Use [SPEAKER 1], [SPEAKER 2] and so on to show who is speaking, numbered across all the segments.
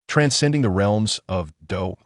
[SPEAKER 1] transcending the realms of Dou.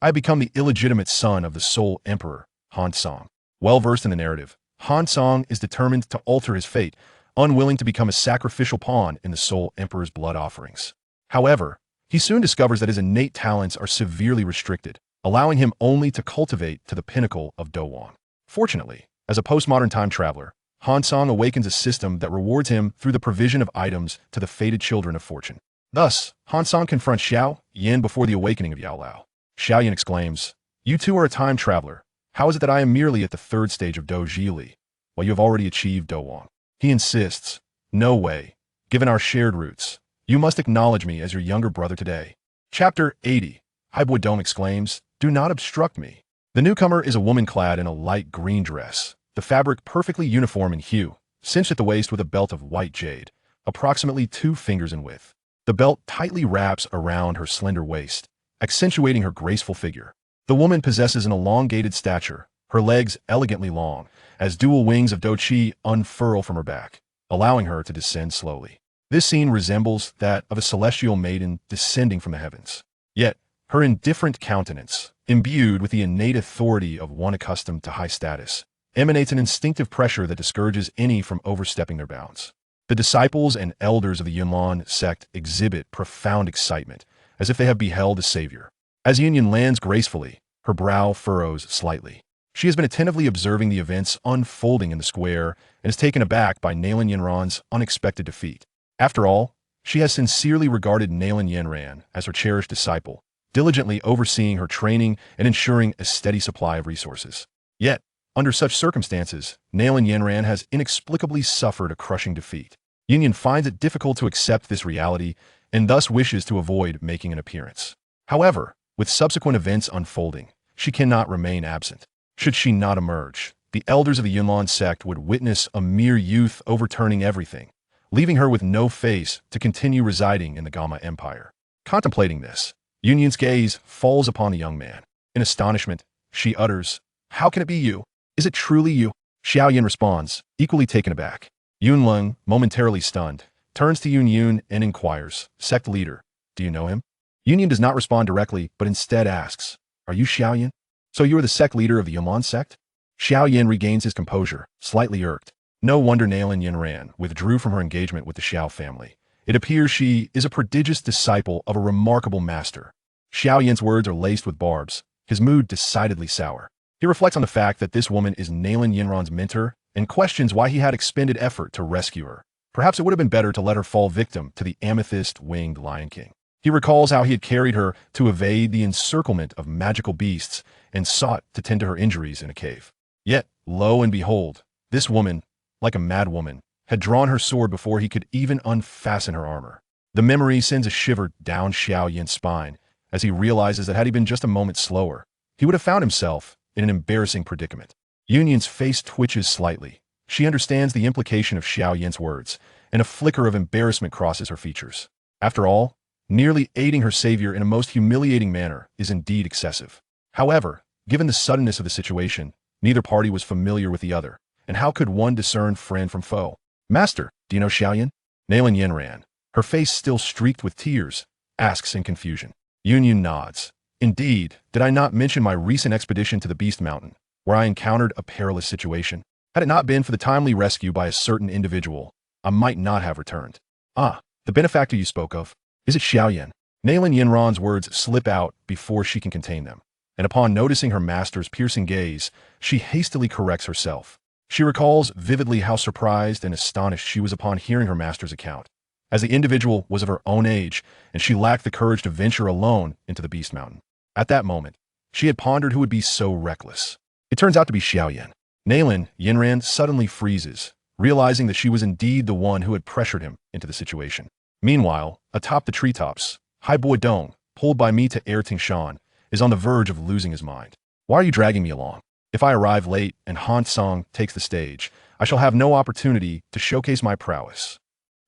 [SPEAKER 1] I have become the illegitimate son of the sole emperor, Hun Cang. Well-versed in the narrative, Hun Cang is determined to alter his fate, unwilling to become a sacrificial pawn in the sole emperor's blood offerings. However, he soon discovers that his innate talents are severely restricted, allowing him only to cultivate to the pinnacle of Dou. Fortunately, as a postmodern time traveler, Hun Cang awakens a system that rewards him through the provision of items to the fated children of fortune. Thus, Hun Cang confronts Xiao Yan before the awakening of Yao Lao. Xiao Yan exclaims, "You too are a time traveler. How is it that I am merely at the third stage of Dou Li, while you have already achieved Dou?" He insists, "No way. Given our shared roots, you must acknowledge me as your younger brother today." Chapter 80. Haibo Dong exclaims, "Do not obstruct me." The newcomer is a woman clad in a light green dress, the fabric perfectly uniform in hue, cinched at the waist with a belt of white jade, approximately 2 fingers in width. The belt tightly wraps around her slender waist, accentuating her graceful figure. The woman possesses an elongated stature, her legs elegantly long, as dual wings of Dou Qi unfurl from her back, allowing her to descend slowly. This scene resembles that of a celestial maiden descending from the heavens. Yet, her indifferent countenance, imbued with the innate authority of one accustomed to high status, emanates an instinctive pressure that discourages any from overstepping their bounds. The disciples and elders of the Yunlan sect exhibit profound excitement, as if they have beheld a savior. As Yunyan lands gracefully, her brow furrows slightly. She has been attentively observing the events unfolding in the square and is taken aback by Nalan Yanran's unexpected defeat. After all, she has sincerely regarded Nalan Yanran as her cherished disciple, diligently overseeing her training and ensuring a steady supply of resources. Yet, under such circumstances, Nalan Yanran has inexplicably suffered a crushing defeat. Yunyan finds it difficult to accept this reality and thus wishes to avoid making an appearance. However, with subsequent events unfolding, she cannot remain absent. Should she not emerge, the elders of the Yunlan sect would witness a mere youth overturning everything, leaving her with no face to continue residing in the Gama Empire. Contemplating this, Yunyan's gaze falls upon the young man. In astonishment, she utters, "How can it be you? Is it truly you?" Xiao Yan responds, equally taken aback. Yunleng, momentarily stunned, turns to Yun and inquires, "Sect leader, do you know him?" Yunyan does not respond directly, but instead asks, "Are you Xiao Yan? So you are the sect leader of the Yunlan sect?" Xiao Yan regains his composure, slightly irked. No wonder Nalan Yanran withdrew from her engagement with the Xiao family. It appears she is a prodigious disciple of a remarkable master. Xiao Yan's words are laced with barbs, his mood decidedly sour. He reflects on the fact that this woman is Nalan Yanran's mentor and questions why he had expended effort to rescue her. Perhaps it would have been better to let her fall victim to the amethyst-winged Lion King. He recalls how he had carried her to evade the encirclement of magical beasts and sought to tend to her injuries in a cave. Yet, lo and behold, this woman, like a mad woman, had drawn her sword before he could even unfasten her armor. The memory sends a shiver down Xiao Yan's spine as he realizes that had he been just a moment slower, he would have found himself in an embarrassing predicament. Yunyan's face twitches slightly. She understands the implication of Xiao Yan's words, and a flicker of embarrassment crosses her features. After all, nearly aiding her savior in a most humiliating manner is indeed excessive. However, given the suddenness of the situation, neither party was familiar with the other, and how could one discern friend from foe? "Master, do you know Xiao Yan?" Nalan Yanran, her face still streaked with tears, asks in confusion. Yunyan nods. "Indeed, did I not mention my recent expedition to the Beast Mountain, where I encountered a perilous situation? Had it not been for the timely rescue by a certain individual, I might not have returned." "Ah, the benefactor you spoke of. Is it Xiao Yan?" Nalan Yanran's words slip out before she can contain them, and upon noticing her master's piercing gaze, she hastily corrects herself. She recalls vividly how surprised and astonished she was upon hearing her master's account, as the individual was of her own age, and she lacked the courage to venture alone into the Beast Mountain. At that moment, she had pondered who would be so reckless. It turns out to be Xiao Yan. Nalan Yanran suddenly freezes, realizing that she was indeed the one who had pressured him into the situation. Meanwhile, atop the treetops, Haibo Dong, pulled by me to Air Tingshan, is on the verge of losing his mind. "Why are you dragging me along? If I arrive late and Han Cang takes the stage, I shall have no opportunity to showcase my prowess."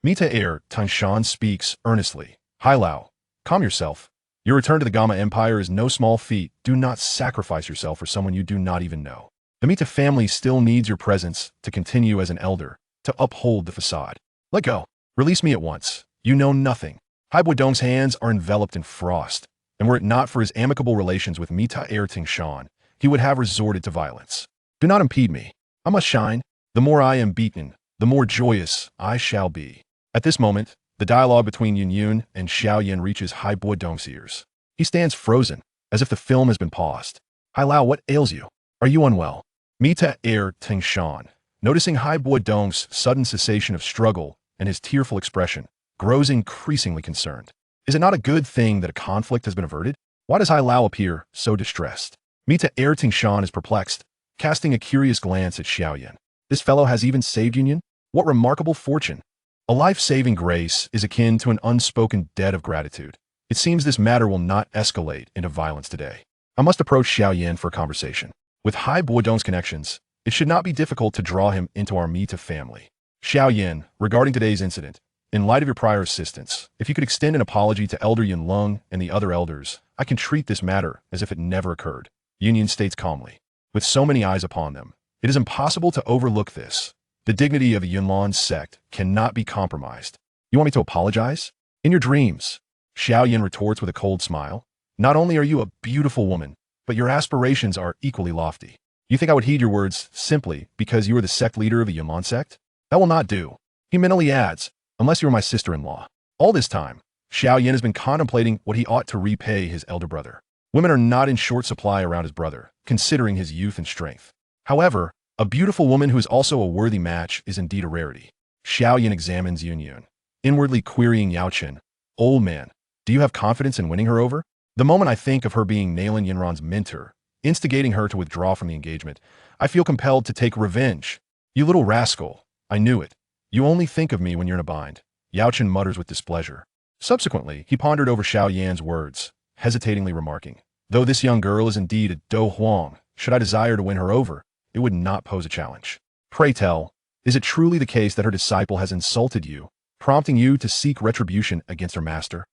[SPEAKER 1] Mita Air Tingshan speaks earnestly. "Hai Lao, calm yourself. Your return to the Gama Empire is no small feat. Do not sacrifice yourself for someone you do not even know. The Mita family still needs your presence to continue as an elder, to uphold the facade. Let go. Release me at once. You know nothing." Dong's hands are enveloped in frost, and were it not for his amicable relations with Mita Tingshan, he would have resorted to violence. Do not impede me. I must shine. The more I am beaten, the more joyous I shall be. At this moment, the dialogue between Yun and Xiao Yan reaches Dong's ears. He stands frozen, as if the film has been paused. Lao, what ails you? Are you unwell? Mita Tingshan, noticing Dong's sudden cessation of struggle and his tearful expression, grows increasingly concerned. Is it not a good thing that a conflict has been averted? Why does Lao appear so distressed? Mita Tingshan is perplexed, casting a curious glance at Xiao Yan. This fellow has even saved Yun? What remarkable fortune! A life-saving grace is akin to an unspoken debt of gratitude. It seems this matter will not escalate into violence today. I must approach Xiao Yan for a conversation. With Dong's connections, it should not be difficult to draw him into our Mita family. Xiao Yan, regarding today's incident, in light of your prior assistance, if you could extend an apology to Elder Yun Lung and the other elders, I can treat this matter as if it never occurred. Yun states calmly. With so many eyes upon them, it is impossible to overlook this. The dignity of the Yunlan sect cannot be compromised. You want me to apologize? In your dreams. Xiao Yan retorts with a cold smile. Not only are you a beautiful woman, but your aspirations are equally lofty. You think I would heed your words simply because you are the sect leader of the Yunlan sect? That will not do. He mentally adds, unless you are my sister-in-law. All this time, Xiao Yan has been contemplating what he ought to repay his elder brother. Women are not in short supply around his brother, considering his youth and strength. However, a beautiful woman who is also a worthy match is indeed a rarity. Xiao Yan examines Yun, inwardly querying Yao Chen. Old man, do you have confidence in winning her over? The moment I think of her being Nalan Yinran's mentor, instigating her to withdraw from the engagement, I feel compelled to take revenge. You little rascal, I knew it. You only think of me when you're in a bind. Yao Chen mutters with displeasure. Subsequently, he pondered over Xiao Yan's words, hesitatingly remarking, though this young girl is indeed a Dou Huang, should I desire to win her over, it would not pose a challenge. Pray tell, is it truly the case that her disciple has insulted you, prompting you to seek retribution against her master?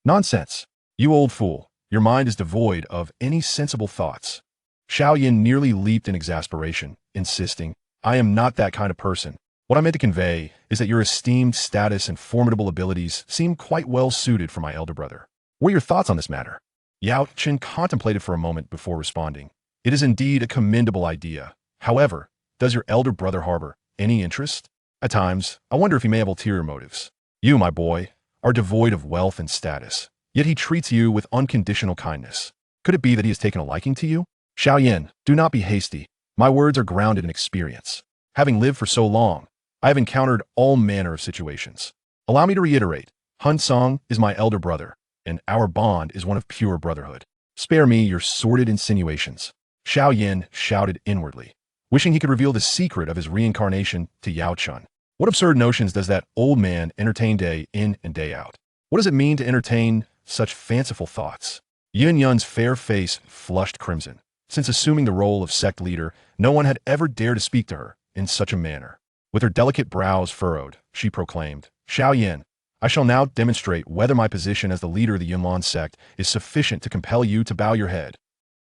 [SPEAKER 1] Nonsense. You old fool, your mind is devoid of any sensible thoughts. Xiao Yan nearly leaped in exasperation, insisting, I am not that kind of person. What I meant to convey is that your esteemed status and formidable abilities seem quite well suited for my elder brother. What are your thoughts on this matter? Yao Chen contemplated for a moment before responding. It is indeed a commendable idea. However, does your elder brother harbor any interest? At times, I wonder if he may have ulterior motives. You, my boy, are devoid of wealth and status, yet he treats you with unconditional kindness. Could it be that he has taken a liking to you? Xiao Yan, do not be hasty. My words are grounded in experience. Having lived for so long, I have encountered all manner of situations. Allow me to reiterate, Hun Cang is my elder brother, and our bond is one of pure brotherhood. Spare me your sordid insinuations. Xiao Yan shouted inwardly, wishing he could reveal the secret of his reincarnation to Yao Chen. What absurd notions does that old man entertain day in and day out? What does it mean to entertain such fanciful thoughts? Yun's fair face flushed crimson. Since assuming the role of sect leader, no one had ever dared to speak to her in such a manner. With her delicate brows furrowed, she proclaimed, Xiao Yan, I shall now demonstrate whether my position as the leader of the Yunlan sect is sufficient to compel you to bow your head.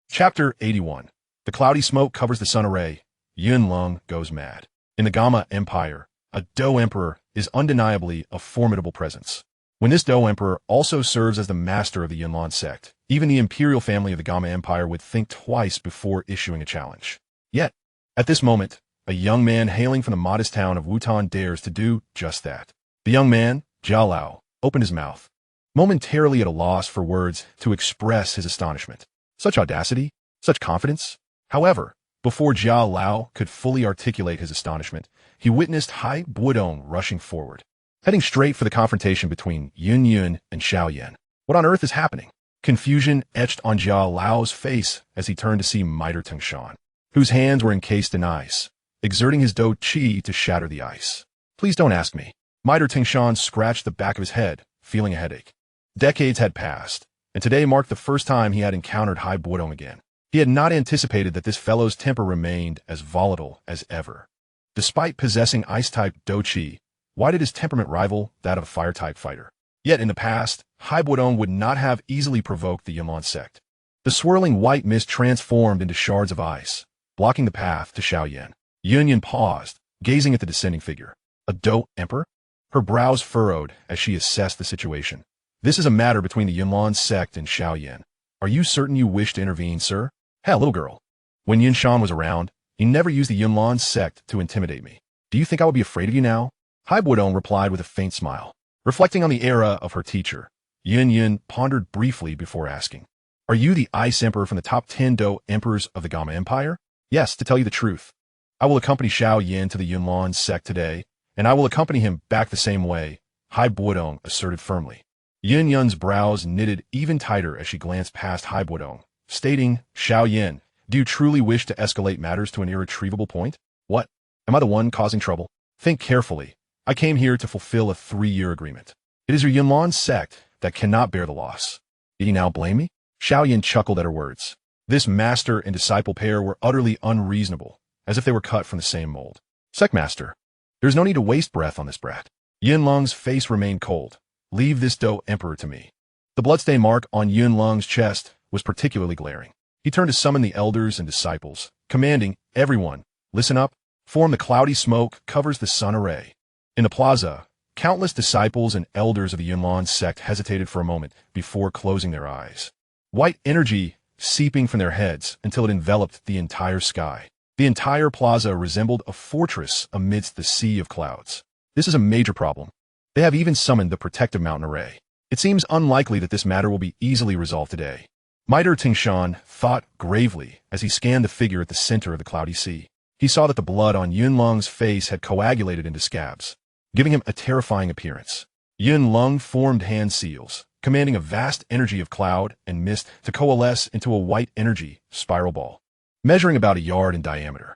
[SPEAKER 1] Chapter 81. The cloudy smoke covers the sun array. Yun Lung goes mad. In the Gama Empire, a Dou Emperor is undeniably a formidable presence. When this Dou Emperor also serves as the master of the Yunlan sect, even the imperial family of the Gama Empire would think twice before issuing a challenge. Yet, at this moment, a young man hailing from the modest town of Wutan dares to do just that. The young man, Yao Lao, opened his mouth, momentarily at a loss for words to express his astonishment. Such audacity, such confidence. However, before Yao Lao could fully articulate his astonishment, he witnessed Dou rushing forward, heading straight for the confrontation between Yun and Xiao Yan. What on earth is happening? Confusion etched on Yao Lao's face as he turned to see Miter Tingshan, whose hands were encased in ice, exerting his Dou Qi to shatter the ice. Please don't ask me. Miter Tingshan scratched the back of his head, feeling a headache. Decades had passed, and today marked the first time he had encountered Dou again. He had not anticipated that this fellow's temper remained as volatile as ever. Despite possessing ice-type Dou Qi, why did his temperament rival that of a fire-type fighter? Yet in the past, Dou would not have easily provoked the Yunlan sect. The swirling white mist transformed into shards of ice, blocking the path to Xiao Yan. Yun paused, gazing at the descending figure. A Dou Emperor? Her brows furrowed as she assessed the situation. This is a matter between the Yunlan sect and Xiao Yan. Are you certain you wish to intervene, sir? Hey, little girl. When Yin Shan was around, he never used the Yunlan sect to intimidate me. Do you think I would be afraid of you now? Hai Buodong replied with a faint smile. Reflecting on the era of her teacher, Yin pondered briefly before asking, "Are you the Ice Emperor from the top 10 Dou Emperors of the Gamma Empire?" "Yes, to tell you the truth. I will accompany Xiao Yan to the Yunlan sect today, and I will accompany him back the same way," Hai Buodong asserted firmly. Yin Yun's brows knitted even tighter as she glanced past Hai Buodong, stating, "Xiao Yan, do you truly wish to escalate matters to an irretrievable point? What? Am I the one causing trouble? Think carefully. I came here to fulfill a 3-year agreement. It is your Yunlan sect that cannot bear the loss. Did you now blame me?" Xiao Yan chuckled at her words. This master and disciple pair were utterly unreasonable, as if they were cut from the same mold. "Secmaster, there's no need to waste breath on this brat." Yin Lung's face remained cold. "Leave this Dou Emperor to me." The bloodstain mark on Yin Lung's chest was particularly glaring. He turned to summon the elders and disciples, commanding, "Everyone, listen up. Form the cloudy smoke covers the sun array." In the plaza, countless disciples and elders of the Yunlan sect hesitated for a moment before closing their eyes. White energy seeping from their heads until it enveloped the entire sky. The entire plaza resembled a fortress amidst the sea of clouds. This is a major problem. They have even summoned the protective mountain array. It seems unlikely that this matter will be easily resolved today. Miter Tingshan thought gravely as he scanned the figure at the center of the cloudy sea. He saw that the blood on Yun Lung's face had coagulated into scabs, giving him a terrifying appearance. Yun Lung formed hand seals, commanding a vast energy of cloud and mist to coalesce into a white energy spiral ball, measuring about 1 yard in diameter.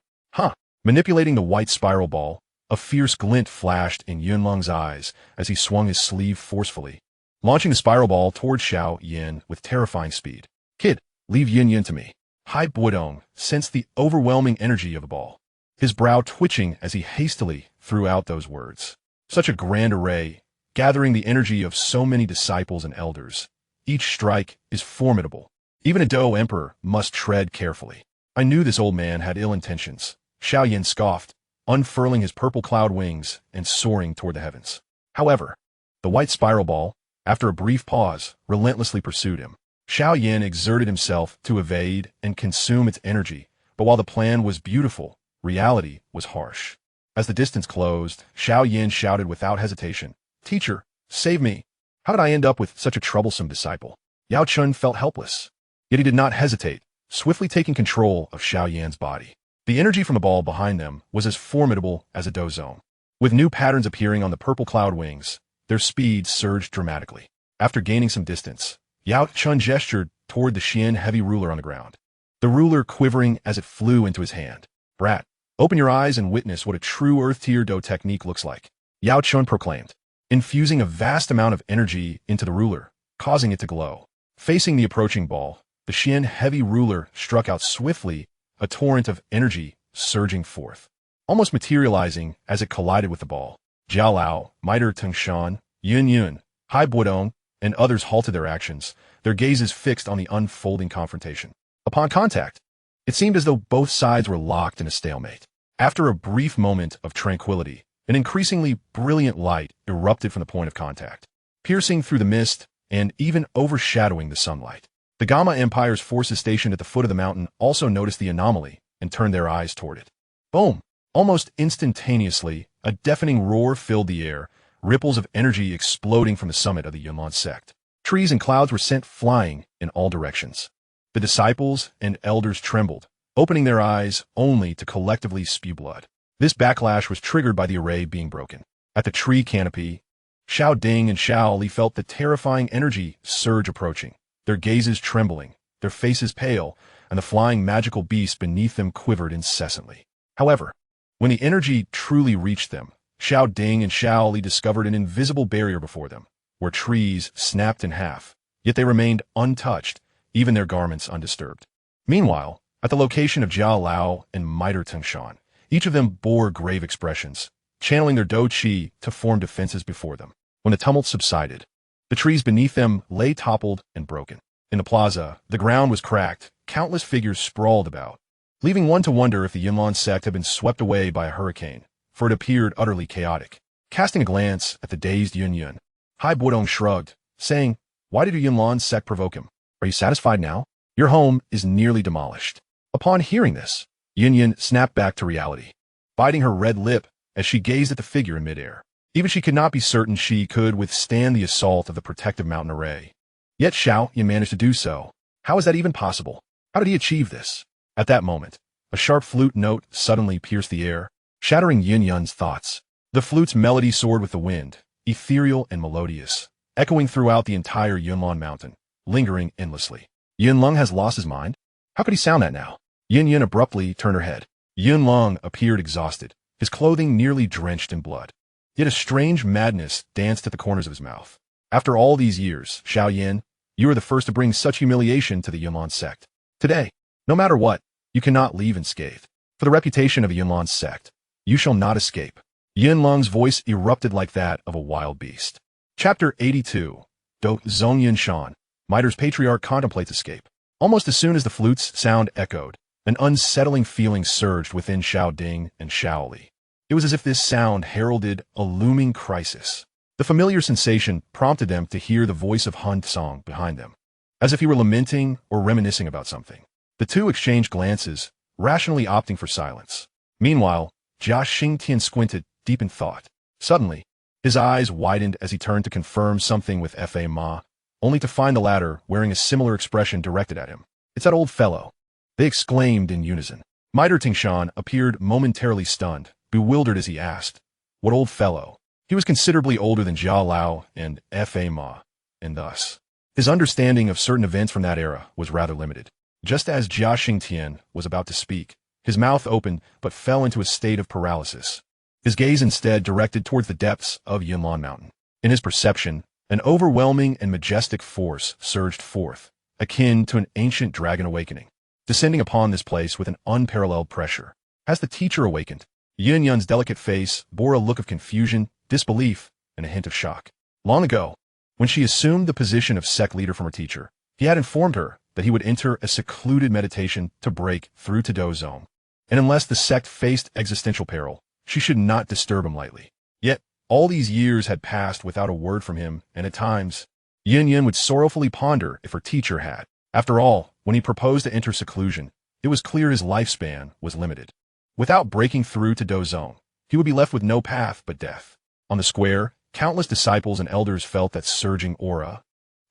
[SPEAKER 1] Manipulating the white spiral ball, a fierce glint flashed in Yun Lung's eyes as he swung his sleeve forcefully, launching the spiral ball toward Xiao Yan with terrifying speed. "Kid, leave Yin Yin to me." Hai Buodong sensed the overwhelming energy of the ball, his brow twitching as he hastily threw out those words. Such a grand array, gathering the energy of so many disciples and elders. Each strike is formidable. Even a Dou Emperor must tread carefully. "I knew this old man had ill intentions," Xiao Yan scoffed, unfurling his purple cloud wings and soaring toward the heavens. However, the white spiral ball, after a brief pause, relentlessly pursued him. Xiao Yan exerted himself to evade and consume its energy, but while the plan was beautiful, reality was harsh. As the distance closed, Xiao Yan shouted without hesitation, "Teacher, save me! How did I end up with such a troublesome disciple?" Yao Chun felt helpless, yet he did not hesitate, swiftly taking control of Xiao Yan's body. The energy from the ball behind them was as formidable as a Dou zone. With new patterns appearing on the purple cloud wings, their speed surged dramatically. After gaining some distance, Yao Chun gestured toward the Xian heavy ruler on the ground, the ruler quivering as it flew into his hand. "Brat, open your eyes and witness what a true Earth-tier Dou technique looks like," Yao Chun proclaimed, infusing a vast amount of energy into the ruler, causing it to glow. Facing the approaching ball, the Xian heavy ruler struck out swiftly, a torrent of energy surging forth, almost materializing as it collided with the ball. Yao Lao, Miter Tingshan, Yun, Hai Buodong, and others halted their actions, their gazes fixed on the unfolding confrontation. Upon contact, it seemed as though both sides were locked in a stalemate. After a brief moment of tranquility, an increasingly brilliant light erupted from the point of contact, piercing through the mist and even overshadowing the sunlight. The Gamma Empire's forces stationed at the foot of the mountain also noticed the anomaly and turned their eyes toward it. Boom! Almost instantaneously, a deafening roar filled the air, ripples of energy exploding from the summit of the Yunlan sect. Trees and clouds were sent flying in all directions. The disciples and elders trembled, opening their eyes only to collectively spew blood. This backlash was triggered by the array being broken. At the tree canopy, Xiao Ding and Xiao Li felt the terrifying energy surge approaching, their gazes trembling, their faces pale, and the flying magical beast beneath them quivered incessantly. However, when the energy truly reached them, Xiao Ding and Xiao Li discovered an invisible barrier before them, where trees snapped in half, yet they remained untouched, even their garments undisturbed. Meanwhile, at the location of Yao Lao and Miter Tingshan, each of them bore grave expressions, channeling their Dou Qi to form defenses before them. When the tumult subsided, the trees beneath them lay toppled and broken. In the plaza, the ground was cracked, countless figures sprawled about, leaving one to wonder if the Yunlan sect had been swept away by a hurricane, for it appeared utterly chaotic. Casting a glance at the dazed Yun, Hai Buodong shrugged, saying, "Why did your Yunlan sect provoke him? Are you satisfied now? Your home is nearly demolished." Upon hearing this, Yin snapped back to reality, biting her red lip as she gazed at the figure in midair. Even she could not be certain she could withstand the assault of the protective mountain array. Yet Xiao Yan managed to do so. How is that even possible? How did he achieve this? At that moment, a sharp flute note suddenly pierced the air, shattering Yun's thoughts. The flute's melody soared with the wind, ethereal and melodious, echoing throughout the entire Yunlan mountain, lingering endlessly. Yunlong has lost his mind? How could he sound that now? Yin abruptly turned her head. Yunlong appeared exhausted, his clothing nearly drenched in blood. Yet a strange madness danced at the corners of his mouth. After all these years, Xiao Yan, you are the first to bring such humiliation to the Yunlan sect. Today, no matter what, you cannot leave unscathed. For the reputation of a Yunlan sect, you shall not escape. Yunlong's voice erupted like that of a wild beast. Chapter 82. Dou King. Mitre Patriarch contemplates escape. Almost as soon as the flute's sound echoed, an unsettling feeling surged within Xiao Ding and Xiao Li. It was as if this sound heralded a looming crisis. The familiar sensation prompted them to hear the voice of Hun Cang behind them, as if he were lamenting or reminiscing about something. The two exchanged glances, rationally opting for silence. Meanwhile, Jia Xingtian squinted, deep in thought. Suddenly, his eyes widened as he turned to confirm something with Fa Ma, only to find the latter wearing a similar expression directed at him. "It's that old fellow," they exclaimed in unison. Mitre Tingshan appeared momentarily stunned, bewildered as he asked, "What old fellow?" He was considerably older than Yao Lao and Fa Ma, and thus, his understanding of certain events from that era was rather limited. Just as Jia Xingtian was about to speak, his mouth opened but fell into a state of paralysis. His gaze instead directed towards the depths of Yunlan Mountain. In his perception, an overwhelming and majestic force surged forth, akin to an ancient dragon awakening, descending upon this place with an unparalleled pressure. As the teacher awakened, Yun's delicate face bore a look of confusion, disbelief, and a hint of shock. Long ago, when she assumed the position of sect leader from her teacher, he had informed her that he would enter a secluded meditation to break through to Dou Zone, and unless the sect faced existential peril, she should not disturb him lightly. Yet, all these years had passed without a word from him, and at times, Yin would sorrowfully ponder if her teacher had. After all, when he proposed to enter seclusion, it was clear his lifespan was limited. Without breaking through to Dou Zone, he would be left with no path but death. On the square, countless disciples and elders felt that surging aura,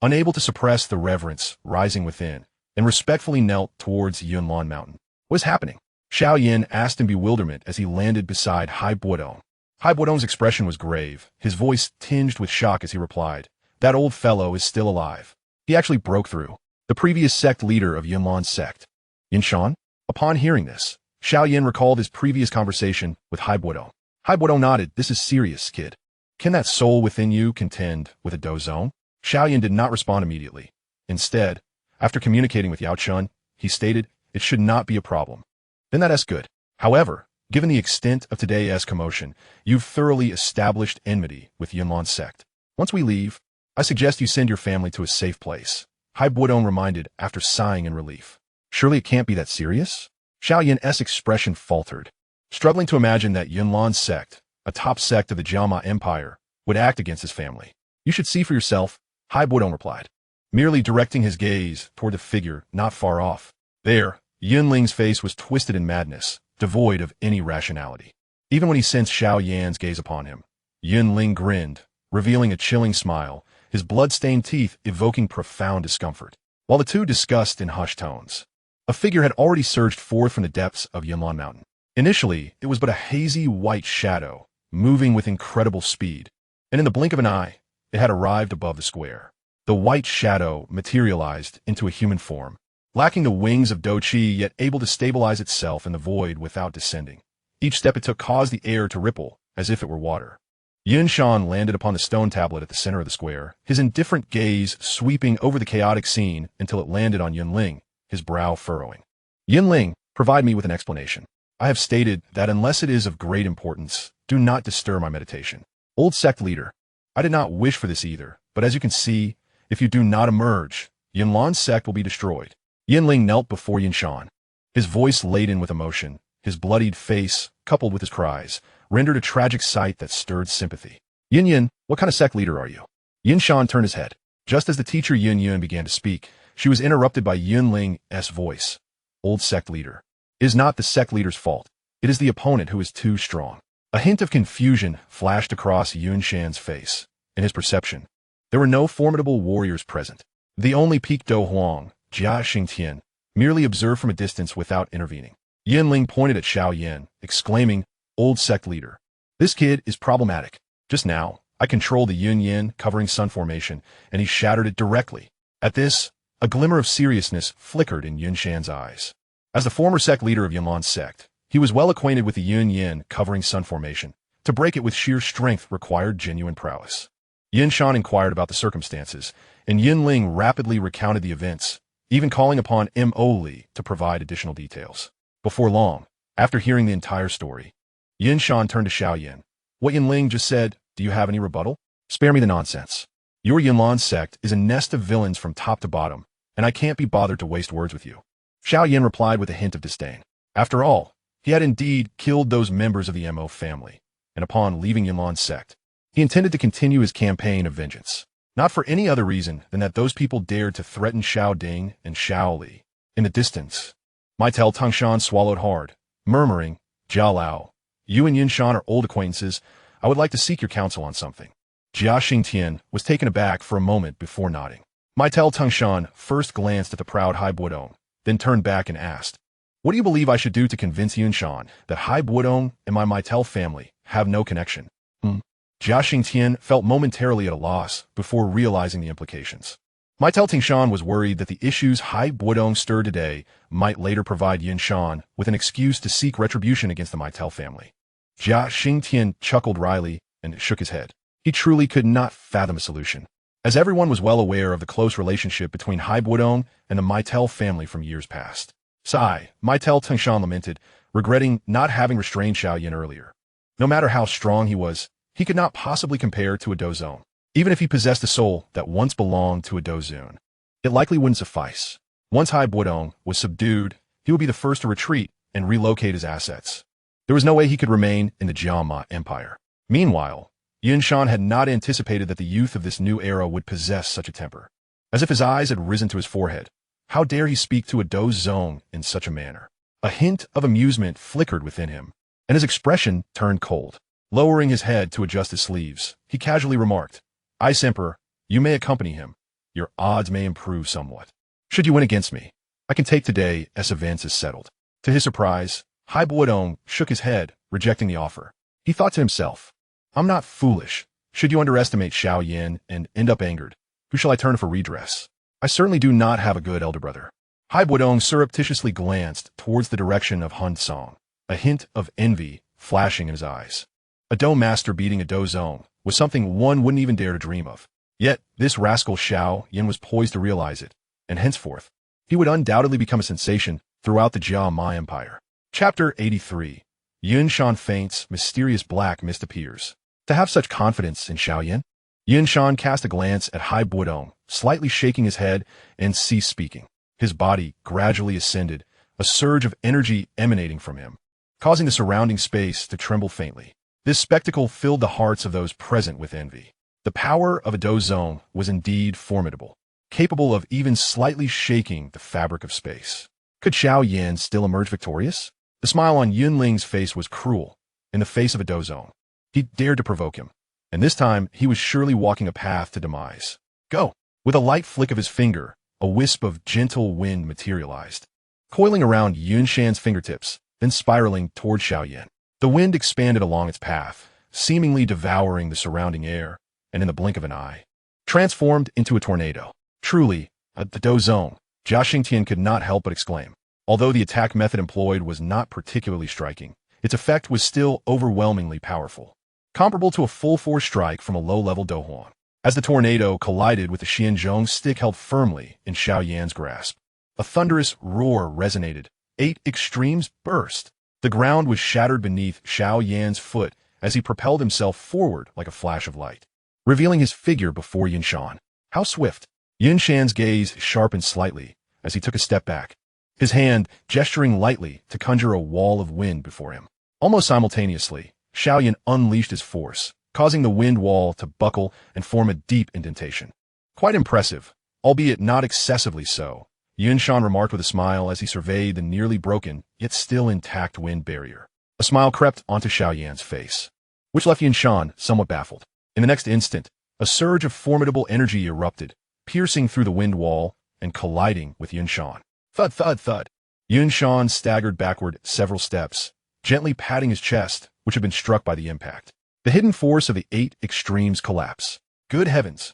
[SPEAKER 1] unable to suppress the reverence rising within, and respectfully knelt towards Yunlan Mountain. What is happening? Xiao Yan asked in bewilderment as he landed beside Hai Buodong. Hai Buodong's expression was grave, his voice tinged with shock as he replied, "That old fellow is still alive. He actually broke through. The previous sect leader of Yunlan sect." Yinshan? Upon hearing this, Xiao Yan recalled his previous conversation with Hai Buodong. Hai Buodong nodded, "This is serious, kid. Can that soul within you contend with a Dou Zone?" Xiao Yan did not respond immediately. Instead, after communicating with Yao Chun, he stated, "It should not be a problem." "Then that's good. However, given the extent of today's commotion, you've thoroughly established enmity with Yunlan sect. Once we leave, I suggest you send your family to a safe place," Hai Buodong reminded after sighing in relief. "Surely it can't be that serious?" Xiao Yan's expression faltered, struggling to imagine that Yunlan sect, a top sect of the Jiama Empire, would act against his family. "You should see for yourself," Hai Buodong replied, merely directing his gaze toward the figure not far off. There, Yunling's face was twisted in madness, devoid of any rationality. Even when he sensed Xiao Yan's gaze upon him, Yunling grinned, revealing a chilling smile, his blood-stained teeth evoking profound discomfort. While the two discussed in hushed tones, a figure had already surged forth from the depths of Yunlan Mountain. Initially, it was but a hazy white shadow, moving with incredible speed, and in the blink of an eye, it had arrived above the square. The white shadow materialized into a human form, lacking the wings of Dou Qi yet able to stabilize itself in the void without descending. Each step it took caused the air to ripple, as if it were water. Yinshan landed upon the stone tablet at the center of the square, his indifferent gaze sweeping over the chaotic scene until it landed on Yunling, his brow furrowing. "Yunling, provide me with an explanation. I have stated that unless it is of great importance, do not disturb my meditation." "Old sect leader, I did not wish for this either, but as you can see, if you do not emerge, Yunlan's sect will be destroyed." Yunling knelt before Yinshan, his voice laden with emotion, his bloodied face, coupled with his cries, rendered a tragic sight that stirred sympathy. Yin, what kind of sect leader are you?" Yinshan turned his head. Just as the teacher Yun Yun began to speak, she was interrupted by Yun Ling's voice. Old sect leader. It is not the sect leader's fault. It is the opponent who is too strong. A hint of confusion flashed across Yun Shan's face. In his perception, there were no formidable warriors present. The only peaked Do Huang, Jia Xingtian, merely observed from a distance without intervening. Yin Ling pointed at Xiao Yan, exclaiming, "Old sect leader. This kid is problematic. Just now, I controlled the Yun Yin covering sun formation, and he shattered it directly." At this, a glimmer of seriousness flickered in Yun Shan's eyes. As the former sect leader of Yunlan's sect, he was well acquainted with the Yun Yin covering sun formation. To break it with sheer strength required genuine prowess. Yin Shan inquired about the circumstances, and Yin Ling rapidly recounted the events, even calling upon Mo Li to provide additional details. Before long, after hearing the entire story, Yin Shan turned to Xiao Yan. "What Yin Ling just said, do you have any rebuttal? Spare me the nonsense. Your Yunlan sect is a nest of villains from top to bottom, and I can't be bothered to waste words with you." Xiao Yan replied with a hint of disdain. After all, he had indeed killed those members of the Mo family, and upon leaving Yunlan's sect, he intended to continue his campaign of vengeance, not for any other reason than that those people dared to threaten Xiao Ding and Xiao Li. In the distance, Maitel Tangshan swallowed hard, murmuring, "Yao Lao, you and Yin Shan are old acquaintances. I would like to seek your counsel on something." Jia Xingtian was taken aback for a moment before nodding. Maitel Tangshan first glanced at the proud Hai Buodong, then turned back and asked, "What do you believe I should do to convince Yun Shan that Hai Buodong and my Maitel family have no connection?" Jia Xingtian felt momentarily at a loss before realizing the implications. Maitel Tangshan was worried that the issues Hai Buodong stirred today might later provide Yin Shan with an excuse to seek retribution against the Maitel family. Jia Xingtian chuckled wryly and shook his head. He truly could not fathom a solution, as everyone was well aware of the close relationship between Hai Buodong and the Maitel family from years past. Sigh, Maitel Tangshan lamented, regretting not having restrained Xiao Yan earlier. No matter how strong he was, he could not possibly compare to a Dozone. Even if he possessed a soul that once belonged to a Dozone, it likely wouldn't suffice. Once Hai Buodong was subdued, he would be the first to retreat and relocate his assets. There was no way he could remain in the Jiama Empire. Meanwhile, Yin Shan had not anticipated that the youth of this new era would possess such a temper. As if his eyes had risen to his forehead, how dare he speak to a Dozone in such a manner? A hint of amusement flickered within him, and his expression turned cold. Lowering his head to adjust his sleeves, he casually remarked, "Ice Emperor, you may accompany him. Your odds may improve somewhat. Should you win against me, I can take today as events is settled." To his surprise, Hai Buodong shook his head, rejecting the offer. He thought to himself, "I'm not foolish. Should you underestimate Xiao Yan and end up angered, who shall I turn for redress? I certainly do not have a good elder brother." Hai Buodong surreptitiously glanced towards the direction of Hun Cang, a hint of envy flashing in his eyes. A Do master beating a Dozone was something one wouldn't even dare to dream of. Yet, this rascal Xiao Yan was poised to realize it, and henceforth, he would undoubtedly become a sensation throughout the Jia Ma Empire. Chapter 83. Yun Shan faints, mysterious black mist appears. To have such confidence in Xiao Yan, Yun Shan cast a glance at Hai Buodong, slightly shaking his head, and ceased speaking. His body gradually ascended, a surge of energy emanating from him, causing the surrounding space to tremble faintly. This spectacle filled the hearts of those present with envy. The power of a Dozone was indeed formidable, capable of even slightly shaking the fabric of space. Could Xiao Yan still emerge victorious? The smile on Yun Ling's face was cruel. In the face of a Dozone, he dared to provoke him, and this time he was surely walking a path to demise. "Go!" With a light flick of his finger, a wisp of gentle wind materialized, coiling around Yun Shan's fingertips, then spiraling toward Xiao Yan. The wind expanded along its path, seemingly devouring the surrounding air, and in the blink of an eye, transformed into a tornado. Truly, the Dozone, Jia Xingtian could not help but exclaim. Although the attack method employed was not particularly striking, its effect was still overwhelmingly powerful, comparable to a full-force strike from a low-level Dohuan. As the tornado collided with the Xianzhong stick held firmly in Xiao Yan's grasp, a thunderous roar resonated. 8 extremes burst. The ground was shattered beneath Xiao Yan's foot as he propelled himself forward like a flash of light, revealing his figure before Yin Shan. How swift! Yin Shan's gaze sharpened slightly as he took a step back, his hand gesturing lightly to conjure a wall of wind before him. Almost simultaneously, Xiao Yan unleashed his force, causing the wind wall to buckle and form a deep indentation. Quite impressive, albeit not excessively so, Yunshan remarked with a smile as he surveyed the nearly broken, yet still intact wind barrier. A smile crept onto Xiao Yan's face, which left Yunshan somewhat baffled. In the next instant, a surge of formidable energy erupted, piercing through the wind wall and colliding with Yunshan. Thud, thud, thud. Yunshan staggered backward several steps, gently patting his chest, which had been struck by the impact. The hidden force of the 8 extremes collapse. Good heavens!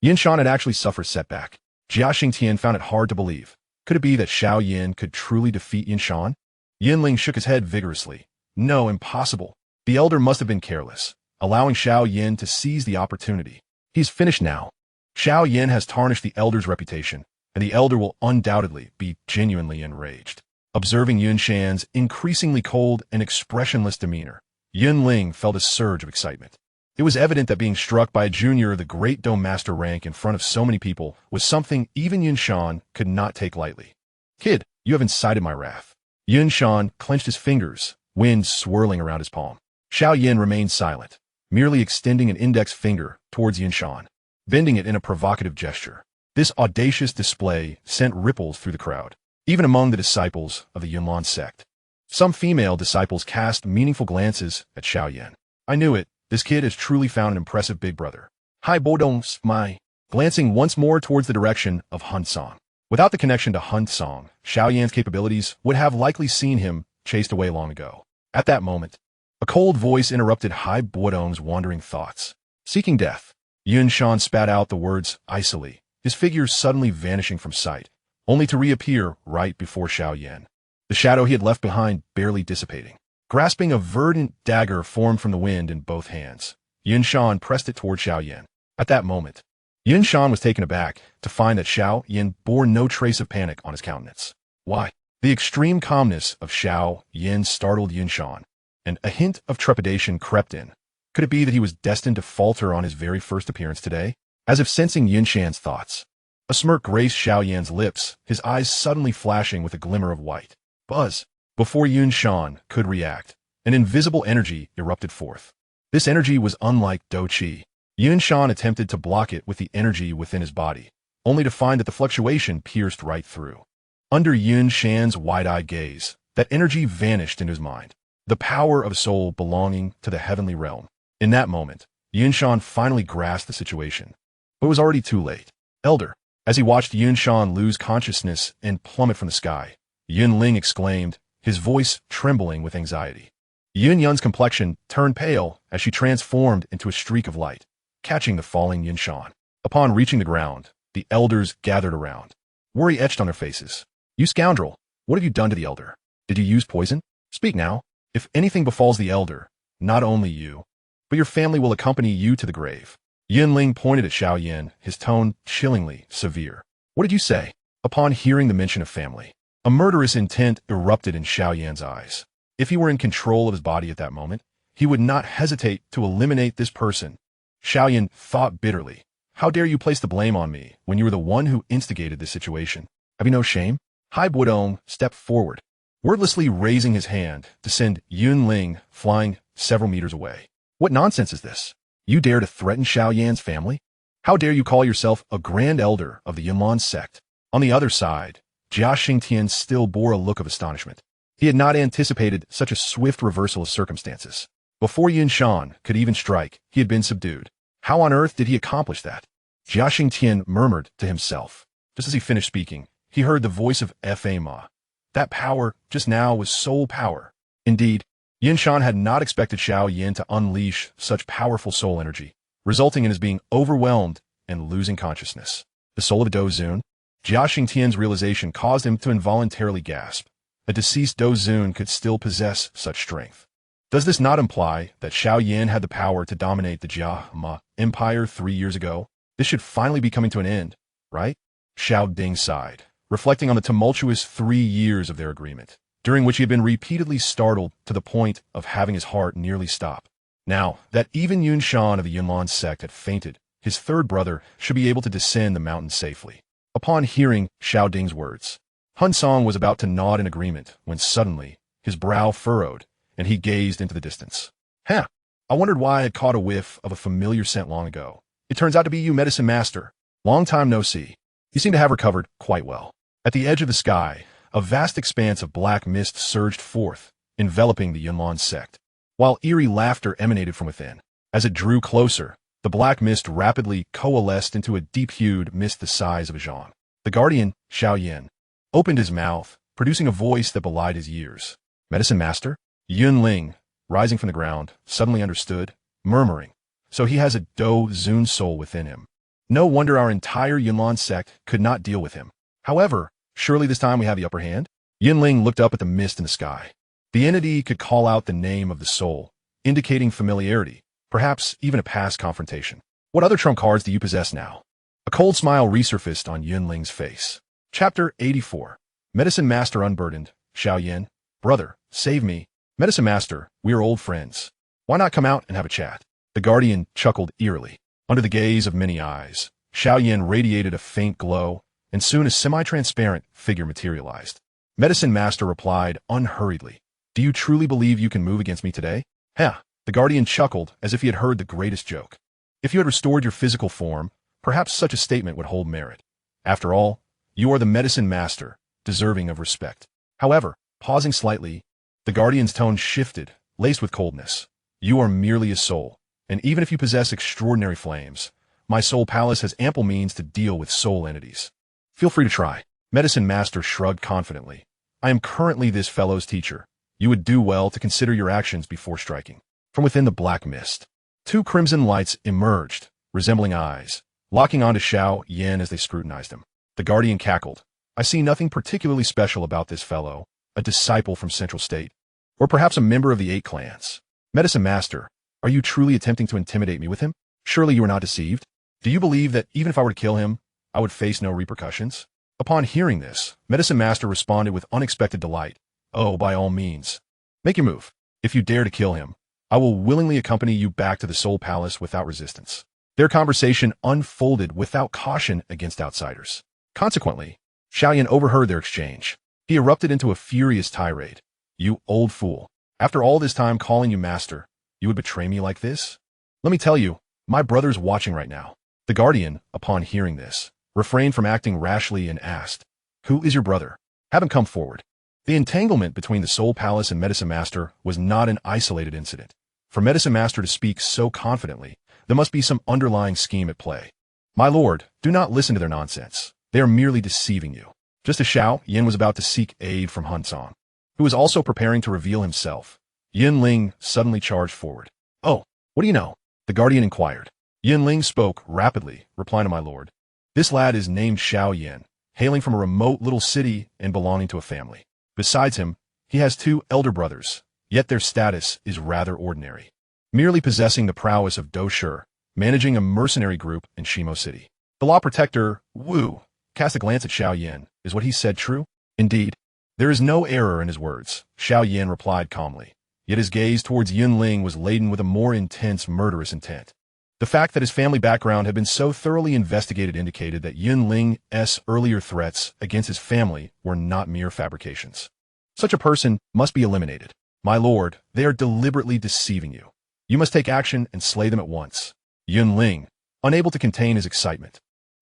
[SPEAKER 1] Yunshan had actually suffered a setback. Jia Tian found it hard to believe. Could it be that Xiao Yan could truly defeat Yunshan? Yinling shook his head vigorously. No, impossible. The elder must have been careless, allowing Xiao Yan to seize the opportunity. He's finished now. Xiao Yan has tarnished the elder's reputation, and the elder will undoubtedly be genuinely enraged. Observing Yunshan's increasingly cold and expressionless demeanor, Yinling felt a surge of excitement. It was evident that being struck by a junior of the great Dou Master rank in front of so many people was something even Yunshan could not take lightly. Kid, you have incited my wrath. Yunshan clenched his fingers, wind swirling around his palm. Xiao Yan remained silent, merely extending an index finger towards Yunshan, bending it in a provocative gesture. This audacious display sent ripples through the crowd, even among the disciples of the Yunlan sect. Some female disciples cast meaningful glances at Xiao Yan. I knew it. This kid has truly found an impressive big brother. Hai Bodong my. Glancing once more towards the direction of Hun Cang. Without the connection to Hun Cang, Xiao Yan's capabilities would have likely seen him chased away long ago. At that moment, a cold voice interrupted Hai Bodong's wandering thoughts. Seeking death. Yunshan spat out the words icily, his figure suddenly vanishing from sight, only to reappear right before Xiao Yan. The shadow he had left behind barely dissipating. Grasping a verdant dagger formed from the wind in both hands, Yunshan pressed it toward Xiao Yan. At that moment, Yunshan was taken aback to find that Xiao Yan bore no trace of panic on his countenance. Why? The extreme calmness of Xiao Yan startled Yunshan, and a hint of trepidation crept in. Could it be that he was destined to falter on his very first appearance today? As if sensing Yunshan's thoughts, a smirk graced Xiao Yan's lips, his eyes suddenly flashing with a glimmer of white. Buzz! Before Yunshan could react, an invisible energy erupted forth. This energy was unlike Dou Qi. Yunshan attempted to block it with the energy within his body, only to find that the fluctuation pierced right through. Under Yunshan's wide-eyed gaze, that energy vanished into his mind. The power of a soul belonging to the heavenly realm. In that moment, Yunshan finally grasped the situation, but it was already too late. Elder, as he watched Yunshan lose consciousness and plummet from the sky, Yinling exclaimed, his voice trembling with anxiety. Yunyun's complexion turned pale as she transformed into a streak of light, catching the falling Yunshan. Upon reaching the ground, the elders gathered around, worry etched on their faces. You scoundrel, what have you done to the elder? Did you use poison? Speak now. If anything befalls the elder, not only you, but your family will accompany you to the grave. Yinling pointed at Xiao Yan, his tone chillingly severe. What did you say? Upon hearing the mention of family, a murderous intent erupted in Xiao Yan's eyes. If he were in control of his body at that moment, he would not hesitate to eliminate this person. Xiao Yan thought bitterly. How dare you place the blame on me when you were the one who instigated this situation? Have you no shame? Hai Bodong stepped forward, wordlessly raising his hand to send Yunling flying several meters away. What nonsense is this? You dare to threaten Xiao Yan's family? How dare you call yourself a grand elder of the Yunlan sect? On the other side, Jia Tian still bore a look of astonishment. He had not anticipated such a swift reversal of circumstances. Before Yunshan could even strike, he had been subdued. How on earth did he accomplish that? Jia Tian murmured to himself. Just as he finished speaking, he heard the voice of Fa Ma. That power just now was soul power. Indeed, Yunshan had not expected Xiao Yan to unleash such powerful soul energy, resulting in his being overwhelmed and losing consciousness. The soul of a Dou Zun? Jia Tian's realization caused him to involuntarily gasp. A deceased Dou Zun could still possess such strength. Does this not imply that Xiao Yan had the power to dominate the Jia Ma Empire 3 years ago? This should finally be coming to an end, right? Xiao Ding sighed, reflecting on the tumultuous 3 years of their agreement, during which he had been repeatedly startled to the point of having his heart nearly stop. Now that even Yunshan of the Yunlan sect had fainted, his third brother should be able to descend the mountain safely. Upon hearing Xiao Ding's words, Hun Cang was about to nod in agreement when suddenly his brow furrowed and he gazed into the distance. I wondered why I had caught a whiff of a familiar scent long ago. It turns out to be you, medicine master. Long time no see. You seem to have recovered quite well. At the edge of the sky, a vast expanse of black mist surged forth, enveloping the Yunlan sect, while eerie laughter emanated from within. As it drew closer, the black mist rapidly coalesced into a deep-hued mist the size of a zhang. The guardian, Xiao Yan, opened his mouth, producing a voice that belied his years. Medicine Master? Yun Ling, rising from the ground, suddenly understood, murmuring. So he has a Dou Zun soul within him. No wonder our entire Yunlan sect could not deal with him. However, surely this time we have the upper hand? Yin Ling looked up at the mist in the sky. The entity could call out the name of the soul, indicating familiarity, perhaps even a past confrontation. What other trump cards do you possess now? A cold smile resurfaced on Yin Ling's face. Chapter 84. Medicine Master Unburdened. Xiao Yan. Brother, save me. Medicine Master, we are old friends. Why not come out and have a chat? The guardian chuckled eerily. Under the gaze of many eyes, Xiao Yan radiated a faint glow, and soon a semi-transparent figure materialized. Medicine Master replied unhurriedly. Do you truly believe you can move against me today? Heh. The guardian chuckled as if he had heard the greatest joke. If you had restored your physical form, perhaps such a statement would hold merit. After all, you are the Medicine Master, deserving of respect. However, pausing slightly, the guardian's tone shifted, laced with coldness. You are merely a soul, and even if you possess extraordinary flames, my soul palace has ample means to deal with soul entities. Feel free to try. Medicine Master shrugged confidently. I am currently this fellow's teacher. You would do well to consider your actions before striking. From within the black mist, two crimson lights emerged, resembling eyes, locking onto Xiao Yan as they scrutinized him. The guardian cackled. I see nothing particularly special about this fellow, a disciple from Central State, or perhaps a member of the 8 clans. Medicine Master, are you truly attempting to intimidate me with him? Surely you are not deceived? Do you believe that even if I were to kill him, I would face no repercussions? Upon hearing this, Medicine Master responded with unexpected delight. Oh, by all means. Make your move. If you dare to kill him, I will willingly accompany you back to the Soul Palace without resistance. Their conversation unfolded without caution against outsiders. Consequently, Xiao Yan overheard their exchange. He erupted into a furious tirade. You old fool. After all this time calling you master, you would betray me like this? Let me tell you, my brother's watching right now. The guardian, upon hearing this, refrained from acting rashly and asked, Who is your brother? Have him come forward. The entanglement between the Soul Palace and Medicine Master was not an isolated incident. For Medicine Master to speak so confidently, there must be some underlying scheme at play. My lord, do not listen to their nonsense. They are merely deceiving you. Just as Xiao Yan was about to seek aid from Hun Cang, who was also preparing to reveal himself, Yin Ling suddenly charged forward. Oh, what do you know? The guardian inquired. Yin Ling spoke rapidly, replying to my lord. This lad is named Xiao Yan, hailing from a remote little city and belonging to a family. Besides him, he has 2 elder brothers, yet their status is rather ordinary, merely possessing the prowess of Dou Shi, managing a mercenary group in Shimo City. The law protector, Wu, cast a glance at Xiao Yan. Is what he said true? Indeed. There is no error in his words, Xiao Yan replied calmly. Yet his gaze towards Yin Ling was laden with a more intense murderous intent. The fact that his family background had been so thoroughly investigated indicated that Yin Ling's earlier threats against his family were not mere fabrications. Such a person must be eliminated. My lord, they are deliberately deceiving you. You must take action and slay them at once. Yin Ling, unable to contain his excitement,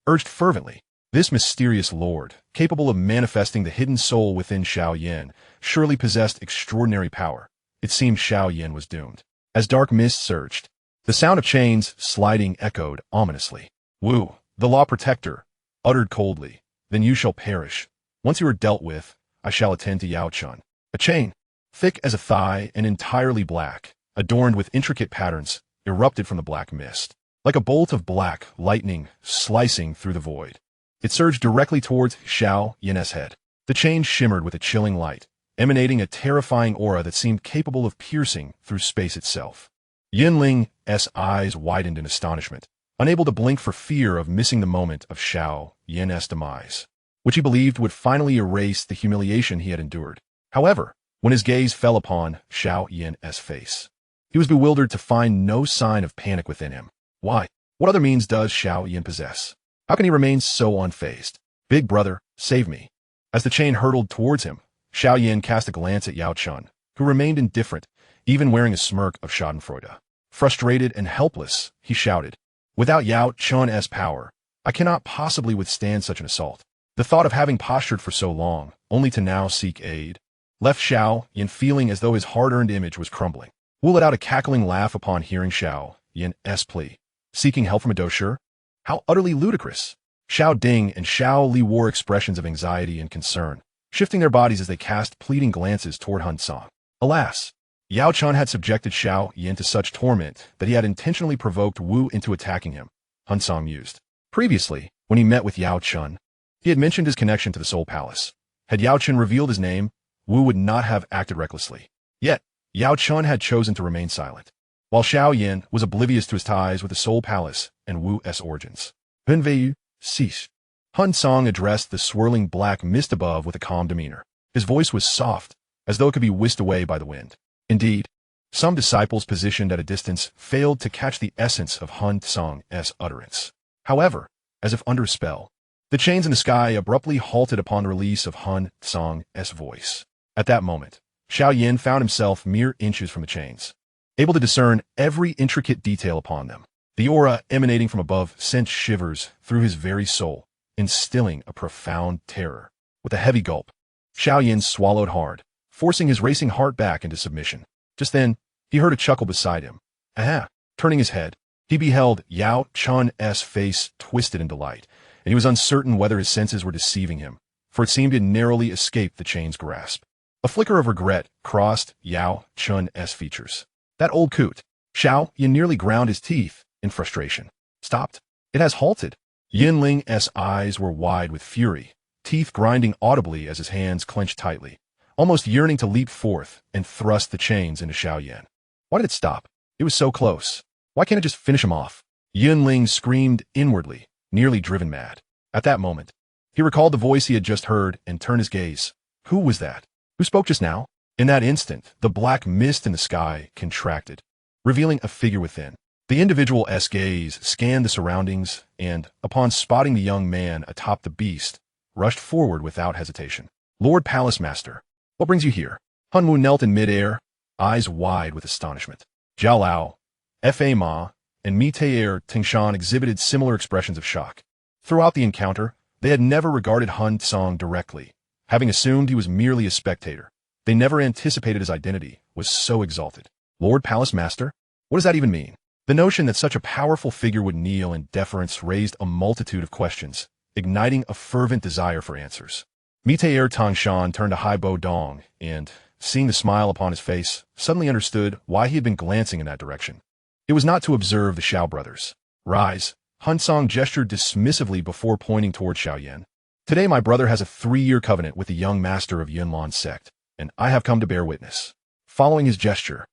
[SPEAKER 1] urged fervently. This mysterious lord, capable of manifesting the hidden soul within Xiao Yan, surely possessed extraordinary power. It seemed Xiao Yan was doomed. As dark mist surged, the sound of chains sliding echoed ominously. Wu, the law protector, uttered coldly, Then you shall perish. Once you are dealt with, I shall attend to Yao Chun. A chain, thick as a thigh and entirely black, adorned with intricate patterns, erupted from the black mist. Like a bolt of black lightning slicing through the void, it surged directly towards Xiao Yan's head. The chain shimmered with a chilling light, emanating a terrifying aura that seemed capable of piercing through space itself. Yin Ling's eyes widened in astonishment, unable to blink for fear of missing the moment of Xiao Yan's demise, which he believed would finally erase the humiliation he had endured. However, when his gaze fell upon Xiao Yan's face, he was bewildered to find no sign of panic within him. Why? What other means does Xiao Yan possess? How can he remain so unfazed? Big brother, save me. As the chain hurtled towards him, Xiao Yan cast a glance at Yao Chun, who remained indifferent, even wearing a smirk of schadenfreude. Frustrated and helpless, he shouted. Without Yao Chun's power, I cannot possibly withstand such an assault. The thought of having postured for so long, only to now seek aid, left Xiao Yan feeling as though his hard-earned image was crumbling. Wu let out a cackling laugh upon hearing Xiao Yan's plea. Seeking help from a dosher? How utterly ludicrous! Xiao Ding and Xiao Li wore expressions of anxiety and concern, shifting their bodies as they cast pleading glances toward Hun Cang. Alas, Yao Chun had subjected Xiao Yan to such torment that he had intentionally provoked Wu into attacking him, Hun Cang mused. Previously, when he met with Yao Chun, he had mentioned his connection to the Soul Palace. Had Yao Chun revealed his name, Wu would not have acted recklessly. Yet, Yao Chun had chosen to remain silent, while Xiao Yan was oblivious to his ties with the Soul Palace and Wu's origins. Hun Vei cease. Hun Cang addressed the swirling black mist above with a calm demeanor. His voice was soft, as though it could be whisked away by the wind. Indeed, some disciples positioned at a distance failed to catch the essence of Hun Cang's utterance. However, as if under a spell, the chains in the sky abruptly halted upon the release of Hun Cang's voice. At that moment, Xiao Yan found himself mere inches from the chains, able to discern every intricate detail upon them. The aura emanating from above sent shivers through his very soul, instilling a profound terror. With a heavy gulp, Xiao Yan swallowed hard, forcing his racing heart back into submission. Just then, he heard a chuckle beside him. Aha! Turning his head, he beheld Yao Chun's face twisted in delight, and he was uncertain whether his senses were deceiving him, for it seemed to narrowly escape the chain's grasp. A flicker of regret crossed Yao Chun's features. That old coot! Xiao Yan nearly ground his teeth in frustration. Stopped. It has halted. Yinling's eyes were wide with fury, teeth grinding audibly as his hands clenched tightly, almost yearning to leap forth and thrust the chains into Xiao Yan. Why did it stop? It was so close. Why can't it just finish him off? Yinling screamed inwardly, nearly driven mad. At that moment, he recalled the voice he had just heard and turned his gaze. Who was that? Who spoke just now? In that instant, the black mist in the sky contracted, revealing a figure within. The individual's gaze scanned the surroundings and, upon spotting the young man atop the beast, rushed forward without hesitation. Lord Palace Master, what brings you here? Hun Wu knelt in midair, eyes wide with astonishment. Yao Lao, Fa Ma, and Mitair Tingshan exhibited similar expressions of shock. Throughout the encounter, they had never regarded Hun Cang directly, having assumed he was merely a spectator. They never anticipated his identity was so exalted. Lord Palace Master? What does that even mean? The notion that such a powerful figure would kneel in deference raised a multitude of questions, igniting a fervent desire for answers. Mitair Tangshan turned to Hai Bo Dong and, seeing the smile upon his face, suddenly understood why he had been glancing in that direction. It was not to observe the Xiao brothers. Rise. Hun Cang gestured dismissively before pointing toward Xiao Yan. Today my brother has a 3-year covenant with the young master of Yunlan's sect, and I have come to bear witness. Following his gesture,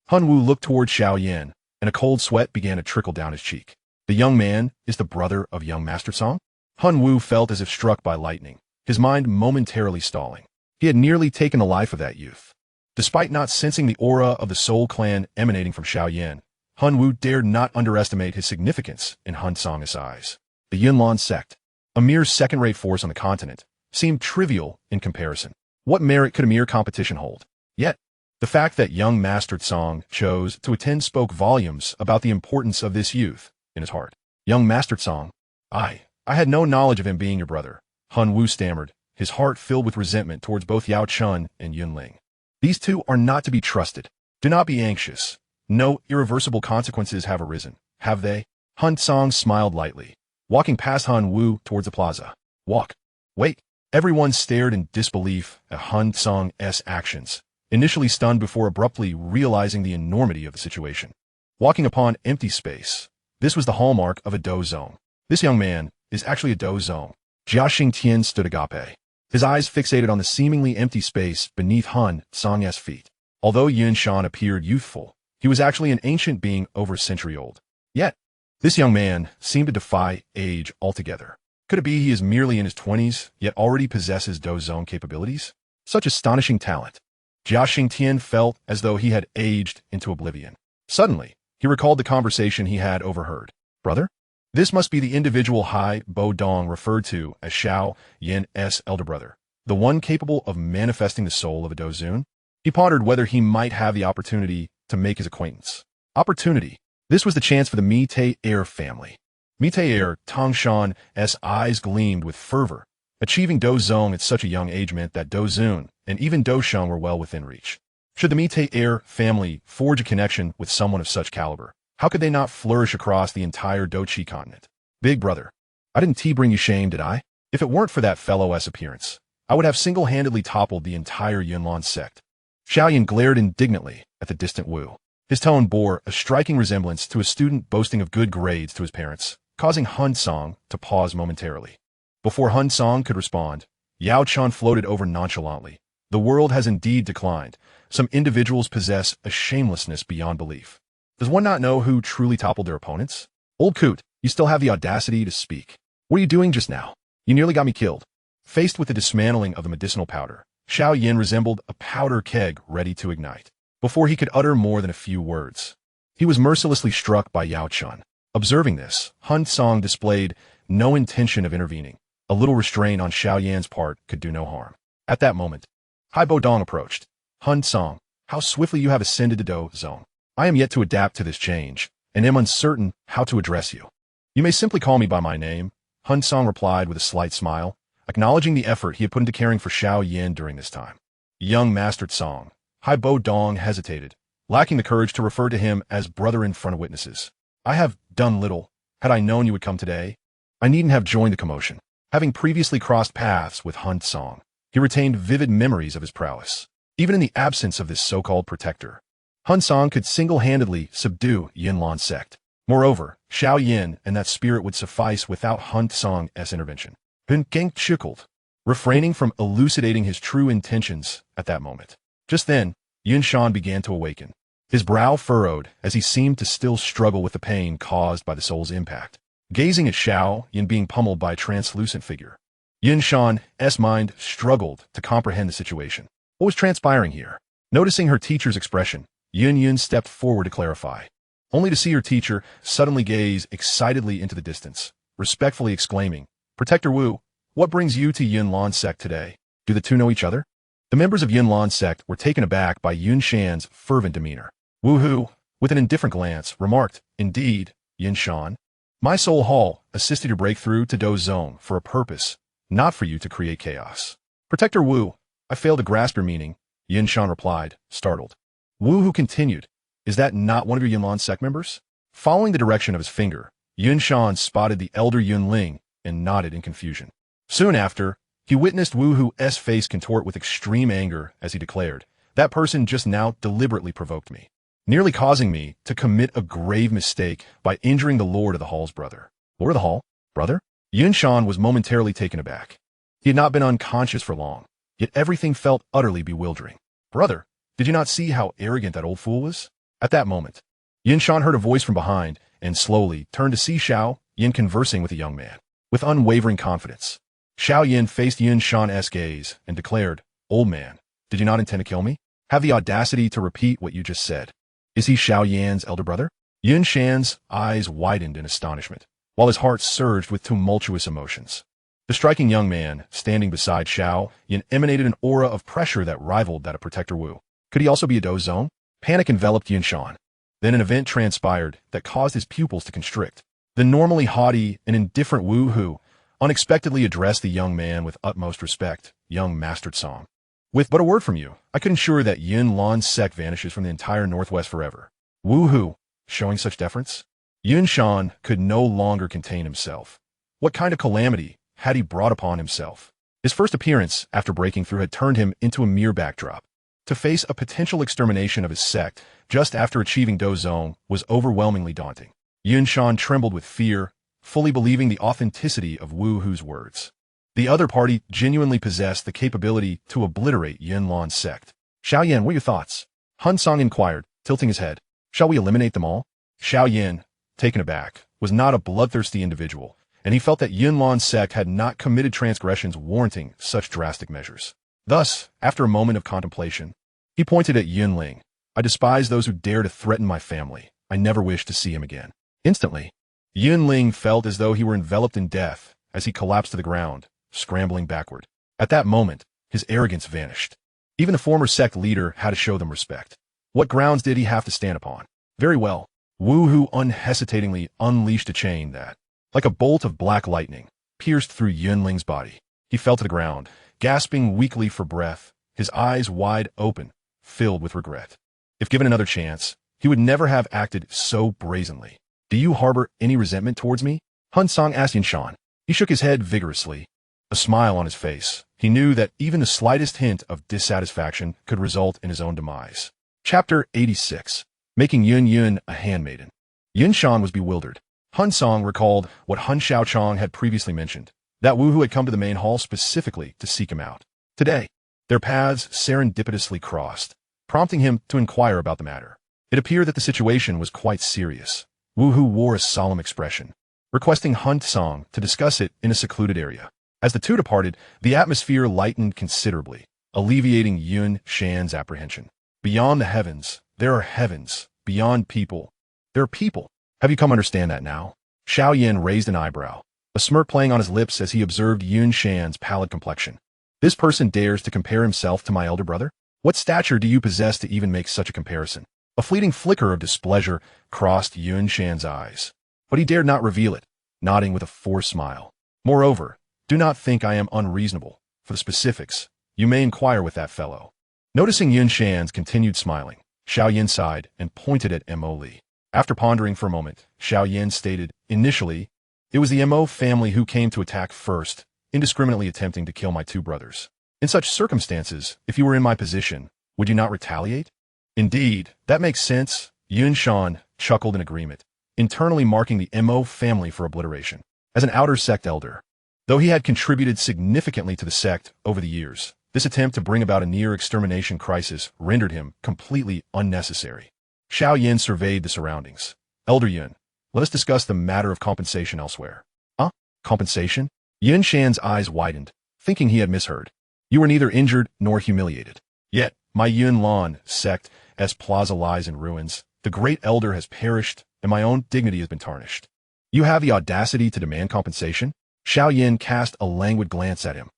[SPEAKER 1] Hun Wu looked toward Xiao Yan, and a cold sweat began to trickle down his cheek. The young man is the brother of young Master Cang? Hun Wu felt as if struck by lightning, his mind momentarily stalling. He had nearly taken the life of that youth. Despite not sensing the aura of the Soul Clan emanating from Xiao Yan, Hun Wu dared not underestimate his significance in Hun Cang's eyes. The Yunlan sect, a mere second-rate force on the continent, seemed trivial in comparison. What merit could a mere competition hold? Yet, the fact that young Master Cang chose to attend spoke volumes about the importance of this youth in his heart. Young Master Cang, I had no knowledge of him being your brother, Hun Wu stammered, his heart filled with resentment towards both Yao Chun and Yunling. These two are not to be trusted. Do not be anxious. No irreversible consequences have arisen, have they? Hun Cang smiled lightly, walking past Hun Wu towards the plaza. Walk. Wait. Everyone stared in disbelief at Hun Cang's actions, initially stunned before abruptly realizing the enormity of the situation. Walking upon empty space. This was the hallmark of a Dou Zone. This young man is actually a Dou Zone. Jia Xingtian stood agape, his eyes fixated on the seemingly empty space beneath Hun Cang's feet. Although Yun Shan appeared youthful, he was actually an ancient being over a century old. Yet, this young man seemed to defy age altogether. Could it be he is merely in his 20s, yet already possesses Dou Zone capabilities? Such astonishing talent. Jia Xingtian felt as though he had aged into oblivion. Suddenly, he recalled the conversation he had overheard. Brother? This must be the individual Hai Bo Dong referred to as Xiao Yan's elder brother, the one capable of manifesting the soul of a Dou Zun. He pondered whether he might have the opportunity to make his acquaintance. Opportunity. This was the chance for the Mi-Tai heir family. Mite Tangshan's eyes gleamed with fervor. Achieving Dou Zong at such a young age meant that Dou Zun and even Dou Sheng were well within reach. Should the Mite family forge a connection with someone of such caliber, how could they not flourish across the entire Douqi continent? Big brother, I didn't bring you shame, did I? If it weren't for that fellow's appearance, I would have single-handedly toppled the entire Yunlan sect. Xiao Yan glared indignantly at the distant Wu. His tone bore a striking resemblance to a student boasting of good grades to his parents, causing Hun Cang to pause momentarily. Before Hun Cang could respond, Yao Chan floated over nonchalantly. The world has indeed declined. Some individuals possess a shamelessness beyond belief. Does one not know who truly toppled their opponents? Old coot, you still have the audacity to speak. What are you doing just now? You nearly got me killed. Faced with the dismantling of the medicinal powder, Xiao Yan resembled a powder keg ready to ignite. Before he could utter more than a few words, he was mercilessly struck by Yao Chan. Observing this, Hun Cang displayed no intention of intervening. A little restraint on Xiao Yan's part could do no harm. At that moment, Hai Bo Dong approached. Hun Cang, how swiftly you have ascended to Dou Zong. I am yet to adapt to this change, and am uncertain how to address you. You may simply call me by my name, Hun Cang replied with a slight smile, acknowledging the effort he had put into caring for Xiao Yan during this time. Young Master Cang, Hai Bo Dong hesitated, lacking the courage to refer to him as brother in front of witnesses. I have done little. Had I known you would come today, I needn't have joined the commotion. Having previously crossed paths with Hun Cang, he retained vivid memories of his prowess. Even in the absence of this so-called protector, Hun Cang could single-handedly subdue Yunlan sect. Moreover, Xiao Yan and that spirit would suffice without Hun Cang's intervention. Hun Cang chuckled, refraining from elucidating his true intentions at that moment. Just then, Yun Shan began to awaken. His brow furrowed as he seemed to still struggle with the pain caused by the soul's impact. Gazing at Xiao Yan being pummeled by a translucent figure, Yun Shan's mind struggled to comprehend the situation. What was transpiring here? Noticing her teacher's expression, Yun stepped forward to clarify, only to see her teacher suddenly gaze excitedly into the distance, respectfully exclaiming, Protector Wu, what brings you to Yunlan sect today? Do the two know each other? The members of Yunlan sect were taken aback by Yun Shan's fervent demeanor. Wu Hu, with an indifferent glance, remarked, Indeed, Yun Shan. My soul hall assisted your breakthrough to Dou Zong for a purpose, not for you to create chaos. Protector Wu, I fail to grasp your meaning, Yun Shan replied, startled. Wu Hu continued, Is that not one of your Yunlan sect members? Following the direction of his finger, Yun Shan spotted the elder Yun Ling and nodded in confusion. Soon after, he witnessed Wu Hu's face contort with extreme anger as he declared, That person just now deliberately provoked me, nearly causing me to commit a grave mistake by injuring the Lord of the Hall's brother. Lord of the Hall? Brother? Yun Shan was momentarily taken aback. He had not been unconscious for long, yet everything felt utterly bewildering. Brother, did you not see how arrogant that old fool was? At that moment, Yun Shan heard a voice from behind and slowly turned to see Xiao Yan conversing with a young man. With unwavering confidence, Xiao Yan faced Yun Shan's gaze and declared, Old man, did you not intend to kill me? Have the audacity to repeat what you just said. Is he Xiao Yan's elder brother? Yun Shan's eyes widened in astonishment, while his heart surged with tumultuous emotions. The striking young man, standing beside Xiao Yan, emanated an aura of pressure that rivaled that of Protector Wu. Could he also be a Dou Zong? Panic enveloped Yun Shan. Then an event transpired that caused his pupils to constrict. The normally haughty and indifferent Wu Hu unexpectedly addressed the young man with utmost respect, Young Master Cang. With but a word from you, I could ensure that Yunlan's sect vanishes from the entire Northwest forever. Wu Hu, showing such deference? Yun Shan could no longer contain himself. What kind of calamity had he brought upon himself? His first appearance after breaking through had turned him into a mere backdrop. To face a potential extermination of his sect just after achieving Dou Zong was overwhelmingly daunting. Yun Shan trembled with fear, fully believing the authenticity of Wu Hu's words. The other party genuinely possessed the capability to obliterate Yunlan's sect. Xiao Yan, what are your thoughts? Hun Cang inquired, tilting his head. Shall we eliminate them all? Xiao Yan, taken aback, was not a bloodthirsty individual, and he felt that Yunlan's sect had not committed transgressions warranting such drastic measures. Thus, after a moment of contemplation, he pointed at Yun Ling. I despise those who dare to threaten my family. I never wish to see him again. Instantly, Yun Ling felt as though he were enveloped in death as he collapsed to the ground, scrambling backward. At that moment, his arrogance vanished. Even the former sect leader had to show them respect. What grounds did he have to stand upon? Very well. Wu Hu unhesitatingly unleashed a chain that, like a bolt of black lightning, pierced through Yunling's body. He fell to the ground, gasping weakly for breath, his eyes wide open, filled with regret. If given another chance, he would never have acted so brazenly. Do you harbor any resentment towards me? Hun Cang asked Yinshan. He shook his head vigorously, a smile on his face. He knew that even the slightest hint of dissatisfaction could result in his own demise. Chapter 86. Making Yun a handmaiden. Yinshan was bewildered. Hun Cang recalled what Hun Xiaochang had previously mentioned, that Wu Hu had come to the main hall specifically to seek him out. Today, their paths serendipitously crossed, prompting him to inquire about the matter. It appeared that the situation was quite serious. Wu Hu wore a solemn expression, requesting Hun Cang to discuss it in a secluded area. As the two departed, the atmosphere lightened considerably, alleviating Yun Shan's apprehension. Beyond the heavens, there are heavens. Beyond people, there are people. Have you come to understand that now? Xiao Yan raised an eyebrow, a smirk playing on his lips as he observed Yun Shan's pallid complexion. This person dares to compare himself to my elder brother? What stature do you possess to even make such a comparison? A fleeting flicker of displeasure crossed Yun Shan's eyes, but he dared not reveal it, nodding with a forced smile. Moreover, do not think I am unreasonable. For the specifics, you may inquire with that fellow. Noticing Yun Shan's continued smiling, Xiao Yan sighed and pointed at Mo Li. After pondering for a moment, Xiao Yan stated, initially, it was the Mo family who came to attack first, indiscriminately attempting to kill my two brothers. In such circumstances, if you were in my position, would you not retaliate? Indeed, that makes sense. Yun Shan chuckled in agreement, internally marking the Mo family for obliteration. As an outer sect elder, though he had contributed significantly to the sect over the years, this attempt to bring about a near-extermination crisis rendered him completely unnecessary. Xiao Yan surveyed the surroundings. Elder Yun, let us discuss the matter of compensation elsewhere. Huh? Compensation? Yun Shan's eyes widened, thinking he had misheard. You were neither injured nor humiliated. Yet, my Yun Lan sect as plaza lies in ruins. The great elder has perished, and my own dignity has been tarnished. You have the audacity to demand compensation? Xiao Yan cast a languid glance at him.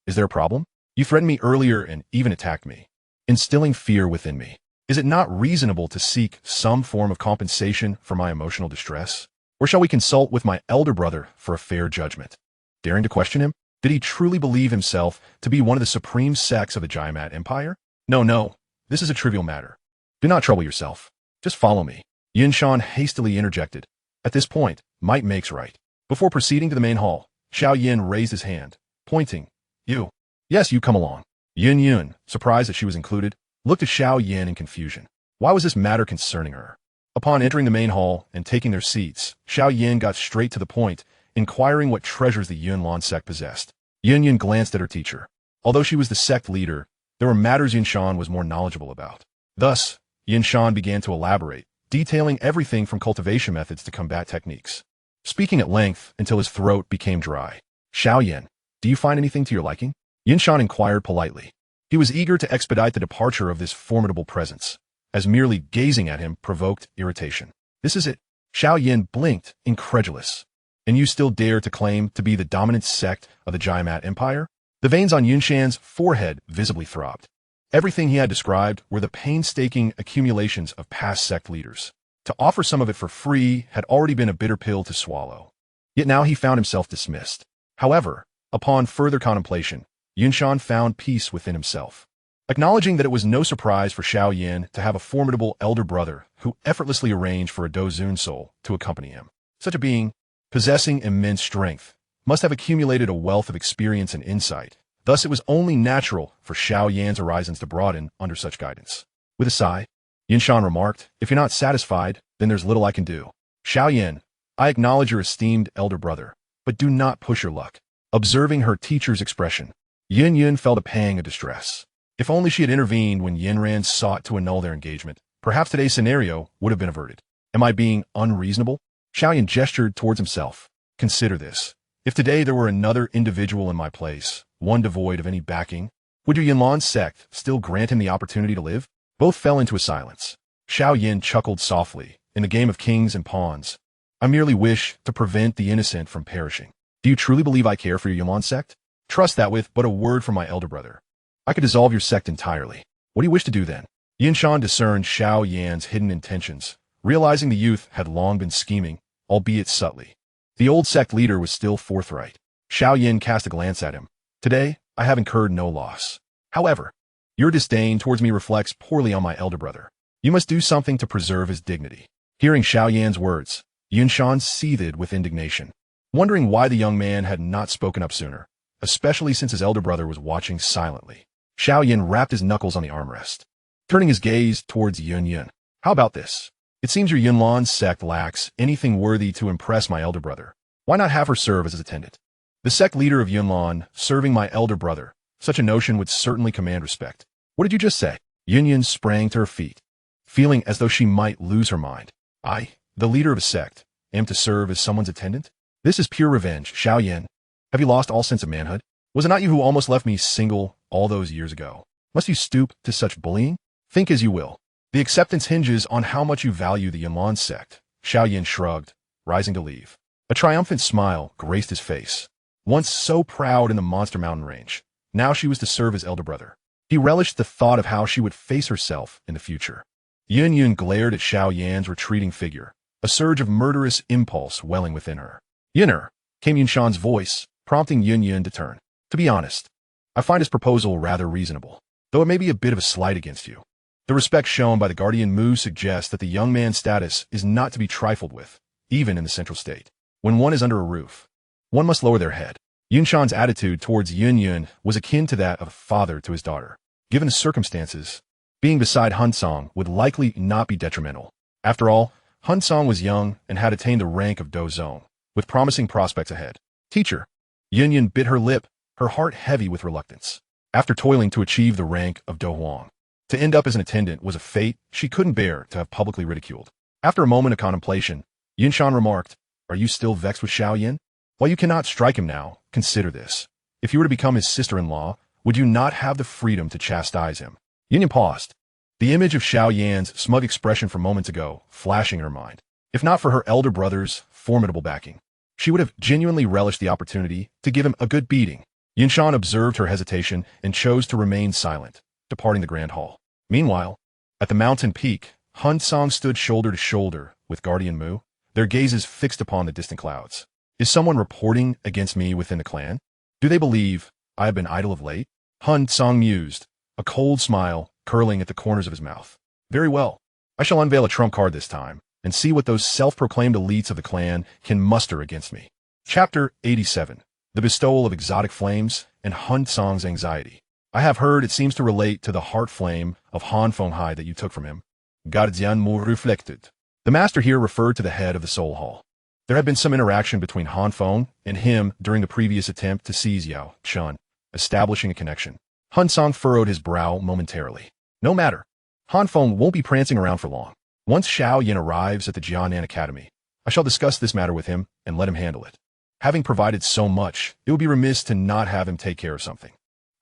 [SPEAKER 1] Is there a problem? You threatened me earlier and even attacked me, instilling fear within me. Is it not reasonable to seek some form of compensation for my emotional distress? Or shall we consult with my elder brother for a fair judgment? Daring to question him? Did he truly believe himself to be one of the supreme sects of the Jaimat Empire? No, this is a trivial matter. Do not trouble yourself. Just follow me. Yun Shan hastily interjected. At this point, might makes right. Before proceeding to the main hall, Xiao Yan raised his hand, pointing. You. Yes, you come along. Yun, surprised that she was included, looked at Xiao Yan in confusion. Why was this matter concerning her? Upon entering the main hall and taking their seats, Xiao Yan got straight to the point, inquiring what treasures the Yun Lan sect possessed. Yun glanced at her teacher. Although she was the sect leader, there were matters Yun Shan was more knowledgeable about. Thus, Yun Shan began to elaborate, detailing everything from cultivation methods to combat techniques, speaking at length until his throat became dry. Xiao Yan, do you find anything to your liking? Yun Shan inquired politely. He was eager to expedite the departure of this formidable presence, as merely gazing at him provoked irritation. This is it. Xiao Yan blinked, incredulous. And you still dare to claim to be the dominant sect of the Jaimat Empire? The veins on Yun Shan's forehead visibly throbbed. Everything he had described were the painstaking accumulations of past sect leaders. To offer some of it for free had already been a bitter pill to swallow. Yet now he found himself dismissed. However, upon further contemplation, Yun Shan found peace within himself, acknowledging that it was no surprise for Xiao Yan to have a formidable elder brother who effortlessly arranged for a Dou soul to accompany him. Such a being, possessing immense strength, must have accumulated a wealth of experience and insight. Thus, it was only natural for Xiao Yan's horizons to broaden under such guidance. With a sigh, Yun Shan remarked, if you're not satisfied, then there's little I can do. Xiao Yan, I acknowledge your esteemed elder brother, but do not push your luck. Observing her teacher's expression, Yun felt a pang of distress. If only she had intervened when Yanran sought to annul their engagement, perhaps today's scenario would have been averted. Am I being unreasonable? Xiao Yan gestured towards himself. Consider this. If today there were another individual in my place, one devoid of any backing, would your Yunlan sect still grant him the opportunity to live? Both fell into a silence. Xiao Yan chuckled softly. In the game of kings and pawns, I merely wish to prevent the innocent from perishing. Do you truly believe I care for your Yunlan sect? Trust that with but a word from my elder brother, I could dissolve your sect entirely. What do you wish to do then? Yun Shan discerned Xiao Yan's hidden intentions, realizing the youth had long been scheming, albeit subtly. The old sect leader was still forthright. Xiao Yan cast a glance at him. Today, I have incurred no loss. However, your disdain towards me reflects poorly on my elder brother. You must do something to preserve his dignity. Hearing Xiao Yan's words, Yunshan seethed with indignation, wondering why the young man had not spoken up sooner, especially since his elder brother was watching silently. Xiao Yan rapped his knuckles on the armrest, turning his gaze towards Yun Yun. How about this? It seems your Yunlan sect lacks anything worthy to impress my elder brother. Why not have her serve as his attendant? The sect leader of Yunlan serving my elder brother. Such a notion would certainly command respect. What did you just say? Yun Yun sprang to her feet, feeling as though she might lose her mind. I, the leader of a sect, am to serve as someone's attendant? This is pure revenge, Xiao Yan. Have you lost all sense of manhood? Was it not you who almost left me single all those years ago? Must you stoop to such bullying? Think as you will. The acceptance hinges on how much you value the Yunlan sect. Xiao Yan shrugged, rising to leave. A triumphant smile graced his face. Once so proud in the Monster Mountain range, now she was to serve his elder brother. He relished the thought of how she would face herself in the future. Yun Yun glared at Xiao Yan's retreating figure, a surge of murderous impulse welling within her. Yunner, came Yunshan's voice, prompting Yun Yun to turn. To be honest, I find his proposal rather reasonable, though it may be a bit of a slight against you. The respect shown by the Guardian Mu suggests that the young man's status is not to be trifled with, even in the Central State. When one is under a roof, one must lower their head. Yunshan's attitude towards Yun Yun was akin to that of a father to his daughter. Given the circumstances, being beside Hun Cang would likely not be detrimental. After all, Hun Cang was young and had attained the rank of Dou Zone, with promising prospects ahead. Teacher. Yun Yun bit her lip, her heart heavy with reluctance. After toiling to achieve the rank of Dou Huang, to end up as an attendant was a fate she couldn't bear to have publicly ridiculed. After a moment of contemplation, Yunshan remarked, Are you still vexed with Xiao Yan? While you cannot strike him now, consider this. If you were to become his sister-in-law, would you not have the freedom to chastise him? Yun Yun paused, the image of Xiao Yan's smug expression from moments ago flashing in her mind. If not for her elder brother's formidable backing, she would have genuinely relished the opportunity to give him a good beating. Yunshan observed her hesitation and chose to remain silent, departing the grand hall. Meanwhile, at the mountain peak, Hun Cang stood shoulder to shoulder with Guardian Mu, their gazes fixed upon the distant clouds. Is someone reporting against me within the clan? Do they believe I have been idle of late? Hun Cang mused, a cold smile curling at the corners of his mouth. Very well. I shall unveil a trump card this time, and see what those self-proclaimed elites of the clan can muster against me. Chapter 87. The Bestowal of Exotic Flames and Hun Cang's Anxiety. I have heard it seems to relate to the heart flame of Han Fenghai that you took from him. Guardian Mu reflected. The master here referred to the head of the Soul Hall. There had been some interaction between Han Feng and him during the previous attempt to seize Yao Chun, establishing a connection. Hun Cang furrowed his brow momentarily. No matter. Han Feng won't be prancing around for long. Once Xiao Yan arrives at the Jianan Academy, I shall discuss this matter with him and let him handle it. Having provided so much, it would be remiss to not have him take care of something.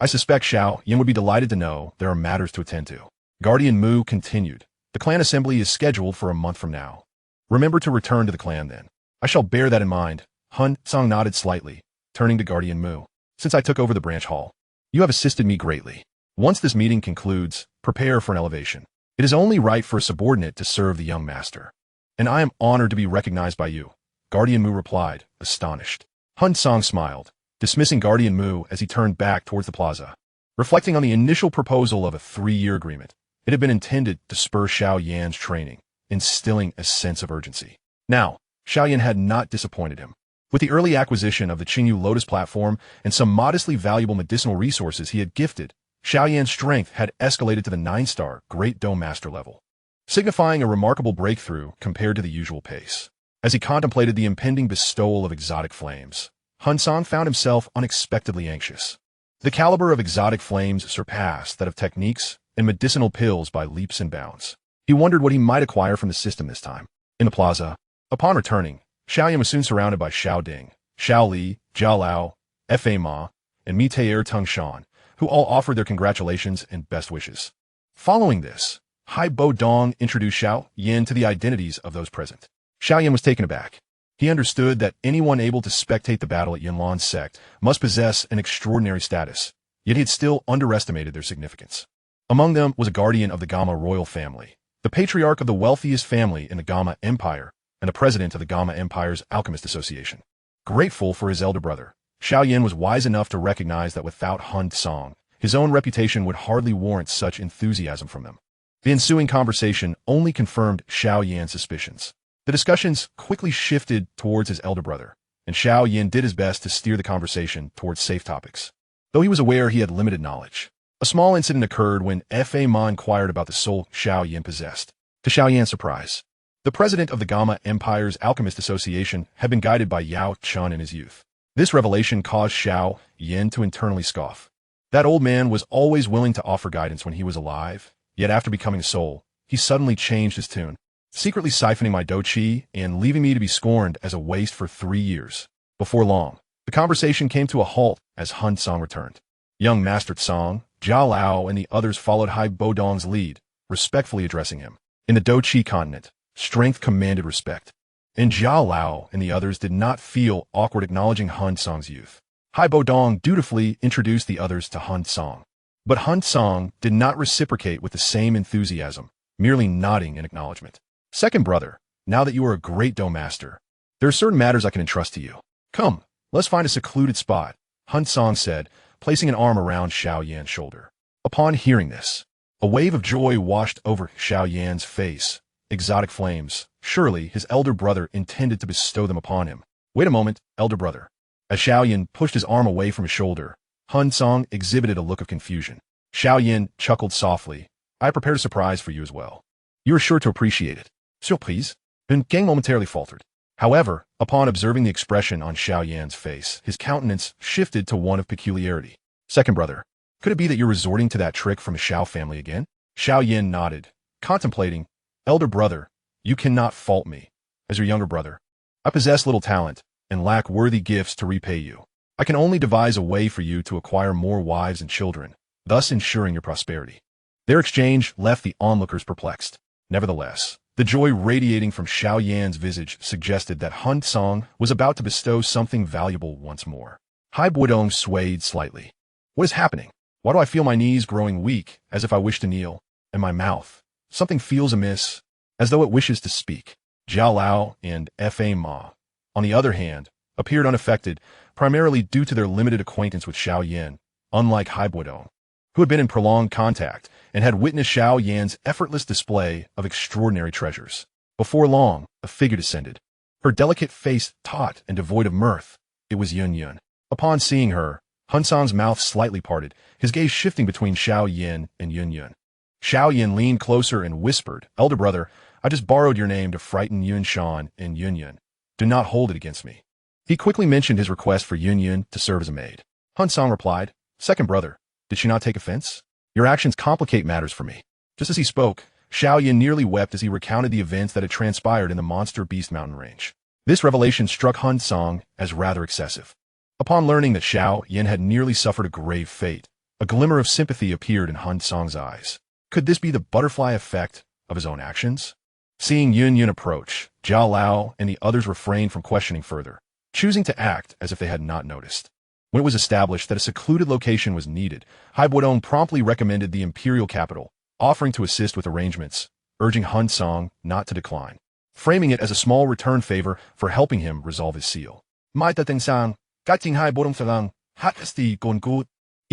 [SPEAKER 1] I suspect Xiao Yan would be delighted to know there are matters to attend to. Guardian Mu continued. The clan assembly is scheduled for a month from now. Remember to return to the clan then. I shall bear that in mind. Hun Cang nodded slightly, turning to Guardian Mu. Since I took over the branch hall, you have assisted me greatly. Once this meeting concludes, prepare for an elevation. It is only right for a subordinate to serve the young master. And I am honored to be recognized by you. Guardian Mu replied, astonished. Hun Cang smiled, dismissing Guardian Mu as he turned back towards the plaza. Reflecting on the initial proposal of a 3-year agreement, it had been intended to spur Xiao Yan's training, instilling a sense of urgency. Now, Xiao Yan had not disappointed him. With the early acquisition of the Qingyu Lotus platform and some modestly valuable medicinal resources he had gifted, Xiao Yan's strength had escalated to the 9-star Great Dome Master level, signifying a remarkable breakthrough compared to the usual pace. As he contemplated the impending bestowal of exotic flames, Hun Cang found himself unexpectedly anxious. The caliber of exotic flames surpassed that of techniques and medicinal pills by leaps and bounds. He wondered what he might acquire from the system this time. In the plaza, upon returning, Xiao Yan was soon surrounded by Xiao Ding, Xiao Li, Yao Lao, Fa Ma, and Mitair Tung Shan, who all offered their congratulations and best wishes. Following this, Hai Bo Dong introduced Xiao Yan to the identities of those present. Xiao Yan was taken aback. He understood that anyone able to spectate the battle at Yunlan's sect must possess an extraordinary status, yet he had still underestimated their significance. Among them was a guardian of the Gama royal family, the patriarch of the wealthiest family in the Gama Empire, and the president of the Gama Empire's Alchemist Association. Grateful for his elder brother, Xiao Yan was wise enough to recognize that without Hun Cang, his own reputation would hardly warrant such enthusiasm from him. The ensuing conversation only confirmed Xiao Yan's suspicions. The discussions quickly shifted towards his elder brother, and Xiao Yan did his best to steer the conversation towards safe topics. Though he was aware he had limited knowledge, a small incident occurred when Fa Ma inquired about the soul Xiao Yan possessed. To Xiao Yan's surprise, the president of the Gamma Empire's Alchemist Association had been guided by Yao Chun in his youth. This revelation caused Xiao Yan to internally scoff. That old man was always willing to offer guidance when he was alive, yet after becoming a soul, he suddenly changed his tune, secretly siphoning my Dou Qi and leaving me to be scorned as a waste for 3 years. Before long, the conversation came to a halt as Hun Cang returned. Young Master Cang, Yao Lao, and the others followed Hai Bodong's lead, respectfully addressing him. In the Dou Qi continent, strength commanded respect, and Yao Lao and the others did not feel awkward acknowledging Hun Cang's youth. Hai Bodong dutifully introduced the others to Hun Cang, but Hun Cang did not reciprocate with the same enthusiasm, merely nodding in acknowledgement. Second brother, now that you are a great Dou master, there are certain matters I can entrust to you. Come, let's find a secluded spot, Hun Cang said, placing an arm around Xiao Yan's shoulder. Upon hearing this, a wave of joy washed over Xiao Yan's face. Exotic flames. Surely his elder brother intended to bestow them upon him. Wait a moment, elder brother. As Xiao Yan pushed his arm away from his shoulder, Hun Cang exhibited a look of confusion. Xiao Yan chuckled softly. I prepared a surprise for you as well. You are sure to appreciate it. Surprise? Hun Cang momentarily faltered. However, upon observing the expression on Xiao Yan's face, his countenance shifted to one of peculiarity. Second brother, could it be that you're resorting to that trick from the Xiao family again? Xiao Yan nodded, contemplating. Elder brother, you cannot fault me. As your younger brother, I possess little talent and lack worthy gifts to repay you. I can only devise a way for you to acquire more wives and children, thus ensuring your prosperity. Their exchange left the onlookers perplexed. Nevertheless, the joy radiating from Xiao Yan's visage suggested that Hun Cang was about to bestow something valuable once more. Hai Bodong swayed slightly. What is happening? Why do I feel my knees growing weak, as if I wish to kneel, and my mouth? Something feels amiss, as though it wishes to speak. Yao Lao and Fa Ma, on the other hand, appeared unaffected, primarily due to their limited acquaintance with Xiao Yan, unlike Hai Bodong, who had been in prolonged contact and had witnessed Xiao Yan's effortless display of extraordinary treasures. Before long, a figure descended, her delicate face taut and devoid of mirth. It was Yun Yun. Upon seeing her, Hun Cang's mouth slightly parted, his gaze shifting between Xiao Yan and Yun Yun. Xiao Yan leaned closer and whispered, Elder brother, I just borrowed your name to frighten Yun Shan and Yun Yun. Do not hold it against me. He quickly mentioned his request for Yun Yun to serve as a maid. Hun Cang replied, Second brother, did she not take offense? Your actions complicate matters for me. Just as he spoke, Xiao Yan nearly wept as he recounted the events that had transpired in the Monster Beast mountain range. This revelation struck Hun Cang as rather excessive. Upon learning that Xiao Yan had nearly suffered a grave fate, a glimmer of sympathy appeared in Hun Cang's eyes. Could this be the butterfly effect of his own actions? Seeing Yun Yun approach, Yao Lao and the others refrained from questioning further, choosing to act as if they had not noticed. When it was established that a secluded location was needed, Hai Bodong promptly recommended the imperial capital, offering to assist with arrangements, urging Hun Cang not to decline, framing it as a small return favor for helping him resolve his seal.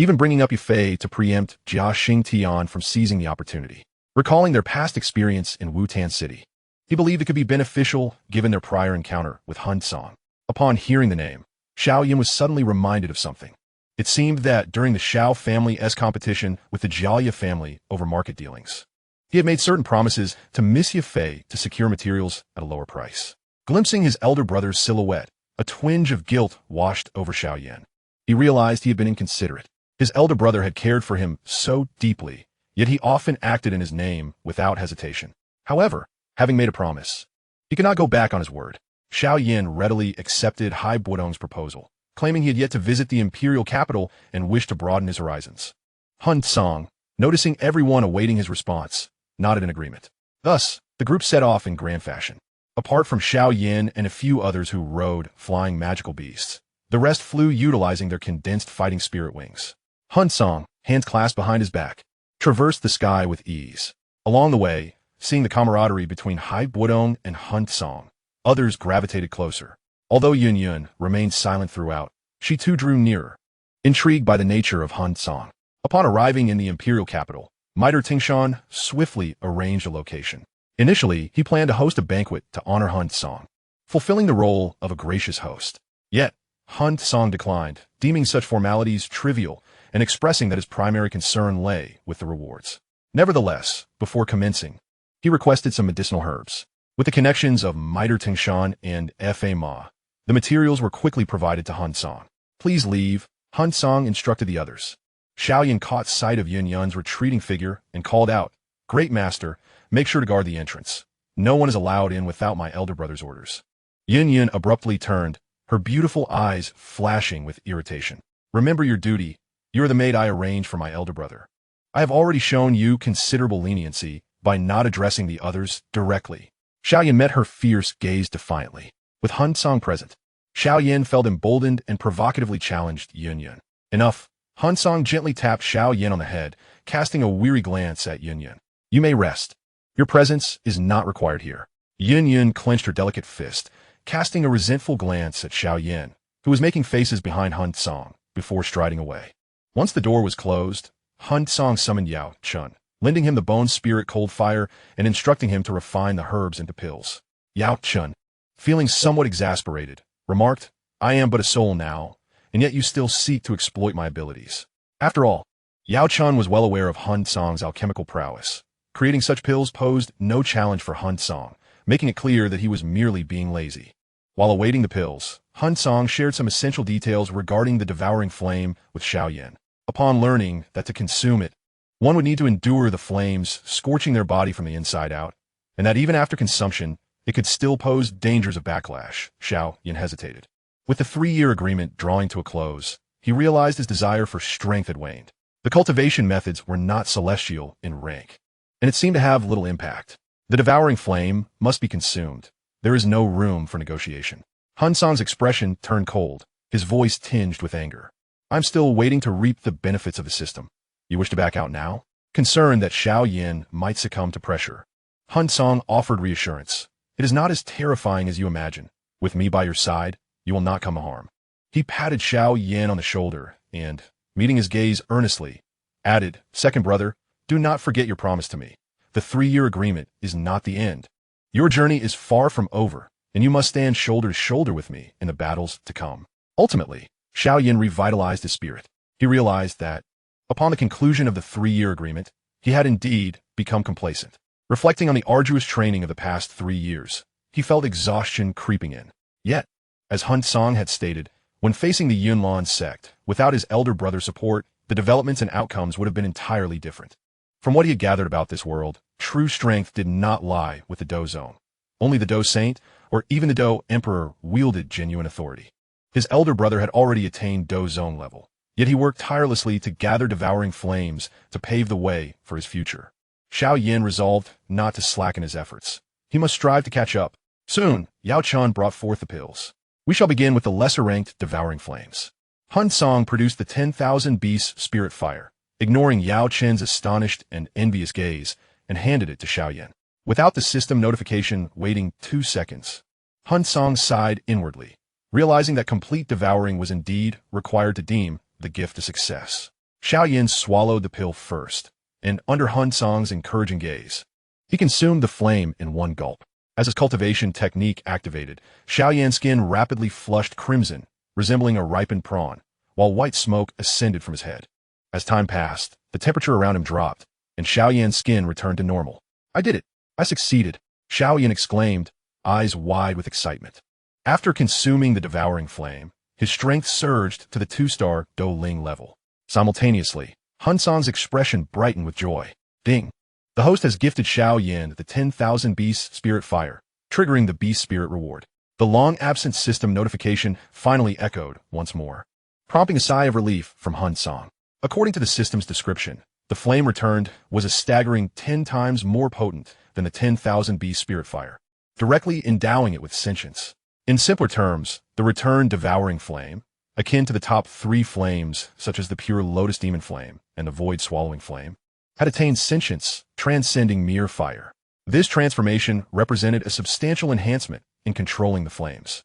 [SPEAKER 1] Even bringing up Yufei to preempt Jia Xingtian from seizing the opportunity. Recalling their past experience in Wutan City, he believed it could be beneficial given their prior encounter with Hun Cang. Upon hearing the name, Xiao Yan was suddenly reminded of something. It seemed that during the Xiao family's competition with the Jialia family over market dealings, he had made certain promises to Miss Yufei to secure materials at a lower price. Glimpsing his elder brother's silhouette, a twinge of guilt washed over Xiao Yan. He realized he had been inconsiderate. His elder brother had cared for him so deeply, yet he often acted in his name without hesitation. However, having made a promise, he could not go back on his word. Xiao Yan readily accepted Hai Bodong's proposal, claiming he had yet to visit the imperial capital and wished to broaden his horizons. Hun Cang, noticing everyone awaiting his response, nodded in agreement. Thus, the group set off in grand fashion. Apart from Xiao Yan and a few others who rode flying magical beasts, the rest flew utilizing their condensed fighting spirit wings. Hun Cang, hands clasped behind his back, traversed the sky with ease. Along the way, seeing the camaraderie between Hai Bodong and Hun Cang, others gravitated closer, Although Yun remained silent throughout, she too drew nearer, intrigued by the nature of Hun Cang. Upon arriving in the imperial capital, Miter Tingshan swiftly arranged a location. Initially, he planned to host a banquet to honor Hun Cang, fulfilling the role of a gracious host. Yet, Hun Cang declined, deeming such formalities trivial and expressing that his primary concern lay with the rewards. Nevertheless, before commencing, he requested some medicinal herbs. With the connections of Miter Tingshan and Fa Ma, the materials were quickly provided to Hun Cang. Please leave, Hun Cang instructed the others. Xiao Yan caught sight of Yun's retreating figure and called out, "Great master, make sure to guard the entrance. No one is allowed in without my elder brother's orders." Yun abruptly turned, her beautiful eyes flashing with irritation. "Remember your duty. You are the maid I arranged for my elder brother. I have already shown you considerable leniency by not addressing the others directly." Xiao Yan met her fierce gaze defiantly. With Hun Cang present, Xiao Yan felt emboldened and provocatively challenged Yun. "Enough." Hun Cang gently tapped Xiao Yan on the head, casting a weary glance at Yun. "You may rest. Your presence is not required here." Yun clenched her delicate fist, casting a resentful glance at Xiao Yan, who was making faces behind Hun Cang before striding away. Once the door was closed, Hun Cang summoned Yao Chun, lending him the bone spirit cold fire and instructing him to refine the herbs into pills. Yao Chun, feeling somewhat exasperated, remarked, "I am but a soul now, and yet you still seek to exploit my abilities." After all, Yao Chun was well aware of Hun Cang's alchemical prowess. Creating such pills posed no challenge for Hun Cang, making it clear that he was merely being lazy. While awaiting the pills, Hun Cang shared some essential details regarding the devouring flame with Xiao Yan. Upon learning that to consume it, one would need to endure the flames scorching their body from the inside out, and that even after consumption, it could still pose dangers of backlash, Xiao Yan hesitated. With the 3-year agreement drawing to a close, he realized his desire for strength had waned. The cultivation methods were not celestial in rank, and it seemed to have little impact. The devouring flame must be consumed. There is no room for negotiation. Hun Cang's expression turned cold, his voice tinged with anger. "I'm still waiting to reap the benefits of the system. You wish to back out now?" Concerned that Xiao Yan might succumb to pressure, Hun Cang offered reassurance. "It is not as terrifying as you imagine. With me by your side, you will not come to harm." He patted Xiao Yan on the shoulder and, meeting his gaze earnestly, added, "Second brother, do not forget your promise to me. The 3-year agreement is not the end. Your journey is far from over, and you must stand shoulder to shoulder with me in the battles to come." Ultimately, Xiao Yan revitalized his spirit. He realized that, upon the conclusion of the 3-year agreement, he had indeed become complacent. Reflecting on the arduous training of the past 3 years, he felt exhaustion creeping in. Yet, as Hun Cang had stated, when facing the Yunlan sect, without his elder brother's support, the developments and outcomes would have been entirely different. From what he had gathered about this world, true strength did not lie with the Dou Zone. Only the Dou Saint, or even the Dou Emperor, wielded genuine authority. His elder brother had already attained Dou Zone level, yet he worked tirelessly to gather devouring flames to pave the way for his future. Xiao Yan resolved not to slacken his efforts. He must strive to catch up. Soon, Yao Chun brought forth the pills. "We shall begin with the lesser-ranked devouring flames." Hun Cang produced the 10,000 beast spirit fire, ignoring Yao Chen's astonished and envious gaze, and handed it to Xiao Yan. Without the system notification waiting 2 seconds, Hun Cang sighed inwardly, realizing that complete devouring was indeed required to deem the gift a success. Xiao Yan swallowed the pill first, and under Hun Cang's encouraging gaze, he consumed the flame in one gulp. As his cultivation technique activated, Xiao Yan's skin rapidly flushed crimson, resembling a ripened prawn, while white smoke ascended from his head. As time passed, the temperature around him dropped, and Xiao Yan's skin returned to normal. "I did it! I succeeded!" Xiao Yan exclaimed, eyes wide with excitement. After consuming the devouring flame, his strength surged to the 2-star Dou Ling level. Simultaneously, Hun Cang's expression brightened with joy. Ding! The host has gifted Xiao Yan the 10,000 beast spirit fire, triggering the beast spirit reward. The long-absent system notification finally echoed once more, prompting a sigh of relief from Hun Cang. According to the system's description, the flame returned was a staggering 10 times more potent than the 10,000 beast spirit fire, directly endowing it with sentience. In simpler terms, the returned devouring flame, akin to the top 3 flames such as the pure lotus demon flame and the void swallowing flame, had attained sentience, transcending mere fire. This transformation represented a substantial enhancement in controlling the flames.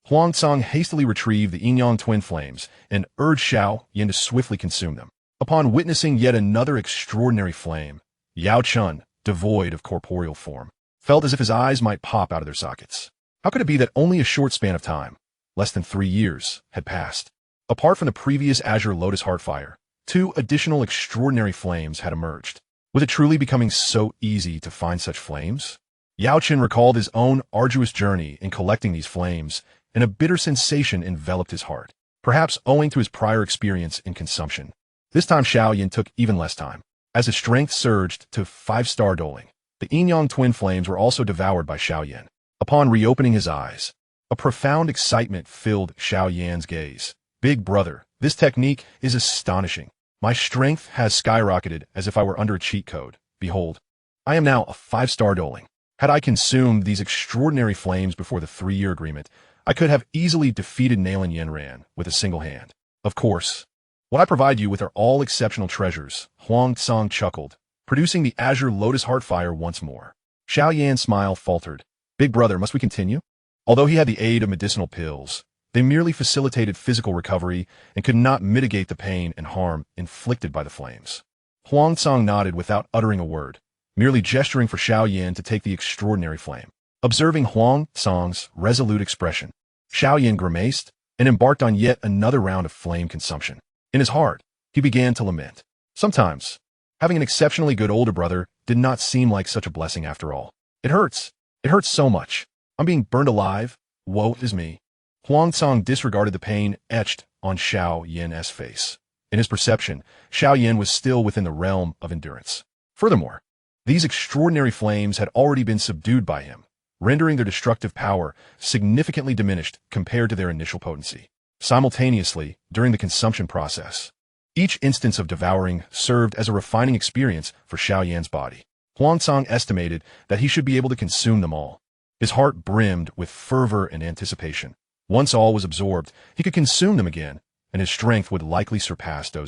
[SPEAKER 1] Huang Cang hastily retrieved the yin-yang twin flames and urged Xiao Yan to swiftly consume them. Upon witnessing yet another extraordinary flame, Yao Chun, devoid of corporeal form, felt as if his eyes might pop out of their sockets. How could it be that only a short span of time, less than 3 years, had passed? Apart from the previous azure lotus heart fire, 2 additional extraordinary flames had emerged. Was it truly becoming so easy to find such flames? Yao Chun recalled his own arduous journey in collecting these flames, and a bitter sensation enveloped his heart, perhaps owing to his prior experience in consumption. This time Xiao Yan took even less time. As his strength surged to 5-star doling, the yin-yang twin flames were also devoured by Xiao Yan. Upon reopening his eyes, a profound excitement filled Xiao Yan's gaze. Big brother, this technique is astonishing. My strength has skyrocketed as if I were under a cheat code. Behold, I am now a 5-star doling. Had I consumed these extraordinary flames before the 3-year agreement, I could have easily defeated Nalan Yanran with a single hand. Of course, what I provide you with are all exceptional treasures. Huang Cang chuckled, producing the azure lotus heart fire once more. Xiao Yan's smile faltered. Big brother, must we continue? Although he had the aid of medicinal pills, they merely facilitated physical recovery and could not mitigate the pain and harm inflicted by the flames. Huang Cang nodded without uttering a word, merely gesturing for Xiao Yan to take the extraordinary flame. Observing Huang Cang's resolute expression, Xiao Yan grimaced and embarked on yet another round of flame consumption. In his heart, he began to lament. Sometimes, having an exceptionally good older brother did not seem like such a blessing after all. It hurts. It hurts so much. I'm being burned alive. Woe is me. Huang Cang disregarded the pain etched on Xiao Yan's face. In his perception, Xiao Yan was still within the realm of endurance. Furthermore, these extraordinary flames had already been subdued by him, rendering their destructive power significantly diminished compared to their initial potency. Simultaneously, during the consumption process, each instance of devouring served as a refining experience for Xiao Yan's body. Huang Cang estimated that he should be able to consume them all. His heart brimmed with fervor and anticipation. Once all was absorbed, he could consume them again, and his strength would likely surpass Dou.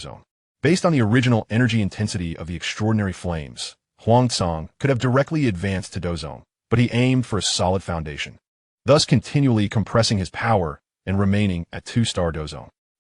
[SPEAKER 1] Based on the original energy intensity of the extraordinary flames, Huang Cang could have directly advanced to Dou, but he aimed for a solid foundation, thus continually compressing his power and remaining at 2-star Dou.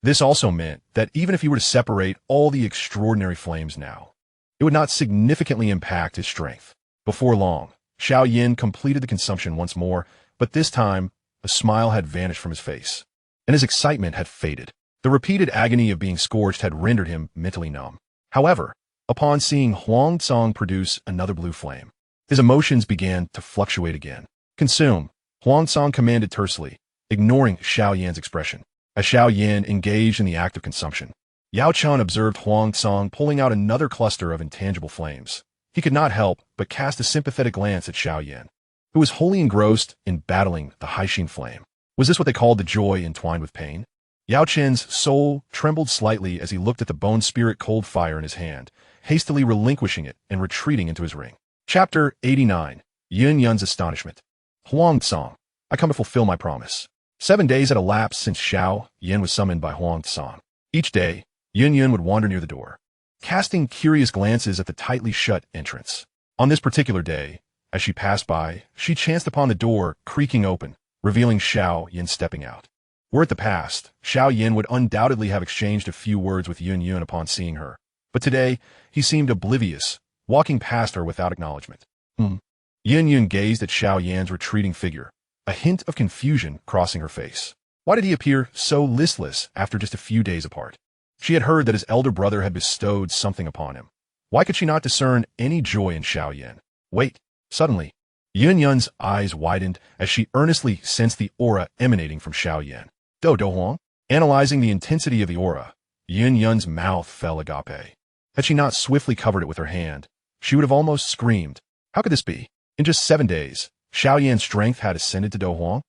[SPEAKER 1] This also meant that even if he were to separate all the extraordinary flames now, it would not significantly impact his strength. Before long, Xiao Yan completed the consumption once more, but this time, a smile had vanished from his face, and his excitement had faded. The repeated agony of being scorched had rendered him mentally numb. However, upon seeing Huang Cang produce another blue flame, his emotions began to fluctuate again. Consume, Huang Cang commanded tersely, ignoring Xiao Yan's expression. As Xiao Yan engaged in the act of consumption, Yao Chun observed Huang Cang pulling out another cluster of intangible flames. He could not help but cast a sympathetic glance at Xiao Yan, who was wholly engrossed in battling the Haixin flame. Was this what they called the joy entwined with pain? Yao Chen's soul trembled slightly as he looked at the bone spirit cold fire in his hand, hastily relinquishing it and retreating into his ring. Chapter 89. Yun Yun's Astonishment. Huang Cang, I come to fulfill my promise. 7 days had elapsed since Xiao Yan was summoned by Huang Cang. Each day, Yun Yun would wander near the door, casting curious glances at the tightly shut entrance. On this particular day, as she passed by, she chanced upon the door creaking open, revealing Xiao Yan stepping out. Were it the past, Xiao Yan would undoubtedly have exchanged a few words with Yun Yun upon seeing her, but today he seemed oblivious, walking past her without acknowledgement. Yun Yun gazed at Xiao Yan's retreating figure, a hint of confusion crossing her face. Why did he appear so listless after just a few days apart? She had heard that his elder brother had bestowed something upon him. Why could she not discern any joy in Xiao Yan? Wait, suddenly, Yun Yun's eyes widened as she earnestly sensed the aura emanating from Xiao Yan. Dou Huang? Analyzing the intensity of the aura, Yun Yun's mouth fell agape. Had she not swiftly covered it with her hand, she would have almost screamed. How could this be? In just 7 days, Xiao Yan's strength had ascended to Dou Huang?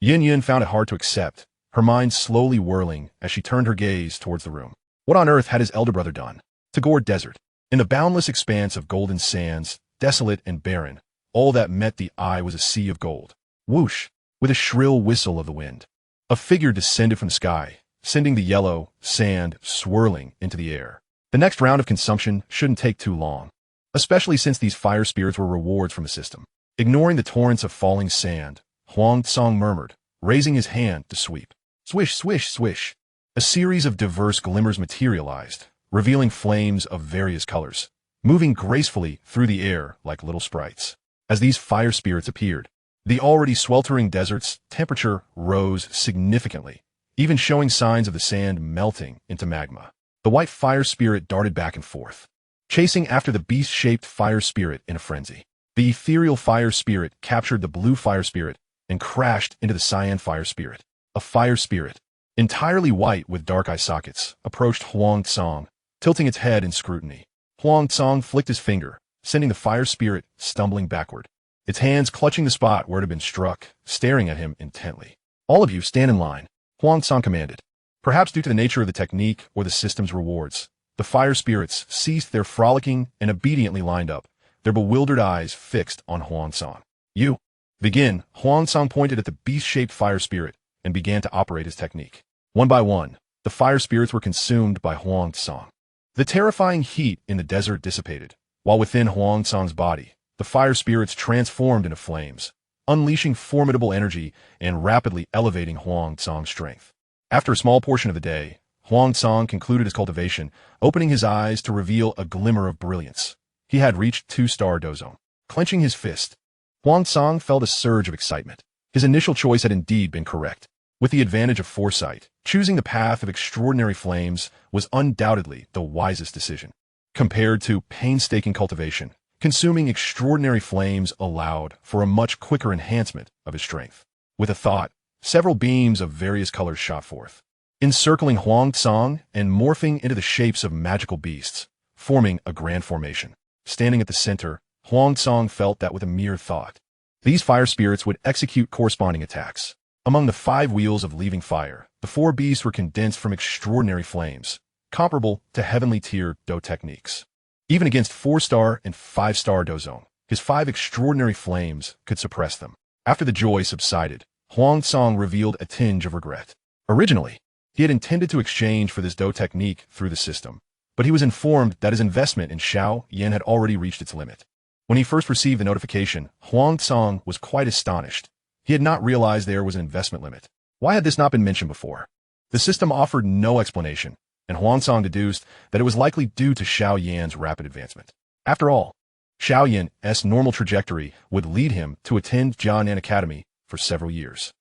[SPEAKER 1] Yun Yun found it hard to accept, her mind slowly whirling as she turned her gaze towards the room. What on earth had his elder brother done? Tagore Desert. In the boundless expanse of golden sands, desolate and barren, all that met the eye was a sea of gold. Whoosh! With a shrill whistle of the wind, a figure descended from the sky, sending the yellow sand swirling into the air. The next round of consumption shouldn't take too long, especially since these fire spirits were rewards from the system. Ignoring the torrents of falling sand, Huang Cang murmured, raising his hand to sweep. Swish, swish, swish. A series of diverse glimmers materialized, revealing flames of various colors, moving gracefully through the air like little sprites. As these fire spirits appeared, the already sweltering desert's temperature rose significantly, even showing signs of the sand melting into magma. The white fire spirit darted back and forth, chasing after the beast-shaped fire spirit in a frenzy. The ethereal fire spirit captured the blue fire spirit and crashed into the cyan fire spirit. A fire spirit, entirely white with dark eye sockets, approached Hun Cang, tilting its head in scrutiny. Hun Cang flicked his finger, sending the fire spirit stumbling backward, its hands clutching the spot where it had been struck, staring at him intently. All of you stand in line, Hun Cang commanded. Perhaps due to the nature of the technique or the system's rewards, the fire spirits ceased their frolicking and obediently lined up, their bewildered eyes fixed on Hun Cang. You. Begin. Hun Cang pointed at the beast-shaped fire spirit and began to operate his technique. One by one, the fire spirits were consumed by Hun Cang. The terrifying heat in the desert dissipated, while within Hun Cang's body, the fire spirits transformed into flames, unleashing formidable energy and rapidly elevating Hun Cang's strength. After a small portion of the day, Hun Cang concluded his cultivation, opening his eyes to reveal a glimmer of brilliance. He had reached 2-star dozone. Clenching his fist, Hun Cang felt a surge of excitement. His initial choice had indeed been correct. With the advantage of foresight, choosing the path of extraordinary flames was undoubtedly the wisest decision. Compared to painstaking cultivation, consuming extraordinary flames allowed for a much quicker enhancement of his strength. With a thought, several beams of various colors shot forth, encircling Hun Cang and morphing into the shapes of magical beasts, forming a grand formation. Standing at the center, Hun Cang felt that with a mere thought, these fire spirits would execute corresponding attacks. Among the 5 wheels of leaving fire, the 4 beasts were condensed from extraordinary flames, comparable to heavenly tier Dou techniques. Even against 4-star and 5-star Dou zone, his 5 extraordinary flames could suppress them. After the joy subsided, Hun Cang revealed a tinge of regret. Originally, he had intended to exchange for this Dou technique through the system, but he was informed that his investment in Xiao Yan had already reached its limit. When he first received the notification, Hun Cang was quite astonished. He had not realized there was an investment limit. Why had this not been mentioned before? The system offered no explanation, and Hun Cang deduced that it was likely due to Xiao Yan's rapid advancement. After all, Xiao Yan's normal trajectory would lead him to attend Jianan Academy for several years.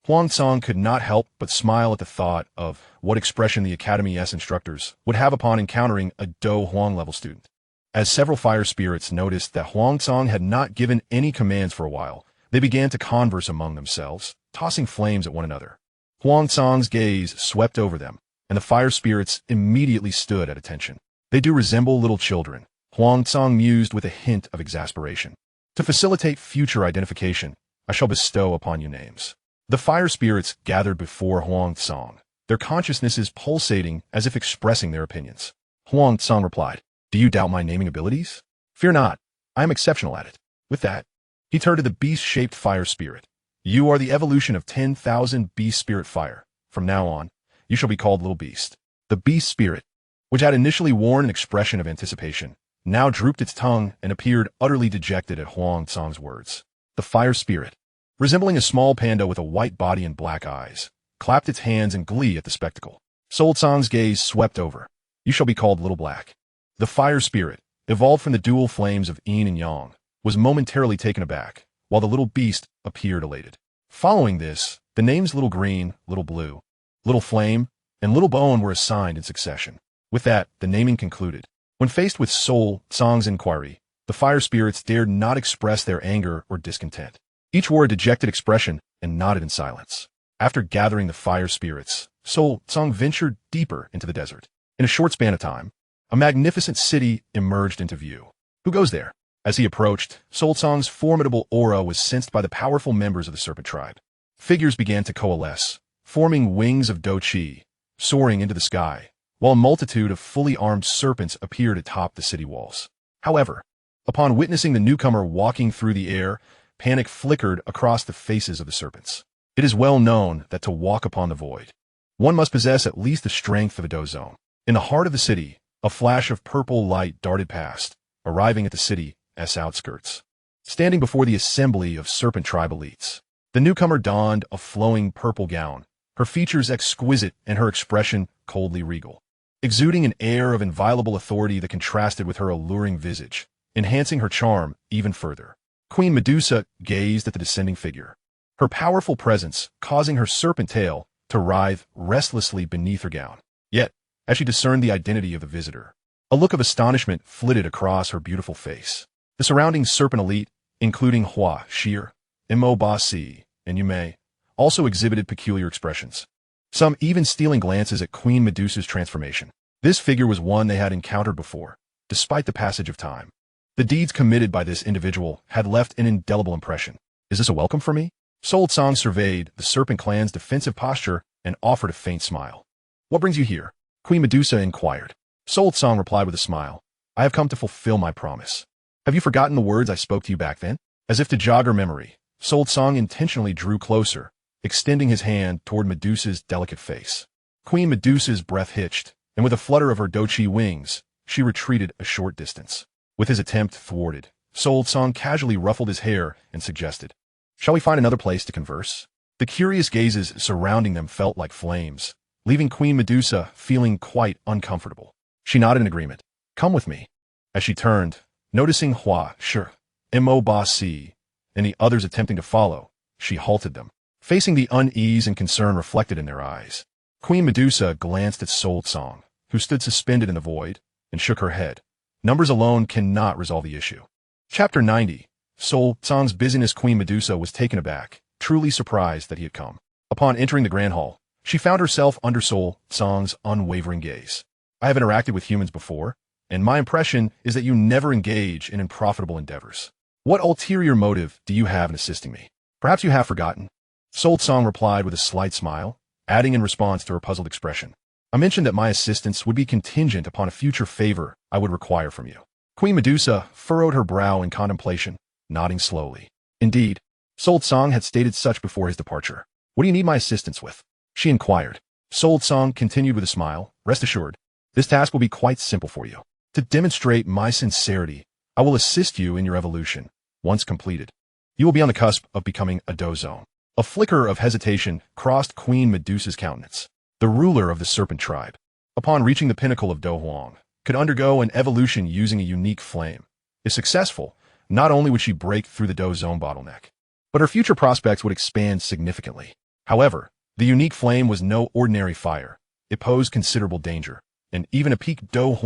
[SPEAKER 1] Hun Cang could not help but smile at the thought of what expression the Academy's instructors would have upon encountering a Dou Huang level student. As several fire spirits noticed that Hun Cang had not given any commands for a while, they began to converse among themselves, tossing flames at one another. Hun Cang's gaze swept over them, and the fire spirits immediately stood at attention. They do resemble little children, Hun Cang mused with a hint of exasperation. To facilitate future identification, I shall bestow upon you names. The fire spirits gathered before Hun Cang, their consciousnesses pulsating as if expressing their opinions. Hun Cang replied, "Do you doubt my naming abilities? Fear not, I am exceptional at it." With that, he turned to the beast-shaped fire spirit. "You are the evolution of 10,000 beast spirit fire. From now on, you shall be called Little Beast." The beast spirit, which had initially worn an expression of anticipation, now drooped its tongue and appeared utterly dejected at Hun Cang's words. The fire spirit, resembling a small panda with a white body and black eyes, clapped its hands in glee at the spectacle. Sol Cang's gaze swept over. "You shall be called Little Black." The fire spirit, evolved from the dual flames of yin and yang, was momentarily taken aback, while the little beast appeared elated. Following this, the names Little Green, Little Blue, Little Flame, and Little Bone were assigned in succession. With that, the naming concluded. When faced with Sol Cang's inquiry, the fire spirits dared not express their anger or discontent. Each wore a dejected expression and nodded in silence. After gathering the fire spirits, Sol Cang ventured deeper into the desert. In a short span of time, a magnificent city emerged into view. Who goes there? As he approached, Sol Cang's formidable aura was sensed by the powerful members of the serpent tribe. Figures began to coalesce, forming wings of Dou Qi, soaring into the sky, while a multitude of fully armed serpents appeared atop the city walls. However, upon witnessing the newcomer walking through the air, panic flickered across the faces of the serpents. It is well known that to walk upon the void, one must possess at least the strength of a Dou zone. In the heart of the city, a flash of purple light darted past, arriving at the city's outskirts. Standing before the assembly of serpent tribe elites, the The newcomer donned a flowing purple gown, her features exquisite and her expression coldly regal, exuding an air of inviolable authority that contrasted with her alluring visage, enhancing her charm even further. Queen Medusa gazed at the descending figure, her powerful presence causing her serpent tail to writhe restlessly beneath her gown. Yet, as she discerned the identity of the visitor, a look of astonishment flitted across her beautiful face. The surrounding serpent elite, including Hua, Shir, Mo Ba Si, and Yume, also exhibited peculiar expressions, some even stealing glances at Queen Medusa's transformation. This figure was one they had encountered before, despite the passage of time. The deeds committed by this individual had left an indelible impression. Is this a welcome for me? Sol Tsang surveyed the serpent clan's defensive posture and offered a faint smile. What brings you here? Queen Medusa inquired. Sol Tsang replied with a smile. I have come to fulfill my promise. Have you forgotten the words I spoke to you back then? As if to jog her memory, Sol Tsang intentionally drew closer, extending his hand toward Medusa's delicate face. Queen Medusa's breath hitched, and with a flutter of her dochi wings, she retreated a short distance. With his attempt thwarted, Sol Tsang casually ruffled his hair and suggested, Shall we find another place to converse? The curious gazes surrounding them felt like flames, leaving Queen Medusa feeling quite uncomfortable. She nodded in agreement. Come with me. As she turned, noticing Hua, Shir, Mo Ba Si, and the others attempting to follow, she halted them, facing the unease and concern reflected in their eyes. Queen Medusa glanced at Sol Tsang, who stood suspended in the void, and shook her head. Numbers alone cannot resolve the issue. Chapter 90. Sol Tsang's busyness. Queen Medusa was taken aback, truly surprised that he had come. Upon entering the grand hall, she found herself under Sol Tsang's unwavering gaze. I have interacted with humans before, and my impression is that you never engage in unprofitable endeavors. What ulterior motive do you have in assisting me? Perhaps you have forgotten. Sol Tsang replied with a slight smile, adding in response to her puzzled expression. I mentioned that my assistance would be contingent upon a future favor I would require from you. Queen Medusa furrowed her brow in contemplation, nodding slowly. Indeed, Sol Tsang had stated such before his departure. What do you need my assistance with? She inquired. Sol Tsang continued with a smile. Rest assured, this task will be quite simple for you. To demonstrate my sincerity, I will assist you in your evolution. Once completed, you will be on the cusp of becoming a Dou. A flicker of hesitation crossed Queen Medusa's countenance. The ruler of the serpent tribe, upon reaching the pinnacle of Dou, could undergo an evolution using a unique flame. If successful, not only would she break through the Dou bottleneck, but her future prospects would expand significantly. However, the unique flame was no ordinary fire. It posed considerable danger, and even a peak Dou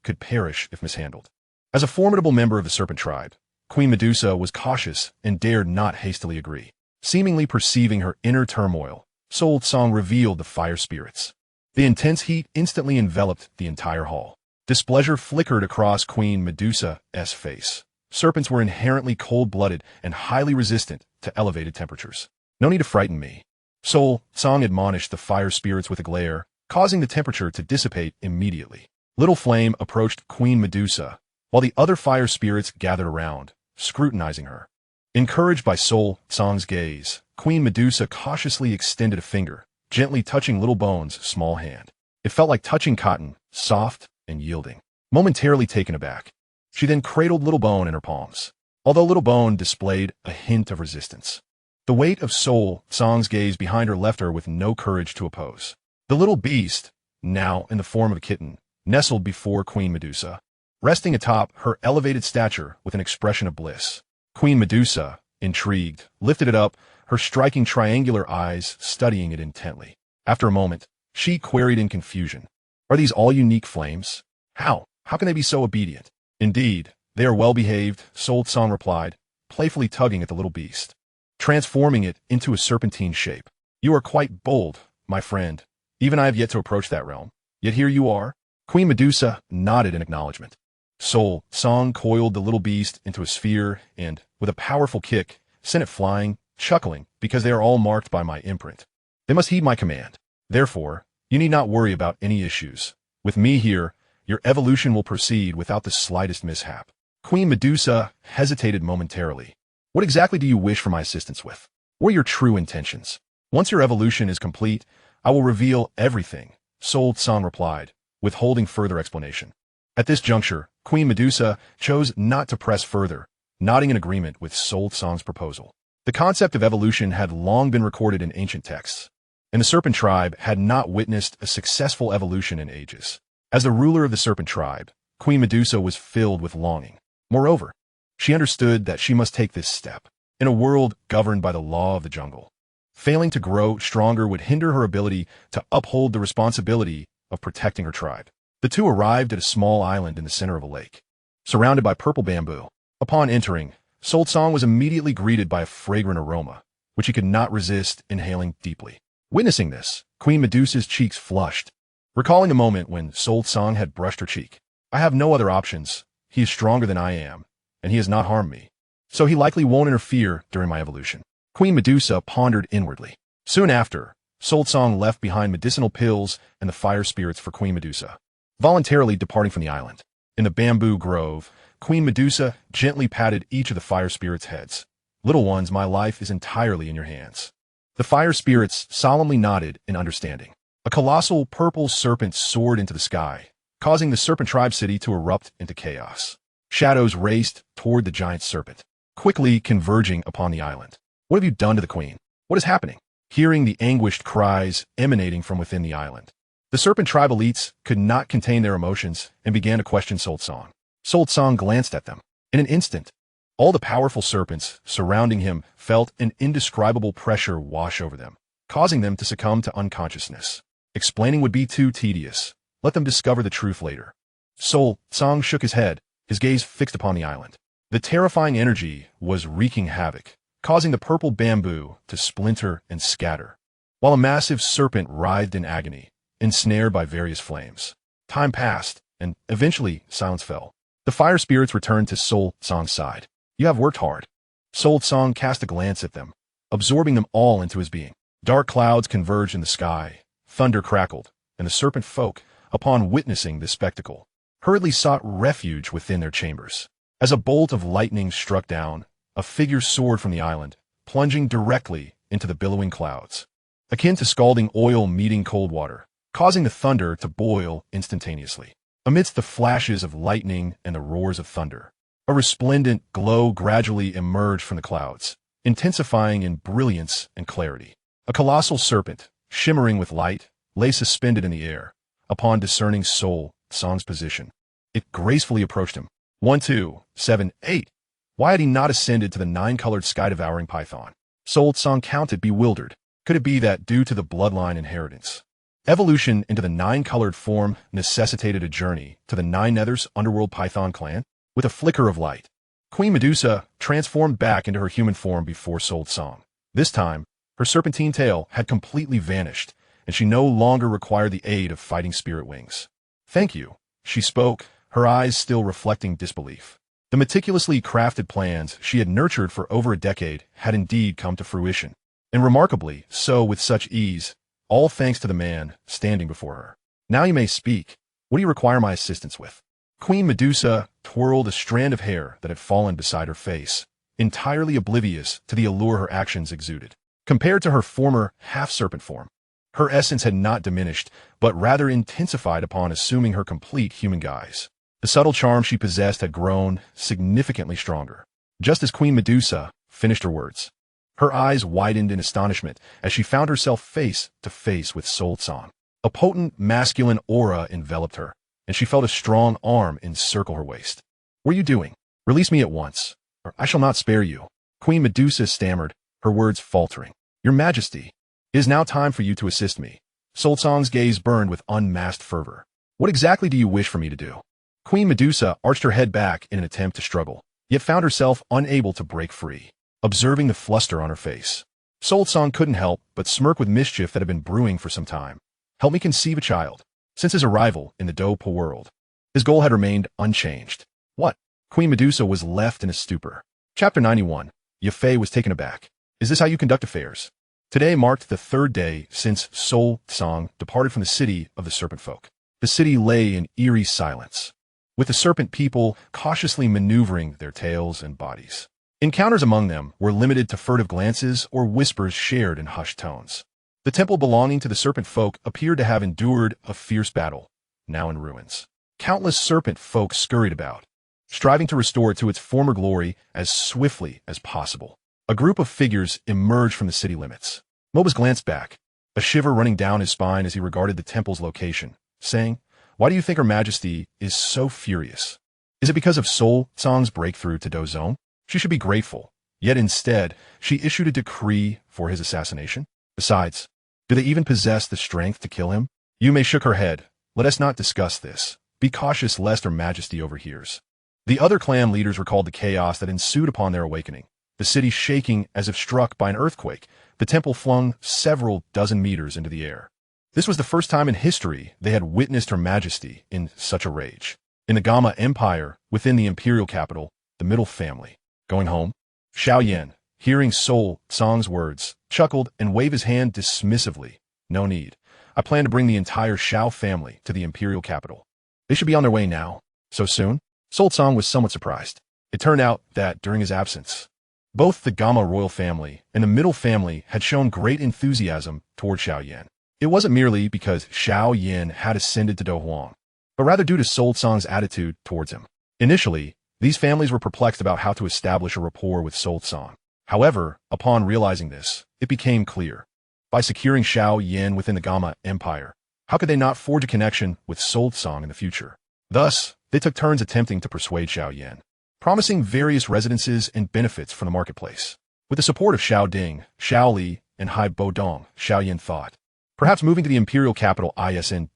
[SPEAKER 1] could perish if mishandled. As a formidable member of the serpent tribe, Queen Medusa was cautious and dared not hastily agree. Seemingly perceiving her inner turmoil, Sol Tsang revealed the fire spirits. The intense heat instantly enveloped the entire hall. Displeasure flickered across Queen Medusa's face. Serpents were inherently cold-blooded and highly resistant to elevated temperatures. No need to frighten me. Sol Tsang admonished the fire spirits with a glare, causing the temperature to dissipate immediately. Little Flame approached Queen Medusa, while the other fire spirits gathered around, scrutinizing her. Encouraged by Sol Tsang's gaze, Queen Medusa cautiously extended a finger, gently touching Little Bone's small hand. It felt like touching cotton, soft and yielding. Momentarily taken aback, she then cradled Little Bone in her palms, although Little Bone displayed a hint of resistance. The weight of Sol Tsang's gaze behind her left her with no courage to oppose. The little beast, now in the form of a kitten, nestled before Queen Medusa, resting atop her elevated stature with an expression of bliss. Queen Medusa, intrigued, lifted it up, her striking triangular eyes studying it intently. After a moment, she queried in confusion, Are these all unique flames? How can they be so obedient? Indeed, they are well-behaved, Sol Tsang replied, playfully tugging at the little beast, transforming it into a serpentine shape. You are quite bold, my friend. Even I have yet to approach that realm. Yet here you are. Queen Medusa nodded in acknowledgement. Sol Tsang coiled the little beast into a sphere and, with a powerful kick, sent it flying, chuckling, because they are all marked by my imprint. They must heed my command. Therefore, you need not worry about any issues. With me here, your evolution will proceed without the slightest mishap. Queen Medusa hesitated momentarily. What exactly do you wish for my assistance with? What are your true intentions? Once your evolution is complete, I will reveal everything, Sol Tsang replied, withholding further explanation. At this juncture, Queen Medusa chose not to press further, nodding in agreement with Sol Tsang's proposal. The concept of evolution had long been recorded in ancient texts, and the serpent tribe had not witnessed a successful evolution in ages. As the ruler of the serpent tribe, Queen Medusa was filled with longing. Moreover, she understood that she must take this step in a world governed by the law of the jungle. Failing to grow stronger would hinder her ability to uphold the responsibility of protecting her tribe. The two arrived at a small island in the center of a lake, surrounded by purple bamboo. Upon entering, Sol Tsang was immediately greeted by a fragrant aroma, which he could not resist inhaling deeply. Witnessing this, Queen Medusa's cheeks flushed, recalling a moment when Sol Tsang had brushed her cheek. I have no other options. He is stronger than I am, and he has not harmed me, so he likely won't interfere during my evolution. Queen Medusa pondered inwardly. Soon after, Sol Tsang left behind medicinal pills and the fire spirits for Queen Medusa, voluntarily departing from the island. In the bamboo grove, Queen Medusa gently patted each of the fire spirits' heads. Little ones, my life is entirely in your hands. The fire spirits solemnly nodded in understanding. A colossal purple serpent soared into the sky, causing the serpent tribe city to erupt into chaos. Shadows raced toward the giant serpent, quickly converging upon the island. What have you done to the queen? What is happening? Hearing the anguished cries emanating from within the island, the serpent tribe elites could not contain their emotions and began to question Sol Tsang. Sol Tsang glanced at them. In an instant, all the powerful serpents surrounding him felt an indescribable pressure wash over them, causing them to succumb to unconsciousness. Explaining would be too tedious. Let them discover the truth later. Sol Tsang shook his head, his gaze fixed upon the island. The terrifying energy was wreaking havoc, causing the purple bamboo to splinter and scatter, while a massive serpent writhed in agony, ensnared by various flames. Time passed, and eventually silence fell. The fire spirits returned to Sol Tsang's side. You have worked hard. Sol Tsang cast a glance at them, absorbing them all into his being. Dark clouds converged in the sky, thunder crackled, and the serpent folk, upon witnessing this spectacle, hurriedly sought refuge within their chambers. As a bolt of lightning struck down, a figure soared from the island, plunging directly into the billowing clouds, akin to scalding oil meeting cold water, causing the thunder to boil instantaneously. Amidst the flashes of lightning and the roars of thunder, a resplendent glow gradually emerged from the clouds, intensifying in brilliance and clarity. A colossal serpent, shimmering with light, lay suspended in the air. Upon discerning Sol Tsang's position, it gracefully approached him. 1, 2, 7, 8. Why had he not ascended to the 9-colored sky-devouring python? Sol Tsang counted, bewildered. Could it be that, due to the bloodline inheritance, evolution into the 9-colored form necessitated a journey to the 9 Nethers underworld python clan? With a flicker of light, Queen Medusa transformed back into her human form before Sol Tsang. This time, her serpentine tail had completely vanished, and she no longer required the aid of fighting spirit wings. Thank you, she spoke, her eyes still reflecting disbelief. The meticulously crafted plans she had nurtured for over a decade had indeed come to fruition, and remarkably so with such ease, all thanks to the man standing before her. Now you may speak. What do you require my assistance with? Queen Medusa twirled a strand of hair that had fallen beside her face, entirely oblivious to the allure her actions exuded. Compared to her former half-serpent form, her essence had not diminished, but rather intensified upon assuming her complete human guise. The subtle charm she possessed had grown significantly stronger. Just as Queen Medusa finished her words, her eyes widened in astonishment as she found herself face to face with Sol Tsang. A potent masculine aura enveloped her, and she felt a strong arm encircle her waist. What are you doing? Release me at once, or I shall not spare you. Queen Medusa stammered, her words faltering. Your Majesty, it is now time for you to assist me. Sol Tsang's gaze burned with unmasked fervor. What exactly do you wish for me to do? Queen Medusa arched her head back in an attempt to struggle, yet found herself unable to break free, observing the fluster on her face. Sol Tsang couldn't help but smirk with mischief that had been brewing for some time. Help me conceive a child. Since his arrival in the Dou world, his goal had remained unchanged. What? Queen Medusa was left in a stupor. Chapter 91. Yafei was taken aback. Is this how you conduct affairs? Today marked the 3rd day since Sol Tsang departed from the city of the serpent folk. The city lay in eerie silence, with the serpent people cautiously maneuvering their tails and bodies. Encounters among them were limited to furtive glances or whispers shared in hushed tones. The temple belonging to the serpent folk appeared to have endured a fierce battle, now in ruins. Countless serpent folk scurried about, striving to restore it to its former glory as swiftly as possible. A group of figures emerged from the city limits. Mobus glanced back, a shiver running down his spine as he regarded the temple's location, saying, "Why do you think Her Majesty is so furious? Is it because of Sol Tsang's breakthrough to Dou Zone? She should be grateful. Yet instead, she issued a decree for his assassination? Besides, do they even possess the strength to kill him?" Yu Mei shook her head. "Let us not discuss this. Be cautious lest Her Majesty overhears." The other clan leaders recalled the chaos that ensued upon their awakening. The city shaking as if struck by an earthquake, the temple flung several dozen meters into the air. This was the first time in history they had witnessed Her Majesty in such a rage. In the Gama Empire, within the imperial capital, the middle family. Going home? Xiao Yan, hearing Sol Tsang's words, chuckled and waved his hand dismissively. "No need. I plan to bring the entire Xiao family to the imperial capital. They should be on their way now." "So soon?" Sol Tsang was somewhat surprised. It turned out that, during his absence, both the Gama royal family and the middle family had shown great enthusiasm toward Xiao Yan. It wasn't merely because Xiao Yan had ascended to Dou Huang, but rather due to Sol Tsang's attitude towards him. Initially, these families were perplexed about how to establish a rapport with Sol Tsang. However, upon realizing this, it became clear. By securing Xiao Yan within the Gama Empire, how could they not forge a connection with Sol Tsang in the future? Thus, they took turns attempting to persuade Xiao Yan, promising various residences and benefits from the marketplace. With the support of Xiao Ding, Xiao Li, and Hai Bodong, Xiao Yan thought, perhaps moving to the imperial capital isn't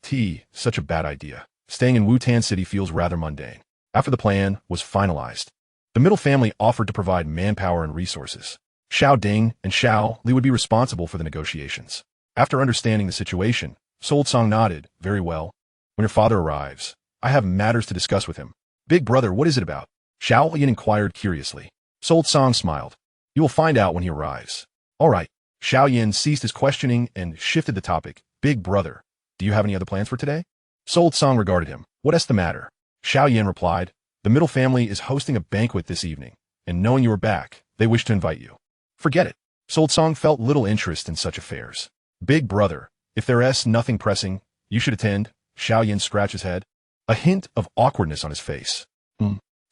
[SPEAKER 1] such a bad idea. Staying in Wutan City feels rather mundane. After the plan was finalized, the middle family offered to provide manpower and resources. Xiao Ding and Xiao Li would be responsible for the negotiations. After understanding the situation, Sol Tsang nodded. "Very well. When your father arrives, I have matters to discuss with him." "Big brother, what is it about?" Xiao Yan inquired curiously. Sol Tsang smiled. "You will find out when he arrives." "All right." Xiao Yan ceased his questioning and shifted the topic. "Big brother, do you have any other plans for today?" Sol Tsang regarded him. "What's the matter?" Xiao Yan replied, "The middle family is hosting a banquet this evening, and knowing you are back, they wish to invite you." "Forget it." Sol Tsang felt little interest in such affairs. "Big brother, if there's nothing pressing, you should attend." Xiao Yan scratched his head, a hint of awkwardness on his face.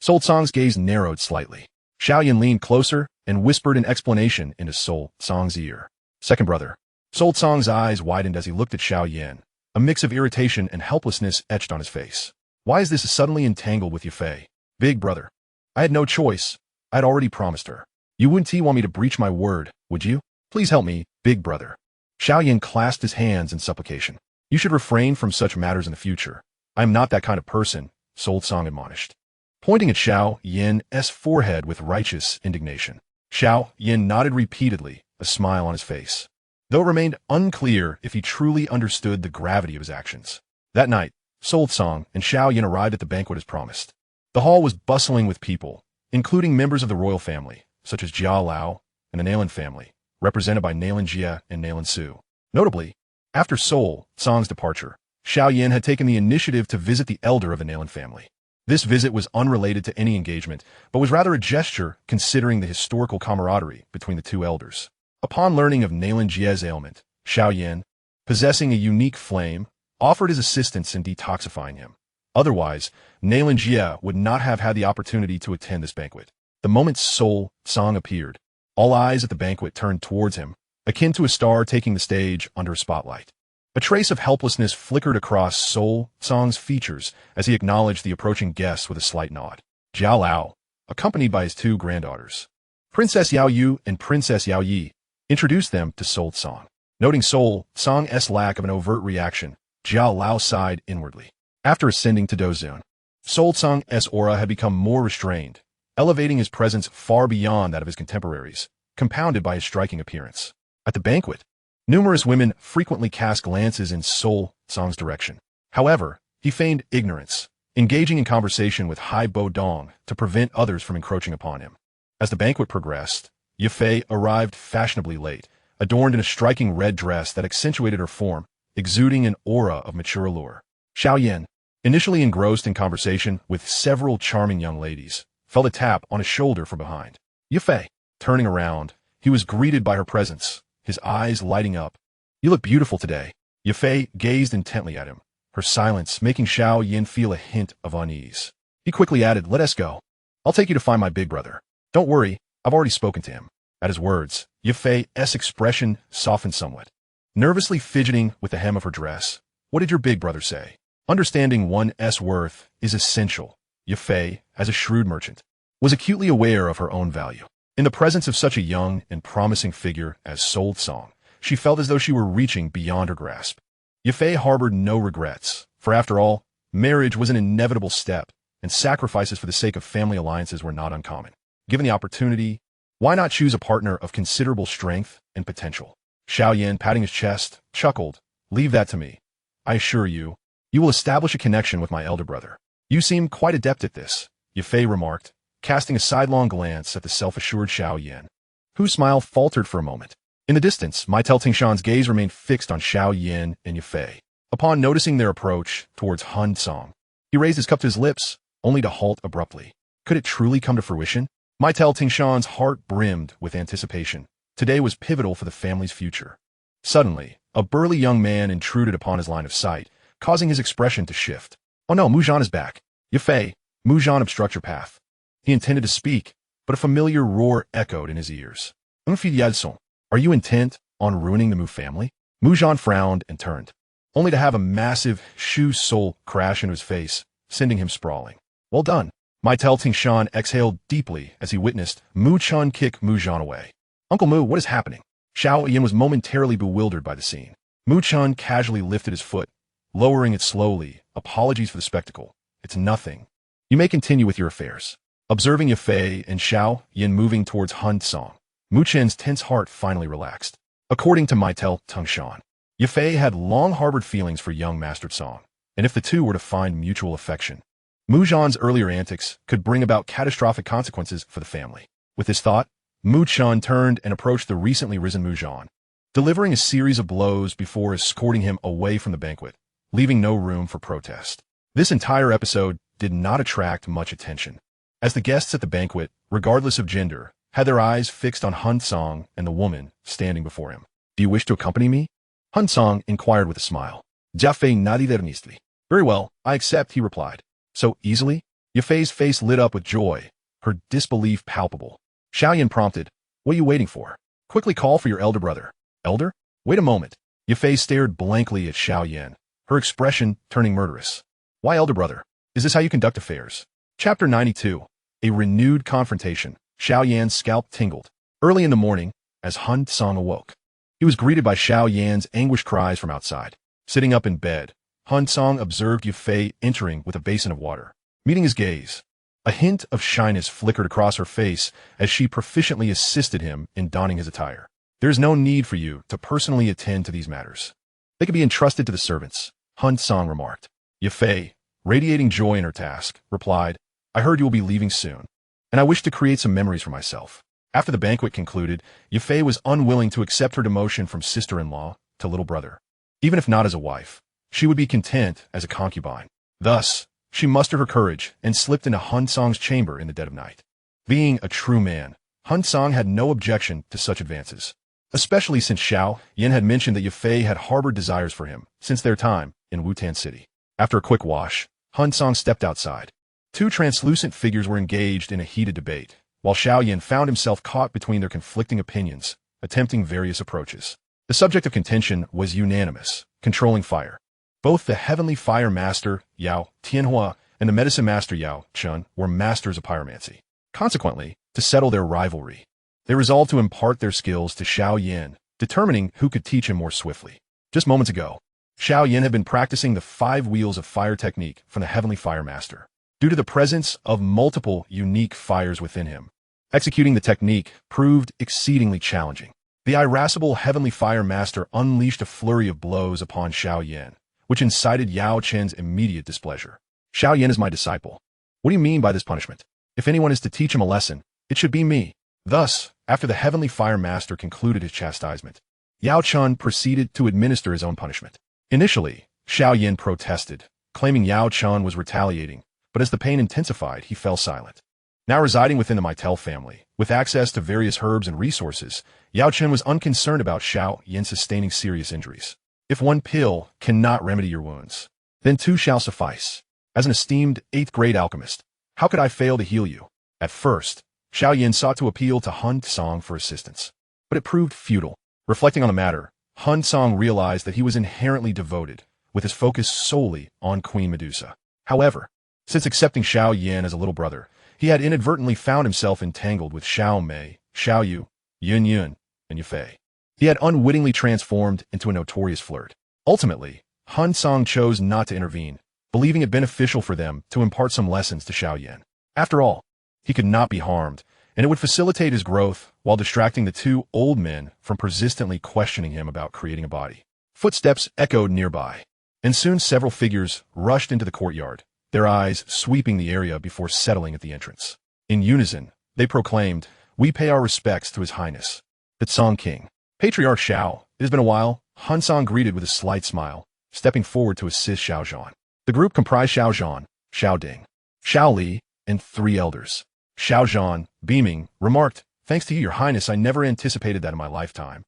[SPEAKER 1] Sol Tsang's gaze narrowed slightly. Xiao Yan leaned closer and whispered an explanation into Sol Tsang's ear. "Second brother." Sol Tsang's eyes widened as he looked at Xiao Yan. A mix of irritation and helplessness etched on his face. "Why is this suddenly entangled with Yafei?" "Big brother, I had no choice. I had already promised her. You wouldn't want me to breach my word, would you? Please help me, big brother." Xiao Yan clasped his hands in supplication. "You should refrain from such matters in the future. I am not that kind of person," Sol Tsang admonished, pointing at Xiao Yan's forehead with righteous indignation. Xiao Yan nodded repeatedly, a smile on his face, though it remained unclear if he truly understood the gravity of his actions. That night, Sol Tsang and Xiao Yan arrived at the banquet as promised. The hall was bustling with people, including members of the royal family, such as Yao Lao and the Nalan family, represented by Nalan Jia and Nalan Su. Notably, after Sol Tsang's departure, Xiao Yan had taken the initiative to visit the elder of the Nalan family. This visit was unrelated to any engagement, but was rather a gesture considering the historical camaraderie between the two elders. Upon learning of Nalan Jia's ailment, Xiao Yan, possessing a unique flame, offered his assistance in detoxifying him. Otherwise, Nalan Jia would not have had the opportunity to attend this banquet. The moment Sol Tsang appeared, all eyes at the banquet turned towards him, akin to a star taking the stage under a spotlight. A trace of helplessness flickered across Sol Tsang's features as he acknowledged the approaching guests with a slight nod. Yao Lao, accompanied by his two granddaughters, Princess Yao Yu and Princess Yao Yi, introduced them to Sol Tsang. Noting Sol Tsang's lack of an overt reaction, Yao Lao sighed inwardly. After ascending to Dou Zone, Sol Tsang's aura had become more restrained, elevating his presence far beyond that of his contemporaries, compounded by his striking appearance. At the banquet, numerous women frequently cast glances in Sol Tsang's direction. However, he feigned ignorance, engaging in conversation with Hai Bodong to prevent others from encroaching upon him. As the banquet progressed, Yafei arrived fashionably late, adorned in a striking red dress that accentuated her form, exuding an aura of mature allure. Xiao Yan, initially engrossed in conversation with several charming young ladies, felt a tap on his shoulder from behind. Yafei, turning around, he was greeted by her presence, his eyes lighting up. "You look beautiful today." Yafei gazed intently at him, her silence making Xiao Yan feel a hint of unease. He quickly added, "Let us go. I'll take you to find my big brother. Don't worry, I've already spoken to him." At his words, Yafei's expression softened somewhat. Nervously fidgeting with the hem of her dress, "What did your big brother say?" Understanding one's worth is essential. Yafei, as a shrewd merchant, was acutely aware of her own value. In the presence of such a young and promising figure as Hun Cang, she felt as though she were reaching beyond her grasp. Yafei harbored no regrets, for after all, marriage was an inevitable step, and sacrifices for the sake of family alliances were not uncommon. Given the opportunity, why not choose a partner of considerable strength and potential? Xiao Yan, patting his chest, chuckled, "Leave that to me. I assure you, you will establish a connection with my elder brother." "You seem quite adept at this," Yafei remarked, casting a sidelong glance at the self-assured Xiao Yan, whose smile faltered for a moment. In the distance, Dou King's gaze remained fixed on Xiao Yan and Yafei. Upon noticing their approach towards Hun Cang, he raised his cup to his lips, only to halt abruptly. Could it truly come to fruition? Dou King's heart brimmed with anticipation. Today was pivotal for the family's future. Suddenly, a burly young man intruded upon his line of sight, causing his expression to shift. "Oh no, Mujan is back." "Yafei, Mujan, obstruct your path." He intended to speak, but a familiar roar echoed in his ears. "Are you intent on ruining the Mu family?" Mujan frowned and turned, only to have a massive Shu soul crash into his face, sending him sprawling. "Well done." Dou King exhaled deeply as he witnessed Mu Chun kick Mujan away. "Uncle Mu, what is happening?" Xiao Yan was momentarily bewildered by the scene. Mu Chun casually lifted his foot, lowering it slowly. "Apologies for the spectacle. It's nothing. You may continue with your affairs." Observing Yafei and Xiao Yan moving towards Hun Cang, Mu Chen's tense heart finally relaxed. According to Dou King, Yafei had long harbored feelings for young Master Cang, and if the two were to find mutual affection, Mujan's earlier antics could bring about catastrophic consequences for the family. With this thought, Mu Chun turned and approached the recently risen Mujan, delivering a series of blows before escorting him away from the banquet, leaving no room for protest. This entire episode did not attract much attention, as the guests at the banquet, regardless of gender, had their eyes fixed on Hun Cang and the woman standing before him. "Do you wish to accompany me?" Hun Cang inquired with a smile. Yafei nodded earnestly. "Very well, I accept," he replied. "So easily?" Yafei's face lit up with joy, her disbelief palpable. Xiao Yan prompted, "What are you waiting for? Quickly call for your elder brother." "Elder? Wait a moment." Yafei stared blankly at Xiao Yan, her expression turning murderous. "Why elder brother? Is this how you conduct affairs?" Chapter 92. A renewed confrontation. Xiao Yan's scalp tingled. Early in the morning, as Hun Cang awoke, he was greeted by Xiao Yan's anguished cries from outside. Sitting up in bed, Hun Cang observed Yafei entering with a basin of water. Meeting his gaze, a hint of shyness flickered across her face as she proficiently assisted him in donning his attire. "There is no need for you to personally attend to these matters. They can be entrusted to the servants," Hun Cang remarked. Yafei, radiating joy in her task, replied, "I heard you will be leaving soon, and I wish to create some memories for myself." After the banquet concluded, Yafei was unwilling to accept her demotion from sister-in-law to little brother. Even if not as a wife, she would be content as a concubine. Thus, she mustered her courage and slipped into Hun Cang's chamber in the dead of night. Being a true man, Hun Cang had no objection to such advances, especially since Xiao Yan had mentioned that Yafei had harbored desires for him since their time in Wutan City. After a quick wash, Hun Cang stepped outside. Two translucent figures were engaged in a heated debate, while Xiao Yan found himself caught between their conflicting opinions, attempting various approaches. The subject of contention was unanimous, controlling fire. Both the Heavenly Fire Master, Yao Tianhua, and the Medicine Master, Yao Chun, were masters of pyromancy. Consequently, to settle their rivalry, they resolved to impart their skills to Xiao Yan, determining who could teach him more swiftly. Just moments ago, Xiao Yan had been practicing the 5 wheels of fire technique from the Heavenly Fire Master. Due to the presence of multiple unique fires within him, executing the technique proved exceedingly challenging. The irascible Heavenly Fire Master unleashed a flurry of blows upon Xiao Yan, which incited Yao Chen's immediate displeasure. "Xiao Yan is my disciple. What do you mean by this punishment? If anyone is to teach him a lesson, it should be me." Thus, after the Heavenly Fire Master concluded his chastisement, Yao Chun proceeded to administer his own punishment. Initially, Xiao Yan protested, claiming Yao Chun was retaliating, but as the pain intensified, he fell silent. Now residing within the Maitel family, with access to various herbs and resources, Yao Chen was unconcerned about Xiao Yan sustaining serious injuries. "If one pill cannot remedy your wounds, then 2 shall suffice. As an esteemed 8th grade alchemist, how could I fail to heal you?" At first, Xiao Yan sought to appeal to Hun Cang for assistance, but it proved futile. Reflecting on the matter, Hun Cang realized that he was inherently devoted, with his focus solely on Queen Medusa. However, since accepting Xiao Yan as a little brother, he had inadvertently found himself entangled with Xiao Mei, Xiao Yu, Yun Yun, and Yufei. He had unwittingly transformed into a notorious flirt. Ultimately, Hun Cang chose not to intervene, believing it beneficial for them to impart some lessons to Xiao Yan. After all, he could not be harmed, and it would facilitate his growth while distracting the two old men from persistently questioning him about creating a body. Footsteps echoed nearby, and soon several figures rushed into the courtyard, their eyes sweeping the area before settling at the entrance. In unison, they proclaimed, "We pay our respects to His Highness, the Dou King." Patriarch Xiao, it has been a while, Hun Cang greeted with a slight smile, stepping forward to assist Xiao Yan. The group comprised Xiao Yan, Xiao Ding, Xiao Li, and 3 elders. Xiao Yan, beaming, remarked, "Thanks to you, Your Highness, I never anticipated that in my lifetime."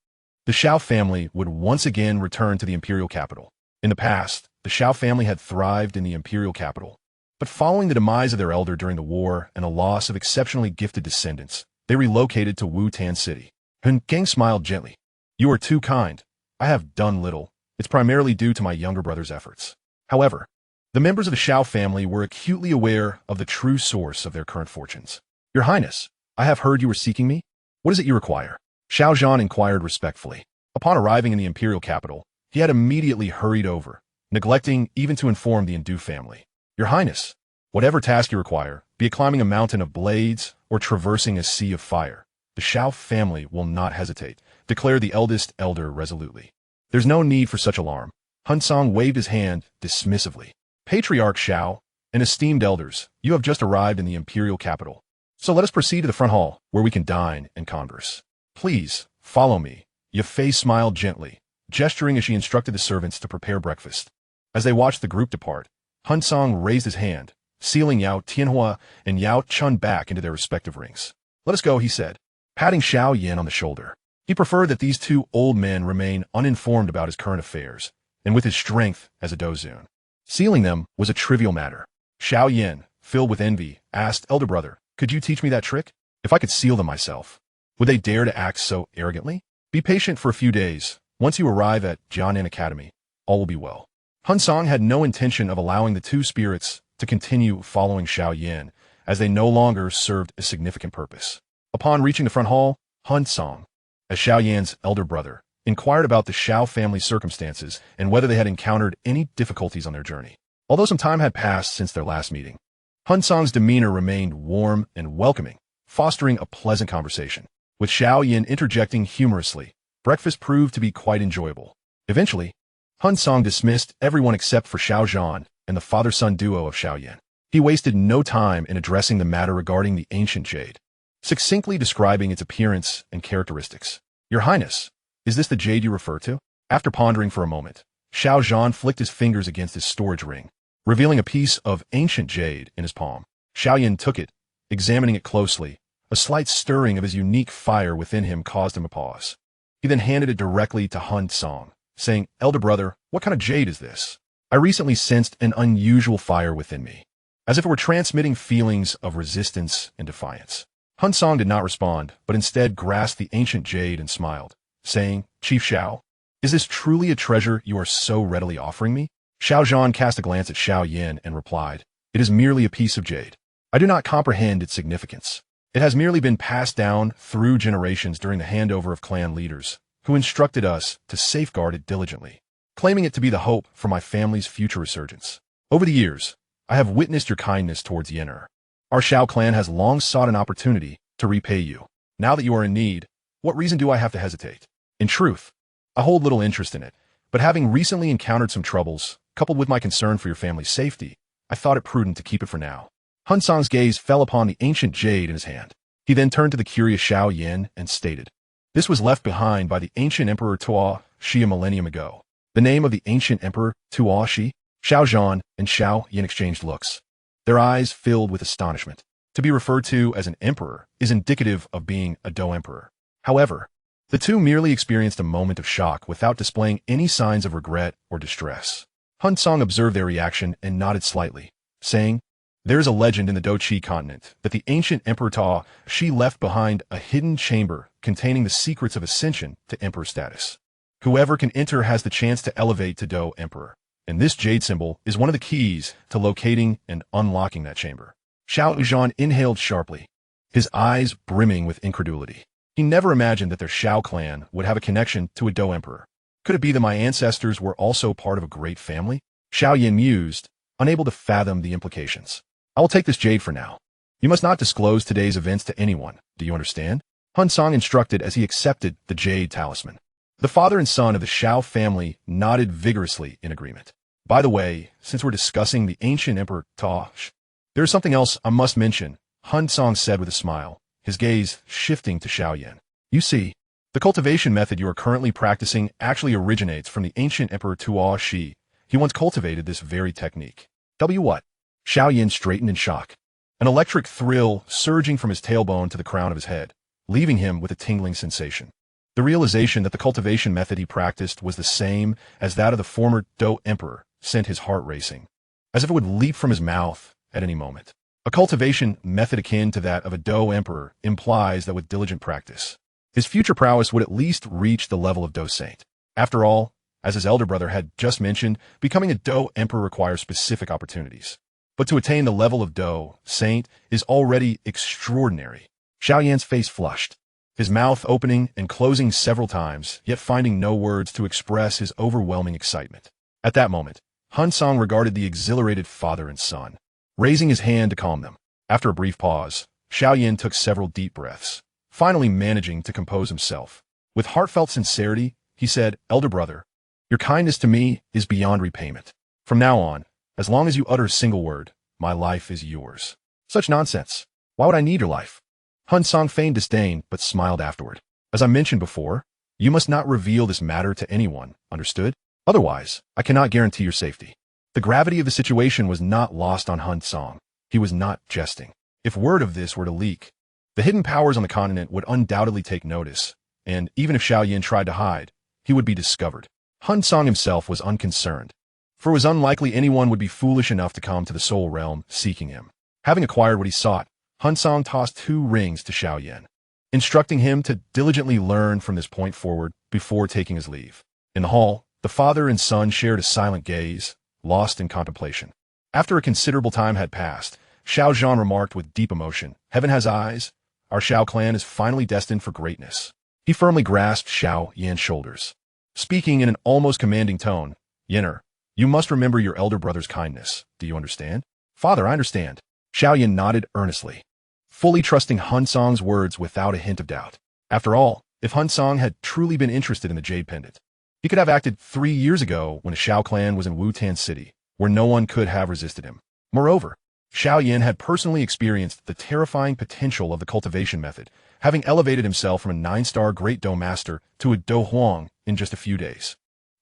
[SPEAKER 1] The Xiao family would once again return to the imperial capital. In the past, the Xiao family had thrived in the imperial capital, but following the demise of their elder during the war and the loss of exceptionally gifted descendants, they relocated to Wu-Tan City. Hun Cang smiled gently. "You are too kind. I have done little. It's primarily due to my younger brother's efforts." However, the members of the Xiao family were acutely aware of the true source of their current fortunes. "Your Highness, I have heard you were seeking me. What is it you require?" Xiao Yan inquired respectfully. Upon arriving in the imperial capital, he had immediately hurried over, neglecting even to inform the Ndu family. "Your Highness, whatever task you require, be it climbing a mountain of blades or traversing a sea of fire, the Xiao family will not hesitate," declared the eldest elder resolutely. "There's no need for such alarm." Hun Cang waved his hand dismissively. "Patriarch Xiao and esteemed elders, you have just arrived in the imperial capital. So let us proceed to the front hall, where we can dine and converse. Please, follow me." Yufei smiled gently, gesturing as she instructed the servants to prepare breakfast. As they watched the group depart, Hun Cang raised his hand, sealing Yao Tianhua and Yao Chun back into their respective rings. "Let us go," he said, patting Xiao Yan on the shoulder. He preferred that these two old men remain uninformed about his current affairs, and with his strength as a dozun. Sealing them was a trivial matter. Xiao Yan, filled with envy, asked, "Elder brother, could you teach me that trick? If I could seal them myself, would they dare to act so arrogantly?" "Be patient for a few days. Once you arrive at Jianan Academy, all will be well." Hun Cang had no intention of allowing the two spirits to continue following Xiao Yan, as they no longer served a significant purpose. Upon reaching the front hall, Hun Cang, as Xiao Yan's elder brother, inquired about the Xiao family's circumstances and whether they had encountered any difficulties on their journey. Although some time had passed since their last meeting, Hun Cang's demeanor remained warm and welcoming, fostering a pleasant conversation. With Xiao Yan interjecting humorously, breakfast proved to be quite enjoyable. Eventually, Hun Cang dismissed everyone except for Xiao Yan and the father-son duo of Xiao Yan. He wasted no time in addressing the matter regarding the ancient jade, succinctly describing its appearance and characteristics. "Your Highness, is this the jade you refer to?" After pondering for a moment, Xiao Yan flicked his fingers against his storage ring, revealing a piece of ancient jade in his palm. Xiao Yan took it, examining it closely. A slight stirring of his unique fire within him caused him a pause. He then handed it directly to Hun Cang, saying, "Elder brother, what kind of jade is this? I recently sensed an unusual fire within me, as if it were transmitting feelings of resistance and defiance." Hun Cang did not respond, but instead grasped the ancient jade and smiled, saying, "Chief Xiao, is this truly a treasure you are so readily offering me?" Xiao Yan cast a glance at Xiao Yan and replied, "It is merely a piece of jade. I do not comprehend its significance. It has merely been passed down through generations during the handover of clan leaders, who instructed us to safeguard it diligently, claiming it to be the hope for my family's future resurgence. Over the years, I have witnessed your kindness towards Yener. Our Xiao clan has long sought an opportunity to repay you. Now that you are in need, what reason do I have to hesitate? In truth, I hold little interest in it, but having recently encountered some troubles, coupled with my concern for your family's safety, I thought it prudent to keep it for now." Hun Cang's gaze fell upon the ancient jade in his hand. He then turned to the curious Xiao Yan and stated, "This was left behind by the ancient Emperor Tuo Shi a millennium ago." The name of the ancient Emperor Tuo Shi? Xiao Yan and Xiao Yan exchanged looks, their eyes filled with astonishment. To be referred to as an emperor is indicative of being a Dou emperor. However, the two merely experienced a moment of shock without displaying any signs of regret or distress. Hun Cang observed their reaction and nodded slightly, saying, There's a legend in the Dou King continent that the ancient Emperor Dou Shi left behind a hidden chamber containing the secrets of ascension to emperor status. Whoever can enter has the chance to elevate to Dou Emperor, and this jade symbol is one of the keys to locating and unlocking that chamber. Xiao Yan inhaled sharply, his eyes brimming with incredulity. He never imagined that their Xiao clan would have a connection to a Dou Emperor. Could it be that my ancestors were also part of a great family? Xiao Yan mused, unable to fathom the implications. I will take this jade for now. You must not disclose today's events to anyone. Do you understand? Hun Cang instructed as he accepted the jade talisman. The father and son of the Xiao family nodded vigorously in agreement. By the way, since we're discussing the ancient Emperor Dou Shi, there is something else I must mention, Hun Cang said with a smile, his gaze shifting to Xiao Yan. You see, the cultivation method you are currently practicing actually originates from the ancient Emperor Dou Shi. He once cultivated this very technique. What? Xiao Yan straightened in shock, an electric thrill surging from his tailbone to the crown of his head, leaving him with a tingling sensation. The realization that the cultivation method he practiced was the same as that of the former Dou Emperor sent his heart racing, as if it would leap from his mouth at any moment. A cultivation method akin to that of a Dou Emperor implies that with diligent practice, his future prowess would at least reach the level of Dou Saint. After all, as his elder brother had just mentioned, becoming a Dou Emperor requires specific opportunities. But to attain the level of Dou Saint is already extraordinary. Xiao Yan's face flushed, his mouth opening and closing several times, yet finding no words to express his overwhelming excitement. At that moment, Hun Cang regarded the exhilarated father and son, raising his hand to calm them. After a brief pause, Xiao Yan took several deep breaths, finally managing to compose himself. With heartfelt sincerity, he said, Elder brother, your kindness to me is beyond repayment. From now on, as long as you utter a single word, my life is yours. Such nonsense. Why would I need your life? Hun Cang feigned disdain, but smiled afterward. As I mentioned before, you must not reveal this matter to anyone, understood? Otherwise, I cannot guarantee your safety. The gravity of the situation was not lost on Hun Cang. He was not jesting. If word of this were to leak, the hidden powers on the continent would undoubtedly take notice, and even if Xiao Yan tried to hide, he would be discovered. Hun Cang himself was unconcerned, for it was unlikely anyone would be foolish enough to come to the Soul Realm seeking him. Having acquired what he sought, Hun Cang tossed 2 rings to Xiao Yan, instructing him to diligently learn from this point forward before taking his leave. In the hall, the father and son shared a silent gaze, lost in contemplation. After a considerable time had passed, Xiao Yan remarked with deep emotion, Heaven has eyes. Our Xiao clan is finally destined for greatness. He firmly grasped Xiao Yan's shoulders, speaking in an almost commanding tone, Yenner, you must remember your elder brother's kindness. Do you understand? Father, I understand. Xiao Yan nodded earnestly, fully trusting Hun Cang's words without a hint of doubt. After all, if Hun Cang had truly been interested in the jade pendant, he could have acted 3 years ago when a Xiao clan was in Wutan City, where no one could have resisted him. Moreover, Xiao Yan had personally experienced the terrifying potential of the cultivation method, having elevated himself from a 9-star Great Dou Master to a Dou Huang in just a few days.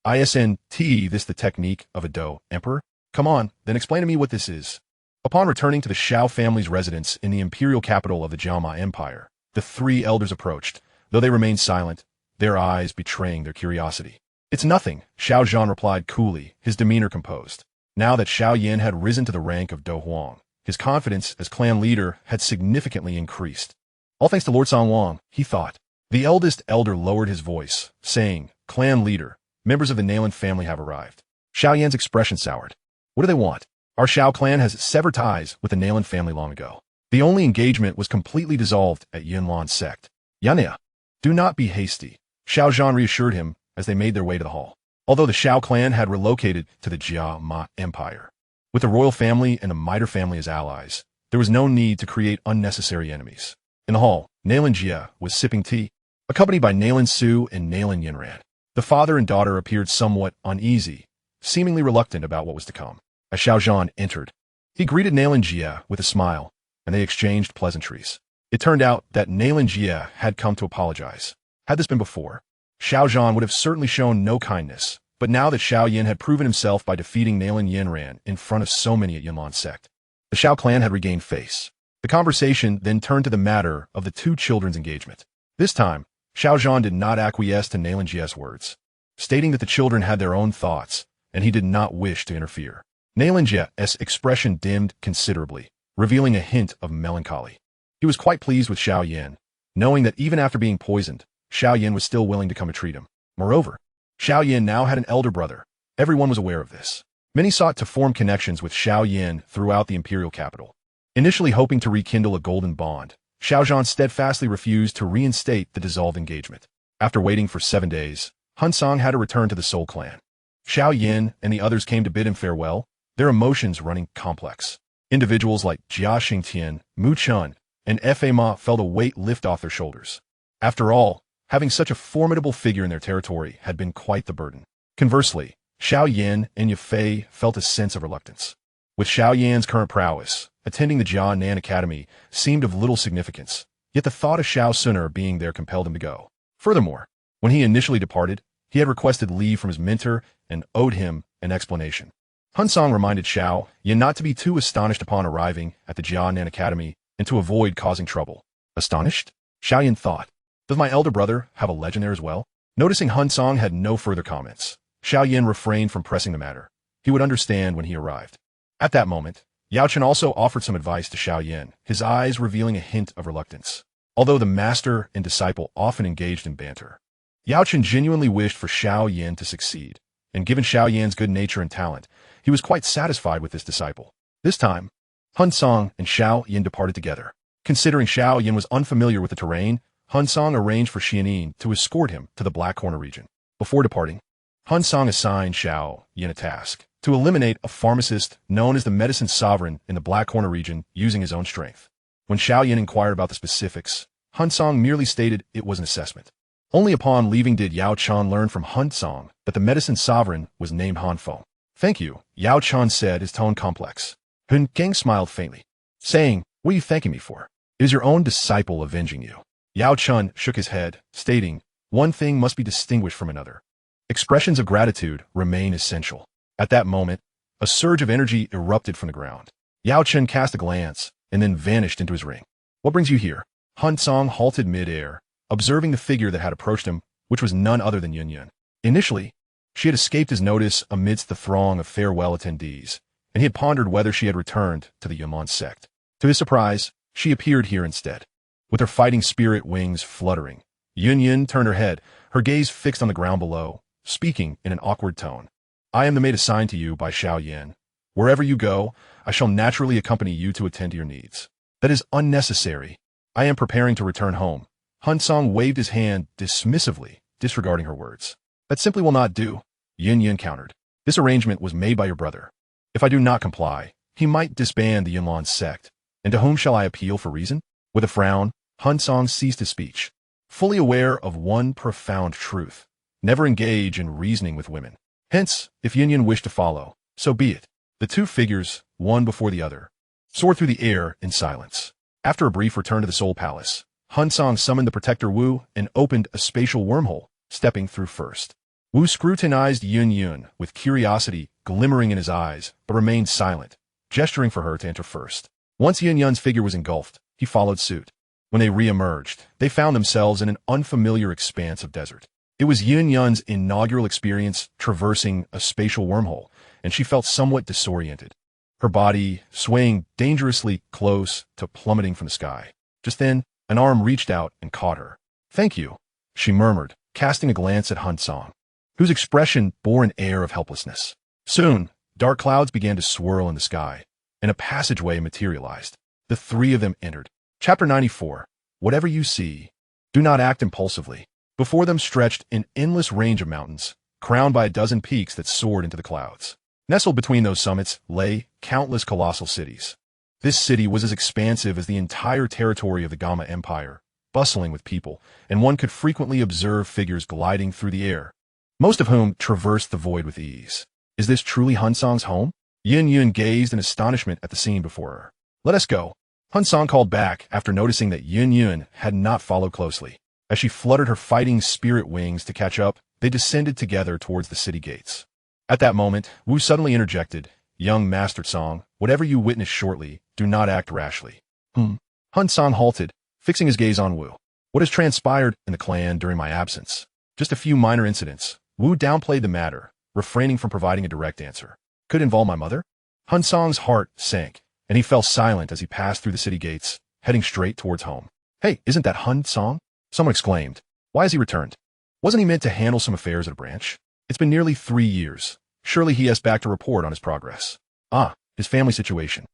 [SPEAKER 1] Isn't this the technique of a Dou Emperor? Come on, then explain to me what this is. Upon returning to the Xiao family's residence in the imperial capital of the Jiaoma Empire, the 3 elders approached, though they remained silent, their eyes betraying their curiosity. It's nothing, Xiao Yan replied coolly, his demeanor composed. Now that Xiao Yan had risen to the rank of Dou Huang, his confidence as clan leader had significantly increased. All thanks to Lord Song Wang, he thought. The eldest elder lowered his voice, saying, Clan leader, members of the Nalan family have arrived. Xiao Yan's expression soured. What do they want? Our Xiao clan has severed ties with the Nalan family long ago. The only engagement was completely dissolved at Yinlan sect. Yanya, do not be hasty, Xiao Yan reassured him as they made their way to the hall. Although the Xiao clan had relocated to the Jiaoma Empire, with the royal family and the Miter family as allies, there was no need to create unnecessary enemies. In the hall, Nalan Jia was sipping tea, accompanied by Nalan Su and Nalan Yinran. The father and daughter appeared somewhat uneasy, seemingly reluctant about what was to come. As Xiao Yan entered, he greeted Nalan Jia with a smile, and they exchanged pleasantries. It turned out that Nalan Jia had come to apologize. Had this been before, Xiao Yan would have certainly shown no kindness, but now that Xiao Yan had proven himself by defeating Nalan Yinran in front of so many at Yinlan sect, the Xiao clan had regained face. The conversation then turned to the matter of the 2 children's engagement. This time, Xiao Yan did not acquiesce to Nalan Jia's words, stating that the children had their own thoughts, and he did not wish to interfere. Nailinja's expression dimmed considerably, revealing a hint of melancholy. He was quite pleased with Xiao Yan, knowing that even after being poisoned, Xiao Yan was still willing to come and treat him. Moreover, Xiao Yan now had an elder brother. Everyone was aware of this. Many sought to form connections with Xiao Yan throughout the imperial capital. Initially hoping to rekindle a golden bond, Xiao Zhan steadfastly refused to reinstate the dissolved engagement. After waiting for 7 days, Hun Cang had to return to the Soul clan. Xiao Yan and the others came to bid him farewell, their emotions running complex. Individuals like Jia Xingtian, Mu Chun, and Fa Ma felt a weight lift off their shoulders. After all, having such a formidable figure in their territory had been quite the burden. Conversely, Xiao Yan and Yafei felt a sense of reluctance. With Xiao Yan's current prowess, attending the Jianan Academy seemed of little significance, yet the thought of Xiao Suner being there compelled him to go. Furthermore, when he initially departed, he had requested leave from his mentor and owed him an explanation. Hun Cang reminded Xiao Yan not to be too astonished upon arriving at the Jianan Academy and to avoid causing trouble. Astonished? Xiao Yan thought. Does my elder brother have a legend there as well? Noticing Hun Cang had no further comments, Xiao Yan refrained from pressing the matter. He would understand when he arrived. At that moment, Yao Chen also offered some advice to Xiao Yan, his eyes revealing a hint of reluctance. Although the master and disciple often engaged in banter, Yao Chen genuinely wished for Xiao Yan to succeed, and given Xiao Yan's good nature and talent, he was quite satisfied with this disciple. This time, Hun Cang and Xiao Yan departed together. Considering Xiao Yan was unfamiliar with the terrain, Hun Cang arranged for Xianin to escort him to the Black Corner region. Before departing, Hun Cang assigned Xiao Yan a task to eliminate a pharmacist known as the Medicine Sovereign in the Black Corner region using his own strength. When Xiao Yan inquired about the specifics, Hun Cang merely stated it was an assessment. Only upon leaving did Yao Chan learn from Hun Cang that the Medicine Sovereign was named Han Feng. Thank you, Yao Chan said, his tone complex. Hun Cang smiled faintly, saying, what are you thanking me for? It is your own disciple avenging you. Yao Chan shook his head, stating, one thing must be distinguished from another. Expressions of gratitude remain essential. At that moment, a surge of energy erupted from the ground. Yao Chen cast a glance and then vanished into his ring. What brings you here? Hun Cang halted mid-air, observing the figure that had approached him, which was none other than Yun Yun. Initially, she had escaped his notice amidst the throng of farewell attendees, and he had pondered whether she had returned to the Yunlan sect. To his surprise, she appeared here instead. With her fighting spirit wings fluttering, Yun Yun turned her head, her gaze fixed on the ground below, speaking in an awkward tone. I am the maid assigned to you by Xiao Yan. Wherever you go, I shall naturally accompany you to attend to your needs. That is unnecessary. I am preparing to return home. Hun Cang waved his hand dismissively, disregarding her words. That simply will not do, Yun Yun countered. This arrangement was made by your brother. If I do not comply, he might disband the Yunlan sect. And to whom shall I appeal for reason? With a frown, Hun Cang ceased his speech, fully aware of one profound truth. Never engage in reasoning with women. Hence, if Yun Yun wished to follow, so be it. The two figures, one before the other, soared through the air in silence. After a brief return to the Soul Palace, Hun Cang summoned the Protector Wu and opened a spatial wormhole, stepping through first. Wu scrutinized Yun Yun with curiosity glimmering in his eyes, but remained silent, gesturing for her to enter first. Once Yun Yun's figure was engulfed, he followed suit. When they re-emerged, they found themselves in an unfamiliar expanse of desert. It was Yun Yun's inaugural experience traversing a spatial wormhole, and she felt somewhat disoriented, her body swaying dangerously close to plummeting from the sky. Just then, an arm reached out and caught her. Thank you, she murmured, casting a glance at Hun Cang, whose expression bore an air of helplessness. Soon, dark clouds began to swirl in the sky, and a passageway materialized. The three of them entered. Chapter 94. Whatever you see, do not act impulsively. Before them stretched an endless range of mountains, crowned by a dozen peaks that soared into the clouds. Nestled between those summits lay countless colossal cities. This city was as expansive as the entire territory of the Gamma Empire, bustling with people, and one could frequently observe figures gliding through the air, most of whom traversed the void with ease. Is this truly Hun Cang's home? Yun Yun gazed in astonishment at the scene before her. Let us go. Hun Cang called back after noticing that Yun Yun had not followed closely. As she fluttered her fighting spirit wings to catch up, they descended together towards the city gates. At that moment, Wu suddenly interjected, Young Master Cang, whatever you witness shortly, do not act rashly. Hun Cang halted, fixing his gaze on Wu. What has transpired in the clan during my absence? Just a few minor incidents. Wu downplayed the matter, refraining from providing a direct answer. Could involve my mother? Hun Cang's heart sank, and he fell silent as he passed through the city gates, heading straight towards home. "Hey, isn't that Hun Cang?" someone exclaimed. "Why has he returned? Wasn't he meant to handle some affairs at a branch? It's been nearly 3 years. Surely he has back to report on his progress." "Ah, his family situation.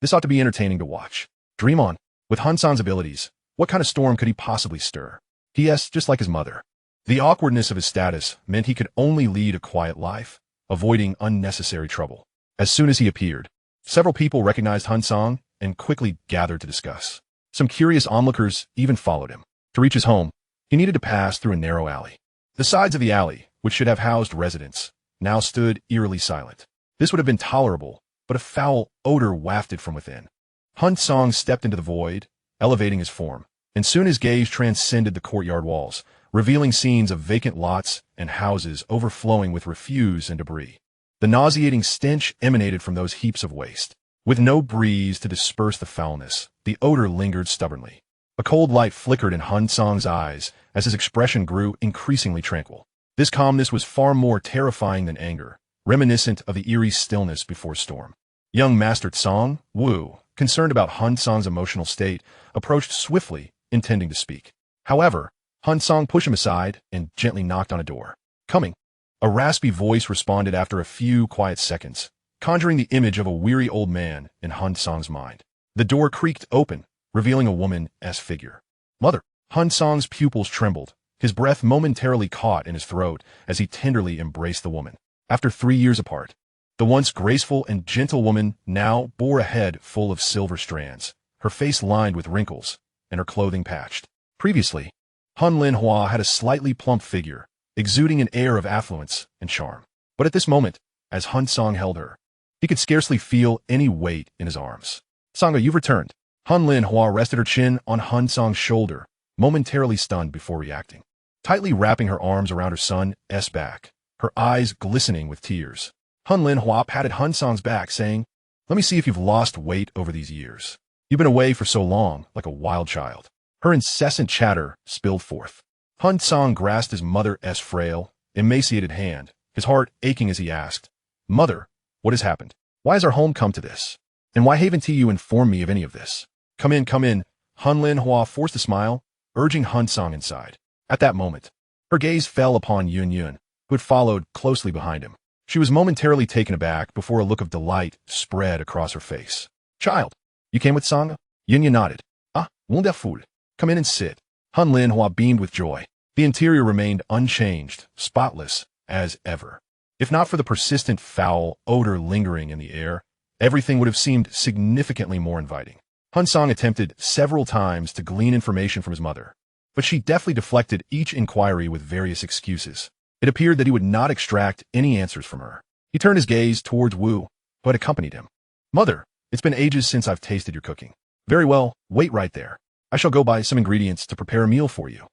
[SPEAKER 1] This ought to be entertaining to watch. Dream on. With Hun Cang's abilities, what kind of storm could he possibly stir? P.S. Just like his mother." The awkwardness of his status meant he could only lead a quiet life, avoiding unnecessary trouble. As soon as he appeared, several people recognized Hun Cang and quickly gathered to discuss. Some curious onlookers even followed him. To reach his home, he needed to pass through a narrow alley. The sides of the alley, which should have housed residents, now stood eerily silent. This would have been tolerable, but a foul odor wafted from within. Hun Cang stepped into the void, elevating his form, and soon his gaze transcended the courtyard walls, revealing scenes of vacant lots and houses overflowing with refuse and debris. The nauseating stench emanated from those heaps of waste. With no breeze to disperse the foulness, the odor lingered stubbornly. A cold light flickered in Hun Cang's eyes as his expression grew increasingly tranquil. This calmness was far more terrifying than anger, reminiscent of the eerie stillness before storm. Young Master Cang, Wu, concerned about Hun Cang's emotional state, approached swiftly, intending to speak. However, Hun Cang pushed him aside and gently knocked on a door. "Coming." A raspy voice responded after a few quiet seconds, conjuring the image of a weary old man in Hun Cang's mind. The door creaked open, revealing a woman's figure. "Mother." Hun Cang's pupils trembled, his breath momentarily caught in his throat as he tenderly embraced the woman. After 3 years apart, the once graceful and gentle woman now bore a head full of silver strands, her face lined with wrinkles, and her clothing patched. Previously, Hun Linhua had a slightly plump figure, exuding an air of affluence and charm. But at this moment, as Hun Cang held her, he could scarcely feel any weight in his arms. "Sangha, you've returned." Hun Linhua rested her chin on Hun Cang's shoulder, momentarily stunned before reacting. Tightly wrapping her arms around her son's back, her eyes glistening with tears, Hun Linhua patted Hun Cang's back, saying, "Let me see if you've lost weight over these years. You've been away for so long, like a wild child." Her incessant chatter spilled forth. Hun Cang grasped his mother's frail, emaciated hand, his heart aching as he asked, "Mother, what has happened? Why has our home come to this? And why haven't you informed me of any of this?" Come in. Hun Linhua forced a smile, urging Hun Cang inside. At that moment, her gaze fell upon Yun, who had followed closely behind him. She was momentarily taken aback before a look of delight spread across her face. "Child, you came with Sangha?" Yun nodded. "Ah, wonderful. Come in and sit." Hun Linhua beamed with joy. The interior remained unchanged, spotless as ever. If not for the persistent foul odor lingering in the air, everything would have seemed significantly more inviting. Hun Cang attempted several times to glean information from his mother, but she deftly deflected each inquiry with various excuses. It appeared that he would not extract any answers from her. He turned his gaze towards Wu, who had accompanied him. "Mother, it's been ages since I've tasted your cooking." "Very well, wait right there. I shall go buy some ingredients to prepare a meal for you."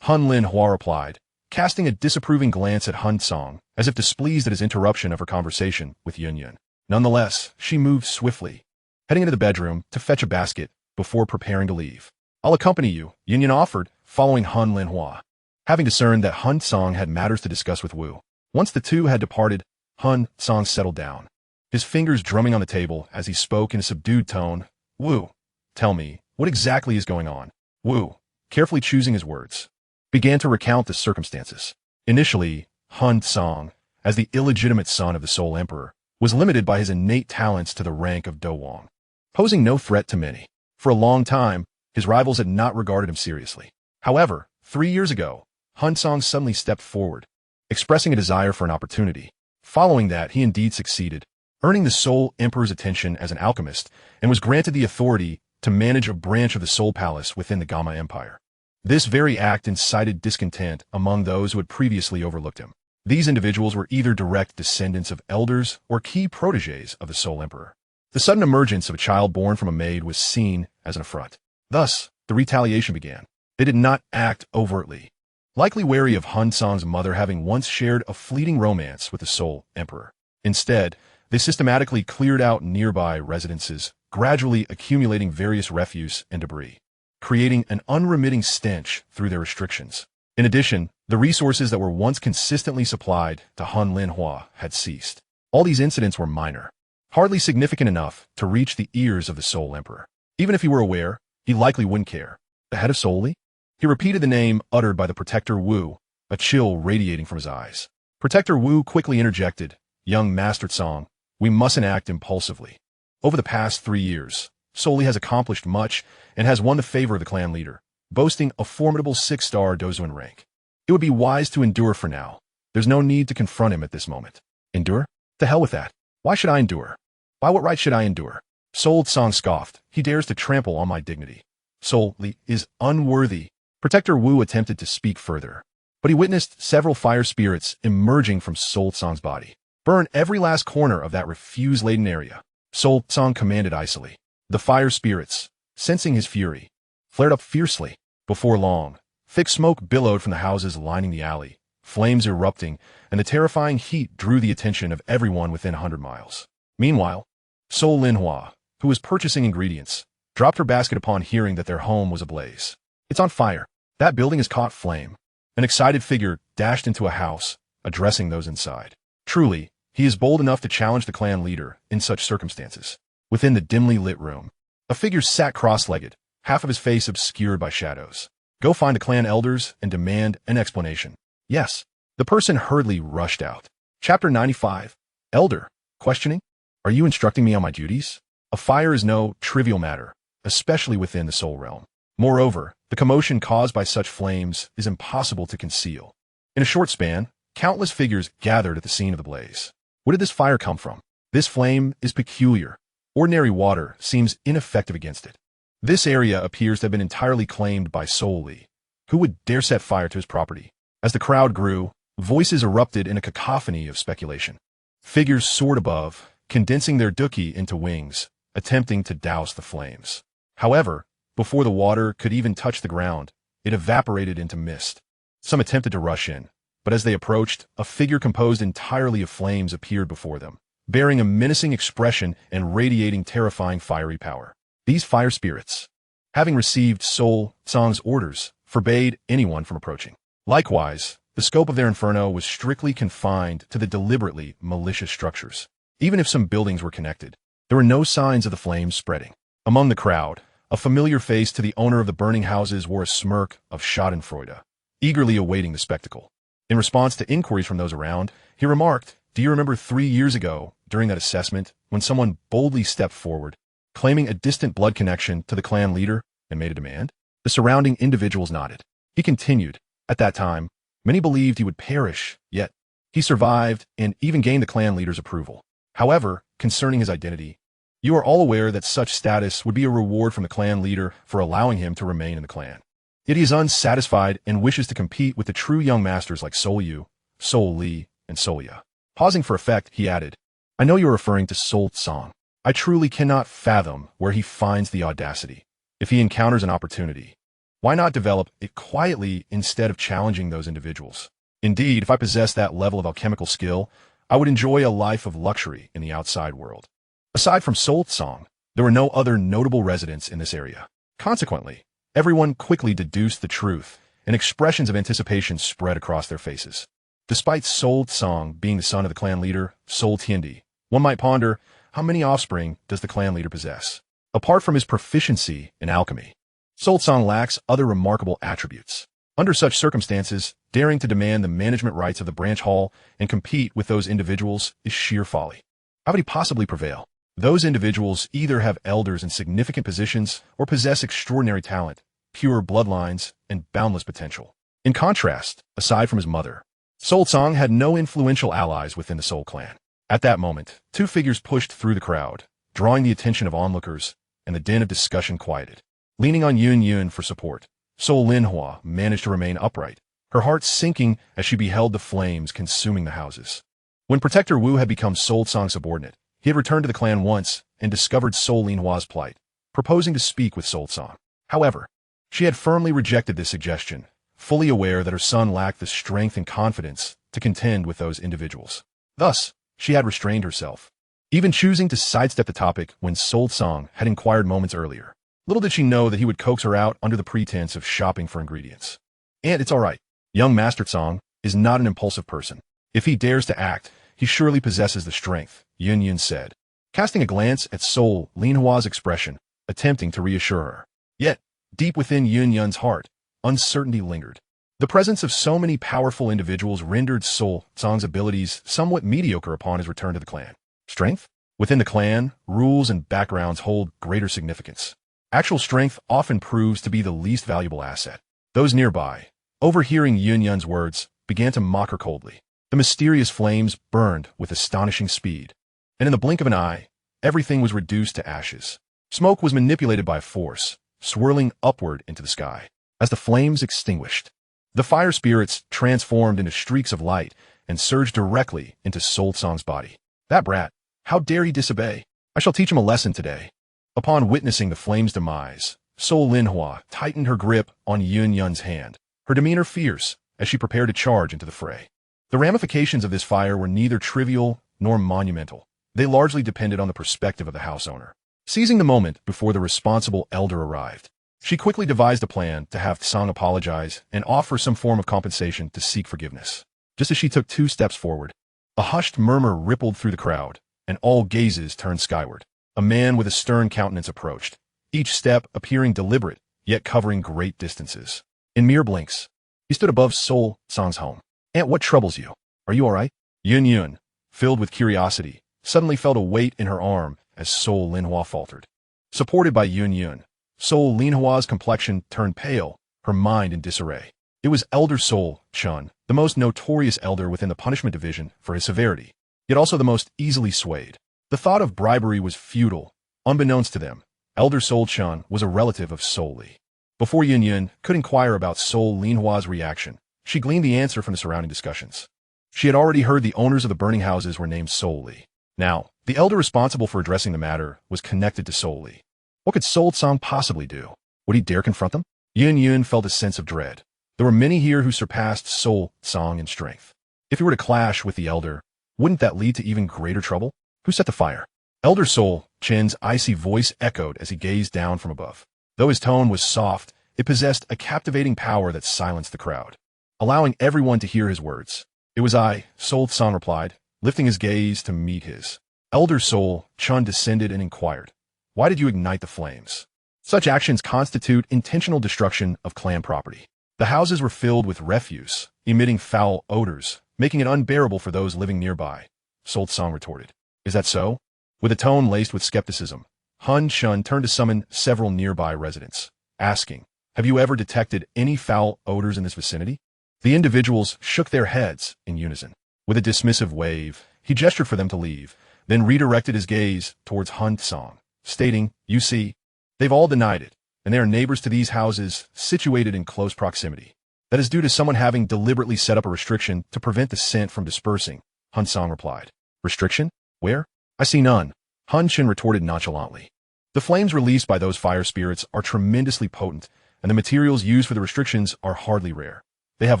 [SPEAKER 1] Hun Linhua replied, casting a disapproving glance at Hun Cang, as if displeased at his interruption of her conversation with Yun. Nonetheless, she moved swiftly, heading into the bedroom to fetch a basket before preparing to leave. "I'll accompany you," Yun offered, following Hun Linhua. Having discerned that Hun Cang had matters to discuss with Wu, once the two had departed, Hun Cang settled down, his fingers drumming on the table as he spoke in a subdued tone. "Wu, tell me, what exactly is going on?" Wu, carefully choosing his words, began to recount the circumstances. Initially, Hun Cang, as the illegitimate son of the Soul Emperor, was limited by his innate talents to the rank of Dou, posing no threat to many. For a long time, his rivals had not regarded him seriously. However, 3 years ago, Hun Cang suddenly stepped forward, expressing a desire for an opportunity. Following that, he indeed succeeded, earning the Soul Emperor's attention as an alchemist, and was granted the authority to manage a branch of the Soul Palace within the Gamma Empire. This very act incited discontent among those who had previously overlooked him. These individuals were either direct descendants of elders or key protégés of the Soul Emperor. The sudden emergence of a child born from a maid was seen as an affront. Thus, the retaliation began. They did not act overtly, likely wary of Hun Cang's mother having once shared a fleeting romance with the Soul Emperor. Instead, they systematically cleared out nearby residences, gradually accumulating various refuse and debris, creating an unremitting stench through their restrictions. In addition, the resources that were once consistently supplied to Hun Linhua had ceased. All these incidents were minor, hardly significant enough to reach the ears of the Soul Emperor. Even if he were aware, he likely wouldn't care. The head of Soul Li? He repeated the name uttered by the Protector Wu, a chill radiating from his eyes. Protector Wu quickly interjected, "Young Master Tsang, we mustn't act impulsively. Over the past 3 years, Soul Li has accomplished much and has won the favor of the clan leader, boasting a formidable 6-star Dozuan rank. It would be wise to endure for now. There's no need to confront him at this moment." "Endure? To hell with that. Why should I endure? By what right should I endure?" Soul Tsang scoffed. "He dares to trample on my dignity. Soul Li is unworthy." Protector Wu attempted to speak further, but he witnessed several fire spirits emerging from Soul Tsang's body. "Burn every last corner of that refuse-laden area," Soul Tsang commanded icily. The fire spirits, sensing his fury, flared up fiercely. Before long, thick smoke billowed from the houses lining the alley, flames erupting, and the terrifying heat drew the attention of everyone within 100 miles. Meanwhile, Soul Linhua, who was purchasing ingredients, dropped her basket upon hearing that their home was ablaze. "It's on fire. That building has caught flame." An excited figure dashed into a house, addressing those inside. Truly, he is bold enough to challenge the clan leader in such circumstances. Within the dimly lit room, a figure sat cross-legged, half of his face obscured by shadows. "Go find the clan elders and demand an explanation." "Yes." The person hurriedly rushed out. Chapter 95. Elder. Questioning? "Are you instructing me on my duties?" A fire is no trivial matter, especially within the soul realm. Moreover, the commotion caused by such flames is impossible to conceal. In a short span, countless figures gathered at the scene of the blaze. Where did this fire come from? This flame is peculiar. Ordinary water seems ineffective against it. This area appears to have been entirely claimed by Soul Li. Who would dare set fire to his property? As the crowd grew, voices erupted in a cacophony of speculation. Figures soared above, condensing their Dou King into wings, attempting to douse the flames. However, before the water could even touch the ground, it evaporated into mist. Some attempted to rush in, but as they approached, a figure composed entirely of flames appeared before them, bearing a menacing expression and radiating terrifying fiery power. These fire spirits, having received Soul Tsang's orders, forbade anyone from approaching. Likewise, the scope of their inferno was strictly confined to the deliberately malicious structures. Even if some buildings were connected, there were no signs of the flames spreading. Among the crowd, a familiar face to the owner of the burning houses wore a smirk of schadenfreude, eagerly awaiting the spectacle. In response to inquiries from those around, he remarked, "Do you remember 3 years ago, during that assessment, when someone boldly stepped forward, claiming a distant blood connection to the clan leader and made a demand?" The surrounding individuals nodded. He continued, "At that time, many believed he would perish, yet he survived and even gained the clan leader's approval. However, concerning his identity, you are all aware that such status would be a reward from the clan leader for allowing him to remain in the clan. Yet he is unsatisfied and wishes to compete with the true young masters like Soul Yu, Soul Li, and Soul Ya." Pausing for effect, he added, "I know you are referring to Soul Tsang. I truly cannot fathom where he finds the audacity. If he encounters an opportunity, why not develop it quietly instead of challenging those individuals? Indeed, if I possessed that level of alchemical skill, I would enjoy a life of luxury in the outside world." Aside from Soul Tsang, there were no other notable residents in this area. Consequently, everyone quickly deduced the truth, and expressions of anticipation spread across their faces. Despite Soul Tsang being the son of the clan leader, Hun Tiandi, one might ponder, how many offspring does the clan leader possess? Apart from his proficiency in alchemy, Soul Tsang lacks other remarkable attributes. Under such circumstances, daring to demand the management rights of the branch hall and compete with those individuals is sheer folly. How would he possibly prevail? Those individuals either have elders in significant positions or possess extraordinary talent, pure bloodlines, and boundless potential. In contrast, aside from his mother, Soul Tsang had no influential allies within the Soul clan. At that moment, 2 figures pushed through the crowd, drawing the attention of onlookers, and the din of discussion quieted. Leaning on Yun for support, Soul Linhua managed to remain upright, her heart sinking as she beheld the flames consuming the houses. When Protector Wu had become Soul Tsang's subordinate, he had returned to the clan once and discovered Soul Linhua's plight, proposing to speak with Soul Tsang. However, she had firmly rejected this suggestion, fully aware that her son lacked the strength and confidence to contend with those individuals. Thus, she had restrained herself, even choosing to sidestep the topic when Soul Tsang had inquired moments earlier. Little did she know that he would coax her out under the pretense of shopping for ingredients. And it's all right. Young Master Tsang is not an impulsive person. If he dares to act, he surely possesses the strength, Yun said. casting a glance at Soul Linhua's expression, attempting to reassure her. Yet, deep within Yun Yun's heart, uncertainty lingered. The presence of so many powerful individuals rendered Soul Cang's abilities somewhat mediocre upon his return to the clan. Strength? Within the clan, rules and backgrounds hold greater significance. Actual strength often proves to be the least valuable asset. Those nearby, overhearing Yun Yun's words, began to mock her coldly. The mysterious flames burned with astonishing speed, and in the blink of an eye, everything was reduced to ashes. Smoke was manipulated by force, swirling upward into the sky. As the flames extinguished, the fire spirits transformed into streaks of light and surged directly into Soul Cang's body. That brat, how dare he disobey? I shall teach him a lesson today. Upon witnessing the flame's demise, Soul Linhua tightened her grip on Yun Yun's hand, her demeanor fierce as she prepared to charge into the fray. The ramifications of this fire were neither trivial nor monumental. They largely depended on the perspective of the house owner. Seizing the moment before the responsible elder arrived, she quickly devised a plan to have Tsang apologize and offer some form of compensation to seek forgiveness. Just as she took 2 steps forward, a hushed murmur rippled through the crowd, and all gazes turned skyward. A man with a stern countenance approached, each step appearing deliberate, yet covering great distances. In mere blinks, he stood above Soul Cang's home. "Aunt, what troubles you? Are you all right?" Yun Yun, filled with curiosity, suddenly felt a weight in her arm as Soul Linhua faltered. Supported by Yun Yun, Soul Linhua's complexion turned pale, her mind in disarray. It was Elder Soul Chun, the most notorious elder within the punishment division for his severity, yet also the most easily swayed. The thought of bribery was futile. Unbeknownst to them, Elder Soul Chun was a relative of Soul Li. Before Yun Yun could inquire about Soul Linhua's reaction, she gleaned the answer from the surrounding discussions. She had already heard the owners of the burning houses were named Soul Li. Now, the elder responsible for addressing the matter was connected to Soul Li. What could Soul Cang possibly do? Would he dare confront them? Yun Yun felt a sense of dread. There were many here who surpassed Soul Cang in strength. If he were to clash with the elder, wouldn't that lead to even greater trouble? Who set the fire? Elder Soul Chen's icy voice echoed as he gazed down from above. Though his tone was soft, it possessed a captivating power that silenced the crowd, allowing everyone to hear his words. "It was I," Soul Cang replied, lifting his gaze to meet his. Elder Soul Chun descended and inquired, "Why did you ignite the flames?" Such actions constitute intentional destruction of clan property. The houses were filled with refuse, emitting foul odors, making it unbearable for those living nearby. Soul Cang retorted, "Is that so?" With a tone laced with skepticism, Hun Cang turned to summon several nearby residents, asking, "Have you ever detected any foul odors in this vicinity?" The individuals shook their heads in unison. With a dismissive wave, he gestured for them to leave, then redirected his gaze towards Hun Cang, stating, "You see, they've all denied it, and they are neighbors to these houses situated in close proximity. That is due to someone having deliberately set up a restriction to prevent the scent from dispersing," Hun Cang replied. "Restriction? Where? I see none," Hun Chin retorted nonchalantly. "The flames released by those fire spirits are tremendously potent, and the materials used for the restrictions are hardly rare. They have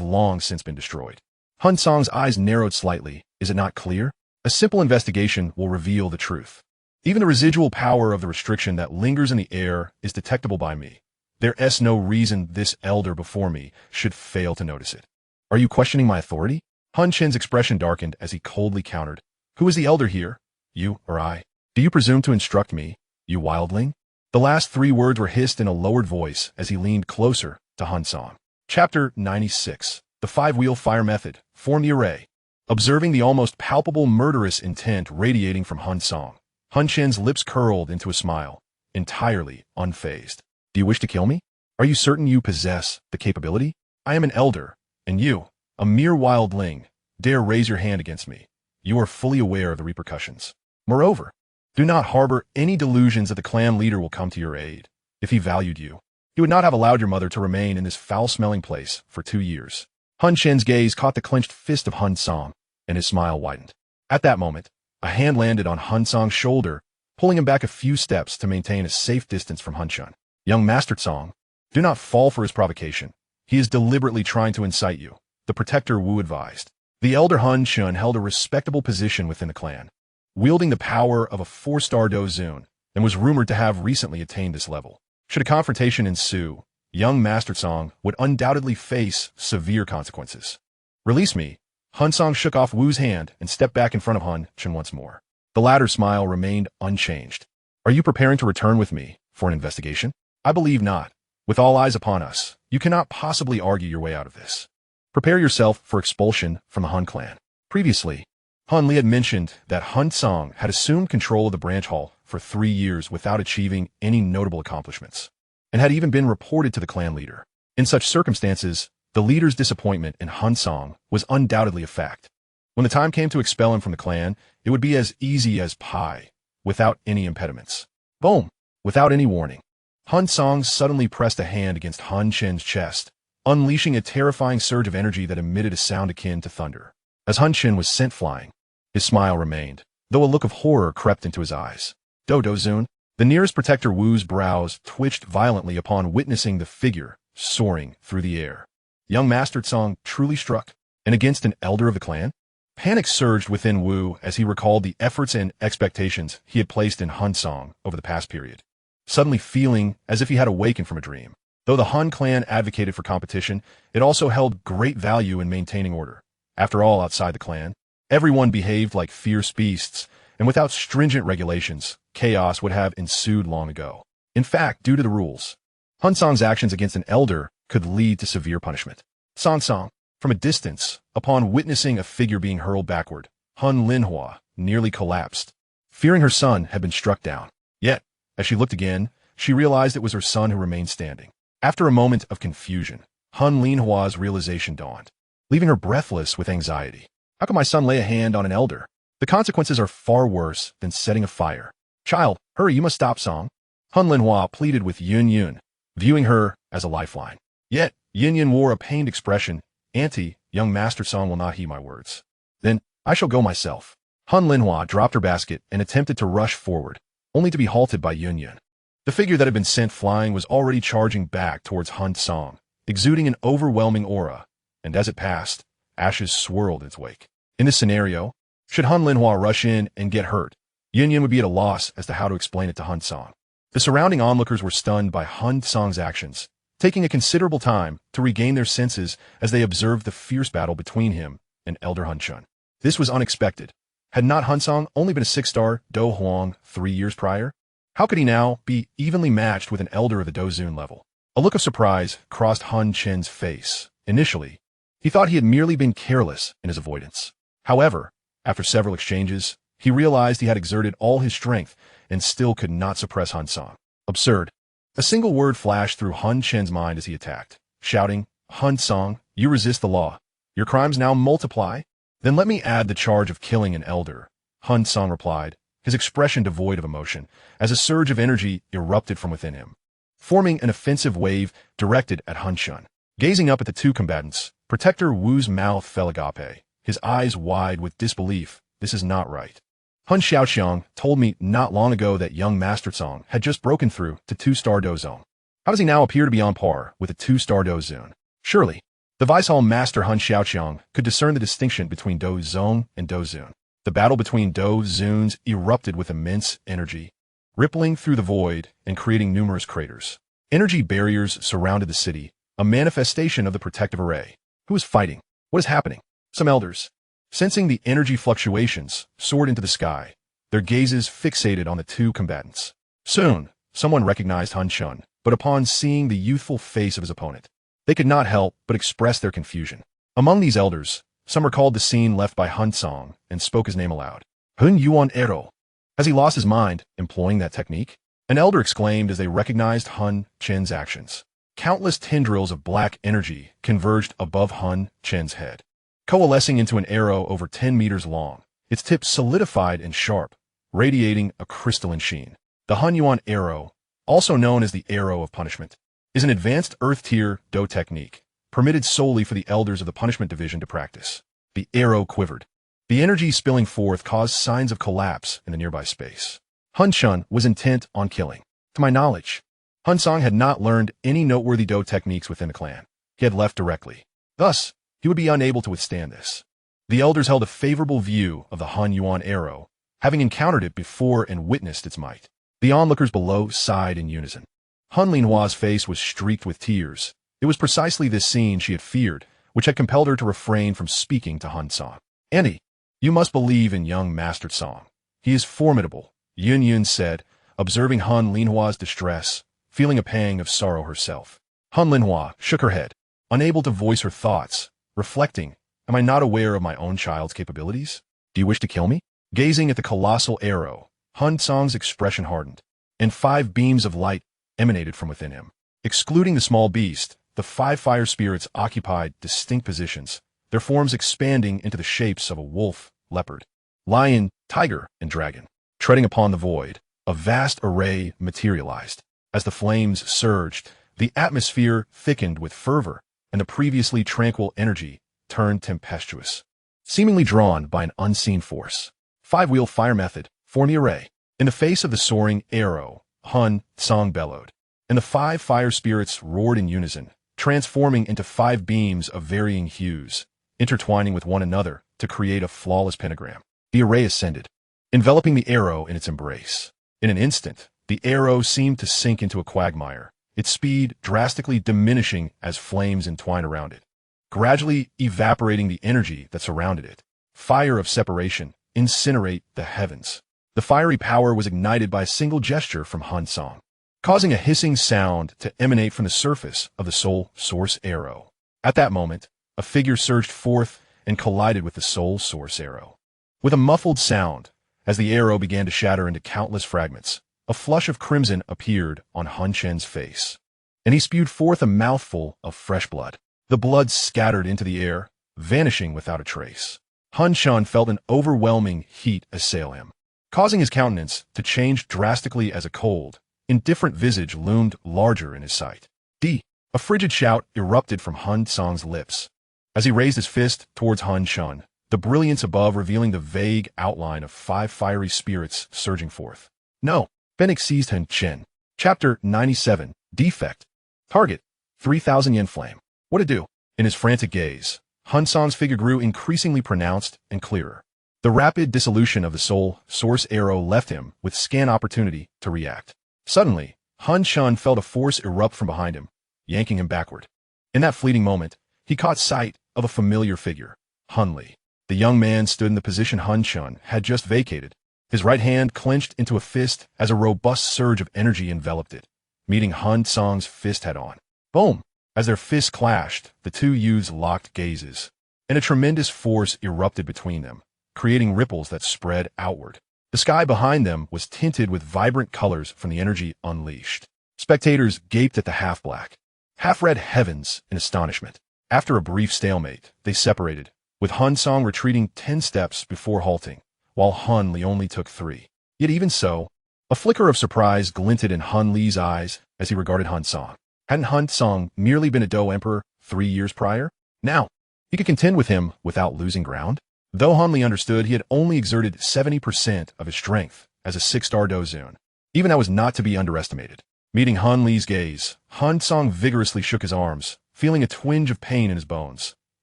[SPEAKER 1] long since been destroyed." Hun Cang's eyes narrowed slightly. "Is it not clear? A simple investigation will reveal the truth. Even the residual power of the restriction that lingers in the air is detectable by me. There's no reason this elder before me should fail to notice it." "Are you questioning my authority?" Hun Chin's expression darkened as he coldly countered. "Who is the elder here? You or I? Do you presume to instruct me, you wildling?" The last 3 words were hissed in a lowered voice as he leaned closer to Hun Cang. Chapter 96. The 5-wheel fire method. Form the array. Observing the almost palpable murderous intent radiating from Hun Cang, Hun Chin's lips curled into a smile, entirely unfazed. "Do you wish to kill me? Are you certain you possess the capability? I am an elder, and you, a mere wildling, dare raise your hand against me. You are fully aware of the repercussions. Moreover, do not harbor any delusions that the clan leader will come to your aid. If he valued you, he would not have allowed your mother to remain in this foul-smelling place for 2 years." Hun Chen's gaze caught the clenched fist of Hun Cang, and his smile widened. At that moment, a hand landed on Hun Cang's shoulder, pulling him back a few steps to maintain a safe distance from Hun Chan. "Young Master Cang, do not fall for his provocation. He is deliberately trying to incite you," the protector Wu advised. The elder Hun Chun held a respectable position within the clan, wielding the power of a 4-star Dozun, and was rumored to have recently attained this level. Should a confrontation ensue, young Master Cang would undoubtedly face severe consequences. "Release me." Hun Cang shook off Wu's hand and stepped back in front of Hun Chun once more. The latter's smile remained unchanged. Are you preparing to return with me for an investigation? I believe not. With all eyes upon us, you cannot possibly argue your way out of this. Prepare yourself for expulsion from the Hun clan. Previously, Hun Li had mentioned that Hun Cang had assumed control of the branch hall for 3 years without achieving any notable accomplishments, and had even been reported to the clan leader. In such circumstances, the leader's disappointment in Hun Cang was undoubtedly a fact. When the time came to expel him from the clan, it would be as easy as pie, without any impediments. Boom! Without any warning, Hun Cang suddenly pressed a hand against Hun Chen's chest, unleashing a terrifying surge of energy that emitted a sound akin to thunder. As Hun Chen was sent flying, his smile remained, though a look of horror crept into his eyes. Dou Zun, the nearest protector Wu's brows twitched violently upon witnessing the figure soaring through the air. Young Master Cang truly struck, and against an elder of the clan? Panic surged within Wu as he recalled the efforts and expectations he had placed in Hun Cang over the past period, suddenly feeling as if he had awakened from a dream. Though the Hun clan advocated for competition, it also held great value in maintaining order. After all, outside the clan, everyone behaved like fierce beasts, and without stringent regulations, chaos would have ensued long ago. In fact, due to the rules, Hun Cang's actions against an elder could lead to severe punishment. Cang, from a distance, upon witnessing a figure being hurled backward, Hun Linhua nearly collapsed, fearing her son had been struck down. Yet, as she looked again, she realized it was her son who remained standing. After a moment of confusion, Hun Linhua's realization dawned, leaving her breathless with anxiety. How can my son lay a hand on an elder? The consequences are far worse than setting a fire. Child, hurry, you must stop, Song. Hun Linhua pleaded with Yun, viewing her as a lifeline. Yet, Yun wore a pained expression. Auntie, young Master Song will not heed my words. Then, I shall go myself. Hun Linhua dropped her basket and attempted to rush forward, only to be halted by Yun. The figure that had been sent flying was already charging back towards Hun Cang, exuding an overwhelming aura, and as it passed, ashes swirled in its wake. In this scenario, should Hun Linhua rush in and get hurt, Yun would be at a loss as to how to explain it to Hun Cang. The surrounding onlookers were stunned by Hun Cang's actions, taking a considerable time to regain their senses as they observed the fierce battle between him and Elder Hun Chun. This was unexpected. Had not Hun Cang only been a 6-star Dou Huang 3 years prior? How could he now be evenly matched with an elder of the Dou Zun level? A look of surprise crossed Hun Chen's face. Initially, he thought he had merely been careless in his avoidance. However, after several exchanges, he realized he had exerted all his strength and still could not suppress Hun Cang. Absurd. A single word flashed through Hun Chen's mind as he attacked, shouting, Hun Cang, you resist the law. Your crimes now multiply? Then let me add the charge of killing an elder. Hun Cang replied, his expression devoid of emotion, as a surge of energy erupted from within him, forming an offensive wave directed at Hun Chun. Gazing up at the two combatants, Protector Wu's mouth fell agape, his eyes wide with disbelief. This is not right. Hun Xiaoxiang told me not long ago that young Master Cang had just broken through to 2-star Dou Zone. How does he now appear to be on par with a 2-star Dou Zun? Surely, the Vice Hall Master Hun Xiaoxiang could discern the distinction between Dou Zone and Dou Zun. The battle between Dou Zuns erupted with immense energy, rippling through the void and creating numerous craters. Energy barriers surrounded the city, a manifestation of the protective array. Who is fighting? What is happening? Some elders, sensing the energy fluctuations, soared into the sky, their gazes fixated on the two combatants. Soon, someone recognized Hun Chun, but upon seeing the youthful face of his opponent, they could not help but express their confusion. Among these elders, some recalled the scene left by Hun Cang and spoke his name aloud. Hun Yuan Ero. Has he lost his mind, employing that technique? An elder exclaimed as they recognized Hun Chen's actions. Countless tendrils of black energy converged above Hun Chen's head, coalescing into an arrow over 10 meters long, its tip solidified and sharp, radiating a crystalline sheen. The Hun Yuan arrow, also known as the Arrow of Punishment, is an advanced Earth-tier Dou technique, permitted solely for the elders of the Punishment Division to practice. The arrow quivered. The energy spilling forth caused signs of collapse in the nearby space. Hun Chun was intent on killing. To my knowledge, Hun Cang had not learned any noteworthy Dou techniques within the clan. He had left directly. Thus, he would be unable to withstand this. The elders held a favorable view of the Hun Yuan arrow, having encountered it before and witnessed its might. The onlookers below sighed in unison. Hun Linhua's face was streaked with tears. It was precisely this scene she had feared, which had compelled her to refrain from speaking to Hun Cang. Auntie, you must believe in young Master Cang. He is formidable, Yun Yun said, observing Han Linhua's distress, feeling a pang of sorrow herself. Han Linhua shook her head, unable to voice her thoughts, reflecting, am I not aware of my own child's capabilities? Do you wish to kill me? Gazing at the colossal arrow, Hun Cang's expression hardened, and 5 beams of light emanated from within him. Excluding the small beast, the 5 fire spirits occupied distinct positions, their forms expanding into the shapes of a wolf, leopard, lion, tiger, and dragon. Treading upon the void, a vast array materialized. As the flames surged, the atmosphere thickened with fervor, and the previously tranquil energy turned tempestuous. Seemingly drawn by an unseen force. 5-wheel fire method, form the array. In the face of the soaring arrow, Hun Cang bellowed, and the 5 fire spirits roared in unison, transforming into 5 beams of varying hues, intertwining with one another to create a flawless pentagram. The array ascended, enveloping the arrow in its embrace. In an instant, the arrow seemed to sink into a quagmire, its speed drastically diminishing as flames entwined around it, gradually evaporating the energy that surrounded it. Fire of separation, incinerate the heavens. The fiery power was ignited by a single gesture from Hun Cang, causing a hissing sound to emanate from the surface of the soul source arrow. At that moment, a figure surged forth and collided with the soul source arrow. With a muffled sound, as the arrow began to shatter into countless fragments, a flush of crimson appeared on Hun Chen's face, and he spewed forth a mouthful of fresh blood. The blood scattered into the air, vanishing without a trace. Hun Cang felt an overwhelming heat assail him, causing his countenance to change drastically as a cold, indifferent visage loomed larger in his sight. A frigid shout erupted from Hun Cang's lips. As he raised his fist towards Hun Cang, the brilliance above revealing the vague outline of 5 fiery spirits surging forth. No! Phoenix seized Hun Chen. Chapter 97, Defect. Target, 3,000 yen flame. What to do? In his frantic gaze, Hun Cang's figure grew increasingly pronounced and clearer. The rapid dissolution of the soul source arrow left him with scant opportunity to react. Suddenly, Hun Cang felt a force erupt from behind him, yanking him backward. In that fleeting moment, he caught sight of a familiar figure, Hun Li. The young man stood in the position Hun Cang had just vacated, his right hand clenched into a fist as a robust surge of energy enveloped it, meeting Hun Cang's fist head-on. Boom! As their fists clashed, the 2 youths locked gazes, and a tremendous force erupted between them, creating ripples that spread outward. The sky behind them was tinted with vibrant colors from the energy unleashed. Spectators gaped at the half-black, half-red heavens in astonishment. After a brief stalemate, they separated, with Hun Cang retreating 10 steps before halting, while Hun Li only took 3. Yet even so, a flicker of surprise glinted in Hun Li's eyes as he regarded Hun Cang. Hadn't Hun Cang merely been a Dou emperor 3 years prior? Now, he could contend with him without losing ground? Though Hun Li understood he had only exerted 70% of his strength as a 6-star Dozun, even that was not to be underestimated. Meeting Hun Li's gaze, Hun Cang vigorously shook his arms, feeling a twinge of pain in his bones.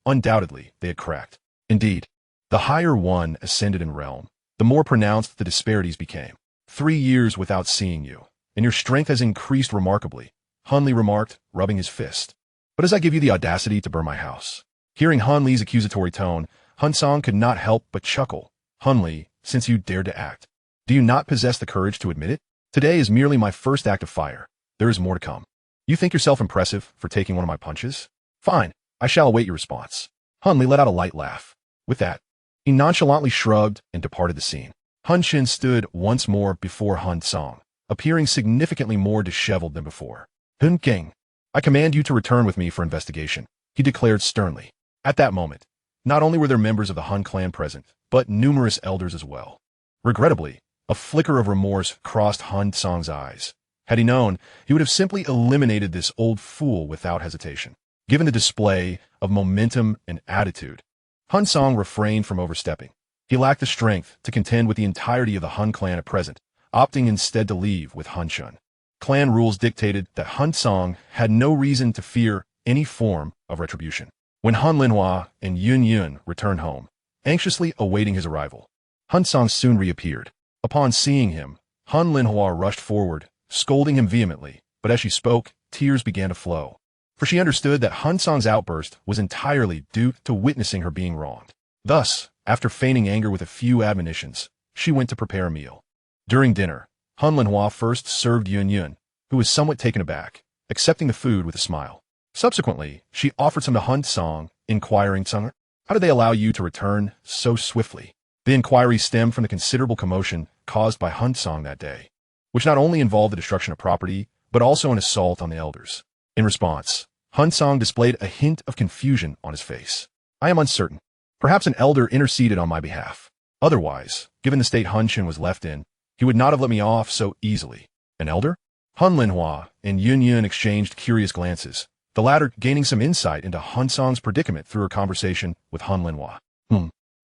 [SPEAKER 1] Undoubtedly, they had cracked. Indeed, the higher one ascended in realm, the more pronounced the disparities became. 3 years without seeing you, and your strength has increased remarkably, Hun Li remarked, rubbing his fist. But as I give you the audacity to burn my house. Hearing Hun Li's accusatory tone, Hun Cang could not help but chuckle. Hun Li, since you dared to act, do you not possess the courage to admit it? Today is merely my first act of fire. There is more to come. You think yourself impressive for taking one of my punches? Fine, I shall await your response. Hun Li let out a light laugh. With that, he nonchalantly shrugged and departed the scene. Hun Chen stood once more before Hun Cang, appearing significantly more disheveled than before. Hun Cang, I command you to return with me for investigation, he declared sternly. At that moment, not only were there members of the Hun clan present, but numerous elders as well. Regrettably, a flicker of remorse crossed Hun Cang's eyes. Had he known, he would have simply eliminated this old fool without hesitation. Given the display of momentum and attitude, Hun Cang refrained from overstepping. He lacked the strength to contend with the entirety of the Hun clan at present, opting instead to leave with Hun Chan. Clan rules dictated that Hun Cang had no reason to fear any form of retribution. When Han Linhua and Yun Yun returned home, anxiously awaiting his arrival, Hun Cang soon reappeared. Upon seeing him, Han Linhua rushed forward, scolding him vehemently, but as she spoke, tears began to flow. For she understood that Hun Cang's outburst was entirely due to witnessing her being wronged. Thus, after feigning anger with a few admonitions, she went to prepare a meal. During dinner, Hun Linhua first served Yun Yun, who was somewhat taken aback, accepting the food with a smile. Subsequently, she offered some to Hun Cang, inquiring, "How did they allow you to return so swiftly?" The inquiry stemmed from the considerable commotion caused by Hun Cang that day, which not only involved the destruction of property, but also an assault on the elders. In response, Hun Cang displayed a hint of confusion on his face. "I am uncertain. Perhaps an elder interceded on my behalf. Otherwise, given the state Hun Chen was left in, he would not have let me off so easily." "An elder?" Hun Linhua and Yun Yun exchanged curious glances, the latter gaining some insight into Hun Cang's predicament through her conversation with Hun Linhua.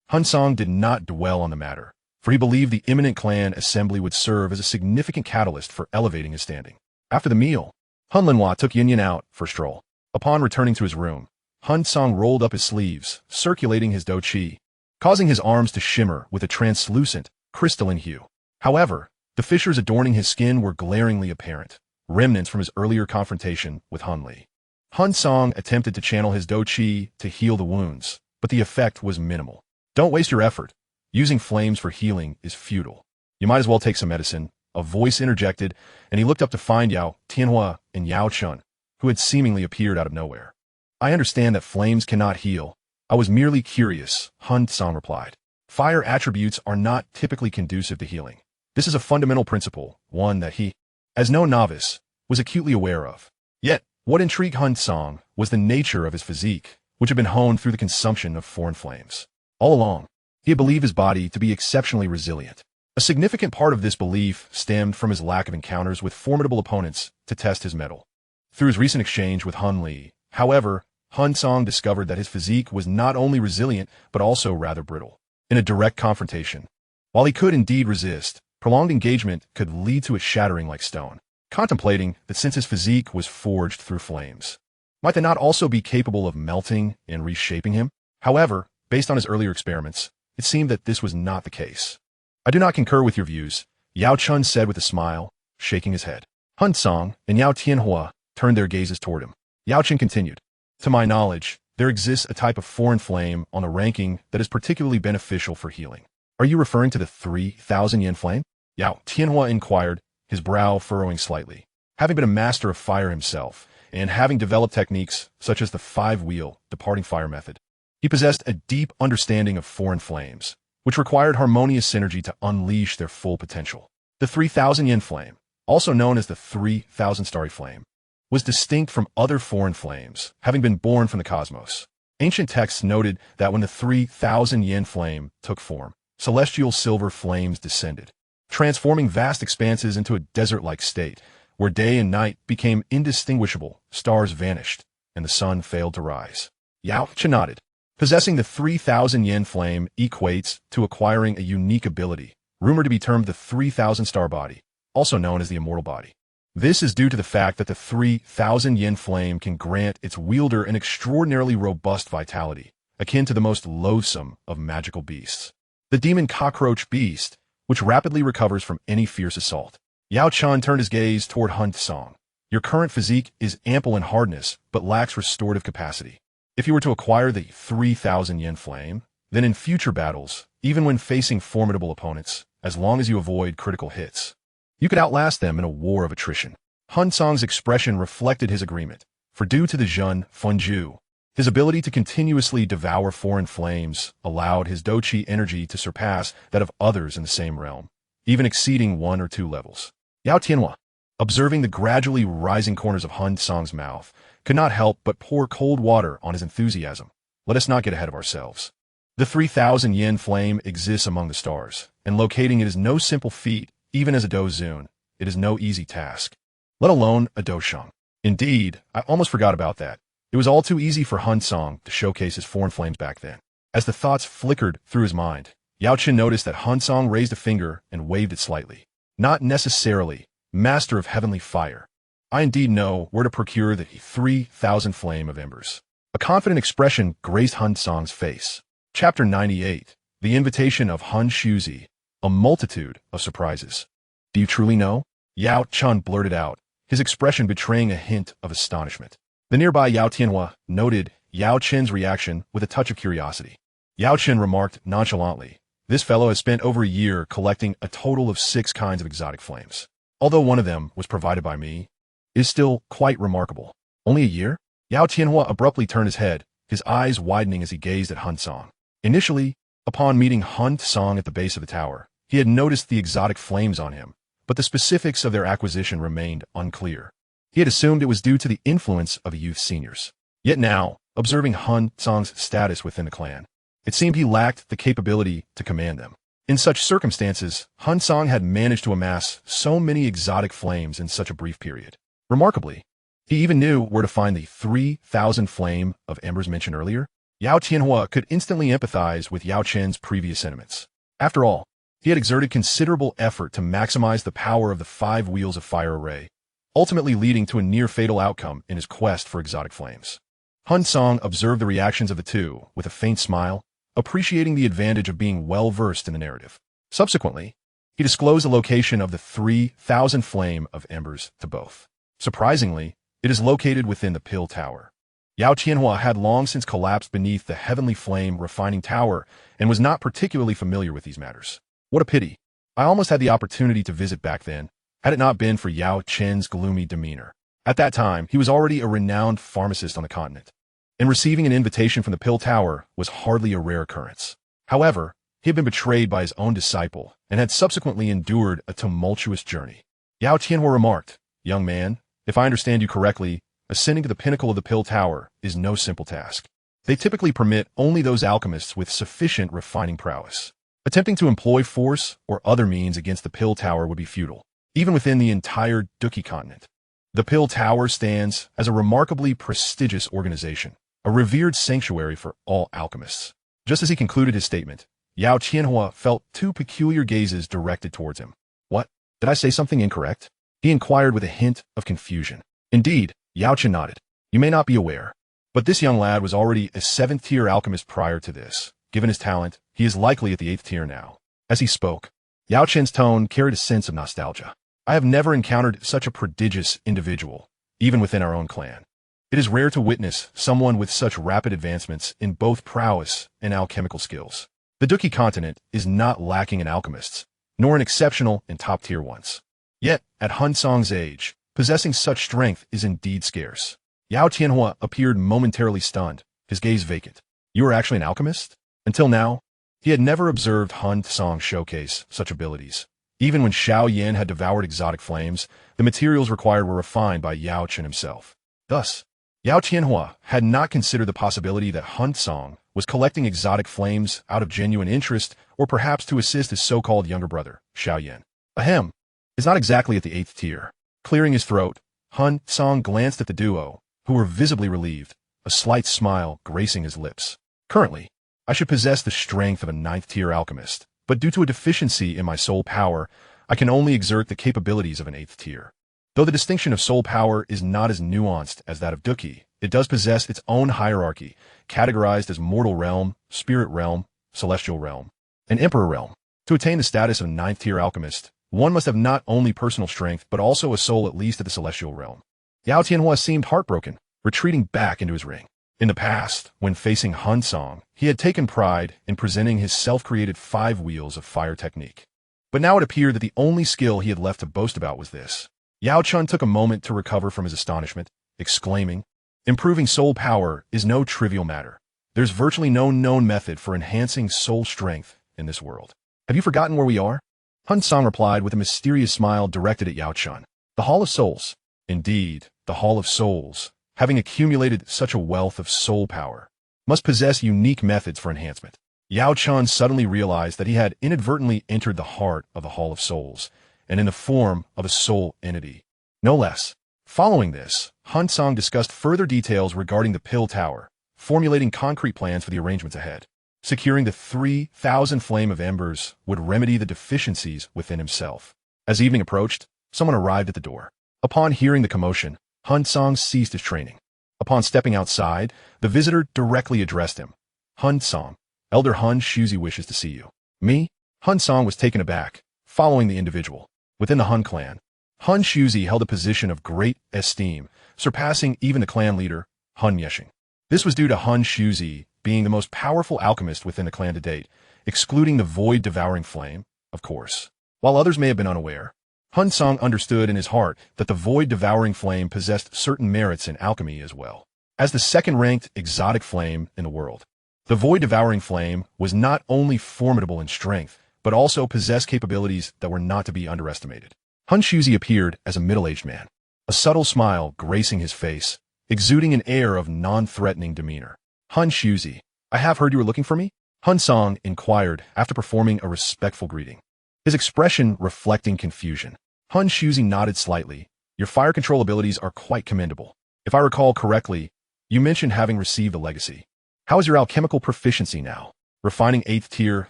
[SPEAKER 1] Hun Cang did not dwell on the matter, for he believed the imminent clan assembly would serve as a significant catalyst for elevating his standing. After the meal, Hun Linhua took Yun Yun out for a stroll. Upon returning to his room, Hun Cang rolled up his sleeves, circulating his Dou Qi, causing his arms to shimmer with a translucent, crystalline hue. However, the fissures adorning his skin were glaringly apparent, remnants from his earlier confrontation with Hun Li. Hun Cang attempted to channel his Dou Qi to heal the wounds, but the effect was minimal. "Don't waste your effort. Using flames for healing is futile. You might as well take some medicine," a voice interjected, and he looked up to find Yao Tianhua and Yao Chun, who had seemingly appeared out of nowhere. "I understand that flames cannot heal. I was merely curious," Hun Cang replied. "Fire attributes are not typically conducive to healing. This is a fundamental principle, one that he, as no novice, was acutely aware of. Yet, what intrigued Hun Cang was the nature of his physique, which had been honed through the consumption of foreign flames. All along, he had believed his body to be exceptionally resilient. A significant part of this belief stemmed from his lack of encounters with formidable opponents to test his mettle. Through his recent exchange with Hun Li, however, Hun Cang discovered that his physique was not only resilient, but also rather brittle. In a direct confrontation, while he could indeed resist, prolonged engagement could lead to it shattering like stone. Contemplating that since his physique was forged through flames, might they not also be capable of melting and reshaping him? However, based on his earlier experiments, it seemed that this was not the case. "I do not concur with your views," Yao Chun said with a smile, shaking his head. Hun Cang and Yao Tianhua turned their gazes toward him. Yao Chun continued, "To my knowledge, there exists a type of foreign flame on the ranking that is particularly beneficial for healing. Are you referring to the 3,000 yen flame?" Yao Tianhua inquired, his brow furrowing slightly. Having been a master of fire himself, and having developed techniques such as the 5-wheel departing fire method, he possessed a deep understanding of foreign flames, which required harmonious synergy to unleash their full potential. The 3,000 yen flame, also known as the 3,000 starry flame, was distinct from other foreign flames, having been born from the cosmos. Ancient texts noted that when the 3,000 yen flame took form, celestial silver flames descended, transforming vast expanses into a desert-like state, where day and night became indistinguishable, stars vanished, and the sun failed to rise. Yao Chen nodded. Possessing the 3,000 yen flame equates to acquiring a unique ability, rumored to be termed the 3,000 star body, also known as the immortal body. This is due to the fact that the 3,000 yen flame can grant its wielder an extraordinarily robust vitality, akin to the most loathsome of magical beasts, the demon cockroach beast, which rapidly recovers from any fierce assault. Yao Chan turned his gaze toward Hun Cang. "Your current physique is ample in hardness, but lacks restorative capacity. If you were to acquire the 3,000 yen flame, then in future battles, even when facing formidable opponents, as long as you avoid critical hits, you could outlast them in a war of attrition." Hun Cang's expression reflected his agreement, for due to the Zhen Fenju, his ability to continuously devour foreign flames allowed his Dou Qi energy to surpass that of others in the same realm, even exceeding 1 or 2 levels. Yao Tianhua, observing the gradually rising corners of Hun Cang's mouth, could not help but pour cold water on his enthusiasm. "Let us not get ahead of ourselves. The 3,000 yen flame exists among the stars, and locating it is no simple feat, even as a Dou Zun. It is no easy task, let alone a Dou Shang. Indeed, I almost forgot about that. It was all too easy for Hun Cang to showcase his foreign flames back then." As the thoughts flickered through his mind, Yao Chen noticed that Hun Cang raised a finger and waved it slightly. "Not necessarily, master of heavenly fire. I indeed know where to procure the 3,000 flame of embers." A confident expression graced Hun Cang's face. Chapter 98, The Invitation of Hun Shuzi, A Multitude of Surprises. "Do you truly know?" Yao Chun blurted out, his expression betraying a hint of astonishment. The nearby Yao Tianhua noted Yao Chen's reaction with a touch of curiosity. Yao Chen remarked nonchalantly, This fellow has spent over a year collecting a total of 6 kinds of exotic flames. Although one of them was provided by me, is still quite remarkable. Only a year? Yao Tianhua abruptly turned his head, his eyes widening as he gazed at Hun Cang. Initially, upon meeting Hun Cang at the base of the tower, he had noticed the exotic flames on him, but the specifics of their acquisition remained unclear. He had assumed it was due to the influence of youth seniors. Yet now, observing Hun Cang's status within the clan, it seemed he lacked the capability to command them. In such circumstances, Hun Cang had managed to amass so many exotic flames in such a brief period. Remarkably, he even knew where to find the 3,000 flame of embers mentioned earlier. Yao Tianhua could instantly empathize with Yao Chen's previous sentiments. After all, he had exerted considerable effort to maximize the power of the 5 wheels of fire array, ultimately leading to a near-fatal outcome in his quest for exotic flames. Hun Cang observed the reactions of the two with a faint smile, appreciating the advantage of being well-versed in the narrative. Subsequently, he disclosed the location of the 3,000 flame of embers to both. Surprisingly, it is located within the Pill Tower. Yao Tianhua had long since collapsed beneath the Heavenly Flame refining tower and was not particularly familiar with these matters. What a pity. I almost had the opportunity to visit back then, had it not been for Yao Chen's gloomy demeanor. At that time, he was already a renowned pharmacist on the continent, and receiving an invitation from the Pill Tower was hardly a rare occurrence. However, he had been betrayed by his own disciple and had subsequently endured a tumultuous journey. Yao Tianhua remarked, "Young man, if I understand you correctly, ascending to the pinnacle of the Pill Tower is no simple task. They typically permit only those alchemists with sufficient refining prowess. Attempting to employ force or other means against the Pill Tower would be futile, even within the entire Dou King continent. The Pill Tower stands as a remarkably prestigious organization, a revered sanctuary for all alchemists." Just as he concluded his statement, Yao Tianhua felt 2 peculiar gazes directed towards him. "What? Did I say something incorrect?" he inquired with a hint of confusion. Indeed, Yao Chen nodded. "You may not be aware, but this young lad was already a 7th-tier alchemist prior to this. Given his talent, he is likely at the 8th tier now." As he spoke, Yao Chen's tone carried a sense of nostalgia. "I have never encountered such a prodigious individual, even within our own clan. It is rare to witness someone with such rapid advancements in both prowess and alchemical skills. The Dou King continent is not lacking in alchemists, nor in exceptional and top-tier ones. Yet, at Hun Cang's age, possessing such strength is indeed scarce." Yao Tianhua appeared momentarily stunned, his gaze vacant. "You are actually an alchemist?" Until now, he had never observed Hun Cang showcase such abilities. Even when Xiao Yan had devoured exotic flames, the materials required were refined by Yao Chen himself. Thus, Yao Tianhua had not considered the possibility that Hun Cang was collecting exotic flames out of genuine interest or perhaps to assist his so-called younger brother, Xiao Yan. Ahem, is not exactly at the 8th tier. Clearing his throat, Hun Cang glanced at the duo, who were visibly relieved, a slight smile gracing his lips. "Currently, I should possess the strength of a 9th-tier alchemist, but due to a deficiency in my soul power, I can only exert the capabilities of an 8th tier. Though the distinction of soul power is not as nuanced as that of Dou King, it does possess its own hierarchy, categorized as mortal realm, spirit realm, celestial realm, and emperor realm. To attain the status of a 9th-tier alchemist, one must have not only personal strength, but also a soul at least at the celestial realm." Yao Tianhua seemed heartbroken, retreating back into his ring. In the past, when facing Hun Cang, he had taken pride in presenting his self-created 5 wheels of fire technique. But now it appeared that the only skill he had left to boast about was this. Yao Chen took a moment to recover from his astonishment, exclaiming, "Improving soul power is no trivial matter. There's virtually no known method for enhancing soul strength in this world. Have you forgotten where we are?" Hun Cang replied with a mysterious smile directed at Yao Chen. "The Hall of Souls." Indeed, the Hall of Souls, having accumulated such a wealth of soul power, must possess unique methods for enhancement. Yao Chen suddenly realized that he had inadvertently entered the heart of the Hall of Souls, and in the form of a soul entity. No less. Following this, Hun Cang discussed further details regarding the Pill Tower, formulating concrete plans for the arrangements ahead. Securing the 3,000 flame of embers would remedy the deficiencies within himself. As evening approached, someone arrived at the door. Upon hearing the commotion, Hun Cang ceased his training. Upon stepping outside, the visitor directly addressed him. "Hun Cang, Elder Hun Shuzi wishes to see you." "Me?" Hun Cang was taken aback, following the individual. Within the Hun clan, Hun Shuzi held a position of great esteem, surpassing even the clan leader, Hun Yeshing. This was due to Hun Shuzi being the most powerful alchemist within the clan to date, excluding the void-devouring flame, of course. While others may have been unaware, Hun Cang understood in his heart that the void-devouring flame possessed certain merits in alchemy as well. As the second-ranked exotic flame in the world, the void-devouring flame was not only formidable in strength, but also possessed capabilities that were not to be underestimated. Hun Tiandi appeared as a middle-aged man, a subtle smile gracing his face, exuding an air of non-threatening demeanor. Hun Tiandi, I have heard you were looking for me? Hun Cang inquired after performing a respectful greeting, his expression reflecting confusion. Hun Tiandi nodded slightly. Your fire control abilities are quite commendable. If I recall correctly, you mentioned having received a legacy. How is your alchemical proficiency now? Refining 8th tier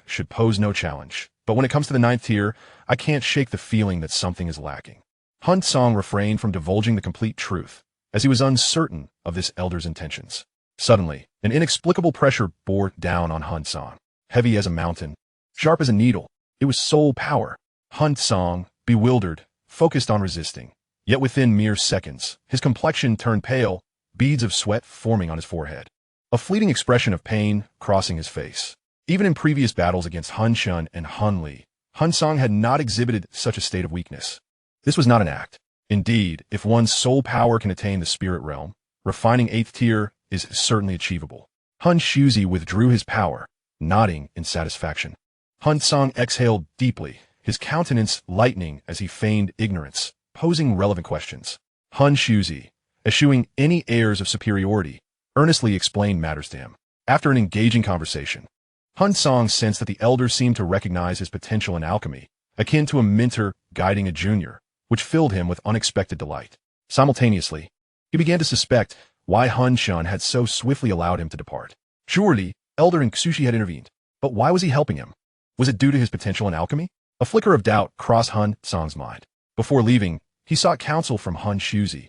[SPEAKER 1] should pose no challenge, but when it comes to the 9th tier, I can't shake the feeling that something is lacking. Hun Cang refrained from divulging the complete truth, as he was uncertain of this elder's intentions. Suddenly, an inexplicable pressure bore down on Hun Cang, heavy as a mountain, sharp as a needle. It was soul power. Hun Cang, bewildered, focused on resisting. Yet within mere seconds, his complexion turned pale, beads of sweat forming on his forehead. A fleeting expression of pain crossing his face. Even in previous battles against Hun Chun and Hun Li, Hun Cang had not exhibited such a state of weakness. This was not an act. Indeed, if one's soul power can attain the spirit realm, refining 8th tier is certainly achievable. Hun Tiandi withdrew his power, nodding in satisfaction. Hun Cang exhaled deeply, his countenance lightening as he feigned ignorance, posing relevant questions. Hun Tiandi, eschewing any airs of superiority, earnestly explained matters to him. After an engaging conversation, Hun Cang sensed that the elder seemed to recognize his potential in alchemy, akin to a mentor guiding a junior, which filled him with unexpected delight. Simultaneously, he began to suspect why Hun Chun had so swiftly allowed him to depart. Surely, Elder Nxushi had intervened, but why was he helping him? Was it due to his potential in alchemy? A flicker of doubt crossed Hun Cang's mind. Before leaving, he sought counsel from Hun Tiandi.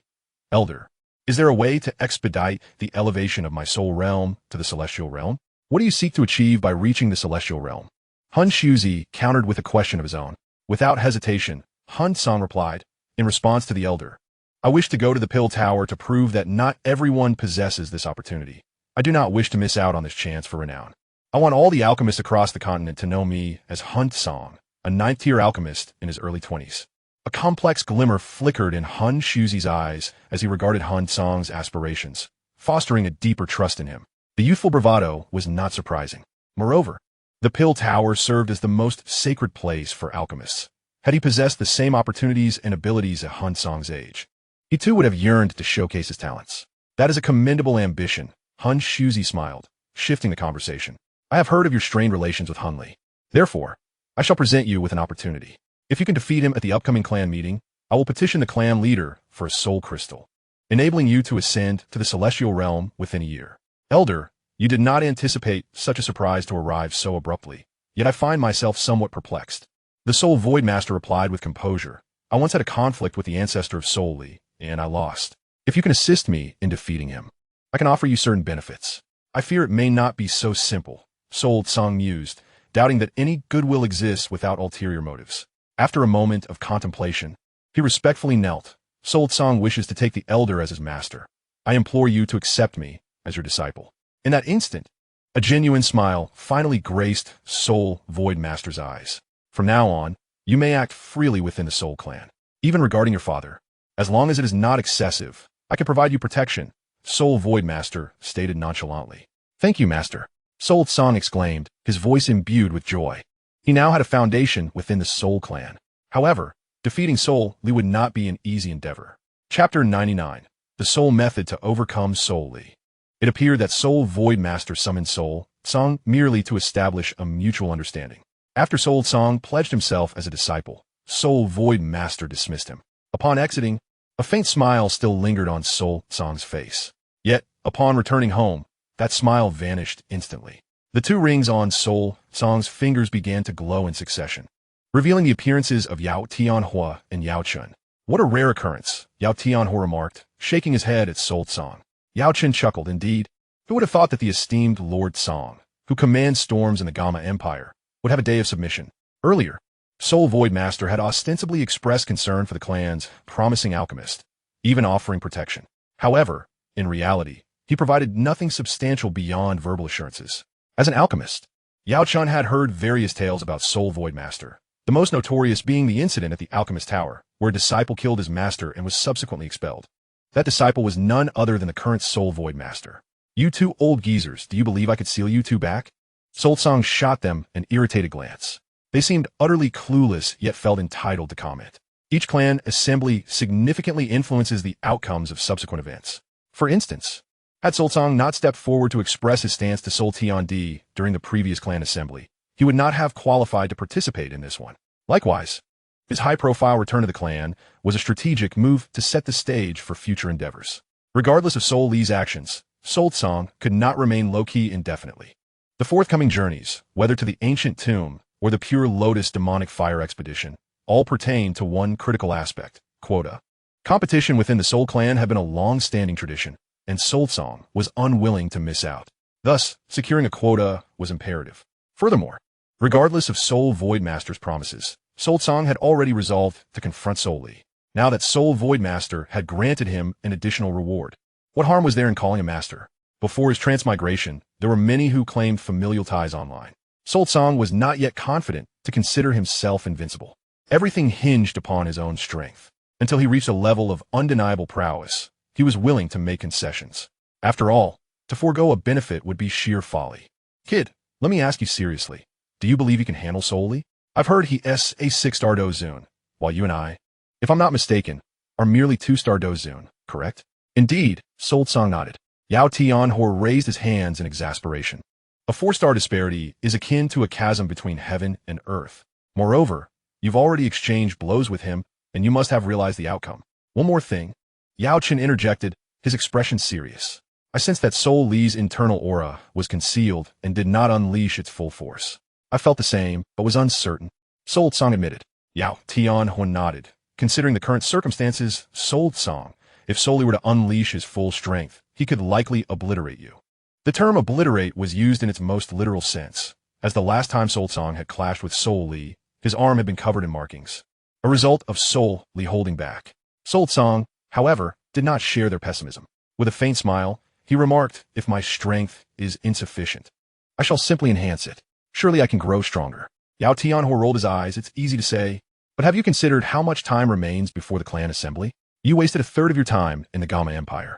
[SPEAKER 1] Elder, is there a way to expedite the elevation of my soul realm to the celestial realm? What do you seek to achieve by reaching the celestial realm? Hun Tiandi countered with a question of his own. Without hesitation, Hun Cang replied, in response to the elder, I wish to go to the Pill Tower to prove that not everyone possesses this opportunity. I do not wish to miss out on this chance for renown. I want all the alchemists across the continent to know me as Hun Cang, a 9th-tier alchemist in his early 20s. A complex glimmer flickered in Hun Tiandi's eyes as he regarded Hun Cang's aspirations, fostering a deeper trust in him. The youthful bravado was not surprising. Moreover, the Pill Tower served as the most sacred place for alchemists. Had he possessed the same opportunities and abilities at Hun Cang's age, he too would have yearned to showcase his talents. That is a commendable ambition, Hun Tiandi smiled, shifting the conversation. I have heard of your strained relations with Hun Li. Therefore, I shall present you with an opportunity. If you can defeat him at the upcoming clan meeting, I will petition the clan leader for a soul crystal, enabling you to ascend to the celestial realm within a year. Elder, you did not anticipate such a surprise to arrive so abruptly, yet I find myself somewhat perplexed. The Soul Void Master replied with composure. I once had a conflict with the ancestor of Soul Li, and I lost. If you can assist me in defeating him, I can offer you certain benefits. I fear it may not be so simple, Soul Cang mused, doubting that any goodwill exists without ulterior motives. After a moment of contemplation, he respectfully knelt. Soul Cang wishes to take the elder as his master. I implore you to accept me as your disciple. In that instant, a genuine smile finally graced Soul Void Master's eyes. From now on, you may act freely within the Soul Clan, even regarding your father. As long as it is not excessive, I can provide you protection, Soul Void Master stated nonchalantly. Thank you, Master, Soul Cang exclaimed, his voice imbued with joy. He now had a foundation within the Soul Clan. However, defeating Soul Li would not be an easy endeavor. Chapter 99. The Soul Method to Overcome Soul Li. It appeared that Soul Void Master summoned Soul Cang merely to establish a mutual understanding. After Soul Cang pledged himself as a disciple, Soul Void Master dismissed him. Upon exiting, a faint smile still lingered on Soul Cang's face. Yet, upon returning home, that smile vanished instantly. The two rings on Soul Cang's fingers began to glow in succession, revealing the appearances of Yao Tianhua and Yao Chun. What a rare occurrence, Yao Tianhua remarked, shaking his head at Soul Cang. Yao Chun chuckled. Indeed, who would have thought that the esteemed Lord Cang, who commands storms in the Gamma Empire, would have a day of submission? Earlier, Soul Void Master had ostensibly expressed concern for the clan's promising alchemist, even offering protection. However, in reality, he provided nothing substantial beyond verbal assurances. As an alchemist, Yao Chun had heard various tales about Soul Void Master, the most notorious being the incident at the Alchemist Tower, where a disciple killed his master and was subsequently expelled. That disciple was none other than the current Soul Void Master. "You two old geezers, do you believe I could seal you two back?" Soul Song shot them an irritated glance. They seemed utterly clueless, yet felt entitled to comment. Each clan assembly significantly influences the outcomes of subsequent events. For instance, had Soul Song not stepped forward to express his stance to Hun Tiandi during the previous clan assembly, he would not have qualified to participate in this one. Likewise, his high-profile return to the clan was a strategic move to set the stage for future endeavors. Regardless of Soul Li's actions, Soul Song could not remain low-key indefinitely. The forthcoming journeys, whether to the ancient tomb or the Pure Lotus demonic fire expedition, all pertain to one critical aspect: quota. Competition within the Soul clan had been a long-standing tradition, and Soul Song was unwilling to miss out. Thus, securing a quota was imperative. Furthermore, regardless of Soul Void Master's promises, Soul Song had already resolved to confront Soul Li. Now that Soul Void Master had granted him an additional reward, what harm was there in calling a master? Before his transmigration, there were many who claimed familial ties online. Soul Song was not yet confident to consider himself invincible. Everything hinged upon his own strength. Until he reached a level of undeniable prowess, he was willing to make concessions. After all, to forego a benefit would be sheer folly. "Kid, let me ask you seriously. Do you believe you can handle Soul Li? I've heard he is a 6-star Dozun, while you and I, if I'm not mistaken, are merely 2-star Dozun, correct?" "Indeed," Soul Song nodded. Yao Tianhua raised his hands in exasperation. A 4-star disparity is akin to a chasm between heaven and earth. Moreover, you've already exchanged blows with him, and you must have realized the outcome. "One more thing," Yao Chen interjected, his expression serious. "I sensed that Soul Li's internal aura was concealed and did not unleash its full force. I felt the same, but was uncertain." Soul Song admitted. Yao Tianhua nodded. Considering the current circumstances, Soul Song, if Soul Li were to unleash his full strength, he could likely obliterate you. The term obliterate was used in its most literal sense, as the last time Soul Song had clashed with Soul Li, his arm had been covered in markings, a result of Soul Li holding back. Soul Song, however, did not share their pessimism. With a faint smile, he remarked, "If my strength is insufficient, I shall simply enhance it. Surely I can grow stronger." Yao Tianhua rolled his eyes. "It's easy to say, but have you considered how much time remains before the clan assembly? You wasted a third of your time in the Gamma Empire.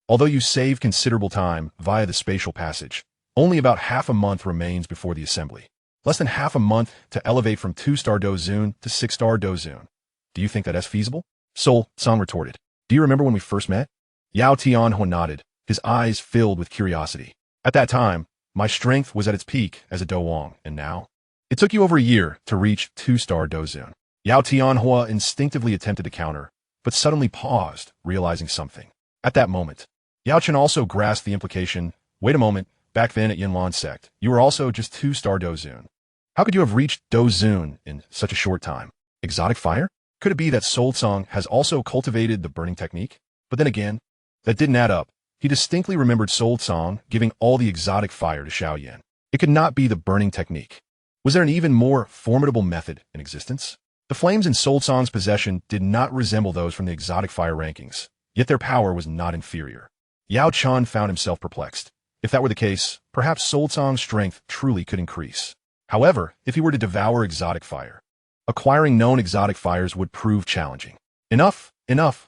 [SPEAKER 1] Although you saved considerable time via the spatial passage, only about half a month remains before the assembly. Less than half a month to elevate from 2-star Dozun to 6-star Dozun. Do you think that is feasible?" Soul Song retorted. "Do you remember when we first met?" Yao Tianhua nodded, his eyes filled with curiosity. "At that time, my strength was at its peak as a Dou, and now? It took you over a year to reach 2-star Dozun." Yao Tianhua instinctively attempted to counter, but suddenly paused, realizing something. At that moment, Yao Chen also grasped the implication. "Wait a moment, back then at Yinlan sect, you were also just 2-star Dozun. How could you have reached Dozun in such a short time? Exotic fire? Could it be that Soul Song has also cultivated the burning technique?" But then again, that didn't add up. He distinctly remembered Soul Song giving all the exotic fire to Xiao Yan. It could not be the burning technique. Was there an even more formidable method in existence? The flames in Soul Song's possession did not resemble those from the exotic fire rankings, yet their power was not inferior. Yao Chun found himself perplexed. If that were the case, perhaps Soul Song's strength truly could increase. However, if he were to devour exotic fire, acquiring known exotic fires would prove challenging. Enough,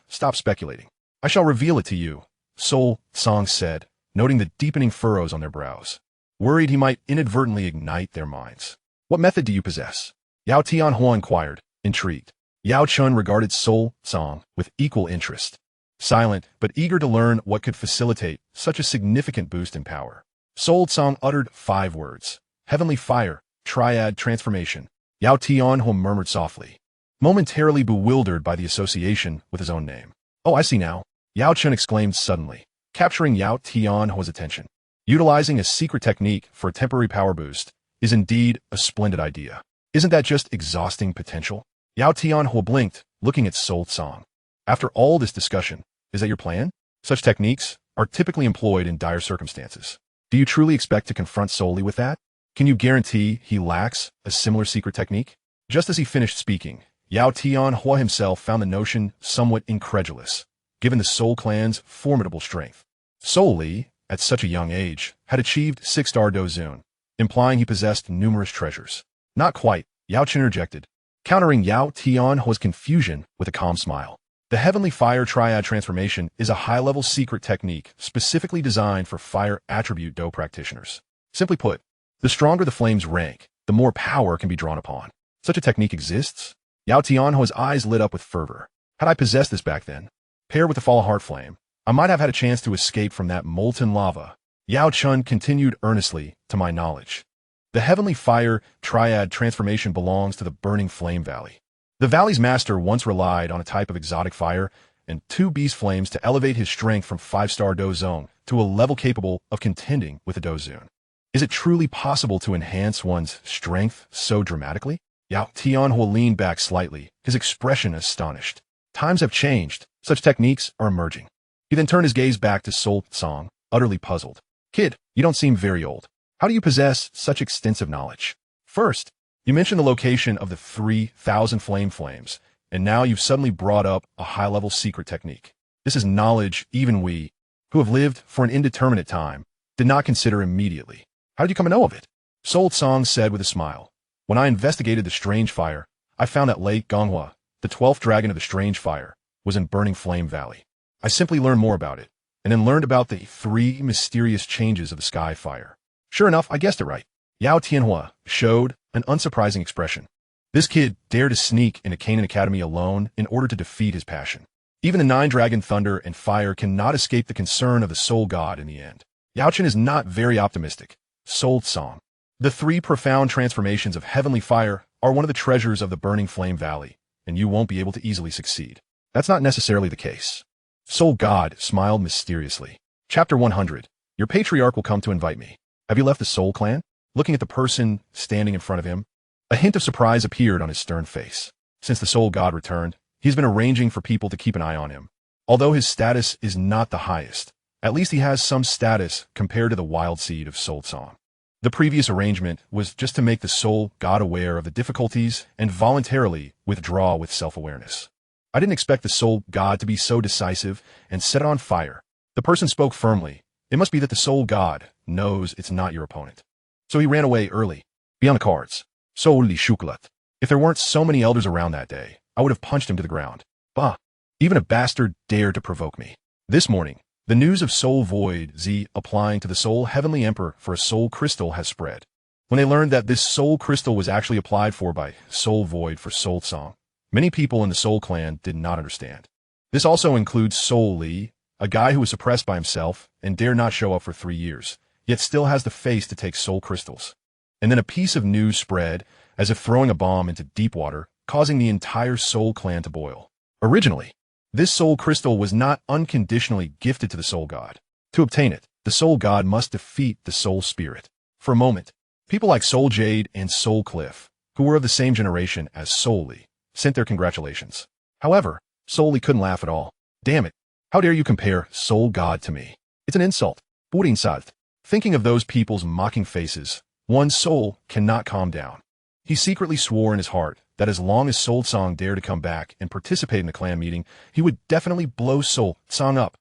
[SPEAKER 1] stop speculating. I shall reveal it to you," Soul Song said, noting the deepening furrows on their brows, worried he might inadvertently ignite their minds. "What method do you possess?" Yao Tianhua inquired, intrigued. Yao Chun regarded Soul Song with equal interest. Silent, but eager to learn what could facilitate such a significant boost in power. Soul Song uttered 5 words. "Heavenly fire, triad transformation." Yao Tianhua murmured softly, momentarily bewildered by the association with his own name. "Oh, I see now," Yao Chen exclaimed suddenly, capturing Yao Tianhua's attention. "Utilizing a secret technique for a temporary power boost is indeed a splendid idea. Isn't that just exhausting potential?" Yao Tianhua blinked, looking at Soul Song. "After all this discussion, is that your plan? Such techniques are typically employed in dire circumstances. Do you truly expect to confront Soul Li with that? Can you guarantee he lacks a similar secret technique?" Just as he finished speaking, Yao Tianhua himself found the notion somewhat incredulous, given the Soul clan's formidable strength. Soul Li, at such a young age, had achieved 6-star Dozun, implying he possessed numerous treasures. Not quite, Yao Chen interjected, countering Yao Tianhua's confusion with a calm smile. The Heavenly Fire Triad Transformation is a high-level secret technique specifically designed for fire attribute Dou practitioners. Simply put, the stronger the flame's rank, the more power can be drawn upon. Such a technique exists? Yao Tianhua's eyes lit up with fervor. Had I possessed this back then, paired with the Fall Heart Flame, I might have had a chance to escape from that molten lava. Yao Chen continued earnestly, to my knowledge. The Heavenly Fire Triad Transformation belongs to the Burning Flame Valley. The valley's master once relied on a type of exotic fire and 2 beast flames to elevate his strength from 5-star Dou Zone to a level capable of contending with a Dou Zun. Is it truly possible to enhance one's strength so dramatically? Yao Tianhua leaned back slightly, his expression astonished. Times have changed. Such techniques are emerging. He then turned his gaze back to Sol Song, utterly puzzled. Kid, you don't seem very old. How do you possess such extensive knowledge? First, you mentioned the location of the 3,000 flames, and now you've suddenly brought up a high-level secret technique. This is knowledge even we, who have lived for an indeterminate time, did not consider immediately. How did you come to know of it? Sol Song said with a smile. When I investigated the strange fire, I found that Lake Gonghua, the 12th dragon of the strange fire, was in Burning Flame Valley. I simply learned more about it, and then learned about the 3 mysterious changes of the sky fire. Sure enough, I guessed it right. Yao Tianhua showed an unsurprising expression. This kid dared to sneak into Canaan Academy alone in order to defeat his passion. Even the 9 dragon thunder and fire cannot escape the concern of the soul god in the end. Yao Chen is not very optimistic. Sol Song. The 3 profound transformations of heavenly fire are one of the treasures of the Burning Flame Valley, and you won't be able to easily succeed. That's not necessarily the case. Soul God smiled mysteriously. Chapter 100. Your patriarch will come to invite me. Have you left the Soul Clan? Looking at the person standing in front of him, a hint of surprise appeared on his stern face. Since the Soul God returned, he's been arranging for people to keep an eye on him. Although his status is not the highest, at least he has some status compared to the wild seed of Soul Song. The previous arrangement was just to make the Soul God aware of the difficulties and voluntarily withdraw with self-awareness. I didn't expect the Soul God to be so decisive and set it on fire. The person spoke firmly. It must be that the Soul God knows it's not your opponent. So he ran away early. Beyond the cards. Soul Li Shukulat. If there weren't so many elders around that day, I would have punched him to the ground. Bah! Even a bastard dared to provoke me. This morning, the news of Soul Void Z applying to the Soul Heavenly Emperor for a Soul Crystal has spread. When they learned that this Soul Crystal was actually applied for by Soul Void for Soul Song, many people in the Soul Clan did not understand. This also includes Soul Li, a guy who was suppressed by himself and dare not show up for 3 years, yet still has the face to take soul crystals. And then a piece of news spread, as if throwing a bomb into deep water, causing the entire Soul Clan to boil. Originally, this soul crystal was not unconditionally gifted to the Soul God. To obtain it, the Soul God must defeat the Soul Spirit. For a moment, people like Soul Jade and Soul Cliff, who were of the same generation as Soul Li, sent their congratulations. However, Soul Li couldn't laugh at all. Damn it. How dare you compare Soul God to me? It's an insult. Burin Salt. Thinking of those people's mocking faces, one's soul cannot calm down. He secretly swore in his heart that as long as Soul Song dared to come back and participate in the clan meeting, he would definitely blow Soul Song up.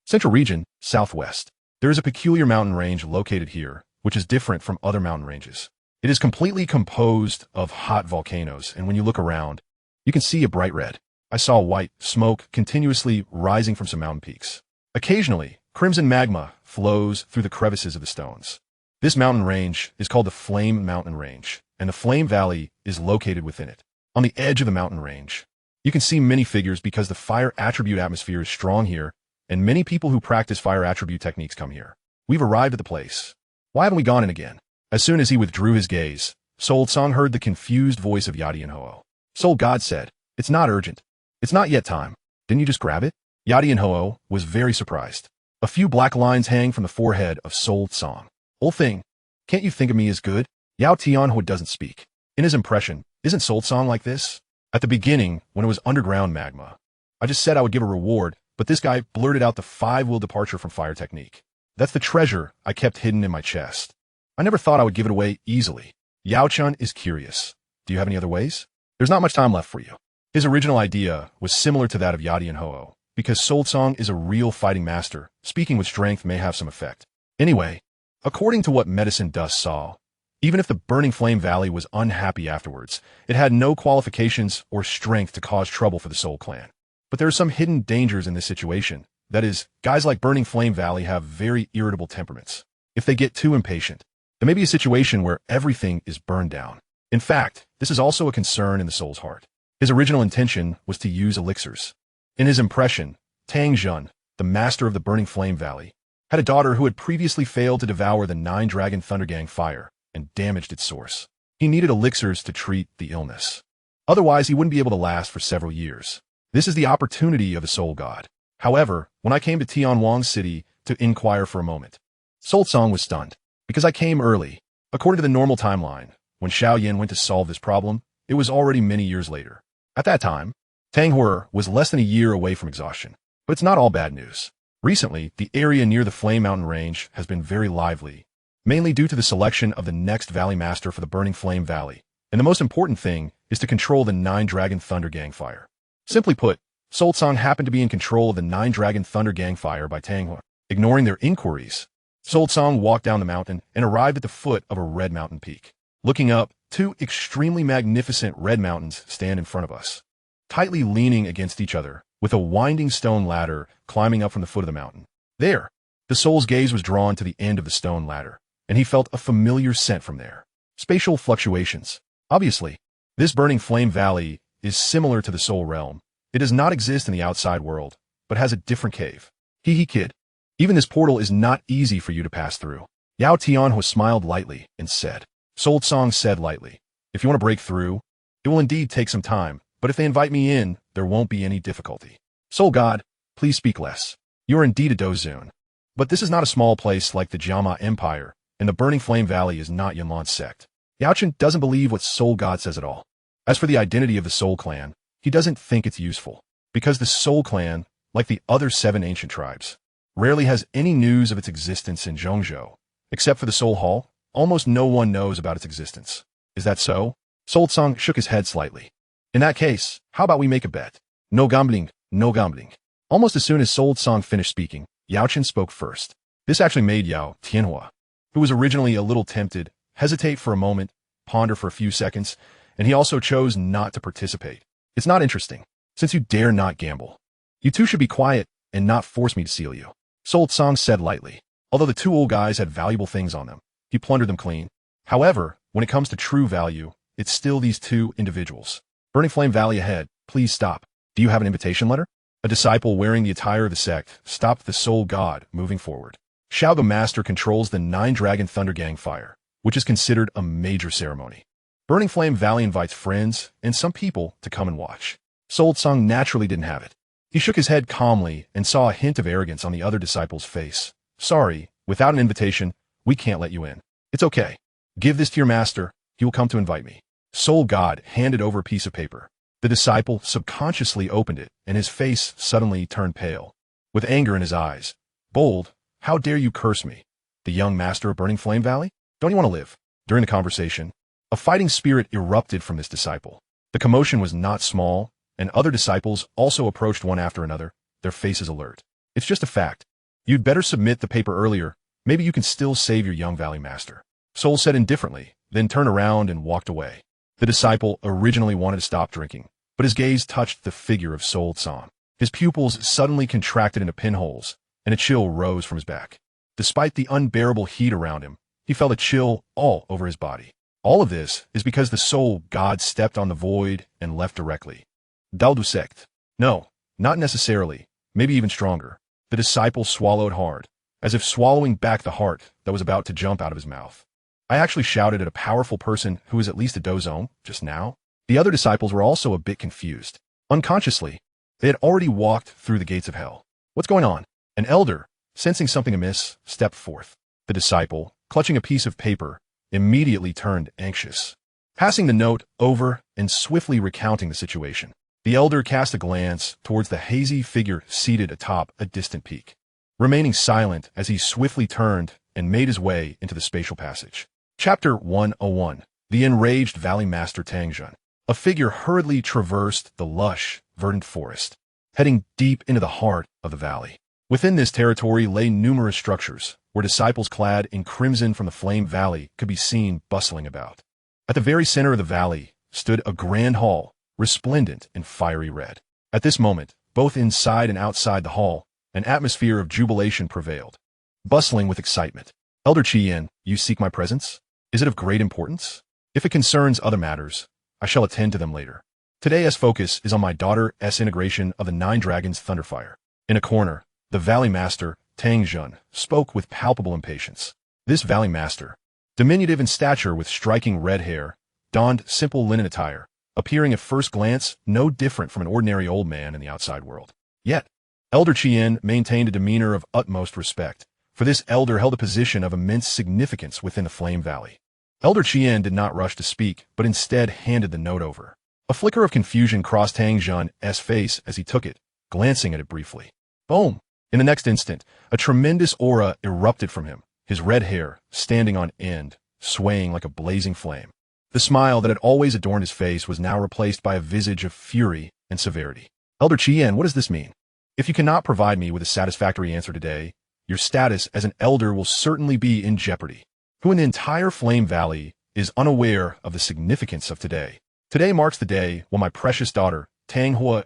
[SPEAKER 1] Central Region, Southwest. There is a peculiar mountain range located here, which is different from other mountain ranges. It is completely composed of hot volcanoes, and when you look around, you can see a bright red. I saw white smoke continuously rising from some mountain peaks. Occasionally, crimson magma flows through the crevices of the stones. This mountain range is called the Flame Mountain Range, and the Flame Valley is located within it. On the edge of the mountain range, you can see many figures because the fire attribute atmosphere is strong here, and many people who practice fire attribute techniques come here. We've arrived at the place. Why haven't we gone in again? As soon as he withdrew his gaze, Soul Song heard the confused voice of Yadi and Ho-Oh. Soul God said, "It's not urgent. It's not yet time. Didn't you just grab it?" Yadi and Ho-Oh was very surprised. A few black lines hang from the forehead of Soul Song. "Old thing, can't you think of me as good?" Yao Tianhua doesn't speak. In his impression, isn't Soul Song like this? At the beginning, when it was underground magma, I just said I would give a reward, but this guy blurted out the 5-wheel departure from fire technique. That's the treasure I kept hidden in my chest. I never thought I would give it away easily. Yao Chun is curious. Do you have any other ways? There's not much time left for you. His original idea was similar to that of Yadi and Ho-Oh. Because Soul Song is a real fighting master, speaking with strength may have some effect. Anyway, according to what Medicine Dust saw, Even if the Burning Flame Valley was unhappy afterwards, it had no qualifications or strength to cause trouble for the Soul Clan. But there are some hidden dangers in this situation. That is, guys like Burning Flame Valley have very irritable temperaments. If they get too impatient, there may be a situation where everything is burned down. In fact, this is also a concern in the Soul's heart. His original intention was to use elixirs. In his impression, Tang Jun, the master of the Burning Flame Valley, had a daughter who had previously failed to devour the 9-dragon Thundergang fire and damaged its source. He needed elixirs to treat the illness. Otherwise, he wouldn't be able to last for several years. This is the opportunity of the Soul God. However, when I came to Tianwang City to inquire for a moment, Soul Song was stunned, because I came early. According to the normal timeline, when Xiao Yan went to solve this problem, it was already many years later. At that time, Tang Hui was less than a year away from exhaustion. But it's not all bad news. Recently, the area near the Flame Mountain Range has been very lively, mainly due to the selection of the next Valley Master for the Burning Flame Valley. And the most important thing is to control the 9-dragon Thunder Gang fire. Simply put, Soul Song happened to be in control of the 9-dragon Thunder Gang fire by Tang Hui. Ignoring their inquiries, Soul Song walked down the mountain and arrived at the foot of a red mountain peak. Looking up, two extremely magnificent red mountains stand in front of us, tightly leaning against each other, with a winding stone ladder climbing up from the foot of the mountain. There, the Soul's gaze was drawn to the end of the stone ladder, and he felt a familiar scent from there. Spatial fluctuations. Obviously, this Burning Flame Valley is similar to the Soul Realm. It does not exist in the outside world, but has a different cave. Hee kid. Even this portal is not easy for you to pass through. Yao Tianhui smiled lightly and said. Soul Song said lightly, if you want to break through, it will indeed take some time, but if they invite me in, there won't be any difficulty. Soul God, please speak less. You are indeed a Dozun. But this is not a small place like the Jiama Empire, and the Burning Flame Valley is not Yunlan's sect. Yaochen doesn't believe what Soul God says at all. As for the identity of the Soul Clan, he doesn't think it's useful, because the Soul Clan, like the other 7 ancient tribes, rarely has any news of its existence in Zhongzhou. Except for the Soul Hall, almost no one knows about its existence. Is that so? Soul Song shook his head slightly. In that case, how about we make a bet? No gambling, no gambling. Almost as soon as Soul Song finished speaking, Yao Chen spoke first. This actually made Yao Tianhui, who was originally a little tempted, hesitate for a moment, ponder for a few seconds, and he also chose not to participate. It's not interesting, since you dare not gamble. You two should be quiet and not force me to seal you. Soul Song said lightly. Although the 2 old guys had valuable things on them, he plundered them clean. However, when it comes to true value, it's still these 2 individuals. Burning Flame Valley ahead, please stop. Do you have an invitation letter? A disciple wearing the attire of the sect stopped the Soul God moving forward. Xiao the Master controls the 9-dragon Thunder Gang fire, which is considered a major ceremony. Burning Flame Valley invites friends and some people to come and watch. Soul Song naturally didn't have it. He shook his head calmly and saw a hint of arrogance on the other disciple's face. Sorry, without an invitation, we can't let you in. It's okay. Give this to your master, he will come to invite me. Soul God handed over a piece of paper. The disciple subconsciously opened it, and his face suddenly turned pale, with anger in his eyes. Bold, how dare you curse me? The young master of Burning Flame Valley? Don't you want to live? During the conversation, a fighting spirit erupted from this disciple. The commotion was not small, and other disciples also approached one after another, their faces alert. It's just a fact. You'd better submit the paper earlier. Maybe you can still save your young Valley Master. Soul said indifferently, then turned around and walked away. The disciple originally wanted to stop drinking, but his gaze touched the figure of Soul Song. His pupils suddenly contracted into pinholes, and a chill rose from his back. Despite the unbearable heat around him, he felt a chill all over his body. All of this is because the Soul God stepped on the void and left directly. Dao sect. No, not necessarily, maybe even stronger. The disciple swallowed hard, as if swallowing back the heart that was about to jump out of his mouth. I actually shouted at a powerful person who is at least a Dozone just now. The other disciples were also a bit confused. Unconsciously, they had already walked through the gates of hell. What's going on? An elder, sensing something amiss, stepped forth. The disciple, clutching a piece of paper, immediately turned anxious. Passing the note over and swiftly recounting the situation, the elder cast a glance towards the hazy figure seated atop a distant peak, remaining silent as he swiftly turned and made his way into the spatial passage. Chapter 101. The Enraged Valley Master Tangjun. A figure hurriedly traversed the lush, verdant forest, heading deep into the heart of the valley. Within this territory lay numerous structures, where disciples clad in crimson from the Flame Valley could be seen bustling about. At the very center of the valley stood a grand hall, resplendent in fiery red. At this moment, both inside and outside the hall, an atmosphere of jubilation prevailed, bustling with excitement. Elder Qian, you seek my presence? Is it of great importance? If it concerns other matters, I shall attend to them later. Today's focus is on my daughter's integration of the 9 Dragons Thunderfire. In a corner, the Valley Master, Tang Jun, spoke with palpable impatience. This Valley Master, diminutive in stature with striking red hair, donned simple linen attire, appearing at first glance no different from an ordinary old man in the outside world. Yet, Elder Qian maintained a demeanor of utmost respect, for this elder held a position of immense significance within the Flame Valley. Elder Qian did not rush to speak, but instead handed the note over. A flicker of confusion crossed Tang Jun's face as he took it, glancing at it briefly. Boom! In the next instant, a tremendous aura erupted from him, his red hair standing on end, swaying like a blazing flame. The smile that had always adorned his face was now replaced by a visage of fury and severity. Elder Qian, what does this mean? If you cannot provide me with a satisfactory answer today, your status as an elder will certainly be in jeopardy. Who in the entire Flame Valley is unaware of the significance of today? Today marks the day when my precious daughter, Tang Hua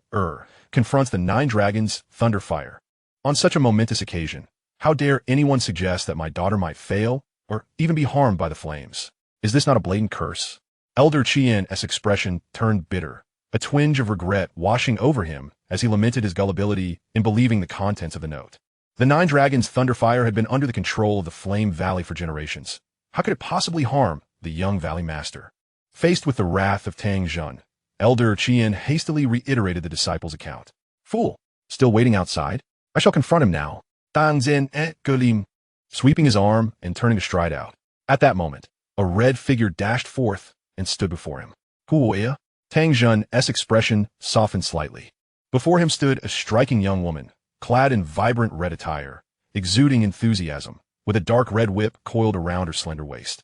[SPEAKER 1] confronts the 9 Dragons Thunderfire. On such a momentous occasion, how dare anyone suggest that my daughter might fail or even be harmed by the flames? Is this not a blatant curse? Elder Qian's expression turned bitter, a twinge of regret washing over him as he lamented his gullibility in believing the contents of the note. The 9 Dragons Thunderfire had been under the control of the Flame Valley for generations. How could it possibly harm the young Valley Master? Faced with the wrath of Tang Jun, Elder Qian hastily reiterated the disciple's account. Fool! Still waiting outside? I shall confront him now. Dan Zhen et Gulim, sweeping his arm and turning a stride out. At that moment, a red figure dashed forth and stood before him. Huoya? Tang Jun's expression softened slightly. Before him stood a striking young woman, clad in vibrant red attire, exuding enthusiasm, with a dark red whip coiled around her slender waist.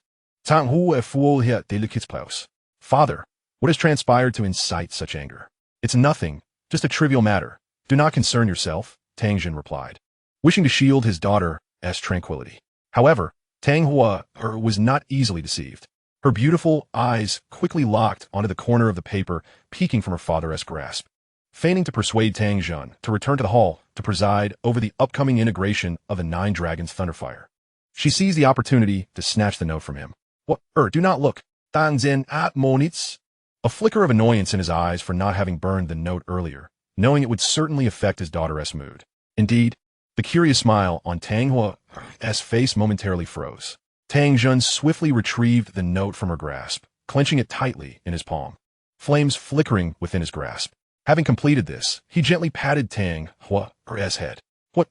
[SPEAKER 1] Father, what has transpired to incite such anger? It's nothing, just a trivial matter. Do not concern yourself, Tang Jun replied, wishing to shield his daughter's tranquility. However, Tang Hua was not easily deceived. Her beautiful eyes quickly locked onto the corner of the paper peeking from her father's grasp. Feigning to persuade Tang Jun to return to the hall to preside over the upcoming integration of the 9 Dragons Thunderfire, she seized the opportunity to snatch the note from him. What? Do not look. Dan Zhen at Monitz. A flicker of annoyance in his eyes for not having burned the note earlier, knowing it would certainly affect his daughter's mood. Indeed, the curious smile on Tang Hua's face momentarily froze. Tang Jun swiftly retrieved the note from her grasp, clenching it tightly in his palm, flames flickering within his grasp. Having completed this, he gently patted Tang Hua's head. What?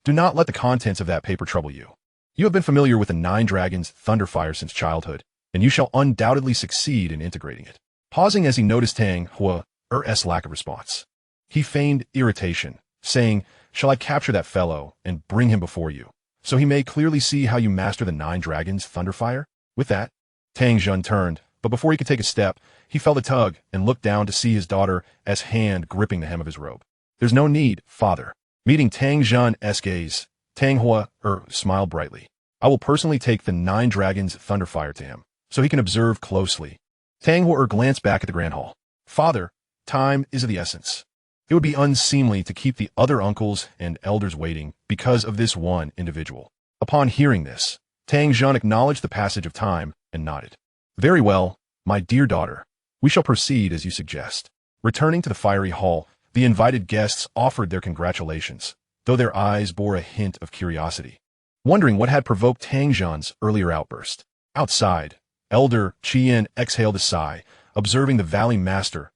[SPEAKER 1] Do not let the contents of that paper trouble you. You have been familiar with the 9 Dragons Thunderfire since childhood, and you shall undoubtedly succeed in integrating it. Pausing as he noticed Tang Hua's lack of response, he feigned irritation, saying, Shall I capture that fellow and bring him before you, so he may clearly see how you master the 9 Dragons Thunderfire? With that, Tang Jun turned, but before he could take a step, he felt a tug and looked down to see his daughter's hand gripping the hem of his robe. There's no need, father. Meeting Tang Jun's gaze, Tang Hua smiled brightly. I will personally take the 9 Dragons Thunderfire to him, so he can observe closely. Tang Hua glanced back at the Grand Hall. Father, time is of the essence. It would be unseemly to keep the other uncles and elders waiting because of this one individual. Upon hearing this, Tang Jun acknowledged the passage of time and nodded. Very well, my dear daughter. We shall proceed as you suggest. Returning to the fiery hall, the invited guests offered their congratulations, though their eyes bore a hint of curiosity, wondering what had provoked Tang Jun's earlier outburst. Outside, Elder Qian exhaled a sigh, observing the Valley Master's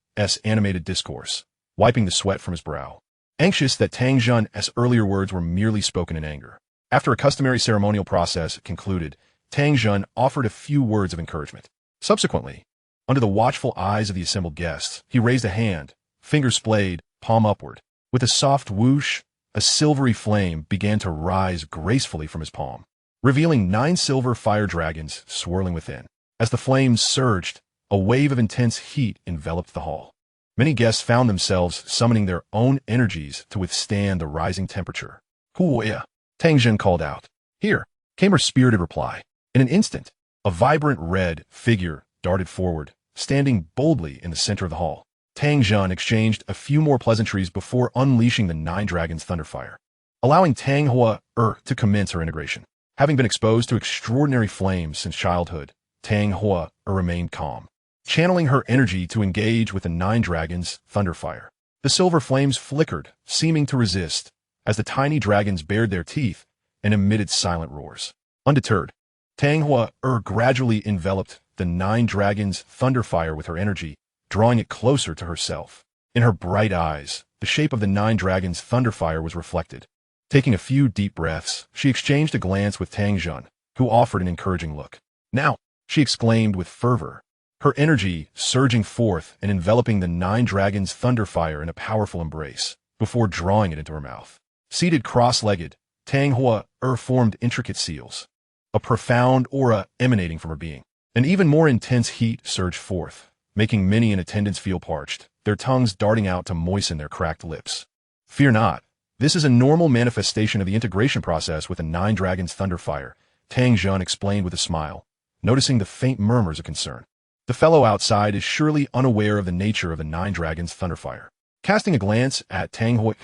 [SPEAKER 1] animated discourse, wiping the sweat from his brow, anxious that Tang Jun's earlier words were merely spoken in anger. After a customary ceremonial process concluded, Tang Jun offered a few words of encouragement. Subsequently, under the watchful eyes of the assembled guests, he raised a hand, finger splayed, palm upward. With a soft whoosh, a silvery flame began to rise gracefully from his palm, revealing 9 silver fire dragons swirling within. As the flames surged, a wave of intense heat enveloped the hall. Many guests found themselves summoning their own energies to withstand the rising temperature. Huoya, Tang Jun called out. Here came her spirited reply. In an instant, a vibrant red figure darted forward, standing boldly in the center of the hall. Tang Zhen exchanged a few more pleasantries before unleashing the Nine Dragons' Thunderfire, allowing Tang Hua to commence her integration. Having been exposed to extraordinary flames since childhood, Tang Hua remained calm, channeling her energy to engage with the Nine Dragons' Thunderfire. The silver flames flickered, seeming to resist, as the tiny dragons bared their teeth and emitted silent roars. Undeterred, Tang Hua gradually enveloped the Nine Dragons' Thunderfire with her energy, drawing it closer to herself. In her bright eyes, the shape of the Nine Dragons' Thunderfire was reflected. Taking a few deep breaths, she exchanged a glance with Tang Zhen, who offered an encouraging look. Now, she exclaimed with fervor, her energy surging forth and enveloping the Nine Dragons' Thunderfire in a powerful embrace, before drawing it into her mouth. Seated cross-legged, Tang Hua formed intricate seals, a profound aura emanating from her being. An even more intense heat surged forth, making many in attendance feel parched, their tongues darting out to moisten their cracked lips. Fear not. This is a normal manifestation of the integration process with the Nine Dragons' Thunderfire, Tang Zhen explained with a smile, noticing the faint murmurs of concern. The fellow outside is surely unaware of the nature of the Nine Dragons' Thunderfire. Casting a glance at Tang Hua,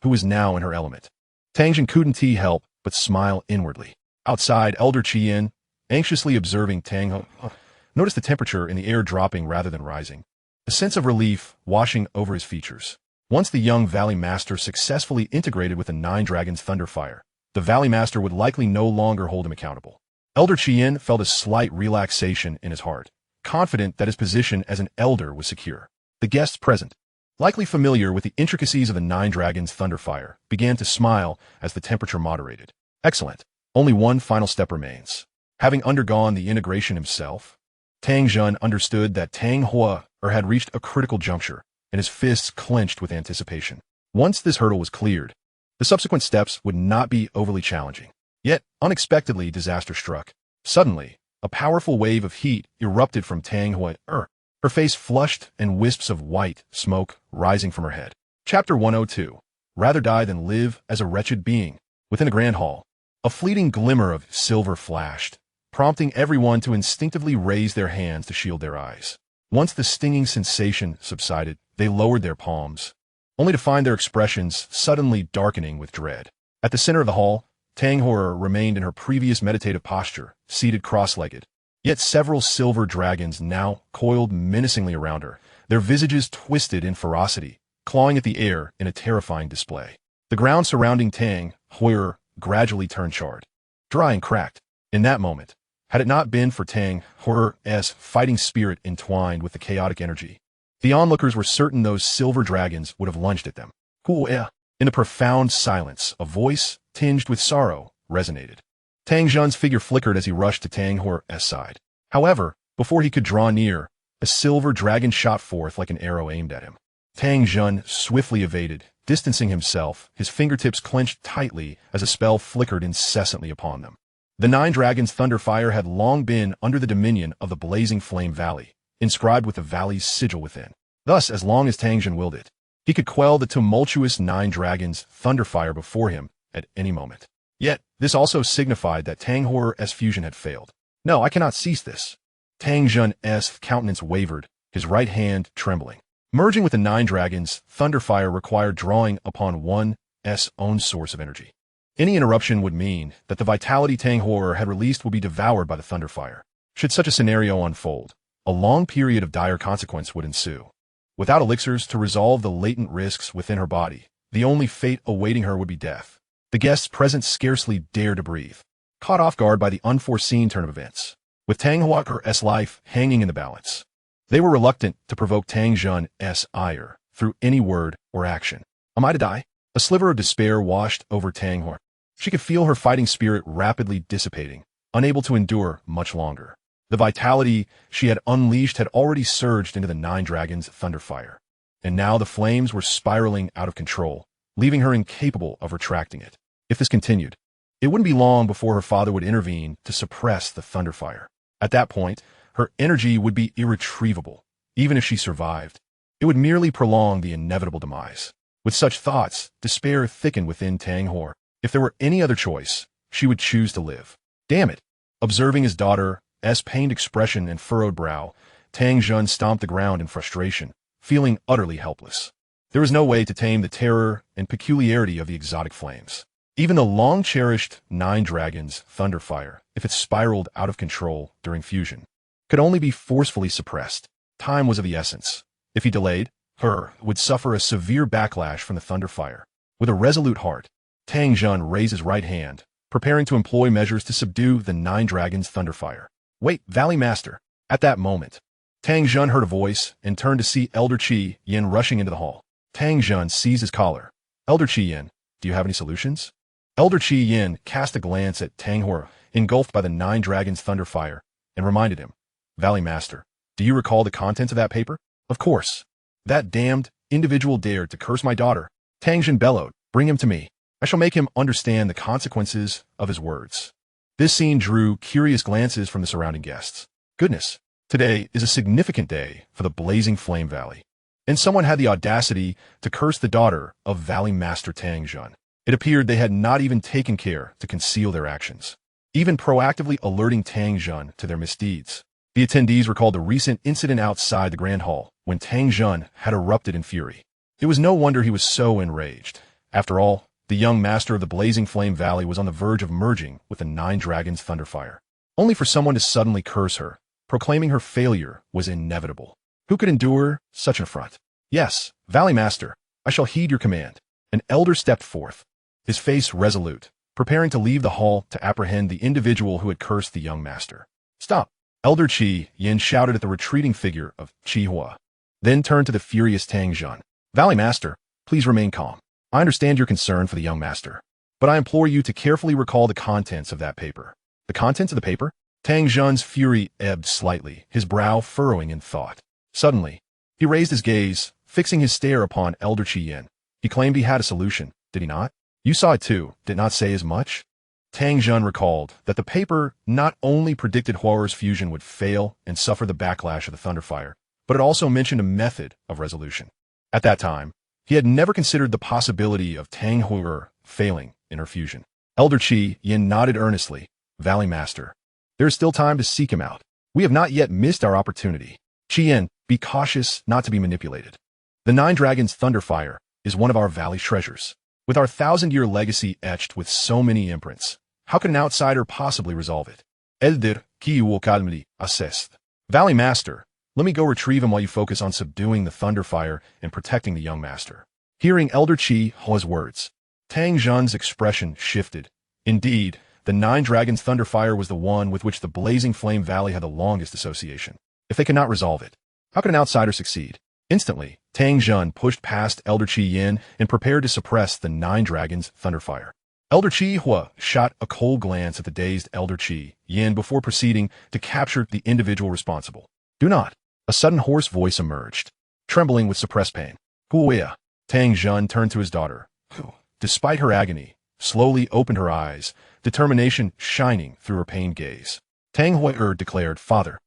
[SPEAKER 1] who was now in her element, Tang Zhen couldn't help but smile inwardly. Outside, Elder Qian, anxiously observing Tang Hua, noticed the temperature in the air dropping rather than rising, a sense of relief washing over his features. Once the young Valley Master successfully integrated with the Nine Dragons' Thunderfire, the Valley Master would likely no longer hold him accountable. Elder Qian felt a slight relaxation in his heart, confident that his position as an elder was secure. The guests present, likely familiar with the intricacies of the Nine Dragons' Thunderfire, began to smile as the temperature moderated. Excellent. Only one final step remains. Having undergone the integration himself, Tang Zhen understood that Tang Hua had reached a critical juncture, and his fists clenched with anticipation. Once this hurdle was cleared, the subsequent steps would not be overly challenging. Yet, unexpectedly, disaster struck. Suddenly, a powerful wave of heat erupted from Tang Hua, her face flushed and wisps of white smoke rising from her head. Chapter 102. Rather die than live as a wretched being. Within the grand hall, a fleeting glimmer of silver flashed, prompting everyone to instinctively raise their hands to shield their eyes. Once the stinging sensation subsided, they lowered their palms, only to find their expressions suddenly darkening with dread. At the center of the hall, Tang Hua remained in her previous meditative posture, seated cross-legged. Yet several silver dragons now coiled menacingly around her, their visages twisted in ferocity, clawing at the air in a terrifying display. The ground surrounding Tang Hua gradually turned charred, dry and cracked. In that moment, had it not been for Tang Hua's fighting spirit entwined with the chaotic energy, the onlookers were certain those silver dragons would have lunged at them. In the profound silence, a voice, tinged with sorrow, resonated. Tang Zhen's figure flickered as he rushed to Tang Hua's side. However, before he could draw near, a silver dragon shot forth like an arrow aimed at him. Tang Zhen swiftly evaded, distancing himself, his fingertips clenched tightly as a spell flickered incessantly upon them. The Nine Dragons' Thunderfire had long been under the dominion of the blazing Flame Valley, inscribed with the valley's sigil within. Thus, as long as Tang Zhen willed it, he could quell the tumultuous Nine Dragons' Thunderfire before him at any moment. Yet, this also signified that Tang Hua's fusion had failed. No, I cannot cease this. Tang Zhen's countenance wavered, his right hand trembling. Merging with the Nine Dragons' Thunderfire required drawing upon one's own source of energy. Any interruption would mean that the vitality Tang Hua had released would be devoured by the Thunderfire. Should such a scenario unfold, a long period of dire consequence would ensue. Without elixirs to resolve the latent risks within her body, the only fate awaiting her would be death. The guests present scarcely dared to breathe, caught off guard by the unforeseen turn of events. With Tang Hua's life hanging in the balance, they were reluctant to provoke Tang Zhen's ire through any word or action. Am I to die? A sliver of despair washed over Tang Hua. She could feel her fighting spirit rapidly dissipating, unable to endure much longer. The vitality she had unleashed had already surged into the Nine Dragons' Thunderfire, and now the flames were spiraling out of control, leaving her incapable of retracting it. If this continued, it wouldn't be long before her father would intervene to suppress the Thunderfire. At that point, her energy would be irretrievable. Even if she survived, it would merely prolong the inevitable demise. With such thoughts, despair thickened within Tang Hua. If there were any other choice, she would choose to live. Damn it! Observing his daughter's pained expression and furrowed brow, Tang Jun stomped the ground in frustration, feeling utterly helpless. There was no way to tame the terror and peculiarity of the exotic flames. Even the long-cherished Nine Dragons Thunderfire, if it spiraled out of control during fusion, could only be forcefully suppressed. Time was of the essence. If he delayed, her would suffer a severe backlash from the Thunderfire. With a resolute heart, Tang Jun raised his right hand, preparing to employ measures to subdue the Nine Dragons Thunderfire. Wait, Valley Master! At that moment, Tang Jun heard a voice and turned to see Elder Xiao Yan rushing into the hall. Tang Jun seized his collar. Elder Xiao Yan, do you have any solutions? Elder Xiao Yan cast a glance at Tang Hua, engulfed by the Nine Dragons Thunderfire, and reminded him, Valley Master, do you recall the contents of that paper? Of course. That damned individual dared to curse my daughter. Tang Jun bellowed, bring him to me. I shall make him understand the consequences of his words. This scene drew curious glances from the surrounding guests. Goodness, today is a significant day for the Blazing Flame Valley. And someone had the audacity to curse the daughter of Valley Master Tang Jun. It appeared they had not even taken care to conceal their actions, even proactively alerting Tang Jun to their misdeeds. The attendees recalled the recent incident outside the Grand Hall when Tang Jun had erupted in fury. It was no wonder he was so enraged. After all, the young master of the Blazing Flame Valley was on the verge of merging with the Nine Dragons Thunderfire. Only for someone to suddenly curse her, proclaiming her failure was inevitable. Who could endure such an affront? Yes, Valley Master, I shall heed your command. An elder stepped forth, his face resolute, preparing to leave the hall to apprehend the individual who had cursed the young master. Stop! Elder Xiao Yan shouted at the retreating figure of Qiu Hua, then turned to the furious Tang Jun. Valley Master, please remain calm. I understand your concern for the young master, but I implore you to carefully recall the contents of that paper. The contents of the paper? Tang Jun's fury ebbed slightly, his brow furrowing in thought. Suddenly, he raised his gaze, fixing his stare upon Elder Xiao Yan. He claimed he had a solution, did he not? You saw it too, did it not say as much? Tang Jun recalled that the paper not only predicted Hua's fusion would fail and suffer the backlash of the Thunderfire, but it also mentioned a method of resolution. At that time, he had never considered the possibility of Tang Hua failing in her fusion. Elder Xiao Yan nodded earnestly. Valley Master, there is still time to seek him out. We have not yet missed our opportunity. Xiao Yan, be cautious not to be manipulated. The Nine Dragons Thunderfire is one of our valley treasures. With our 1,000-year legacy etched with so many imprints, how could an outsider possibly resolve it? Elder Qiu calmly assessed. Valley Master, let me go retrieve him while you focus on subduing the Thunderfire and protecting the young master. Hearing Elder Qiu Hua's words, Tang Jun's expression shifted. Indeed, the Nine Dragons Thunderfire was the one with which the Blazing Flame Valley had the longest association. If they could not resolve it, how could an outsider succeed? Instantly, Tang Jun pushed past Elder Xiao Yan and prepared to suppress the Nine Dragons Thunderfire. Elder Qiu Hua shot a cold glance at the dazed Elder Xiao Yan before proceeding to capture the individual responsible. Do not. A sudden hoarse voice emerged, trembling with suppressed pain. Huia. Tang Jun turned to his daughter, who, despite her agony, slowly opened her eyes, determination shining through her pained gaze. Tang Hua declared, Father,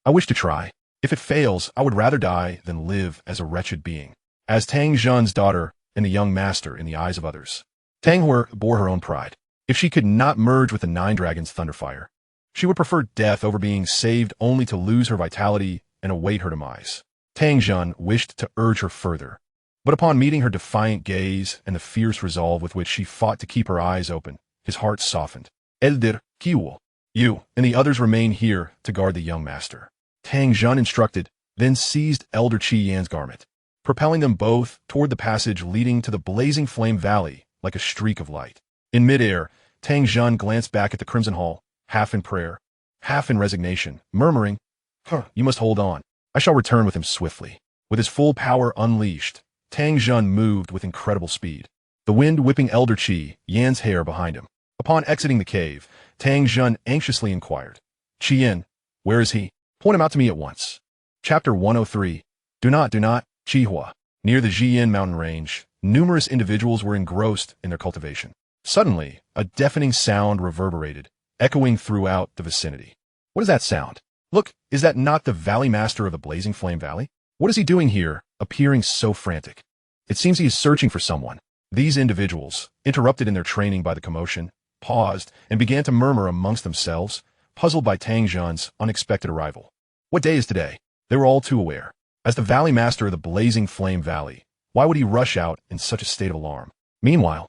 [SPEAKER 1] I wish to try. If it fails, I would rather die than live as a wretched being. As Tang Jun's daughter and the young master in the eyes of others, Tang Hua bore her own pride. If she could not merge with the Nine Dragons Thunderfire, she would prefer death over being saved only to lose her vitality and await her demise. Tang Jun wished to urge her further, but upon meeting her defiant gaze and the fierce resolve with which she fought to keep her eyes open, his heart softened. Elder Qiu, you and the others remain here to guard the young master. Tang Jun instructed, then seized Elder Xiao Yan's garment, propelling them both toward the passage leading to the Blazing Flame Valley like a streak of light. In midair, Tang Jun glanced back at the Crimson Hall, half in prayer, half in resignation, murmuring, You must hold on. I shall return with him swiftly. With his full power unleashed, Tang Jun moved with incredible speed, the wind whipping Elder Xiao Yan's hair behind him. Upon exiting the cave, Tang Jun anxiously inquired, Xiao Yan, where is he? Point him out to me at once. Chapter 103. Do not, Qiu Hua. Near the Jian mountain range, numerous individuals were engrossed in their cultivation. Suddenly, a deafening sound reverberated, echoing throughout the vicinity. What is that sound? Look, is that not the Valley Master of the Blazing Flame Valley? What is he doing here, appearing so frantic? It seems he is searching for someone. These individuals, interrupted in their training by the commotion, paused, and began to murmur amongst themselves, puzzled by Tang Jun's unexpected arrival. What day is today? They were all too aware. As the Valley Master of the Blazing Flame Valley, why would he rush out in such a state of alarm? Meanwhile,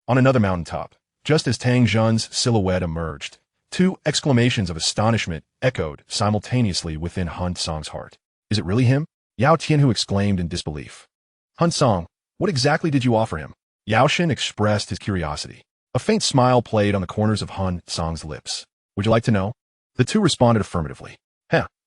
[SPEAKER 1] on another mountaintop, just as Tang Jun's silhouette emerged, two exclamations of astonishment echoed simultaneously within Hun Cang's heart. Is it really him? Yao Tianhu exclaimed in disbelief. Hun Cang, what exactly did you offer him? Yao Shen expressed his curiosity. A faint smile played on the corners of Hun Cang's lips. Would you like to know? The two responded affirmatively.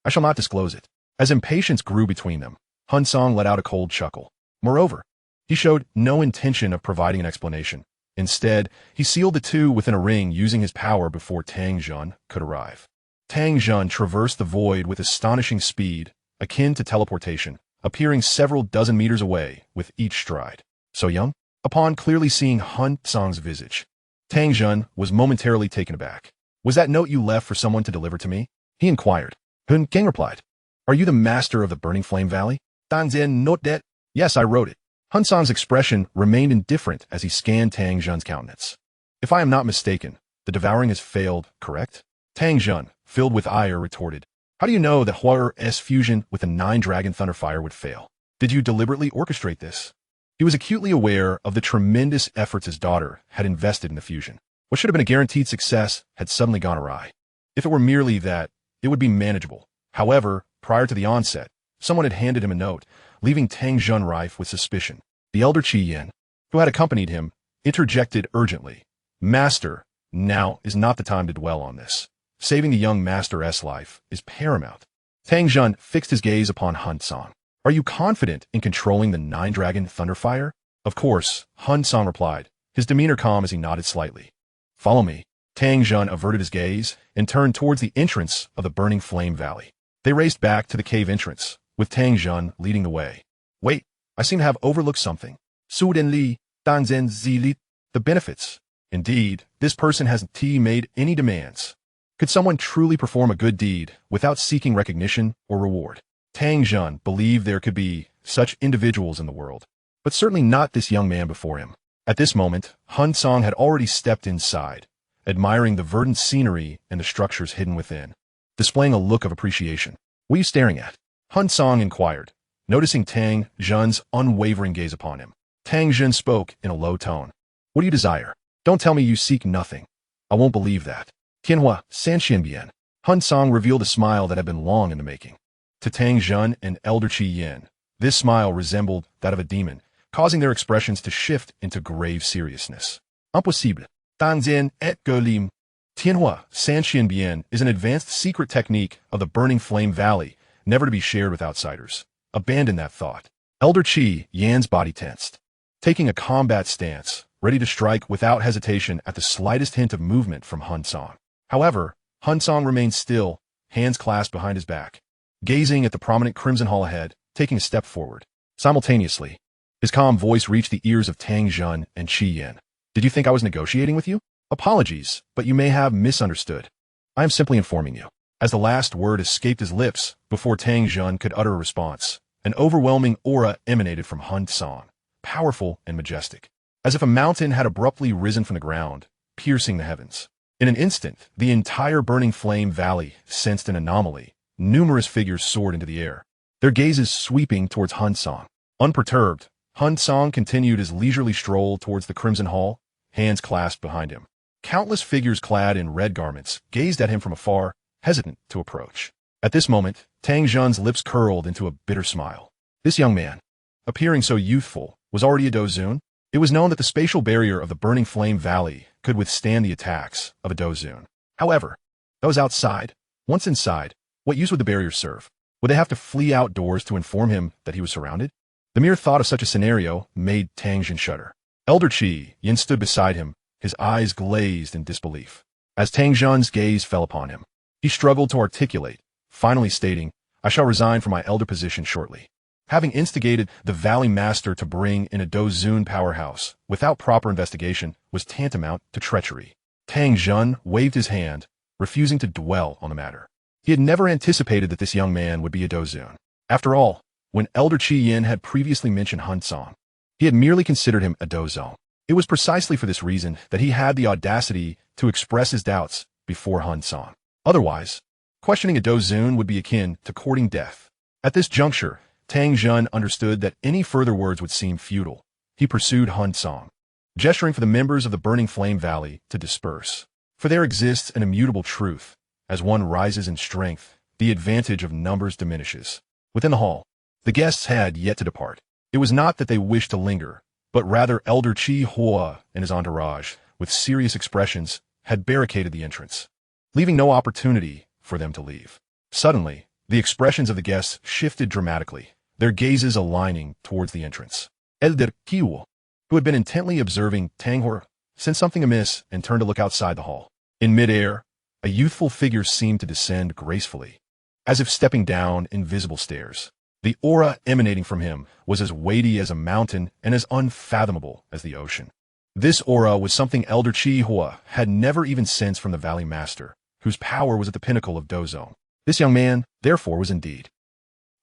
[SPEAKER 1] I shall not disclose it. As impatience grew between them, Hun Cang let out a cold chuckle. Moreover, he showed no intention of providing an explanation. Instead, he sealed the two within a ring using his power before Tang Jun could arrive. Tang Jun traversed the void with astonishing speed, akin to teleportation, appearing several dozen meters away with each stride. So young? Upon clearly seeing Hun Cang's visage, Tang Jun was momentarily taken aback. Was that note you left for someone to deliver to me? He inquired. Hun Cang replied. Are you the master of the Burning Flame Valley? Dan Zhen note that? Yes, I wrote it. Hun Cang's expression remained indifferent as he scanned Tang Jun's countenance. If I am not mistaken, the devouring has failed, correct? Tang Jun, filled with ire, retorted. How do you know that Huar's fusion with the Nine-Dragon Thunderfire would fail? Did you deliberately orchestrate this? He was acutely aware of the tremendous efforts his daughter had invested in the fusion. What should have been a guaranteed success had suddenly gone awry. If it were merely that, it would be manageable. However, prior to the onset, someone had handed him a note, leaving Tang Jun rife with suspicion. The elder Xiao Yan, who had accompanied him, interjected urgently. Master, now is not the time to dwell on this. Saving the young master's life is paramount. Tang Jun fixed his gaze upon Hun Cang. Are you confident in controlling the Nine-Dragon Thunderfire? Of course, Hun Cang replied, his demeanor calm as he nodded slightly. Follow me. Tang Jun averted his gaze and turned towards the entrance of the Burning Flame Valley. They raced back to the cave entrance, with Tang Jun leading the way. Wait, I seem to have overlooked something. Su Den Li, Dan Zhen Zi. The benefits. Indeed, this person hasn't made any demands. Could someone truly perform a good deed without seeking recognition or reward? Tang Jun believed there could be such individuals in the world, but certainly not this young man before him. At this moment, Hun Cang had already stepped inside, admiring the verdant scenery and the structures hidden within, displaying a look of appreciation. What are you staring at? Hun Cang inquired, noticing Tang Jun's unwavering gaze upon him. Tang Jun spoke in a low tone. What do you desire? Don't tell me you seek nothing. I won't believe that. Tianhua, Sanxian Bian. Hun Cang revealed a smile that had been long in the making. To Tang Jun and elder Xiao Yan, this smile resembled that of a demon, causing their expressions to shift into grave seriousness. Impossible. Dan Zhen et Golim. Tianhua, Sanxian Bian is an advanced secret technique of the Burning Flame Valley, never to be shared with outsiders. Abandon that thought. Elder Xiao Yan's body tensed, taking a combat stance, ready to strike without hesitation at the slightest hint of movement from Hun Cang. However, Hun Cang remained still, hands clasped behind his back, gazing at the prominent crimson hall ahead, taking a step forward. Simultaneously, his calm voice reached the ears of Tang Jun and Xiao Yan. Did you think I was negotiating with you? Apologies, but you may have misunderstood. I am simply informing you. As the last word escaped his lips, before Tang Jun could utter a response, an overwhelming aura emanated from Hun Cang, powerful and majestic, as if a mountain had abruptly risen from the ground, piercing the heavens. In an instant, the entire Burning Flame Valley sensed an anomaly. Numerous figures soared into the air, their gazes sweeping towards Hun Cang. Unperturbed, Hun Cang continued his leisurely stroll towards the Crimson Hall, hands clasped behind him. Countless figures clad in red garments gazed at him from afar, hesitant to approach. At this moment, Tang Jun's lips curled into a bitter smile. This young man, appearing so youthful, was already a Dozun. It was known that the spatial barrier of the Burning Flame Valley could withstand the attacks of a Dozun. However, those outside, once inside, what use would the barrier serve? Would they have to flee outdoors to inform him that he was surrounded? The mere thought of such a scenario made Tang Jun shudder. Elder Xiao Yan stood beside him, his eyes glazed in disbelief. As Tang Jun's gaze fell upon him, he struggled to articulate, finally stating, I shall resign from my elder position shortly. Having instigated the Valley Master to bring in a Dozun powerhouse without proper investigation was tantamount to treachery. Tang Jun waved his hand, refusing to dwell on the matter. He had never anticipated that this young man would be a Dozun. After all, when Elder Xiao Yan had previously mentioned Hun Cang, he had merely considered him a Dozong. It was precisely for this reason that he had the audacity to express his doubts before Hun Cang. Otherwise, questioning a Dou Zun would be akin to courting death. At this juncture, Tang Jun understood that any further words would seem futile. He pursued Hun Cang, gesturing for the members of the Burning Flame Valley to disperse. For there exists an immutable truth. As one rises in strength, the advantage of numbers diminishes. Within the hall, the guests had yet to depart. It was not that they wished to linger, but rather Elder Chi Hua and his entourage, with serious expressions, had barricaded the entrance, leaving no opportunity for them to leave. Suddenly, the expressions of the guests shifted dramatically, their gazes aligning towards the entrance. Elder Kiwo, who had been intently observing Tang Hua, sensed something amiss and turned to look outside the hall. In midair, a youthful figure seemed to descend gracefully, as if stepping down invisible stairs. The aura emanating from him was as weighty as a mountain and as unfathomable as the ocean. This aura was something Elder Chi Hua had never even sensed from the Valley Master, whose power was at the pinnacle of Dozone. This young man, therefore, was indeed.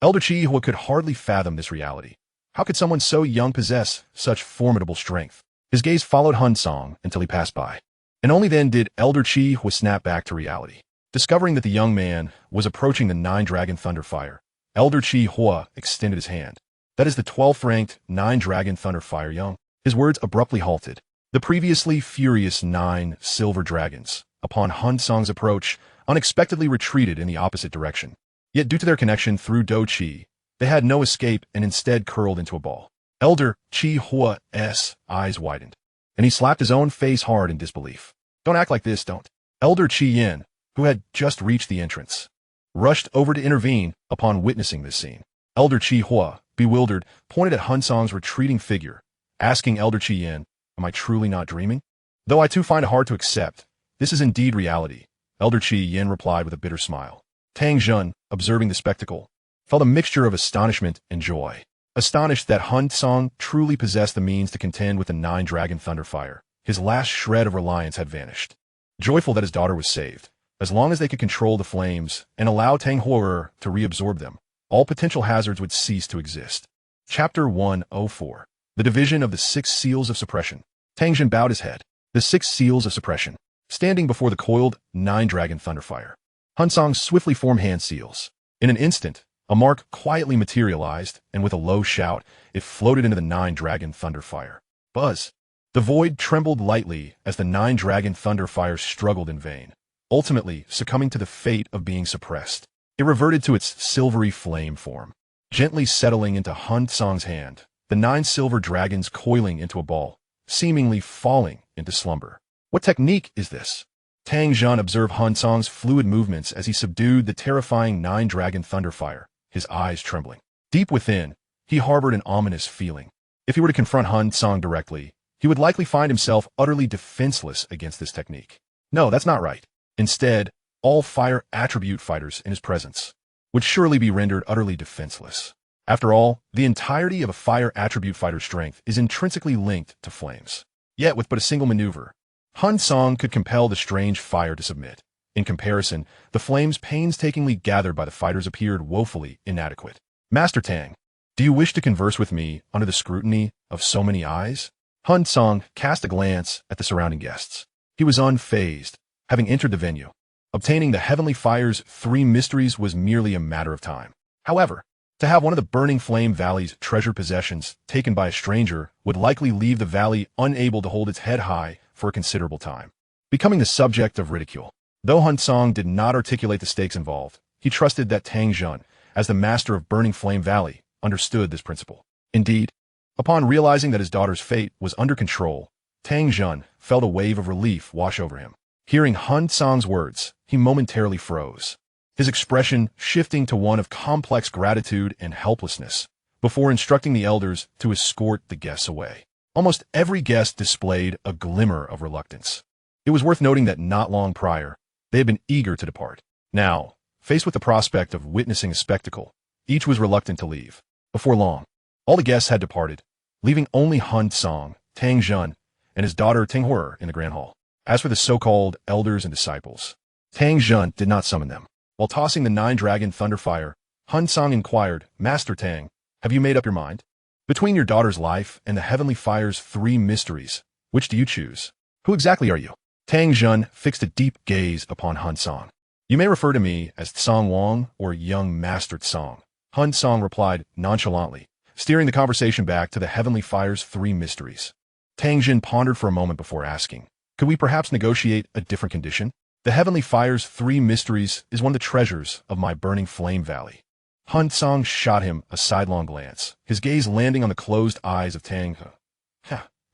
[SPEAKER 1] Elder Chi Hua could hardly fathom this reality. How could someone so young possess such formidable strength? His gaze followed Hun Cang until he passed by, and only then did Elder Chi Hua snap back to reality. Discovering that the young man was approaching the 9-Dragon Thunderfire, Elder Chi Hua extended his hand. That is the 12th-ranked 9-Dragon Thunderfire young. His words abruptly halted. The previously furious 9 silver dragons, upon Hun Cang's approach, unexpectedly retreated in the opposite direction. Yet due to their connection through Dou Qi, they had no escape and instead curled into a ball. Elder Chi Hua's eyes widened, and he slapped his own face hard in disbelief. Don't act like this, don't. Elder Chi Yan, who had just reached the entrance, rushed over to intervene upon witnessing this scene. Elder Chi Hua, bewildered, pointed at Hun Cang's retreating figure, asking Elder Chi Yan, "Am I truly not dreaming? Though I too find it hard to accept, this is indeed reality." Elder Chi Yan replied with a bitter smile. Tang Jun, observing the spectacle, felt a mixture of astonishment and joy. Astonished that Hun Cang truly possessed the means to contend with the 9-Dragon Thunderfire, his last shred of reliance had vanished. Joyful that his daughter was saved, as long as they could control the flames and allow Tang Hua to reabsorb them, all potential hazards would cease to exist. Chapter 104. The Division of the 6 Seals of Suppression. Tang Jun bowed his head. The 6 Seals of Suppression. Standing before the coiled 9-Dragon Thunderfire, Hun Cang swiftly formed hand seals. In an instant, a mark quietly materialized, and with a low shout, it floated into the 9-Dragon Thunderfire. Buzz! The void trembled lightly as the 9-Dragon Thunderfire struggled in vain, ultimately succumbing to the fate of being suppressed. It reverted to its silvery flame form, gently settling into Hun Cang's hand, the 9 silver dragons coiling into a ball, seemingly falling into slumber. What technique is this? Tang Jun observed Hun Cang's fluid movements as he subdued the terrifying 9-Dragon Thunderfire, his eyes trembling. Deep within, he harbored an ominous feeling. If he were to confront Hun Cang directly, he would likely find himself utterly defenseless against this technique. No, that's not right. Instead, all fire attribute fighters in his presence would surely be rendered utterly defenseless. After all, the entirety of a fire attribute fighter's strength is intrinsically linked to flames. Yet with but a single maneuver, Hun Cang could compel the strange fire to submit. In comparison, the flames painstakingly gathered by the fighters appeared woefully inadequate. Master Tang, do you wish to converse with me under the scrutiny of so many eyes? Hun Cang cast a glance at the surrounding guests. He was unfazed, having entered the venue. Obtaining the Heavenly Fire's 3 mysteries was merely a matter of time. However, to have one of the Burning Flame Valley's treasured possessions taken by a stranger would likely leave the valley unable to hold its head high for a considerable time, becoming the subject of ridicule. Though Hun Cang did not articulate the stakes involved, he trusted that Tang Jun, as the master of Burning Flame Valley, understood this principle. Indeed, upon realizing that his daughter's fate was under control, Tang Jun felt a wave of relief wash over him. Hearing Hun Cang's words, he momentarily froze, his expression shifting to one of complex gratitude and helplessness, before instructing the elders to escort the guests away. Almost every guest displayed a glimmer of reluctance. It was worth noting that not long prior, they had been eager to depart. Now, faced with the prospect of witnessing a spectacle, each was reluctant to leave. Before long, all the guests had departed, leaving only Hun Cang, Tang Jun, and his daughter Tang Hua in the Grand Hall. As for the so-called elders and disciples, Tang Jun did not summon them. While tossing the 9-Dragon Thunderfire, Hun Cang inquired, "Master Tang, have you made up your mind? Between your daughter's life and the Heavenly Fire's 3 mysteries, Which do you choose? Who exactly are you? Tang Jun fixed a deep gaze upon Hun Cang. You may refer to me as Tsang Wang or Young Master Tsang. Hun Cang replied nonchalantly, steering the conversation back to the Heavenly Fire's three mysteries. Tang Jun pondered for a moment before asking, could we perhaps negotiate a different condition? The Heavenly Fire's three mysteries is one of the treasures of my burning flame valley. Hun Cang shot him a sidelong glance, his gaze landing on the closed eyes of Tang.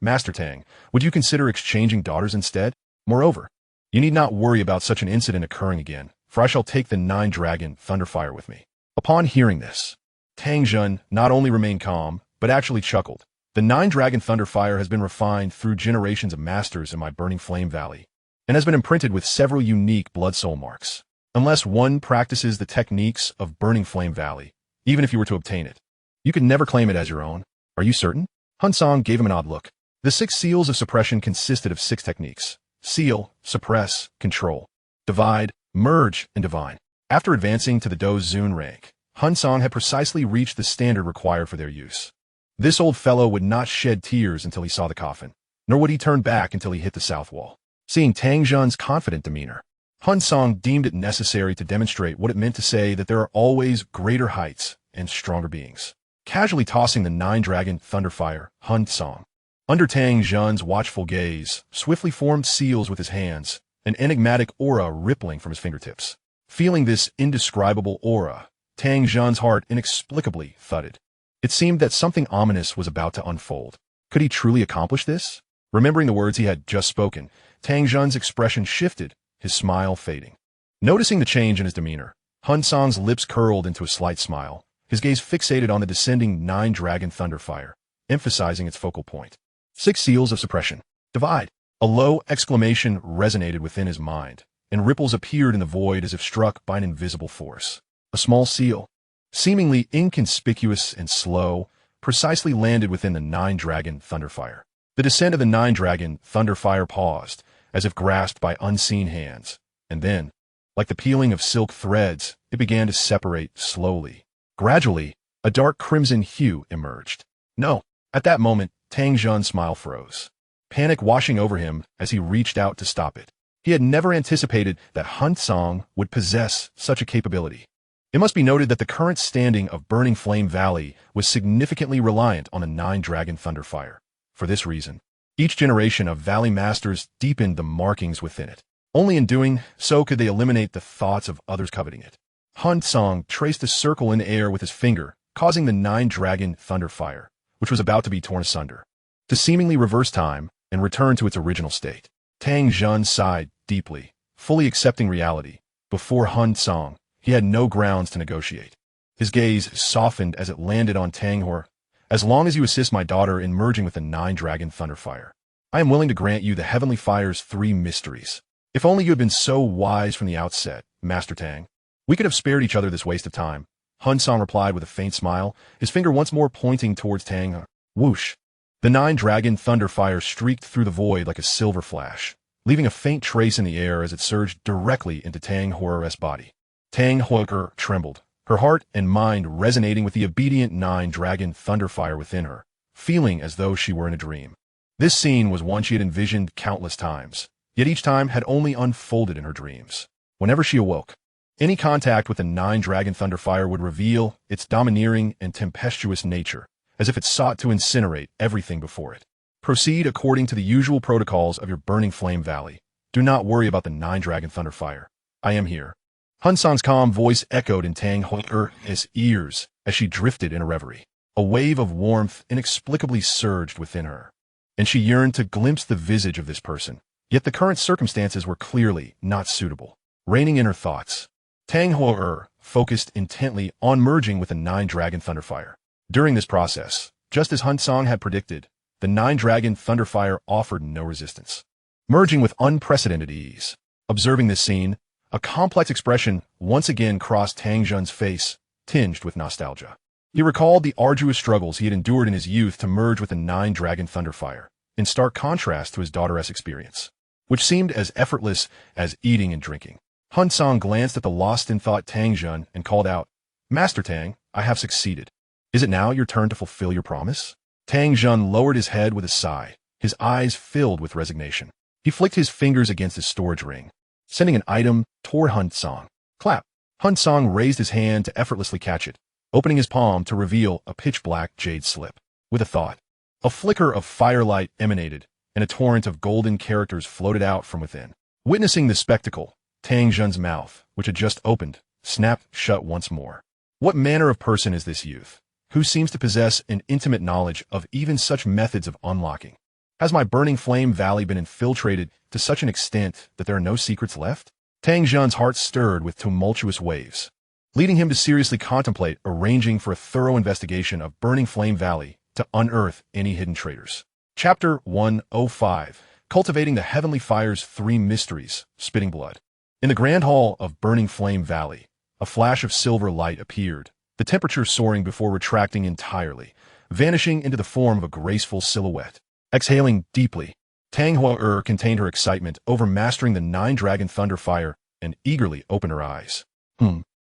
[SPEAKER 1] Master Tang, would you consider exchanging daughters instead? Moreover, you need not worry about such an incident occurring again, for I shall take the 9-dragon Thunderfire with me. Upon hearing this, Tang Jun not only remained calm, but actually chuckled. The 9-dragon Thunderfire has been refined through generations of masters in my burning flame valley, and has been imprinted with several unique blood soul marks. Unless one practices the techniques of burning flame valley, even if you were to obtain it, you could never claim it as your own. Are you certain? Hun Cang gave him an odd look. The 6 seals of suppression consisted of 6 techniques: seal, suppress, control, divide, merge, and divine. After advancing to the Dou Zun rank, Hun Cang had precisely reached the standard required for their use. This old fellow would not shed tears until he saw the coffin, nor would he turn back until he hit the south wall. Seeing Tang Jun's confident demeanor, Hun Cang deemed it necessary to demonstrate what it meant to say that there are always greater heights and stronger beings. Casually tossing the 9-dragon Thunderfire, Hun Cang, under Tang Jun's watchful gaze, swiftly formed seals with his hands, an enigmatic aura rippling from his fingertips. Feeling this indescribable aura, Tang Jun's heart inexplicably thudded. It seemed that something ominous was about to unfold. Could he truly accomplish this? Remembering the words he had just spoken, Tang Jun's expression shifted, his smile fading. Noticing the change in his demeanor, Hun Cang's lips curled into a slight smile, his gaze fixated on the descending 9-dragon Thunderfire, emphasizing its focal point. 6 seals of suppression. Divide. A low exclamation resonated within his mind, and ripples appeared in the void as if struck by an invisible force. A small seal, seemingly inconspicuous and slow, precisely landed within the 9-dragon Thunderfire. The descent of the 9-dragon Thunderfire paused, as if grasped by unseen hands, and then, like the peeling of silk threads, it began to separate slowly. Gradually, a dark crimson hue emerged. No. At that moment, Tang Jun's smile froze, panic washing over him as he reached out to stop it. He had never anticipated that Hun Cang would possess such a capability. It must be noted that the current standing of Burning Flame Valley was significantly reliant on the 9-dragon Thunderfire. For this reason, each generation of Valley Masters deepened the markings within it. Only in doing so could they eliminate the thoughts of others coveting it. Hun Cang traced a circle in the air with his finger, causing the 9-dragon Thunderfire, which was about to be torn asunder, to seemingly reverse time and return to its original state. Tang Jun sighed deeply, fully accepting reality. Before Hun Cang, he had no grounds to negotiate. His gaze softened as it landed on Tang Hor. As long as you assist my daughter in merging with the 9-dragon Thunderfire, I am willing to grant you the Heavenly Fire's 3 mysteries. If only you had been so wise from the outset, Master Tang. We could have spared each other this waste of time. Hun Cang replied with a faint smile, his finger once more pointing towards Tang Hor. Whoosh! The 9-dragon Thunderfire streaked through the void like a silver flash, leaving a faint trace in the air as it surged directly into Tang Hor's body. Tang Hor trembled, her heart and mind resonating with the obedient 9-dragon Thunderfire within her, feeling as though she were in a dream. This scene was one she had envisioned countless times, yet each time had only unfolded in her dreams. Whenever she awoke, any contact with the 9-dragon Thunderfire would reveal its domineering and tempestuous nature, as if it sought to incinerate everything before it. Proceed according to the usual protocols of your Burning Flame Valley. Do not worry about the 9-dragon Thunderfire. I am here. Hun Cang's calm voice echoed in Tang Hor's ears as she drifted in a reverie. A wave of warmth inexplicably surged within her, and she yearned to glimpse the visage of this person. Yet the current circumstances were clearly not suitable. Reigning in her thoughts, Tang Hor focused intently on merging with the 9-dragon Thunderfire. During this process, just as Hun Cang had predicted, the 9-dragon Thunderfire offered no resistance, merging with unprecedented ease. Observing this scene, a complex expression once again crossed Tang Jun's face, tinged with nostalgia. He recalled the arduous struggles he had endured in his youth to merge with the 9-dragon Thunderfire, in stark contrast to his daughter's experience, which seemed as effortless as eating and drinking. Hun Cang glanced at the lost-in-thought Tang Jun and called out, "Master Tang, I have succeeded. Is it now your turn to fulfill your promise?" Tang Jun lowered his head with a sigh, his eyes filled with resignation. He flicked his fingers against his storage ring, sending an item toward Hun Cang. Clap! Hun Cang raised his hand to effortlessly catch it, opening his palm to reveal a pitch-black jade slip. With a thought, a flicker of firelight emanated, and a torrent of golden characters floated out from within. Witnessing the spectacle, Tang Jun's mouth, which had just opened, snapped shut once more. What manner of person is this youth, who seems to possess an intimate knowledge of even such methods of unlocking? Has my burning flame valley been infiltrated to such an extent that there are no secrets left? Tang Jun's heart stirred with tumultuous waves, leading him to seriously contemplate arranging for a thorough investigation of Burning Flame Valley to unearth any hidden traitors. Chapter 105: Cultivating the Heavenly Fire's Three Mysteries, Spitting Blood. In the Grand Hall of Burning Flame Valley, a flash of silver light appeared, the temperature soaring before retracting entirely, vanishing into the form of a graceful silhouette. Exhaling deeply, Tang Hua contained her excitement over mastering the Nine-Dragon Thunder Fire and eagerly opened her eyes.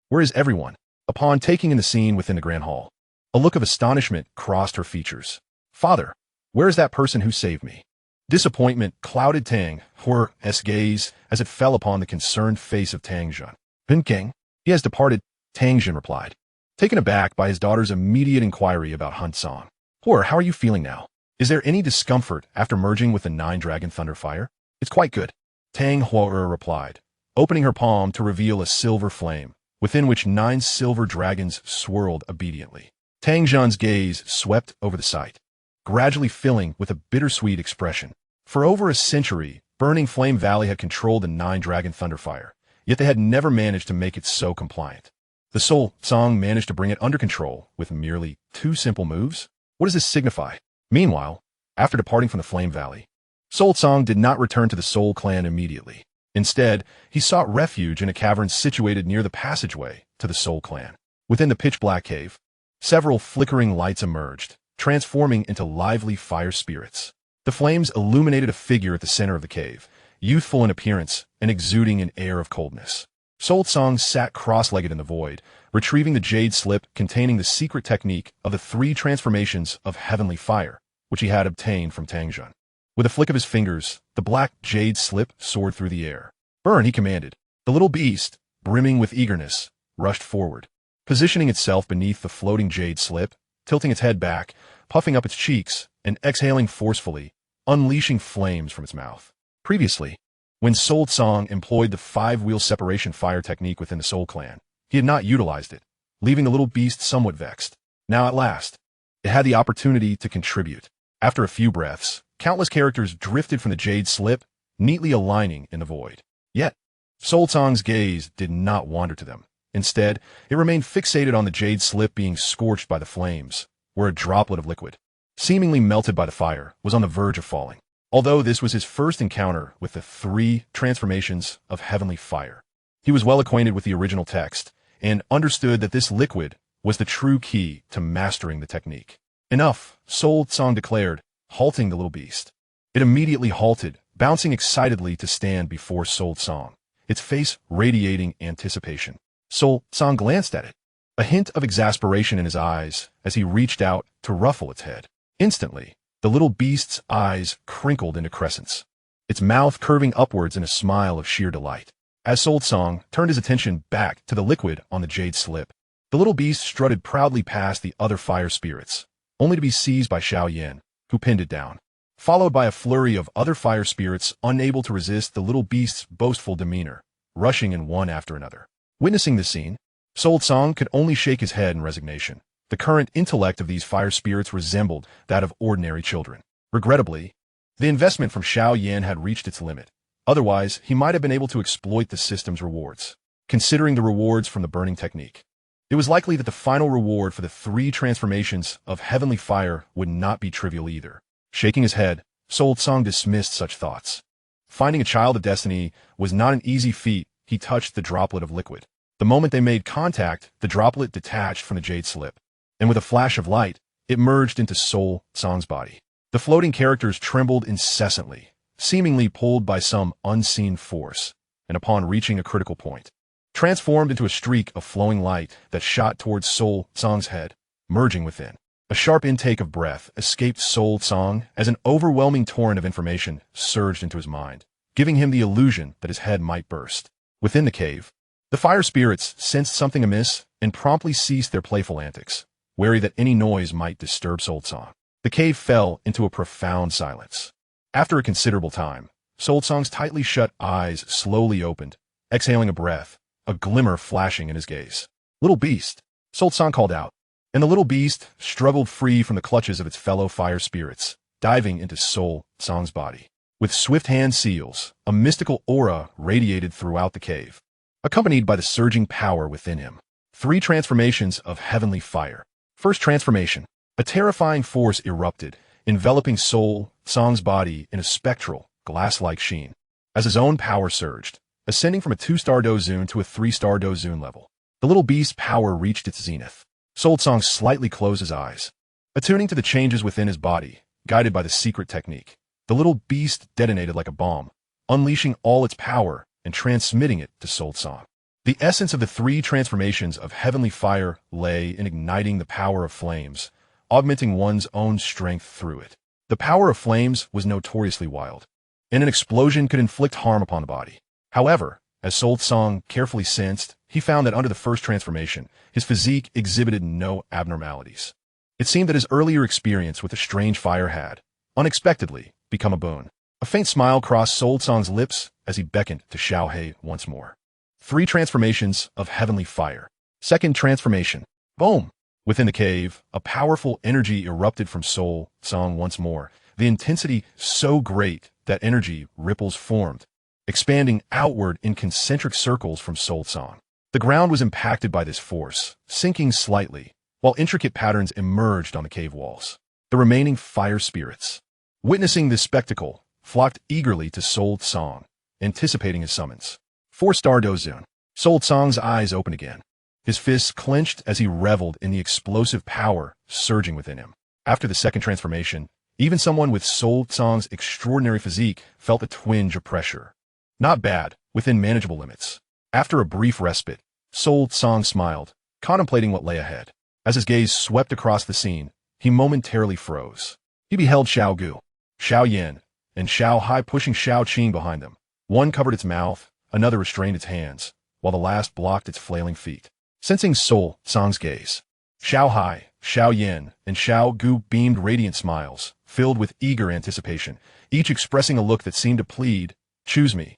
[SPEAKER 1] Where is everyone? Upon taking in the scene within the Grand Hall, a look of astonishment crossed her features. Father, where is that person who saved me? Disappointment clouded Tang Hua's gaze as it fell upon the concerned face of Tang Jun. Hun Cang, he has departed, Tang Jun replied, taken aback by his daughter's immediate inquiry about Hun Cang. Hua, how are you feeling now? Is there any discomfort after merging with the Nine-Dragon Thunder Fire? It's quite good, Tang Hua replied, opening her palm to reveal a silver flame, within which 9 silver dragons swirled obediently. Tang Jun's gaze swept over the sight, gradually filling with a bittersweet expression. For over a century, Burning Flame Valley had controlled the Nine-Dragon Thunder Fire, yet they had never managed to make it so compliant. The Soul Song managed to bring it under control with merely 2 simple moves? What does this signify? Meanwhile, after departing from the Flame Valley, Soul Song did not return to the Soul Clan immediately. Instead, he sought refuge in a cavern situated near the passageway to the Soul Clan. Within the pitch-black cave, several flickering lights emerged, transforming into lively fire spirits. The flames illuminated a figure at the center of the cave, youthful in appearance and exuding an air of coldness. Soul Song sat cross-legged in the void, retrieving the jade slip containing the secret technique of the 3 transformations of heavenly fire, which he had obtained from Tang Jun. With a flick of his fingers, the black jade slip soared through the air. Burn, he commanded. The little beast, brimming with eagerness, rushed forward, positioning itself beneath the floating jade slip, tilting its head back, puffing up its cheeks, and exhaling forcefully, unleashing flames from its mouth. Previously, when Soul Song employed the 5-wheel separation fire technique within the Soul Clan, he had not utilized it, leaving the little beast somewhat vexed. Now at last, it had the opportunity to contribute. After a few breaths, countless characters drifted from the jade slip, neatly aligning in the void. Yet, Soul Song's gaze did not wander to them. Instead, it remained fixated on the jade slip being scorched by the flames, where a droplet of liquid, seemingly melted by the fire, was on the verge of falling. Although this was his first encounter with the 3 transformations of heavenly fire, he was well acquainted with the original text and understood that this liquid was the true key to mastering the technique. Enough, Soul Song declared, halting the little beast. It immediately halted, bouncing excitedly to stand before Soul Song, its face radiating anticipation. Soul Song glanced at it, a hint of exasperation in his eyes as he reached out to ruffle its head. Instantly, the little beast's eyes crinkled into crescents, its mouth curving upwards in a smile of sheer delight. As Soul Song turned his attention back to the liquid on the jade slip, the little beast strutted proudly past the other fire spirits, only to be seized by Xiao Yan, who pinned it down, followed by a flurry of other fire spirits unable to resist the little beast's boastful demeanor, rushing in one after another. Witnessing this scene, Soul Song could only shake his head in resignation. The current intellect of these fire spirits resembled that of ordinary children. Regrettably, the investment from Xiao Yan had reached its limit. Otherwise, he might have been able to exploit the system's rewards. Considering the rewards from the burning technique, it was likely that the final reward for the 3 transformations of heavenly fire would not be trivial either. Shaking his head, Soul Song dismissed such thoughts. Finding a child of destiny was not an easy feat. He touched the droplet of liquid. The moment they made contact, the droplet detached from the jade slip, and with a flash of light, it merged into Soul Song's body. The floating characters trembled incessantly, seemingly pulled by some unseen force, and upon reaching a critical point, transformed into a streak of flowing light that shot towards Soul Song's head, merging within. A sharp intake of breath escaped Soul Song as an overwhelming torrent of information surged into his mind, giving him the illusion that his head might burst. Within the cave, the fire spirits sensed something amiss and promptly ceased their playful antics, wary that any noise might disturb Soul Song. The cave fell into a profound silence. After a considerable time, Soul Song's tightly shut eyes slowly opened, exhaling a breath, a glimmer flashing in his gaze. "Little beast," Soul Song called out, and the little beast struggled free from the clutches of its fellow fire spirits, diving into Soul Song's body. With swift hand seals, a mystical aura radiated throughout the cave, accompanied by the surging power within him. 3 transformations of heavenly fire. First transformation. A terrifying force erupted, enveloping Soul Song's body in a spectral, glass-like sheen. As his own power surged, ascending from a 2-star Dozun to a 3-star Dozun level, the little beast's power reached its zenith. Soul Song slightly closed his eyes, attuning to the changes within his body, guided by the secret technique. The little beast detonated like a bomb, unleashing all its power and transmitting it to Soul Song. The essence of the 3 transformations of heavenly fire lay in igniting the power of flames, augmenting one's own strength through it. The power of flames was notoriously wild, and an explosion could inflict harm upon the body. However, as Soul Song carefully sensed, he found that under the first transformation, his physique exhibited no abnormalities. It seemed that his earlier experience with the strange fire had, unexpectedly, become a boon. A faint smile crossed Soul Song's lips as he beckoned to Xiao Hei once more. 3 transformations of heavenly fire. Second transformation. Boom! Within the cave, a powerful energy erupted from Soul Song once more, the intensity so great that energy ripples formed, expanding outward in concentric circles from Soul Song. The ground was impacted by this force, sinking slightly, while intricate patterns emerged on the cave walls. The remaining fire spirits, witnessing this spectacle, flocked eagerly to Soul Song, anticipating his summons. 4-star Dozun. Soul Song's eyes opened again. His fists clenched as he reveled in the explosive power surging within him. After the second transformation, even someone with Soul Song's extraordinary physique felt a twinge of pressure. Not bad, within manageable limits. After a brief respite, Soul Song smiled, contemplating what lay ahead. As his gaze swept across the scene, he momentarily froze. He beheld Xiao Gu, Xiao Yan, and Xiao Hai pushing Xiao Qing behind them. One covered its mouth, another restrained its hands, while the last blocked its flailing feet. Sensing Soul Song's gaze, Xiao Hai, Xiao Yan, and Xiao Gu beamed radiant smiles, filled with eager anticipation, each expressing a look that seemed to plead, "Choose me."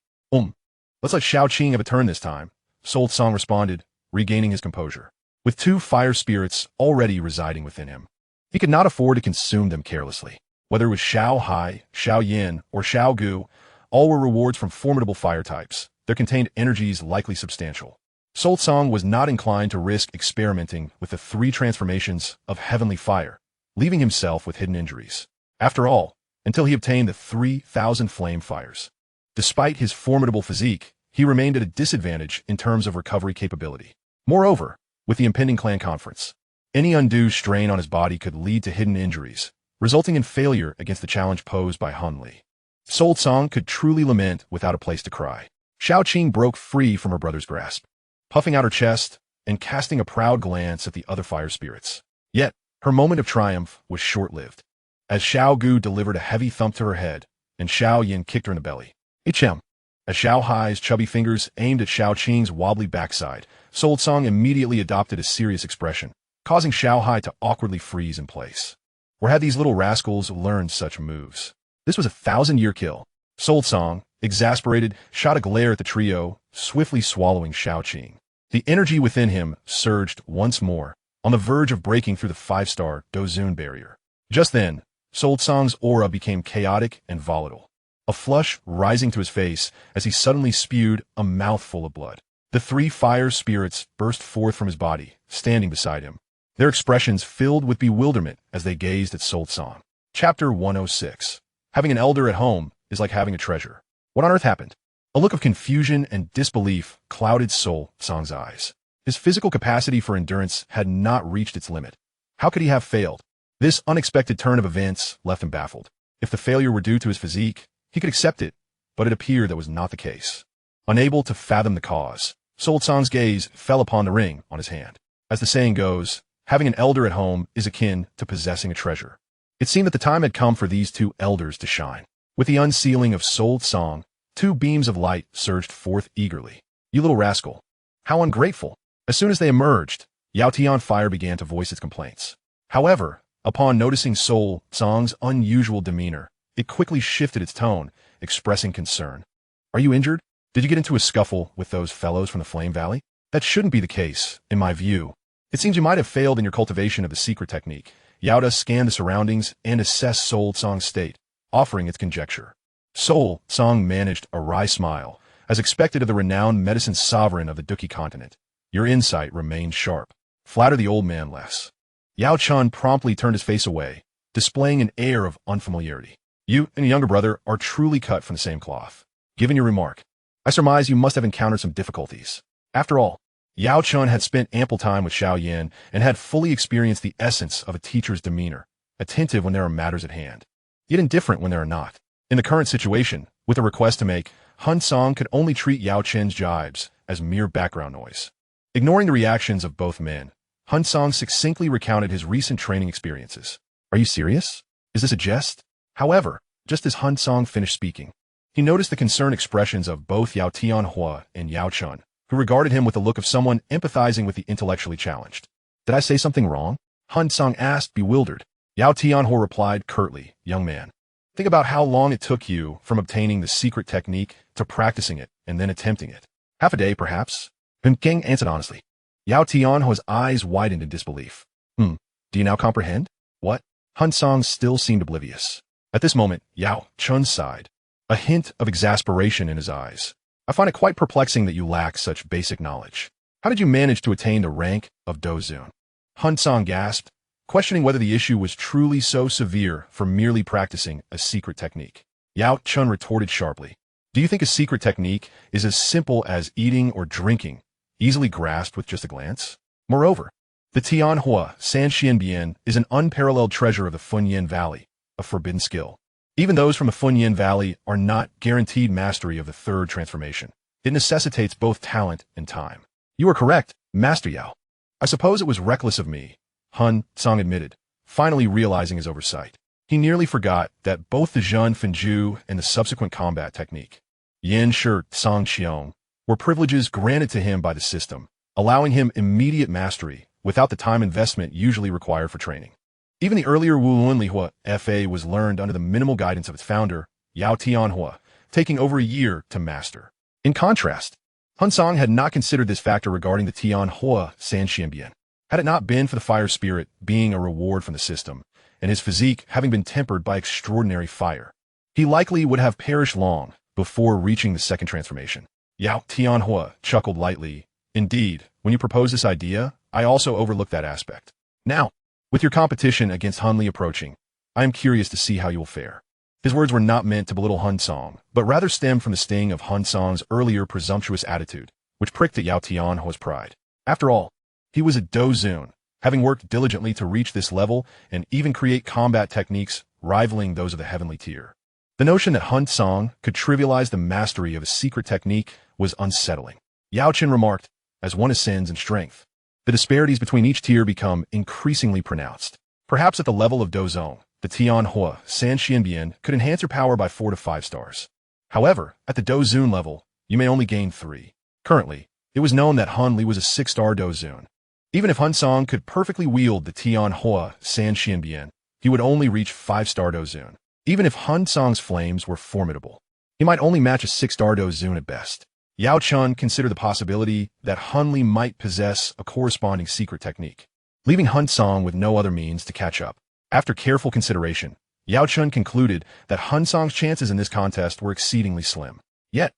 [SPEAKER 1] Let's let Xiao Qing have a turn this time," Soul Song responded, regaining his composure. With 2 fire spirits already residing within him, he could not afford to consume them carelessly. Whether it was Xiao Hai, Xiao Yan, or Xiao Gu, all were rewards from formidable fire types. Their contained energies likely substantial. Soul Song was not inclined to risk experimenting with the 3 transformations of heavenly fire, leaving himself with hidden injuries. After all, until he obtained the 3,000 flame fires. Despite his formidable physique, he remained at a disadvantage in terms of recovery capability. Moreover, with the impending clan conference, any undue strain on his body could lead to hidden injuries, resulting in failure against the challenge posed by Hun Li. Soul Song could truly lament without a place to cry. Xiao Qing broke free from her brother's grasp, puffing out her chest and casting a proud glance at the other fire spirits. Yet, her moment of triumph was short-lived, as Xiao Gu delivered a heavy thump to her head, and Xiao Yan kicked her in the belly. HM. As Xiao Hai's chubby fingers aimed at Xiao Qing's wobbly backside, Soul Song immediately adopted a serious expression, causing Xiao Hai to awkwardly freeze in place. Where had these little rascals learned such moves? This was a 1,000-year kill. Soul Song, exasperated, shot a glare at the trio, swiftly swallowing Xiao Qing. The energy within him surged once more, on the verge of breaking through the 5-star Dozun barrier. Just then, Soul Song's aura became chaotic and volatile, a flush rising to his face as he suddenly spewed a mouthful of blood. The 3 fire spirits burst forth from his body, standing beside him, their expressions filled with bewilderment as they gazed at Soul Song. Chapter 106. Having an elder at home is like having a treasure. What on earth happened? A look of confusion and disbelief clouded Soul Song's eyes. His physical capacity for endurance had not reached its limit. How could he have failed? This unexpected turn of events left him baffled. If the failure were due to his physique, he could accept it, but it appeared that was not the case. Unable to fathom the cause, Soul Song's gaze fell upon the ring on his hand. As the saying goes, Having an elder at home is akin to possessing a treasure. It seemed that the time had come for these two elders to shine. With the unsealing of Soul Song, two beams of light surged forth eagerly. You little rascal. How ungrateful. As soon as they emerged, Yao Tian Fire began to voice its complaints. However, upon noticing Soul Song's unusual demeanor, it quickly shifted its tone, expressing concern. Are you injured? Did you get into a scuffle with those fellows from the Flame Valley? That shouldn't be the case, in my view. It seems you might have failed in your cultivation of the secret technique. Yao Da scanned the surroundings and assessed Soul Song's state, offering its conjecture. Soul Song managed a wry smile, as expected of the renowned medicine sovereign of the Dou King continent. Your insight remained sharp. Flatter the old man less. Yao Chun promptly turned his face away, displaying an air of unfamiliarity. You and your younger brother are truly cut from the same cloth. Given your remark, I surmise you must have encountered some difficulties. After all, Yao Chun had spent ample time with Xiao Yan and had fully experienced the essence of a teacher's demeanor, attentive when there are matters at hand, yet indifferent when there are not. In the current situation, with a request to make, Hun Cang could only treat Yao Chen's jibes as mere background noise. Ignoring the reactions of both men, Hun Cang succinctly recounted his recent training experiences. Are you serious? Is this a jest? However, just as Hun Cang finished speaking, he noticed the concerned expressions of both Yao Tianhua and Yao Chun, who regarded him with the look of someone empathizing with the intellectually challenged. Did I say something wrong? Hun Cang asked, bewildered. Yao Tianhua replied curtly, young man. Think about how long it took you from obtaining the secret technique to practicing it and then attempting it. Half a day, perhaps? Hun Cang answered honestly. Yao Tianhua's eyes widened in disbelief. Do you now comprehend? What? Hun Cang still seemed oblivious. At this moment, Yao Chun sighed, a hint of exasperation in his eyes. I find it quite perplexing that you lack such basic knowledge. How did you manage to attain the rank of Dozun? Hun Cang gasped, questioning whether the issue was truly so severe for merely practicing a secret technique. Yao Chun retorted sharply. Do you think a secret technique is as simple as eating or drinking, easily grasped with just a glance? Moreover, the Tianhua San Xianbian is an unparalleled treasure of the Funyan Valley, a forbidden skill. Even those from the Funyan Valley are not guaranteed mastery of the third transformation. It necessitates both talent and time. You are correct, Master Yao. I suppose it was reckless of me, Hun Cang admitted, finally realizing his oversight. He nearly forgot that both the Zhen Fenju and the subsequent combat technique, Yan Shi Sang Qiong, were privileges granted to him by the system, allowing him immediate mastery without the time investment usually required for training. Even the earlier Wulun Lihua Fa was learned under the minimal guidance of its founder, Yao Tianhua, taking over a year to master. In contrast, Hun Cang had not considered this factor regarding the Tianhua San Xianbian. Had it not been for the fire spirit being a reward from the system, and his physique having been tempered by extraordinary fire, he likely would have perished long before reaching the second transformation. Yao Tianhua chuckled lightly. Indeed, when you proposed this idea, I also overlooked that aspect. Now, with your competition against Hun Li approaching, I am curious to see how you will fare. His words were not meant to belittle Hun Cang, but rather stemmed from the sting of Hun Cang's earlier presumptuous attitude, which pricked at Yao Tianhua's pride. After all, he was a Dozun, having worked diligently to reach this level and even create combat techniques rivaling those of the heavenly tier. The notion that Hun Cang could trivialize the mastery of a secret technique was unsettling. Yao Chen remarked, as one ascends in strength, the disparities between each tier become increasingly pronounced. Perhaps at the level of Dozong, the Tianhua San Xianbian could enhance your power by 4 to 5 stars. However, at the Dozun level, you may only gain 3. Currently, it was known that Hun Li was a 6-star Dozun. Even if Hun Cang could perfectly wield the Tianhua San Xianbian, he would only reach 5-star Dozun. Even if Hun Cang's flames were formidable, he might only match a 6-star Dozun at best. Yao Chun considered the possibility that Hun Li might possess a corresponding secret technique, leaving Hun Cang with no other means to catch up. After careful consideration, Yao Chun concluded that Hun Cang's chances in this contest were exceedingly slim. Yet,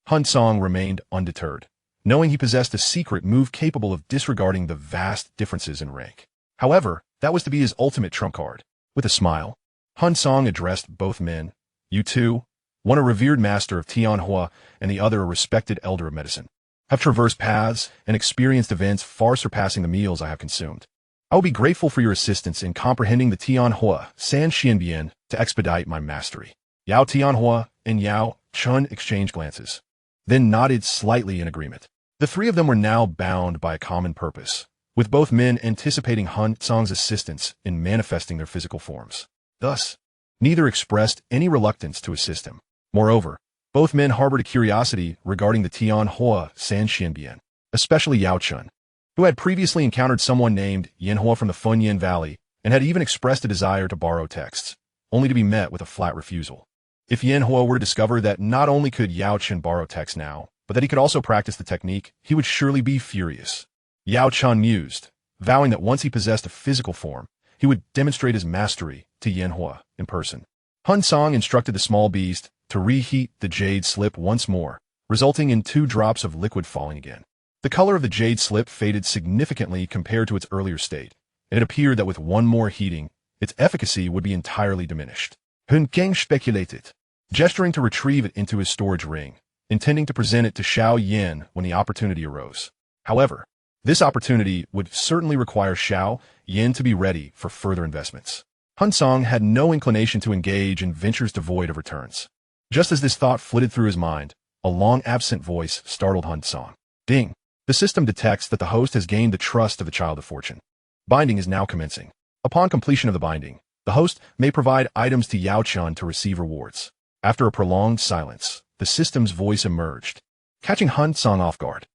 [SPEAKER 1] Hun Cang remained undeterred, knowing he possessed a secret move capable of disregarding the vast differences in rank. However, that was to be his ultimate trump card. With a smile, Hun Cang addressed both men. You two, one a revered master of Tianhua and the other a respected elder of medicine, have traversed paths and experienced events far surpassing the meals I have consumed. I will be grateful for your assistance in comprehending the Tianhua San Xianbian to expedite my mastery. Yao Tianhua and Yao Chun exchanged glances, then nodded slightly in agreement. The three of them were now bound by a common purpose, with both men anticipating Hun Cang's assistance in manifesting their physical forms. Thus, neither expressed any reluctance to assist him. Moreover, both men harbored a curiosity regarding the Tian Hua San Xianbian, especially Yao Chun, who had previously encountered someone named Yanhua from the Funyan Valley and had even expressed a desire to borrow texts, only to be met with a flat refusal. If Yanhua were to discover that not only could Yao Chun borrow texts now, but that he could also practice the technique, he would surely be furious. Yao Chun mused, vowing that once he possessed a physical form, he would demonstrate his mastery to Yanhua in person. Hun Cang instructed the small beast to reheat the jade slip once more, resulting in 2 drops of liquid falling again. The color of the jade slip faded significantly compared to its earlier state, and it appeared that with one more heating, its efficacy would be entirely diminished. Hun Cang speculated, gesturing to retrieve it into his storage ring, intending to present it to Xiao Yan when the opportunity arose. However, this opportunity would certainly require Xiao Yan to be ready for further investments. Hun Cang had no inclination to engage in ventures devoid of returns. Just as this thought flitted through his mind, a long-absent voice startled Hun Cang. Ding! The system detects that the host has gained the trust of the Child of Fortune. Binding is now commencing. Upon completion of the binding, the host may provide items to Yao Chun to receive rewards. After a prolonged silence, the system's voice emerged, catching Hun Cang off guard.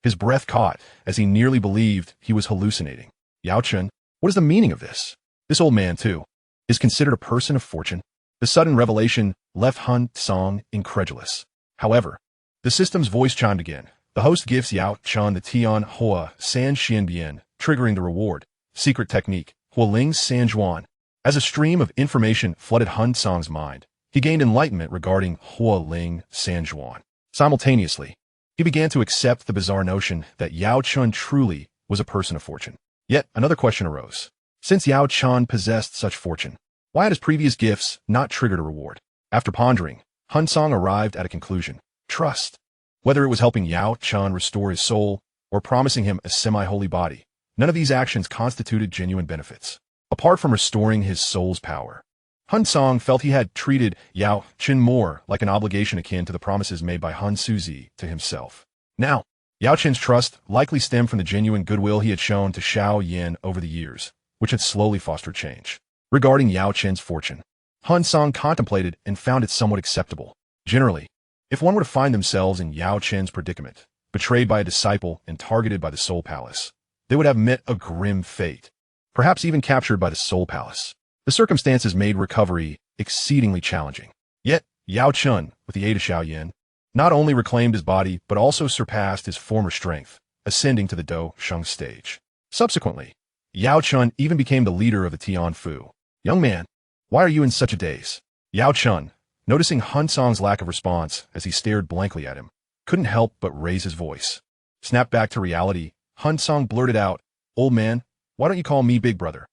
[SPEAKER 1] His breath caught as he nearly believed he was hallucinating. Yao Chun, what is the meaning of this? This old man, too, is considered a person of fortune. The sudden revelation left Hun Cang incredulous. However, the system's voice chimed again. The host gives Yao Chun the Tian Hua San Xianbian, triggering the reward. Secret technique, Hualing San Juan. As a stream of information flooded Hun Cang's mind, he gained enlightenment regarding Hualing San Juan. Simultaneously, he began to accept the bizarre notion that Yao Chun truly was a person of fortune. Yet another question arose. Since Yao Chun possessed such fortune, why had his previous gifts not triggered a reward? After pondering, Hun Cang arrived at a conclusion. Trust. Whether it was helping Yao Chun restore his soul or promising him a semi-holy body, none of these actions constituted genuine benefits. Apart from restoring his soul's power, Hun Cang felt he had treated Yao Chun more like an obligation akin to the promises made by Hun Suzi to himself. Now, Yao Chun's trust likely stemmed from the genuine goodwill he had shown to Xiao Yan over the years, which had slowly fostered change. Regarding Yao Chun's fortune, Hun Cang contemplated and found it somewhat acceptable. Generally, if one were to find themselves in Yao Chun's predicament, betrayed by a disciple and targeted by the Soul Palace, they would have met a grim fate, perhaps even captured by the Soul Palace. The circumstances made recovery exceedingly challenging. Yet, Yao Chun, with the aid of Xiao Yan, not only reclaimed his body but also surpassed his former strength, ascending to the Dou King stage. Subsequently, Yao Chun even became the leader of the Tian Fu. Young man, why are you in such a daze? Yao Chun, noticing Hun Cang's lack of response as he stared blankly at him, couldn't help but raise his voice. Snapped back to reality, Hun Cang blurted out, "Old man, why don't you call me Big Brother?"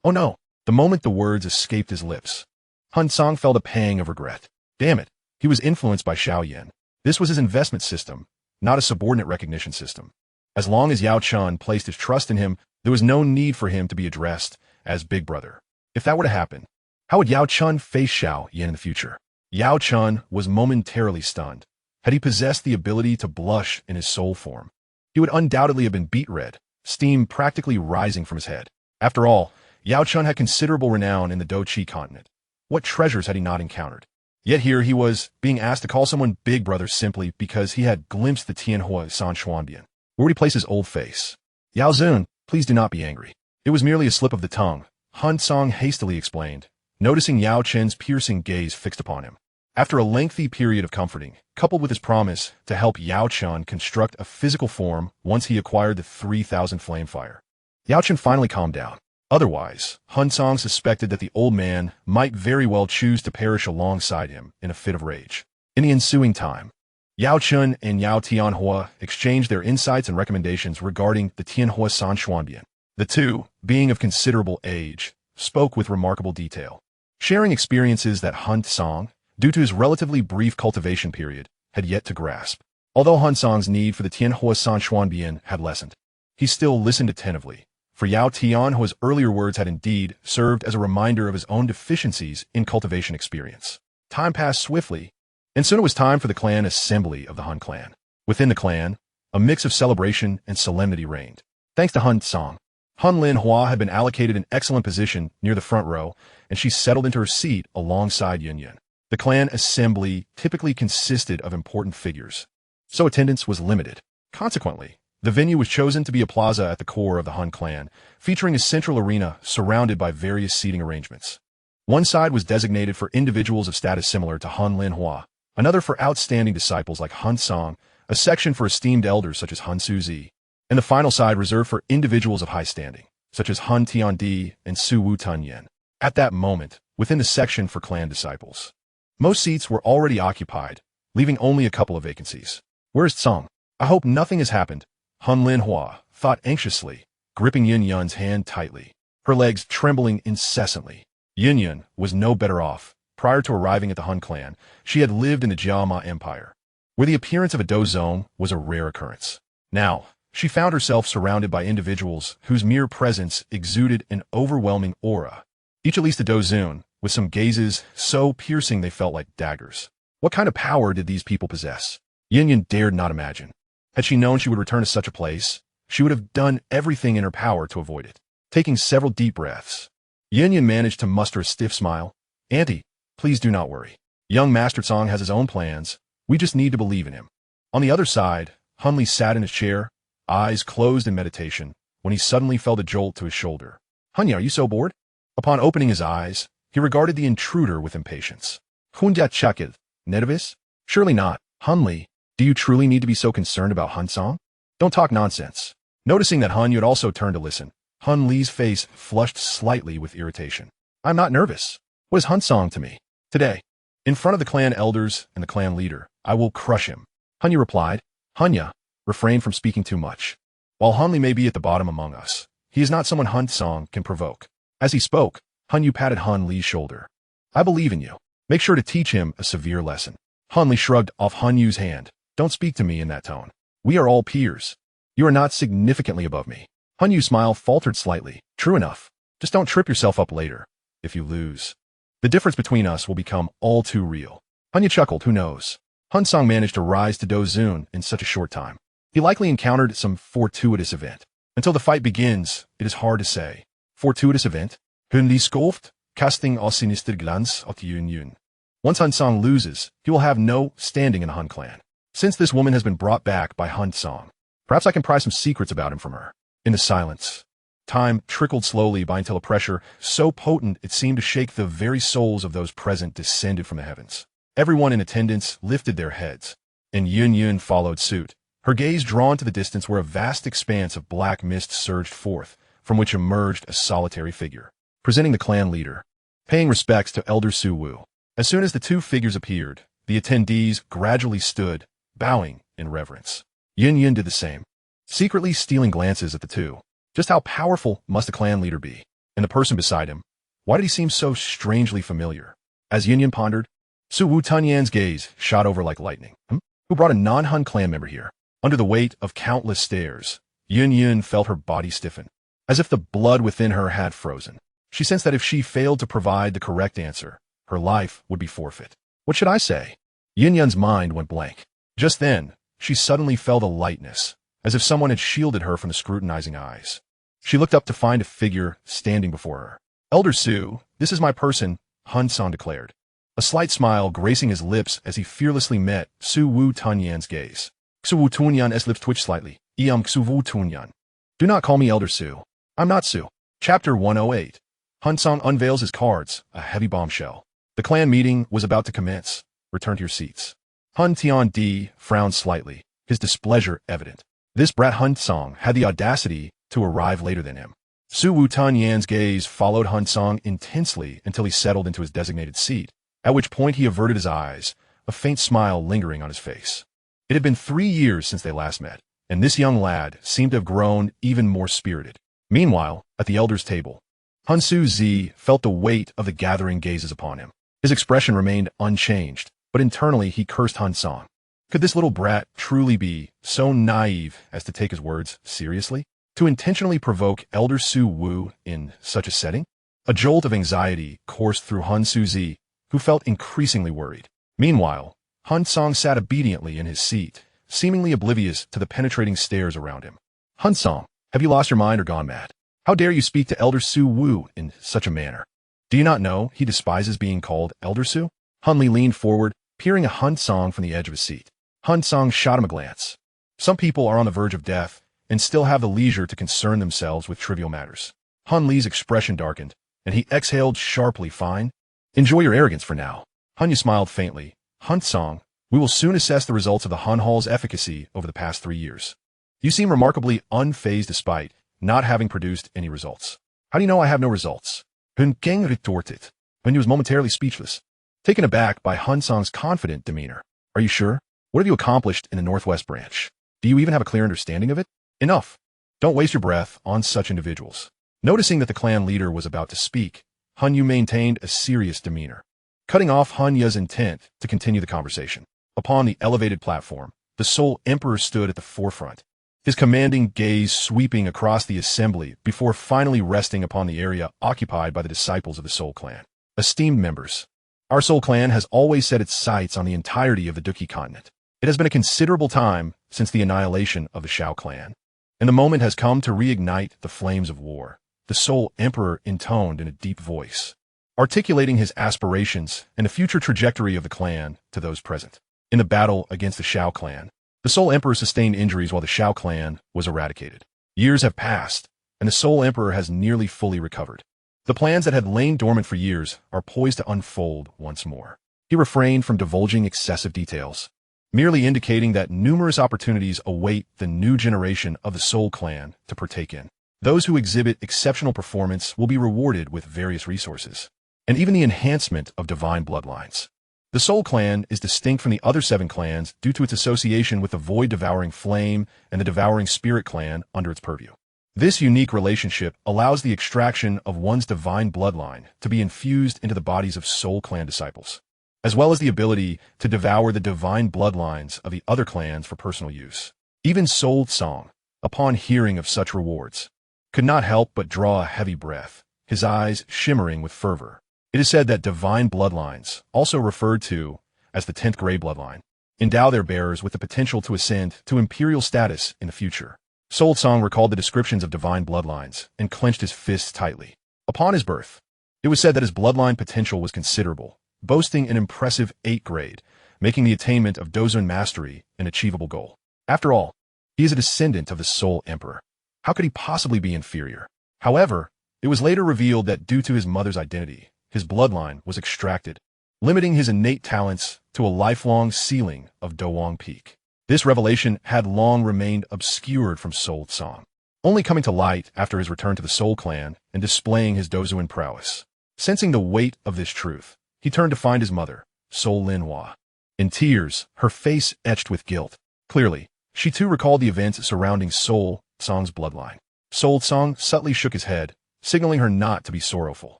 [SPEAKER 1] Oh no! The moment the words escaped his lips, Hun Cang felt a pang of regret. Damn it, he was influenced by Xiao Yan. This was his investment system, not a subordinate recognition system. As long as Yao Chun placed his trust in him, there was no need for him to be addressed as Big Brother. If that were to happen, how would Yao Chun face Xiao Yan in the future? Yao Chun was momentarily stunned. Had he possessed the ability to blush in his soul form, he would undoubtedly have been beet red, steam practically rising from his head. After all, Yao Chun had considerable renown in the Douqi continent. What treasures had he not encountered? Yet here he was, being asked to call someone Big Brother simply because he had glimpsed the Tianhua San Xuanbian. Where would he place his old face? Yao Zun, please do not be angry. It was merely a slip of the tongue, Hun Cang hastily explained, noticing Yao Chen's piercing gaze fixed upon him. After a lengthy period of comforting, coupled with his promise to help Yao Chun construct a physical form once he acquired the 3,000 flame fire, Yao Chun finally calmed down. Otherwise, Hun Cang suspected that the old man might very well choose to perish alongside him in a fit of rage. In the ensuing time, Yao Chun and Yao Tianhua exchanged their insights and recommendations regarding the Tianhua San Xuanbian. The two, being of considerable age, spoke with remarkable detail, sharing experiences that Hun Cang, due to his relatively brief cultivation period, had yet to grasp. Although Hun Cang's need for the Tianhua San Xuanbian had lessened, he still listened attentively, for Yao Tianhua's earlier words had indeed served as a reminder of his own deficiencies in cultivation experience. Time passed swiftly, and soon it was time for the clan assembly of the Hun clan. Within the clan, a mix of celebration and solemnity reigned. Thanks to Hun Cang, Hun Lin Hua had been allocated an excellent position near the front row, and she settled into her seat alongside Yun Yun. The clan assembly typically consisted of important figures, so attendance was limited. Consequently, the venue was chosen to be a plaza at the core of the Hun clan, featuring a central arena surrounded by various seating arrangements. One side was designated for individuals of status similar to Hun Lin Hua, another for outstanding disciples like Hun Cang, a section for esteemed elders such as Hun Suzi, and the final side reserved for individuals of high standing, such as Hun Tiandi and Su Wu Tunyan. At that moment, within the section for clan disciples, most seats were already occupied, leaving only a couple of vacancies. Where's Cang? I hope nothing has happened, Hun Lin Hua thought anxiously, gripping Yun Yun's hand tightly, her legs trembling incessantly. Yun Yun was no better off. Prior to arriving at the Hun clan, she had lived in the Jiama Empire, where the appearance of a Dou zone was a rare occurrence. Now, she found herself surrounded by individuals whose mere presence exuded an overwhelming aura, each at least a Dou zone, with some gazes so piercing they felt like daggers. What kind of power did these people possess? Yun Yun dared not imagine. Had she known she would return to such a place, she would have done everything in her power to avoid it. Taking several deep breaths, Yun Yun managed to muster a stiff smile. Auntie, please do not worry. Young Master Cang has his own plans. We just need to believe in him. On the other side, Hun Li sat in his chair, eyes closed in meditation, when he suddenly felt a jolt to his shoulder. Hunya, are you so bored? Upon opening his eyes, he regarded the intruder with impatience. Hunja chakil, nervous? Surely not. Hun Li, do you truly need to be so concerned about Hun Cang? Don't talk nonsense. Noticing that Hun Yu had also turned to listen, Hun Li's face flushed slightly with irritation. I'm not nervous. What is Hun Cang to me? Today, in front of the clan elders and the clan leader, I will crush him. Hun Yu replied. Hunya, refrain from speaking too much. While Hun Li may be at the bottom among us, he is not someone Hun Cang can provoke. As he spoke, Hun Yu patted Hun Li's shoulder. I believe in you. Make sure to teach him a severe lesson. Hun Li shrugged off Hun Yu's hand. Don't speak to me in that tone. We are all peers. You are not significantly above me. Hun Yu's smile faltered slightly. True enough. Just don't trip yourself up later. If you lose, the difference between us will become all too real. Hun Yu chuckled. Who knows? Hun Cang managed to rise to Dou Zun in such a short time. He likely encountered some fortuitous event. Until the fight begins, it is hard to say. Fortuitous event? Hun Li scoffed, casting a sinister glance at Yun Yun. Once Hun Cang loses, he will have no standing in the Hun clan. Since this woman has been brought back by Hun Cang, perhaps I can pry some secrets about him from her. In the silence, time trickled slowly by until a pressure so potent it seemed to shake the very souls of those present descended from the heavens. Everyone in attendance lifted their heads, and Yun Yun followed suit, her gaze drawn to the distance where a vast expanse of black mist surged forth, from which emerged a solitary figure, presenting the clan leader, paying respects to Elder Su Wu. As soon as the two figures appeared, the attendees gradually stood, bowing in reverence. Yun Yun did the same, secretly stealing glances at the two. Just how powerful must the clan leader be? And the person beside him, why did he seem so strangely familiar? As Yun Yun pondered, Su Wu Tunyan's gaze shot over like lightning. Who brought a non-Hun clan member here? Under the weight of countless stares, Yun Yun felt her body stiffen, as if the blood within her had frozen. She sensed that if she failed to provide the correct answer, her life would be forfeit. What should I say? Yun Yun's mind went blank. Just then, she suddenly felt a lightness, as if someone had shielded her from the scrutinizing eyes. She looked up to find a figure standing before her. Elder Su, this is my person, Hun Cang declared, a slight smile gracing his lips as he fearlessly met Su Wu Tunyan's gaze. Su Wu Tunyan's lips twitched slightly. Su Wu Tunyan. Do not call me Elder Su. I'm not Su. Chapter 108. Hun Cang unveils his cards, a heavy bombshell. The clan meeting was about to commence. Return to your seats. Hun Tiandi frowned slightly, his displeasure evident. This brat Hun Cang had the audacity to arrive later than him. Su Wu Tunyan's gaze followed Hun Cang intensely until he settled into his designated seat, at which point he averted his eyes, a faint smile lingering on his face. It had been 3 years since they last met, and this young lad seemed to have grown even more spirited. Meanwhile, at the elders' table, Hun Suzi felt the weight of the gathering gazes upon him. His expression remained unchanged, but internally he cursed Hun Cang. Could this little brat truly be so naive as to take his words seriously? To intentionally provoke Elder Su Wu in such a setting? A jolt of anxiety coursed through Hun Suzi, who felt increasingly worried. Meanwhile, Hun Cang sat obediently in his seat, seemingly oblivious to the penetrating stares around him. Hun Cang, Have you lost your mind or gone mad? How dare you speak to Elder Su Wu in such a manner? Do you not know he despises being called Elder Su? Hun Li leaned forward, peering at Hun Cang from the edge of his seat. Hun Cang shot him a glance. Some people are on the verge of death and still have the leisure to concern themselves with trivial matters. Hun Li's expression darkened, and he exhaled sharply. Fine. Enjoy your arrogance for now. Hun Yu smiled faintly. Hun Cang, we will soon assess the results of the Hun Hall's efficacy over the past 3 years. You seem remarkably unfazed despite not having produced any results. How do you know I have no results? Hun Cang retorted. Hun Yu was momentarily speechless, taken aback by Hun Cang's confident demeanor. Are you sure? What have you accomplished in the Northwest Branch? Do you even have a clear understanding of it? Enough. Don't waste your breath on such individuals. Noticing that the clan leader was about to speak, Hun Yu maintained a serious demeanor, cutting off Hun Yu's intent to continue the conversation. Upon the elevated platform, the Soul Emperor stood at the forefront, his commanding gaze sweeping across the assembly before finally resting upon the area occupied by the disciples of the Soul Clan. Esteemed members, our Soul Clan has always set its sights on the entirety of the Dou King continent. It has been a considerable time since the annihilation of the Xiao clan, and the moment has come to reignite the flames of war. The Soul Emperor intoned in a deep voice, articulating his aspirations and the future trajectory of the clan to those present. In the battle against the Xiao clan, the Soul Emperor sustained injuries while the Xiao clan was eradicated. Years have passed, and the Soul Emperor has nearly fully recovered. The plans that had lain dormant for years are poised to unfold once more. He refrained from divulging excessive details, merely indicating that numerous opportunities await the new generation of the Soul Clan to partake in. Those who exhibit exceptional performance will be rewarded with various resources, and even the enhancement of divine bloodlines. The Soul Clan is distinct from the other 7 clans due to its association with the Void-Devouring Flame and the Devouring Spirit clan under its purview. This unique relationship allows the extraction of one's divine bloodline to be infused into the bodies of Soul Clan disciples, as well as the ability to devour the divine bloodlines of the other clans for personal use. Even Soul Cang, upon hearing of such rewards, could not help but draw a heavy breath, his eyes shimmering with fervor. It is said that divine bloodlines, also referred to as the 10th Grey Bloodline, endow their bearers with the potential to ascend to imperial status in the future. Soul Cang recalled the descriptions of divine bloodlines and clenched his fists tightly. Upon his birth, it was said that his bloodline potential was considerable, boasting an impressive 8th grade, making the attainment of Dozun mastery an achievable goal. After all, he is a descendant of the Soul Emperor. How could he possibly be inferior? However, it was later revealed that due to his mother's identity, his bloodline was extracted, limiting his innate talents to a lifelong ceiling of Douang Peak. This revelation had long remained obscured from Soul Cang, only coming to light after his return to the Soul Clan and displaying his Dozuan prowess. Sensing the weight of this truth, he turned to find his mother, Soul Linhua. In tears, her face etched with guilt. Clearly, she too recalled the events surrounding Soul Cang's bloodline. Soul Cang subtly shook his head, signaling her not to be sorrowful.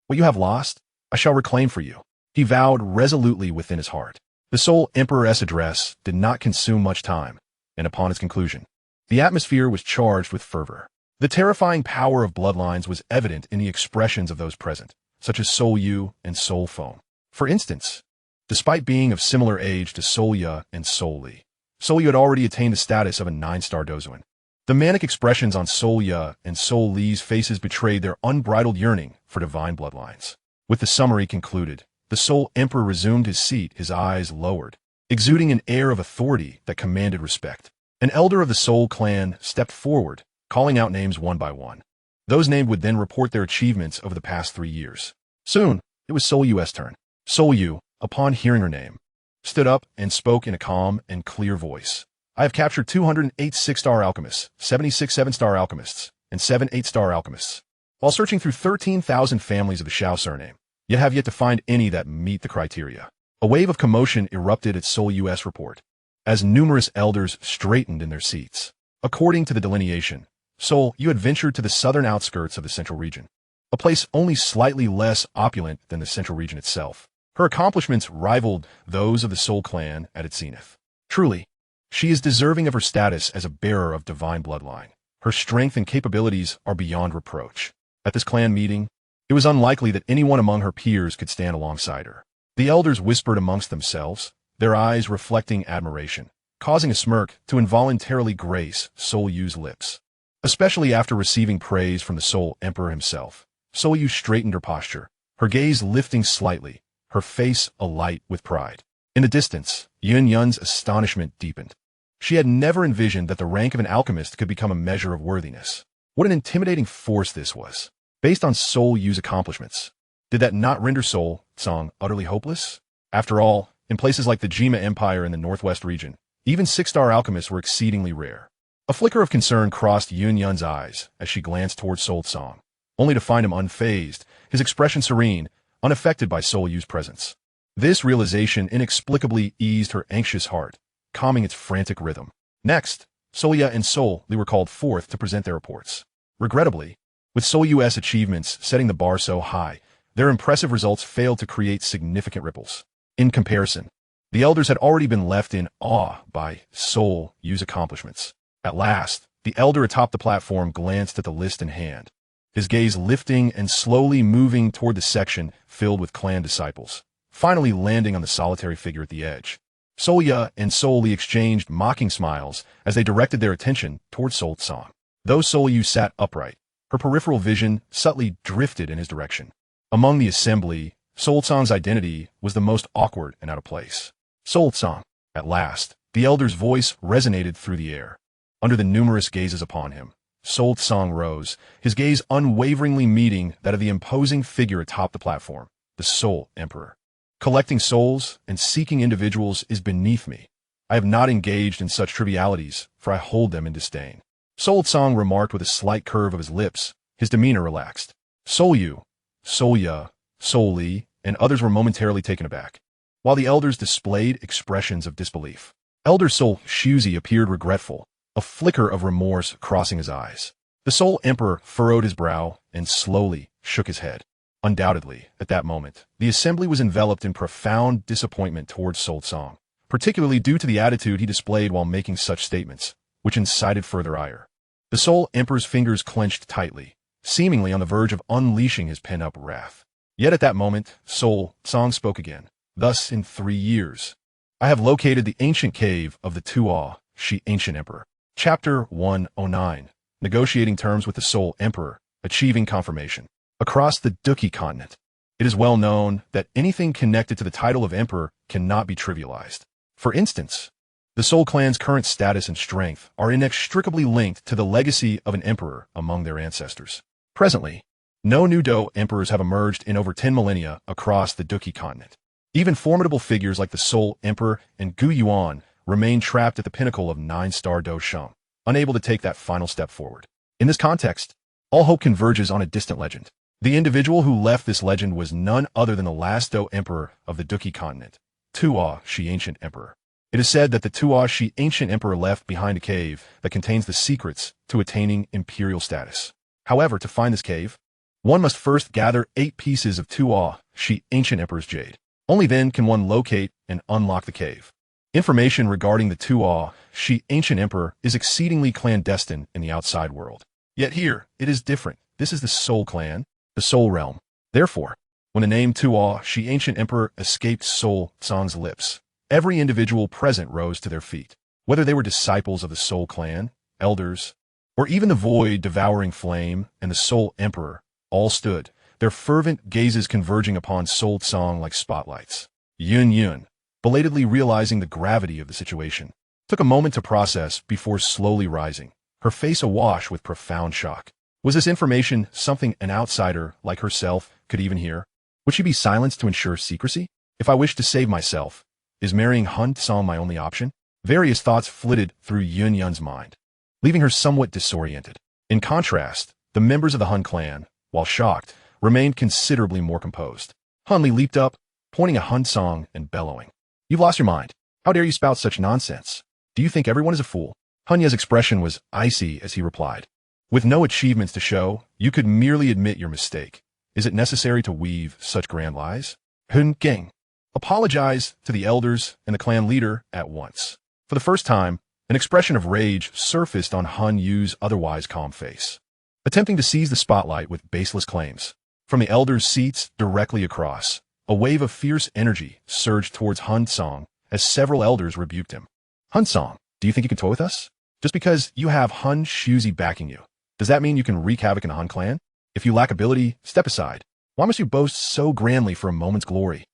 [SPEAKER 1] What you have lost, I shall reclaim for you, he vowed resolutely within his heart. The Soul Emperor's address did not consume much time, and upon its conclusion, the atmosphere was charged with fervor. The terrifying power of bloodlines was evident in the expressions of those present, such as Soul Yu and Soul Foam. For instance, despite being of similar age to Soul Ya and Soul Li, Soul Yu had already attained the status of a 9-star Dozuan. The manic expressions on Soul Ya and Soul Li's faces betrayed their unbridled yearning for divine bloodlines. With the summary concluded, the Soul Emperor resumed his seat, his eyes lowered, exuding an air of authority that commanded respect. An elder of the Soul Clan stepped forward, calling out names one by one. Those named would then report their achievements over the past 3 years. Soon, it was Soul Yu's turn. Soul Yu, upon hearing her name, stood up and spoke in a calm and clear voice. I have captured 208 6-star alchemists, 76 7-star alchemists, and 7 8-star alchemists, while searching through 13,000 families of the Xiao surname, yet have yet to find any that meet the criteria. A wave of commotion erupted at Soul Yu's report, as numerous elders straightened in their seats. According to the delineation, Soul Yu had ventured to the southern outskirts of the Central Region, a place only slightly less opulent than the Central Region itself. Her accomplishments rivaled those of the Soul Clan at its zenith. Truly, she is deserving of her status as a bearer of divine bloodline. Her strength and capabilities are beyond reproach. At this clan meeting, it was unlikely that anyone among her peers could stand alongside her. The elders whispered amongst themselves, their eyes reflecting admiration, causing a smirk to involuntarily grace Soul Yu's lips. especially after receiving praise from the Soul Emperor himself. Soul Yu straightened her posture, her gaze lifting slightly, her face alight with pride. In the distance, Yun Yun's astonishment deepened. She had never envisioned that the rank of an alchemist could become a measure of worthiness. What an intimidating force this was. Based on Soul Yu's accomplishments, did that not render Soul Cang utterly hopeless? After all, in places like the Jima Empire in the northwest region, even six-star alchemists were exceedingly rare. A flicker of concern crossed Yun Yun's eyes as she glanced towards Soul Cang, only to find him unfazed, his expression serene, unaffected by Soul Yu's presence. This realization inexplicably eased her anxious heart, calming its frantic rhythm. Next, Soul Ya and Soul Li were called forth to present their reports. Regrettably, with Soul Yu's achievements setting the bar so high, their impressive results failed to create significant ripples. In comparison, the elders had already been left in awe by Soul Yu's accomplishments. At last, the elder atop the platform glanced at the list in hand, his gaze lifting and slowly moving toward the section filled with clan disciples, finally landing on the solitary figure at the edge. Soul Ya and Soul Li exchanged mocking smiles as they directed their attention toward Soul Cang. Though Soul Yu sat upright, her peripheral vision subtly drifted in his direction. Among the assembly, Soul Cang's identity was the most awkward and out of place. Soul Cang. At last, the elder's voice resonated through the air. Under the numerous gazes upon him, Soul Cang rose, his gaze unwaveringly meeting that of the imposing figure atop the platform, the Soul Emperor. Collecting souls and seeking individuals is beneath me. I have not engaged in such trivialities, for I hold them in disdain. Soul Cang remarked with a slight curve of his lips, his demeanor relaxed. Soul Yu, Soul Ya, Soul Li, and others were momentarily taken aback, while the elders displayed expressions of disbelief. Elder Soul Shuzi appeared regretful, a flicker of remorse crossing his eyes. The Soul Emperor furrowed his brow and slowly shook his head. Undoubtedly, at that moment, the assembly was enveloped in profound disappointment towards Soul Cang, particularly due to the attitude he displayed while making such statements, which incited further ire. The Soul Emperor's fingers clenched tightly, seemingly on the verge of unleashing his pent-up wrath. Yet at that moment, Soul Cang spoke again. Thus, in 3 years, I have located the ancient cave of the Tuo, Shi Ancient Emperor. Chapter 109. Negotiating terms with the Soul Emperor, achieving confirmation. Across the Dou King continent, it is well known that anything connected to the title of Emperor cannot be trivialized. For instance, the Soul Clan's current status and strength are inextricably linked to the legacy of an emperor among their ancestors. Presently, no new Dou emperors have emerged in over 10 millennia across the Dou King continent. Even formidable figures like the Soul Emperor and Gu Yuan remain trapped at the pinnacle of 9-star Dou Sheng, unable to take that final step forward. In this context, all hope converges on a distant legend. The individual who left this legend was none other than the last Dou Emperor of the Dou King continent, Tuo Shi Ancient Emperor. It is said that the Tuo Shi Ancient Emperor left behind a cave that contains the secrets to attaining imperial status. However, to find this cave, one must first gather 8 pieces of Tuo Shi Ancient Emperor's jade. Only then can one locate and unlock the cave. Information regarding the Tuo Shi Ancient Emperor is exceedingly clandestine in the outside world. Yet here, it is different. This is the Soul Clan, the Soul Realm. Therefore, when the name Tuo Shi Ancient Emperor escaped Soul Cang's lips, every individual present rose to their feet. Whether they were disciples of the Soul Clan, elders, or even the void-devouring flame and the Soul Emperor, all stood, their fervent gazes converging upon Soul Cang like spotlights. Yun Yun, belatedly realizing the gravity of the situation, took a moment to process before slowly rising, her face awash with profound shock. Was this information something an outsider like herself could even hear? Would she be silenced to ensure secrecy? If I wish to save myself, is marrying Hun Cang my only option? Various thoughts flitted through Yun Yun's mind, leaving her somewhat disoriented. In contrast, the members of the Hun clan, while shocked, remained considerably more composed. Hun Li leaped up, pointing at Hun Cang and bellowing. You've lost your mind. How dare you spout such nonsense? Do you think everyone is a fool? Hun Ye's expression was icy as he replied. With no achievements to show, you could merely admit your mistake. Is it necessary to weave such grand lies? Hun Cang, apologize to the elders and the clan leader at once. For the first time, an expression of rage surfaced on Hun Yu's otherwise calm face, attempting to seize the spotlight with baseless claims. From the elders' seats directly across, a wave of fierce energy surged towards Hun Cang as several elders rebuked him. Hun Cang, do you think you can toy with us? Just because you have Hun Shuzi backing you, Does that mean you can wreak havoc in the Han clan? If you lack ability, step aside. Why must you boast so grandly for a moment's glory?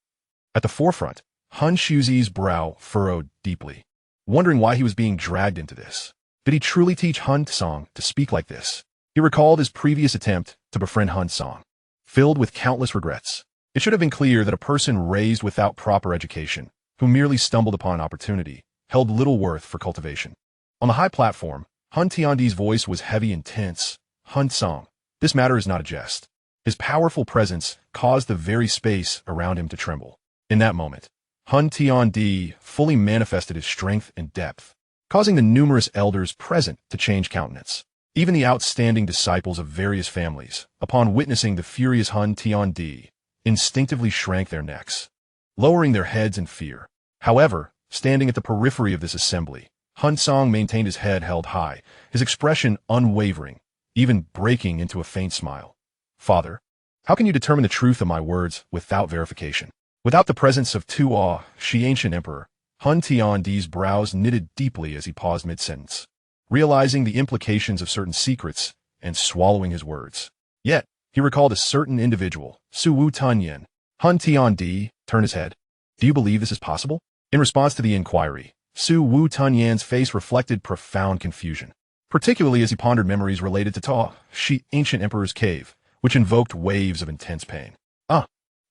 [SPEAKER 1] At the forefront, Hun Shuzi's brow furrowed deeply, wondering why he was being dragged into this. Did he truly teach Hun Cang to speak like this? He recalled his previous attempt to befriend Hun Cang, filled with countless regrets. It should have been clear that a person raised without proper education, who merely stumbled upon an opportunity, held little worth for cultivation. On the high platform, Hun Tiandi's voice was heavy and tense. Hun Cang, this matter is not a jest. His powerful presence caused the very space around him to tremble. In that moment, Hun Tiandi fully manifested his strength and depth, causing the numerous elders present to change countenance. Even the outstanding disciples of various families, upon witnessing the furious Hun Tiandi, instinctively shrank their necks, lowering their heads in fear. However, standing at the periphery of this assembly, Hun Cang maintained his head held high, his expression unwavering, even breaking into a faint smile. Father, how can you determine the truth of my words without verification? Without the presence of Dou King, ancient emperor, Hun Tiandi's brows knitted deeply as he paused mid-sentence, realizing the implications of certain secrets and swallowing his words. Yet, he recalled a certain individual, Su Tan. Hun Tiandi turned his head. Do you believe this is possible? In response to the inquiry, Su Tanyan's face reflected profound confusion, particularly as he pondered memories related to Dou King, ancient emperor's cave, which invoked waves of intense pain.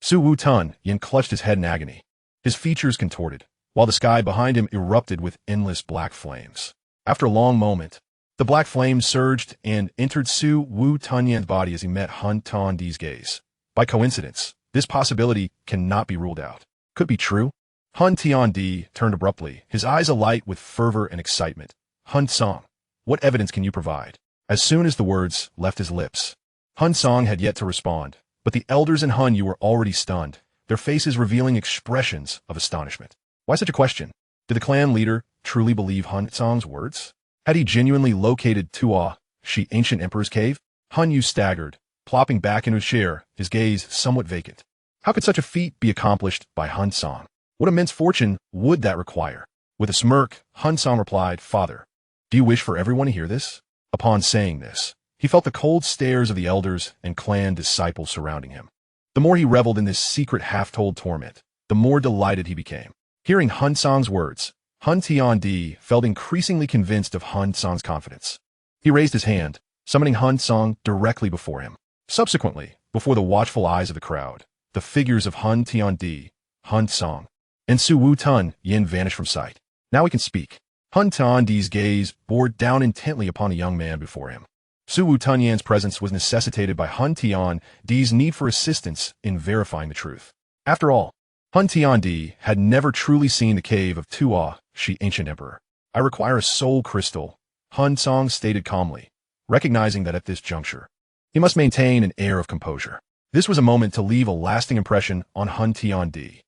[SPEAKER 1] Su Tan clutched his head in agony. His features contorted, while the sky behind him erupted with endless black flames. After a long moment, the black flames surged and entered Su Tanyan's body as he met Hun Tiandi's gaze. By coincidence, this possibility cannot be ruled out. Could be true? Hun Tiandi turned abruptly, his eyes alight with fervor and excitement. Hun Cang, what evidence can you provide? As soon as the words left his lips, Hun Cang had yet to respond, but the elders in Hun Yu were already stunned, their faces revealing expressions of astonishment. Why such a question? Did the clan leader truly believe Hun Cang's words? Had he genuinely located Dou King, ancient emperor's cave? Hun Yu staggered, plopping back into his chair, his gaze somewhat vacant. How could such a feat be accomplished by Hun Cang? What immense fortune would that require? With a smirk, Hun Cang replied, Father, do you wish for everyone to hear this? Upon saying this, he felt the cold stares of the elders and clan disciples surrounding him. The more he reveled in this secret half-told torment, the more delighted he became. Hearing Hun Cang's words, Hun Tiandi felt increasingly convinced of Hun Cang's confidence. He raised his hand, summoning Hun Cang directly before him. Subsequently, before the watchful eyes of the crowd, the figures of Hun Tiandi, Hun Cang, and Su Tan vanished from sight. Now he can speak. Hun Tiandi's gaze bore down intently upon the young man before him. Su Tanyan's presence was necessitated by Hun Tiandi's need for assistance in verifying the truth. After all, Hun Tiandi had never truly seen the cave of Dou King, ancient emperor. I require a soul crystal, Hun Cang stated calmly, recognizing that at this juncture, he must maintain an air of composure. This was a moment to leave a lasting impression on Hun Tiandi.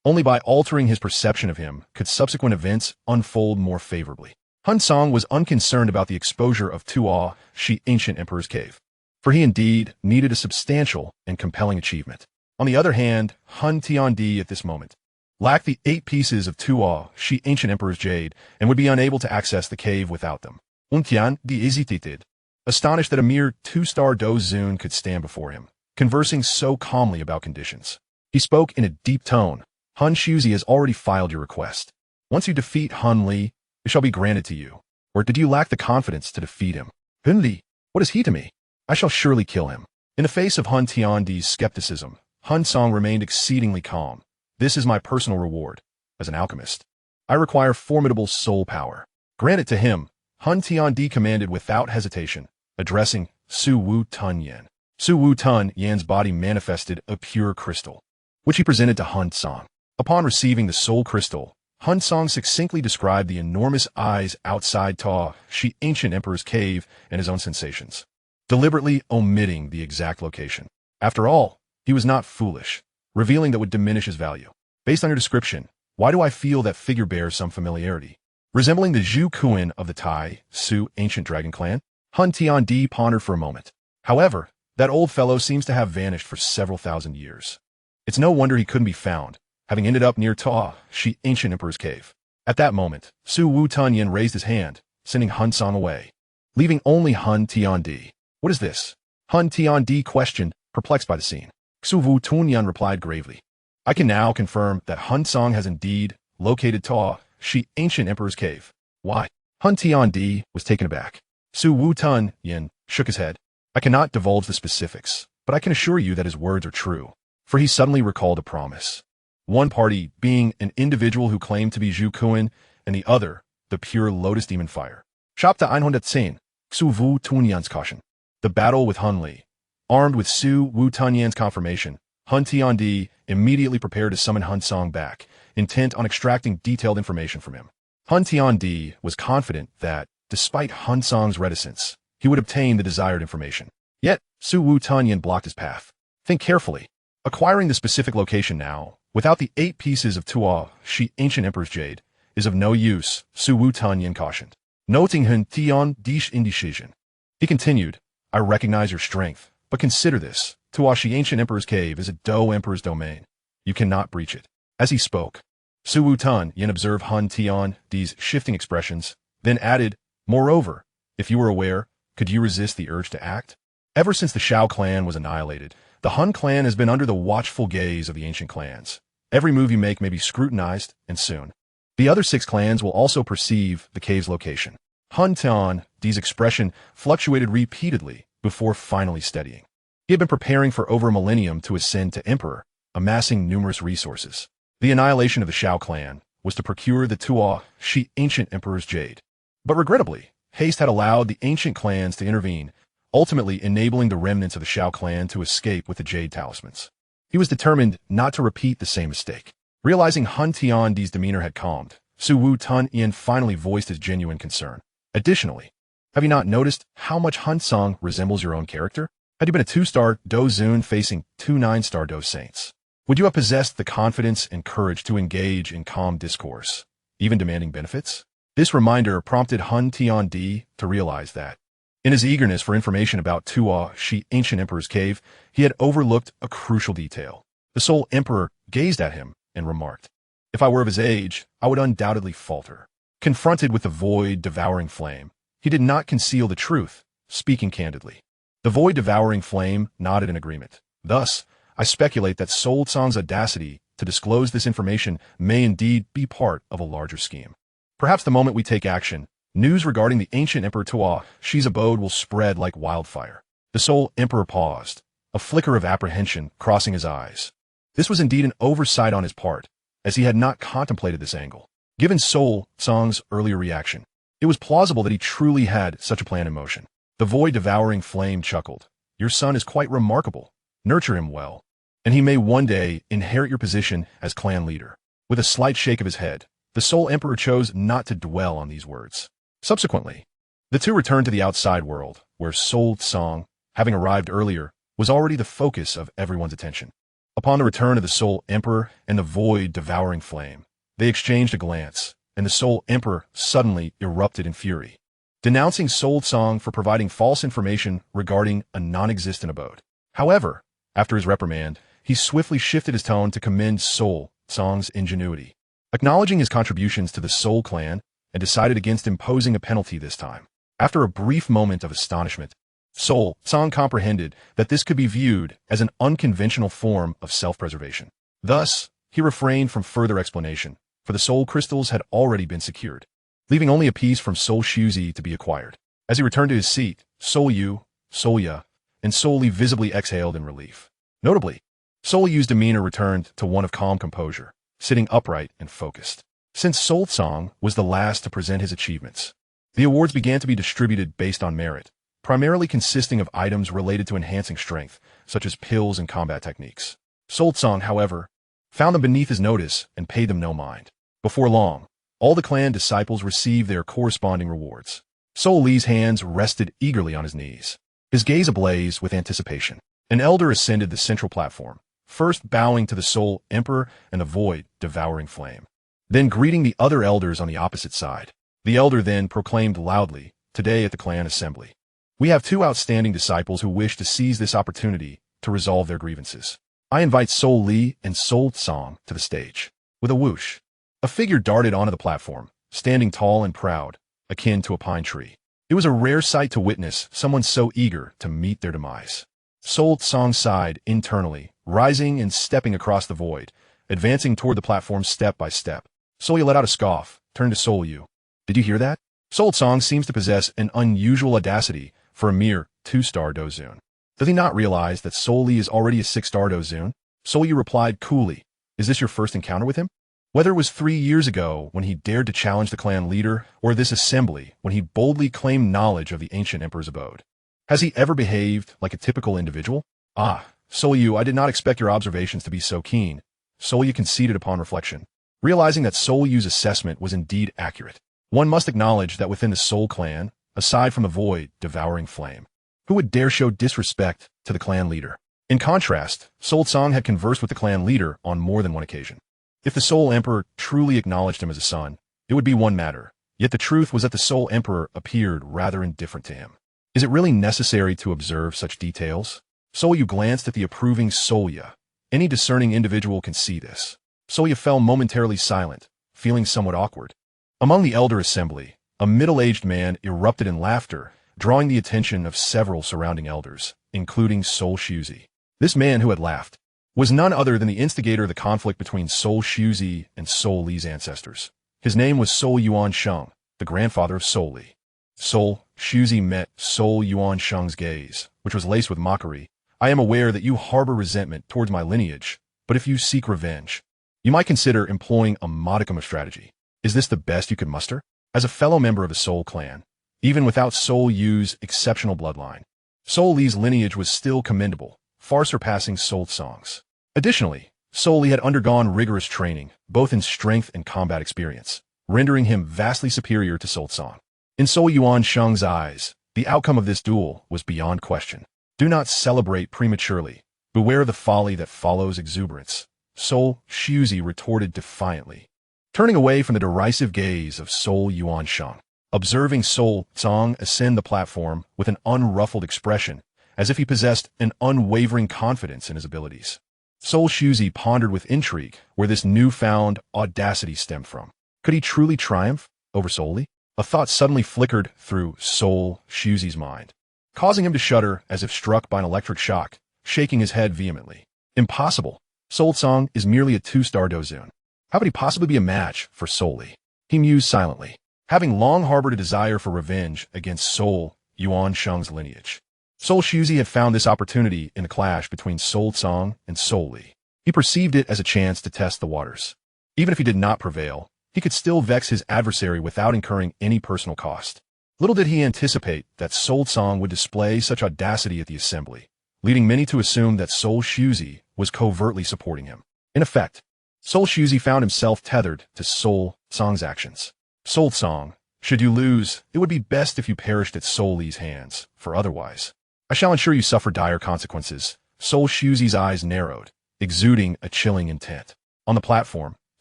[SPEAKER 1] Only by altering his perception of him could subsequent events unfold more favorably. Hun Cang was unconcerned about the exposure of Dou King, ancient emperor's cave, for he indeed needed a substantial and compelling achievement. On the other hand, Hun Tiandi at this moment lacked the 8 pieces of Dou King, ancient emperor's jade, and would be unable to access the cave without them. Hun Tiandi hesitated, astonished that a mere 2-star Do Zun could stand before him, conversing so calmly about conditions. He spoke in a deep tone. Hun Shuzi has already filed your request. Once you defeat Hun Li, it shall be granted to you. Or did you lack the confidence to defeat him? Hun Li, what is he to me? I shall surely kill him. In the face of Hun Tiandi's skepticism, Hun Cang remained exceedingly calm. This is my personal reward. As an alchemist, I require formidable soul power. Grant it to him, Hun Tiandi commanded without hesitation, addressing Su Tan. Su Tan's body manifested a pure crystal, which he presented to Hun Cang. Upon receiving the soul crystal, Hun Cang succinctly described the enormous eyes outside Dou King, ancient emperor's cave, and his own sensations, deliberately omitting the exact location. After all, he was not foolish, revealing that would diminish his value. Based on your description, why do I feel that figure bears some familiarity? Resembling the Zhu Kuan of the Tai Su ancient dragon clan? Hun Tiandi pondered for a moment. However, that old fellow seems to have vanished for several thousand years. It's no wonder he couldn't be found, having ended up near Dou King, ancient emperor's cave. At that moment, Su Tan raised his hand, sending Hun Cang away. leaving only Hun Tiandi. What is this? Hun Tiandi questioned, perplexed by the scene. Xu Tunyan replied gravely. I can now confirm that Hun Cang has indeed located Ta, Shi ancient emperor's cave. Why? Hun Tiandi was taken aback. Xu Tunyan shook his head. I cannot divulge the specifics, but I can assure you that his words are true. For he suddenly recalled a promise. One party being an individual who claimed to be Zhu Kuan, and the other, the pure lotus demon fire. Chapter 110, Xu Tunyan's caution. The battle with Hun Li. Armed with Xu Tunyan's confirmation, Hun Tiandi immediately prepared to summon Hun Cang back, intent on extracting detailed information from him. Hun Tiandi was confident that, despite Hun Cang's reticence, he would obtain the desired information. Yet, Xu Tunyan blocked his path. Think carefully. Acquiring the specific location now, without the 8 pieces of Tua, Shi ancient emperor's jade, is of no use, Xu Tunyan cautioned. Noting Hun Tiandi's indecision, he continued, I recognize your strength, but consider this. Tua Shi ancient emperor's cave is a Dou emperor's domain. You cannot breach it. As he spoke, Xu Tunyan observed Hun Tiandi's shifting expressions, then added, moreover, if you were aware, could you resist the urge to act? Ever since the Xiao clan was annihilated, the Hun clan has been under the watchful gaze of the ancient clans. Every move you make may be scrutinized, and soon. The other 6 clans will also perceive the cave's location. Hun Tiandi's expression fluctuated repeatedly before finally steadying. He had been preparing for over a millennium to ascend to emperor, amassing numerous resources. The annihilation of the Xiao clan was to procure the Tua Shi ancient emperor's jade. But regrettably, haste had allowed the ancient clans to intervene, ultimately enabling the remnants of the Xiao clan to escape with the jade talismans. He was determined not to repeat the same mistake. Realizing Hun Tiandi's demeanor had calmed, Xu Tunyan finally voiced his genuine concern. Additionally, have you not noticed how much Hun Cang resembles your own character? Had you been a 2-star Dou Zun facing 2 9-star Dou Saints, would you have possessed the confidence and courage to engage in calm discourse, even demanding benefits? This reminder prompted Hun Tiandi to realize that, in his eagerness for information about Tua Shi ancient emperor's cave, he had overlooked a crucial detail. The Soul Emperor gazed at him and remarked, if I were of his age, I would undoubtedly falter. Confronted with the void-devouring flame, he did not conceal the truth, speaking candidly. The void-devouring flame nodded in agreement. Thus, I speculate that Soul Cang's audacity to disclose this information may indeed be part of a larger scheme. Perhaps the moment we take action, news regarding the ancient Emperor Tua Shi's abode will spread like wildfire. The Soul Emperor paused, a flicker of apprehension crossing his eyes. This was indeed an oversight on his part, as he had not contemplated this angle. Given Soul Cang's earlier reaction, it was plausible that he truly had such a plan in motion. The void-devouring flame chuckled. Your son is quite remarkable. Nurture him well, and he may one day inherit your position as clan leader. With a slight shake of his head, the Soul Emperor chose not to dwell on these words. Subsequently, the two returned to the outside world, where Soul Cang, having arrived earlier, was already the focus of everyone's attention. Upon the return of the Soul Emperor and the void-devouring flame, they exchanged a glance, and the Soul Emperor suddenly erupted in fury, denouncing Soul Cang for providing false information regarding a non-existent abode. However, after his reprimand, he swiftly shifted his tone to commend Soul Cang's ingenuity, acknowledging his contributions to the Soul clan, and decided against imposing a penalty this time. After a brief moment of astonishment, Soul Cang comprehended that this could be viewed as an unconventional form of self-preservation. Thus, he refrained from further explanation, for the soul crystals had already been secured, leaving only a piece from Soul Shuzi to be acquired. As he returned to his seat, Soul Yu, Soul Ya, and Soul Li visibly exhaled in relief. Notably, Soul Yu's demeanor returned to one of calm composure, sitting upright and focused. Since Soul Cang was the last to present his achievements, the awards began to be distributed based on merit, primarily consisting of items related to enhancing strength, such as pills and combat techniques. Soul Cang, however, found them beneath his notice and paid them no mind. Before long, all the clan disciples received their corresponding rewards. Soul Li's hands rested eagerly on his knees, his gaze ablaze with anticipation. An elder ascended the central platform, first bowing to the Soul Emperor and the void-devouring flame, then greeting the other elders on the opposite side. The elder then proclaimed loudly, today at the clan assembly, we have 2 outstanding disciples who wish to seize this opportunity to resolve their grievances. I invite Soul Li and Soul Cang to the stage. With a whoosh, a figure darted onto the platform, standing tall and proud, akin to a pine tree. It It was a rare sight to witness someone so eager to meet their demise. Sol Tsang sighed internally, rising and stepping across the void, advancing toward the platform step by step. Sol Yu let out a scoff, turned to Sol Yu. Did you hear that? Sol Tsang seems to possess an unusual audacity for a mere 2-star Dozun. Does he not realize that Sol Li is already a 6-star Dozun? Sol Yu replied coolly, is this your first encounter with him? Whether it was 3 years ago when he dared to challenge the clan leader, or this assembly when he boldly claimed knowledge of the ancient emperor's abode. Has he ever behaved like a typical individual? Ah, Sol Yu, I did not expect your observations to be so keen. Sol Yu conceded upon reflection, realizing that Sol Yu's assessment was indeed accurate. One must acknowledge that within the Sol clan, aside from the void devouring flame, who would dare show disrespect to the clan leader? In contrast, Sol Tsang had conversed with the clan leader on more than one occasion. If the Sol Emperor truly acknowledged him as a son, it would be one matter, yet the truth was that the Sol Emperor appeared rather indifferent to him. Is it really necessary to observe such details? Sol Yu glanced at the approving Sol Yu. Any discerning individual can see this. Sol Yu fell momentarily silent, feeling somewhat awkward. Among the elder assembly, a middle-aged man erupted in laughter, drawing the attention of several surrounding elders, including Sol Shuzi. This man who had laughed was none other than the instigator of the conflict between Sol Shuzi and Sol Li's ancestors. His name was Sol Yuansheng, the grandfather of Sol Li. Sol Shuzi met Sol Yuansheng's gaze, which was laced with mockery. I am aware that you harbor resentment towards my lineage, but if you seek revenge, you might consider employing a modicum of strategy. Is this the best you could muster? As a fellow member of the Sol clan, even without Sol Yu's exceptional bloodline, Sol Li's lineage was still commendable, far surpassing Sol Tsang's. Additionally, Sol Li had undergone rigorous training, both in strength and combat experience, rendering him vastly superior to Sol Tsang. In Sol Yuansheng's eyes, the outcome of this duel was beyond question. Do not celebrate prematurely. Beware of the folly that follows exuberance, Sol Shuzi retorted defiantly, turning away from the derisive gaze of Sol Yuansheng. Observing Sol Tsang ascend the platform with an unruffled expression, as if he possessed an unwavering confidence in his abilities. Sol Shuzi pondered with intrigue where this newfound audacity stemmed from. Could he truly triumph over Sol Li? A thought suddenly flickered through Sol Shuzi's mind, causing him to shudder as if struck by an electric shock, shaking his head vehemently. Impossible. Sol Tsang is merely a 2-star Dozun. How could he possibly be a match for Sol Li? He mused silently, having long harbored a desire for revenge against Sol Yuansheng's lineage. Sol Shuzi had found this opportunity in the clash between Sol Tsang and Sol Li. He perceived it as a chance to test the waters. Even if he did not prevail, he could still vex his adversary without incurring any personal cost. Little did he anticipate that Sol Tsang would display such audacity at the assembly, leading many to assume that Sol Shuzi was covertly supporting him. In effect, Sol Shuzi found himself tethered to Sol Tsang's actions. Sol Tsang, should you lose, it would be best if you perished at Sol Li's hands, for otherwise, I shall ensure you suffer dire consequences. Sol Shuzi's eyes narrowed, exuding a chilling intent. On the platform,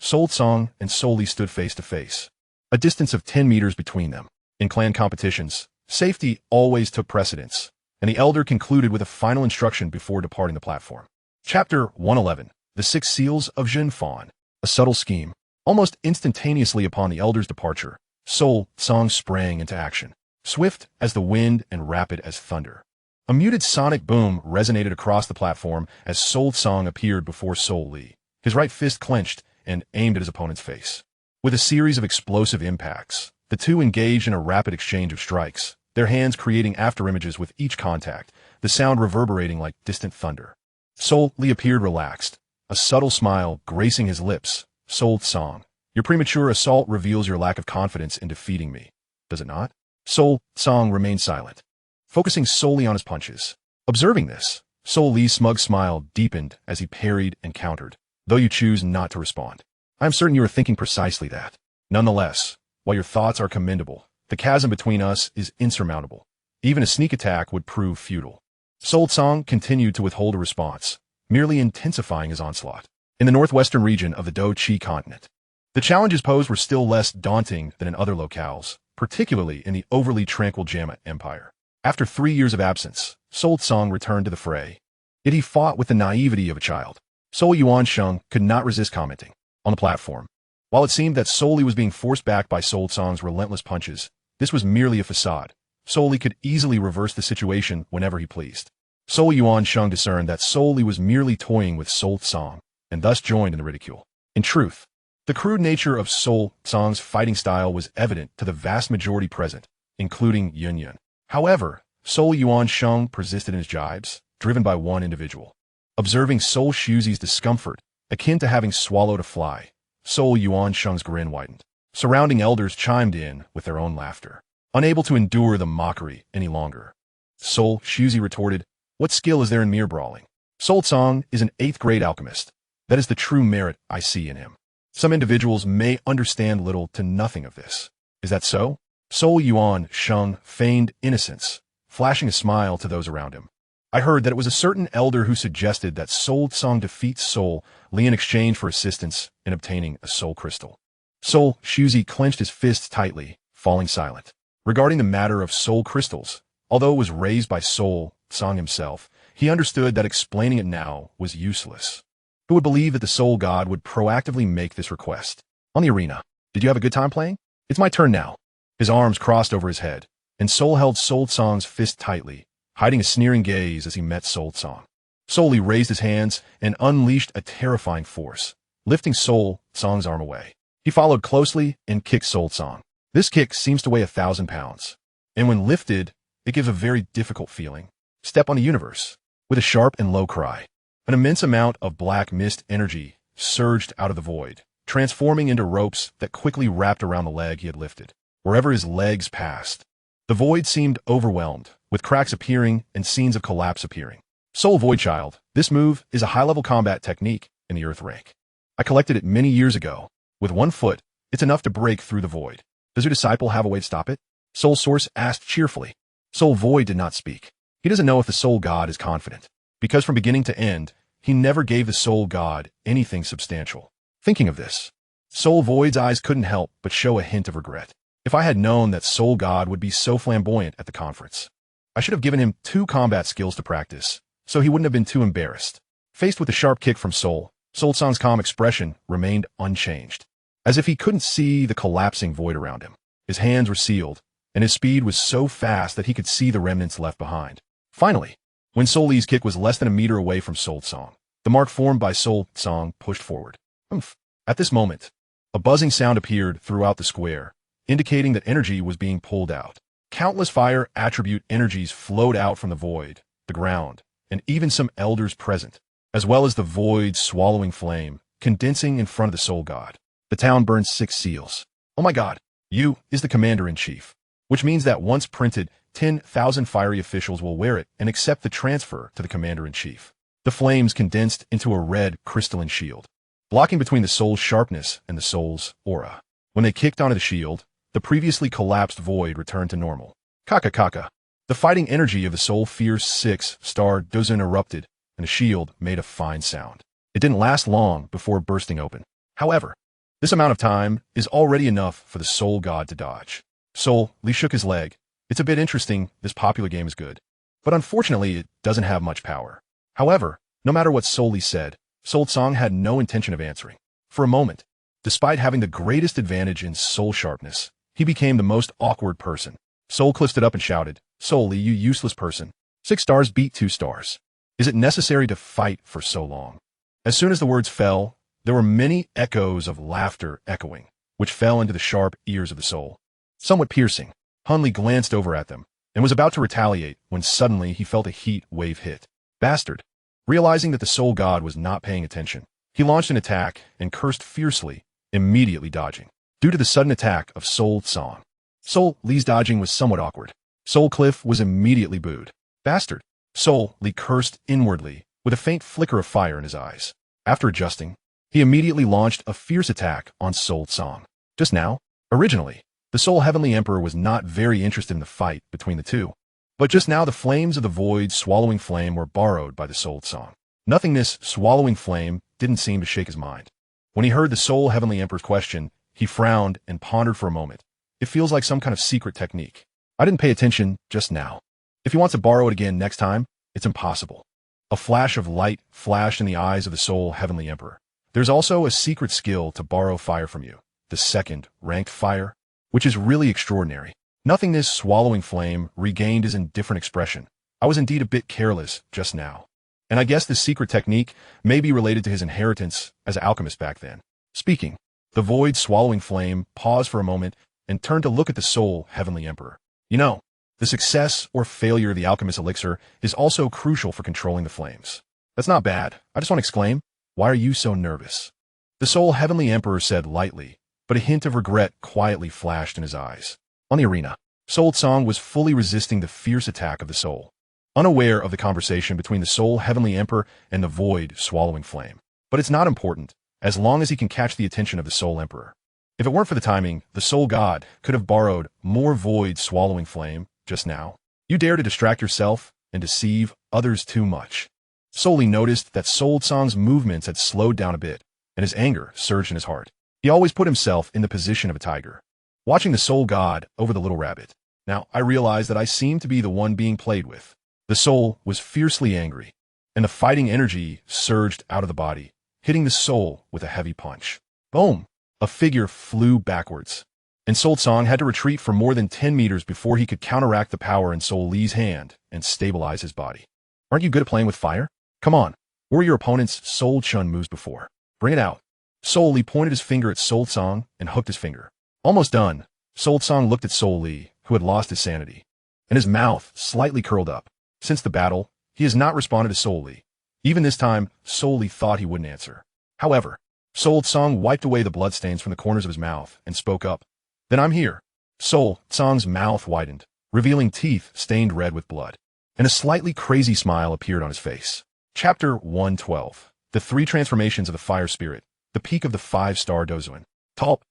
[SPEAKER 1] Sol Tsang and Sol Li stood face to face, a distance of 10 meters between them. In clan competitions, safety always took precedence, and the elder concluded with a final instruction before departing the platform. Chapter 111, The 6 Seals of Jin Fan. A subtle scheme. Almost instantaneously upon the elder's departure, Sol Tsang sprang into action, swift as the wind and rapid as thunder. A muted sonic boom resonated across the platform as Sol Tsang appeared before Sol Li, his right fist clenched and aimed at his opponent's face. With a series of explosive impacts, the two engaged in a rapid exchange of strikes, their hands creating afterimages with each contact, the sound reverberating like distant thunder. Sol Li appeared relaxed, a subtle smile gracing his lips. Sol Tsang, your premature assault reveals your lack of confidence in defeating me, does it not? Sol Tsang remained silent, focusing solely on his punches. Observing this, Sol Li's smug smile deepened as he parried and countered, though you choose not to respond. I am certain you are thinking precisely that. Nonetheless, while your thoughts are commendable, the chasm between us is insurmountable. Even a sneak attack would prove futile. Sol Tsang continued to withhold a response, merely intensifying his onslaught. In the northwestern region of the Dou King continent, the challenges posed were still less daunting than in other locales, particularly in the overly tranquil Jama Empire. After 3 years of absence, Sol Tsang returned to the fray. Yet he fought with the naivety of a child. Sol Yuansheng could not resist commenting. On the platform, while it seemed that Sol Li was being forced back by Sol Tsang's relentless punches, this was merely a facade. Soul Li could easily reverse the situation whenever he pleased. Soul Yuan Sheng discerned that Soul Li was merely toying with Soul Tsang, and thus joined in the ridicule. In truth, the crude nature of Soul Tsang's fighting style was evident to the vast majority present, including Yun Yun. However, Soul Yuan Sheng persisted in his jibes, driven by one individual. Observing Soul Shuzi's discomfort, akin to having swallowed a fly, Soul Yuan Sheng's grin widened. Surrounding elders chimed in with their own laughter, unable to endure the mockery any longer. Soul Shuzi retorted, "What skill is there in mere brawling? Soul Tsang is an 8th grade alchemist. That is the true merit I see in him. Some individuals may understand little to nothing of this. Is that so?" Soul Yuan Sheng feigned innocence, flashing a smile to those around him. "I heard that it was a certain elder who suggested that Soul Tsang defeat Soul Li in exchange for assistance in obtaining a soul crystal." Soul Shuzi clenched his fists tightly, falling silent. Regarding the matter of soul crystals, although it was raised by Soul Tsang himself, he understood that explaining it now was useless. Who would believe that the soul god would proactively make this request? On the arena, "Did you have a good time playing? It's my turn now." His arms crossed over his head, and Soul held Soul Tsang's fist tightly, hiding a sneering gaze as he met Soul Tsang. Soul Li raised his hands and unleashed a terrifying force, lifting Soul Tsang's arm away. He followed closely and kicked Soul Tsang. This kick seems to weigh 1,000 pounds, and when lifted, it gives a very difficult feeling. Step on the universe. With a sharp and low cry, an immense amount of black mist energy surged out of the void, transforming into ropes that quickly wrapped around the leg he had lifted. Wherever his legs passed, the void seemed overwhelmed, with cracks appearing and scenes of collapse appearing. Soul Void Child, this move is a high-level combat technique in the Earth rank. I collected it many years ago. With one foot, it's enough to break through the void. Does your disciple have a way to stop it? Soul Source asked cheerfully. Soul Void did not speak. He doesn't know if the Soul God is confident, because from beginning to end, he never gave the Soul God anything substantial. Thinking of this, Soul Void's eyes couldn't help but show a hint of regret. If I had known that Soul God would be so flamboyant at the conference, I should have given him 2 combat skills to practice, so he wouldn't have been too embarrassed. Faced with a sharp kick from Soul Tsang's calm expression remained unchanged. As if he couldn't see the collapsing void around him. His hands were sealed, and his speed was so fast that he could see the remnants left behind. Finally, when Soul Li's kick was less than a meter away from Soul Tsang, the mark formed by Soul Tsang pushed forward. Oomph. At this moment, a buzzing sound appeared throughout the square, indicating that energy was being pulled out. Countless fire attribute energies flowed out from the void, the ground, and even some elders present, as well as the void's swallowing flame, condensing in front of the Soul God. The town burned 6 seals. Oh my god, you is the commander-in-chief, which means that once printed, 10,000 fiery officials will wear it and accept the transfer to the commander-in-chief. The flames condensed into a red crystalline shield, blocking between the soul's sharpness and the soul's aura. When they kicked onto the shield, the previously collapsed void returned to normal. Kaka kaka. The fighting energy of the soul fierce 6-star dozen erupted, and the shield made a fine sound. It didn't last long before bursting open. However, this amount of time is already enough for the Soul God to dodge. Soul Li shook his leg. It's a bit interesting, this popular game is good. But unfortunately, it doesn't have much power. However, no matter what Soul Li said, Soul Tsang had no intention of answering. For a moment, despite having the greatest advantage in soul sharpness, he became the most awkward person. Soul Cliff stood up and shouted, "Soul Li, you useless person. 6 stars beat 2 stars. Is it necessary to fight for so long?" As soon as the words fell, there were many echoes of laughter echoing, which fell into the sharp ears of the soul. Somewhat piercing, Hun Li glanced over at them and was about to retaliate when suddenly he felt a heat wave hit. Bastard! Realizing that the Soul God was not paying attention, he launched an attack and cursed fiercely, immediately dodging. Due to the sudden attack of Soul Tsang, Soul Li's dodging was somewhat awkward. Soul Cliff was immediately booed. Bastard! Soul Li cursed inwardly, with a faint flicker of fire in his eyes. After adjusting, he immediately launched a fierce attack on Soul Tsang. Just now, originally, the Soul Heavenly Emperor was not very interested in the fight between the two. But just now the flames of the void's swallowing flame were borrowed by the Soul Tsang. Nothingness swallowing flame didn't seem to shake his mind. When he heard the Soul Heavenly Emperor's question, he frowned and pondered for a moment. It feels like some kind of secret technique. I didn't pay attention just now. If he wants to borrow it again next time, it's impossible. A flash of light flashed in the eyes of the Soul Heavenly Emperor. There's also a secret skill to borrow fire from you, the 2nd ranked fire, which is really extraordinary. Nothingness swallowing flame regained his indifferent expression. I was indeed a bit careless just now. And I guess this secret technique may be related to his inheritance as an alchemist back then. Speaking, the void swallowing flame paused for a moment and turned to look at the soul heavenly emperor. You know, the success or failure of the alchemist elixir is also crucial for controlling the flames. That's not bad. I just want to exclaim, why are you so nervous? The soul heavenly emperor said lightly, but a hint of regret quietly flashed in his eyes. On the arena, Soul Tsang was fully resisting the fierce attack of the soul, unaware of the conversation between the soul heavenly emperor and the void swallowing flame. But it's not important, as long as he can catch the attention of the soul emperor. If it weren't for the timing, the soul god could have borrowed more void swallowing flame just now. You dare to distract yourself and deceive others too much. Solely noticed that Soul Tsang's movements had slowed down a bit, and his anger surged in his heart. He always put himself in the position of a tiger, watching the soul god over the little rabbit. Now, I realized that I seemed to be the one being played with. The soul was fiercely angry, and the fighting energy surged out of the body, hitting the soul with a heavy punch. Boom! A figure flew backwards, and Soul Tsang had to retreat for more than 10 meters before he could counteract the power in Soul Li's hand and stabilize his body. Aren't you good at playing with fire? Come on, what were your opponent's Soul Chun moves before? Bring it out. Soul Li pointed his finger at Soul Tsang and hooked his finger. Almost done, Soul Tsang looked at Soul Li, who had lost his sanity, and his mouth slightly curled up. Since the battle, he has not responded to Soul Li. Even this time, Soul Li thought he wouldn't answer. However, Soul Tsang wiped away the bloodstains from the corners of his mouth and spoke up. Then I'm here. Soul Tsang's mouth widened, revealing teeth stained red with blood, and a slightly crazy smile appeared on his face. Chapter 112. The Three Transformations of the Fire Spirit, the Peak of the 5-Star Dozuan. Talp.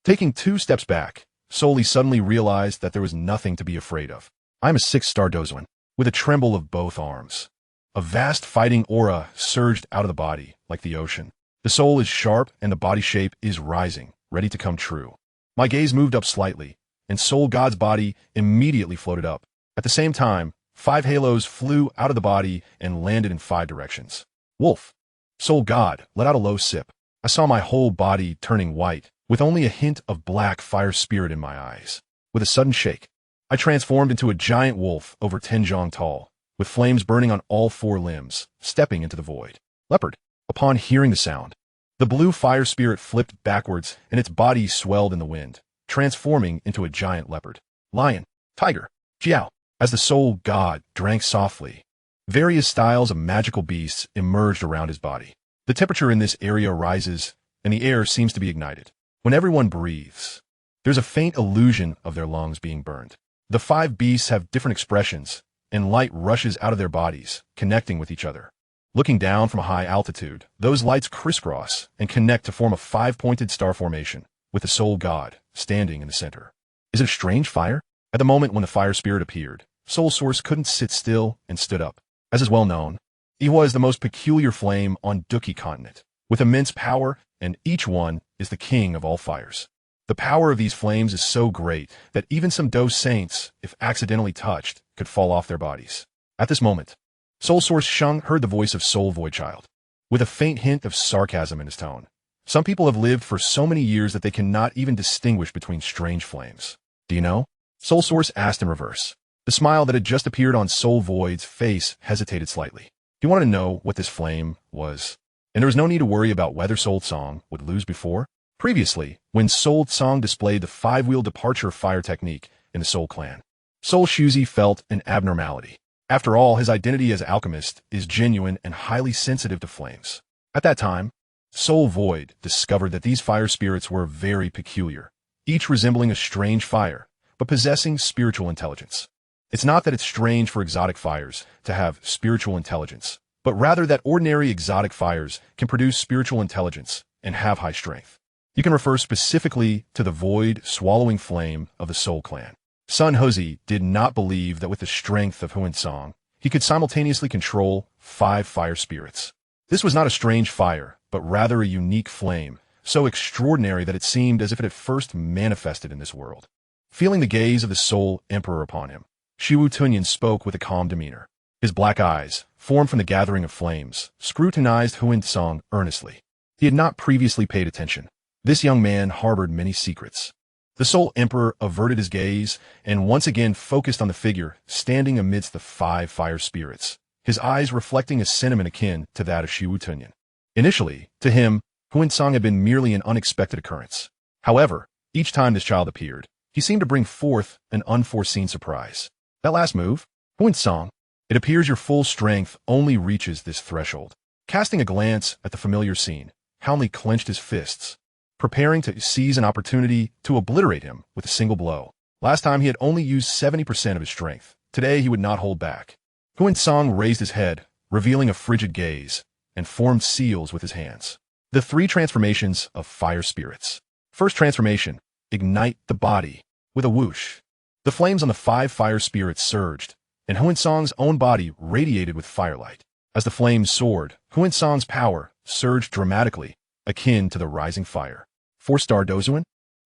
[SPEAKER 1] Taking 2 steps back, Soul Li suddenly realized that there was nothing to be afraid of. I'm a 6-star Dozuan, with a tremble of both arms. A vast fighting aura surged out of the body, like the ocean. The soul is sharp and the body shape is rising, ready to come true. My gaze moved up slightly, and Soul God's body immediately floated up. At the same time, 5 halos flew out of the body and landed in 5 directions. Wolf. Soul God let out a low sip. I saw my whole body turning white, with only a hint of black fire spirit in my eyes. With a sudden shake, I transformed into a giant wolf over 10 zhang tall, with flames burning on all 4 limbs, stepping into the void. Leopard. Upon hearing the sound, the blue fire spirit flipped backwards and its body swelled in the wind, transforming into a giant leopard. Lion. Tiger. Xiao. As the soul god drank softly, various styles of magical beasts emerged around his body. The temperature in this area rises, and the air seems to be ignited. When everyone breathes, there's a faint illusion of their lungs being burned. The 5 beasts have different expressions, and light rushes out of their bodies, connecting with each other. Looking down from a high altitude, those lights crisscross and connect to form a 5-pointed star formation, with the soul god standing in the center. Is it a strange fire? At the moment when the fire spirit appeared, Soul Source couldn't sit still and stood up. As is well known, he was the most peculiar flame on Dou King continent, with immense power, and each one is the king of all fires. The power of these flames is so great that even some Dou saints, if accidentally touched, could fall off their bodies. At this moment, Soul Source Sheng heard the voice of Soul Void Child, with a faint hint of sarcasm in his tone. Some people have lived for so many years that they cannot even distinguish between strange flames. Do you know? Soul Source asked in reverse. The smile that had just appeared on Soul Void's face hesitated slightly. He wanted to know what this flame was, and there was no need to worry about whether Soul Tsang would lose before. Previously, when Soul Tsang displayed the 5-wheel departure fire technique in the Soul Clan, Soul Shuzi felt an abnormality. After all, his identity as alchemist is genuine and highly sensitive to flames. At that time, Soul Void discovered that these fire spirits were very peculiar, each resembling a strange fire, but possessing spiritual intelligence. It's not that it's strange for exotic fires to have spiritual intelligence, but rather that ordinary exotic fires can produce spiritual intelligence and have high strength. You can refer specifically to the void swallowing flame of the Soul Clan. Sun Hozi did not believe that with the strength of Hun Cang, he could simultaneously control 5 fire spirits. This was not a strange fire, but rather a unique flame, so extraordinary that it seemed as if it had first manifested in this world. Feeling the gaze of the Soul Emperor upon him, Shiwu Tunyan spoke with a calm demeanor. His black eyes, formed from the gathering of flames, scrutinized Hun Cang earnestly. He had not previously paid attention. This young man harbored many secrets. The Soul Emperor averted his gaze and once again focused on the figure standing amidst the 5 fire spirits, his eyes reflecting a sentiment akin to that of Xiao Yan. Initially, to him, Hun Cang had been merely an unexpected occurrence. However, each time this child appeared, he seemed to bring forth an unforeseen surprise. That last move, Hun Cang, it appears your full strength only reaches this threshold. Casting a glance at the familiar scene, Hun clenched his fists, preparing to seize an opportunity to obliterate him with a single blow. Last time he had only used 70% of his strength. Today he would not hold back. Hun Cang raised his head, revealing a frigid gaze, and formed seals with his hands. The 3 transformations of fire spirits. First transformation, ignite the body. With a whoosh, the flames on the 5 fire spirits surged, and Hun Cang's own body radiated with firelight. As the flames soared, Hun Cang's power surged dramatically, akin to the rising fire. 4-star Dozuan?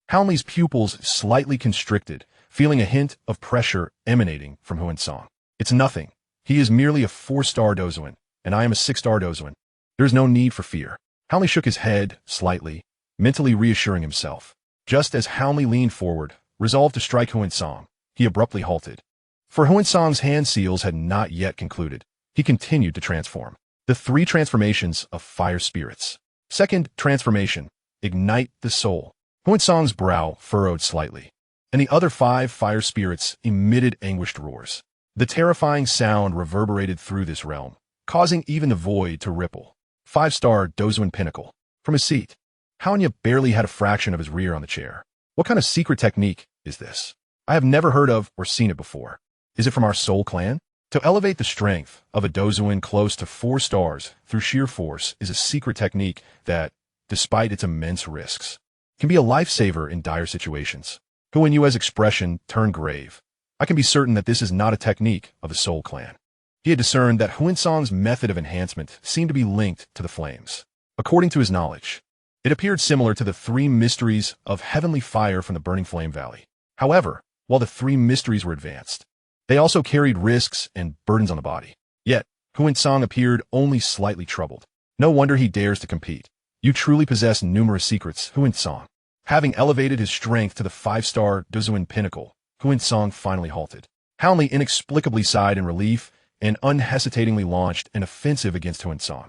[SPEAKER 1] Hun's pupils slightly constricted, feeling a hint of pressure emanating from Hun Cang. It's nothing. He is merely a 4-star Dozuan, and I am a 6-star Dozuan. There is no need for fear. Hun shook his head slightly, mentally reassuring himself. Just as Hun leaned forward, resolved to strike Hun Cang, he abruptly halted. For Hun Cang's hand seals had not yet concluded. He continued to transform. The 3 transformations of fire spirits. Second transformation, ignite the soul. Hun Cang's brow furrowed slightly, and the other 5 fire spirits emitted anguished roars. The terrifying sound reverberated through this realm, causing even the void to ripple. 5-star Dozuan Pinnacle. From his seat, Hanya barely had a fraction of his rear on the chair. What kind of secret technique is this? I have never heard of or seen it before. Is it from our soul clan? To elevate the strength of a Dozuan close to 4 stars through sheer force is a secret technique that, despite its immense risks, can be a lifesaver in dire situations. Hun Yue's expression turned grave. I can be certain that this is not a technique of the soul clan. He had discerned that Hun Cang's method of enhancement seemed to be linked to the flames. According to his knowledge, it appeared similar to the 3 mysteries of heavenly fire from the Burning Flame Valley. However, while the 3 mysteries were advanced, they also carried risks and burdens on the body. Yet, Hun Cang appeared only slightly troubled. No wonder he dares to compete. You truly possess numerous secrets, Hun Cang. Having elevated his strength to the 5-star Dozuan Pinnacle, Hun Cang finally halted. Hun inexplicably sighed in relief and unhesitatingly launched an offensive against Hun Cang.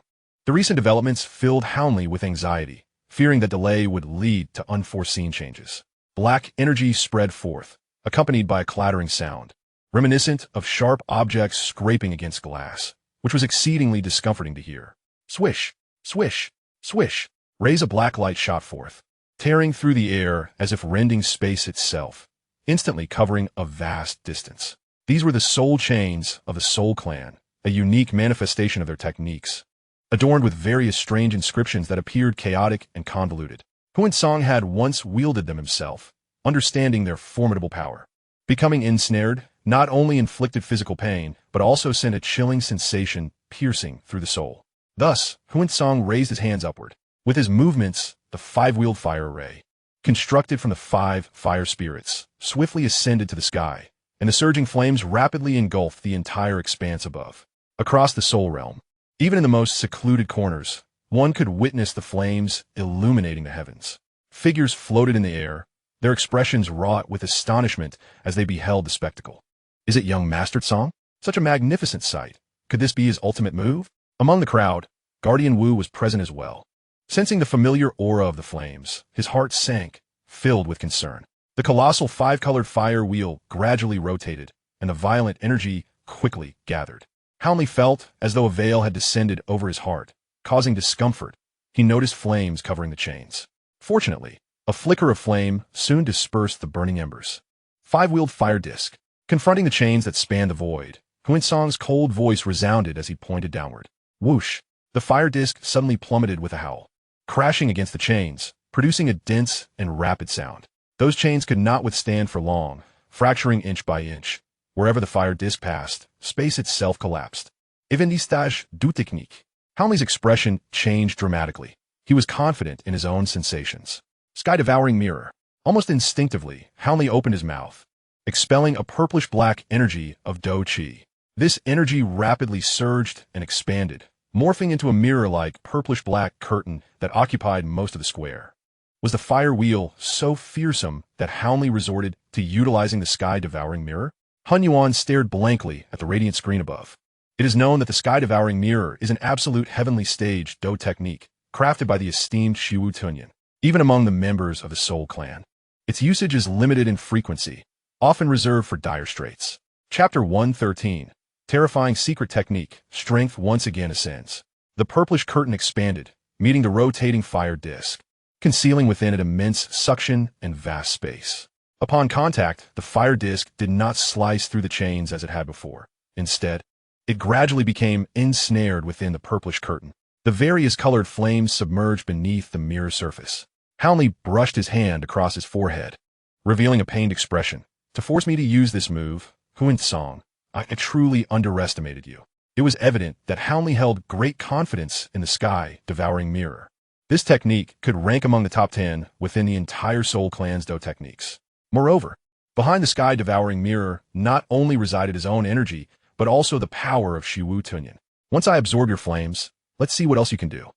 [SPEAKER 1] The recent developments filled Hun with anxiety, fearing that delay would lead to unforeseen changes. Black energy spread forth, accompanied by a clattering sound, reminiscent of sharp objects scraping against glass, which was exceedingly discomforting to hear. Swish, swish, swish. Rays of black light shot forth, tearing through the air as if rending space itself, instantly covering a vast distance. These were the soul chains of the Soul Clan, a unique manifestation of their techniques, adorned with various strange inscriptions that appeared chaotic and convoluted. Hun Cang had once wielded them himself, understanding their formidable power. Becoming ensnared not only inflicted physical pain, but also sent a chilling sensation piercing through the soul. Thus, Hun Cang raised his hands upward. With his movements, the 5-wheeled fire array, constructed from the 5 fire spirits, swiftly ascended to the sky, and the surging flames rapidly engulfed the entire expanse above. Across the soul realm, even in the most secluded corners, one could witness the flames illuminating the heavens. Figures floated in the air, their expressions wrought with astonishment as they beheld the spectacle. Is it young Master Cang? Such a magnificent sight. Could this be his ultimate move? Among the crowd, Guardian Wu was present as well. Sensing the familiar aura of the flames, his heart sank, filled with concern. The colossal 5-colored fire wheel gradually rotated, and the violent energy quickly gathered. Hun felt as though a veil had descended over his heart, causing discomfort. He noticed flames covering the chains. Fortunately, a flicker of flame soon dispersed the burning embers. 5-wheeled fire disc. Confronting the chains that spanned the void, Hun Cang's cold voice resounded as he pointed downward. Whoosh! The fire disc suddenly plummeted with a howl, crashing against the chains, producing a dense and rapid sound. Those chains could not withstand for long, fracturing inch by inch. Wherever the fire disc passed, space itself collapsed. Apprentissage du technique. Hun's expression changed dramatically. He was confident in his own sensations. Sky-devouring mirror. Almost instinctively, Hun opened his mouth, expelling a purplish-black energy of Dou Qi. This energy rapidly surged and expanded, morphing into a mirror-like purplish-black curtain that occupied most of the square. Was the fire wheel so fearsome that Haonli resorted to utilizing the sky-devouring mirror? Hun Yuan stared blankly at the radiant screen above. It is known that the sky-devouring mirror is an absolute heavenly stage Dou technique, crafted by the esteemed Xiao Yan, even among the members of the Soul clan. Its usage is limited in frequency, often reserved for dire straits. Chapter 113. Terrifying Secret Technique. Strength once again ascends. The purplish curtain expanded, meeting the rotating fire disk, concealing within it immense suction and vast space. Upon contact, the fire disk did not slice through the chains as it had before. Instead, it gradually became ensnared within the purplish curtain. The various colored flames submerged beneath the mirror surface. Haonli brushed his hand across his forehead, revealing a pained expression. To force me to use this move, Hun Cang, I truly underestimated you. It was evident that Haonli held great confidence in the sky-devouring mirror. This technique could rank among the top 10 within the entire Soul clan's Dou techniques. Moreover, behind the sky-devouring mirror not only resided his own energy, but also the power of Xiao Yan. Once I absorb your flames, let's see what else you can do.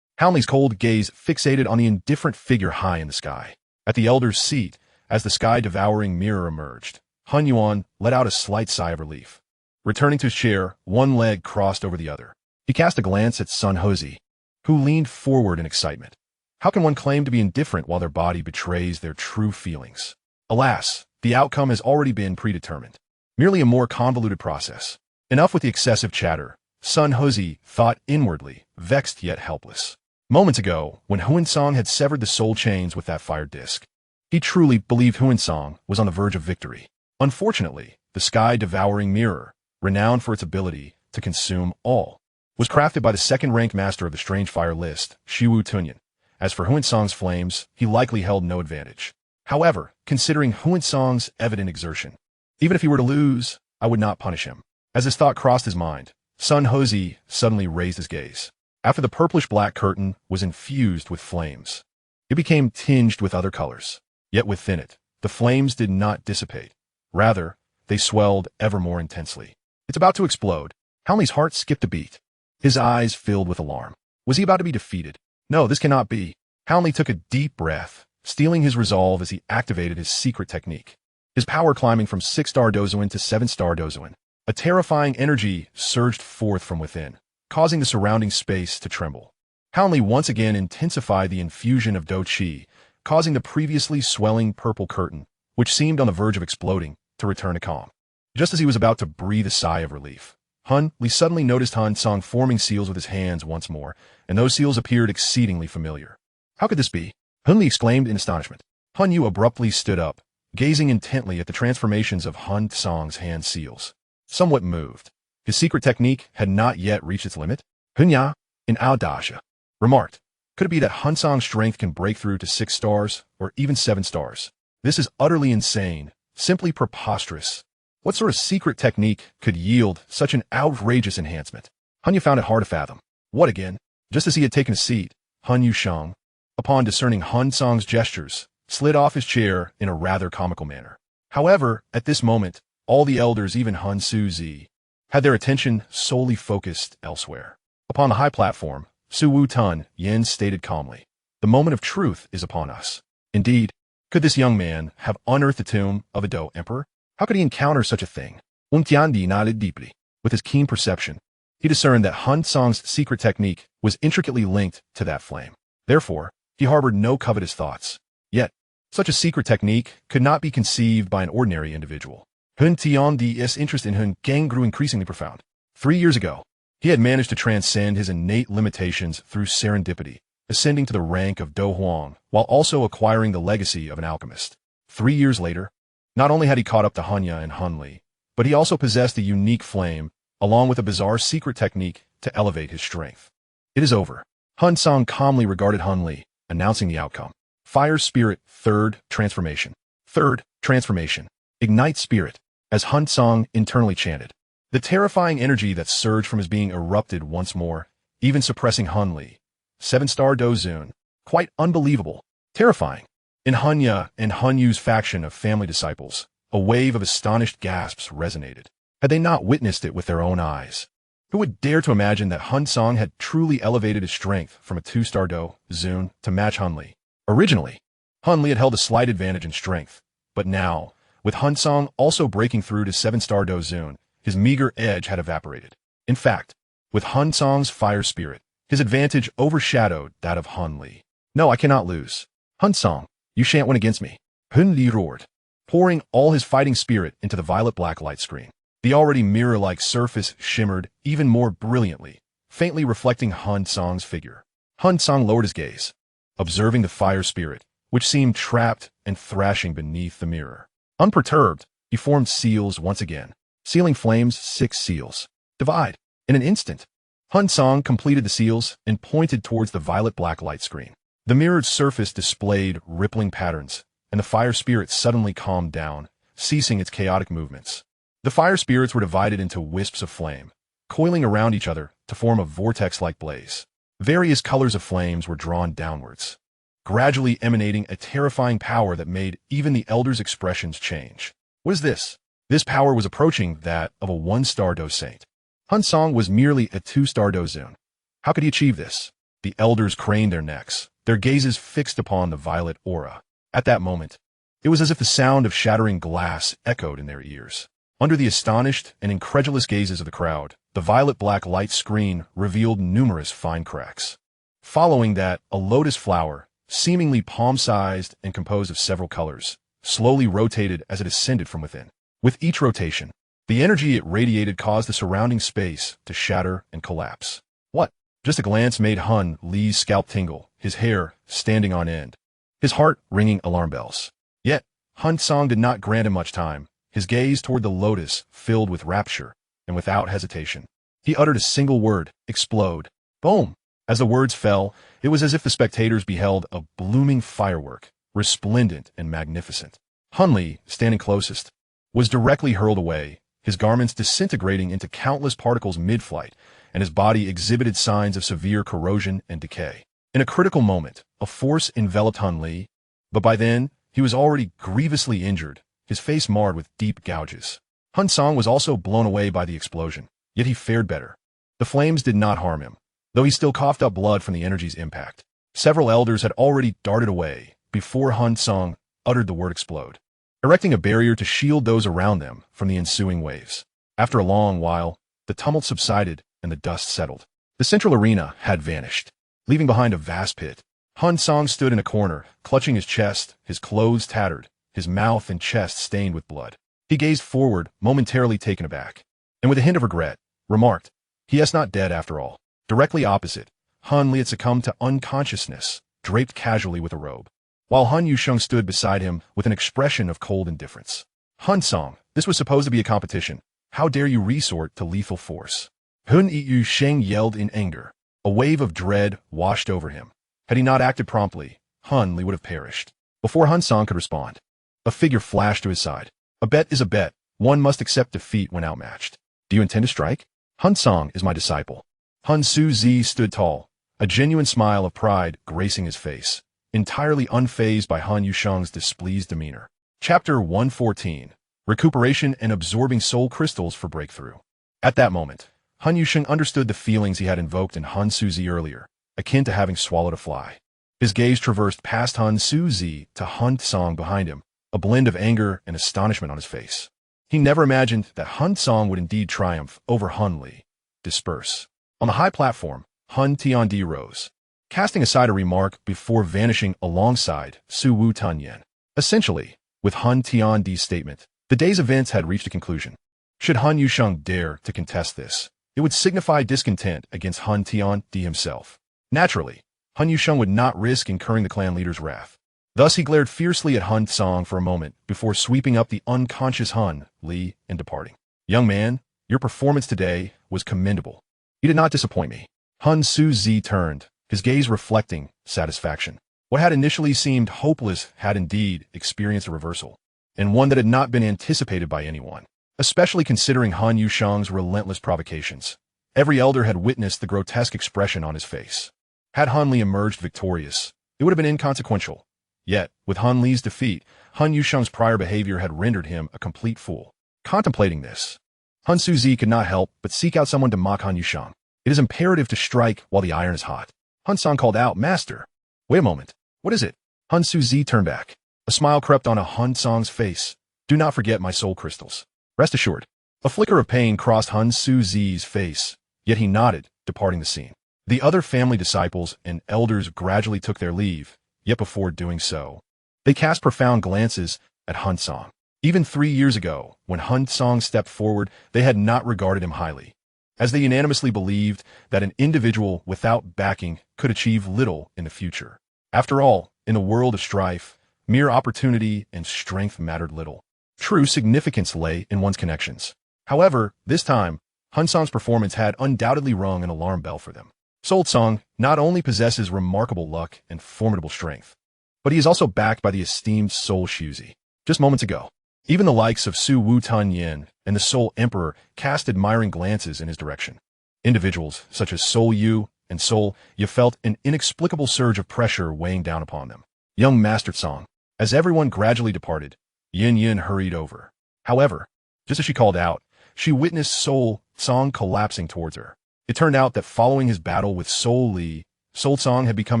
[SPEAKER 1] Haonli's cold gaze fixated on the indifferent figure high in the sky. At the elder's seat, as the sky-devouring mirror emerged, Hun Yuan let out a slight sigh of relief. Returning to his chair, one leg crossed over the other. He cast a glance at Sun Hozi, who leaned forward in excitement. How can one claim to be indifferent while their body betrays their true feelings? Alas, the outcome has already been predetermined. Merely a more convoluted process. Enough with the excessive chatter. Sun Hozi thought inwardly, vexed yet helpless. Moments ago, when Hun Cang had severed the soul chains with that fire disk, he truly believed Hun Cang was on the verge of victory. Unfortunately, the sky-devouring mirror, renowned for its ability to consume all, was crafted by the second-ranked master of the strange fire list, Xiao Yan. As for Hun Cang's flames, he likely held no advantage. However, considering Hun Cang's evident exertion, even if he were to lose, I would not punish him. As this thought crossed his mind, Sun Hozi suddenly raised his gaze. After the purplish-black curtain was infused with flames, it became tinged with other colors. Yet within it, the flames did not dissipate. Rather, they swelled ever more intensely. It's about to explode. Haonli's heart skipped a beat. His eyes filled with alarm. Was he about to be defeated? No, this cannot be. Haonli took a deep breath, steeling his resolve as he activated his secret technique. His power climbing from 6-star Dozuan to 7-star Dozuan. A terrifying energy surged forth from within, causing the surrounding space to tremble. Haonli once again intensified the infusion of Dou Qi, causing the previously swelling purple curtain, which seemed on the verge of exploding, to return to calm. Just as he was about to breathe a sigh of relief, Hun Li suddenly noticed Hun Cang forming seals with his hands once more, and those seals appeared exceedingly familiar. How could this be? Hun Li exclaimed in astonishment. Hun Yu abruptly stood up, gazing intently at the transformations of Hun Cang's hand seals. Somewhat moved. His secret technique had not yet reached its limit. Hun Ya, in Audacia, remarked, could it be that Hun Cang's strength can break through to 6 stars, or even 7 stars? This is utterly insane, simply preposterous. What sort of secret technique could yield such an outrageous enhancement? Hun Yu found it hard to fathom. What again? Just as he had taken a seat, Hun Yu Shang, upon discerning Hun Cang's gestures, slid off his chair in a rather comical manner. However, at this moment, all the elders, even Hun Suzi, had their attention solely focused elsewhere. Upon the high platform, Su Wu Tun Yin stated calmly, the moment of truth is upon us. Indeed, could this young man have unearthed the tomb of a Dou emperor? How could he encounter such a thing? Hun Tiandi nodded deeply. With his keen perception, he discerned that Hun Cang's secret technique was intricately linked to that flame. Therefore, he harbored no covetous thoughts. Yet, such a secret technique could not be conceived by an ordinary individual. Hun Tiandi's interest in Hun Cang grew increasingly profound. 3 years ago, he had managed to transcend his innate limitations through serendipity, ascending to the rank of Dou Huang, while also acquiring the legacy of an alchemist. 3 years later, not only had he caught up to Hun Ya and Hun Li, but he also possessed a unique flame, along with a bizarre secret technique to elevate his strength. It is over. Hun Cang calmly regarded Hun Li, announcing the outcome. Fire Spirit, 3rd Transformation. 3rd Transformation. Ignite Spirit, as Hun Cang internally chanted. The terrifying energy that surged from his being erupted once more, even suppressing Hun Li. 7-star Dozun. Quite unbelievable. Terrifying. In Hun Ya and Hun Yu's faction of family disciples, a wave of astonished gasps resonated. Had they not witnessed it with their own eyes? Who would dare to imagine that Hun Cang had truly elevated his strength from a 2-star Dozun to match Hun Li? Originally, Hun Li had held a slight advantage in strength, but now, with Hun Cang also breaking through to 7-star Do Zone, his meager edge had evaporated. In fact, with Hun Cang's fire spirit, his advantage overshadowed that of Hun Li. No, I cannot lose. Hun Cang, you shan't win against me. Hun Li roared, pouring all his fighting spirit into the violet-black light screen. The already mirror-like surface shimmered even more brilliantly, faintly reflecting Hun Cang's figure. Hun Cang lowered his gaze, observing the fire spirit, which seemed trapped and thrashing beneath the mirror. Unperturbed, he formed seals once again. Sealing flames, 6 seals. Divide. In an instant, Hun Cang completed the seals and pointed towards the violet-black light screen. The mirrored surface displayed rippling patterns, and the fire spirit suddenly calmed down, ceasing its chaotic movements. The fire spirits were divided into wisps of flame, coiling around each other to form a vortex-like blaze. Various colors of flames were drawn downwards, gradually emanating a terrifying power that made even the elders' expressions change. What is this? This power was approaching that of a 1-star Do Saint. Hun Cang was merely a 2-star Do Zone. How could he achieve this? The elders craned their necks, their gazes fixed upon the violet aura. At that moment, it was as if the sound of shattering glass echoed in their ears. Under the astonished and incredulous gazes of the crowd, the violet-black light screen revealed numerous fine cracks. Following that, a lotus flower, seemingly palm-sized and composed of several colors, slowly rotated as it ascended from within. With each rotation, the energy it radiated caused the surrounding space to shatter and collapse. What? Just a glance made Hun Li's scalp tingle, his hair standing on end, his heart ringing alarm bells. Yet, Hun Cang did not grant him much time. His gaze toward the lotus filled with rapture, and without hesitation, he uttered a single word, explode. Boom! As the words fell, it was as if the spectators beheld a blooming firework, resplendent and magnificent. Hun Li, standing closest, was directly hurled away, his garments disintegrating into countless particles mid-flight, and his body exhibited signs of severe corrosion and decay. In a critical moment, a force enveloped Hun Li, but by then, he was already grievously injured, his face marred with deep gouges. Hun Cang was also blown away by the explosion, yet he fared better. The flames did not harm him, though he still coughed up blood from the energy's impact. Several elders had already darted away before Hun Cang uttered the word explode, erecting a barrier to shield those around them from the ensuing waves. After a long while, the tumult subsided and the dust settled. The central arena had vanished, leaving behind a vast pit. Hun Cang stood in a corner, clutching his chest, his clothes tattered, his mouth and chest stained with blood. He gazed forward, momentarily taken aback, and with a hint of regret, remarked, "He is not dead after all." Directly opposite, Hun Li had succumbed to unconsciousness, draped casually with a robe, while Hun Yusheng stood beside him with an expression of cold indifference. Hun Cang, this was supposed to be a competition. How dare you resort to lethal force? Hun Yusheng yelled in anger. A wave of dread washed over him. Had he not acted promptly, Hun Li would have perished. Before Hun Cang could respond, a figure flashed to his side. A bet is a bet. One must accept defeat when outmatched. Do you intend to strike? Hun Cang is my disciple. Hun Suzi stood tall, a genuine smile of pride gracing his face, entirely unfazed by Hun Yusheng's displeased demeanor. Chapter 114. Recuperation and Absorbing Soul Crystals for Breakthrough. At that moment, Hun Yusheng understood the feelings he had invoked in Hun Suzi earlier, akin to having swallowed a fly. His gaze traversed past Hun Suzi to Hun Cang behind him, a blend of anger and astonishment on his face. He never imagined that Hun Cang would indeed triumph over Hun Li. Disperse. On the high platform, Hun Tiandi rose, casting aside a remark before vanishing alongside Su Wu Tanyan. Essentially, with Hun Tiandi's statement, the day's events had reached a conclusion. Should Hun Yusheng dare to contest this, it would signify discontent against Hun Tiandi himself. Naturally, Hun Yusheng would not risk incurring the clan leader's wrath. Thus he glared fiercely at Hun Cang for a moment before sweeping up the unconscious Hun Li and departing. Young man, your performance today was commendable. You did not disappoint me. Hun Suzi turned, his gaze reflecting satisfaction. What had initially seemed hopeless had indeed experienced a reversal, and one that had not been anticipated by anyone, especially considering Hun Yusheng's relentless provocations. Every elder had witnessed the grotesque expression on his face. Had Hun Li emerged victorious, it would have been inconsequential. Yet, with Hun Li's defeat, Hun Yusheng's prior behavior had rendered him a complete fool. Contemplating this, Hun Suzi could not help but seek out someone to mock Hun Yusheng. It is imperative to strike while the iron is hot. Hun Cang called out, "Master!" Wait a moment. What is it? Hun Suzi turned back. A smile crept on a Hun Cang's face. Do not forget my soul crystals. Rest assured. A flicker of pain crossed Hun Suzi's face, yet he nodded, departing the scene. The other family disciples and elders gradually took their leave, yet before doing so, they cast profound glances at Hun Cang. Even 3 years ago, when Hun Cang stepped forward, they had not regarded him highly, as they unanimously believed that an individual without backing could achieve little in the future. After all, in a world of strife, mere opportunity and strength mattered little. True significance lay in one's connections. However, this time, Hun Cang's performance had undoubtedly rung an alarm bell for them. Soul Cang not only possesses remarkable luck and formidable strength, but he is also backed by the esteemed Soul Shuzi. Just moments ago, even the likes of Su Wu Tianyan and the Soul Emperor cast admiring glances in his direction. Individuals such as Soul Yu and Soul Ye felt an inexplicable surge of pressure weighing down upon them. Young Master Cang. As everyone gradually departed, Yin Yin hurried over. However, just as she called out, she witnessed Soul Cang collapsing towards her. It turned out that following his battle with Soul Li, Soul Cang had become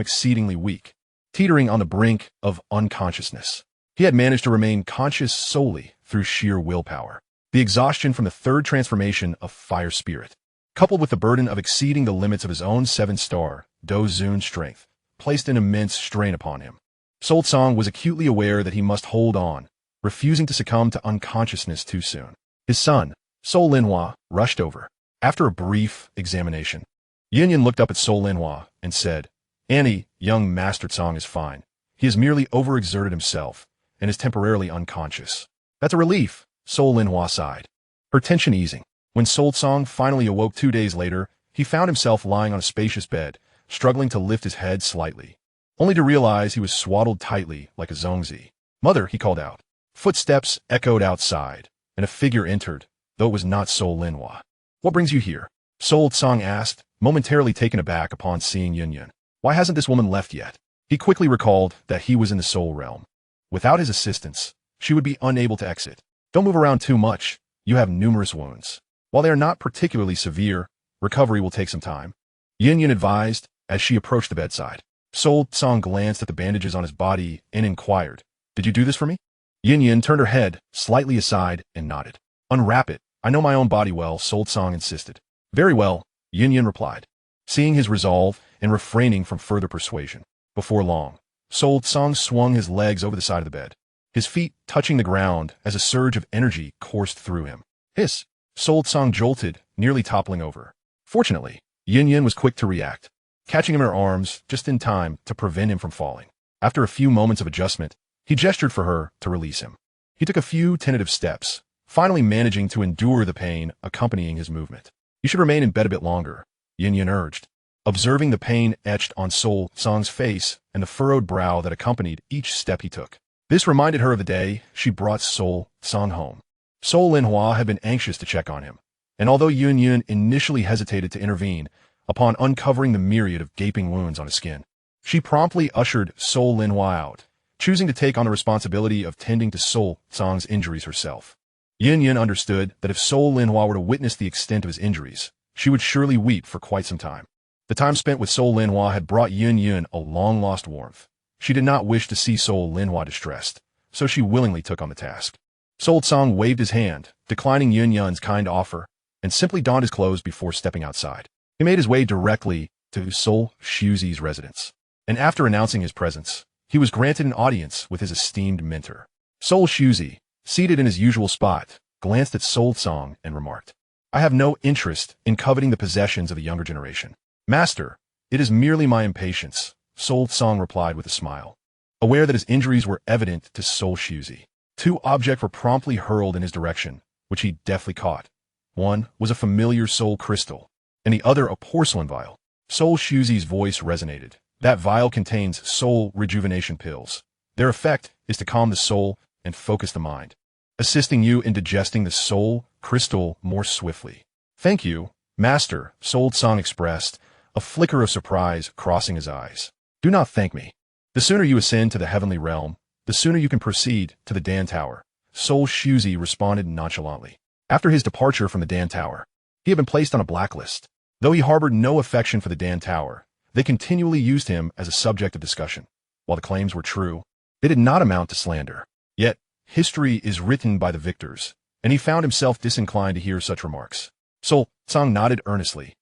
[SPEAKER 1] exceedingly weak, teetering on the brink of unconsciousness. He had managed to remain conscious solely through sheer willpower. The exhaustion from the third transformation of Fire Spirit, coupled with the burden of exceeding the limits of his own 7-star Dou Zun strength, placed an immense strain upon him. Soul Cang was acutely aware that he must hold on, refusing to succumb to unconsciousness too soon. His son, Soul Linhua, rushed over. After a brief examination, Yin Yin looked up at Soul Linhua and said, Annie, young Master Cang is fine. He has merely overexerted himself and is temporarily unconscious. That's a relief, Soul Linhua sighed, her tension easing. When Soul Cang finally awoke 2 days later, he found himself lying on a spacious bed, struggling to lift his head slightly, only to realize he was swaddled tightly like a zongzi. Mother, he called out. Footsteps echoed outside, and a figure entered, though it was not Soul Linhua. What brings you here? Soul Cang asked, momentarily taken aback upon seeing Yin Yin. Why hasn't this woman left yet? He quickly recalled that he was in the soul realm. Without his assistance, she would be unable to exit. Don't move around too much. You have numerous wounds. While they are not particularly severe, recovery will take some time. Yin Yin advised as she approached the bedside. Soul Cang glanced at the bandages on his body and inquired, Did you do this for me? Yin Yin turned her head slightly aside and nodded. Unwrap it. I know my own body well, Soul Cang insisted. Very well, Yin Yin replied, seeing his resolve and refraining from further persuasion. Before long, Soul Cang swung his legs over the side of the bed, his feet touching the ground as a surge of energy coursed through him. Hiss! Soul Cang jolted, nearly toppling over. Fortunately, Yin Yin was quick to react, catching him in her arms just in time to prevent him from falling. After a few moments of adjustment, he gestured for her to release him. He took a few tentative steps, finally managing to endure the pain accompanying his movement. You should remain in bed a bit longer, Yin Yin urged, observing the pain etched on Soul Cang's face and the furrowed brow that accompanied each step he took. This reminded her of the day she brought Soul Cang home. Soul Linhua had been anxious to check on him, and although Yin Yin initially hesitated to intervene, upon uncovering the myriad of gaping wounds on his skin, she promptly ushered Soul Linhua out, choosing to take on the responsibility of tending to Soul Cang's injuries herself. Yin Yin understood that if Soul Linhua were to witness the extent of his injuries, she would surely weep for quite some time. The time spent with Soul Linhua had brought Yin Yin a long-lost warmth. She did not wish to see Soul Linhua distressed, so she willingly took on the task. Soul Cang waved his hand, declining Yin Yin's kind offer, and simply donned his clothes before stepping outside. He made his way directly to Soul Shuzi's residence, and after announcing his presence, he was granted an audience with his esteemed mentor. Soul Shuzi, seated in his usual spot, glanced at Soul Cang and remarked, I have no interest in coveting the possessions of the younger generation. Master, it is merely my impatience, Soul Cang replied with a smile, aware that his injuries were evident to Soul Shuzi. 2 objects were promptly hurled in his direction, which he deftly caught. One was a familiar soul crystal, and the other a porcelain vial. Soul Shuzi's voice resonated. That vial contains soul rejuvenation pills. Their effect is to calm the soul and focus the mind, assisting you in digesting the soul crystal more swiftly. Thank you, Master, Soul Cang expressed, a flicker of surprise crossing his eyes. Do not thank me. The sooner you ascend to the heavenly realm, the sooner you can proceed to the Dan Tower, Soul Shuzi responded nonchalantly. After his departure from the Dan Tower, he had been placed on a blacklist. Though he harbored no affection for the Dan Tower, they continually used him as a subject of discussion. While the claims were true, they did not amount to slander. Yet, history is written by the victors, and he found himself disinclined to hear such remarks. Sun Cang nodded earnestly,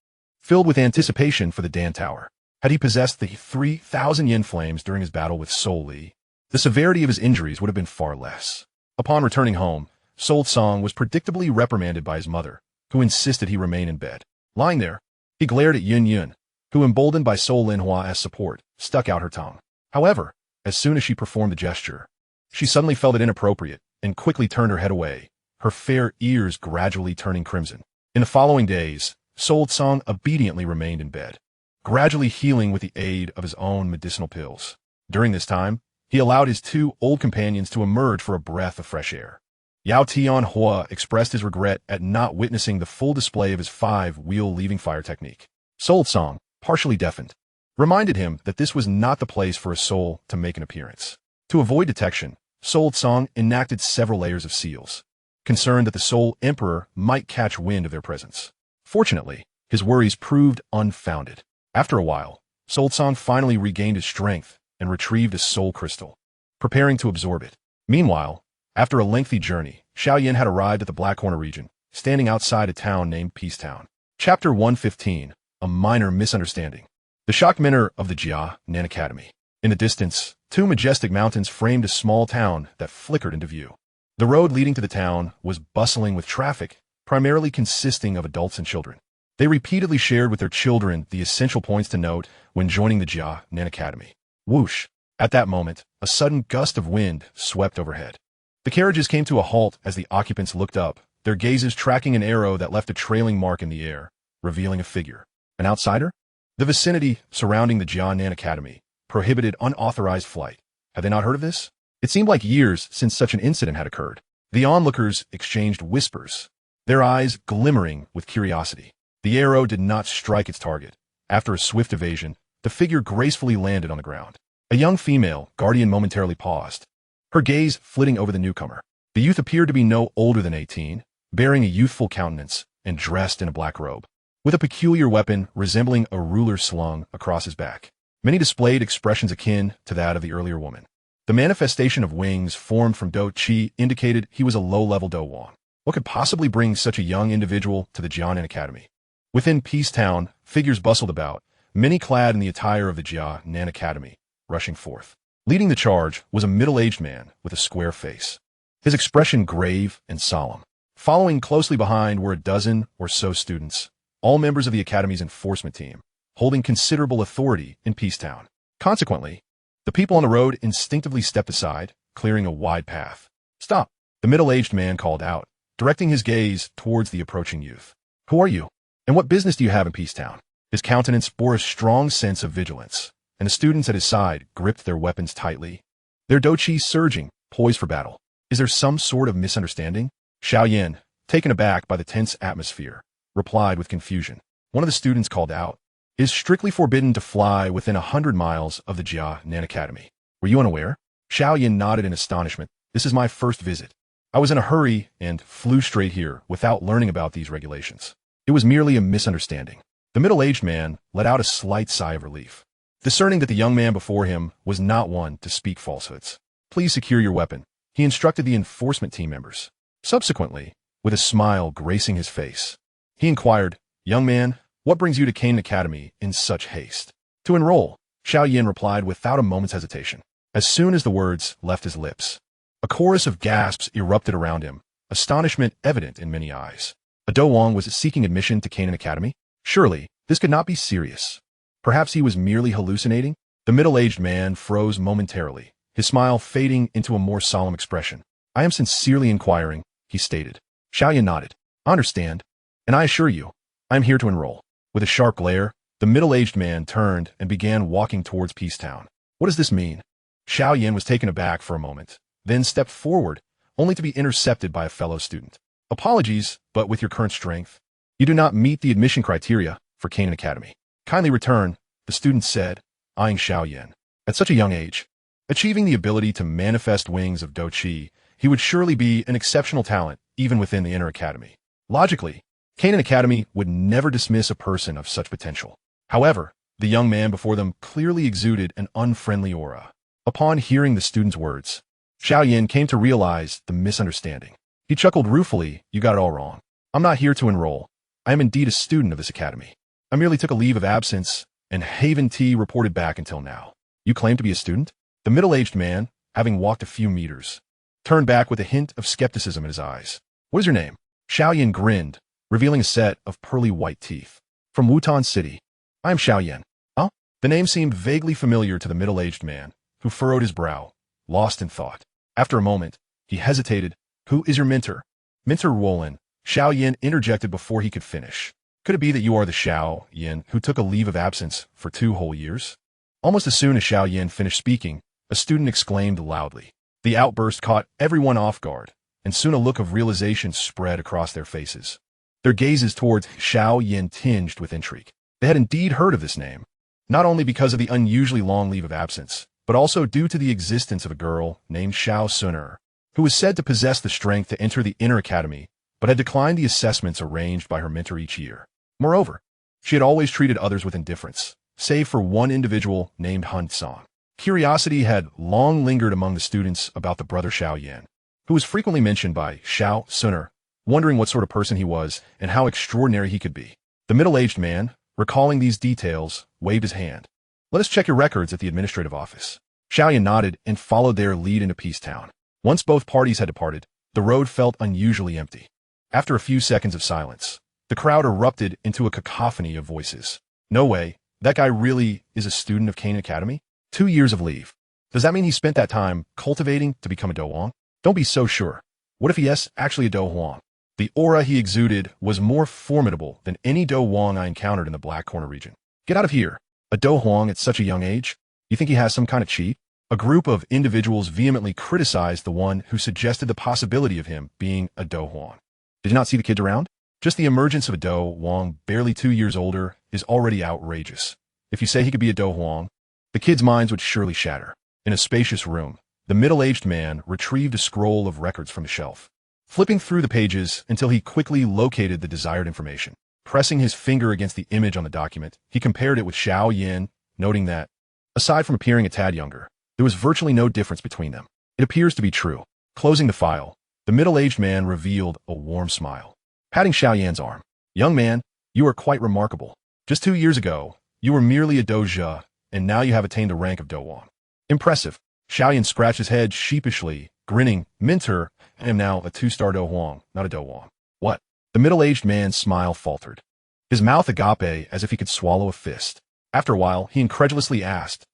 [SPEAKER 1] filled with anticipation for the Dan Tower. Had he possessed the 3,000 yen flames during his battle with Sol Li, the severity of his injuries would have been far less. Upon returning home, Sun Cang was predictably reprimanded by his mother, who insisted he remain in bed. Lying there, he glared at Yun Yun, who, emboldened by Sol Linhua as support, stuck out her tongue. However, as soon as she performed the gesture, she suddenly felt it inappropriate and quickly turned her head away, her fair ears gradually turning crimson. In the following days, Sun Cang obediently remained in bed, gradually healing with the aid of his own medicinal pills. During this time, he allowed his two old companions to emerge for a breath of fresh air. Yao Tianhua expressed his regret at not witnessing the full display of his 5-wheel leaving fire technique. Sun Cang, partially deafened, reminded him that this was not the place for a soul to make an appearance. To avoid detection, Sun Cang enacted several layers of seals, concerned that the Soul Emperor might catch wind of their presence. Fortunately, his worries proved unfounded. After a while, Sun Cang finally regained his strength and retrieved a soul crystal, preparing to absorb it. Meanwhile, after a lengthy journey, Xiao Yan had arrived at the Black Corner region, standing outside a town named Peace Town. Chapter 115, A Minor Misunderstanding. The shocked mentor of the Xiao Yan Academy. In the distance, two majestic mountains framed a small town that flickered into view. The road leading to the town was bustling with traffic, primarily consisting of adults and children. They repeatedly shared with their children the essential points to note when joining the Xiao Yan Academy. Whoosh! At that moment, a sudden gust of wind swept overhead. The carriages came to a halt as the occupants looked up, their gazes tracking an arrow that left a trailing mark in the air, revealing a figure. An outsider? The vicinity surrounding the Xiao Yan Academy prohibited unauthorized flight. Had they not heard of this? It seemed like years since such an incident had occurred. The onlookers exchanged whispers, their eyes glimmering with curiosity. The arrow did not strike its target. After a swift evasion, the figure gracefully landed on the ground. A young female guardian momentarily paused, her gaze flitting over the newcomer. The youth appeared to be no older than 18, bearing a youthful countenance and dressed in a black robe, with a peculiar weapon resembling a ruler slung across his back. Many displayed expressions akin to that of the earlier woman. The manifestation of wings formed from Dou Qi indicated he was a low-level Dou Wang. What could possibly bring such a young individual to the Xiao Yan Academy? Within Peace Town, figures bustled about, many clad in the attire of the Xiao Yan Academy, rushing forth. Leading the charge was a middle-aged man with a square face, his expression grave and solemn. Following closely behind were a dozen or so students, all members of the Academy's enforcement team, holding considerable authority in Peace Town. Consequently, the people on the road instinctively stepped aside, clearing a wide path. "Stop!" the middle-aged man called out, directing his gaze towards the approaching youth. "Who are you? And what business do you have in Peace Town?" His countenance bore a strong sense of vigilance, and the students at his side gripped their weapons tightly, their Dou Qi surging, poised for battle. "Is there some sort of misunderstanding?" Xiao Yan, taken aback by the tense atmosphere, replied with confusion. One of the students called out, "It is strictly forbidden to fly within 100 miles of the Xiao Yan Academy. Were you unaware?" Xiao Yan nodded in astonishment. "This is my first visit. I was in a hurry and flew straight here without learning about these regulations. It was merely a misunderstanding." The middle-aged man let out a slight sigh of relief, discerning that the young man before him was not one to speak falsehoods. "Please secure your weapon," he instructed the enforcement team members. Subsequently, with a smile gracing his face, he inquired, "Young man, what brings you to Canaan Academy in such haste?" "To enroll," Xiao Yan replied without a moment's hesitation. As soon as the words left his lips, a chorus of gasps erupted around him, astonishment evident in many eyes. A Dou Wang was seeking admission to Canaan Academy? Surely, this could not be serious. Perhaps he was merely hallucinating? The middle-aged man froze momentarily, his smile fading into a more solemn expression. "I am sincerely inquiring," he stated. Xiao Yan nodded. "I understand, and I assure you, I am here to enroll." With a sharp glare, the middle-aged man turned and began walking towards Peace Town. "What does this mean?" Xiao Yan was taken aback for a moment, then stepped forward, only to be intercepted by a fellow student. "Apologies, but with your current strength, you do not meet the admission criteria for Canaan Academy. Kindly return," the student said, eyeing Xiao Yan. At such a young age, achieving the ability to manifest wings of Dou Qi, he would surely be an exceptional talent even within the inner academy. Logically, Canaan Academy would never dismiss a person of such potential. However, the young man before them clearly exuded an unfriendly aura. Upon hearing the student's words, Xiao Yan came to realize the misunderstanding. He chuckled ruefully, "You got it all wrong. I'm not here to enroll. I am indeed a student of this academy. I merely took a leave of absence, and Haven T reported back until now." "You claim to be a student?" The middle-aged man, having walked a few meters, turned back with a hint of skepticism in his eyes. "What is your name?" Xiao Yan grinned, revealing a set of pearly white teeth. "From Wutan City. I am Xiao Yan." "Oh?" The name seemed vaguely familiar to the middle-aged man, who furrowed his brow, lost in thought. After a moment, he hesitated. "Who is your mentor?" "Mentor Wolin," Xiao Yan interjected before he could finish. "Could it be that you are the Xiao Yan who took a leave of absence for 2 whole years?" Almost as soon as Xiao Yan finished speaking, a student exclaimed loudly. The outburst caught everyone off guard, and soon a look of realization spread across their faces. Their gazes towards Xiao Yan tinged with intrigue. They had indeed heard of this name, not only because of the unusually long leave of absence, but also due to the existence of a girl named Xiao Suner, who was said to possess the strength to enter the inner academy, but had declined the assessments arranged by her mentor each year. Moreover, she had always treated others with indifference, save for one individual named Hun Cang. Curiosity had long lingered among the students about the brother Xiao Yan, who was frequently mentioned by Xiao Suner, wondering what sort of person he was and how extraordinary he could be. The middle-aged man, recalling these details, waved his hand. "Let us check your records at the administrative office." Xiao Yan nodded and followed their lead into Peacetown. Once both parties had departed, the road felt unusually empty. After a few seconds of silence, the crowd erupted into a cacophony of voices. "No way, that guy really is a student of Canaan Academy? 2 years of leave. Does that mean he spent that time cultivating to become a Dou Huang? Don't be so sure. What if he is actually a Dou Huang?" The aura he exuded was more formidable than any Dou Huang I encountered in the Black Corner region. "Get out of here. A Dou Huang at such a young age? You think he has some kind of cheat?" A group of individuals vehemently criticized the one who suggested the possibility of him being a Dou Huang. "Did you not see the kids around? Just the emergence of a Dou Huang barely 2 years older is already outrageous. If you say he could be a Dou Huang, the kids' minds would surely shatter." In a spacious room, the middle-aged man retrieved a scroll of records from the shelf, flipping through the pages until he quickly located the desired information. Pressing his finger against the image on the document, he compared it with Xiao Yan, noting that, aside from appearing a tad younger, there was virtually no difference between them. "It appears to be true." Closing the file, the middle-aged man revealed a warm smile, patting Xiao Yan's arm. "Young man, you are quite remarkable. Just 2 years ago, you were merely a doja, and now you have attained the rank of Dou Huang. Impressive." Xiao Yan scratched his head sheepishly, grinning. "Mentor, I am now a 2-star Dou Huang, not a Dou Huang." "What?" The middle-aged man's smile faltered, his mouth agape as if he could swallow a fist. After a while, he incredulously asked,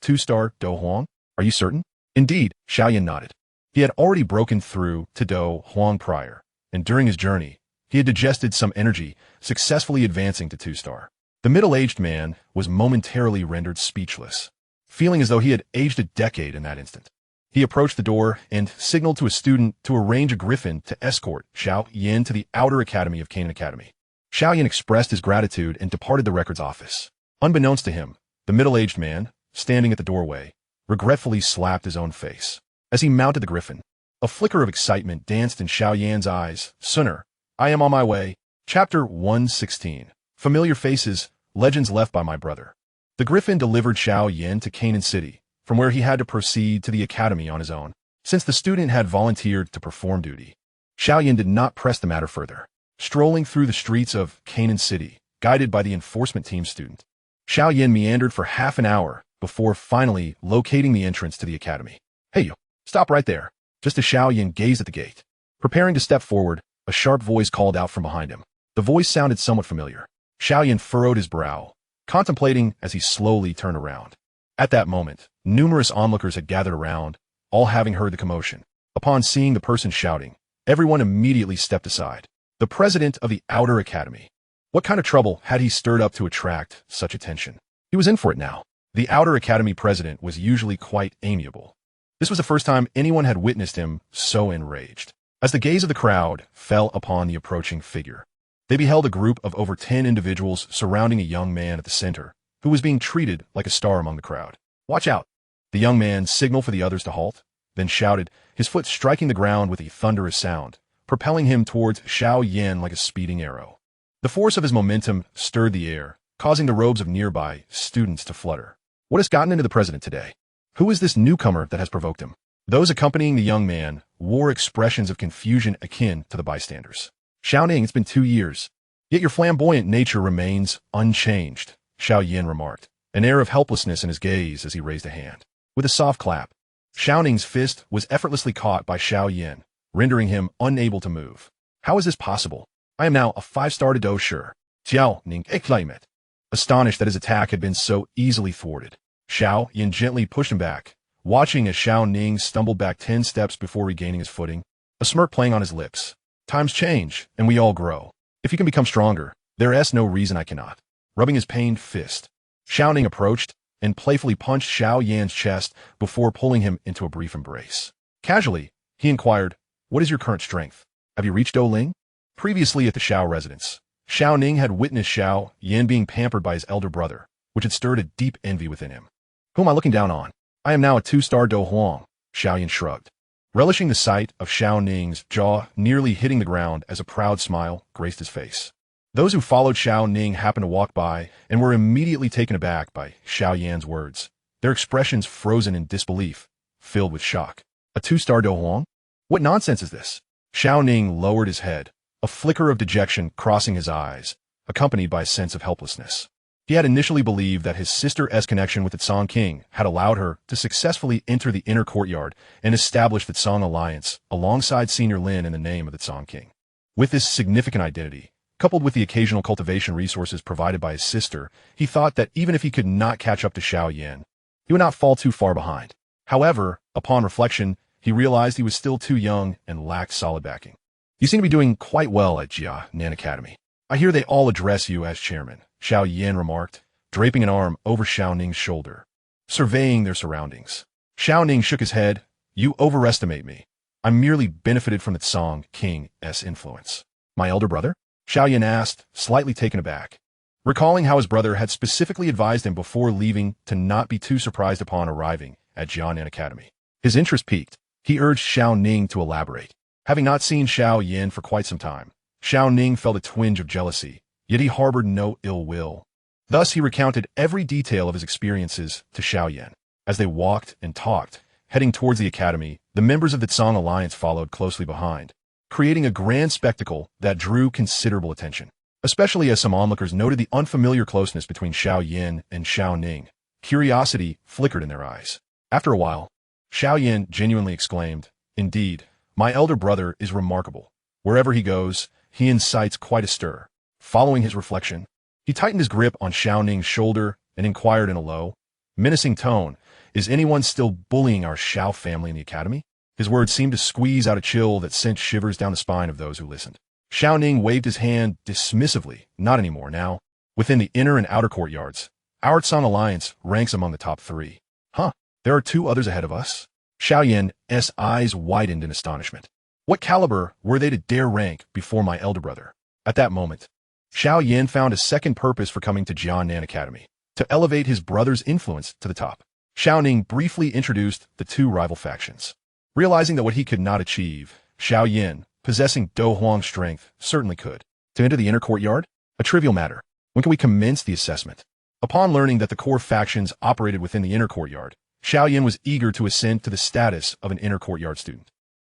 [SPEAKER 1] Two-star Dou Huang? Are you certain?" "Indeed," Xiao Yan nodded. He had already broken through to Dou Huang prior, and during his journey, he had digested some energy, successfully advancing to 2-star. The middle-aged man was momentarily rendered speechless, feeling as though he had aged a decade in that instant. He approached the door and signaled to a student to arrange a griffin to escort Xiao Yan to the outer academy of Canaan Academy. Xiao Yan expressed his gratitude and departed the records office. Unbeknownst to him, the middle-aged man, standing at the doorway, regretfully slapped his own face. As he mounted the griffin, a flicker of excitement danced in Xiao Yan's eyes. "Sooner, I am on my way." Chapter 116. Familiar Faces, Legends Left by My Brother. The griffin delivered Xiao Yan to Canaan City, from where he had to proceed to the academy on his own. Since the student had volunteered to perform duty, Xiao Yan did not press the matter further. Strolling through the streets of Canaan City, guided by the enforcement team student, Xiao Yan meandered for half an hour before finally locating the entrance to the academy. "Hey you, stop right there." Just as Xiao Yan gazed at the gate, preparing to step forward, a sharp voice called out from behind him. The voice sounded somewhat familiar. Xiao Yan furrowed his brow, contemplating as he slowly turned around. At that moment, numerous onlookers had gathered around, all having heard the commotion. Upon seeing the person shouting, everyone immediately stepped aside. The president of the Outer Academy. What kind of trouble had he stirred up to attract such attention? He was in for it now. The Outer Academy president was usually quite amiable. This was the first time anyone had witnessed him so enraged. As the gaze of the crowd fell upon the approaching figure, they beheld a group of over 10 individuals surrounding a young man at the center, who was being treated like a star among the crowd. "Watch out!" The young man signaled for the others to halt, then shouted, his foot striking the ground with a thunderous sound, propelling him towards Xiao Yan like a speeding arrow. The force of his momentum stirred the air, causing the robes of nearby students to flutter. "What has gotten into the president today?" Who is this newcomer that has provoked him? Those accompanying the young man wore expressions of confusion akin to the bystanders. Xiao Ning, it's been 2 years. Yet your flamboyant nature remains unchanged, Xiao Yan remarked, an air of helplessness in his gaze as he raised a hand. With a soft clap, Xiao Ning's fist was effortlessly caught by Xiao Yan, rendering him unable to move. How is this possible? I am now a 5-star Dou Sure. Xiao Ning exclaimed, astonished that his attack had been so easily thwarted. Xiao Yan gently pushed him back, watching as Xiao Ning stumbled back 10 steps before regaining his footing, a smirk playing on his lips. Times change, and we all grow. If you can become stronger, there is no reason I cannot. Rubbing his pained fist, Xiao Ning approached and playfully punched Xiao Yan's chest before pulling him into a brief embrace. Casually, he inquired, "What is your current strength? Have you reached Dou Ling?" Previously at the Xiao residence, Xiao Ning had witnessed Xiao Yan being pampered by his elder brother, which had stirred a deep envy within him. Who am I looking down on? I am now a 2-star Dou Huang, Xiao Yan shrugged, relishing the sight of Xiao Ning's jaw nearly hitting the ground as a proud smile graced his face. Those who followed Xiao Ning happened to walk by and were immediately taken aback by Xiao Yan's words, their expressions frozen in disbelief, filled with shock. A 2-star Dou Huang? What nonsense is this? Xiao Ning lowered his head, a flicker of dejection crossing his eyes, accompanied by a sense of helplessness. He had initially believed that his sister's connection with the Dou King had allowed her to successfully enter the inner courtyard and establish the Dou alliance alongside Senior Lin in the name of the Dou King. With this significant identity, coupled with the occasional cultivation resources provided by his sister, he thought that even if he could not catch up to Xiao Yan, he would not fall too far behind. However, upon reflection, he realized he was still too young and lacked solid backing. You seem to be doing quite well at Jia Nan Academy. I hear they all address you as chairman, Xiao Yan remarked, draping an arm over Xiao Ning's shoulder, surveying their surroundings. Xiao Ning shook his head. You overestimate me. I merely benefited from the Dou King's influence. My elder brother? Xiao Yan asked, slightly taken aback, recalling how his brother had specifically advised him before leaving to not be too surprised upon arriving at Jia Nan Academy. His interest piqued. He urged Xiao Ning to elaborate. Having not seen Xiao Yan for quite some time, Xiao Ning felt a twinge of jealousy, yet he harbored no ill will. Thus he recounted every detail of his experiences to Xiao Yan. As they walked and talked, heading towards the academy, the members of the Dou alliance followed closely behind, creating a grand spectacle that drew considerable attention, especially as some onlookers noted the unfamiliar closeness between Xiao Yan and Xiao Ning. Curiosity flickered in their eyes. After a while, Xiao Yan genuinely exclaimed, "Indeed, my elder brother is remarkable. Wherever he goes, he incites quite a stir." Following his reflection, he tightened his grip on Xiao Ning's shoulder and inquired in a low, menacing tone, "Is anyone still bullying our Xiao family in the academy?" His words seemed to squeeze out a chill that sent shivers down the spine of those who listened. Xiao Ning waved his hand dismissively. Not anymore now. Within the inner and outer courtyards, our Dou alliance ranks among the top 3. Huh, there are 2 others ahead of us? Xiao Yan's eyes widened in astonishment. What caliber were they to dare rank before my elder brother? At that moment, Xiao Yan found a second purpose for coming to Jia Nan Academy, to elevate his brother's influence to the top. Xiao Ning briefly introduced the 2 rival factions. Realizing that what he could not achieve, Xiao Yan, possessing Dou Huang's strength, certainly could. To enter the inner courtyard? A trivial matter. When can we commence the assessment? Upon learning that the core factions operated within the inner courtyard, Xiao Yan was eager to ascend to the status of an inner courtyard student.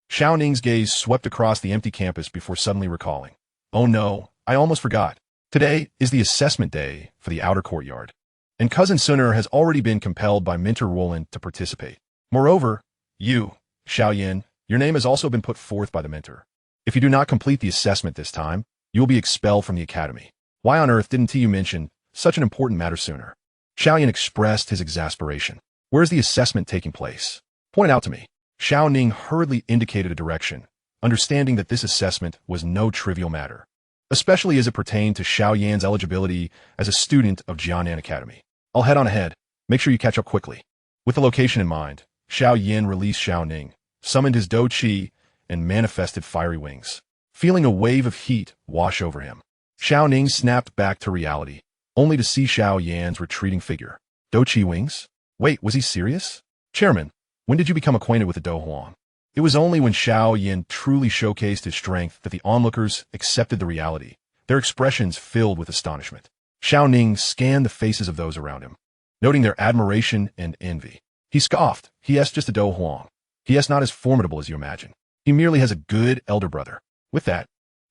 [SPEAKER 1] Xiao Ning's gaze swept across the empty campus before suddenly recalling, "Oh no, I almost forgot. Today is the assessment day for the outer courtyard, and Cousin Suner has already been compelled by Mentor Roland to participate. Moreover, you, Xiao Yan, your name has also been put forth by the mentor. If you do not complete the assessment this time, you will be expelled from the academy. Why on earth didn't you mention such an important matter sooner?" Xiao Yan expressed his exasperation. "Where is the assessment taking place? Point it out to me." Xiao Ning hurriedly indicated a direction, understanding that this assessment was no trivial matter, especially as it pertained to Xiao Yan's eligibility as a student of Jia Nan Academy. "I'll head on ahead. Make sure you catch up quickly." With the location in mind, Xiao Yan released Xiao Ning, summoned his Dou Qi, and manifested fiery wings. Feeling a wave of heat wash over him, Xiao Ning snapped back to reality, only to see Xiao Yan's retreating figure. Dou Qi wings? Wait, was he serious? Chairman, when did you become acquainted with the Dou Huang? It was only when Xiao Yan truly showcased his strength that the onlookers accepted the reality, their expressions filled with astonishment. Xiao Ning scanned the faces of those around him, noting their admiration and envy. He scoffed. He just a Dou Huang. He not as formidable as you imagine. He merely has a good elder brother. With that,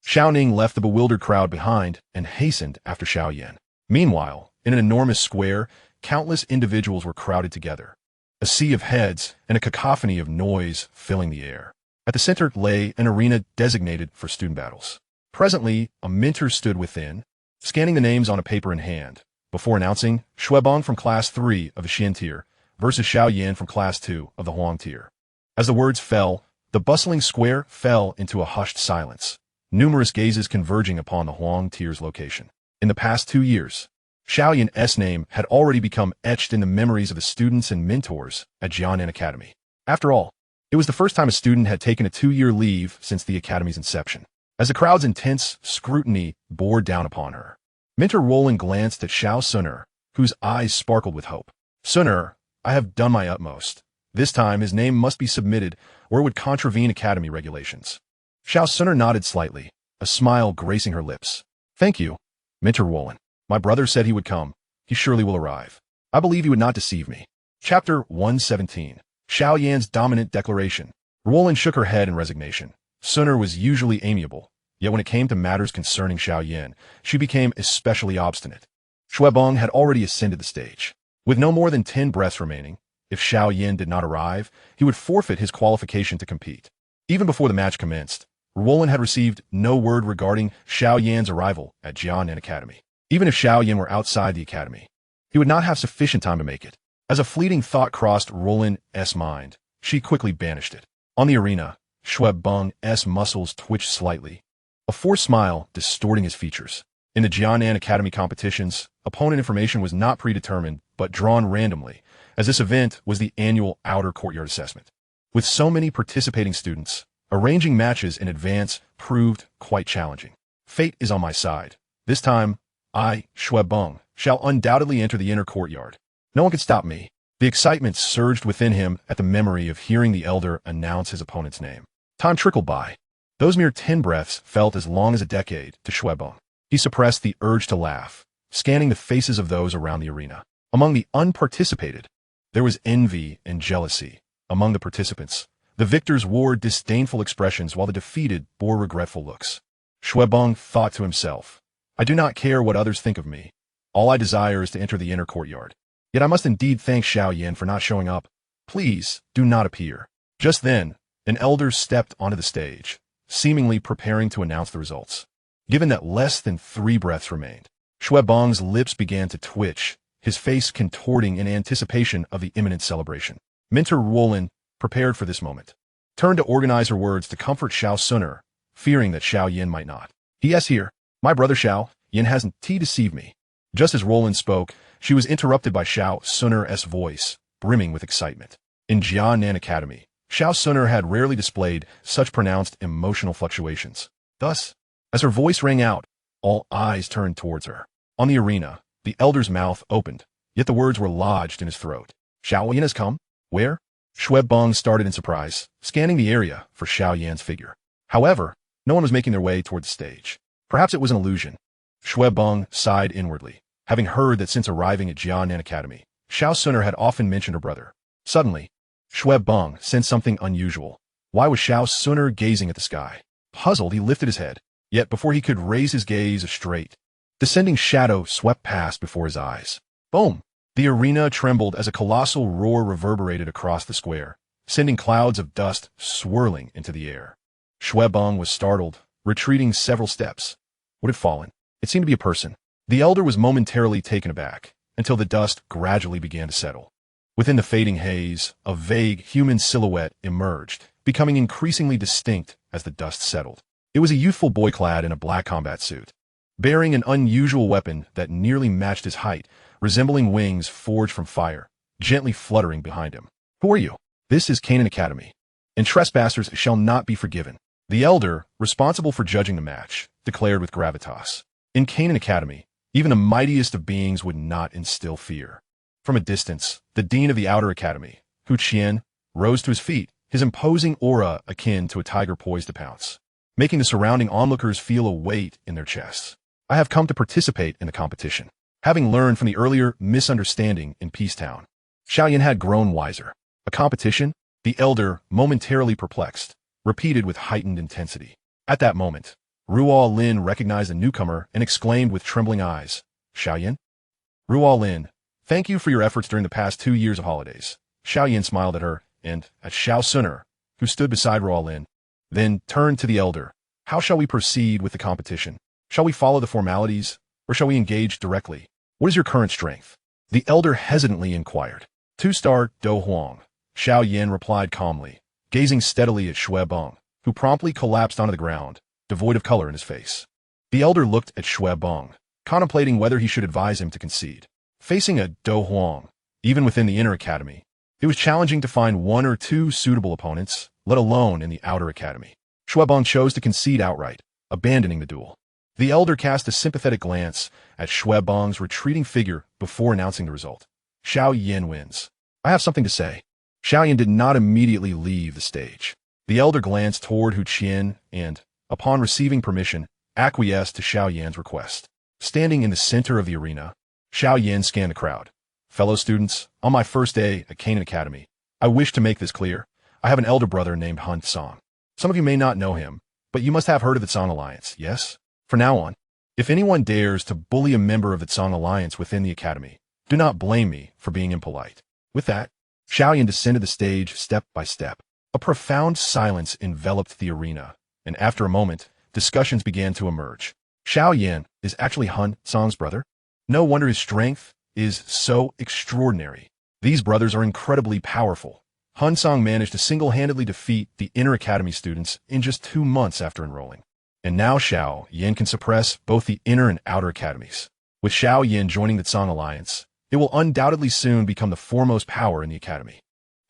[SPEAKER 1] Xiao Ning left the bewildered crowd behind and hastened after Xiao Yan. Meanwhile, in an enormous square, countless individuals were crowded together. A sea of heads and a cacophony of noise filling the air. At the center lay an arena designated for student battles. Presently, a mentor stood within, scanning the names on a paper in hand, before announcing Xuebong from Class 3 of the Xian tier versus Xiao Yan from Class 2 of the Huang tier. As the words fell, the bustling square fell into a hushed silence, numerous gazes converging upon the Huang tier's location. In the past 2 years, Xiao Yan's name had already become etched in the memories of the students and mentors at Jianan Academy. After all, it was the first time a student had taken a 2-year leave since the academy's inception. As the crowd's intense scrutiny bore down upon her, Mentor Roland glanced at Xiao Suner, whose eyes sparkled with hope. Suner, I have done my utmost. This time his name must be submitted or it would contravene academy regulations. Xiao Suner nodded slightly, a smile gracing her lips. Thank you, Mentor Roland. My brother said he would come. He surely will arrive. I believe he would not deceive me. Chapter 117. Xiao Yan's dominant declaration. Roland shook her head in resignation. Suner was usually amiable, yet when it came to matters concerning Xiao Yan, she became especially obstinate. Xuebong had already ascended the stage. With no more than 10 breaths remaining, if Xiao Yan did not arrive, he would forfeit his qualification to compete. Even before the match commenced, Roland had received no word regarding Xiao Yan's arrival at Jianan Academy. Even if Xiao Yan were outside the academy, he would not have sufficient time to make it. As a fleeting thought crossed Roland's mind, she quickly banished it. On the arena, Xuebong's muscles twitched slightly, a forced smile distorting his features. In the Jianan Academy competitions, opponent information was not predetermined but drawn randomly, as this event was the annual outer courtyard assessment. With so many participating students, arranging matches in advance proved quite challenging. Fate is on my side. This time, I, Xuebong, shall undoubtedly enter the inner courtyard. No one can stop me. The excitement surged within him at the memory of hearing the elder announce his opponent's name. Time trickled by. Those mere 10 breaths felt as long as a decade to Xuebong. He suppressed the urge to laugh, scanning the faces of those around the arena. Among the unparticipated, there was envy and jealousy. Among the participants, the victors wore disdainful expressions while the defeated bore regretful looks. Xuebong thought to himself, I do not care what others think of me. All I desire is to enter the inner courtyard. Yet I must indeed thank Xiao Yan for not showing up. Please, do not appear. Just then, an elder stepped onto the stage, seemingly preparing to announce the results. Given that less than 3 breaths remained, Xuebong's lips began to twitch, his face contorting in anticipation of the imminent celebration. Mentor Roland, prepared for this moment, turned to organize her words to comfort Xiao Suner, fearing that Xiao Yan might not. He here. My brother Xiao Yan hasn't deceived me. Just as Roland spoke, she was interrupted by Xiao Suner's voice, brimming with excitement. In Jianan Academy, Xiao Suner had rarely displayed such pronounced emotional fluctuations. Thus, as her voice rang out, all eyes turned towards her. On the arena, the elder's mouth opened, yet the words were lodged in his throat. Xiao Yan has come? Where? Xuebong started in surprise, scanning the area for Xiao Yan's figure. However, no one was making their way toward the stage. Perhaps it was an illusion. Xuebong sighed inwardly, having heard that since arriving at Jianan Academy, Xiao Suner had often mentioned her brother. Suddenly, Xuebong sensed something unusual. Why was Xiao Suner gazing at the sky? Puzzled, he lifted his head. Yet before he could raise his gaze a straight, descending shadow swept past before his eyes. Boom! The arena trembled as a colossal roar reverberated across the square, sending clouds of dust swirling into the air. Xuebong was startled, retreating several steps. What had fallen? It seemed to be a person. The elder was momentarily taken aback, until the dust gradually began to settle. Within the fading haze, a vague human silhouette emerged, becoming increasingly distinct as the dust settled. It was a youthful boy clad in a black combat suit, bearing an unusual weapon that nearly matched his height, resembling wings forged from fire, gently fluttering behind him. Who are you? This is Canaan Academy, and trespassers shall not be forgiven. The elder, responsible for judging the match, declared with gravitas. In Canaan Academy, even the mightiest of beings would not instill fear. From a distance, the dean of the outer academy, Hu Qian, rose to his feet, his imposing aura akin to a tiger poised to pounce, making the surrounding onlookers feel a weight in their chests. I have come to participate in the competition, having learned from the earlier misunderstanding in Peacetown. Xiao Yan had grown wiser. A competition? The elder, momentarily perplexed, repeated with heightened intensity. At that moment, Ruo Lin recognized the newcomer and exclaimed with trembling eyes, Xiao Yan? Ruo Lin, thank you for your efforts during the past 2 years of holidays. Xiao Yan smiled at her and at Xiao Suner, who stood beside Ruo Lin, then turned to the elder. How shall we proceed with the competition? Shall we follow the formalities, or shall we engage directly? What is your current strength? The elder hesitantly inquired. 2-star Dou Huang. Xiao Yan replied calmly, gazing steadily at Xue Beng, who promptly collapsed onto the ground, devoid of color in his face. The elder looked at Xue Beng, contemplating whether he should advise him to concede. Facing a Dou Huang, even within the inner academy, it was challenging to find 1 or 2 suitable opponents, let alone in the outer academy. Xue Beng chose to concede outright, abandoning the duel. The elder cast a sympathetic glance at Xue Beng's retreating figure before announcing the result. Xiao Yan wins. I have something to say. Xiao Yan did not immediately leave the stage. The elder glanced toward Hu Qian and, upon receiving permission, acquiesced to Xiao Yan's request. Standing in the center of the arena, Xiao Yan scanned the crowd. Fellow students, on my first day at Canaan Academy, I wish to make this clear. I have an elder brother named Hun Cang. Some of you may not know him, but you must have heard of the Cang Alliance, yes? From now on, if anyone dares to bully a member of the Cang Alliance within the academy, do not blame me for being impolite. With that, Xiao Yan descended the stage step by step. A profound silence enveloped the arena, and after a moment, discussions began to emerge. Xiao Yan is actually Hun Cang's brother? No wonder his strength is so extraordinary. These brothers are incredibly powerful. Hun Cang managed to single-handedly defeat the inner academy students in just 2 months after enrolling. And now Xiao Yan can suppress both the inner and outer academies. With Xiao Yan joining the Cang Alliance, it will undoubtedly soon become the foremost power in the academy.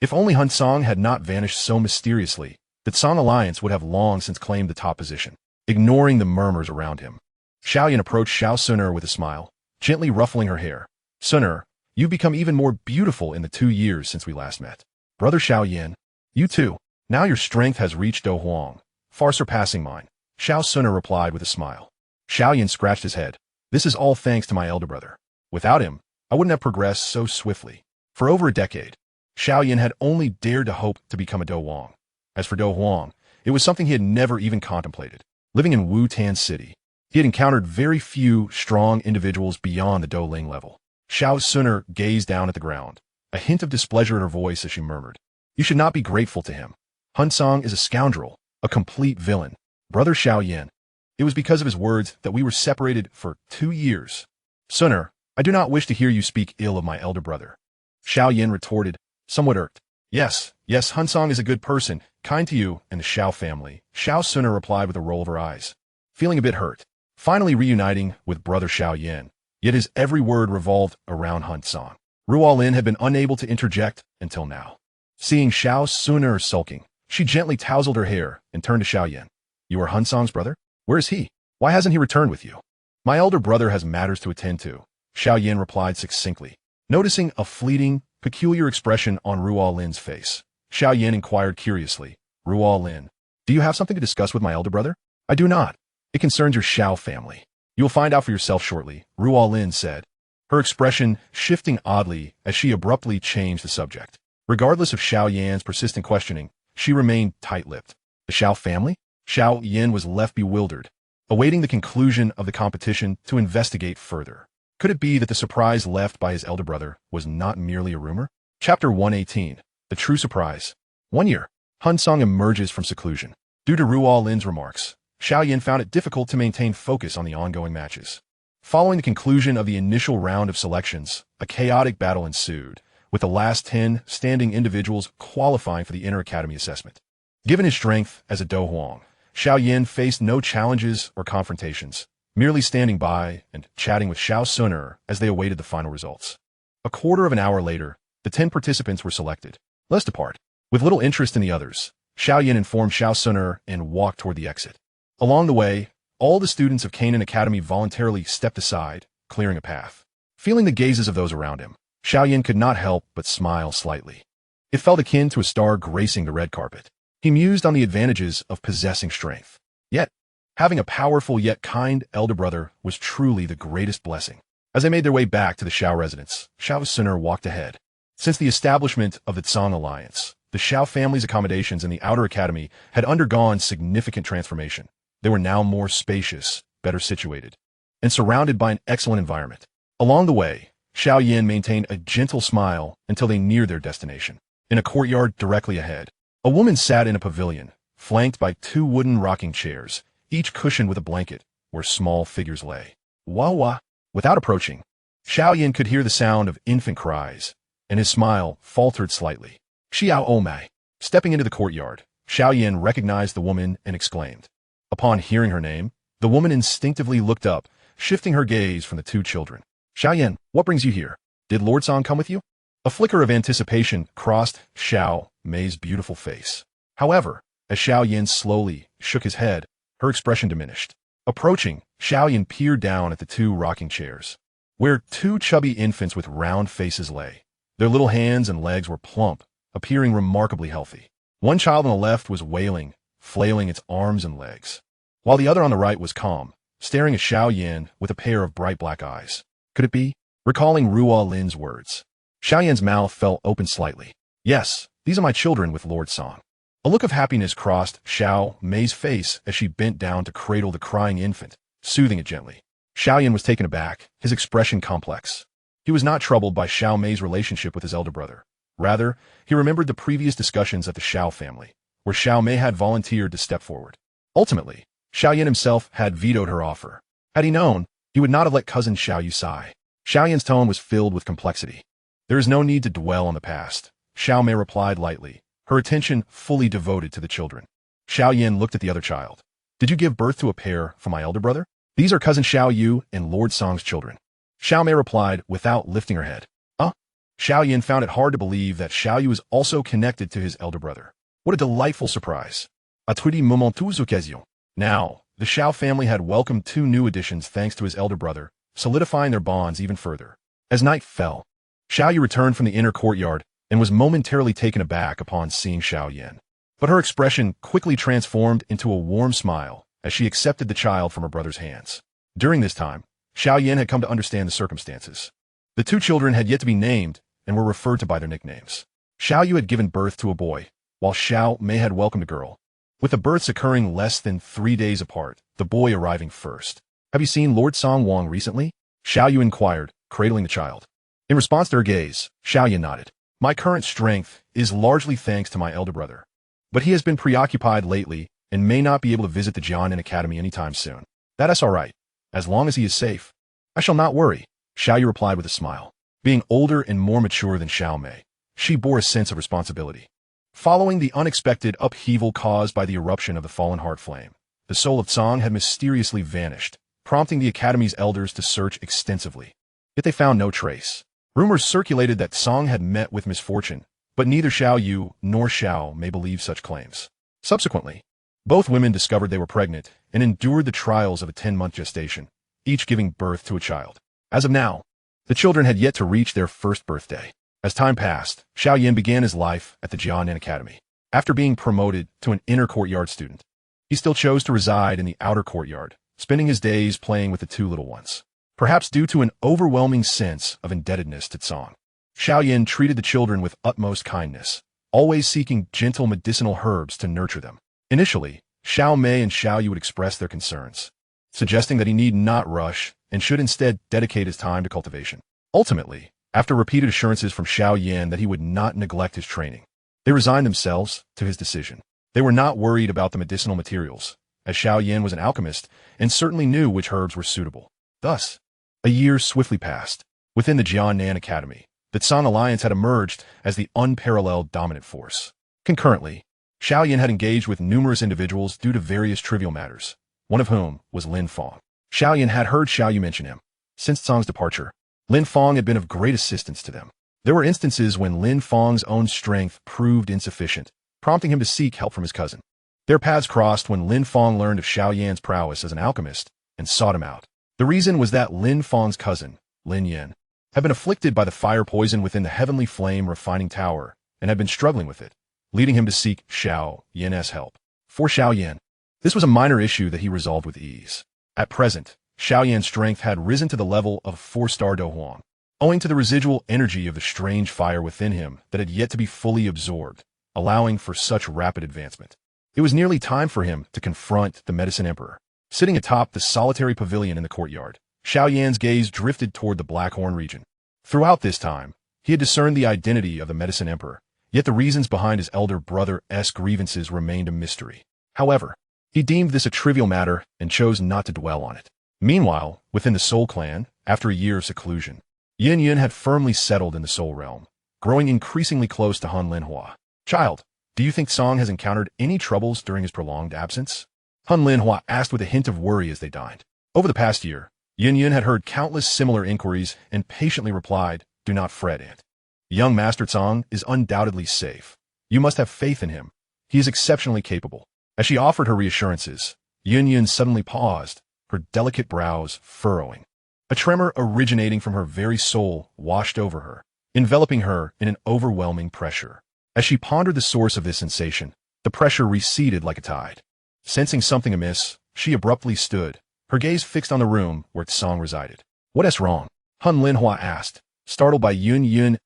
[SPEAKER 1] If only Hun Cang had not vanished so mysteriously, the Cang Alliance would have long since claimed the top position. Ignoring the murmurs around him, Xiao Yan approached Xiao Suner with a smile, gently ruffling her hair. Suner, you've become even more beautiful in the 2 years since we last met. Brother Xiao Yan, you too. Now your strength has reached Dou Huang, far surpassing mine. Xiao Suner replied with a smile. Xiao Yan scratched his head. This is all thanks to my elder brother. Without him, I wouldn't have progressed so swiftly. For over a decade, Xiao Yan had only dared to hope to become a Dou Huang. As for Dou Huang, it was something he had never even contemplated. Living in Wutan City, he had encountered very few strong individuals beyond the Douling level. Xiao Suner gazed down at the ground, a hint of displeasure in her voice as she murmured, You should not be grateful to him. Hun Cang is a scoundrel, a complete villain. Brother Xiao Yan, it was because of his words that we were separated for 2 years. Suner, I do not wish to hear you speak ill of my elder brother. Xiao Yan retorted, somewhat irked. Yes, Hun Cang is a good person, kind to you and the Xiao family. Xiao Suner replied with a roll of her eyes, feeling a bit hurt, finally reuniting with brother Xiao Yan. Yet his every word revolved around Hun Cang. Ruo Lin had been unable to interject until now. Seeing Xiao Suner sulking, she gently tousled her hair and turned to Xiao Yan. You are Hun Cang's brother? Where is he? Why hasn't he returned with you? My elder brother has matters to attend to, Xiao Yan replied succinctly. Noticing a fleeting, peculiar expression on Ruo Lin's face, Xiao Yan inquired curiously, Ruo Lin, do you have something to discuss with my elder brother? I do not. It concerns your Xiao family. You will find out for yourself shortly, Ruo Lin said, her expression shifting oddly as she abruptly changed the subject. Regardless of Xiao Yan's persistent questioning, she remained tight-lipped. The Xiao family? Xiao Yan was left bewildered, awaiting the conclusion of the competition to investigate further. Could it be that the surprise left by his elder brother was not merely a rumor? Chapter 118. The True Surprise. 1 year. Hun Cang emerges from seclusion. Due to Ruo Lin's remarks, Xiao Yan found it difficult to maintain focus on the ongoing matches. Following the conclusion of the initial round of selections, a chaotic battle ensued, with the last 10 standing individuals qualifying for the Inner Academy assessment. Given his strength as a Dou Huang, Xiao Yan faced no challenges or confrontations, merely standing by and chatting with Xiao Suner as they awaited the final results. A quarter of an hour later, the 10 participants were selected. Let's depart. With little interest in the others, Xiao Yan informed Xiao Suner and walked toward the exit. Along the way, all the students of Canaan Academy voluntarily stepped aside, clearing a path. Feeling the gazes of those around him, Xiao Yan could not help but smile slightly. It felt akin to a star gracing the red carpet. He mused on the advantages of possessing strength. Yet, having a powerful yet kind elder brother was truly the greatest blessing. As they made their way back to the Xiao residence, Xiao Suner walked ahead, Since the establishment of the Tsang Alliance, the Xiao family's accommodations in the Outer Academy had undergone significant transformation. They were now more spacious, better situated, and surrounded by an excellent environment. Along the way, Xiao Yan maintained a gentle smile until they neared their destination. In a courtyard directly ahead, a woman sat in a pavilion, flanked by 2 wooden rocking chairs, each cushioned with a blanket, where small figures lay. Wah wah. Without approaching, Xiao Yan could hear the sound of infant cries, and his smile faltered slightly. Xiao Mei. Stepping into the courtyard, Xiao Yan recognized the woman and exclaimed. Upon hearing her name, the woman instinctively looked up, shifting her gaze from the 2 children. Xiao Yan, what brings you here? Did Lord Song come with you? A flicker of anticipation crossed Xiao Mei's beautiful face. However, as Xiao Yan slowly shook his head, her expression diminished. Approaching, Xiao Yan peered down at the 2 rocking chairs, where 2 chubby infants with round faces lay. Their little hands and legs were plump, appearing remarkably healthy. One child on the left was wailing, flailing its arms and legs, while the other on the right was calm, staring at Xiao Yan with a pair of bright black eyes. Could it be? Recalling Ruo Lin's words, Xiao Yan's mouth fell open slightly. Yes, these are my children with Lord Song. A look of happiness crossed Xiao Mei's face as she bent down to cradle the crying infant, soothing it gently. Xiao Yan was taken aback, his expression complex. He was not troubled by Xiao Mei's relationship with his elder brother. Rather, he remembered the previous discussions at the Xiao family, where Xiao Mei had volunteered to step forward. Ultimately, Xiao Yan himself had vetoed her offer. Had he known, he would not have let cousin Xiao Yu sigh. Xiao Yan's tone was filled with complexity. There is no need to dwell on the past, Xiao Mei replied lightly, her attention fully devoted to the children. Xiao Yan looked at the other child. Did you give birth to a pair for my elder brother? These are cousin Xiao Yu and Lord Song's children. Xiao Mei replied without lifting her head. Xiao Yan found it hard to believe that Xiao Yu was also connected to his elder brother. What a delightful surprise. A très momentous occasion. Now, the Xiao family had welcomed 2 new additions thanks to his elder brother, solidifying their bonds even further. As night fell, Xiao Yu returned from the inner courtyard and was momentarily taken aback upon seeing Xiao Yan. But her expression quickly transformed into a warm smile as she accepted the child from her brother's hands. During this time, Xiao Yan had come to understand the circumstances. The 2 children had yet to be named and were referred to by their nicknames. Xiao Yu had given birth to a boy, while Xiao Mei had welcomed a girl. With the births occurring less than 3 days apart, the boy arriving first. Have you seen Lord Song Wang recently? Xiao Yu inquired, cradling the child. In response to her gaze, Xiao Yan nodded. My current strength is largely thanks to my elder brother, but he has been preoccupied lately and may not be able to visit the Jianan Academy anytime soon. That is all right. As long as he is safe, I shall not worry, Xiao Yu replied with a smile. Being older and more mature than Xiao Mei, she bore a sense of responsibility. Following the unexpected upheaval caused by the eruption of the fallen heart flame, the soul of Tsang had mysteriously vanished, prompting the Academy's elders to search extensively. Yet they found no trace. Rumors circulated that Tsang had met with misfortune, but neither Xiao Yu nor Xiao Mei believed such claims. Subsequently, both women discovered they were pregnant and endured the trials of a 10-month gestation, each giving birth to a child. As of now, the children had yet to reach their first birthday. As time passed, Xiao Yan began his life at the Jianan Academy. After being promoted to an inner courtyard student, he still chose to reside in the outer courtyard, spending his days playing with the 2 little ones. Perhaps due to an overwhelming sense of indebtedness to Tsang, Xiao Yan treated the children with utmost kindness, always seeking gentle medicinal herbs to nurture them. Initially, Xiao Mei and Xiao Yu would express their concerns, suggesting that he need not rush and should instead dedicate his time to cultivation. Ultimately, after repeated assurances from Xiao Yan that he would not neglect his training, they resigned themselves to his decision. They were not worried about the medicinal materials, as Xiao Yan was an alchemist and certainly knew which herbs were suitable. Thus, a year swiftly passed. Within the Jianan Academy, the Tsang Alliance had emerged as the unparalleled dominant force. Concurrently, Xiao Yan had engaged with numerous individuals due to various trivial matters, one of whom was Lin Fong. Xiao Yan had heard Xiao Yu mention him. Since Tsang's departure, Lin Fong had been of great assistance to them. There were instances when Lin Fong's own strength proved insufficient, prompting him to seek help from his cousin. Their paths crossed when Lin Fong learned of Xiao Yan's prowess as an alchemist and sought him out. The reason was that Lin Fong's cousin, Lin Yan, had been afflicted by the fire poison within the Heavenly Flame refining tower and had been struggling with it, leading him to seek Xiao Yan's help. For Xiao Yan, this was a minor issue that he resolved with ease. At present, Xiao Yan's strength had risen to the level of 4-star Do Huang. owing to the residual energy of the strange fire within him that had yet to be fully absorbed, allowing for such rapid advancement. It was nearly time for him to confront the Medicine Emperor. Sitting atop the solitary pavilion in the courtyard, Xiao Yan's gaze drifted toward the Blackhorn region. Throughout this time, he had discerned the identity of the Medicine Emperor, yet the reasons behind his elder brother's grievances remained a mystery. However, he deemed this a trivial matter and chose not to dwell on it. Meanwhile, within the Soul Clan, after a year of seclusion, Yun had firmly settled in the Soul Realm, growing increasingly close to Hun Linhua. Child, do you think Song has encountered any troubles during his prolonged absence? Hun Linhua asked with a hint of worry as they dined. Over the past year, Yun had heard countless similar inquiries and patiently replied, "Do not fret, aunt. Young Master Song is undoubtedly safe. You must have faith in him. He is exceptionally capable." As she offered her reassurances, Yun suddenly paused, her delicate brows furrowing. A tremor originating from her very soul washed over her, enveloping her in an overwhelming pressure. As she pondered the source of this sensation, the pressure receded like a tide. Sensing something amiss, she abruptly stood, her gaze fixed on the room where Song resided. "What is wrong?" Hun Linhua asked, startled by Yun's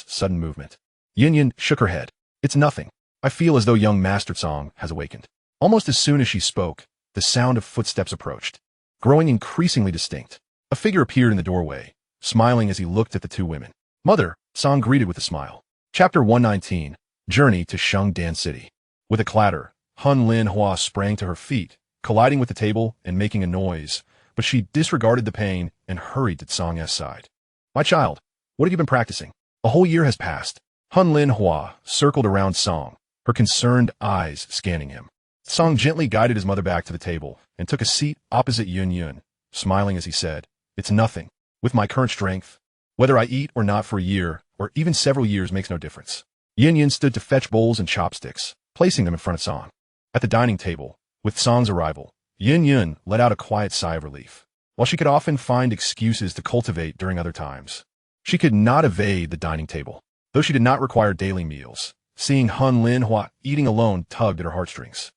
[SPEAKER 1] sudden movement. Yun shook her head. "It's nothing. I feel as though young Master Song has awakened." Almost as soon as she spoke, the sound of footsteps approached, growing increasingly distinct. A figure appeared in the doorway, smiling as he looked at the two women. "Mother," Song greeted with a smile. Chapter 119, Journey to Shengdan City. With a clatter, Hun Linhua sprang to her feet, colliding with the table and making a noise, but she disregarded the pain and hurried to Song's side. "My child, what have you been practicing?" A whole year has passed. Hun Linhua circled around Song, her concerned eyes scanning him. Song gently guided his mother back to the table and took a seat opposite Yun, smiling as he said, "It's nothing. With my current strength, whether I eat or not for a year or even several years makes no difference." Yun stood to fetch bowls and chopsticks, placing them in front of Song. At the dining table, with Song's arrival, Yun let out a quiet sigh of relief. While she could often find excuses to cultivate during other times, she could not evade the dining table. Though she did not require daily meals, seeing Hun Linhua eating alone tugged at her heartstrings.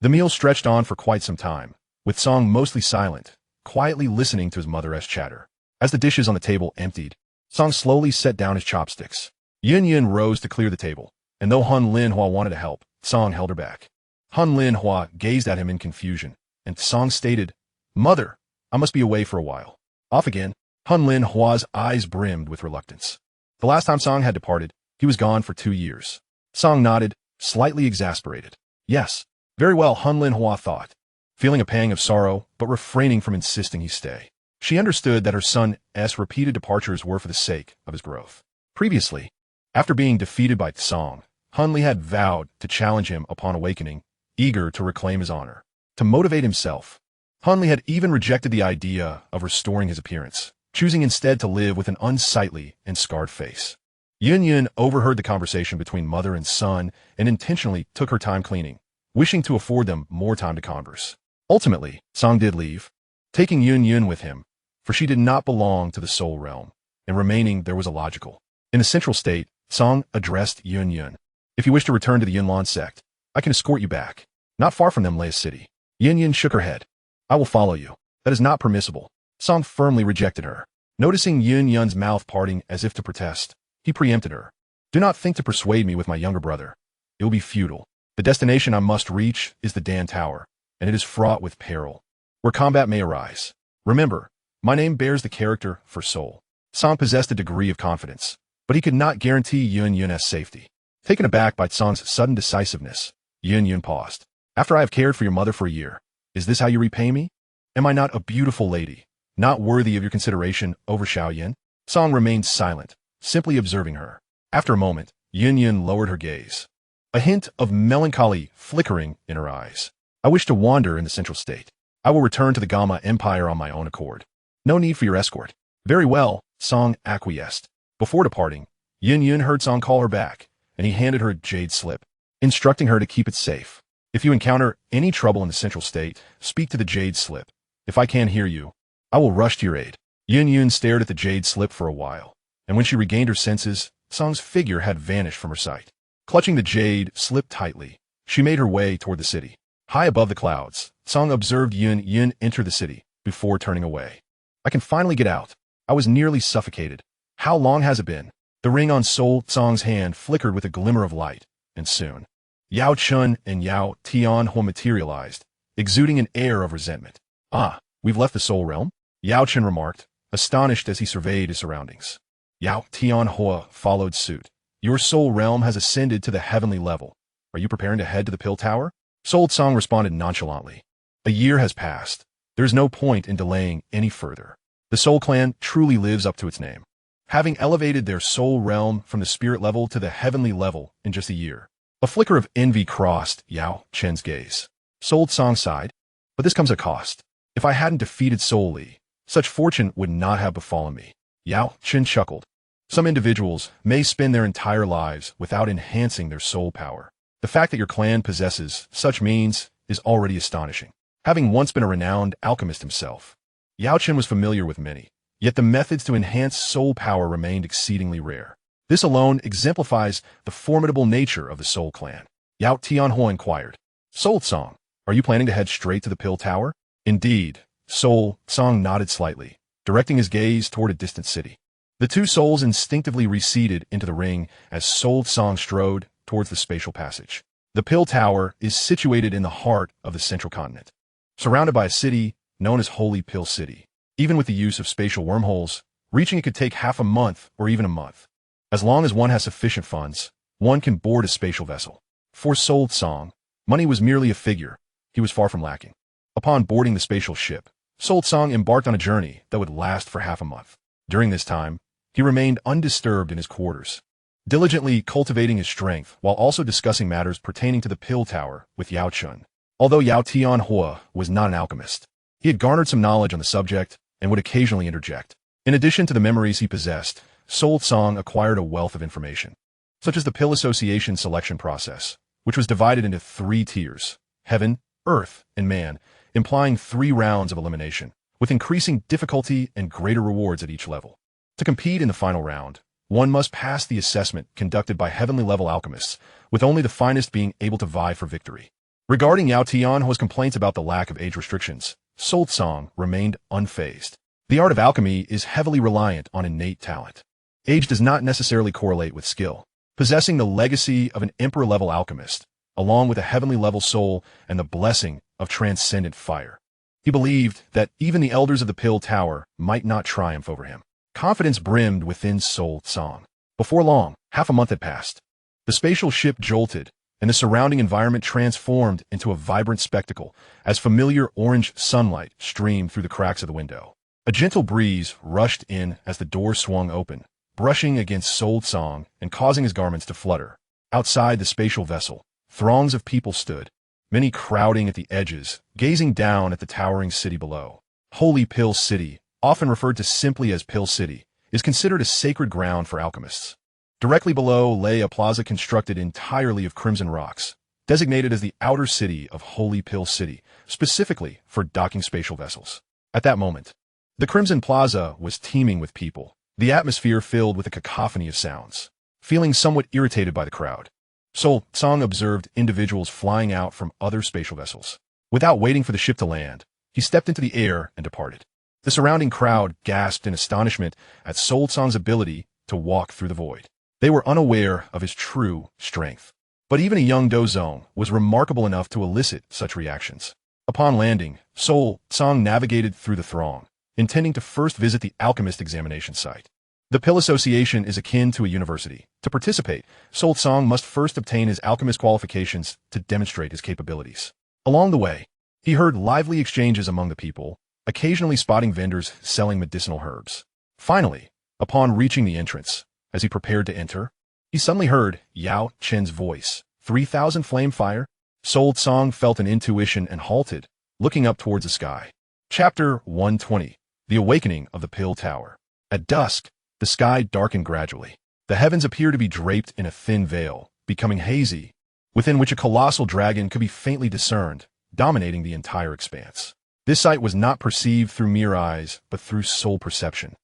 [SPEAKER 1] The meal stretched on for quite some time, with Song mostly silent, quietly listening to his mother's chatter. As the dishes on the table emptied, Song slowly set down his chopsticks. Yun rose to clear the table, and though Hun Linhua wanted to help, Song held her back. Hun Linhua gazed at him in confusion, and Song stated, "Mother, I must be away for a while." Off again, Hun Linhua's eyes brimmed with reluctance. The last time Song had departed, he was gone for 2 years. Song nodded, slightly exasperated. "Yes, very well," Hun Linhua thought, feeling a pang of sorrow but refraining from insisting he stay. She understood that her son's repeated departures were for the sake of his growth. Previously, after being defeated by Song, Hun Li had vowed to challenge him upon awakening, eager to reclaim his honor. To motivate himself, Hun Li had even rejected the idea of restoring his appearance, choosing instead to live with an unsightly and scarred face. Yun overheard the conversation between mother and son and intentionally took her time cleaning, wishing to afford them more time to converse. Ultimately, Song did leave, taking Yun with him, for she did not belong to the Soul Realm, and remaining there was illogical. In the central state, Song addressed Yun. "If you wish to return to the Yunlan sect, I can escort you back. Not far from them lay a city." Yun shook her head. "I will follow you. That is not permissible." Song firmly rejected her. Noticing Yun's mouth parting as if to protest, he preempted her. "Do not think to persuade me with my younger brother. It will be futile. The destination I must reach is the Dan Tower, and it is fraught with peril, where combat may arise. Remember, my name bears the character for soul." Song possessed a degree of confidence, but he could not guarantee Yun's safety. Taken aback by Song's sudden decisiveness, Yun paused. "After I have cared for your mother for a year, is this how you repay me? Am I not a beautiful lady, not worthy of your consideration over Xiao Yan?" Song remained silent, simply observing her. After a moment, Yun lowered her gaze, a hint of melancholy flickering in her eyes. "I wish to wander in the central state. I will return to the Gamma Empire on my own accord. No need for your escort." "Very well," Song acquiesced. Before departing, Yun heard Song call her back, and he handed her a jade slip, instructing her to keep it safe. "If you encounter any trouble in the central state, speak to the jade slip. If I can't hear you, I will rush to your aid." Yun stared at the jade slip for a while, and when she regained her senses, Song's figure had vanished from her sight. Clutching the jade slip tightly, she made her way toward the city. High above the clouds, Song observed Yun enter the city before turning away. "I can finally get out. I was nearly suffocated. How long has it been? The ring on Soul Tsong's hand flickered with a glimmer of light, and soon, Yao Chun and Yao Tianhui materialized, exuding an air of resentment. Ah, we've left the Soul Realm? Yao Chun remarked, astonished as he surveyed his surroundings. Yao Tianhui followed suit. Your Soul Realm has ascended to the heavenly level. Are you preparing to head to the Pill Tower? Soul Tsong responded nonchalantly. A year has passed. There is no point in delaying any further. The Soul Clan truly lives up to its name, having elevated their Soul Realm from the spirit level to the heavenly level in just a year. A flicker of envy crossed Yao Chen's gaze. Soul Tsong sighed, but this comes at a cost. If I hadn't defeated Soul Li, such fortune would not have befallen me. Yao Chen chuckled. Some individuals may spend their entire lives without enhancing their soul power. The fact that your clan possesses such means is already astonishing. Having once been a renowned alchemist himself, Yao Chen was familiar with many, yet the methods to enhance soul power remained exceedingly rare. This alone exemplifies the formidable nature of the Soul Clan. Yao Tianhui inquired, Soul Tsong, are you planning to head straight to the Pill Tower? Indeed, Soul Tsong nodded slightly, directing his gaze toward a distant city. The two souls instinctively receded into the ring as Soul Tsong strode towards the spatial passage. The Pill Tower is situated in the heart of the central continent, surrounded by a city known as Holy Pill City. Even with the use of spatial wormholes, reaching it could take half a month or even a month. As long as one has sufficient funds, one can board a spatial vessel. For Soul Tsong, money was merely a figure. He was far from lacking. Upon boarding the spatial ship, Soul Tsong embarked on a journey that would last for half a month. During this time, he remained undisturbed in his quarters, diligently cultivating his strength while also discussing matters pertaining to the Pill Tower with Yao Chun. Although Yao Tianhui was not an alchemist, he had garnered some knowledge on the subject and would occasionally interject. In addition to the memories he possessed, Soul Tsong acquired a wealth of information, such as the Pill Association selection process, which was divided into 3 tiers, heaven, earth, and man, implying 3 rounds of elimination, with increasing difficulty and greater rewards at each level. To compete in the final round, one must pass the assessment conducted by heavenly-level alchemists, with only the finest being able to vie for victory. Regarding Yao Tianhui's complaints about the lack of age restrictions, Soul Tsong remained unfazed. The art of alchemy is heavily reliant on innate talent. Age does not necessarily correlate with skill. Possessing the legacy of an emperor-level alchemist, along with a heavenly-level soul and the blessing of transcendent fire, he believed that even the elders of the Pill Tower might not triumph over him. Confidence brimmed within Soul Tsong. Before long, half a month had passed. The spatial ship jolted, and the surrounding environment transformed into a vibrant spectacle as familiar orange sunlight streamed through the cracks of the window. A gentle breeze rushed in as the door swung open, brushing against Soul Tsong and causing his garments to flutter. Outside the spatial vessel, throngs of people stood, many crowding at the edges, gazing down at the towering city below. Holy Pill City, often referred to simply as Pill City, is considered a sacred ground for alchemists. Directly below lay a plaza constructed entirely of crimson rocks, designated as the outer city of Holy Pill City, specifically for docking spatial vessels. At that moment, the Crimson Plaza was teeming with people, the atmosphere filled with a cacophony of sounds. Feeling somewhat irritated by the crowd, Soul Tsong observed individuals flying out from other spatial vessels. Without waiting for the ship to land, he stepped into the air and departed. The surrounding crowd gasped in astonishment at Soul Tsong's ability to walk through the void. They were unaware of his true strength. But even a young Dozong was remarkable enough to elicit such reactions. Upon landing, Soul Tsong navigated through the throng, intending to first visit the alchemist examination site. The Pill Association is akin to a university. To participate, Soul Tsong must first obtain his alchemist qualifications to demonstrate his capabilities. Along the way, he heard lively exchanges among the people, occasionally spotting vendors selling medicinal herbs. Finally, upon reaching the entrance, as he prepared to enter, he suddenly heard Yao Chen's voice. 3,000 flame fire? Soul Tsong felt an intuition and halted, looking up towards the sky. Chapter 120. The Awakening of the Pill Tower. At dusk, the sky darkened gradually. The heavens appeared to be draped in a thin veil, becoming hazy, within which a colossal dragon could be faintly discerned, dominating the entire expanse. This sight was not perceived through mere eyes, but through soul perception.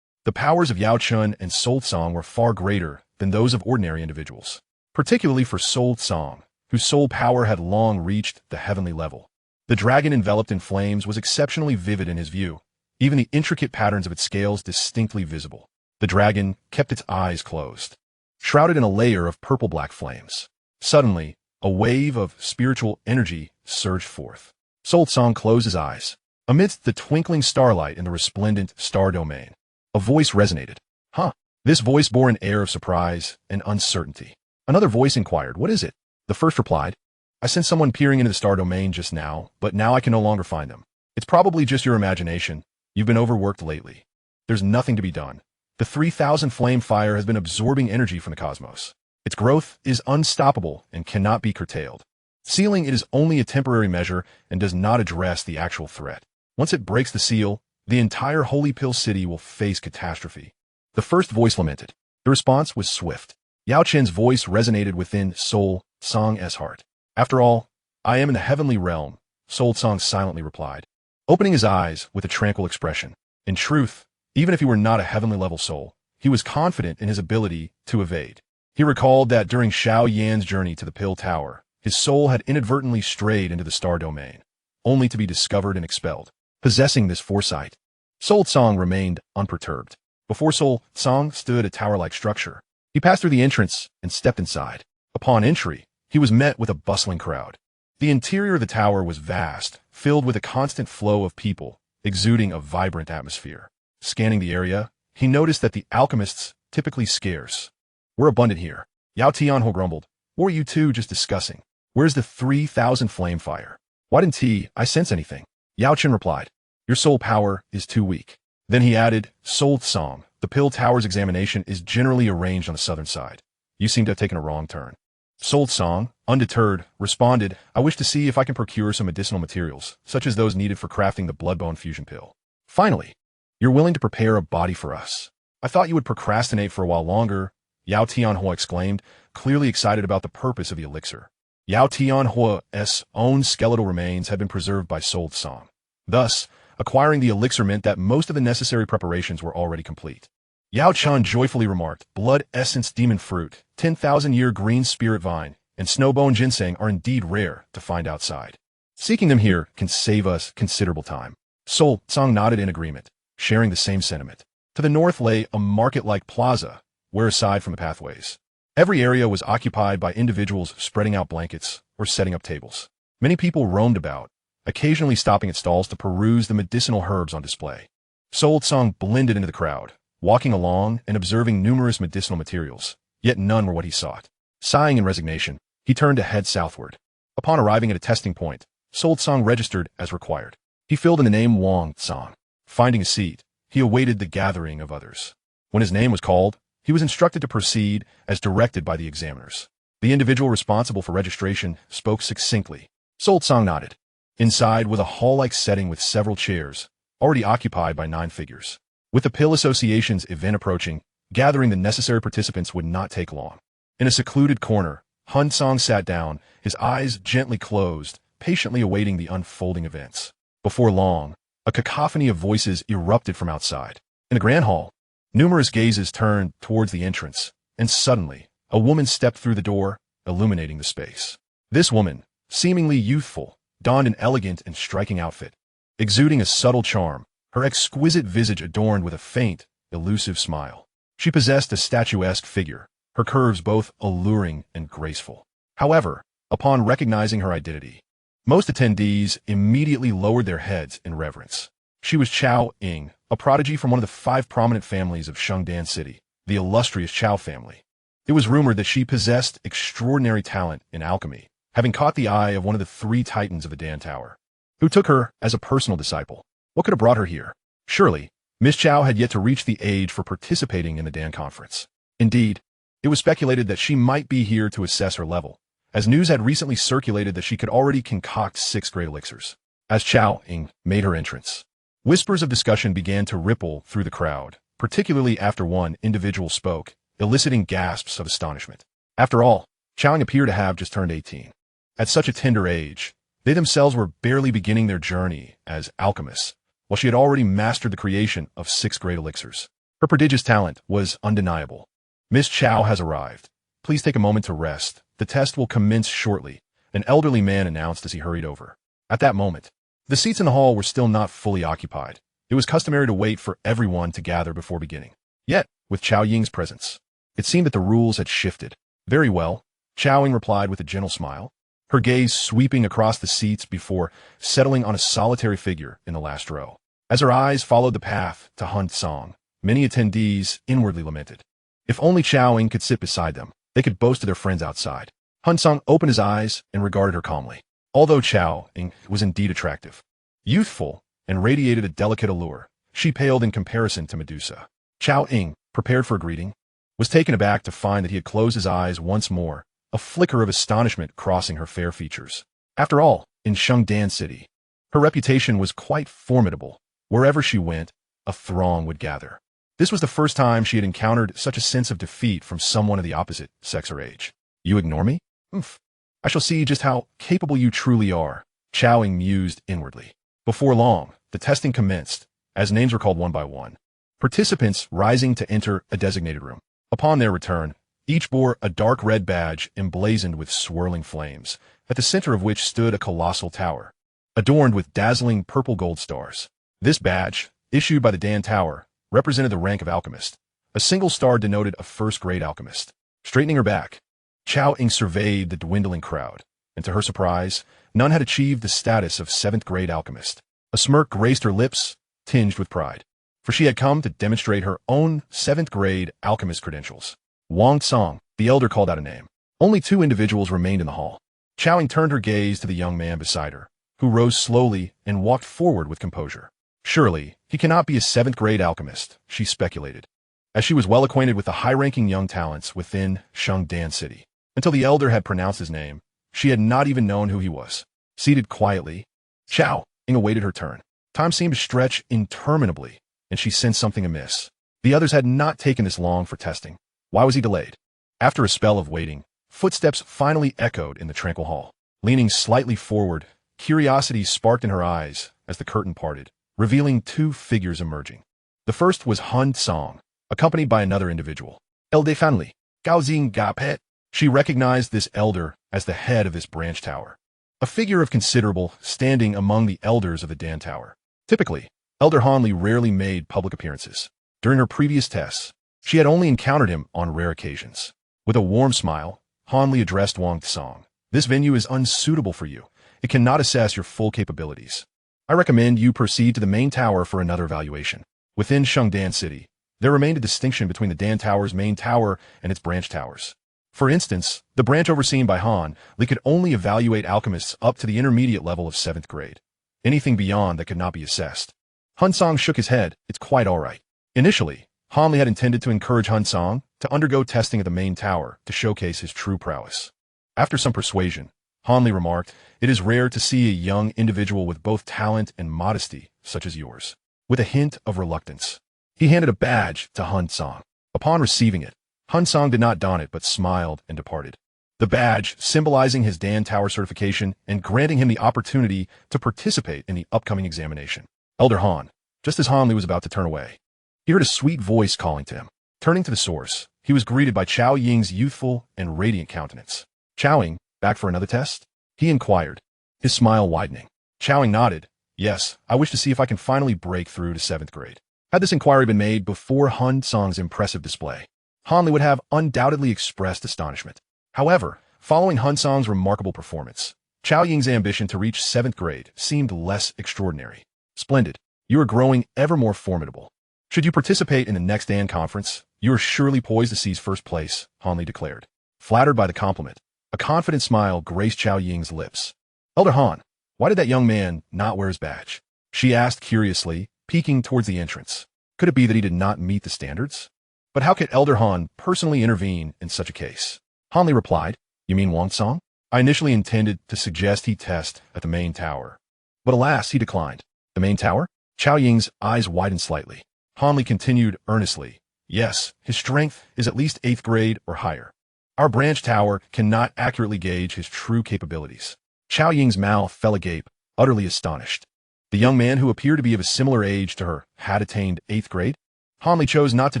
[SPEAKER 1] The powers of Yao Chun and Soul Tsong were far greater than those of ordinary individuals, particularly for Soul Tsong, whose soul power had long reached the heavenly level. The dragon enveloped in flames was exceptionally vivid in his view, even the intricate patterns of its scales distinctly visible. The dragon kept its eyes closed, shrouded in a layer of purple-black flames. Suddenly, a wave of spiritual energy surged forth. Sol Tsang closed his eyes. Amidst the twinkling starlight in the resplendent star domain, a voice resonated. Huh? This voice bore an air of surprise and uncertainty. Another voice inquired, what is it? The first replied, I sensed someone peering into the star domain just now, but now I can no longer find them. It's probably just your imagination. You've been overworked lately. There's nothing to be done. The 3,000 flame fire has been absorbing energy from the cosmos. Its growth is unstoppable and cannot be curtailed. Sealing it is only a temporary measure and does not address the actual threat. Once it breaks the seal, the entire Holy Pill City will face catastrophe. The first voice lamented. The response was swift. Yao Chen's voice resonated within Sol Tsang's heart. After all, I am in the heavenly realm, Sol Tsang silently replied, opening his eyes with a tranquil expression. In truth, even if he were not a heavenly-level soul, he was confident in his ability to evade. He recalled that during Xiao Yan's journey to the Pill Tower, his soul had inadvertently strayed into the star domain, only to be discovered and expelled. Possessing this foresight, Sol Tsang remained unperturbed. Before Sol Tsang stood a tower-like structure. He passed through the entrance and stepped inside. Upon entry, he was met with a bustling crowd. The interior of the tower was vast, filled with a constant flow of people, exuding a vibrant atmosphere. Scanning the area, he noticed that the alchemists, typically scarce, were abundant here. Yao Tianho grumbled, what were you two just discussing? Where's the 3,000 flame fire? Why didn't I sense anything? Yao Chen replied, your soul power is too weak. Then he added, Sol Tsang, the Pill Tower's examination is generally arranged on the southern side. You seem to have taken a wrong turn. Sol Tsang, undeterred, responded, I wish to see if I can procure some medicinal materials, such as those needed for crafting the blood-bone fusion pill. Finally, you're willing to prepare a body for us. I thought you would procrastinate for a while longer, Yao Tianhua exclaimed, clearly excited about the purpose of the elixir. Yao Tianhua's own skeletal remains had been preserved by Sol Tsang. Thus, acquiring the elixir meant that most of the necessary preparations were already complete. Yao Chan joyfully remarked, blood essence demon fruit, 10,000-year green spirit vine, and snowbone ginseng are indeed rare to find outside. Seeking them here can save us considerable time. Sol Tsang nodded in agreement, sharing the same sentiment. To the north lay a market-like plaza, where aside from the pathways, every area was occupied by individuals spreading out blankets or setting up tables. Many people roamed about, occasionally stopping at stalls to peruse the medicinal herbs on display. Sol Tsang blended into the crowd, walking along and observing numerous medicinal materials, yet none were what he sought. Sighing in resignation, he turned to head southward. Upon arriving at a testing point, Sol Tsang registered as required. He filled in the name Wang Tsang. Finding a seat, he awaited the gathering of others. When his name was called, he was instructed to proceed as directed by the examiners. The individual responsible for registration spoke succinctly. Sol Tsang nodded. Inside was a hall-like setting with several chairs, already occupied by 9 figures. With the Pill Association's event approaching, gathering the necessary participants would not take long. In a secluded corner, Hun Cang sat down, his eyes gently closed, patiently awaiting the unfolding events. Before long, a cacophony of voices erupted from outside. In the grand hall, numerous gazes turned towards the entrance, and suddenly, a woman stepped through the door, illuminating the space. This woman, seemingly youthful, donned an elegant and striking outfit, exuding a subtle charm, her exquisite visage adorned with a faint, elusive smile. She possessed a statuesque figure, her curves both alluring and graceful. However, upon recognizing her identity, most attendees immediately lowered their heads in reverence. She was Xiao Yan, a prodigy from one of the 5 prominent families of Shengdan City, the illustrious Qiao family. It was rumored that she possessed extraordinary talent in alchemy, having caught the eye of one of the 3 titans of the Dan Tower, who took her as a personal disciple. What could have brought her here? Surely, Miss Qiao had yet to reach the age for participating in the Dan conference. Indeed, it was speculated that she might be here to assess her level, as news had recently circulated that she could already concoct 6 great elixirs. As Xiao Yan made her entrance, whispers of discussion began to ripple through the crowd, particularly after one individual spoke, eliciting gasps of astonishment. After all, Xiao Yan appeared to have just turned 18. At such a tender age, they themselves were barely beginning their journey as alchemists, while she had already mastered the creation of 6 great elixirs. Her prodigious talent was undeniable. Miss Qiao has arrived. Please take a moment to rest. The test will commence shortly, an elderly man announced as he hurried over. At that moment, the seats in the hall were still not fully occupied. It was customary to wait for everyone to gather before beginning. Yet, with Xiao Ying's presence. It seemed that the rules had shifted. Very well, Xiao Ying replied with a gentle smile, her gaze sweeping across the seats before settling on a solitary figure in the last row. As her eyes followed the path to Hun Cang, many attendees inwardly lamented. If only Xiao Ying could sit beside them, they could boast to their friends outside. Hun Cang opened his eyes and regarded her calmly. Although Xiao Ying was indeed attractive, youthful, and radiated a delicate allure, she paled in comparison to Medusa. Xiao Ying, prepared for a greeting, was taken aback to find that he had closed his eyes once more, a flicker of astonishment crossing her fair features. After all, in Shengdan City, her reputation was quite formidable. Wherever she went, a throng would gather. This was the first time she had encountered such a sense of defeat from someone of the opposite sex or age. You ignore me? Oomph. I shall see just how capable you truly are, Xiao Ying mused inwardly. Before long, the testing commenced, as names were called one by one, participants rising to enter a designated room. Upon their return, each bore a dark red badge emblazoned with swirling flames, at the center of which stood a colossal tower, adorned with dazzling purple gold stars. This badge, issued by the Dan Tower, represented the rank of alchemist. A single star denoted a first-grade alchemist. Straightening her back, Xiao Ying surveyed the dwindling crowd, and to her surprise, none had achieved the status of seventh-grade alchemist. A smirk graced her lips, tinged with pride, for she had come to demonstrate her own seventh-grade alchemist credentials. Wang Cang, the elder, called out a name. Only 2 individuals remained in the hall. Xiao Ying turned her gaze to the young man beside her, who rose slowly and walked forward with composure. Surely, he cannot be a seventh-grade alchemist, she speculated, as she was well acquainted with the high-ranking young talents within Shengdan City. Until the elder had pronounced his name, she had not even known who he was. Seated quietly, Xiao Ying awaited her turn. Time seemed to stretch interminably, and she sensed something amiss. The others had not taken this long for testing. Why was he delayed? After a spell of waiting, footsteps finally echoed in the tranquil hall. Leaning slightly forward, curiosity sparked in her eyes as the curtain parted, revealing 2 figures emerging. The first was Hun Cang, accompanied by another individual. El de Fanli, Gaozing Gapet. She recognized this elder as the head of this branch tower, a figure of considerable standing among the elders of the Dan Tower. Typically, Elder Hanli rarely made public appearances. During her previous tests, she had only encountered him on rare occasions. With a warm smile, Hanli addressed Wang Cang. This venue is unsuitable for you. It cannot assess your full capabilities. I recommend you proceed to the main tower for another evaluation. Within Shengdan City, there remained a distinction between the Dan Tower's main tower and its branch towers. For instance, the branch overseen by Han Li could only evaluate alchemists up to the intermediate level of 7th grade. Anything beyond that could not be assessed. Hun Cang shook his head. It's quite all right. Initially, Han Li had intended to encourage Hun Cang to undergo testing at the main tower to showcase his true prowess. After some persuasion, Han Li remarked, "It is rare to see a young individual with both talent and modesty, such as yours." With a hint of reluctance, he handed a badge to Hun Cang. Upon receiving it, Hun Cang did not don it but smiled and departed. The badge symbolizing his Dan Tower certification and granting him the opportunity to participate in the upcoming examination. Elder Han, just as Han Li was about to turn away, he heard a sweet voice calling to him. Turning to the source, he was greeted by Xiao Ying's youthful and radiant countenance. "Xiao Ying, back for another test?" he inquired, his smile widening. Xiao Ying nodded. "Yes, I wish to see if I can finally break through to 7th grade." Had this inquiry been made before Hun Cang's impressive display, Han Li would have undoubtedly expressed astonishment. However, following Hun Cang's remarkable performance, Xiao Ying's ambition to reach 7th grade seemed less extraordinary. "Splendid. You are growing ever more formidable. Should you participate in the next Dan conference, you are surely poised to seize first place," Han Li declared. Flattered by the compliment, a confident smile graced Xiao Ying's lips. "Elder Han, why did that young man not wear his badge?" she asked curiously, peeking towards the entrance. Could it be that he did not meet the standards? But how could Elder Han personally intervene in such a case? Han Li replied, "You mean Wang Cang? I initially intended to suggest he test at the main tower. But alas, he declined." "The main tower?" Xiao Ying's eyes widened slightly. Han Li continued earnestly, "Yes, his strength is at least 8th grade or higher. Our branch tower cannot accurately gauge his true capabilities." Xiao Ying's mouth fell agape, utterly astonished. The young man, who appeared to be of a similar age to her, had attained 8th grade? Han Li chose not to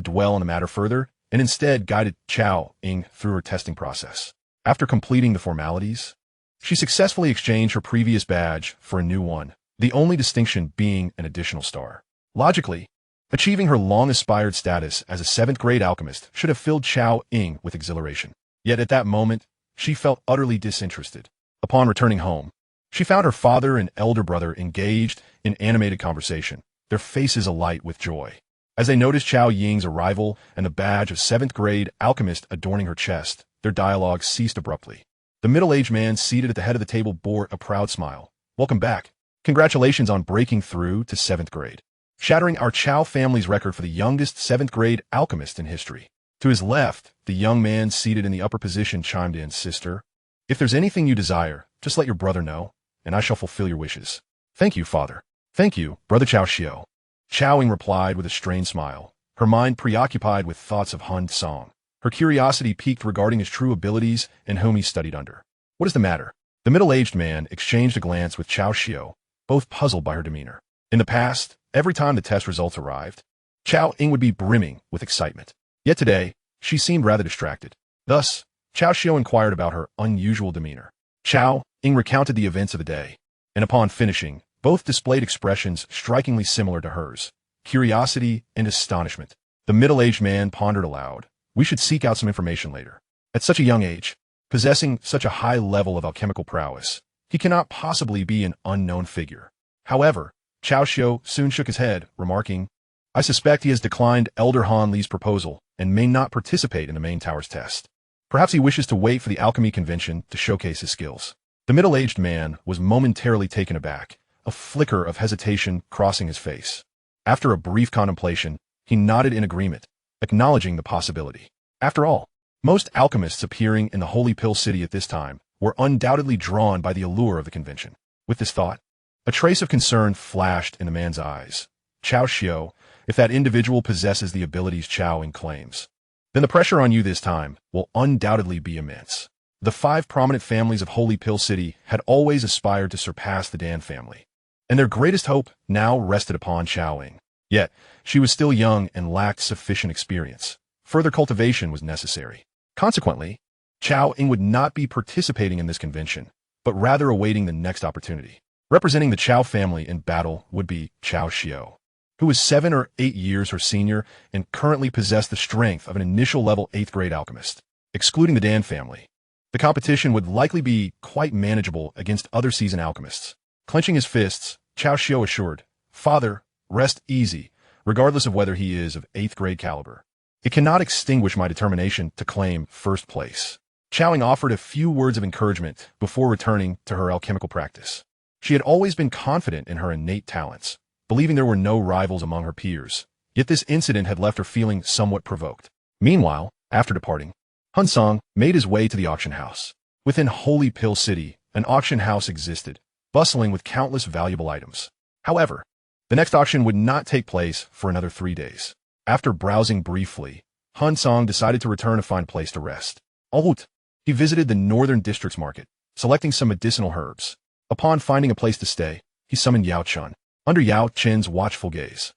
[SPEAKER 1] dwell on the matter further, and instead guided Xiao Ying through her testing process. After completing the formalities, she successfully exchanged her previous badge for a new one, the only distinction being an additional star. Logically, Achieving her long-aspired status as a 7th-grade alchemist should have filled Xiao Ying with exhilaration. Yet at that moment, she felt utterly disinterested. Upon returning home, she found her father and elder brother engaged in animated conversation, their faces alight with joy. As they noticed Xiao Ying's arrival and the badge of 7th-grade alchemist adorning her chest, their dialogue ceased abruptly. The middle-aged man seated at the head of the table bore a proud smile. "Welcome back. Congratulations on breaking through to 7th grade. Shattering our Qiao family's record for the youngest 7th-grade alchemist in history." To his left, the young man seated in the upper position chimed in, "Sister, if there's anything you desire, just let your brother know, and I shall fulfill your wishes." "Thank you, father." "Thank you, brother Qiao Xiao." Xiao Ying replied with a strained smile, her mind preoccupied with thoughts of Hun Cang. Her curiosity piqued regarding his true abilities and whom he studied under. "What is the matter?" The middle-aged man exchanged a glance with Qiao Xiao, both puzzled by her demeanor. In the past, every time the test results arrived, Xiao Ying would be brimming with excitement. Yet today, she seemed rather distracted. Thus, Qiao Xiao inquired about her unusual demeanor. Xiao Ying recounted the events of the day, and upon finishing, both displayed expressions strikingly similar to hers, curiosity and astonishment. The middle-aged man pondered aloud. "We should seek out some information later. At such a young age, possessing such a high level of alchemical prowess, he cannot possibly be an unknown figure." However, Qiao Xiao soon shook his head, remarking, "I suspect he has declined Elder Han Li's proposal and may not participate in the main tower's test. Perhaps he wishes to wait for the alchemy convention to showcase his skills." The middle-aged man was momentarily taken aback, a flicker of hesitation crossing his face. After a brief contemplation, he nodded in agreement, acknowledging the possibility. After all, most alchemists appearing in the Holy Pill City at this time were undoubtedly drawn by the allure of the convention. With this thought, a trace of concern flashed in the man's eyes. "Qiao Xiao, if that individual possesses the abilities Qiao Ying claims, then the pressure on you this time will undoubtedly be immense." The 5 prominent families of Holy Pill City had always aspired to surpass the Dan family, and their greatest hope now rested upon Xiao Ying. Yet, she was still young and lacked sufficient experience. Further cultivation was necessary. Consequently, Xiao Ying would not be participating in this convention, but rather awaiting the next opportunity. Representing the Qiao family in battle would be Qiao Xiao, who was 7 or 8 years her senior and currently possessed the strength of an initial level 8th-grade alchemist. Excluding the Dan family, the competition would likely be quite manageable against other seasoned alchemists. Clenching his fists, Qiao Xiao assured, "Father, rest easy, regardless of whether he is of 8th-grade caliber. It cannot extinguish my determination to claim first place." Xiao Ying offered a few words of encouragement before returning to her alchemical practice. She had always been confident in her innate talents, believing there were no rivals among her peers, yet this incident had left her feeling somewhat provoked. Meanwhile, after departing, Hun Cang made his way to the auction house. Within Holy Pill City, an auction house existed, bustling with countless valuable items. However, the next auction would not take place for another 3 days. After browsing briefly, Hun Cang decided to return to find a place to rest. En route, he visited the northern district's market, selecting some medicinal herbs. Upon finding a place to stay, he summoned Yao Chun. Under Yao Chen's watchful gaze,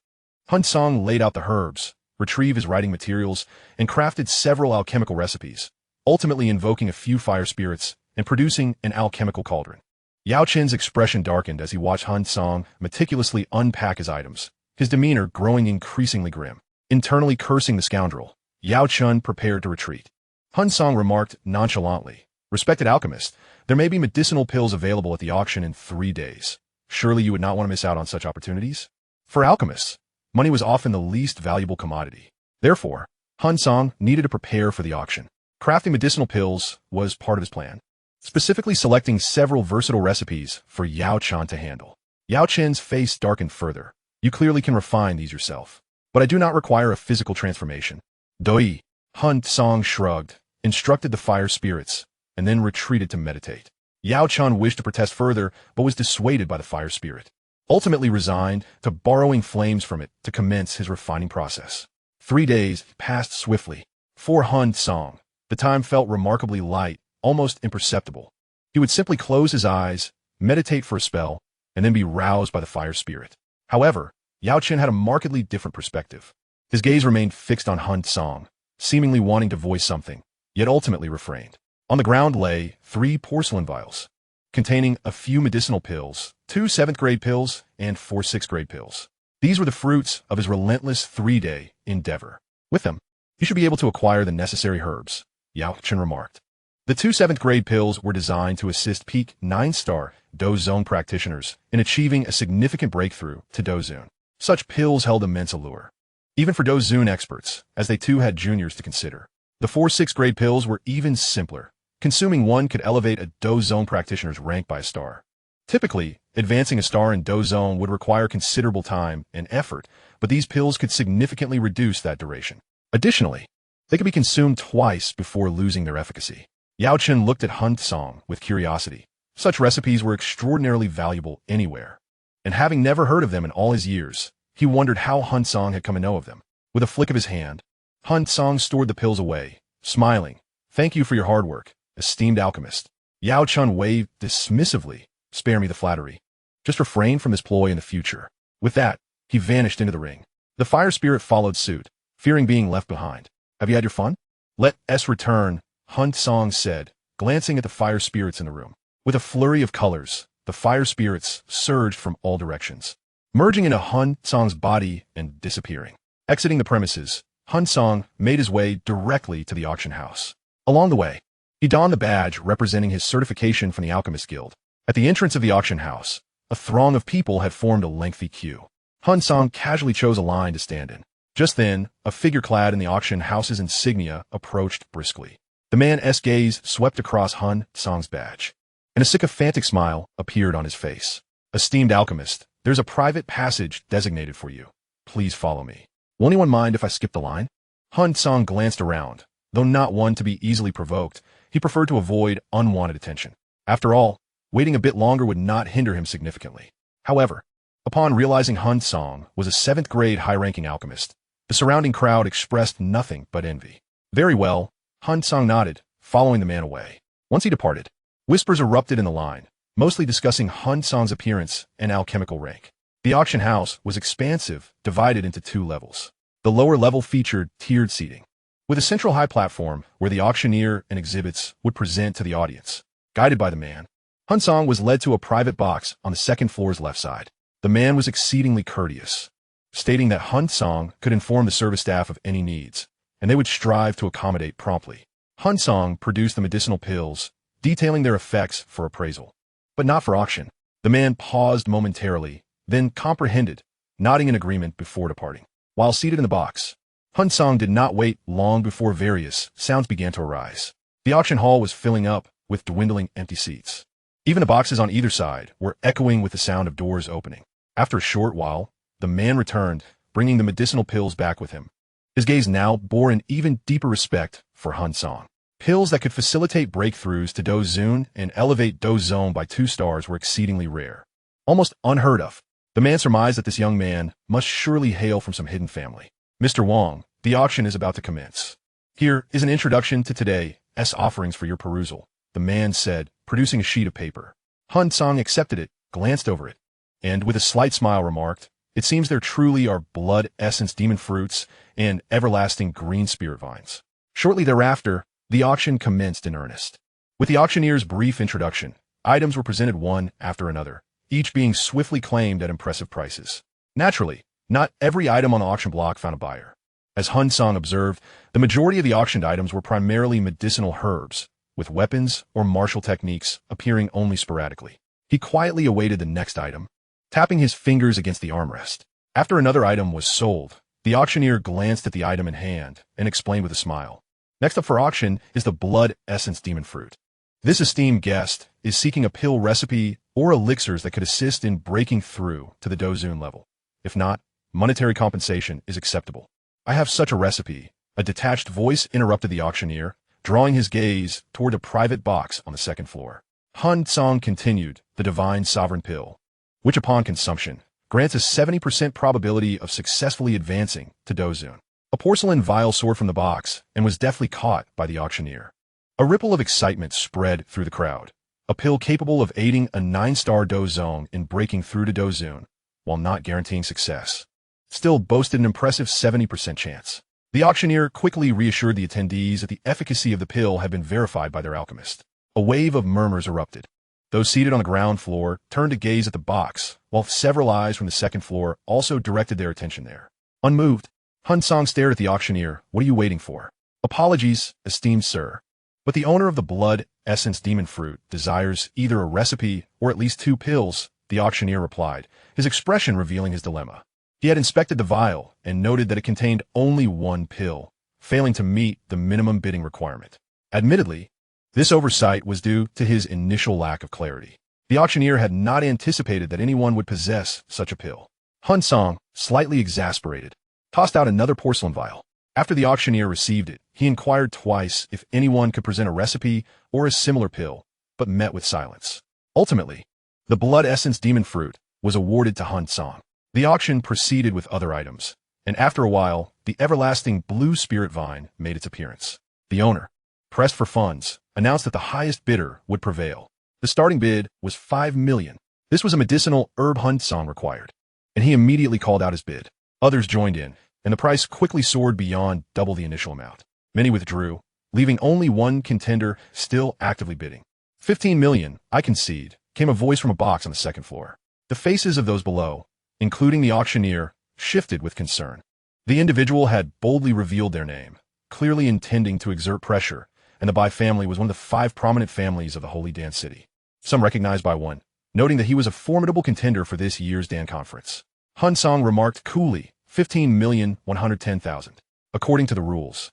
[SPEAKER 1] Hun Cang laid out the herbs, retrieved his writing materials, and crafted several alchemical recipes, ultimately invoking a few fire spirits and producing an alchemical cauldron. Yao Chen's expression darkened as he watched Hun Cang meticulously unpack his items, his demeanor growing increasingly grim. Internally cursing the scoundrel, Yao Chun prepared to retreat. Hun Cang remarked nonchalantly, "Respected alchemist, there may be medicinal pills available at the auction in 3 days. Surely you would not want to miss out on such opportunities?" For alchemists, money was often the least valuable commodity. Therefore, Hun Cang needed to prepare for the auction. Crafting medicinal pills was part of his plan, specifically selecting several versatile recipes for Yao Chan to handle. Yao Chen's face darkened further. "You clearly can refine these yourself, but I do not require a physical transformation." "Doi," Hun Cang shrugged, instructed the fire spirits, and then retreated to meditate. Yao Chan wished to protest further, but was dissuaded by the fire spirit, ultimately resigned to borrowing flames from it to commence his refining process. 3 days passed swiftly. For Hun Cang, the time felt remarkably light, almost imperceptible. He would simply close his eyes, meditate for a spell, and then be roused by the fire spirit. However, Yao Chen had a markedly different perspective. His gaze remained fixed on Hun Cang, seemingly wanting to voice something, yet ultimately refrained. On the ground lay 3 porcelain vials, containing a few medicinal pills, 2 7th-grade pills, and 4 6th-grade pills. These were the fruits of his relentless 3-day endeavor. With them, you should be able to acquire the necessary herbs, Yao Chen remarked. The 2 7th-grade pills were designed to assist peak 9-star Dou Zone practitioners in achieving a significant breakthrough to Dou Zone. Such pills held immense allure, even for Dou Zone experts, as they too had juniors to consider. The 4 6th-grade pills were even simpler. Consuming one could elevate a Dou Zone practitioner's rank by a star. Typically, advancing a star in Dou Zone would require considerable time and effort, but these pills could significantly reduce that duration. Additionally, they could be consumed twice before losing their efficacy. Yao Chen looked at Hun Cang with curiosity. Such recipes were extraordinarily valuable anywhere, and having never heard of them in all his years, he wondered how Hun Cang had come to know of them. With a flick of his hand, Hun Cang stored the pills away, smiling. "Thank you for your hard work, esteemed alchemist." Yao Chen waved dismissively. "Spare me the flattery. Just refrain from this ploy in the future." With that, he vanished into the ring. The fire spirit followed suit, fearing being left behind. "Have you had your fun? Let us return," Hun Cang said, glancing at the fire spirits in the room. With a flurry of colors, the fire spirits surged from all directions, merging into Hun Cang's body and disappearing. Exiting the premises, Hun Cang made his way directly to the auction house. Along the way, he donned the badge representing his certification from the Alchemist Guild. At the entrance of the auction house, a throng of people had formed a lengthy queue. Hun Cang casually chose a line to stand in. Just then, a figure clad in the auction house's insignia approached briskly. The man's gaze swept across Hun Cang's badge, and a sycophantic smile appeared on his face. "Esteemed alchemist, there's a private passage designated for you. Please follow me." "Will anyone mind if I skip the line?" Hun Cang glanced around. Though not one to be easily provoked, he preferred to avoid unwanted attention. After all, waiting a bit longer would not hinder him significantly. However, upon realizing Hun Cang was a 7th-grade high-ranking alchemist, the surrounding crowd expressed nothing but envy. "Very well," Hun Cang nodded, following the man away. Once he departed, whispers erupted in the line, mostly discussing Hun Cang's appearance and alchemical rank. The auction house was expansive, divided into 2 levels. The lower level featured tiered seating, with a central high platform where the auctioneer and exhibits would present to the audience. Guided by the man, Hun Cang was led to a private box on the 2nd floor's left side. The man was exceedingly courteous, stating that Hun Cang could inform the service staff of any needs, and they would strive to accommodate promptly. Hun Cang produced the medicinal pills, detailing their effects for appraisal, but not for auction. The man paused momentarily, then comprehended, nodding in agreement before departing. While seated in the box, Hun Cang did not wait long before various sounds began to arise. The auction hall was filling up with dwindling empty seats. Even the boxes on either side were echoing with the sound of doors opening. After a short while, the man returned, bringing the medicinal pills back with him. His gaze now bore an even deeper respect for Hun Cang. Pills that could facilitate breakthroughs to Dou Zone and elevate Dou Zone by 2 stars were exceedingly rare, almost unheard of. The man surmised that this young man must surely hail from some hidden family. "Mr. Wang, the auction is about to commence. Here is an introduction to today's offerings for your perusal," the man said, producing a sheet of paper. Hun Cang accepted it, glanced over it, and with a slight smile remarked, "It seems there truly are blood essence demon fruits and everlasting green spirit vines." Shortly thereafter, the auction commenced in earnest. With the auctioneer's brief introduction, items were presented one after another, each being swiftly claimed at impressive prices. Naturally, not every item on the auction block found a buyer. As Hun Cang observed, the majority of the auctioned items were primarily medicinal herbs, with weapons or martial techniques appearing only sporadically. He quietly awaited the next item, tapping his fingers against the armrest. After another item was sold, the auctioneer glanced at the item in hand and explained with a smile. "Next up for auction is the blood essence demon fruit. This esteemed guest is seeking a pill recipe or elixirs that could assist in breaking through to the Dou Zone level. If not, monetary compensation is acceptable." "I have such a recipe," a detached voice interrupted the auctioneer, drawing his gaze toward a private box on the 2nd floor. Hun Cang continued, "The divine sovereign pill, which upon consumption grants a 70% probability of successfully advancing to Dou Zone." A porcelain vial soared from the box and was deftly caught by the auctioneer. A ripple of excitement spread through the crowd. A pill capable of aiding a 9-star Dou Zone in breaking through to Dou Zone, while not guaranteeing success, still boasted an impressive 70% chance. The auctioneer quickly reassured the attendees that the efficacy of the pill had been verified by their alchemist. A wave of murmurs erupted. Those seated on the ground floor turned to gaze at the box, while several eyes from the second floor also directed their attention there. Unmoved, Hun Cang stared at the auctioneer. What are you waiting for? Apologies, esteemed sir, but the owner of the blood essence demon fruit desires either a recipe or at least 2 pills, the auctioneer replied, his expression revealing his dilemma. He had inspected the vial and noted that it contained only 1 pill, failing to meet the minimum bidding requirement. Admittedly, this oversight was due to his initial lack of clarity. The auctioneer had not anticipated that anyone would possess such a pill. Hun Cang, slightly exasperated, tossed out another porcelain vial. After the auctioneer received it, he inquired twice if anyone could present a recipe or a similar pill, but met with silence. Ultimately, the blood essence demon fruit was awarded to Hun Cang. The auction proceeded with other items, and after a while, the everlasting blue spirit vine made its appearance. The owner, pressed for funds, announced that the highest bidder would prevail. The starting bid was 5 million. This was a medicinal herb Hun Cang required, and he immediately called out his bid. Others joined in, and the price quickly soared beyond double the initial amount. Many withdrew, leaving only one contender still actively bidding. 15 million, I concede, came a voice from a box on the second floor. The faces of those below, including the auctioneer, shifted with concern. The individual had boldly revealed their name, clearly intending to exert pressure, and the Bai family was one of the 5 prominent families of the Holy Dan City. Some recognized Bai one, noting that he was a formidable contender for this year's Dan conference. Hun Cang remarked coolly, 15,110,000. According to the rules,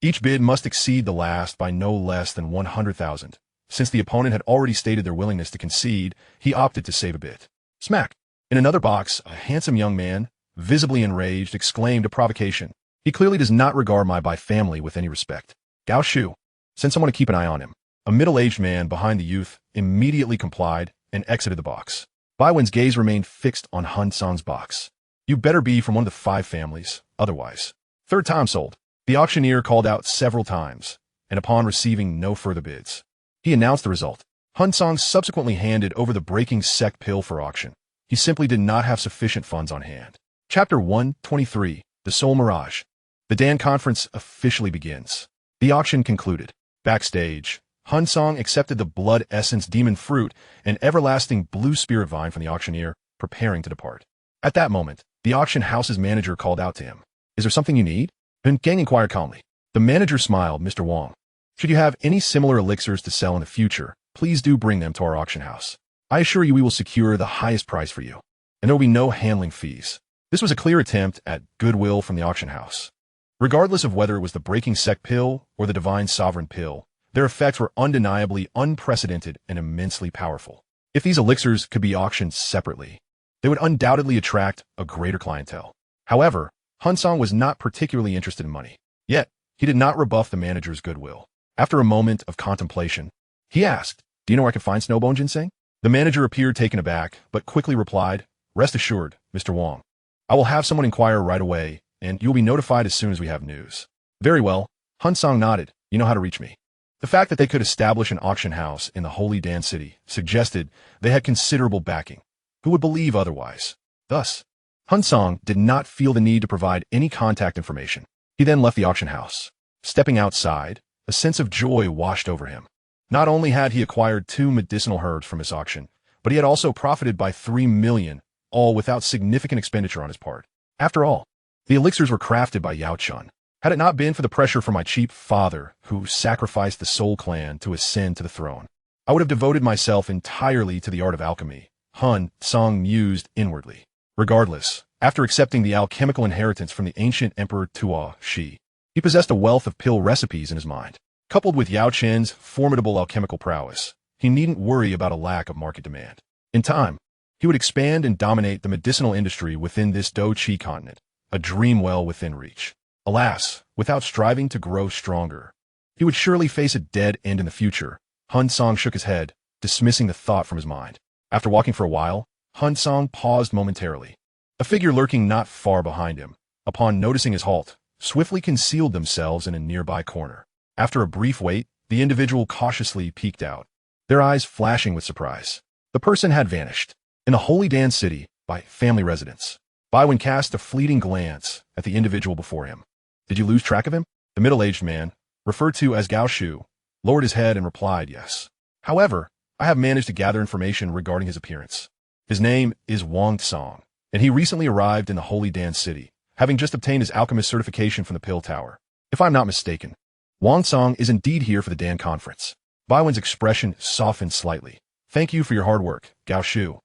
[SPEAKER 1] each bid must exceed the last by no less than 100,000. Since the opponent had already stated their willingness to concede, he opted to save a bit. Smack! In another box, a handsome young man, visibly enraged, exclaimed a provocation. He clearly does not regard my Bai family with any respect. Gao Shu, send someone to keep an eye on him. A middle-aged man behind the youth immediately complied and exited the box. Bai Wen's gaze remained fixed on Hun Cang's box. You better be from one of the 5 families, otherwise. 3rd time sold. The auctioneer called out several times, and upon receiving no further bids, he announced the result. Hun Cang subsequently handed over the breaking sect pill for auction. He simply did not have sufficient funds on hand. Chapter 123, The Soul Mirage. The Dan conference officially begins. The auction concluded. Backstage, Hun Cang accepted the blood essence demon fruit and everlasting blue spirit vine from the auctioneer, preparing to depart. At that moment, the auction house's manager called out to him. Is there something you need? Hun Cang inquired calmly. The manager smiled. Mr. Wang, should you have any similar elixirs to sell in the future, please do bring them to our auction house. I assure you we will secure the highest price for you, and there will be no handling fees. This was a clear attempt at goodwill from the auction house. Regardless of whether it was the breaking sect pill or the divine sovereign pill, their effects were undeniably unprecedented and immensely powerful. If these elixirs could be auctioned separately, they would undoubtedly attract a greater clientele. However, Hun Cang was not particularly interested in money. Yet, he did not rebuff the manager's goodwill. After a moment of contemplation, he asked, do you know where I can find Snowbone Ginseng? The manager appeared taken aback, but quickly replied, rest assured, Mr. Wang. I will have someone inquire right away, and you will be notified as soon as we have news. Very well, Hun Cang nodded. You know how to reach me. The fact that they could establish an auction house in the Holy Dan City suggested they had considerable backing. Who would believe otherwise? Thus, Hun Cang did not feel the need to provide any contact information. He then left the auction house. Stepping outside, a sense of joy washed over him. Not only had he acquired 2 medicinal herbs from his auction, but he had also profited by 3 million, all without significant expenditure on his part. After all, the elixirs were crafted by Yao Chun. Had it not been for the pressure from my cheap father, who sacrificed the Soul Clan to ascend to the throne, I would have devoted myself entirely to the art of alchemy. Hun Cang mused inwardly. Regardless, after accepting the alchemical inheritance from the ancient Emperor Tua Shi, he possessed a wealth of pill recipes in his mind. Coupled with Yao Chen's formidable alchemical prowess, he needn't worry about a lack of market demand. In time, he would expand and dominate the medicinal industry within this Dou Qi continent, a dream well within reach. Alas, without striving to grow stronger, he would surely face a dead end in the future. Hun Cang shook his head, dismissing the thought from his mind. After walking for a while, Hun Cang paused momentarily. A figure lurking not far behind him, upon noticing his halt, swiftly concealed themselves in a nearby corner. After a brief wait, the individual cautiously peeked out, their eyes flashing with surprise. The person had vanished. In the Holy Dan City, by family residence, Bai Wen cast a fleeting glance at the individual before him. Did you lose track of him? The middle-aged man, referred to as Gao Shu, lowered his head and replied yes. However, I have managed to gather information regarding his appearance. His name is Hun Cang, and he recently arrived in the Holy Dan City, having just obtained his alchemist certification from the Pill Tower. If I'm not mistaken, Hun Cang is indeed here for the Dan conference. Bai Wen's expression softened slightly. Thank you for your hard work, Gao Shu.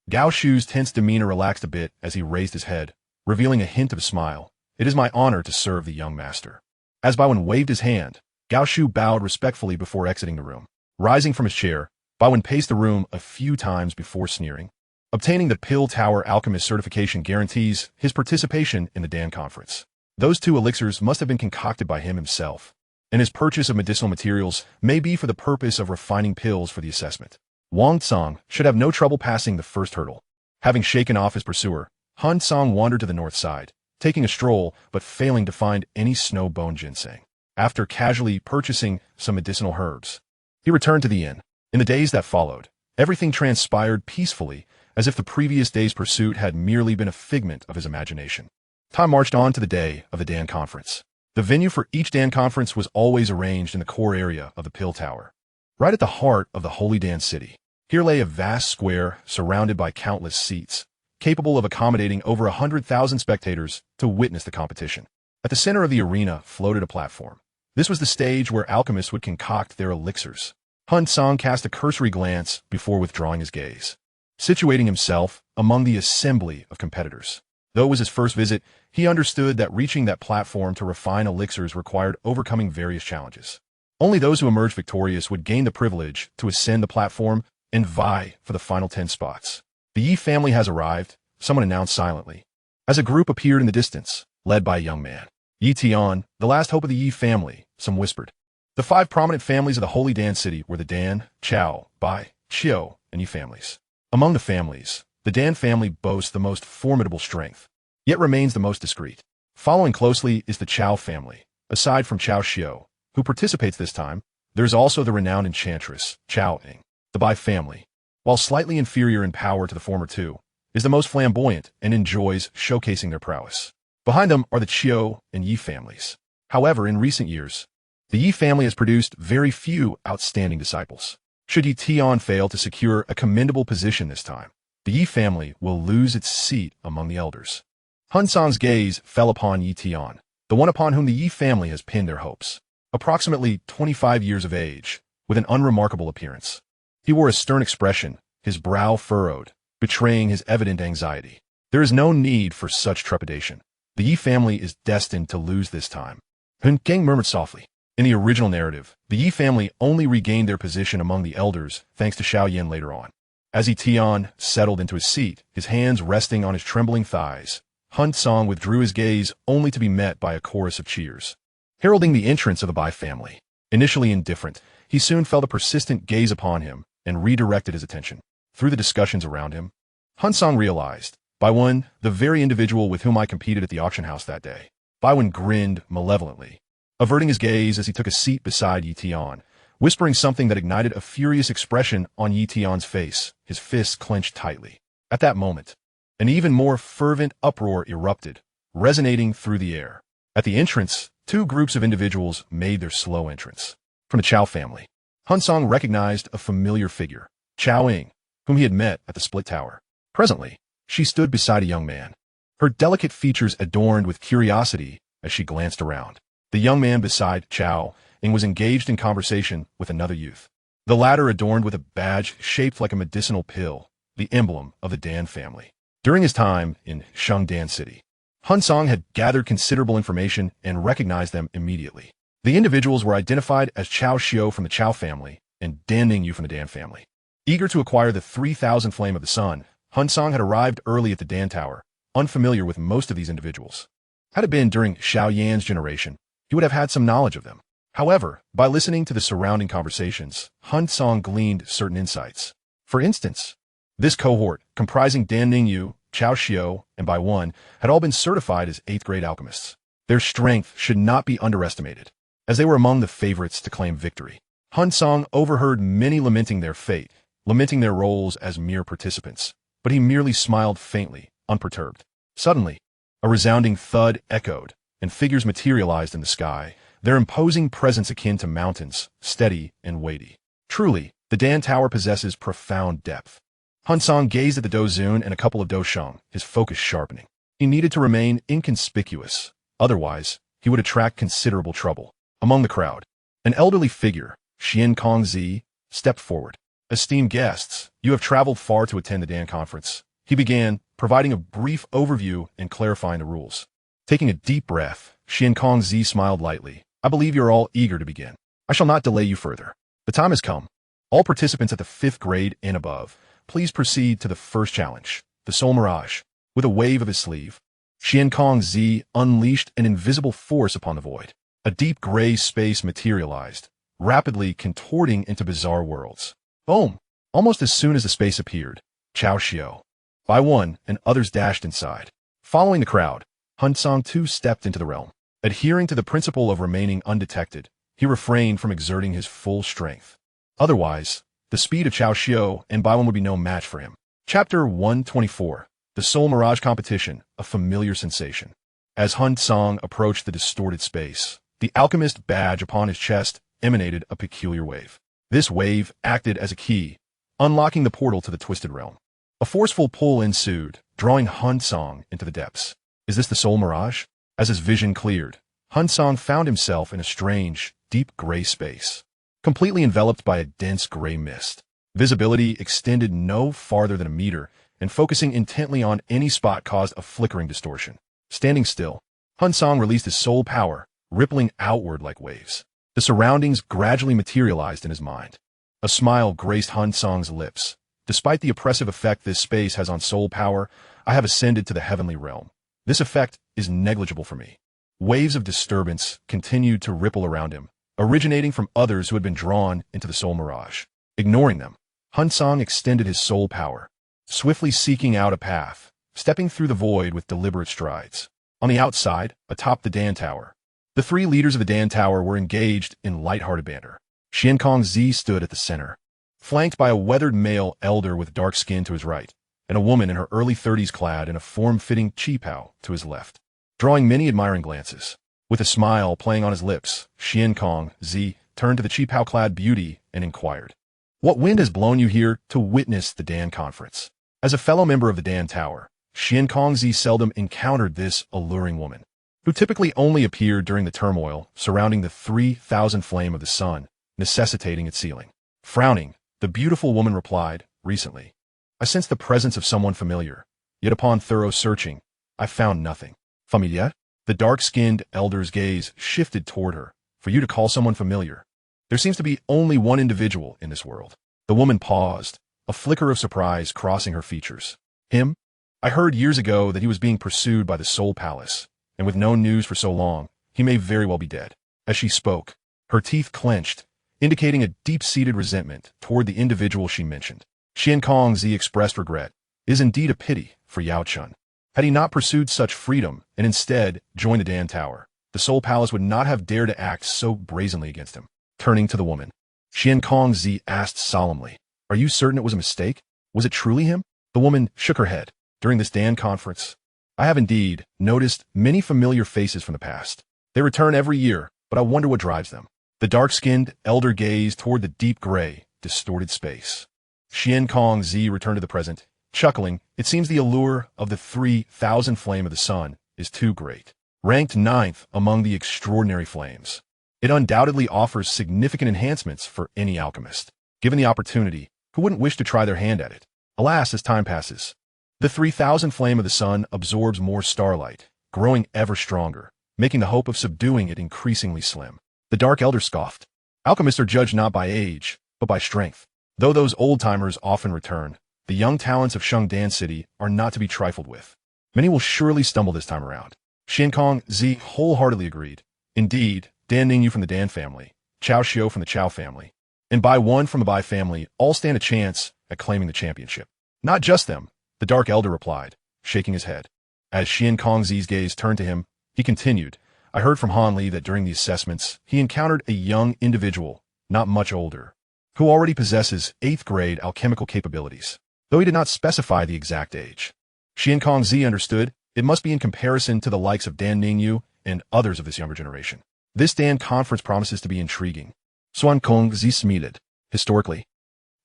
[SPEAKER 1] Gao Shu's tense demeanor relaxed a bit as he raised his head, revealing a hint of a smile. It is my honor to serve the young master. As Bai Wen waved his hand, Gao Shu bowed respectfully before exiting the room. Rising from his chair, Bai Wen paced the room a few times before sneering. Obtaining the Pill Tower alchemist certification guarantees his participation in the Dan conference. Those 2 elixirs must have been concocted by him himself, and his purchase of medicinal materials may be for the purpose of refining pills for the assessment. Hun Cang should have no trouble passing the first hurdle. Having shaken off his pursuer, Hun Cang wandered to the north side, taking a stroll but failing to find any snow-bone ginseng. After casually purchasing some medicinal herbs, he returned to the inn. In the days that followed, everything transpired peacefully, as if the previous day's pursuit had merely been a figment of his imagination. Time marched on to the day of the Dan conference. The venue for each Dan conference was always arranged in the core area of the Pill Tower, right at the heart of the Holy Dan City. Here lay a vast square surrounded by countless seats, capable of accommodating over 100,000 spectators to witness the competition. At the center of the arena floated a platform. This was the stage where alchemists would concoct their elixirs. Hun Cang cast a cursory glance before withdrawing his gaze, situating himself among the assembly of competitors. Though it was his first visit, he understood that reaching that platform to refine elixirs required overcoming various challenges. Only those who emerged victorious would gain the privilege to ascend the platform and vie for the final 10 spots. The Yi family has arrived, someone announced silently, as a group appeared in the distance, led by a young man. Yi Tian, the last hope of the Yi family, some whispered. The 5 prominent families of the Holy Dan City were the Dan, Chao, Bai, Qiu, and Yi families. Among the families, the Dan family boasts the most formidable strength, yet remains the most discreet. Following closely is the Chao family. Aside from Chao Xiu, who participates this time, there is also the renowned enchantress, Chao Ying. The Bai family, while slightly inferior in power to the former 2, is the most flamboyant and enjoys showcasing their prowess. Behind them are the Qiu and Yi families. However, in recent years, the Yi family has produced very few outstanding disciples. Should Yi Tian fail to secure a commendable position this time, the Yi family will lose its seat among the elders. Hun Cang's gaze fell upon Yi Tian, the one upon whom the Yi family has pinned their hopes. Approximately 25 years of age, with an unremarkable appearance. He wore a stern expression, his brow furrowed, betraying his evident anxiety. There is no need for such trepidation. The Yi family is destined to lose this time. Hun Cang murmured softly. In the original narrative, the Yi family only regained their position among the elders thanks to Xiao Yan later on. As Yi Tian settled into his seat, his hands resting on his trembling thighs, Hun Cang withdrew his gaze only to be met by a chorus of cheers, heralding the entrance of the Bai family. Initially indifferent, he soon felt a persistent gaze upon him and redirected his attention. Through the discussions around him, Hun Cang realized, Bai Wen, the very individual with whom I competed at the auction house that day. Bai Wen grinned malevolently, averting his gaze as he took a seat beside Yi Tian, whispering something that ignited a furious expression on Yi Tian's face, his fists clenched tightly. At that moment, an even more fervent uproar erupted, resonating through the air. At the entrance, 2 groups of individuals made their slow entrance. From the Chao family, Hun Cang recognized a familiar figure, Chao Ying, whom he had met at the Split Tower. Presently, she stood beside a young man, her delicate features adorned with curiosity as she glanced around. The young man beside Chao Ying was engaged in conversation with another youth, the latter adorned with a badge shaped like a medicinal pill, the emblem of the Dan family. During his time in Shangdan City, Hun Cang had gathered considerable information and recognized them immediately. The individuals were identified as Chao Xiu from the Chao family and Dan Ningyu from the Dan family. Eager to acquire the 3,000 Flame of the Sun, Hun Cang had arrived early at the Dan Tower, unfamiliar with most of these individuals. Had it been during Xiao Yan's generation, he would have had some knowledge of them. However, by listening to the surrounding conversations, Hun Cang gleaned certain insights. For instance, this cohort, comprising Dan Ningyu, Chao Xiu, and Bai Wen, had all been certified as 8th grade alchemists. Their strength should not be underestimated, as they were among the favorites to claim victory. Hun Cang overheard many lamenting their fate, lamenting their roles as mere participants, but he merely smiled faintly, unperturbed. Suddenly, a resounding thud echoed, and figures materialized in the sky, their imposing presence akin to mountains, steady and weighty. Truly, the The Dan Tower possesses profound depth. Hun Cang gazed at the Dou Zun and a couple of Dou Sheng, his focus sharpening. He needed to remain inconspicuous, otherwise he would attract considerable trouble. Among the crowd, an elderly figure, Xian Kongzi, stepped forward. Esteemed guests, you have traveled far to attend the Dan conference. He began, providing a brief overview and clarifying the rules. Taking a deep breath, Xian Kongzi smiled lightly. I believe you're all eager to begin. I shall not delay you further. The time has come. All participants at the 5th grade and above, please proceed to the first challenge, the Soul Mirage. With a wave of his sleeve, Xian Kongzi unleashed an invisible force upon the void. A deep gray space materialized, rapidly contorting into bizarre worlds. Boom! Almost as soon as the space appeared, Chao Xiao, by one, and others dashed inside. Following the crowd, Hun Cang too stepped into the realm. Adhering to the principle of remaining undetected, he refrained from exerting his full strength. Otherwise, the speed of Chao Xiao and Baiwen would be no match for him. Chapter 124. The Soul Mirage Competition, a familiar sensation. As Hun Cang approached the distorted space, the alchemist badge upon his chest emanated a peculiar wave. This wave acted as a key, unlocking the portal to the twisted realm. A forceful pull ensued, drawing Hun Cang into the depths. Is this the Soul Mirage? As his vision cleared, Hun Cang found himself in a strange, deep gray space, completely enveloped by a dense gray mist. Visibility extended no farther than a meter, and focusing intently on any spot caused a flickering distortion. Standing still, Hun Cang released his soul power, rippling outward like waves. The surroundings gradually materialized in his mind. A smile graced Hun Cang's lips. Despite the oppressive effect this space has on soul power, I have ascended to the heavenly realm. This effect is negligible for me. Waves of disturbance continued to ripple around him, originating from others who had been drawn into the soul mirage. Ignoring them, Hun Cang extended his soul power, swiftly seeking out a path, stepping through the void with deliberate strides. On the outside, atop the Dan Tower, the 3 leaders of the Dan Tower were engaged in light-hearted banter. Xian Kongzi stood at the center, flanked by a weathered male elder with dark skin to his right, and a woman in her early 30s clad in a form-fitting qipao to his left, drawing many admiring glances. With a smile playing on his lips, Xian Kongzi turned to the qipao-clad beauty and inquired, "What wind has blown you here to witness the Dan conference?" As a fellow member of the Dan Tower, Xian Kongzi seldom encountered this alluring woman, who typically only appeared during the turmoil surrounding the 3,000 flame of the sun, necessitating its sealing. Frowning, the beautiful woman replied, "Recently, I sensed the presence of someone familiar, yet upon thorough searching, I found nothing." Familiar? The dark-skinned elder's gaze shifted toward her. For you to call someone familiar, there seems to be only one individual in this world. The woman paused, a flicker of surprise crossing her features. Him? I heard years ago that he was being pursued by the Soul Palace, and with no news for so long, he may very well be dead. As she spoke, her teeth clenched, indicating a deep-seated resentment toward the individual she mentioned. Xian Kongzi expressed regret. It is indeed a pity for Yao Chun. Had he not pursued such freedom and instead joined the Dan Tower, the Soul Palace would not have dared to act so brazenly against him. Turning to the woman, Xian Kongzi asked solemnly, "Are you certain it was a mistake? Was it truly him?" The woman shook her head. "During this Dan conference, I have indeed noticed many familiar faces from the past. They return every year, but I wonder what drives them." The dark-skinned elder gazed toward the deep gray, distorted space. Xian Kongzi returned to the present, chuckling. "It seems the allure of the 3,000 flame of the sun is too great. Ranked 9th among the extraordinary flames, it undoubtedly offers significant enhancements for any alchemist. Given the opportunity, who wouldn't wish to try their hand at it? Alas, as time passes, the 3,000 flame of the sun absorbs more starlight, growing ever stronger, making the hope of subduing it increasingly slim." The dark elder scoffed. "Alchemists are judged not by age, but by strength. Though those old-timers often return, the young talents of Shengdan City are not to be trifled with. Many will surely stumble this time around." Xian Kongzi wholeheartedly agreed. Indeed, Dan Ningyu from the Dan family, Chao Xiao from the Chao family, and Bai One from the Bai family all stand a chance at claiming the championship. "Not just them," the dark elder replied, shaking his head. As Xian Kongzi's gaze turned to him, he continued, "I heard from Han Li that during the assessments, he encountered a young individual, not much older, who already possesses 8th grade alchemical capabilities, though he did not specify the exact age." Xian Kongzi understood it must be in comparison to the likes of Dan Ningyu and others of this younger generation. This Dan conference promises to be intriguing. Xuan Kongzi smiled. Historically,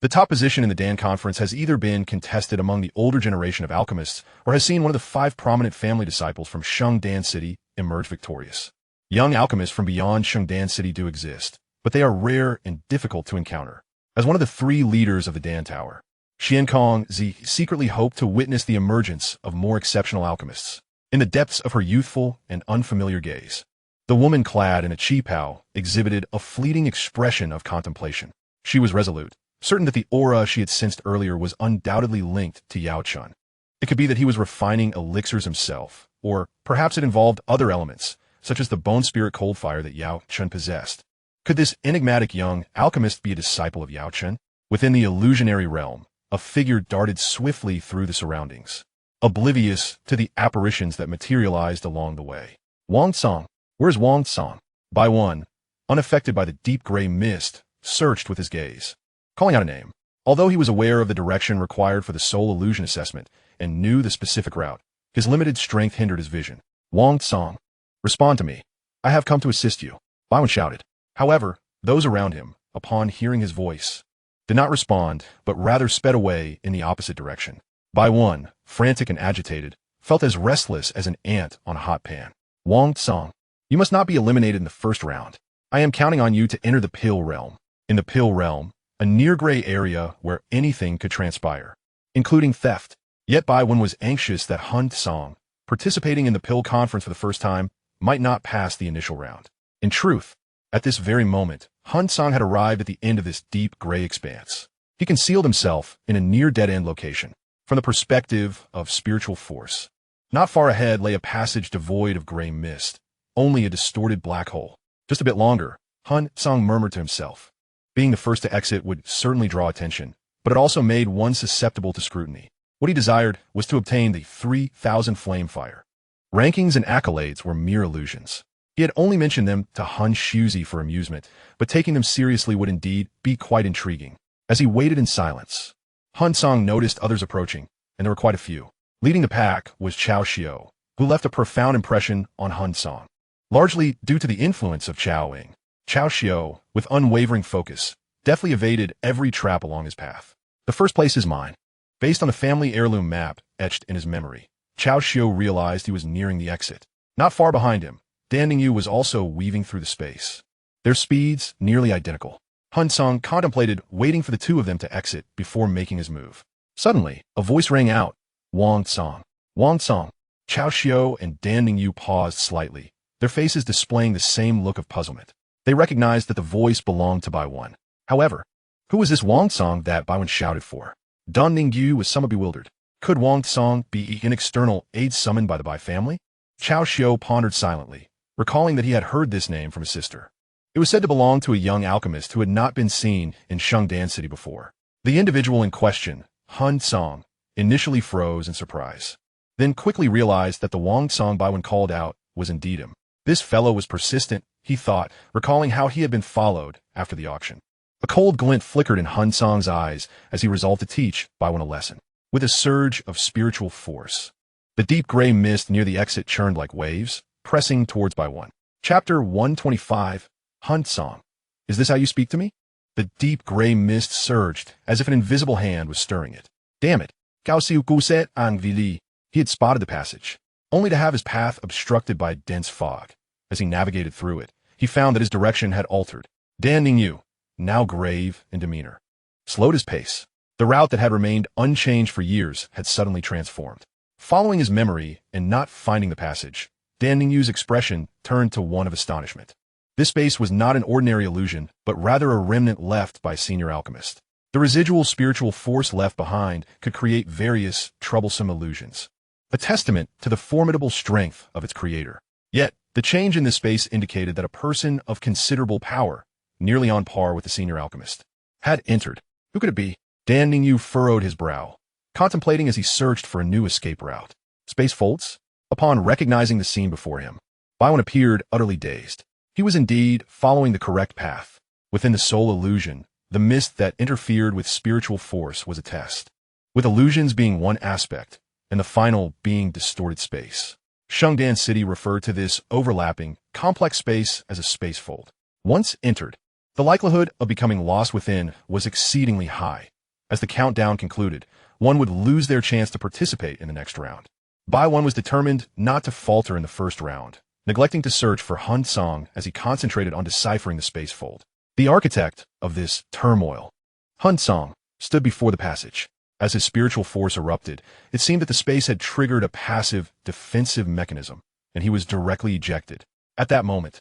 [SPEAKER 1] The top position in the Dan Conference has either been contested among the older generation of alchemists or has seen one of the 5 prominent family disciples from Shengdan City emerge victorious. Young alchemists from beyond Shengdan City do exist, but they are rare and difficult to encounter. As one of the 3 leaders of the Dan Tower, Hun Cang secretly hoped to witness the emergence of more exceptional alchemists. In the depths of her youthful and unfamiliar gaze, the woman clad in a qipao exhibited a fleeting expression of contemplation. She was resolute, certain that the aura she had sensed earlier was undoubtedly linked to Yao Chun. It could be that he was refining elixirs himself, or perhaps it involved other elements, such as the bone spirit cold fire that Yao Chun possessed. Could this enigmatic young alchemist be a disciple of Yao Chun? Within the illusionary realm, a figure darted swiftly through the surroundings, oblivious to the apparitions that materialized along the way. Wang Song. Where's Wang Song? Bai Wan, unaffected by the deep gray mist, searched with his gaze, calling out a name. Although he was aware of the direction required for the soul illusion assessment and knew the specific route, his limited strength hindered his vision. Wang Song. Respond to me. I have come to assist you. Bai Wan shouted. However, those around him, upon hearing his voice, did not respond, but rather sped away in the opposite direction. Bai Wan, frantic and agitated, felt as restless as an ant on a hot pan. Wang Song, you must not be eliminated in the first round. I am counting on you to enter the pill realm. In the pill realm, a near-gray area where anything could transpire, including theft. Yet Bai Wan was anxious that Hun Song, participating in the pill conference for the first time, might not pass the initial round. In truth, at this very moment, Hun Song had arrived at the end of this deep gray expanse. He concealed himself in a near dead-end location. From the perspective of spiritual force, not far ahead lay a passage devoid of gray mist, only a distorted black hole. Just a bit longer, Hun Song murmured to himself. Being the first to exit would certainly draw attention, but it also made one susceptible to scrutiny. What he desired was to obtain the 3,000 flame fire. Rankings and accolades were mere illusions. He had only mentioned them to Hun Shuzi for amusement, but taking them seriously would indeed be quite intriguing. As he waited in silence, Hun Song noticed others approaching, and there were quite a few. Leading the pack was Chao Xiao, who left a profound impression on Hun Song. Largely due to the influence of Chao Ying, Chao Xiao, with unwavering focus, deftly evaded every trap along his path. The first place is mine. Based on a family heirloom map etched in his memory, Chao Xiao realized he was nearing the exit. Not far behind him, Dan Ningyu was also weaving through the space. Their speeds nearly identical. Hun Song contemplated waiting for the two of them to exit before making his move. Suddenly, a voice rang out. Wang Song. Wang Song. Chao Xiao and Dan Ningyu paused slightly, their faces displaying the same look of puzzlement. They recognized that the voice belonged to Bai Wan. However, who was this Wang Song that Bai Wan shouted for? Dan Ningyu was somewhat bewildered. Could Wang Song be an external aide summoned by the Bai family? Chao Xiao pondered silently, recalling that he had heard this name from his sister. It was said to belong to a young alchemist who had not been seen in Shengdan City before. The individual in question, Hun Song, initially froze in surprise, then quickly realized that the Wang Song Bai Wan called out was indeed him. This fellow was persistent, he thought, recalling how he had been followed after the auction. A cold glint flickered in Hun Song's eyes as he resolved to teach Bai Wan a lesson. With a surge of spiritual force, the deep gray mist near the exit churned like waves, pressing towards Bai Wan. Chapter 125, Hun Song. Is this how you speak to me? The deep gray mist surged, as if an invisible hand was stirring it. Damn it. Gaussiu Guset Ang Vili. He had spotted the passage, only to have his path obstructed by dense fog. As he navigated through it, he found that his direction had altered. Dan Ningyu, now grave in demeanor, slowed his pace. The route that had remained unchanged for years had suddenly transformed. Following his memory and not finding the passage, Dan Ningyu's expression turned to one of astonishment. This space was not an ordinary illusion, but rather a remnant left by senior alchemist. The residual spiritual force left behind could create various troublesome illusions, a testament to the formidable strength of its creator. Yet, the change in this space indicated that a person of considerable power, nearly on par with the senior alchemist, had entered. Who could it be? Dan Ningyu furrowed his brow, contemplating as he searched for a new escape route. Space folds? Upon recognizing the scene before him, Bai Wan appeared utterly dazed. He was indeed following the correct path. Within the soul illusion, the mist that interfered with spiritual force was a test, with illusions being one aspect, and the final being distorted space. Shengdan City referred to this overlapping, complex space as a space fold. Once entered, The likelihood of becoming lost within was exceedingly high. As the countdown concluded, one would lose their chance to participate in the next round. Bai Wen was determined not to falter in the first round, neglecting to search for Hun Cang as he concentrated on deciphering the space fold. The architect of this turmoil, Hun Cang, stood before the passage. As his spiritual force erupted, it seemed that the space had triggered a passive, defensive mechanism, and he was directly ejected. At that moment,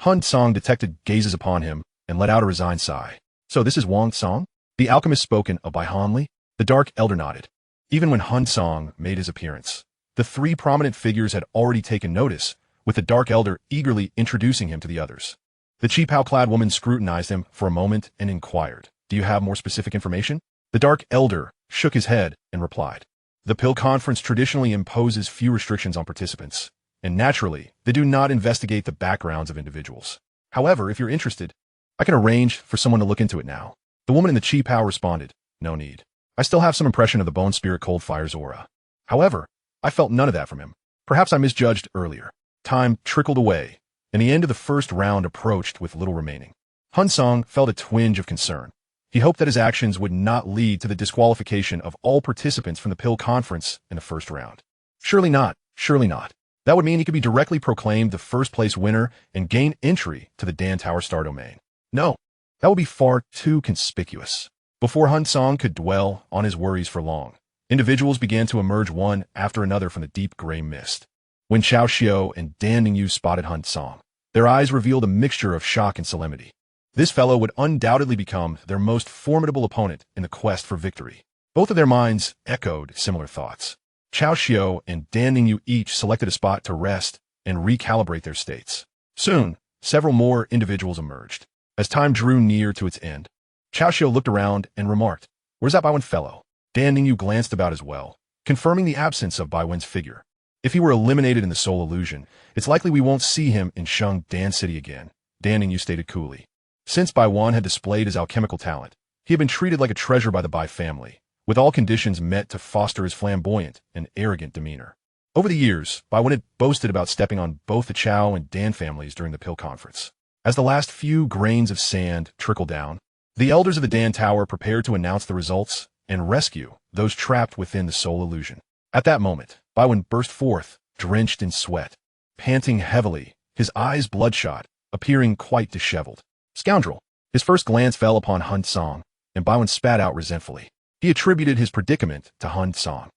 [SPEAKER 1] Hun Cang detected gazes upon him and let out a resigned sigh. "So this is Wang Cang?" The alchemist spoken of by Hanli. The Dark Elder nodded. Even when Hun Cang made his appearance, the three prominent figures had already taken notice, with the Dark Elder eagerly introducing him to the others. The Qipao-clad woman scrutinized him for a moment and inquired, "Do you have more specific information?" The Dark Elder shook his head and replied, "The Pill Conference traditionally imposes few restrictions on participants, and naturally, they do not investigate the backgrounds of individuals. However, if you're interested, I can arrange for someone to look into it now." The woman in the Qipao responded, "No need. I still have some impression of the Bone Spirit Cold Fire's aura. However, I felt none of that from him. Perhaps I misjudged earlier." Time trickled away, and the end of the first round approached with little remaining. Hun Cang felt a twinge of concern. He hoped that his actions would not lead to the disqualification of all participants from the Pill Conference in the first round. Surely not, surely not. That would mean he could be directly proclaimed the first-place winner and gain entry to the Dan Tower Star Domain. No, that would be far too conspicuous. Before Hun Cang could dwell on his worries for long, individuals began to emerge one after another from the deep gray mist. When Xiao Xiao and Dan Ningyu spotted Hun Cang, their eyes revealed a mixture of shock and solemnity. This fellow would undoubtedly become their most formidable opponent in the quest for victory. Both of their minds echoed similar thoughts. Xiao Xiao and Dan Ningyu each selected a spot to rest and recalibrate their states. Soon, several more individuals emerged. As time drew near to its end, Xiao Xiao looked around and remarked, "Where's that Bai Wen fellow?" Dan Ningyu glanced about as well, confirming the absence of Bai Wen's figure. "If he were eliminated in the soul illusion, it's likely we won't see him in Sheng Dan City again," Dan Ningyu stated coolly. Since Bai Wen had displayed his alchemical talent, he had been treated like a treasure by the Bai family, with all conditions met to foster his flamboyant and arrogant demeanor. Over the years, Bai Wen had boasted about stepping on both the Chao and Dan families during the Pill Conference. As the last few grains of sand trickled down, the elders of the Dan Tower prepared to announce the results and rescue those trapped within the soul illusion. At that moment, Bai Wen burst forth, drenched in sweat, panting heavily, his eyes bloodshot, appearing quite disheveled. "Scoundrel!" His first glance fell upon Hun Cang, and Bai Wen spat out resentfully. He attributed his predicament to Hun Cang,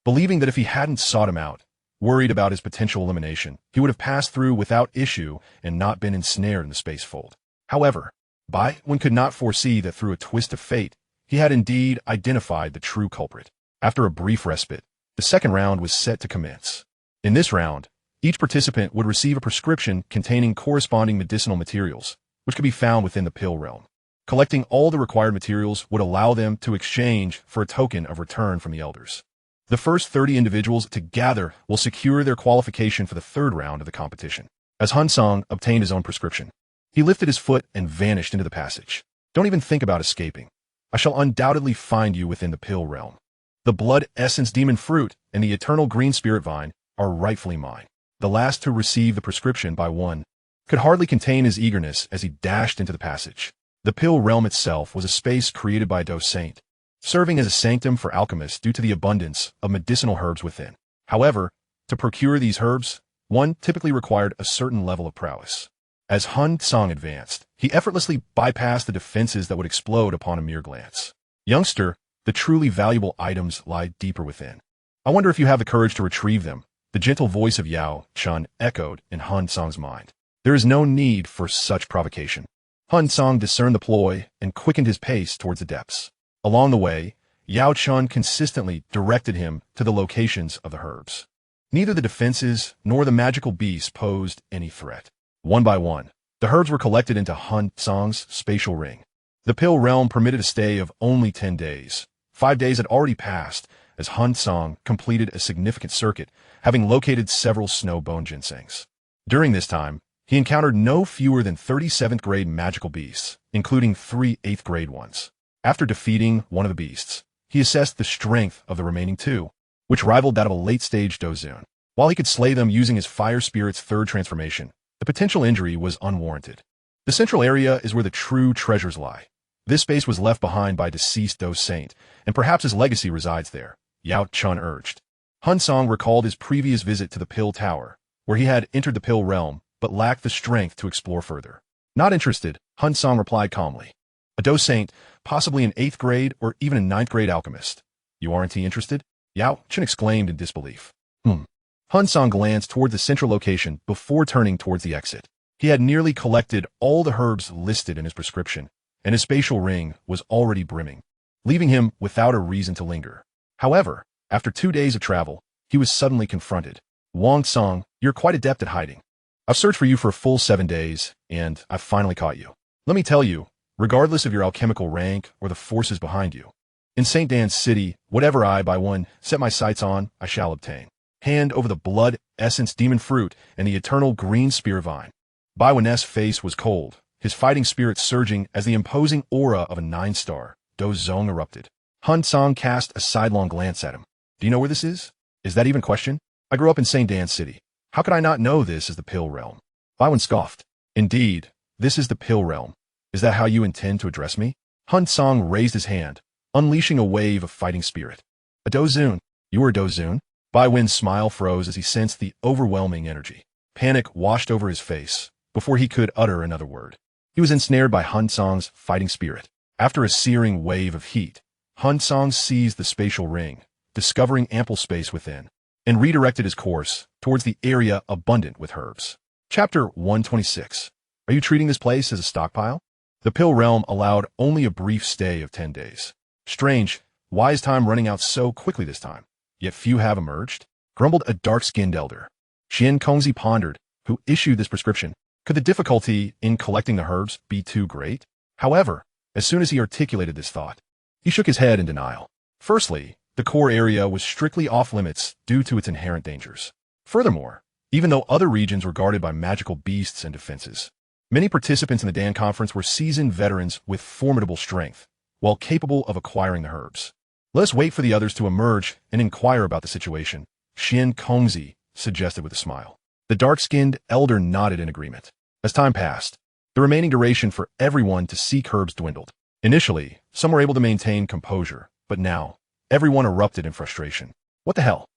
[SPEAKER 1] believing that if he hadn't sought him out, worried about his potential elimination, he would have passed through without issue and not been ensnared in the space fold. However, Bai Wen could not foresee that through a twist of fate, he had indeed identified the true culprit. After a brief respite, the second round was set to commence. In this round, each participant would receive a prescription containing corresponding medicinal materials, which could be found within the pill realm. Collecting all the required materials would allow them to exchange for a token of return from the elders. The first 30 individuals to gather will secure their qualification for the third round of the competition. As Hun Cang obtained his own prescription, he lifted his foot and vanished into the passage. "Don't even think about escaping. I shall undoubtedly find you within the pill realm. The blood essence demon fruit and the eternal green spirit vine are rightfully mine." The last to receive the prescription Bai Wen could hardly contain his eagerness as he dashed into the passage. The pill realm itself was a space created by Dou Saint, serving as a sanctum for alchemists due to the abundance of medicinal herbs within. However, to procure these herbs, one typically required a certain level of prowess. As Hun Cang advanced, he effortlessly bypassed the defenses that would explode upon a mere glance. "Youngster, the truly valuable items lie deeper within. I wonder if you have the courage to retrieve them." The gentle voice of Yao Chun echoed in Hun Cang's mind. There is no need for such provocation. Hun Cang discerned the ploy and quickened his pace towards the depths. Along the way, Yao Chun consistently directed him to the locations of the herbs. Neither the defenses nor the magical beasts posed any threat. One by one, the herbs were collected into Hun Cang's spatial ring. The pill realm permitted a stay of only 10 days. 5 days had already passed as Hun Cang completed a significant circuit, having located several snow bone ginsengs. During this time, he encountered no fewer than 37th grade magical beasts, including 3 8th grade ones. After defeating one of the beasts, he assessed the strength of the remaining 2, which rivaled that of a late-stage Dozun. While he could slay them using his fire spirit's third transformation, the potential injury was unwarranted. The central area is where the true treasures lie. This space was left behind by deceased Dou Saint, and perhaps his legacy resides there, Yao Chun urged. Hun Cang recalled his previous visit to the Pill Tower, where he had entered the Pill Realm, but lacked the strength to explore further. Not interested, Hun Cang replied calmly. A Dou Saint, possibly an 8th grade or even a 9th grade alchemist. You aren't interested? Yao Chun exclaimed in disbelief. Hun Cang glanced toward the central location before turning towards the exit. He had nearly collected all the herbs listed in his prescription, and his spatial ring was already brimming, leaving him without a reason to linger. However, after 2 days of travel, he was suddenly confronted. Wang Song, you're quite adept at hiding. I've searched for you for a full 7 days, and I've finally caught you. Let me tell you, regardless of your alchemical rank or the forces behind you, in St. Dan's City, whatever I, by one, set my sights on, I shall obtain. Hand over the blood, essence, demon fruit, and the eternal green spear vine. Bai Wen's face was cold, his fighting spirit surging as the imposing aura of a 9-star, Dou Zong erupted. Hun Cang cast a sidelong glance at him. Do you know where this is? Is that even question? I grew up in St. Dan's City. How could I not know this is the Pill Realm? Bai Wen scoffed. Indeed, this is the Pill Realm. Is that how you intend to address me? Hun Cang raised his hand, unleashing a wave of fighting spirit. A Dou Zun. You are a Dou Zun? Bai Wen's smile froze as he sensed the overwhelming energy. Panic washed over his face before he could utter another word. He was ensnared by Hun Cang's fighting spirit. After a searing wave of heat, Hun Cang seized the spatial ring, discovering ample space within, and redirected his course towards the area abundant with herbs. Chapter 126. Are you treating this place as a stockpile? The Pill Realm allowed only a brief stay of 10 days. Strange, why is time running out so quickly this time? Yet few have emerged, grumbled a dark-skinned elder. Xian Kongzi pondered, who issued this prescription. Could the difficulty in collecting the herbs be too great? However, as soon as he articulated this thought, he shook his head in denial. Firstly, the core area was strictly off-limits due to its inherent dangers. Furthermore, even though other regions were guarded by magical beasts and defenses, many participants in the Dan Conference were seasoned veterans with formidable strength, while capable of acquiring the herbs. Let us wait for the others to emerge and inquire about the situation, Xian Kongzi suggested with a smile. The dark-skinned elder nodded in agreement. As time passed, the remaining duration for everyone to seek herbs dwindled. Initially, some were able to maintain composure, but now, everyone erupted in frustration. What the hell?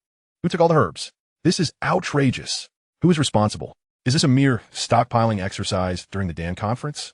[SPEAKER 1] Who took all the herbs? This is outrageous. Who is responsible? Is this a mere stockpiling exercise during the Dan Conference?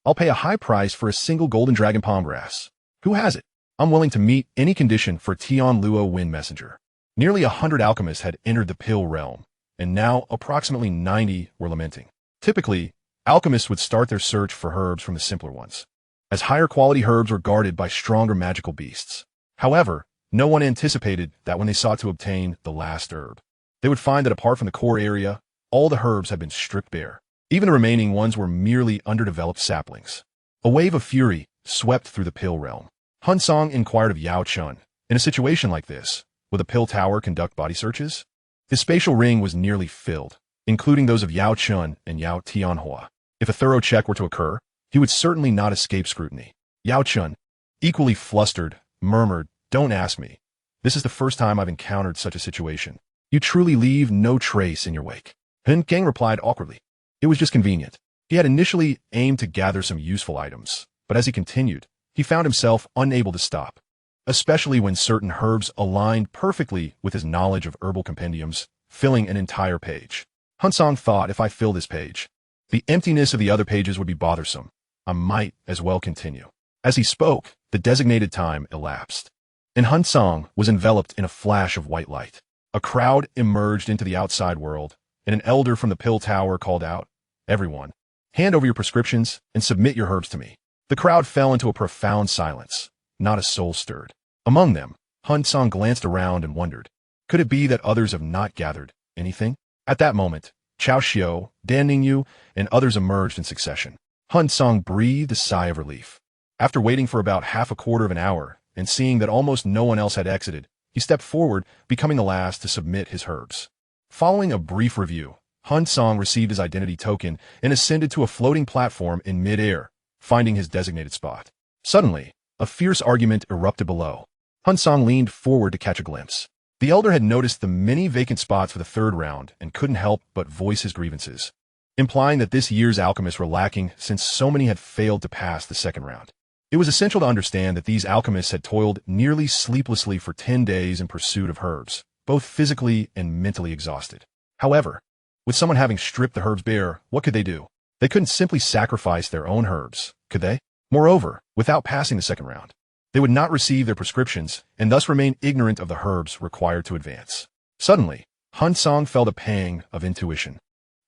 [SPEAKER 1] I'll pay a high price for a single golden dragon palm grass. Who has it? I'm willing to meet any condition for Tian Luo Wind Messenger. Nearly 100 alchemists had entered the Pill Realm, and now approximately 90 were lamenting. Typically, alchemists would start their search for herbs from the simpler ones, as higher quality herbs were guarded by stronger magical beasts. However, no one anticipated that when they sought to obtain the last herb, they would find that apart from the core area, all the herbs had been stripped bare. Even the remaining ones were merely underdeveloped saplings. A wave of fury swept through the Pill Realm. Hun Cang inquired of Yao Chun, in a situation like this, will the Pill Tower conduct body searches? His spatial ring was nearly filled, including those of Yao Chun and Yao Tianhua. If a thorough check were to occur, he would certainly not escape scrutiny. Yao Chun, equally flustered, murmured, "Don't ask me. This is the first time I've encountered such a situation. You truly leave no trace in your wake." Hun Cang replied awkwardly. It was just convenient. He had initially aimed to gather some useful items, but as he continued, he found himself unable to stop, especially when certain herbs aligned perfectly with his knowledge of herbal compendiums, filling an entire page. Hun Cang thought, if I fill this page, the emptiness of the other pages would be bothersome. I might as well continue. As he spoke, the designated time elapsed, and Hun Cang was enveloped in a flash of white light. A crowd emerged into the outside world, and an elder from the Pill Tower called out, "Everyone, hand over your prescriptions and submit your herbs to me." The crowd fell into a profound silence. Not a soul stirred. Among them, Hun Cang glanced around and wondered, could it be that others have not gathered anything? At that moment, Chao Xiao, Dan Ningyu, and others emerged in succession. Hun Cang breathed a sigh of relief. After waiting for about half a quarter of an hour and seeing that almost no one else had exited, he stepped forward, becoming the last to submit his herbs. Following a brief review, Hun Cang received his identity token and ascended to a floating platform in mid-air, finding his designated spot. Suddenly, a fierce argument erupted below. Hun Cang leaned forward to catch a glimpse. The elder had noticed the many vacant spots for the third round and couldn't help but voice his grievances. implying that this year's alchemists were lacking since so many had failed to pass the second round. It was essential to understand that these alchemists had toiled nearly sleeplessly for 10 days in pursuit of herbs, both physically and mentally exhausted. However, with someone having stripped the herbs bare, what could they do? They couldn't simply sacrifice their own herbs, could they? Moreover, without passing the second round, they would not receive their prescriptions and thus remain ignorant of the herbs required to advance. Suddenly, Hun Cang felt a pang of intuition.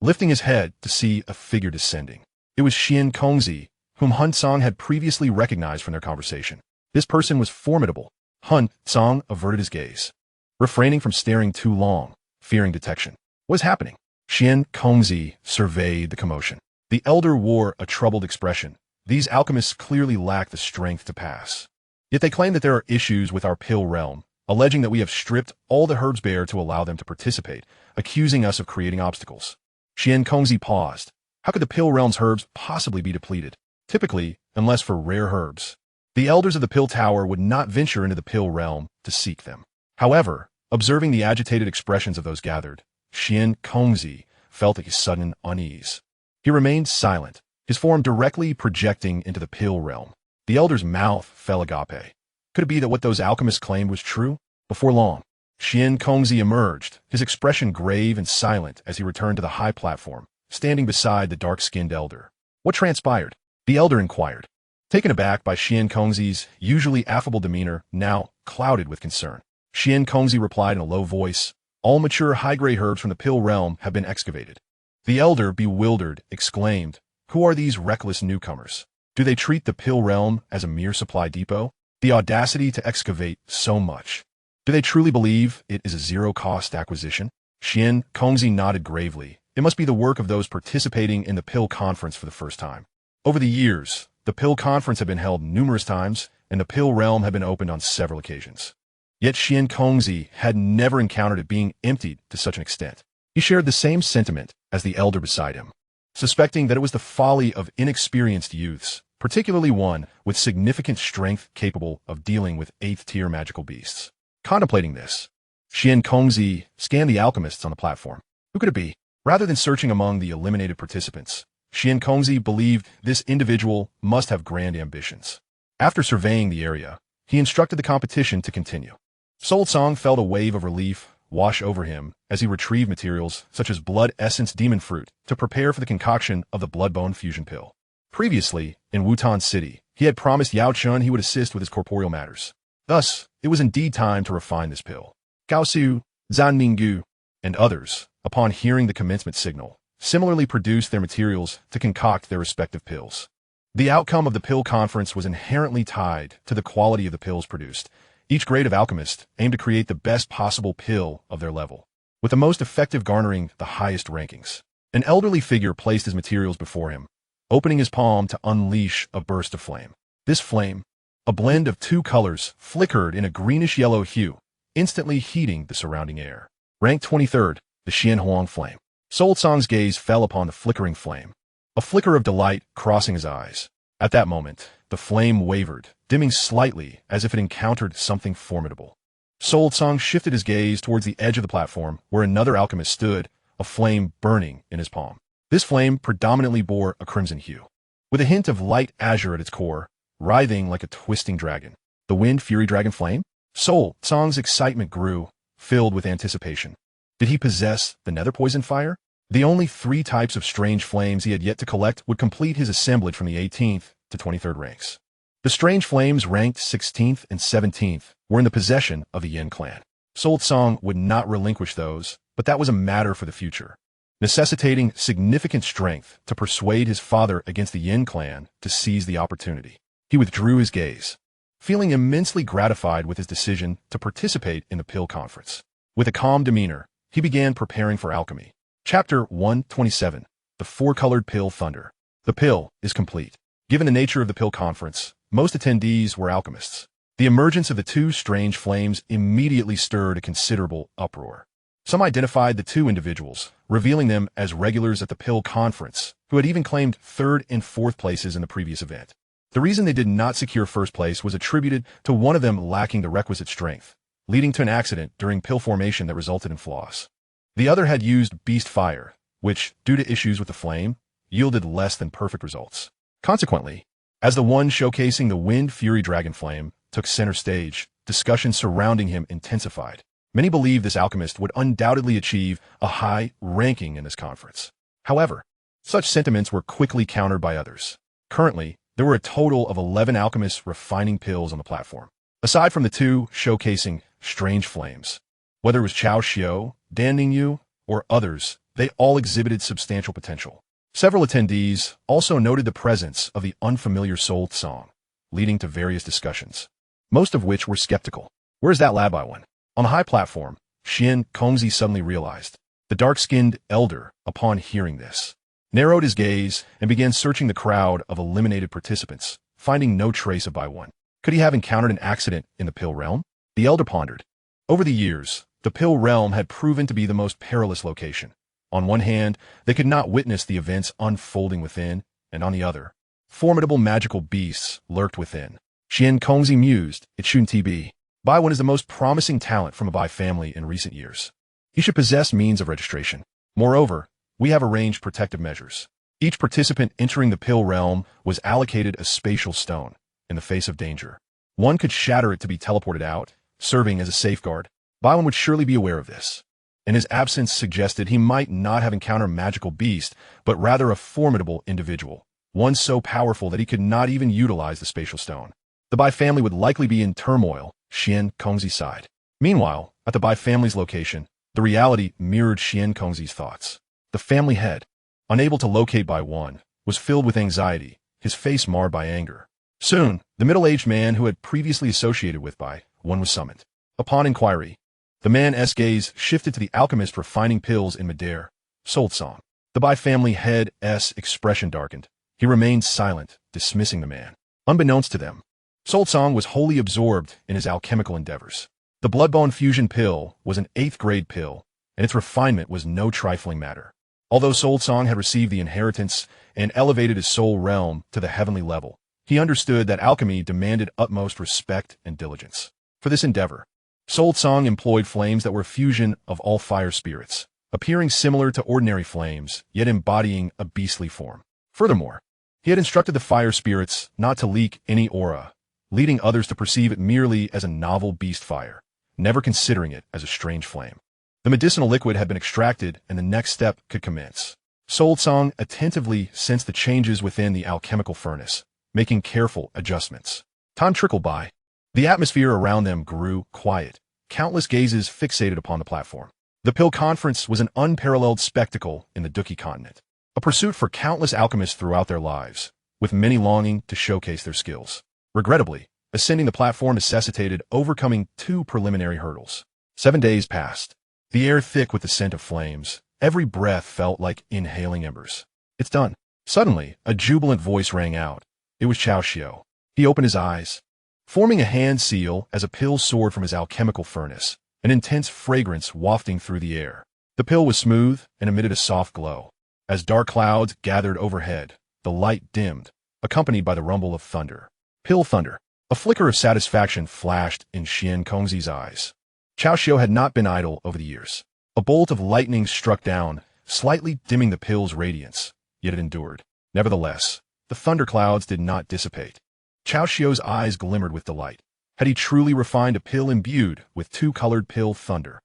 [SPEAKER 1] Lifting his head to see a figure descending. It was Xian Kongzi, whom Hun Cang had previously recognized from their conversation. This person was formidable. Hun Cang averted his gaze, refraining from staring too long, fearing detection. What is happening? Xian Kongzi surveyed the commotion. The elder wore a troubled expression. These alchemists clearly lack the strength to pass. Yet they claim that there are issues with our pill realm, alleging that we have stripped all the herbs bare to allow them to participate, accusing us of creating obstacles. Xian Kongzi paused. How could the pill realm's herbs possibly be depleted? Typically, unless for rare herbs. The elders of the pill tower would not venture into the pill realm to seek them. However, observing the agitated expressions of those gathered, Xian Kongzi felt a sudden unease. He remained silent, his form directly projecting into the pill realm. The elder's mouth fell agape. Could it be that what those alchemists claimed was true? Before long, Xian Kongzi emerged, his expression grave and silent as he returned to the high platform, standing beside the dark-skinned elder. What transpired? The elder inquired, taken aback by Xian Kongzi's usually affable demeanor, now clouded with concern. Xian Kongzi replied in a low voice, all mature high-grade herbs from the pill realm have been excavated. The elder, bewildered, exclaimed, who are these reckless newcomers? Do they treat the pill realm as a mere supply depot? The audacity to excavate so much. Do they truly believe it is a zero-cost acquisition? Xian Kongzi nodded gravely. It must be the work of those participating in the pill conference for the first time. Over the years, the pill conference had been held numerous times, and the pill realm had been opened on several occasions. Yet Xian Kongzi had never encountered it being emptied to such an extent. He shared the same sentiment as the elder beside him, suspecting that it was the folly of inexperienced youths, particularly one with significant strength capable of dealing with 8th-tier magical beasts. Contemplating this, Xian Kongzi scanned the alchemists on the platform. Who could it be? Rather than searching among the eliminated participants, Xian Kongzi believed this individual must have grand ambitions. After surveying the area, he instructed the competition to continue. Sol Tsang felt a wave of relief wash over him as he retrieved materials such as blood essence demon fruit to prepare for the concoction of the blood-bone fusion pill. Previously, in Wutan City, he had promised Yao Chun he would assist with his corporeal matters. Thus, it was indeed time to refine this pill. Gao Su, Zhan Minggu, and others, upon hearing the commencement signal, similarly produced their materials to concoct their respective pills. The outcome of the pill conference was inherently tied to the quality of the pills produced. Each grade of alchemist aimed to create the best possible pill of their level, with the most effective garnering the highest rankings. An elderly figure placed his materials before him, opening his palm to unleash a burst of flame. This flame, a blend of two colors, flickered in a greenish-yellow hue, instantly heating the surrounding air. Rank 23rd, the Xian Huang Flame. Sol Tsang's gaze fell upon the flickering flame, a flicker of delight crossing his eyes. At that moment, the flame wavered, dimming slightly as if it encountered something formidable. Sol Tsang shifted his gaze towards the edge of the platform where another alchemist stood, a flame burning in his palm. This flame predominantly bore a crimson hue, with a hint of light azure at its core, writhing like a twisting dragon. The Wind Fury Dragon Flame? Sol Tsang's excitement grew, filled with anticipation. Did he possess the Nether Poison Fire? The only 3 types of strange flames he had yet to collect would complete his assemblage from the 18th to 23rd ranks. The strange flames ranked 16th and 17th were in the possession of the Yin clan. Sol Tsang would not relinquish those, but that was a matter for the future, necessitating significant strength to persuade his father against the Yin clan to seize the opportunity. He withdrew his gaze, feeling immensely gratified with his decision to participate in the pill conference. With a calm demeanor, he began preparing for alchemy. Chapter 127, The Four-Colored Pill Thunder. The pill is complete. Given the nature of the pill conference, most attendees were alchemists. The emergence of the 2 strange flames immediately stirred a considerable uproar. Some identified the 2 individuals, revealing them as regulars at the pill conference, who had even claimed 3rd and 4th places in the previous event. The reason they did not secure 1st place was attributed to one of them lacking the requisite strength, leading to an accident during pill formation that resulted in flaws. The other had used beast fire, which, due to issues with the flame, yielded less than perfect results. Consequently, as the one showcasing the Wind Fury Dragon Flame took center stage, discussion surrounding him intensified. Many believed this alchemist would undoubtedly achieve a high ranking in this conference. However, such sentiments were quickly countered by others. Currently, there were a total of 11 alchemists refining pills on the platform. Aside from the two showcasing strange flames, whether it was Chao Xiao, Dan Ningyu, or others, they all exhibited substantial potential. Several attendees also noted the presence of the unfamiliar Soul Song, leading to various discussions, most of which were skeptical. Where's that lad by one? On the high platform, Xian Kongzi suddenly realized. The dark-skinned elder, upon hearing this, narrowed his gaze and began searching the crowd of eliminated participants, finding no trace of Bai One. Could he have encountered an accident in the Pill Realm? The elder pondered. Over the years, the Pill Realm had proven to be the most perilous location. On one hand, they could not witness the events unfolding within, and on the other, formidable magical beasts lurked within. Xian Kongzi mused, it shouldn't be. Bai One is the most promising talent from a Bai family in recent years. He should possess means of registration. Moreover, we have arranged protective measures. Each participant entering the Pill Realm was allocated a spatial stone. In the face of danger, one could shatter it to be teleported out, serving as a safeguard. Bai One would surely be aware of this, and his absence suggested he might not have encountered a magical beast, but rather a formidable individual, one so powerful that he could not even utilize the spatial stone. The Bai family would likely be in turmoil, Xian Kongzi sighed. Meanwhile, at the Bai family's location, the reality mirrored Xian Kongzi's thoughts. The family head, unable to locate Bai One, was filled with anxiety, his face marred by anger. Soon, the middle-aged man who had previously associated with Bai One was summoned. Upon inquiry, the man's gaze shifted to the alchemist refining pills in midair, Soul Song. The Bai family head's expression darkened. He remained silent, dismissing the man. Unbeknownst to them, Soul Song was wholly absorbed in his alchemical endeavors. The Bloodbone Fusion Pill was an 8th-grade pill, and its refinement was no trifling matter. Although Soul Song had received the inheritance and elevated his soul realm to the heavenly level, he understood that alchemy demanded utmost respect and diligence. For this endeavor, Soul Song employed flames that were a fusion of all fire spirits, appearing similar to ordinary flames, yet embodying a beastly form. Furthermore, he had instructed the fire spirits not to leak any aura, leading others to perceive it merely as a novel beast fire, never considering it as a strange flame. The medicinal liquid had been extracted, and the next step could commence. Soul Song attentively sensed the changes within the alchemical furnace, making careful adjustments. Time trickled by. The atmosphere around them grew quiet, countless gazes fixated upon the platform. The Pill Conference was an unparalleled spectacle in the Dou King continent, a pursuit for countless alchemists throughout their lives, with many longing to showcase their skills. Regrettably, ascending the platform necessitated overcoming 2 preliminary hurdles. 7 days passed, the air thick with the scent of flames. Every breath felt like inhaling embers. It's done. Suddenly, a jubilant voice rang out. It was Chao Xiao. He opened his eyes, forming a hand seal as a pill soared from his alchemical furnace, an intense fragrance wafting through the air. The pill was smooth and emitted a soft glow. As dark clouds gathered overhead, the light dimmed, accompanied by the rumble of thunder. Pill thunder. A flicker of satisfaction flashed in Xian Kongzi's eyes. Chao Xiao had not been idle over the years. A bolt of lightning struck down, slightly dimming the pill's radiance, yet it endured. Nevertheless, the thunderclouds did not dissipate. Chao Xiao's eyes glimmered with delight. Had he truly refined a pill imbued with 2-colored pill thunder?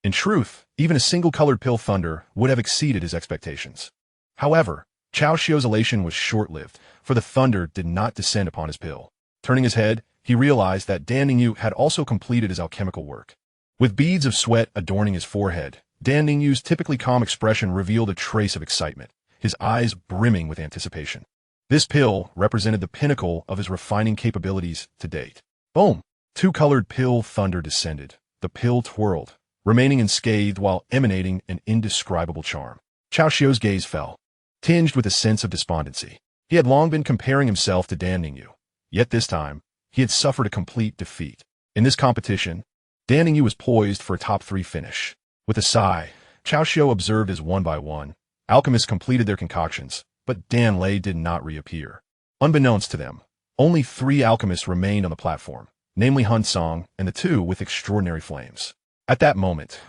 [SPEAKER 1] In truth, even a single-colored pill thunder would have exceeded his expectations. However, Chao Xiao's elation was short-lived, for the thunder did not descend upon his pill. Turning his head, he realized that Dan Ningyu had also completed his alchemical work. With beads of sweat adorning his forehead, Dan Ningyu's typically calm expression revealed a trace of excitement, his eyes brimming with anticipation. This pill represented the pinnacle of his refining capabilities to date. Boom! 2-colored pill thunder descended. The pill twirled, remaining unscathed while emanating an indescribable charm. Chao Xiao's gaze fell, tinged with a sense of despondency. He had long been comparing himself to Dan Ningyu, yet this time, he had suffered a complete defeat. In this competition, Dan Ningyu was poised for a top 3 finish. With a sigh, Chao Xiao observed as one by one, alchemists completed their concoctions, but Dan Lei did not reappear. Unbeknownst to them, only 3 alchemists remained on the platform, namely Hun Cang and the 2 with extraordinary flames. At that moment,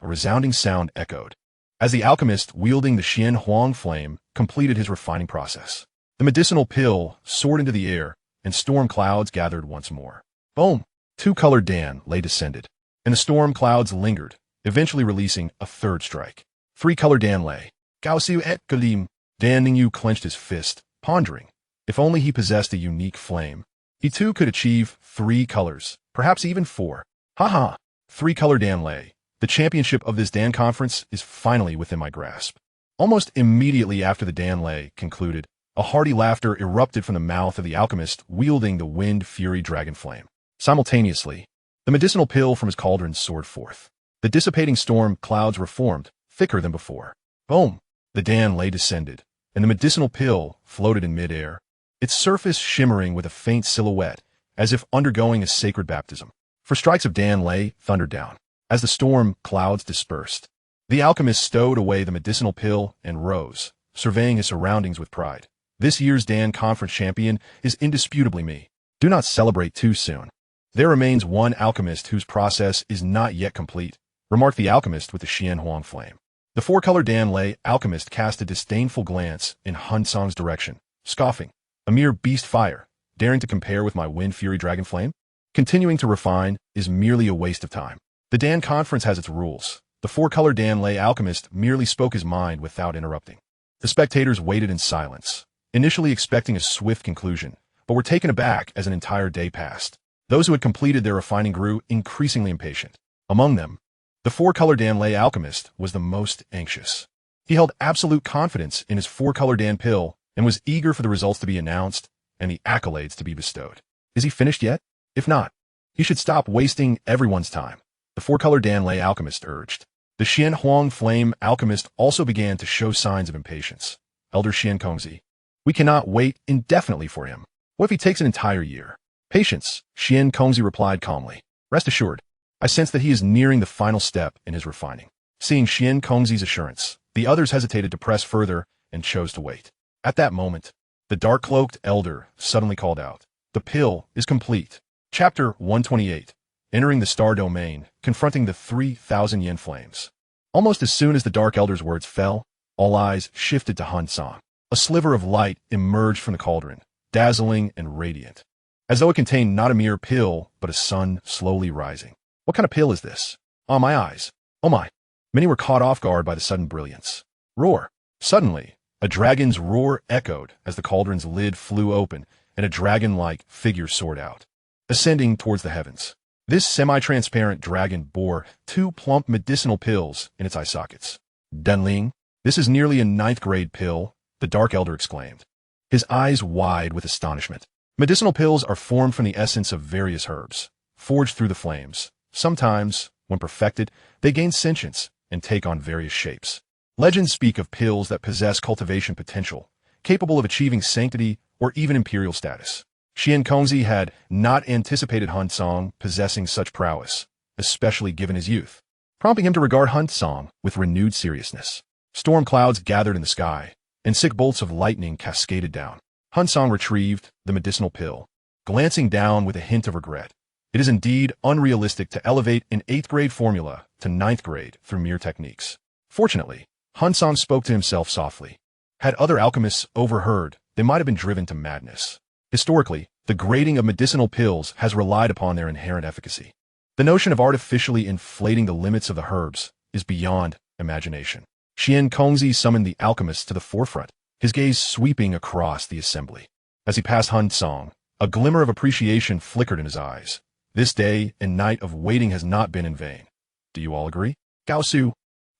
[SPEAKER 1] a resounding sound echoed. as the alchemist wielding the Xian Huang flame completed his refining process. The medicinal pill soared into the air, and storm clouds gathered once more. Boom! Two-colored Dan lay descended, and the storm clouds lingered, eventually releasing a third strike. Three-colored Dan lay. Gao Xiu et Galim. Dan Ningyu clenched his fist, pondering. If only he possessed a unique flame, he too could achieve 3 colors, perhaps even 4. Ha! Three-colored Dan lay. The championship of this Dan conference is finally within my grasp. Almost immediately after the Dan lay concluded, a hearty laughter erupted from the mouth of the alchemist wielding the Wind Fury Dragon Flame. Simultaneously, the medicinal pill from his cauldron soared forth. The dissipating storm clouds reformed, thicker than before. Boom! The Dan lay descended, and the medicinal pill floated in midair, its surface shimmering with a faint silhouette, as if undergoing a sacred baptism. For strikes of Dan lay thundered down. As the storm clouds dispersed, the alchemist stowed away the medicinal pill and rose, surveying his surroundings with pride. This year's Dan Conference champion is indisputably me. Do not celebrate too soon. There remains one alchemist whose process is not yet complete, remarked the alchemist with the Xian Huang flame. The 4-colored Dan lay alchemist cast a disdainful glance in Hun Cang's direction, scoffing. A mere beast fire, daring to compare with my Wind Fury Dragon Flame? Continuing to refine is merely a waste of time. The Dan Conference has its rules. The 4-colored Dan lay alchemist merely spoke his mind without interrupting. The spectators waited in silence, initially expecting a swift conclusion, but were taken aback as an entire day passed. Those who had completed their refining grew increasingly impatient. Among them, the 4-colored Dan lay alchemist was the most anxious. He held absolute confidence in his 4-colored Dan pill and was eager for the results to be announced and the accolades to be bestowed. Is he finished yet? If not, he should stop wasting everyone's time. The 4-colored Dan lay alchemist urged. The Xian Huang flame alchemist also began to show signs of impatience. Elder Xian Kongzi, we cannot wait indefinitely for him. What if he takes an entire year? Patience, Xian Kongzi replied calmly. Rest assured, I sense that he is nearing the final step in his refining. Seeing Xian Kongzi's assurance, the others hesitated to press further and chose to wait. At that moment, the dark-cloaked elder suddenly called out. The pill is complete. Chapter 128. Entering the star domain, confronting the 3,000 yen flames. Almost as soon as the Dark Elder's words fell, all eyes shifted to Hun Cang. A sliver of light emerged from the cauldron, dazzling and radiant, as though it contained not a mere pill, but a sun slowly rising. What kind of pill is this? Ah, my eyes. Oh my. Many were caught off guard by the sudden brilliance. Roar. Suddenly, a dragon's roar echoed as the cauldron's lid flew open and a dragon-like figure soared out, ascending towards the heavens. This semi-transparent dragon bore 2 plump medicinal pills in its eye sockets. Dunling, this is nearly a 9th-grade pill, the Dark Elder exclaimed, his eyes wide with astonishment. Medicinal pills are formed from the essence of various herbs, forged through the flames. Sometimes, when perfected, they gain sentience and take on various shapes. Legends speak of pills that possess cultivation potential, capable of achieving sanctity or even imperial status. Xian Kongzi had not anticipated Hun Cang possessing such prowess, especially given his youth, prompting him to regard Hun Cang with renewed seriousness. Storm clouds gathered in the sky, and sick bolts of lightning cascaded down. Hun Cang retrieved the medicinal pill, glancing down with a hint of regret. It is indeed unrealistic to elevate an 8th-grade formula to 9th grade through mere techniques. Fortunately, Hun Cang spoke to himself softly. Had other alchemists overheard, they might have been driven to madness. Historically, the grading of medicinal pills has relied upon their inherent efficacy. The notion of artificially inflating the limits of the herbs is beyond imagination. Xian Kongzi summoned the alchemist to the forefront, his gaze sweeping across the assembly. As he passed Hun Cang, a glimmer of appreciation flickered in his eyes. This day and night of waiting has not been in vain. Do you all agree? Gao Su,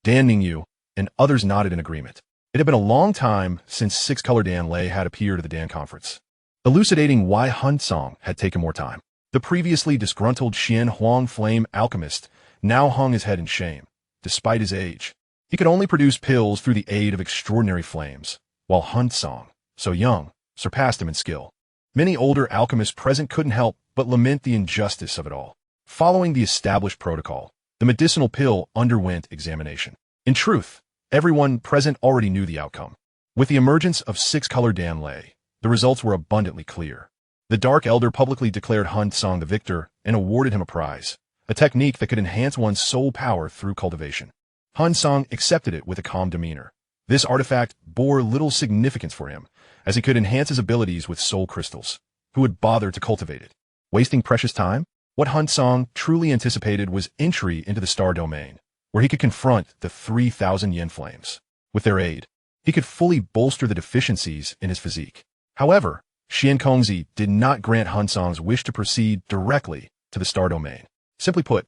[SPEAKER 1] Dan Ningyu, and others nodded in agreement. It had been a long time since 6-colored Dan lay had appeared at the Dan conference, elucidating why Hun Cang had taken more time. The previously disgruntled Xian Huang flame alchemist now hung his head in shame. Despite his age, he could only produce pills through the aid of extraordinary flames, while Hun Cang, so young, surpassed him in skill. Many older alchemists present couldn't help but lament the injustice of it all. Following the established protocol, the medicinal pill underwent examination. In truth, everyone present already knew the outcome. With the emergence of 6-colored Dan lay, the results were abundantly clear. The Dark Elder publicly declared Hun Cang the victor and awarded him a prize, a technique that could enhance one's soul power through cultivation. Hun Cang accepted it with a calm demeanor. This artifact bore little significance for him, as he could enhance his abilities with soul crystals. Who would bother to cultivate it? Wasting precious time? What Hun Cang truly anticipated was entry into the star domain, where he could confront the 3,000 yen flames. With their aid, he could fully bolster the deficiencies in his physique. However, Xian Kongzi did not grant Hun Cang's wish to proceed directly to the star domain. Simply put,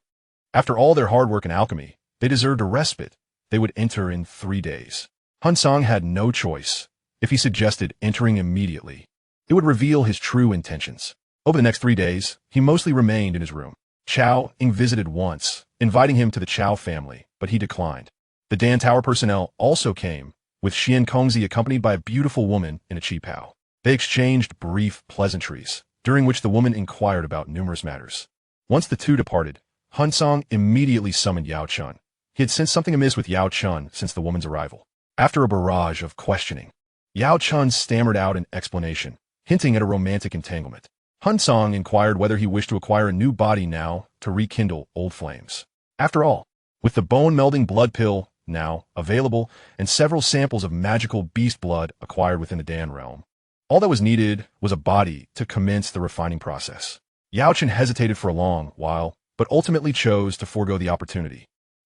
[SPEAKER 1] after all their hard work in alchemy, they deserved a respite. They would enter in 3 days. Hun Cang had no choice. If he suggested entering immediately, it would reveal his true intentions. Over the next 3 days, he mostly remained in his room. Xiao Yan visited once, inviting him to the Qiao family, but he declined. The Dan Tower personnel also came, with Xian Kongzi accompanied by a beautiful woman in a qipao. They exchanged brief pleasantries, during which the woman inquired about numerous matters. Once the two departed, Hun Cang immediately summoned Yao Chun. He had sensed something amiss with Yao Chun since the woman's arrival. After a barrage of questioning, Yao Chun stammered out an explanation, hinting at a romantic entanglement. Hun Cang inquired whether he wished to acquire a new body now to rekindle old flames. After all, with the bone-melding blood pill now available and several samples of magical beast blood acquired within the Dan realm, all that was needed was a body to commence the refining process. Yao Chun hesitated for a long while, but ultimately chose to forego the opportunity,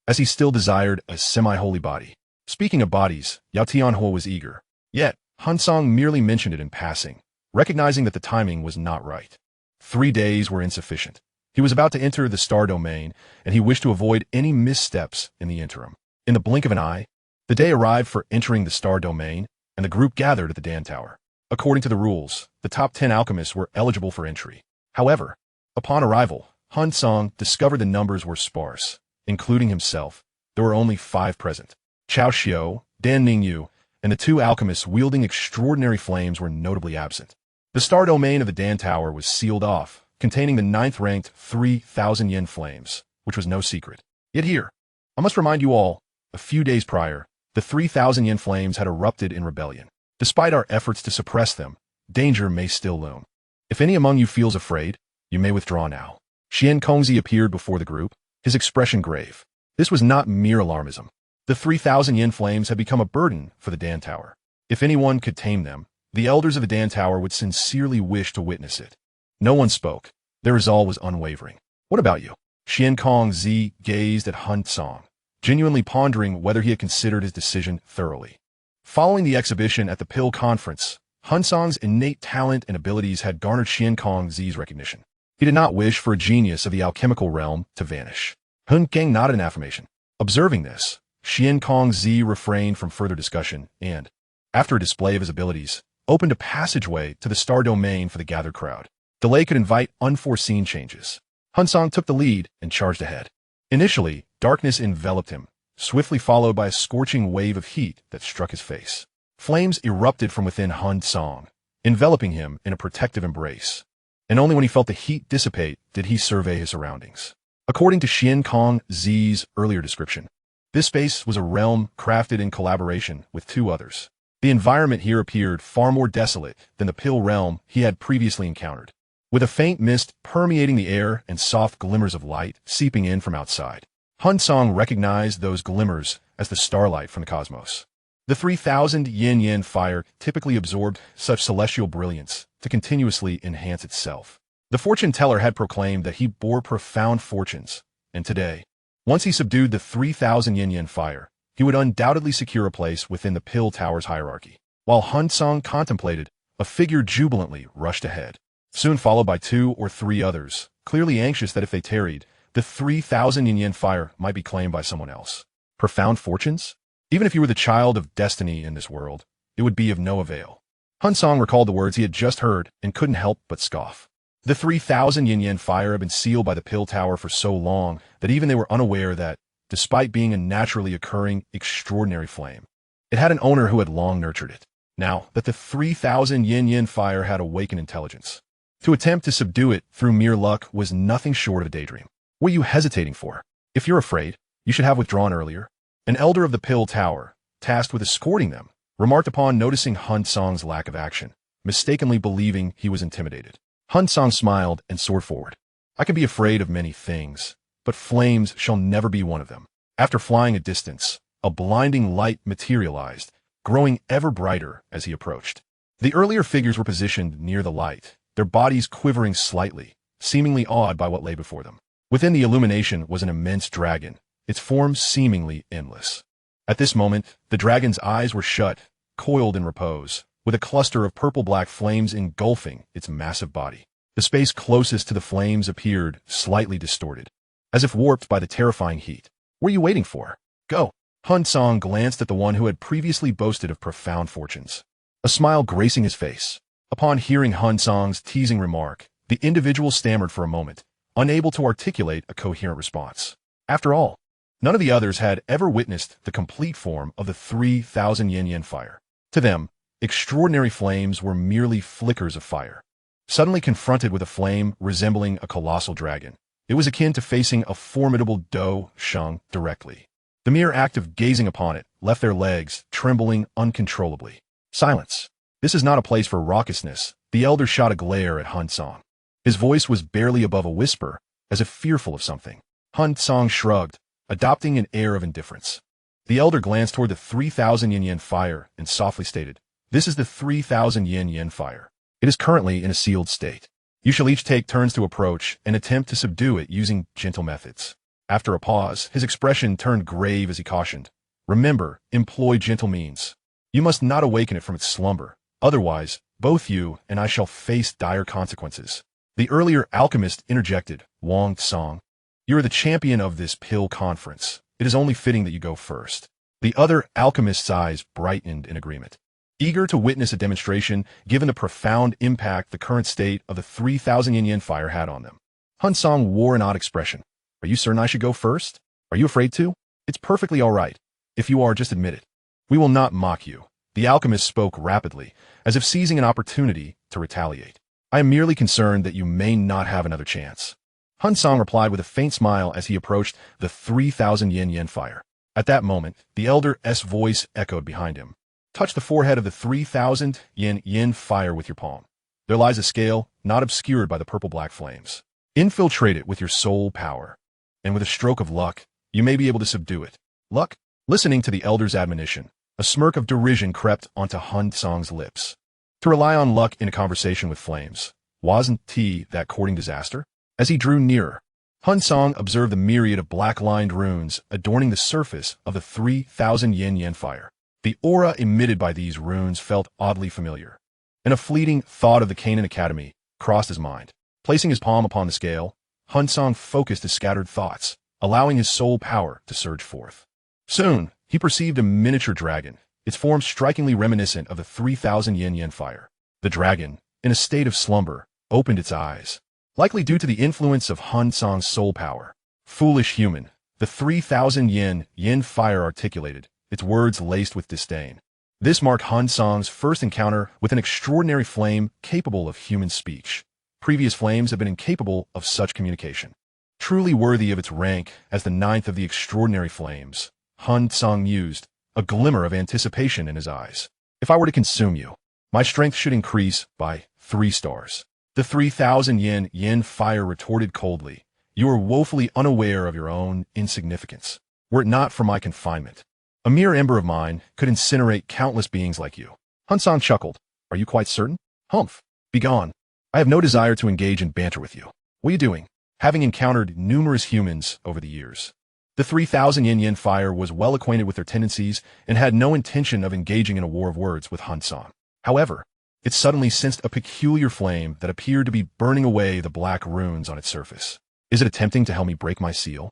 [SPEAKER 1] as he still desired a semi-holy body. Speaking of bodies, Yao Tianhuo was eager. Yet, Hun Cang merely mentioned it in passing, recognizing that the timing was not right. 3 days were insufficient. He was about to enter the star domain, and he wished to avoid any missteps in the interim. In the blink of an eye, the day arrived for entering the star domain, and the group gathered at the Dan Tower. According to the rules, the top 10 alchemists were eligible for entry. However, upon arrival, Hun Cang discovered the numbers were sparse. Including himself, there were only 5 present. Chao Xiao, Dan Ningyu, and the 2 alchemists wielding extraordinary flames were notably absent. The star domain of the Dan Tower was sealed off, containing the 9th-ranked 3,000 yen flames, which was no secret. Yet here, I must remind you all, a few days prior, the 3,000 yen flames had erupted in rebellion. Despite our efforts to suppress them, danger may still loom. If any among you feels afraid, you may withdraw now. Xian Kongzi appeared before the group, his expression grave. This was not mere alarmism. The 3,000 yen flames had become a burden for the Dan Tower. If anyone could tame them, the elders of the Dan Tower would sincerely wish to witness it. No one spoke. Their resolve was unwavering. What about you? Xian Kongzi gazed at Hun Cang, genuinely pondering whether he had considered his decision thoroughly. Following the exhibition at the Pill Conference, Hun Cang's innate talent and abilities had garnered Xian Kongzi's recognition. He did not wish for a genius of the alchemical realm to vanish. Hun Cang nodded in affirmation. Observing this, Xian Kongzi refrained from further discussion and, after a display of his abilities, opened a passageway to the star domain for the gathered crowd. Delay could invite unforeseen changes. Hun Cang took the lead and charged ahead. Initially, darkness enveloped him, swiftly followed by a scorching wave of heat that struck his face. Flames erupted from within Hun Cang, enveloping him in a protective embrace. And only when he felt the heat dissipate did he survey his surroundings. According to Xian Kongzi's earlier description, this space was a realm crafted in collaboration with 2 others. The environment here appeared far more desolate than the Pill realm he had previously encountered, with a faint mist permeating the air and soft glimmers of light seeping in from outside. Hun Cang recognized those glimmers as the starlight from the cosmos. The 3,000 yin fire typically absorbed such celestial brilliance to continuously enhance itself. The fortune teller had proclaimed that he bore profound fortunes, and today, once he subdued the 3,000 yin fire, he would undoubtedly secure a place within the Pill Tower's hierarchy. While Hun Cang contemplated, a figure jubilantly rushed ahead, soon followed by 2 or 3 others, clearly anxious that if they tarried, the 3,000 yin fire might be claimed by someone else. Profound fortunes? Even if you were the child of destiny in this world, it would be of no avail. Hun Cang recalled the words he had just heard and couldn't help but scoff. The 3,000 yin fire had been sealed by the Pill Tower for so long that even they were unaware that, despite being a naturally occurring, extraordinary flame, it had an owner who had long nurtured it. Now that the 3,000 yin fire had awakened intelligence, to attempt to subdue it through mere luck was nothing short of a daydream. What are you hesitating for? If you're afraid, you should have withdrawn earlier. An elder of the Pill Tower, tasked with escorting them, remarked upon noticing Hun Cang's lack of action, mistakenly believing he was intimidated. Hun Cang smiled and soared forward. I can be afraid of many things, but flames shall never be one of them. After flying a distance, a blinding light materialized, growing ever brighter as he approached. The earlier figures were positioned near the light, their bodies quivering slightly, seemingly awed by what lay before them. Within the illumination was an immense dragon, its form seemingly endless. At this moment, the dragon's eyes were shut, coiled in repose, with a cluster of purple-black flames engulfing its massive body. The space closest to the flames appeared slightly distorted, as if warped by the terrifying heat. What are you waiting for? Go! Hun Cang glanced at the one who had previously boasted of profound fortunes, a smile gracing his face. Upon hearing Hun Cang's teasing remark, the individual stammered for a moment, unable to articulate a coherent response. After all, none of the others had ever witnessed the complete form of the 3,000 yen fire. To them, extraordinary flames were merely flickers of fire. Suddenly confronted with a flame resembling a colossal dragon, it was akin to facing a formidable Dou King directly. The mere act of gazing upon it left their legs trembling uncontrollably. Silence. This is not a place for raucousness. The elder shot a glare at Hun Cang. His voice was barely above a whisper, as if fearful of something. Hun Cang shrugged, adopting an air of indifference. The elder glanced toward the 3,000 yen fire and softly stated, "This is the 3,000 yen fire. It is currently in a sealed state. You shall each take turns to approach and attempt to subdue it using gentle methods." After a pause, his expression turned grave as he cautioned, "Remember, employ gentle means. You must not awaken it from its slumber. Otherwise, both you and I shall face dire consequences." The earlier alchemist interjected, "Wang Tsang, you are the champion of this pill conference. It is only fitting that you go first." The other alchemist's eyes brightened in agreement. Eager to witness a demonstration given the profound impact the current state of the 3,000 yen fire had on them, Hun Cang wore an odd expression. "Are you certain I should go first? Are you afraid to? It's perfectly all right. If you are, just admit it. We will not mock you." The alchemist spoke rapidly, as if seizing an opportunity to retaliate. "I am merely concerned that you may not have another chance." Hun Cang replied with a faint smile as he approached the 3,000 yen fire. At that moment, the elder's voice echoed behind him. "Touch the forehead of the 3,000 yen fire with your palm. There lies a scale, not obscured by the purple-black flames. Infiltrate it with your soul power, and with a stroke of luck, you may be able to subdue it." Luck? Listening to the elder's admonition, a smirk of derision crept onto Hun Cang's lips. To rely on luck in a conversation with flames, wasn't that courting disaster? As he drew nearer, Hun Cang observed the myriad of black-lined runes adorning the surface of the 3,000 yen fire. The aura emitted by these runes felt oddly familiar, and a fleeting thought of the Canaan Academy crossed his mind. Placing his palm upon the scale, Hun Cang focused his scattered thoughts, allowing his soul power to surge forth. Soon, he perceived a miniature dragon, its form strikingly reminiscent of the 3,000 yen fire. The dragon, in a state of slumber, opened its eyes, likely due to the influence of Hun Cang's soul power. "Foolish human," the 3,000 yen fire articulated, its words laced with disdain. This marked Hun Cang's first encounter with an extraordinary flame capable of human speech. Previous flames have been incapable of such communication. Truly worthy of its rank as the ninth of the extraordinary flames, Hun Cang mused, a glimmer of anticipation in his eyes. "If I were to consume you, my strength should increase by 3 stars. The 3,000 yen fire retorted coldly, "You are woefully unaware of your own insignificance. Were it not for my confinement, a mere ember of mine could incinerate countless beings like you." Hun Cang chuckled. "Are you quite certain? Humph. Begone. I have no desire to engage in banter with you. What are you doing?" Having encountered numerous humans over the years, the 3,000 yen fire was well acquainted with their tendencies and had no intention of engaging in a war of words with Hun Cang. However, it suddenly sensed a peculiar flame that appeared to be burning away the black runes on its surface. "Is it attempting to help me break my seal?"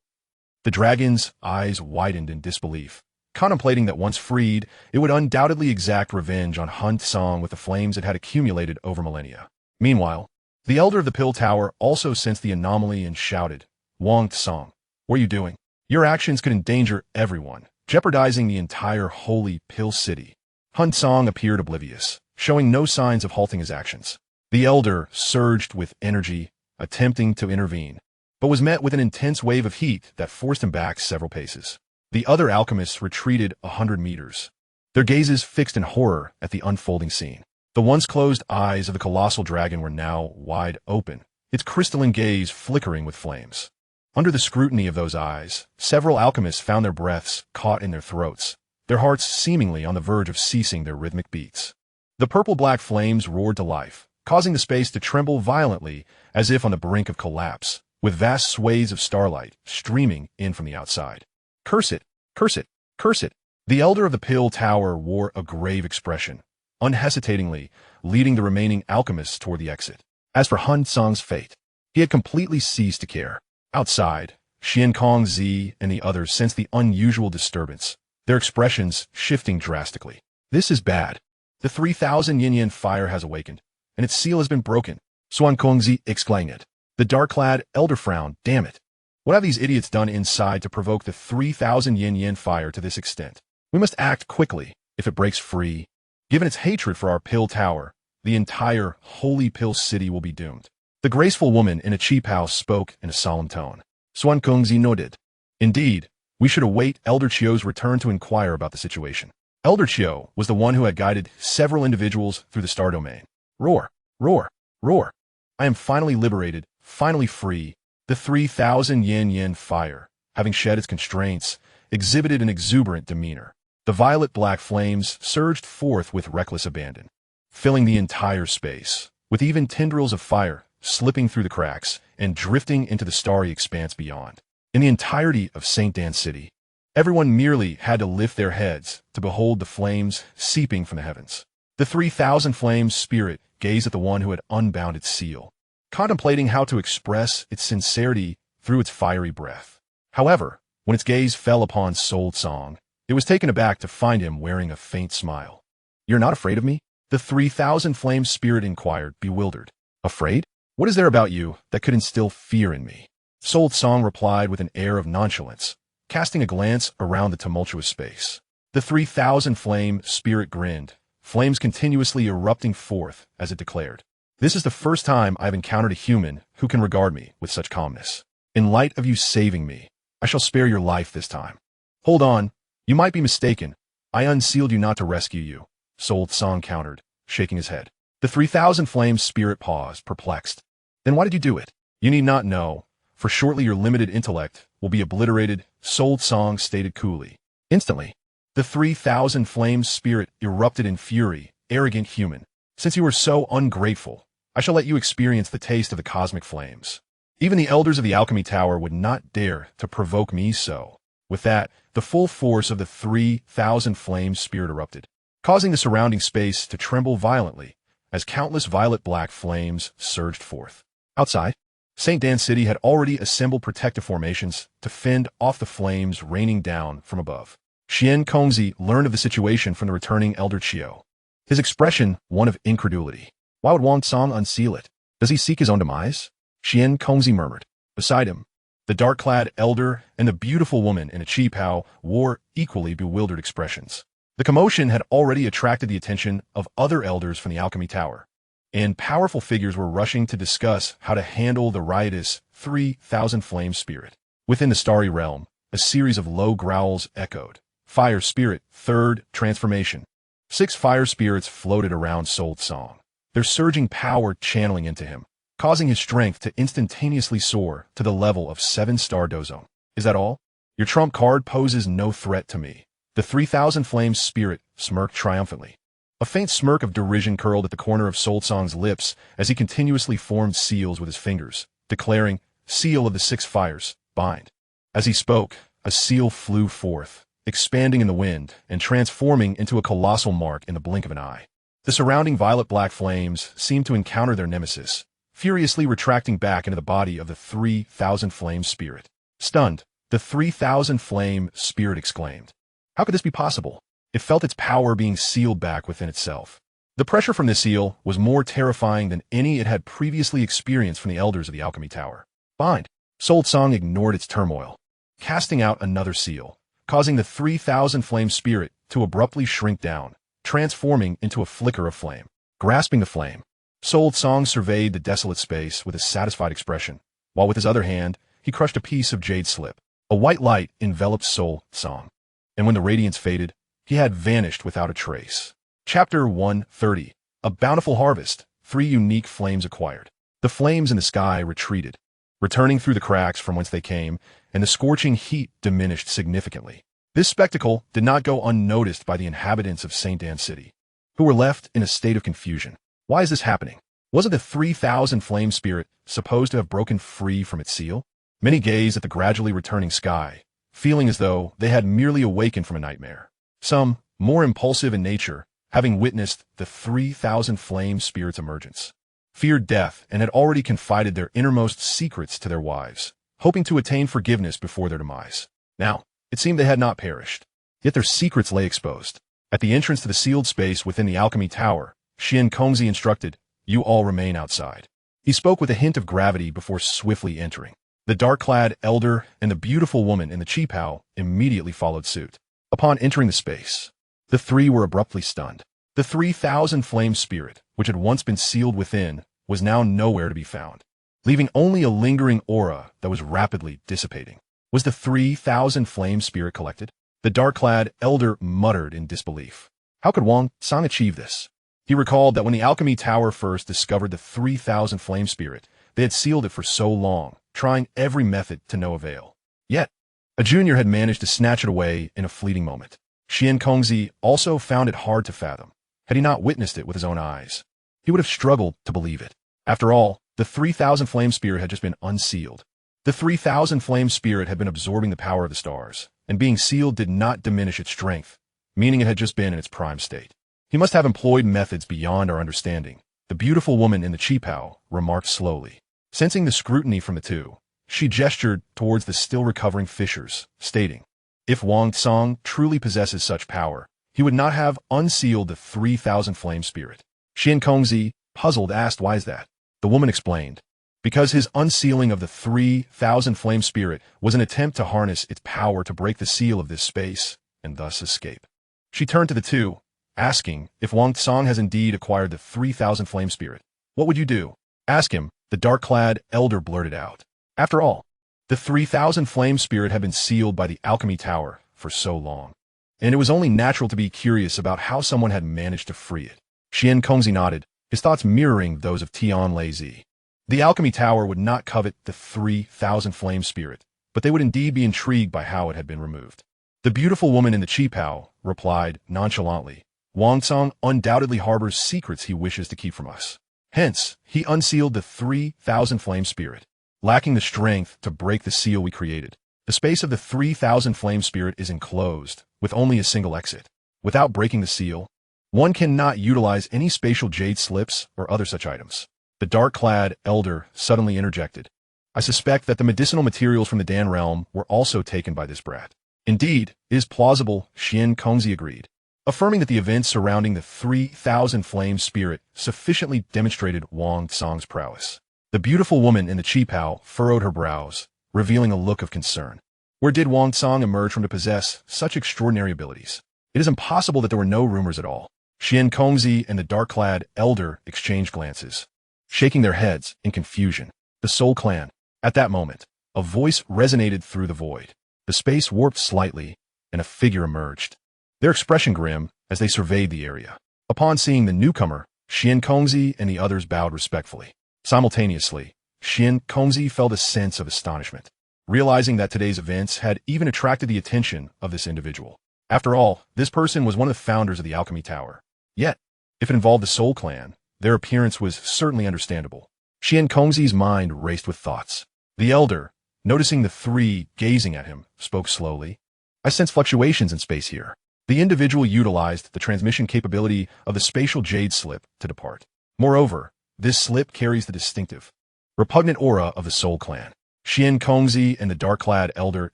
[SPEAKER 1] The dragon's eyes widened in disbelief, contemplating that once freed, it would undoubtedly exact revenge on Hun Cang with the flames it had accumulated over millennia. Meanwhile, the elder of the Pill Tower also sensed the anomaly and shouted, "Wang Tsang, what are you doing? Your actions could endanger everyone, jeopardizing the entire holy Pill City." Hun Cang appeared oblivious, showing no signs of halting his actions. The elder surged with energy, attempting to intervene, but was met with an intense wave of heat that forced him back several paces. The other alchemists retreated 100 meters, their gazes fixed in horror at the unfolding scene. The once closed eyes of the colossal dragon were now wide open, its crystalline gaze flickering with flames. Under the scrutiny of those eyes, several alchemists found their breaths caught in their throats, their hearts seemingly on the verge of ceasing their rhythmic beats. The purple-black flames roared to life, causing the space to tremble violently as if on the brink of collapse, with vast swathes of starlight streaming in from the outside. "Curse it! Curse it! Curse it!" The elder of the Pill Tower wore a grave expression, unhesitatingly leading the remaining alchemists toward the exit. As for Hun Cang's fate, he had completely ceased to care. Outside, Xian Kong Zi and the others sensed the unusual disturbance, their expressions shifting drastically. "This is bad. The 3,000 yin-yen fire has awakened, and its seal has been broken," Xuan Kongzi exclaimed it. The dark-clad elder frowned. "Damn it. What have these idiots done inside to provoke the 3,000 yin-yen fire to this extent? We must act quickly, if it breaks free. Given its hatred for our Pill Tower, the entire Holy Pill City will be doomed." The graceful woman in a cheap house spoke in a solemn tone. Xuan Kongzi nodded. "Indeed, we should await Elder Qiu's return to inquire about the situation." Elder Qiu was the one who had guided several individuals through the star domain. Roar, roar, roar. I am finally liberated, finally free. The 3,000 yin fire, having shed its constraints, exhibited an exuberant demeanor. The violet-black flames surged forth with reckless abandon, filling the entire space, with even tendrils of fire slipping through the cracks and drifting into the starry expanse beyond. In the entirety of St. Dan City, everyone merely had to lift their heads to behold the flames seeping from the heavens. The 3,000 flames spirit gazed at the one who had unbound its seal, contemplating how to express its sincerity through its fiery breath. However, when its gaze fell upon Soul Song, it was taken aback to find him wearing a faint smile. "You're not afraid of me?" the 3,000 flames spirit inquired, bewildered. "Afraid? What is there about you that could instill fear in me?" Soul Song replied with an air of nonchalance, casting a glance around the tumultuous space. The 3,000 flame spirit grinned, flames continuously erupting forth as it declared, "This is the first time I have encountered a human who can regard me with such calmness. In light of you saving me, I shall spare your life this time." "Hold on, you might be mistaken. I unsealed you not to rescue you," Soul Song countered, shaking his head. The 3,000 flames spirit paused, perplexed. "Then why did you do it?" "You need not know, for shortly your limited intellect will be obliterated," Soul Song stated coolly. Instantly, the 3,000 flames spirit erupted in fury. "Arrogant human. Since you are so ungrateful, I shall let you experience the taste of the cosmic flames. Even the elders of the Alchemy Tower would not dare to provoke me so." With that, the full force of the 3,000 flames spirit erupted, causing the surrounding space to tremble violently as countless violet-black flames surged forth. Outside, St. Dan City had already assembled protective formations to fend off the flames raining down from above. Xian Kongzi learned of the situation from the returning Elder Qiu, his expression one of incredulity. "Why would Wang Song unseal it? Does he seek his own demise?" Xian Kongzi murmured. Beside him, the dark-clad elder and the beautiful woman in a cheap how wore equally bewildered expressions. The commotion had already attracted the attention of other elders from the Alchemy Tower, and powerful figures were rushing to discuss how to handle the riotous 3,000 flame spirit. Within the starry realm, a series of low growls echoed. "Fire spirit, third transformation." 6 fire spirits floated around Soul Song, their surging power channeling into him, causing his strength to instantaneously soar to the level of 7-star dozone. "Is that all? Your trump card poses no threat to me." The 3,000 flames spirit smirked triumphantly. A faint smirk of derision curled at the corner of Soul Song's lips as he continuously formed seals with his fingers, declaring, "Seal of the 6 fires, bind." As he spoke, a seal flew forth, expanding in the wind and transforming into a colossal mark in the blink of an eye. The surrounding violet-black flames seemed to encounter their nemesis, furiously retracting back into the body of the 3,000 flame spirit. Stunned, the 3,000 flame spirit exclaimed, "How could this be possible?" It felt its power being sealed back within itself. The pressure from this seal was more terrifying than any it had previously experienced from the elders of the Alchemy Tower. "Bind." Soul Song ignored its turmoil, casting out another seal, causing the 3,000 flame spirit to abruptly shrink down, transforming into a flicker of flame. Grasping the flame, Soul Song surveyed the desolate space with a satisfied expression, while with his other hand, he crushed a piece of jade slip. A white light enveloped Soul Song, and when the radiance faded, he had vanished without a trace. Chapter 130. A bountiful harvest. 3 unique flames acquired. The flames in the sky retreated, returning through the cracks from whence they came, and the scorching heat diminished significantly. This spectacle did not go unnoticed by the inhabitants of St. Dan City, who were left in a state of confusion. Why is this happening? Wasn't the 3,000 flame spirit supposed to have broken free from its seal? Many gazed at the gradually returning sky, feeling as though they had merely awakened from a nightmare. Some, more impulsive in nature, having witnessed the 3,000 flame spirit's emergence, feared death and had already confided their innermost secrets to their wives, hoping to attain forgiveness before their demise. Now, it seemed they had not perished, yet their secrets lay exposed. At the entrance to the sealed space within the alchemy tower, Xian Kongzi instructed, "You all remain outside." He spoke with a hint of gravity before swiftly entering. The dark-clad elder and the beautiful woman in the qipao immediately followed suit. Upon entering the space, the three were abruptly stunned. The 3,000 flame spirit, which had once been sealed within, was now nowhere to be found, leaving only a lingering aura that was rapidly dissipating. Was the 3,000 flame spirit collected? The dark-clad elder muttered in disbelief. How could Wang Cang achieve this? He recalled that when the alchemy tower first discovered the 3,000 flame spirit, they had sealed it for so long, trying every method to no avail. Yet, a junior had managed to snatch it away in a fleeting moment. Xian Kongzi also found it hard to fathom. Had he not witnessed it with his own eyes, he would have struggled to believe it. After all, the 3,000 flame spirit had just been unsealed. The 3,000 flame spirit had been absorbing the power of the stars, and being sealed did not diminish its strength, meaning it had just been in its prime state. He must have employed methods beyond our understanding, the beautiful woman in the qipao remarked slowly. Sensing the scrutiny from the two, she gestured towards the still recovering fissures, stating, "If Wang Cang truly possesses such power, he would not have unsealed the 3,000 flame spirit." Xian Kongzi, puzzled, asked, "Why is that?" The woman explained, "Because his unsealing of the 3,000 flame spirit was an attempt to harness its power to break the seal of this space, and thus escape." She turned to the two, asking, "If Wang Cang has indeed acquired the 3,000 flame spirit, what would you do?" "Ask him," the dark-clad elder blurted out. After all, the 3,000 flame spirit had been sealed by the alchemy tower for so long, and it was only natural to be curious about how someone had managed to free it. Xian Kongzi nodded, his thoughts mirroring those of Tian Leizi. The alchemy tower would not covet the 3,000 flame spirit, but they would indeed be intrigued by how it had been removed. The beautiful woman in the qipao replied nonchalantly, "Wang Cang undoubtedly harbors secrets he wishes to keep from us. Hence, he unsealed the 3,000 flame spirit, lacking the strength to break the seal we created. The space of the 3,000 flame spirit is enclosed, with only a single exit. Without breaking the seal, one cannot utilize any spatial jade slips or other such items." The dark-clad elder suddenly interjected, "I suspect that the medicinal materials from the Dan realm were also taken by this brat." "Indeed, it is plausible," Xian Kongzi agreed, affirming that the events surrounding the 3,000 flame spirit sufficiently demonstrated Wang Cang's prowess. The beautiful woman in the qipao furrowed her brows, revealing a look of concern. Where did Wang Cang emerge from to possess such extraordinary abilities? It is impossible that there were no rumors at all. Xian Kongzi and the dark-clad elder exchanged glances, shaking their heads in confusion. The Soul Clan. At that moment, a voice resonated through the void. The space warped slightly, and a figure emerged, their expression grim as they surveyed the area. Upon seeing the newcomer, Xian Kongzi and the others bowed respectfully. Simultaneously, Xian Kongzi felt a sense of astonishment, realizing that today's events had even attracted the attention of this individual. After all, this person was one of the founders of the Alchemy Tower. Yet, if it involved the Soul Clan, their appearance was certainly understandable. Xian Kongzi's mind raced with thoughts. The elder, noticing the three gazing at him, spoke slowly. "I sense fluctuations in space here." The individual utilized the transmission capability of the spatial jade slip to depart. Moreover, this slip carries the distinctive, repugnant aura of the Soul Clan. Xian Kongzi and the dark-clad elder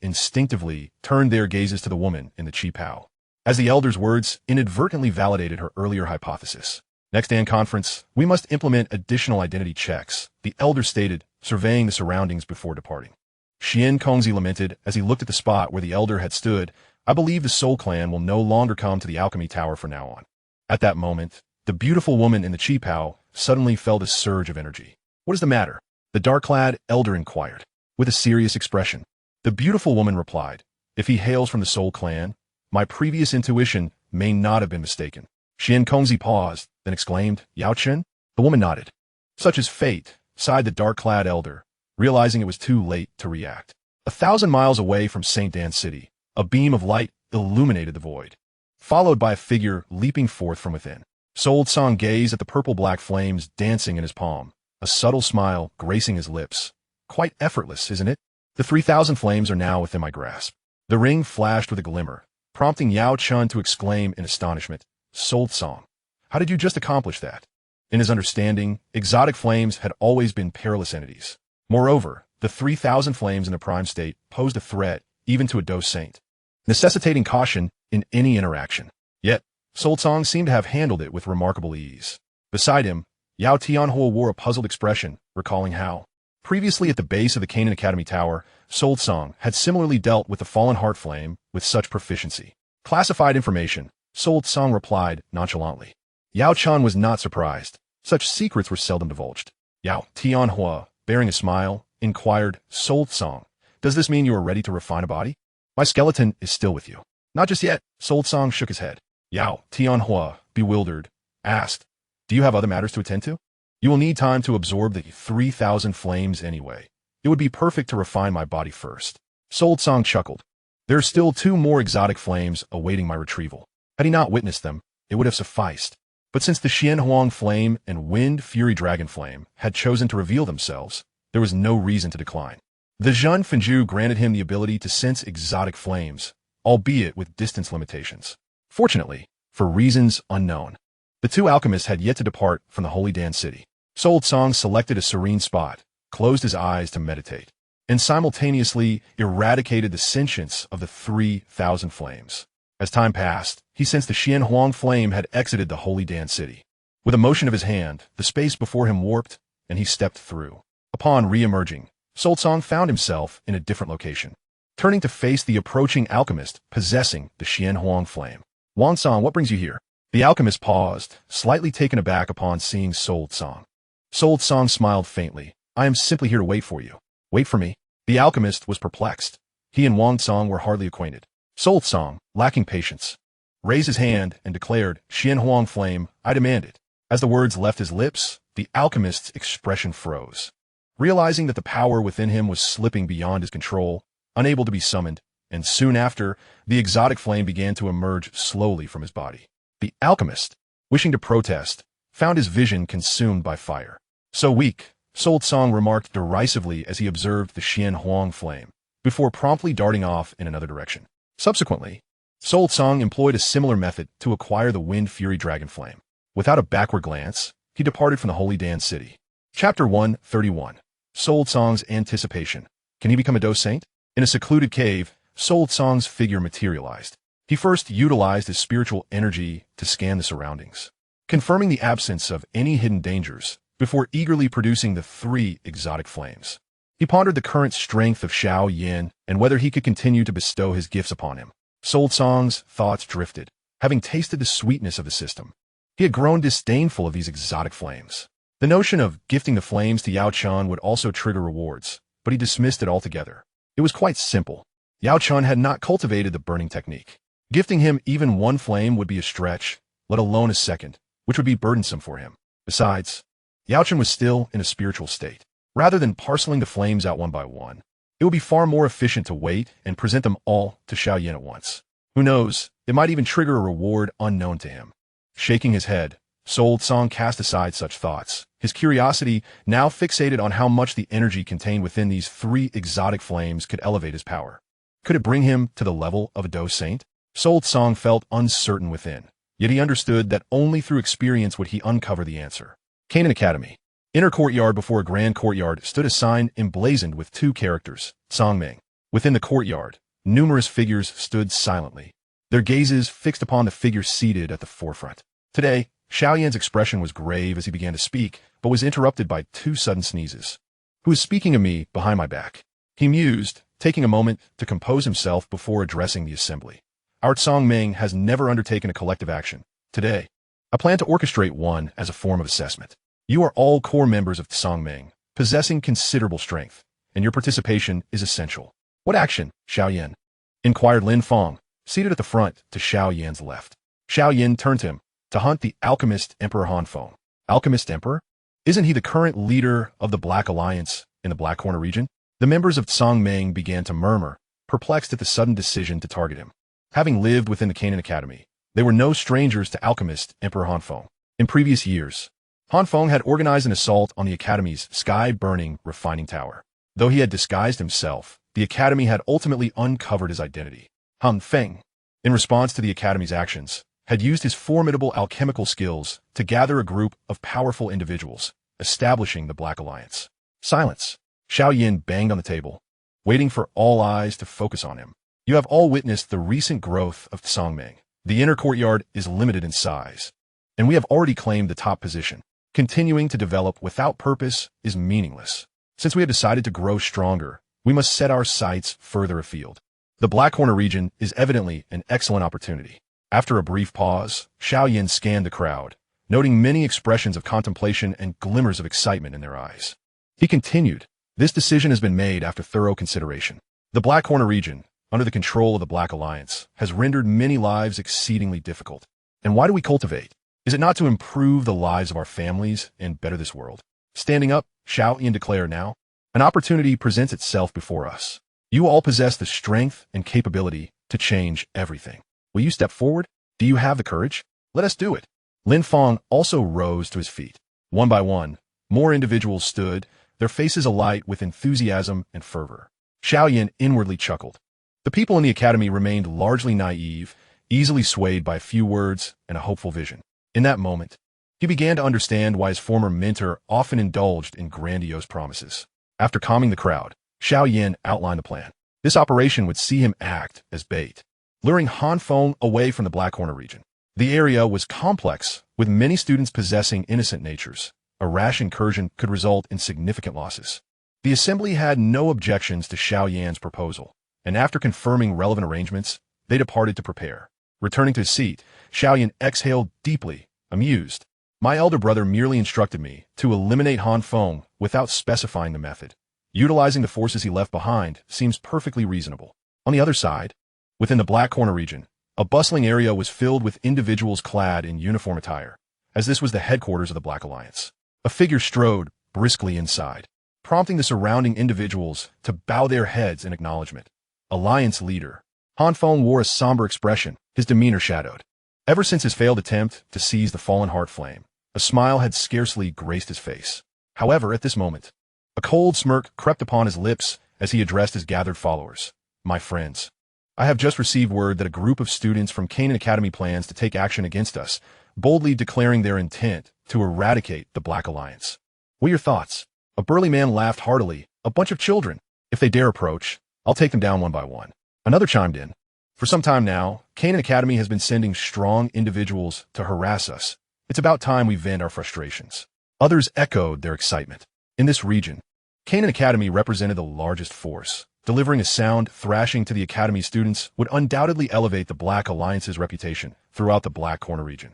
[SPEAKER 1] instinctively turned their gazes to the woman in the qipao, as the elder's words inadvertently validated her earlier hypothesis. "Next Dan conference, we must implement additional identity checks," the elder stated, surveying the surroundings before departing. Xian Kongzi lamented as he looked at the spot where the elder had stood. "I believe the Soul Clan will no longer come to the Alchemy Tower from now on." At that moment, the beautiful woman in the qipao suddenly felt a surge of energy. "What is the matter?" the dark-clad elder inquired, with a serious expression. The beautiful woman replied, "If he hails from the Soul Clan, my previous intuition may not have been mistaken." Xian Kongzi paused, then exclaimed, "Yao Chen?" The woman nodded. "Such is fate," sighed the dark-clad elder, realizing it was too late to react. 1,000 miles away from St. Dan City, a beam of light illuminated the void, followed by a figure leaping forth from within. Sold Song gazed at the purple-black flames dancing in his palm, a subtle smile gracing his lips. Quite effortless, isn't it? The 3,000 flames are now within my grasp. The ring flashed with a glimmer, prompting Yao Chun to exclaim in astonishment, Sold Song, how did you just accomplish that? In his understanding, exotic flames had always been perilous entities. Moreover, the 3,000 flames in the prime state posed a threat even to a Dou Saint, necessitating caution in any interaction. Yet, Sold Song seemed to have handled it with remarkable ease. Beside him, Yao Tianhua wore a puzzled expression, recalling how, previously at the base of the Canaan Academy Tower, Sold Song had similarly dealt with the fallen heart flame with such proficiency. Classified information, Sold Song replied nonchalantly. Yao Chan was not surprised. Such secrets were seldom divulged. Yao Tianhua, bearing a smile, inquired, Sold Song, does this mean you are ready to refine a body? My skeleton is still with you. Not just yet. Sold Song shook his head. Yao Tianhua, bewildered, asked, do you have other matters to attend to? You will need time to absorb the 3,000 flames anyway. It would be perfect to refine my body first. Sold Song chuckled. There are still 2 more exotic flames awaiting my retrieval. Had he not witnessed them, it would have sufficed. But since the Xian Huang flame and Wind Fury Dragon flame had chosen to reveal themselves, there was no reason to decline. The Zhen Fenju granted him the ability to sense exotic flames, albeit with distance limitations. Fortunately, for reasons unknown, the 2 alchemists had yet to depart from the Holy Dan City. Sold Song selected a serene spot, closed his eyes to meditate, and simultaneously eradicated the sentience of the 3,000 flames. As time passed, he sensed the Xian Huang flame had exited the Holy Dan City. With a motion of his hand, the space before him warped, and he stepped through. Upon re-emerging, Sold Song found himself in a different location, turning to face the approaching alchemist possessing the Xian Huang flame. Wang Song, what brings you here? The alchemist paused, slightly taken aback upon seeing Sold Song. Sold Song smiled faintly. I am simply here to wait for you. Wait for me? The alchemist was perplexed. He and Wang Song were hardly acquainted. Sold Song, lacking patience, raised his hand and declared, Xian Huang flame, I demand it. As the words left his lips, the alchemist's expression froze. Realizing that the power within him was slipping beyond his control, unable to be summoned, and soon after, the exotic flame began to emerge slowly from his body. The alchemist, wishing to protest, found his vision consumed by fire. So weak, Sold Song remarked derisively as he observed the Xian Huang flame, before promptly darting off in another direction. Subsequently, Sold Song employed a similar method to acquire the Wind Fury Dragon flame. Without a backward glance, he departed from the Holy Dan City. Chapter 131. Sold Song's Anticipation. Can he become a Dou Saint? In a secluded cave, Sold Song's figure materialized. He first utilized his spiritual energy to scan the surroundings, confirming the absence of any hidden dangers before eagerly producing the 3 exotic flames. He pondered the current strength of Xiao Yan and whether he could continue to bestow his gifts upon him. Sold Song's thoughts drifted. Having tasted the sweetness of the system, he had grown disdainful of these exotic flames. The notion of gifting the flames to Yao Chun would also trigger rewards, but he dismissed it altogether. It was quite simple. Yao Chun had not cultivated the burning technique. Gifting him even 1 flame would be a stretch, let alone a second, which would be burdensome for him. Besides, Yao Chun was still in a spiritual state. Rather than parceling the flames out one by one, it would be far more efficient to wait and present them all to Xiao Yan at once. Who knows, it might even trigger a reward unknown to him. Shaking his head, Sold Song cast aside such thoughts, his curiosity now fixated on how much the energy contained within these 3 exotic flames could elevate his power. Could it bring him to the level of a Dou Saint? Sold Song felt uncertain within, yet he understood that only through experience would he uncover the answer. Canaan Academy. Inner courtyard before a grand courtyard stood a sign emblazoned with 2 characters, Songming. Within the courtyard, numerous figures stood silently, their gazes fixed upon the figure seated at the forefront. Today, Xiao Yan's expression was grave as he began to speak, but was interrupted by 2 sudden sneezes. Who is speaking of me behind my back? He mused, taking a moment to compose himself before addressing the assembly. Our Songming has never undertaken a collective action. Today, I plan to orchestrate one as a form of assessment. You are all core members of Songming, possessing considerable strength, and your participation is essential. What action, Xiao Yan? Inquired Lin Fong, seated at the front to Xiao Yan's left. Xiao Yan turned to him, to hunt the alchemist Emperor Han Feng. Alchemist Emperor? Isn't he the current leader of the Black Alliance, in the Black Corner region, the members of Tsangming began to murmur, perplexed at the sudden decision to target him. Having lived within the Canaan Academy, they were no strangers to alchemist Emperor Han Feng. In previous years, Han Feng had organized an assault on the Academy's sky-burning refining tower. Though he had disguised himself, the Academy had ultimately uncovered his identity. Han Feng, in response to the Academy's actions, had used his formidable alchemical skills to gather a group of powerful individuals, establishing the Black Alliance. Silence. Xiao Yan banged on the table, waiting for all eyes to focus on him. You have all witnessed the recent growth of Tsangming. The inner courtyard is limited in size, and we have already claimed the top position. Continuing to develop without purpose is meaningless. Since we have decided to grow stronger, we must set our sights further afield. The Black Corner region is evidently an excellent opportunity. After a brief pause, Xiao Yan scanned the crowd, noting many expressions of contemplation and glimmers of excitement in their eyes. He continued, "This decision has been made after thorough consideration. The Black Corner region, under the control of the Black Alliance, has rendered many lives exceedingly difficult. And why do we cultivate? Is it not to improve the lives of our families and better this world?" Standing up, Xiao Yan declared now, "An opportunity presents itself before us. You all possess the strength and capability to change everything. Will you step forward? Do you have the courage? Let us do it." Lin Feng also rose to his feet. One by one, more individuals stood, their faces alight with enthusiasm and fervor. Xiao Yan inwardly chuckled. The people in the Academy remained largely naive, easily swayed by a few words and a hopeful vision. In that moment, he began to understand why his former mentor often indulged in grandiose promises. After calming the crowd, Xiao Yan outlined the plan. This operation would see him act as bait, luring Han Feng away from the Black Corner region. The area was complex, with many students possessing innocent natures. A rash incursion could result in significant losses. The assembly had no objections to Xiao Yan's proposal, and after confirming relevant arrangements, they departed to prepare. Returning to his seat, Xiao Yan exhaled deeply, amused. My elder brother merely instructed me to eliminate Han Feng without specifying the method. Utilizing the forces he left behind seems perfectly reasonable. On the other side, within the Black Corner region, a bustling area was filled with individuals clad in uniform attire, as this was the headquarters of the Black Alliance. A figure strode briskly inside, prompting the surrounding individuals to bow their heads in acknowledgement. Alliance leader. Han Feng wore a somber expression, his demeanor shadowed. Ever since his failed attempt to seize the fallen heart flame, a smile had scarcely graced his face. However, at this moment, a cold smirk crept upon his lips as he addressed his gathered followers. My friends, I have just received word that a group of students from Canaan Academy plans to take action against us, boldly declaring their intent to eradicate the Black Alliance. What are your thoughts? A burly man laughed heartily. A bunch of children. If they dare approach, I'll take them down one by one. Another chimed in. For some time now, Canaan Academy has been sending strong individuals to harass us. It's about time we vent our frustrations. Others echoed their excitement. In this region, Canaan Academy represented the largest force. Delivering a sound thrashing to the Academy students would undoubtedly elevate the Black Alliance's reputation throughout the Black Corner region.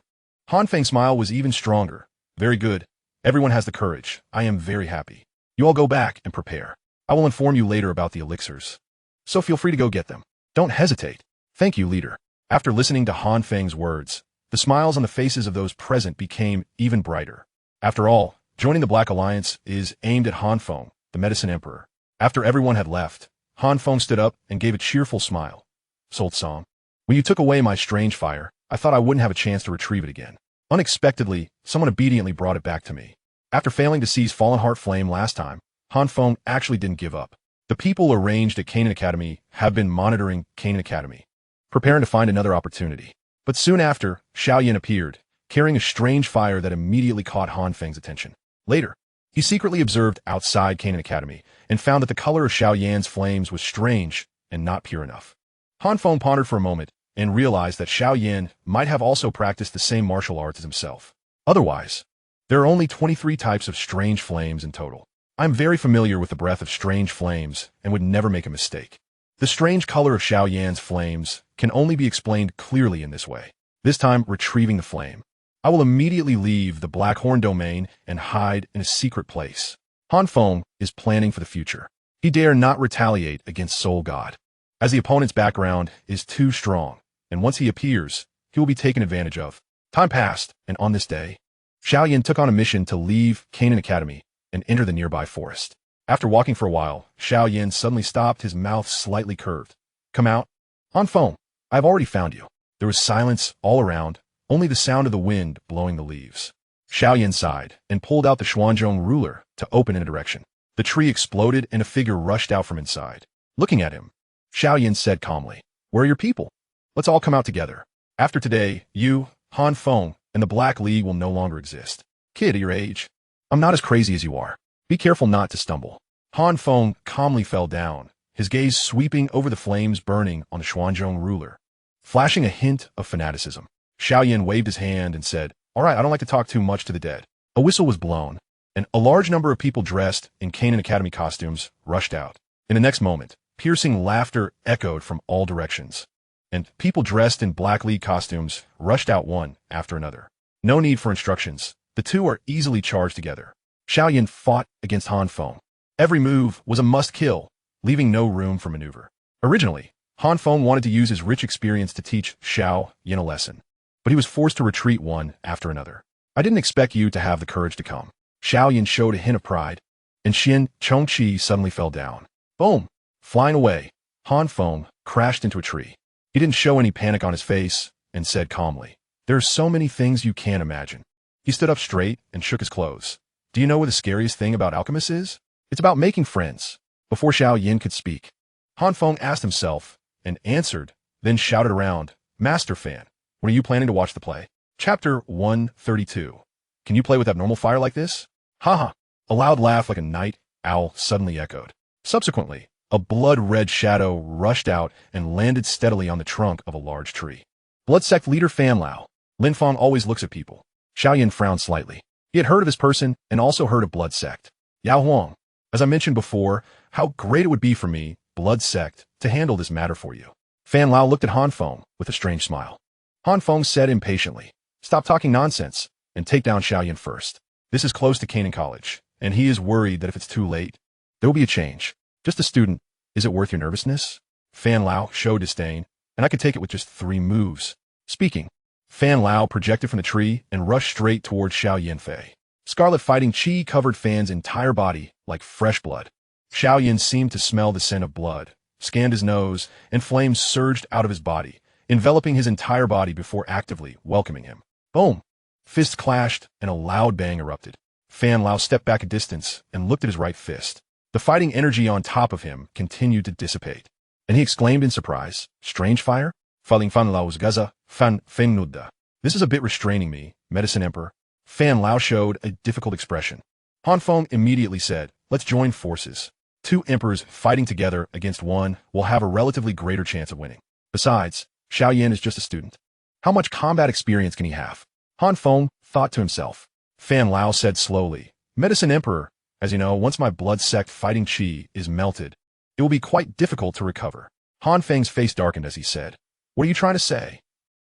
[SPEAKER 1] Han Feng's smile was even stronger. Very good. Everyone has the courage. I am very happy. You all go back and prepare. I will inform you later about the elixirs. So feel free to go get them. Don't hesitate. Thank you, leader. After listening to Han Feng's words, the smiles on the faces of those present became even brighter. After all, joining the Black Alliance is aimed at Han Feng, the Medicine Emperor. After everyone had left, Han Feng stood up and gave a cheerful smile. Sold Song. When you took away my strange fire, I thought I wouldn't have a chance to retrieve it again. Unexpectedly, someone obediently brought it back to me. After failing to seize Fallen Heart Flame last time, Han Feng actually didn't give up. The people arranged at Canaan Academy have been monitoring Canaan Academy, preparing to find another opportunity. But soon after, Xiao Yan appeared, carrying a strange fire that immediately caught Han Feng's attention. Later, he secretly observed outside Canaan Academy and found that the color of Xiao Yan's flames was strange and not pure enough. Han Feng pondered for a moment and realized that Xiao Yan might have also practiced the same martial arts as himself. Otherwise, there are only 23 types of strange flames in total. I'm very familiar with the breath of strange flames and would never make a mistake. The strange color of Xiao Yan's flames can only be explained clearly in this way. This time, retrieving the flame. I will immediately leave the Black Horn domain and hide in a secret place. Han Feng is planning for the future. He dare not retaliate against Soul God, as the opponent's background is too strong, and once he appears, he will be taken advantage of. Time passed, and on this day, Xiao Yan took on a mission to leave Canaan Academy and enter the nearby forest. After walking for a while, Xiao Yan suddenly stopped, his mouth slightly curved. Come out. On phone. I have already found you. There was silence all around, only the sound of the wind blowing the leaves. Xiao Yan sighed and pulled out the Xuanzhong ruler to open in a direction. The tree exploded and a figure rushed out from inside. Looking at him, Xiao Yan said calmly, "Where are your people? Let's all come out together. After today, you, Han Feng, and the Black League will no longer exist. Kid at your age, I'm not as crazy as you are. Be careful not to stumble." Han Feng calmly fell down, his gaze sweeping over the flames burning on the Xuanzhong ruler, flashing a hint of fanaticism. Xiao Yan waved his hand and said, "All right, I don't like to talk too much to the dead." A whistle was blown, and a large number of people dressed in Canaan Academy costumes rushed out. In the next moment, piercing laughter echoed from all directions, and people dressed in Black League costumes rushed out one after another. No need for instructions. The two are easily charged together. Xiao Yan fought against Han Feng. Every move was a must-kill, leaving no room for maneuver. Originally, Han Feng wanted to use his rich experience to teach Xiao Yan a lesson, but he was forced to retreat one after another. "I didn't expect you to have the courage to come." Xiao Yan showed a hint of pride, and Xin Chongqi suddenly fell down. Boom! Flying away, Han Feng crashed into a tree. He didn't show any panic on his face and said calmly, "There are so many things you can't imagine." He stood up straight and shook his clothes. "Do you know what the scariest thing about alchemists is? It's about making friends." Before Xiao Yan could speak, Han Feng asked himself and answered, then shouted around, "Master Fan, when are you planning to watch the play?" Chapter 132. Can you play with abnormal fire like this? Haha. A loud laugh like a night owl suddenly echoed. Subsequently, a blood-red shadow rushed out and landed steadily on the trunk of a large tree. Blood sect leader Fan Lao. Lin Fang always looks at people. Xiao Yan frowned slightly. He had heard of this person and also heard of blood sect. Yao Huang. As I mentioned before, how great it would be for me, blood sect, to handle this matter for you. Fan Lao looked at Han Feng with a strange smile. Han Feng said impatiently, "Stop talking nonsense and take down Xiao Yan first. This is close to Canaan College, and he is worried that if it's too late, there will be a change. Just a student. Is it worth your nervousness?" Fan Lao showed disdain, and I could take it with just 3 moves. Speaking, Fan Lao projected from the tree and rushed straight towards Xiao Yan Fei. Scarlet fighting chi covered Fan's entire body like fresh blood. Xiao Yan seemed to smell the scent of blood, scanned his nose, and flames surged out of his body, enveloping his entire body before actively welcoming him. Boom! Fists clashed, and a loud bang erupted. Fan Lao stepped back a distance and looked at his right fist. The fighting energy on top of him continued to dissipate, and he exclaimed in surprise, "Strange fire? Faling Fan Lao's Gaza, Fan Fennuda. This is a bit restraining me, Medicine Emperor." Fan Lao showed a difficult expression. Han Feng immediately said, "Let's join forces. 2 emperors fighting together against one will have a relatively greater chance of winning. Besides, Xiao Yan is just a student. How much combat experience can he have?" Han Feng thought to himself. Fan Lao said slowly, "Medicine Emperor, as you know, once my blood sect fighting chi is melted, it will be quite difficult to recover." Han Feng's face darkened as he said, "What are you trying to say?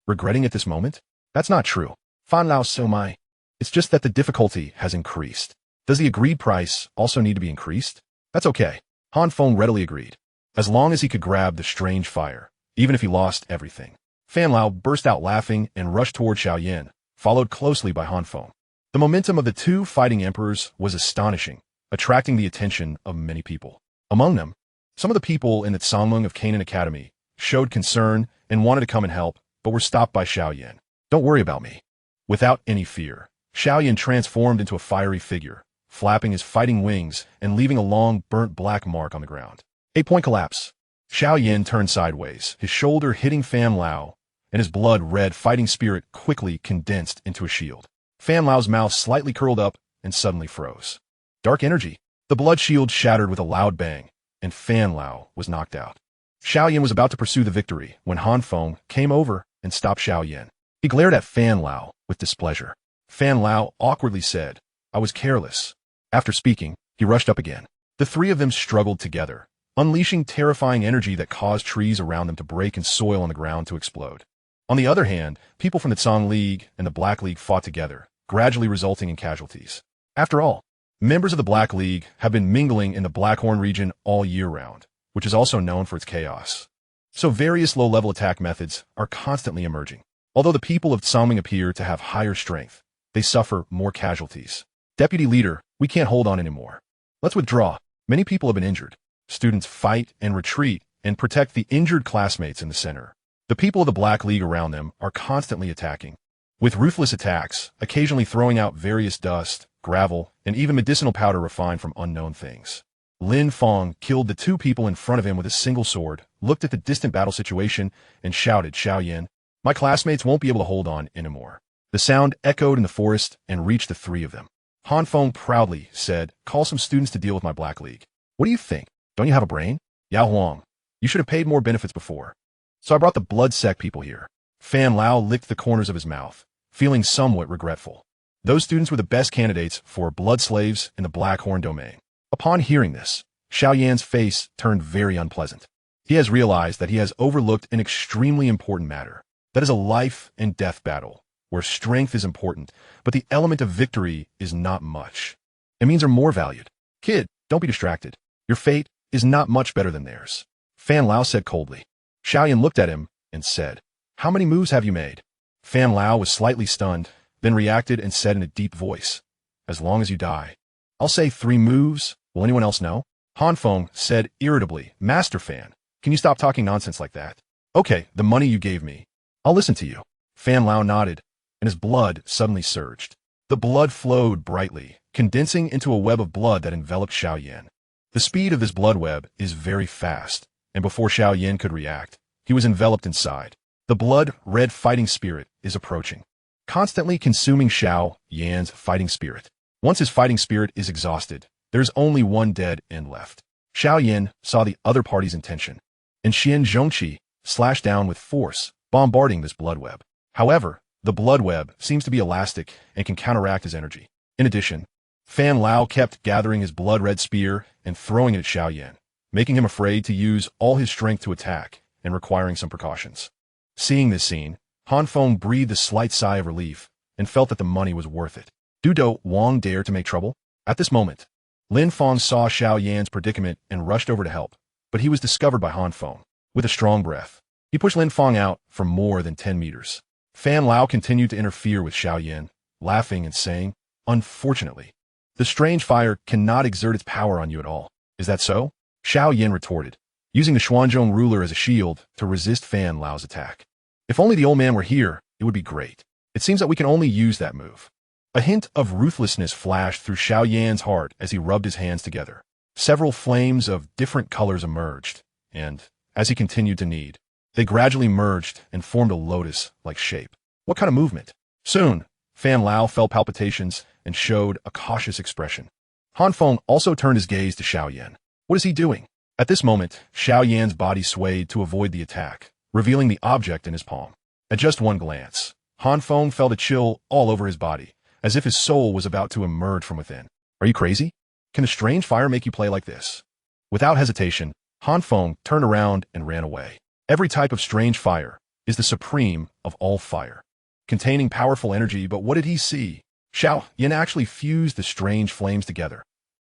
[SPEAKER 1] Regretting at this moment? That's not true. Fan Lao so my. It's just that the difficulty has increased. Does the agreed price also need to be increased?" "That's okay." Han Feng readily agreed, as long as he could grab the strange fire, even if he lost everything. Fan Lao burst out laughing and rushed toward Xiao Yan, followed closely by Han Feng. The momentum of the 2 fighting emperors was astonishing, attracting the attention of many people. Among them, some of the people in the Tsangmeng of Canaan Academy showed concern and wanted to come and help, but were stopped by Xiao Yan. "Don't worry about me." Without any fear, Xiao Yan transformed into a fiery figure, flapping his fighting wings and leaving a long, burnt black mark on the ground. 8-point collapse. Xiao Yan turned sideways, his shoulder hitting Fan Lao, and his blood-red fighting spirit quickly condensed into a shield. Fan Lao's mouth slightly curled up and suddenly froze. Dark energy. The blood shield shattered with a loud bang, and Fan Lao was knocked out. Xiao Yan was about to pursue the victory when Han Feng came over and stopped Xiao Yan. He glared at Fan Lao with displeasure. Fan Lao awkwardly said, "I was careless." After speaking, he rushed up again. The 3 of them struggled together, unleashing terrifying energy that caused trees around them to break and soil on the ground to explode. On the other hand, people from the Tsang League and the Black League fought together, gradually resulting in casualties. After all, members of the Black League have been mingling in the Blackhorn region all year round, which is also known for its chaos. So various low-level attack methods are constantly emerging. Although the people of Tsangming appear to have higher strength, they suffer more casualties. "Deputy Leader, we can't hold on anymore. Let's withdraw." Many people have been injured. Students fight and retreat and protect the injured classmates in the center. The people of the Black League around them are constantly attacking, with ruthless attacks, occasionally throwing out various dust, gravel, and even medicinal powder refined from unknown things. Lin Fong killed the two people in front of him with a single sword, looked at the distant battle situation, and shouted, "Xiao Yan, my classmates won't be able to hold on anymore." The sound echoed in the forest and reached the three of them. Han Feng proudly said, "Call some students to deal with my Black League." "What do you think? Don't you have a brain?" "Yao Huang, you should have paid more benefits before. So I brought the blood sect people here." Fan Lao licked the corners of his mouth, feeling somewhat regretful. Those students were the best candidates for blood slaves in the Black Horn domain. Upon hearing this, Xiao Yan's face turned very unpleasant. He has realized that he has overlooked an extremely important matter. That is a life and death battle, where strength is important, but the element of victory is not much. It means are more valued. "Kid, don't be distracted. Your fate is not much better than theirs," Fan Lao said coldly. Xiao Yan looked at him and said, "How many moves have you made?" Fan Lao was slightly stunned, then reacted and said in a deep voice, "As long as you die." "I'll say 3 moves. Will anyone else know?" Han Feng said irritably, "Master Fan, can you stop talking nonsense like that?" "Okay, the money you gave me. I'll listen to you." Fan Lao nodded, and his blood suddenly surged. The blood flowed brightly, condensing into a web of blood that enveloped Xiao Yan. The speed of this blood web is very fast, and before Xiao Yan could react, he was enveloped inside. The blood-red fighting spirit is approaching, constantly consuming Xiao Yan's fighting spirit. Once his fighting spirit is exhausted, there's only one dead end left. Xiao Yan saw the other party's intention, and Xian Zhongqi slashed down with force, bombarding this blood web. However, the blood web seems to be elastic and can counteract his energy. In addition, Fan Lao kept gathering his blood-red spear and throwing it at Xiao Yan, making him afraid to use all his strength to attack and requiring some precautions. Seeing this scene, Han Feng breathed a slight sigh of relief and felt that the money was worth it. Dou Wang dare to make trouble? At this moment, Lin Fong saw Xiao Yan's predicament and rushed over to help, but he was discovered by Han Feng. With a strong breath, he pushed Lin Fong out for more than 10 meters. Fan Lao continued to interfere with Xiao Yan, laughing and saying, "Unfortunately, the strange fire cannot exert its power on you at all. Is that so?" Xiao Yan retorted, using the Xuanzhong ruler as a shield to resist Fan Lao's attack. "If only the old man were here, it would be great. It seems that we can only use that move." A hint of ruthlessness flashed through Xiao Yan's heart as he rubbed his hands together. Several flames of different colors emerged, and, as he continued to knead, they gradually merged and formed a lotus-like shape. What kind of movement? Soon, Fan Lao felt palpitations and showed a cautious expression. Han Feng also turned his gaze to Xiao Yan. What is he doing? At this moment, Xiao Yan's body swayed to avoid the attack, revealing the object in his palm. At just one glance, Han Feng felt a chill all over his body, as if his soul was about to emerge from within. "Are you crazy? Can a strange fire make you play like this?" Without hesitation, Han Feng turned around and ran away. Every type of strange fire is the supreme of all fire, containing powerful energy, but what did he see? Xiao Yan actually fused the strange flames together.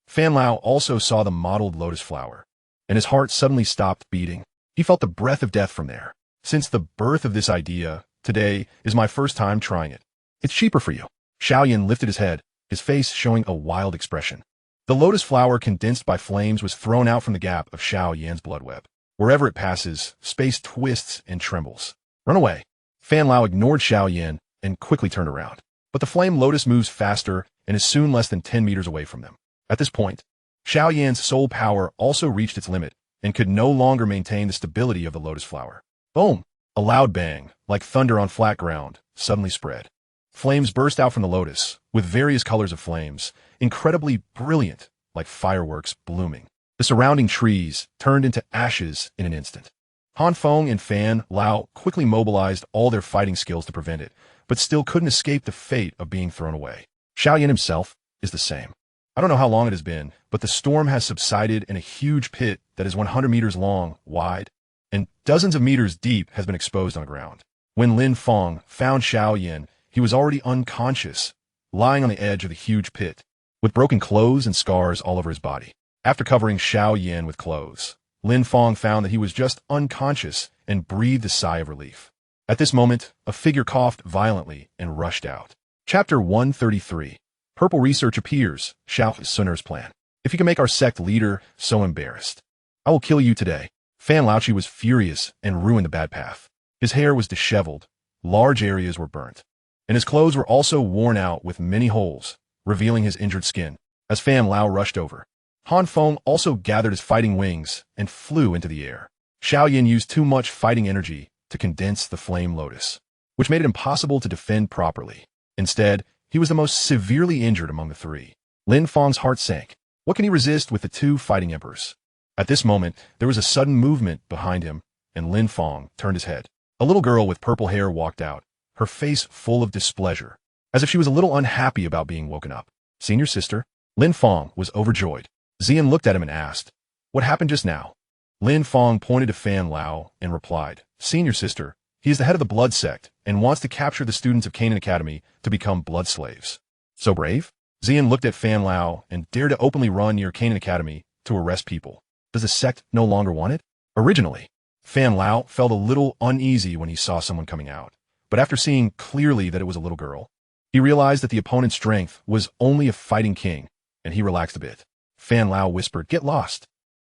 [SPEAKER 1] Fan Lao also saw the mottled lotus flower, and his heart suddenly stopped beating. He felt the breath of death from there. Since the birth of this idea, today is my first time trying it. It's cheaper for you. Xiao Yan lifted his head, his face showing a wild expression. The lotus flower condensed by flames was thrown out from the gap of Xiao Yan's blood web. Wherever it passes, space twists and trembles. "Run away." Fan Lao ignored Xiao Yan and quickly turned around. But the flame lotus moves faster and is soon less than 10 meters away from them. At this point, Xiao Yan's soul power also reached its limit and could no longer maintain the stability of the lotus flower. Boom! A loud bang, like thunder on flat ground, suddenly spread. Flames burst out from the lotus, with various colors of flames, incredibly brilliant, like fireworks blooming. The surrounding trees turned into ashes in an instant. Han Feng and Fan Lao quickly mobilized all their fighting skills to prevent it, but still couldn't escape the fate of being thrown away. Xiao Yan himself is the same. I don't know how long it has been, but the storm has subsided in a huge pit that is 100 meters long, wide, and dozens of meters deep has been exposed on the ground. When Lin Feng found Xiao Yan, he was already unconscious, lying on the edge of the huge pit, with broken clothes and scars all over his body. After covering Xiao Yan with clothes, Lin Feng found that he was just unconscious and breathed a sigh of relief. At this moment, a figure coughed violently and rushed out. Chapter 133. Purple Research Appears, Xiao Sun'er's Plan. If you can make our sect leader so embarrassed, I will kill you today. Fan Laochi was furious and ruined the bad path. His hair was disheveled, large areas were burnt, and his clothes were also worn out with many holes, revealing his injured skin. As Fan Lao rushed over, Han Feng also gathered his fighting wings and flew into the air. Xiao Yan used too much fighting energy to condense the flame lotus, which made it impossible to defend properly. Instead, he was the most severely injured among the three. Lin Feng's heart sank. What can he resist with the two fighting emperors? At this moment, there was a sudden movement behind him, and Lin Feng turned his head. A little girl with purple hair walked out, her face full of displeasure, as if she was a little unhappy about being woken up. Senior sister? Lin Feng was overjoyed. Xian looked at him and asked, "What happened just now?" Lin Feng pointed to Fan Lao and replied, "Senior sister, he is the head of the blood sect and wants to capture the students of Canaan Academy to become blood slaves." So brave? Xian looked at Fan Lao and dared to openly run near Canaan Academy to arrest people. Does the sect no longer want it? Originally, Fan Lao felt a little uneasy when he saw someone coming out, but after seeing clearly that it was a little girl, he realized that the opponent's strength was only a fighting king, and he relaxed a bit. Fan Lao whispered, "Get lost."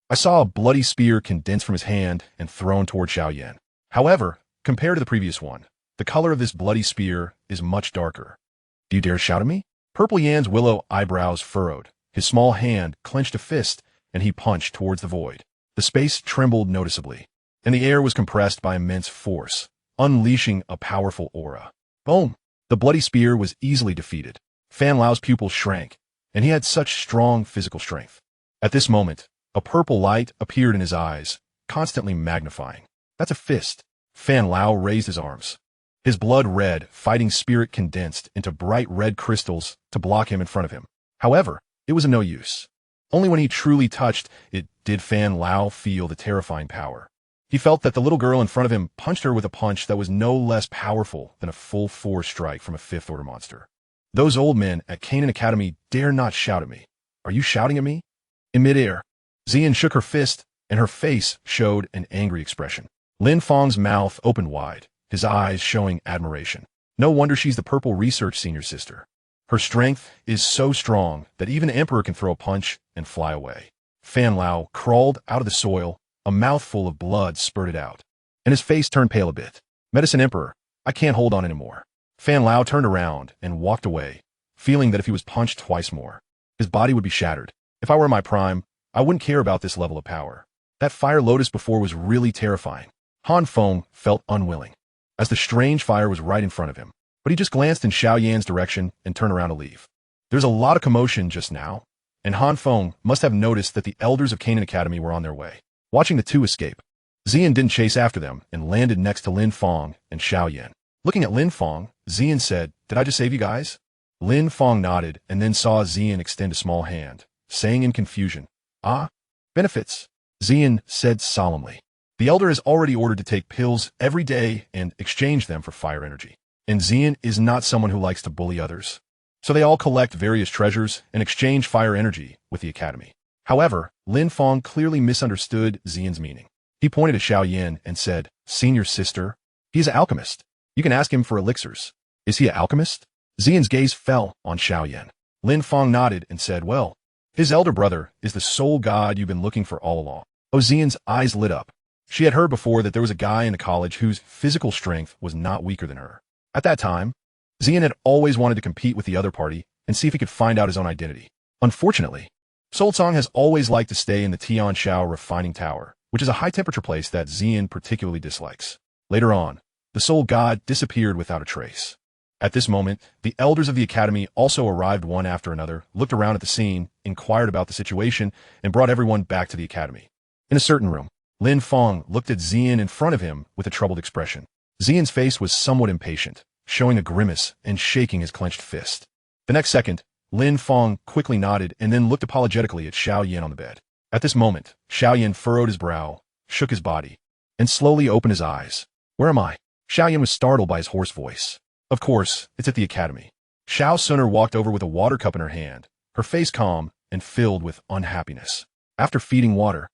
[SPEAKER 1] I saw a bloody spear condense from his hand and thrown toward Xiao Yan. However, compared to the previous one, the color of this bloody spear is much darker. Do you dare shout at me? Purple Yan's willow eyebrows furrowed. His small hand clenched a fist, and he punched towards the void. The space trembled noticeably, and the air was compressed by immense force, unleashing a powerful aura. Boom! The bloody spear was easily defeated. Fan Lao's pupils shrank, and he had such strong physical strength. At this moment, a purple light appeared in his eyes, constantly magnifying. That's a fist. Fan Lao raised his arms. His blood-red, fighting spirit condensed into bright red crystals to block him in front of him. However, it was of no use. Only when he truly touched it did Fan Lao feel the terrifying power. He felt that the little girl in front of him punched her with a punch that was no less powerful than a full-force strike from a fifth-order monster. Those old men at Canaan Academy dare not shout at me. Are you shouting at me? In midair, Xian shook her fist, and her face showed an angry expression. Lin Feng's mouth opened wide, his eyes showing admiration. No wonder she's the purple research senior sister. Her strength is so strong that even an emperor can throw a punch and fly away. Fan Lao crawled out of the soil, a mouthful of blood spurted out, and his face turned pale a bit. Medicine Emperor, I can't hold on anymore. Fan Lao turned around and walked away, feeling that if he was punched twice more, his body would be shattered. If I were in my prime, I wouldn't care about this level of power. That fire lotus before was really terrifying. Han Feng felt unwilling, as the strange fire was right in front of him, but he just glanced in Xiao Yan's direction and turned around to leave. There's a lot of commotion just now, and Han Feng must have noticed that the elders of Canaan Academy were on their way. Watching the two escape, Xian didn't chase after them and landed next to Lin Feng and Xiao Yan. Looking at Lin Feng, Xian said, "Did I just save you guys?" Lin Feng nodded and then saw Xian extend a small hand, saying in confusion, "Ah, benefits." Xian said solemnly, "The elder has already ordered to take pills every day and exchange them for fire energy. And Xian is not someone who likes to bully others. So they all collect various treasures and exchange fire energy with the academy." However, Lin Feng clearly misunderstood Xian's meaning. He pointed to Xiao Yan and said, "Senior sister, he's an alchemist. You can ask him for elixirs." "Is he an alchemist?" Xian's gaze fell on Xiao Yan. Lin Feng nodded and said, "Well, his elder brother is the soul god you've been looking for all along." Oh, Xian's eyes lit up. She had heard before that there was a guy in the college whose physical strength was not weaker than her. At that time, Xian had always wanted to compete with the other party and see if he could find out his own identity. Unfortunately, Solcong has always liked to stay in the Tianshao refining tower, which is a high-temperature place that Xian particularly dislikes. Later on, the soul god disappeared without a trace. At this moment, the elders of the academy also arrived one after another, looked around at the scene, inquired about the situation, and brought everyone back to the academy. In a certain room, Lin Feng looked at Xian in front of him with a troubled expression. Xian's face was somewhat impatient, showing a grimace and shaking his clenched fist. The next second, Lin Feng quickly nodded and then looked apologetically at Xiao Yan on the bed. At this moment, Xiao Yan furrowed his brow, shook his body, and slowly opened his eyes. "Where am I?" Xiao Yan was startled by his hoarse voice. "Of course, it's at the academy." Xiao Suner walked over with a water cup in her hand, her face calm and filled with unhappiness. After feeding water,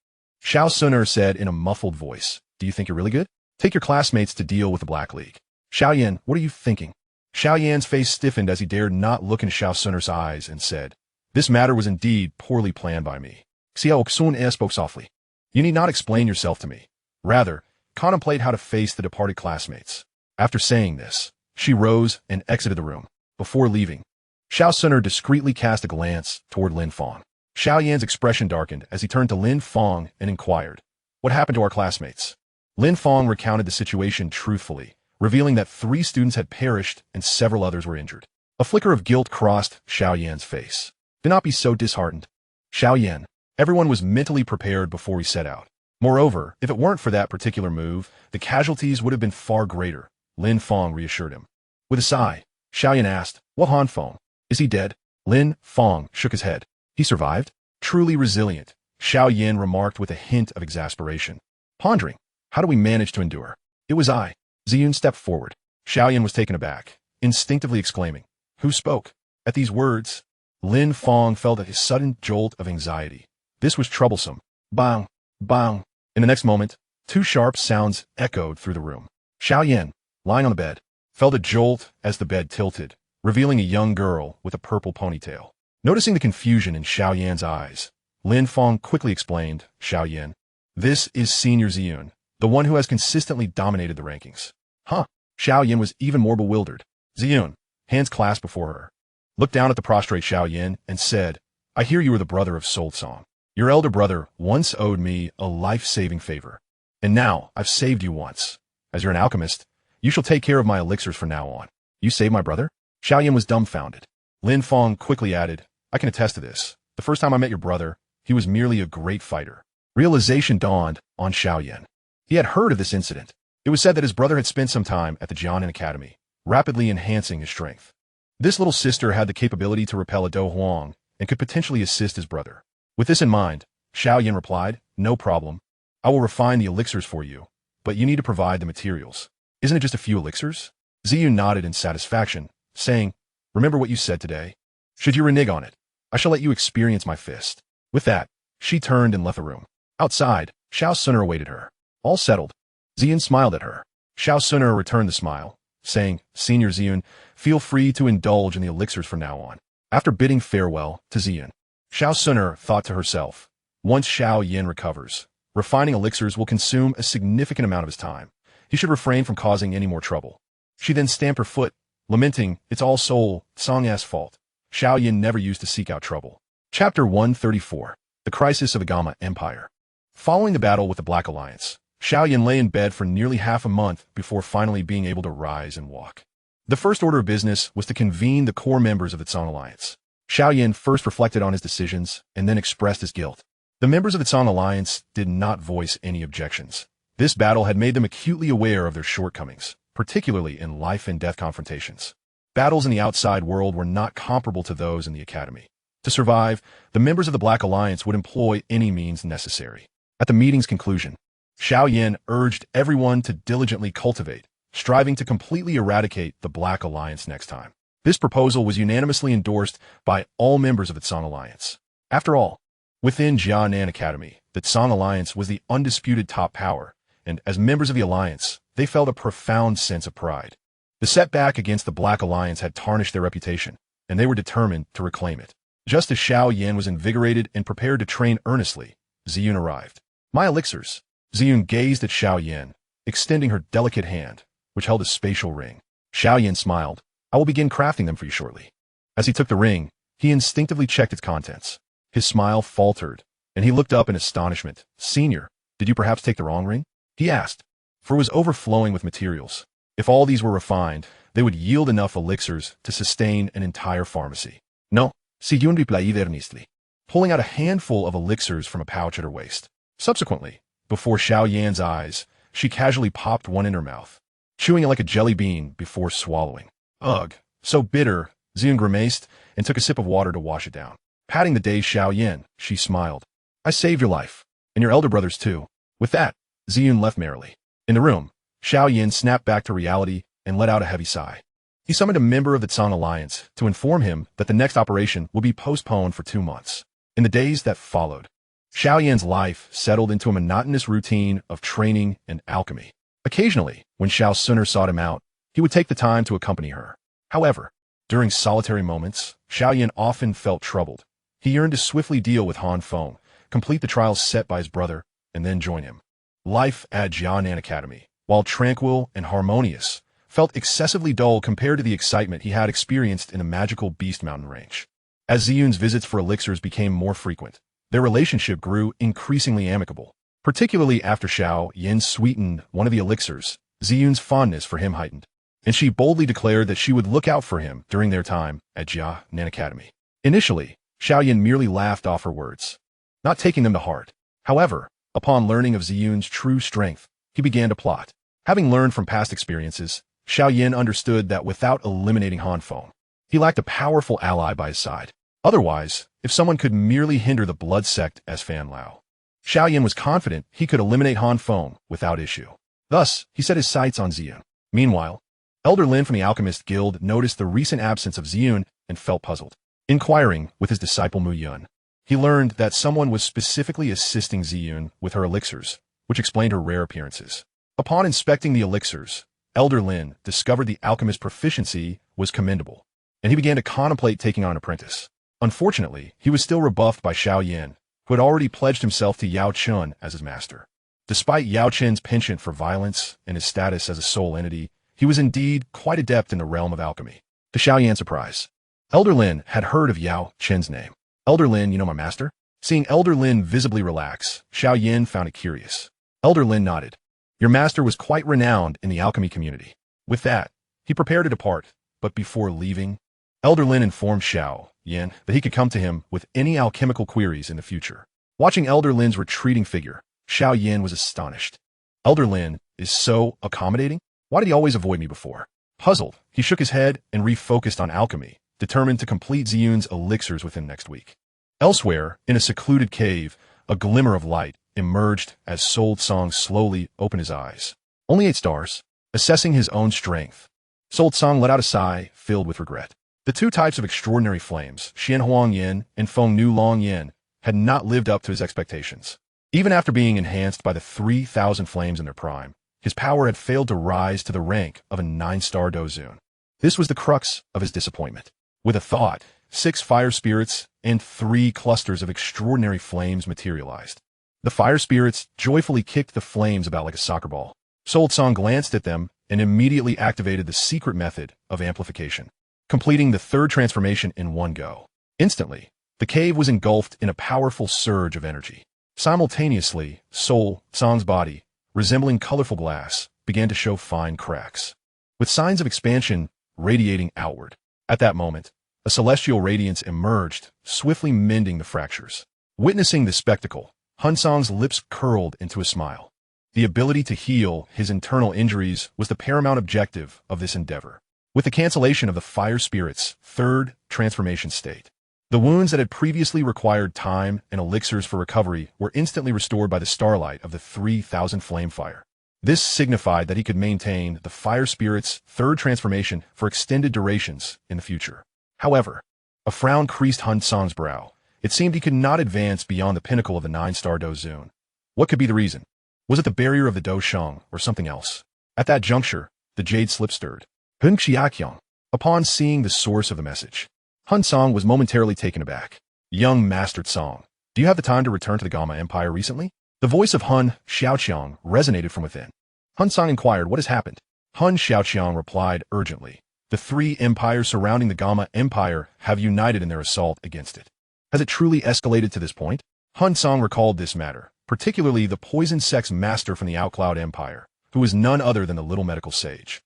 [SPEAKER 1] Xiao Suner said in a muffled voice, "Do you think you're really good? Take your classmates to deal with the Black League." "Xiao Yan, what are you thinking?" Xiao Yan's face stiffened as he dared not look into Xiao Suner's eyes and said, This matter was indeed poorly planned by me. Xiao Yan spoke softly. You need not explain yourself to me. Rather, contemplate how to face the departed classmates. After saying this, she rose and exited the room. Before leaving, Xiao Yan discreetly cast a glance toward Lin Fong. Xiao Yan's expression darkened as he turned to Lin Fong and inquired, "What happened to our classmates?" Lin Fong recounted the situation truthfully, revealing that 3 students had perished and several others were injured. A flicker of guilt crossed Xiao Yan's face. Do not be so disheartened. Xiao Yan, everyone was mentally prepared before we set out. Moreover, if it weren't for that particular move, the casualties would have been far greater, Lin Fong reassured him. With a sigh, Xiao Yan asked, "What Han Fong? Is he dead?" Lin Fong shook his head. He survived? Truly resilient, Xiao Yan remarked with a hint of exasperation. Pondering, how do we manage to endure? It was I. Ziyun stepped forward. Xiao Yan was taken aback, instinctively exclaiming, "Who spoke?" At these words, Lin Fong felt a sudden jolt of anxiety. This was troublesome. Bang! Bang! In the next moment, 2 sharp sounds echoed through the room. Xiao Yan, lying on the bed, felt a jolt as the bed tilted, revealing a young girl with a purple ponytail. Noticing the confusion in Xiao Yan's eyes, Lin Fong quickly explained, "Xiao Yan, this is Senior Ziyun, the one who has consistently dominated the rankings." Huh? Xiao Yan was even more bewildered. Ziyun, hands clasped before her, looked down at the prostrate Xiao Yan and said, "I hear you are the brother of Soul Song. Your elder brother once owed me a life-saving favor, and now I've saved you once. As you're an alchemist, you shall take care of my elixirs from now on." "You saved my brother?" Xiao Yan was dumbfounded. Lin Fong quickly added, "I can attest to this. The first time I met your brother, he was merely a great fighter." Realization dawned on Xiao Yan. He had heard of this incident. It was said that his brother had spent some time at the Jianan Academy, rapidly enhancing his strength. This little sister had the capability to repel a Dou Huang and could potentially assist his brother. With this in mind, Xiao Yan replied, "No problem. I will refine the elixirs for you, but you need to provide the materials. Isn't it just a few elixirs?" Ziyu nodded in satisfaction, saying, "Remember what you said today? Should you renege on it, I shall let you experience my fist." With that, she turned and left the room. Outside, Xiao Suner awaited her. All settled. Ziyun smiled at her. Xiao Suner returned the smile, saying, "Senior Ziyun, feel free to indulge in the elixirs from now on." After bidding farewell to Ziyun, Xiao Suner thought to herself, once Xiao Yan recovers, refining elixirs will consume a significant amount of his time. He should refrain from causing any more trouble. She then stamped her foot, lamenting, "It's all Soul Song's fault. Xiao Yan never used to seek out trouble." Chapter 134. The Crisis of the Gamma Empire. Following the battle with the Black Alliance, Xiao Yan lay in bed for nearly half a month before finally being able to rise and walk. The first order of business was to convene the core members of the Tsang Alliance. Xiao Yan first reflected on his decisions and then expressed his guilt. The members of the Tsang Alliance did not voice any objections. This battle had made them acutely aware of their shortcomings, particularly in life and death confrontations. Battles in the outside world were not comparable to those in the academy. To survive, the members of the Black Alliance would employ any means necessary. At the meeting's conclusion, Xiao Yan urged everyone to diligently cultivate, striving to completely eradicate the Black Alliance next time. This proposal was unanimously endorsed by all members of the Tsang Alliance. After all, within Jianan Academy, the Tsang Alliance was the undisputed top power, and as members of the alliance, they felt a profound sense of pride. The setback against the Black Alliance had tarnished their reputation, and they were determined to reclaim it. Just as Xiao Yan was invigorated and prepared to train earnestly, Ziyun arrived. "My elixirs." Ziyun gazed at Xiao Yan, extending her delicate hand, which held a spatial ring. Xiao Yan smiled. "I will begin crafting them for you shortly." As he took the ring, he instinctively checked its contents. His smile faltered, and he looked up in astonishment. "Senior, did you perhaps take the wrong ring?" he asked, for it was overflowing with materials. If all these were refined, they would yield enough elixirs to sustain an entire pharmacy. "No," Ziyun replied earnestly, pulling out a handful of elixirs from a pouch at her waist. Subsequently, before Xiao Yan's eyes, she casually popped one in her mouth, chewing it like a jelly bean before swallowing. "Ugh, so bitter," Ziyun grimaced and took a sip of water to wash it down. Patting the dazed Xiao Yan, she smiled. "I saved your life, and your elder brother's too." With that, Ziyun left merrily. In the room, Xiao Yan snapped back to reality and let out a heavy sigh. He summoned a member of the Tsang Alliance to inform him that the next operation would be postponed for 2 months. In the days that followed, Xiao Yan's life settled into a monotonous routine of training and alchemy. Occasionally, when Xiao Suner sought him out, he would take the time to accompany her. However, during solitary moments, Xiao Yan often felt troubled, He yearned to swiftly deal with Han Feng, complete the trials set by his brother, and then join him. Life at Xiao Yan Academy, while tranquil and harmonious, felt excessively dull compared to the excitement he had experienced in the magical Beast Mountain range. As Ziyun's visits for elixirs became more frequent, their relationship grew increasingly amicable. Particularly after Xiao Yan sweetened one of the elixirs, Ziyun's fondness for him heightened, and she boldly declared that she would look out for him during their time at Xiao Yan Academy. Initially, Xiao Yan merely laughed off her words, not taking them to heart. However, upon learning of Ziyun's true strength, he began to plot. Having learned from past experiences, Xiao Yan understood that without eliminating Han Feng, he lacked a powerful ally by his side. Otherwise, if someone could merely hinder the blood sect as Fan Lao, Xiao Yan was confident he could eliminate Han Feng without issue. Thus, he set his sights on Ziyun. Meanwhile, Elder Lin from the Alchemist Guild noticed the recent absence of Ziyun and felt puzzled. Inquiring with his disciple Mu Yun, he learned that someone was specifically assisting Ziyun with her elixirs, which explained her rare appearances. Upon inspecting the elixirs, Elder Lin discovered the alchemist's proficiency was commendable, and he began to contemplate taking on an apprentice. Unfortunately, he was still rebuffed by Xiao Yan, who had already pledged himself to Yao Chun as his master. Despite Yao Chen's penchant for violence and his status as a soul entity, he was indeed quite adept in the realm of alchemy. To Xiao Yan's surprise, Elder Lin had heard of Yao Chen's name. Elder Lin, you know my master? Seeing Elder Lin visibly relax, Xiao Yan found it curious. Elder Lin nodded. Your master was quite renowned in the alchemy community. With that, he prepared to depart, but before leaving, Elder Lin informed Xiao Yan that he could come to him with any alchemical queries in the future. Watching Elder Lin's retreating figure, Xiao Yan was astonished. Elder Lin is so accommodating? Why did he always avoid me before? Puzzled, he shook his head and refocused on alchemy, determined to complete Ziyun's elixirs within next week. Elsewhere, in a secluded cave, a glimmer of light emerged as Soul Tsang slowly opened his eyes. Only 8 stars. Assessing his own strength, Soul Tsang let out a sigh filled with regret. The two types of extraordinary flames, Xian Huang Yin and Feng Nu Long Yin, had not lived up to his expectations. Even after being enhanced by the 3,000 flames in their prime, his power had failed to rise to the rank of a 9-star Dozun. This was the crux of his disappointment. With a thought, 6 fire spirits and 3 clusters of extraordinary flames materialized. The fire spirits joyfully kicked the flames about like a soccer ball. Soul Tsang glanced at them and immediately activated the secret method of amplification, completing the 3rd transformation in one go. Instantly, the cave was engulfed in a powerful surge of energy. Simultaneously, Soul Tsang's body, resembling colorful glass, began to show fine cracks, with signs of expansion radiating outward. At that moment, a celestial radiance emerged, swiftly mending the fractures. Witnessing this spectacle, Hun Cang's lips curled into a smile. The ability to heal his internal injuries was the paramount objective of this endeavor. With the cancellation of the fire spirit's 3rd transformation state, the wounds that had previously required time and elixirs for recovery were instantly restored by the starlight of the 3,000 flame fire. This signified that he could maintain the fire spirit's 3rd transformation for extended durations in the future. However, a frown creased Hun Cang's brow. It seemed he could not advance beyond the pinnacle of the 9-star Dozun. What could be the reason? Was it the barrier of the Do Sheng or something else? At that juncture, the jade slip stirred. Hun Xiaoqiang. Upon seeing the source of the message, Hun Cang was momentarily taken aback. Young Master Tsang, do you have the time to return to the Gamma Empire recently? The voice of Hun Xiaoqiang resonated from within. Hun Cang inquired what has happened. Hun Xiaoqiang replied urgently. The 3 empires surrounding the Gamma Empire have united in their assault against it. Has it truly escalated to this point? Hun Cang recalled this matter, particularly the poison sex master from the Outcloud Empire, who was none other than the little medical sage.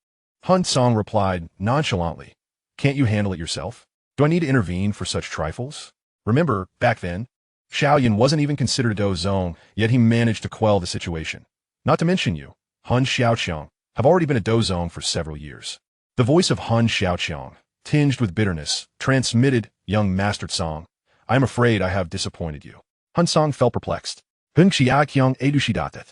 [SPEAKER 1] Hun Cang replied nonchalantly, can't you handle it yourself? Do I need to intervene for such trifles? Remember, back then, Xiao Yan wasn't even considered a Dozong, yet he managed to quell the situation. Not to mention you, Hun Xiaoqiang, have already been a Dozong for several years. The voice of Hun Xiaoqiang, tinged with bitterness, transmitted, young Master Tsang, I am afraid I have disappointed you. Hun Cang felt perplexed. Hun Xiaoqiang edushidatet.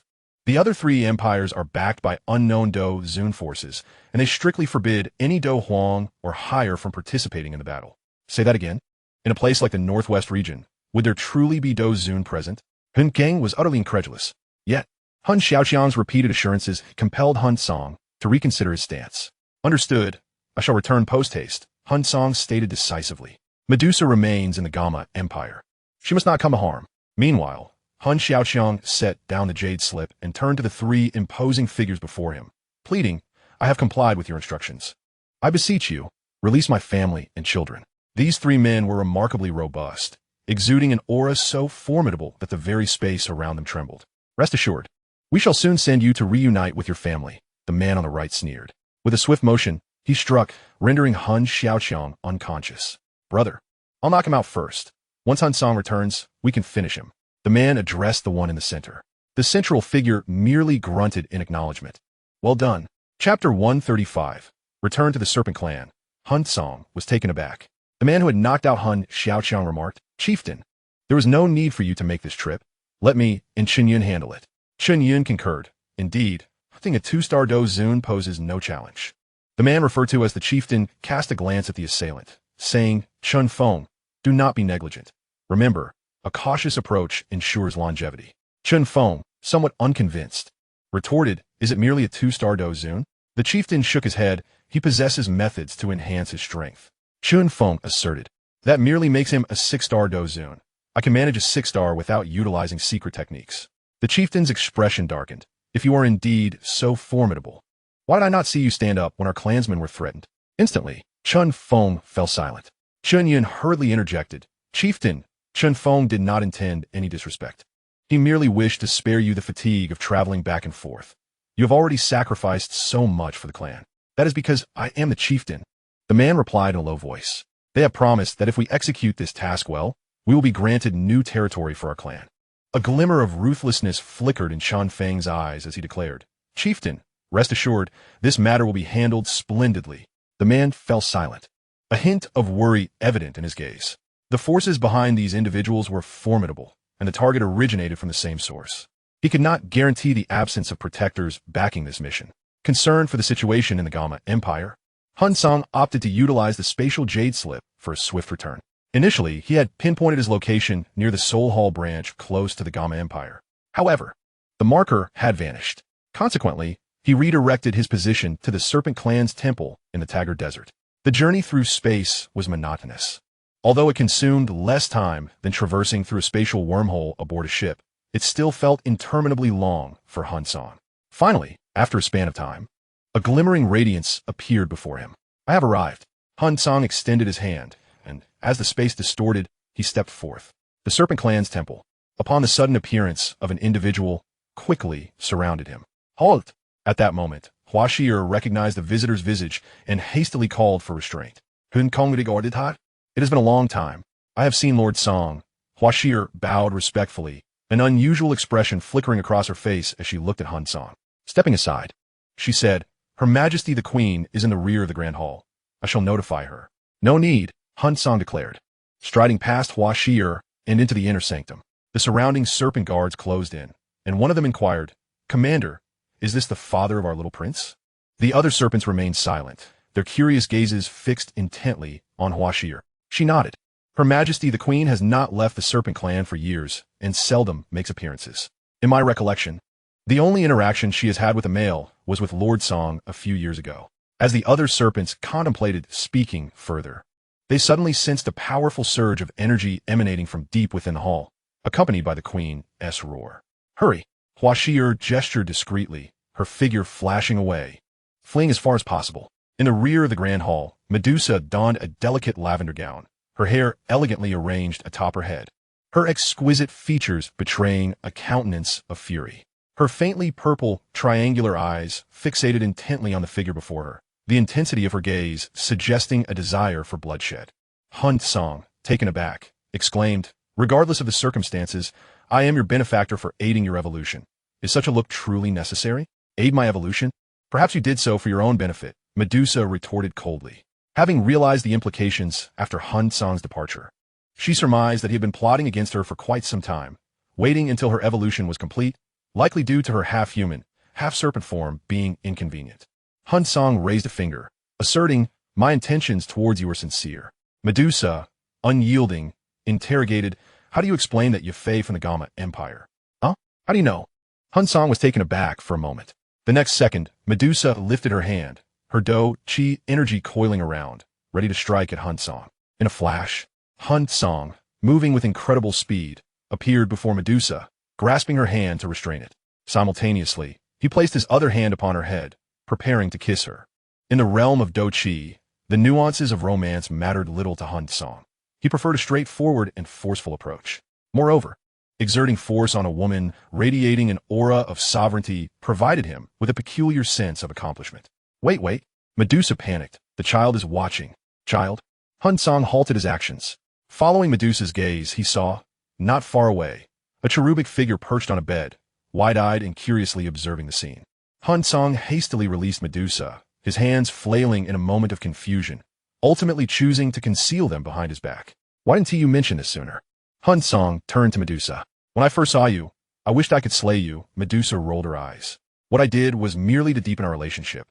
[SPEAKER 1] The other 3 empires are backed by unknown Do Zun forces, and they strictly forbid any Do Huang or higher from participating in the battle. Say that again. In a place like the Northwest region, would there truly be Do Zun present? Hun Cang was utterly incredulous. Yet, Hun Xiaoqiang's repeated assurances compelled Hun Cang to reconsider his stance. Understood. I shall return post-haste, Hun Cang stated decisively. Medusa remains in the Gamma Empire. She must not come to harm. Meanwhile, Hun Xiaoqiang set down the jade slip and turned to the three imposing figures before him, pleading, I have complied with your instructions. I beseech you, release my family and children. These three men were remarkably robust, exuding an aura so formidable that the very space around them trembled. Rest assured, we shall soon send you to reunite with your family, the man on the right sneered. With a swift motion, he struck, rendering Hun Xiaoqiang unconscious. Brother, I'll knock him out first. Once Hun Cang returns, we can finish him. The man addressed the one in the center. The central figure merely grunted in acknowledgement. Well done. Chapter 135. Return to the Serpent Clan. Hun Cang was taken aback. The man who had knocked out Hun Xiaoqiang remarked, Chieftain, there was no need for you to make this trip. Let me and Chen Yun handle it. Chen Yun concurred. Indeed, hunting a 2-star Dou Zun poses no challenge. The man referred to as the chieftain cast a glance at the assailant, saying, Chun Feng, do not be negligent. Remember, a cautious approach ensures longevity. Chun Feng, somewhat unconvinced, retorted, is it merely a 2-star Dou Zun? The chieftain shook his head. He possesses methods to enhance his strength. Chun Feng asserted, that merely makes him a 6-star Dou Zun. I can manage a 6-star without utilizing secret techniques. The chieftain's expression darkened. If you are indeed so formidable, why did I not see you stand up when our clansmen were threatened? Instantly, Chun Feng fell silent. Chen Yun hurriedly interjected, Chieftain, Chun Feng did not intend any disrespect. He merely wished to spare you the fatigue of traveling back and forth. You have already sacrificed so much for the clan. That is because I am the chieftain. The man replied in a low voice. They have promised that if we execute this task well, we will be granted new territory for our clan. A glimmer of ruthlessness flickered in Chun Feng's eyes as he declared, Chieftain, rest assured, this matter will be handled splendidly. The man fell silent, a hint of worry evident in his gaze. The forces behind these individuals were formidable, and the target originated from the same source. He could not guarantee the absence of protectors backing this mission. Concerned for the situation in the Gamma Empire, Hun Cang opted to utilize the spatial jade slip for a swift return. Initially, he had pinpointed his location near the Soul Hall branch close to the Gamma Empire. However, the marker had vanished. Consequently, he redirected his position to the Serpent Clan's temple in the Taggart Desert. The journey through space was monotonous. Although it consumed less time than traversing through a spatial wormhole aboard a ship, it still felt interminably long for Hun Cang. Finally, after a span of time, a glimmering radiance appeared before him. I have arrived. Hun Cang extended his hand, and as the space distorted, he stepped forth. The Serpent Clan's temple, upon the sudden appearance of an individual, quickly surrounded him. Halt! At that moment, Hua Shi'er recognized the visitor's visage and hastily called for restraint. Hun Cang regarded hat? It has been a long time. I have seen Lord Song. Hua Shi'er bowed respectfully, an unusual expression flickering across her face as she looked at Hun Cang. Stepping aside, she said, Her Majesty the Queen is in the rear of the Grand Hall. I shall notify her. No need, Hun Cang declared, striding past Hua Shi'er and into the inner sanctum. The surrounding serpent guards closed in, and one of them inquired, Commander, is this the father of our little prince? The other serpents remained silent, their curious gazes fixed intently on Hua Shi'er. She nodded. Her Majesty the Queen has not left the Serpent Clan for years and seldom makes appearances. In my recollection, the only interaction she has had with a male was with Lord Song a few years ago. As the other serpents contemplated speaking further, they suddenly sensed a powerful surge of energy emanating from deep within the hall, accompanied by the Queen's roar. Hurry! Hua Shi'er gestured discreetly, her figure flashing away, fleeing as far as possible. In the rear of the Grand Hall, Medusa donned a delicate lavender gown, her hair elegantly arranged atop her head, her exquisite features betraying a countenance of fury. Her faintly purple, triangular eyes fixated intently on the figure before her, the intensity of her gaze suggesting a desire for bloodshed. Hun Cang, taken aback, exclaimed, Regardless of the circumstances, I am your benefactor for aiding your evolution. Is such a look truly necessary? Aid my evolution? Perhaps you did so for your own benefit, Medusa retorted coldly. Having realized the implications after Hun Cang's departure, she surmised that he had been plotting against her for quite some time, waiting until her evolution was complete, likely due to her half-human, half-serpent form being inconvenient. Hun Cang raised a finger, asserting, My intentions towards you are sincere. Medusa, unyielding, interrogated, How do you explain that Yafei from the Gamma Empire? Huh? How do you know? Hun Cang was taken aback for a moment. The next second, Medusa lifted her hand, her Dou Qi energy coiling around, ready to strike at Hun Cang. In a flash, Hun Cang, moving with incredible speed, appeared before Medusa, grasping her hand to restrain it. Simultaneously, he placed his other hand upon her head, preparing to kiss her. In the realm of Dou King, the nuances of romance mattered little to Hun Cang. He preferred a straightforward and forceful approach. Moreover, exerting force on a woman, radiating an aura of sovereignty, provided him with a peculiar sense of accomplishment. Wait. Medusa panicked. The child is watching. Child? Hun Cang halted his actions. Following Medusa's gaze, he saw, not far away, a cherubic figure perched on a bed, wide-eyed and curiously observing the scene. Hun Cang hastily released Medusa, his hands flailing in a moment of confusion, ultimately choosing to conceal them behind his back. Why didn't you mention this sooner? Hun Cang turned to Medusa. When I first saw you, I wished I could slay you. Medusa rolled her eyes. What I did was merely to deepen our relationship.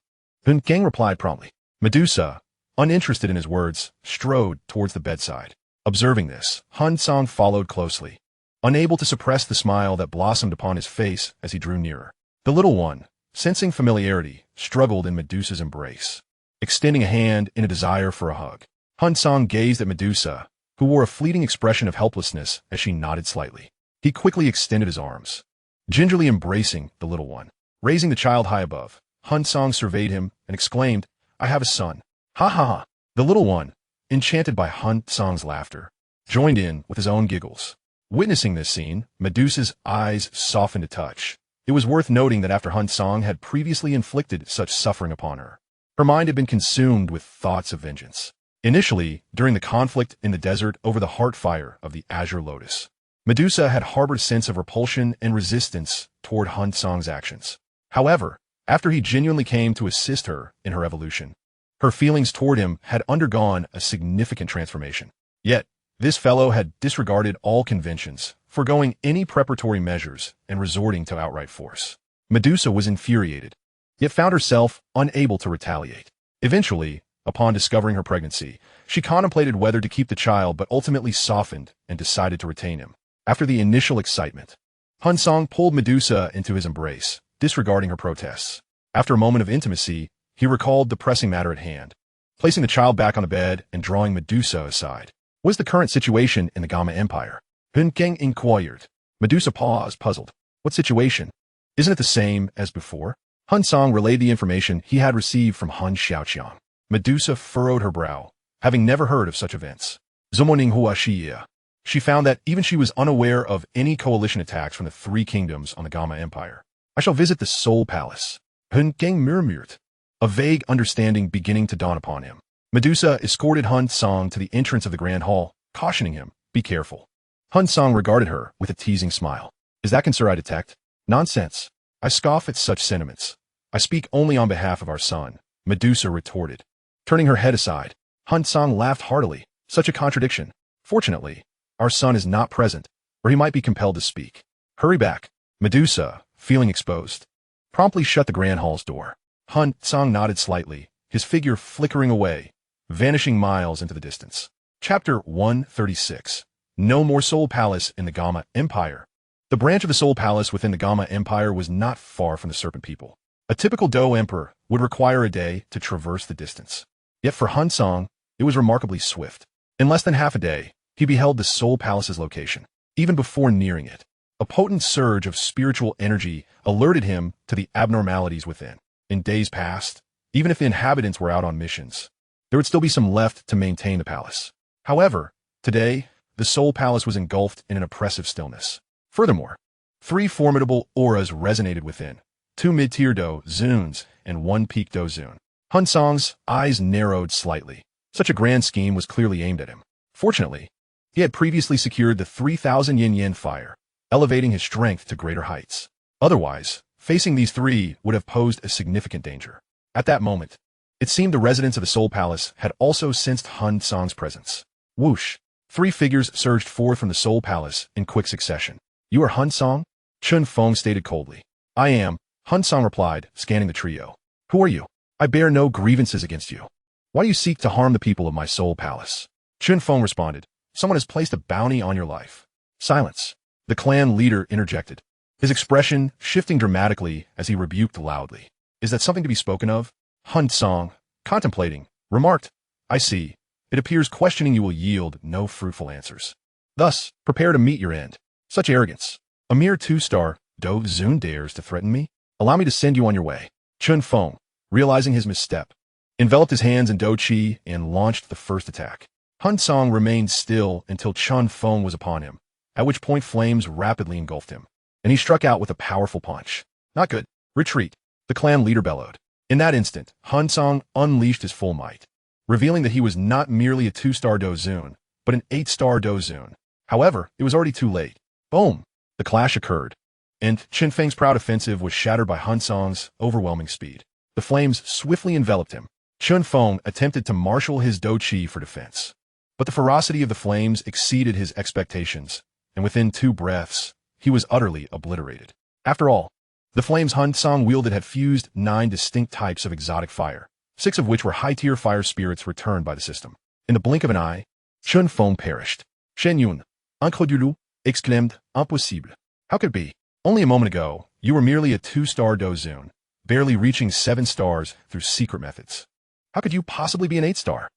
[SPEAKER 1] Hun Cang replied promptly. Medusa, uninterested in his words, strode towards the bedside. Observing this, Hun Cang followed closely, unable to suppress the smile that blossomed upon his face as he drew nearer. The little one, sensing familiarity, struggled in Medusa's embrace, extending a hand in a desire for a hug. Hun Cang gazed at Medusa, who wore a fleeting expression of helplessness as she nodded slightly. He quickly extended his arms, gingerly embracing the little one. Raising the child high above, Hun Cang surveyed him and exclaimed, I have a son. Ha ha ha. The little one, enchanted by Hun Cang's laughter, joined in with his own giggles. Witnessing this scene, Medusa's eyes softened a touch. It was worth noting that after Hun Cang had previously inflicted such suffering upon her, her mind had been consumed with thoughts of vengeance. Initially, during the conflict in the desert over the heart fire of the Azure Lotus, Medusa had harbored a sense of repulsion and resistance toward Hun Cang's actions. However, after he genuinely came to assist her in her evolution, her feelings toward him had undergone a significant transformation. Yet, this fellow had disregarded all conventions, foregoing any preparatory measures and resorting to outright force. Medusa was infuriated, yet found herself unable to retaliate. Eventually, upon discovering her pregnancy, she contemplated whether to keep the child but ultimately softened and decided to retain him. After the initial excitement, Hun Cang pulled Medusa into his embrace, disregarding her protests. After a moment of intimacy, he recalled the pressing matter at hand, placing the child back on the bed and drawing Medusa aside. What is the current situation in the Gamma Empire? Hun Cang inquired. Medusa paused, puzzled. What situation? Isn't it the same as before? Hun Cang relayed the information he had received from Hun Xiao. Medusa furrowed her brow, having never heard of such events. Zumoning hua xie. She found that even she was unaware of any coalition attacks from the three kingdoms on the Gamma Empire. I shall visit the Soul Palace. Hun Cang murmured, a vague understanding beginning to dawn upon him. Medusa escorted Hun Cang to the entrance of the Grand Hall, cautioning him, be careful. Hun Cang regarded her with a teasing smile. Is that concern I detect? Nonsense. I scoff at such sentiments. I speak only on behalf of our son, Medusa retorted. Turning her head aside, Hun Cang laughed heartily. Such a contradiction. Fortunately, our son is not present, or he might be compelled to speak. Hurry back. Medusa, feeling exposed, promptly shut the Grand Hall's door. Hun Cang nodded slightly, his figure flickering away, vanishing miles into the distance. Chapter 136. No more Soul Palace in the Gamma Empire. The branch of the Soul Palace within the Gamma Empire was not far from the Serpent People. A typical Dou Emperor would require a day to traverse the distance. Yet for Hun Cang, it was remarkably swift. In less than half a day, he beheld the Soul Palace's location. Even before nearing it, a potent surge of spiritual energy alerted him to the abnormalities within. In days past, even if the inhabitants were out on missions, there would still be some left to maintain the palace. However, today, the Soul Palace was engulfed in an oppressive stillness. Furthermore, three formidable auras resonated within, 2 mid-tier Dou Zuns and 1 peak Dou Zun. Hun Cang's eyes narrowed slightly. Such a grand scheme was clearly aimed at him. Fortunately, he had previously secured the 3,000 yin fire, elevating his strength to greater heights. Otherwise, facing these three would have posed a significant danger. At that moment, it seemed the residents of the Soul Palace had also sensed Hun Cang's presence. Whoosh! 3 figures surged forth from the Soul Palace in quick succession. You are Hun Cang? Chun Feng stated coldly. I am, Hun Cang replied, scanning the trio. Who are you? I bear no grievances against you. Why do you seek to harm the people of my Soul Palace? Chun Feng responded. Someone has placed a bounty on your life. Silence. The clan leader interjected, his expression shifting dramatically as he rebuked loudly. Is that something to be spoken of? Hun Cang, contemplating, remarked, I see. It appears questioning you will yield no fruitful answers. Thus, prepare to meet your end. Such arrogance. A mere 2-star, Dou Zun dares to threaten me? Allow me to send you on your way. Chun Feng, realizing his misstep, enveloped his hands in Dou Qi and launched the first attack. Hun Cang remained still until Chun Feng was upon him, at which point flames rapidly engulfed him, and he struck out with a powerful punch. Not good. Retreat, the clan leader bellowed. In that instant, Hun Cang unleashed his full might, revealing that he was not merely a 2-star Dou Zun, but an 8-star Dou Zun. However, it was already too late. Boom! The clash occurred, and Qin Feng's proud offensive was shattered by Hun Cang's overwhelming speed. The flames swiftly enveloped him. Chun Feng attempted to marshal his Dou Qi for defense, but the ferocity of the flames exceeded his expectations, and within 2 breaths, he was utterly obliterated. After all, the flames Hun Cang wielded had fused 9 distinct types of exotic fire, 6 of which were high-tier fire spirits returned by the system. In the blink of an eye, Chun Feng perished. Shen Yun, incroyable, exclaimed, impossible. How could it be? Only a moment ago, you were merely a 2-star Dou Zun, barely reaching 7 stars through secret methods. How could you possibly be an 8-star?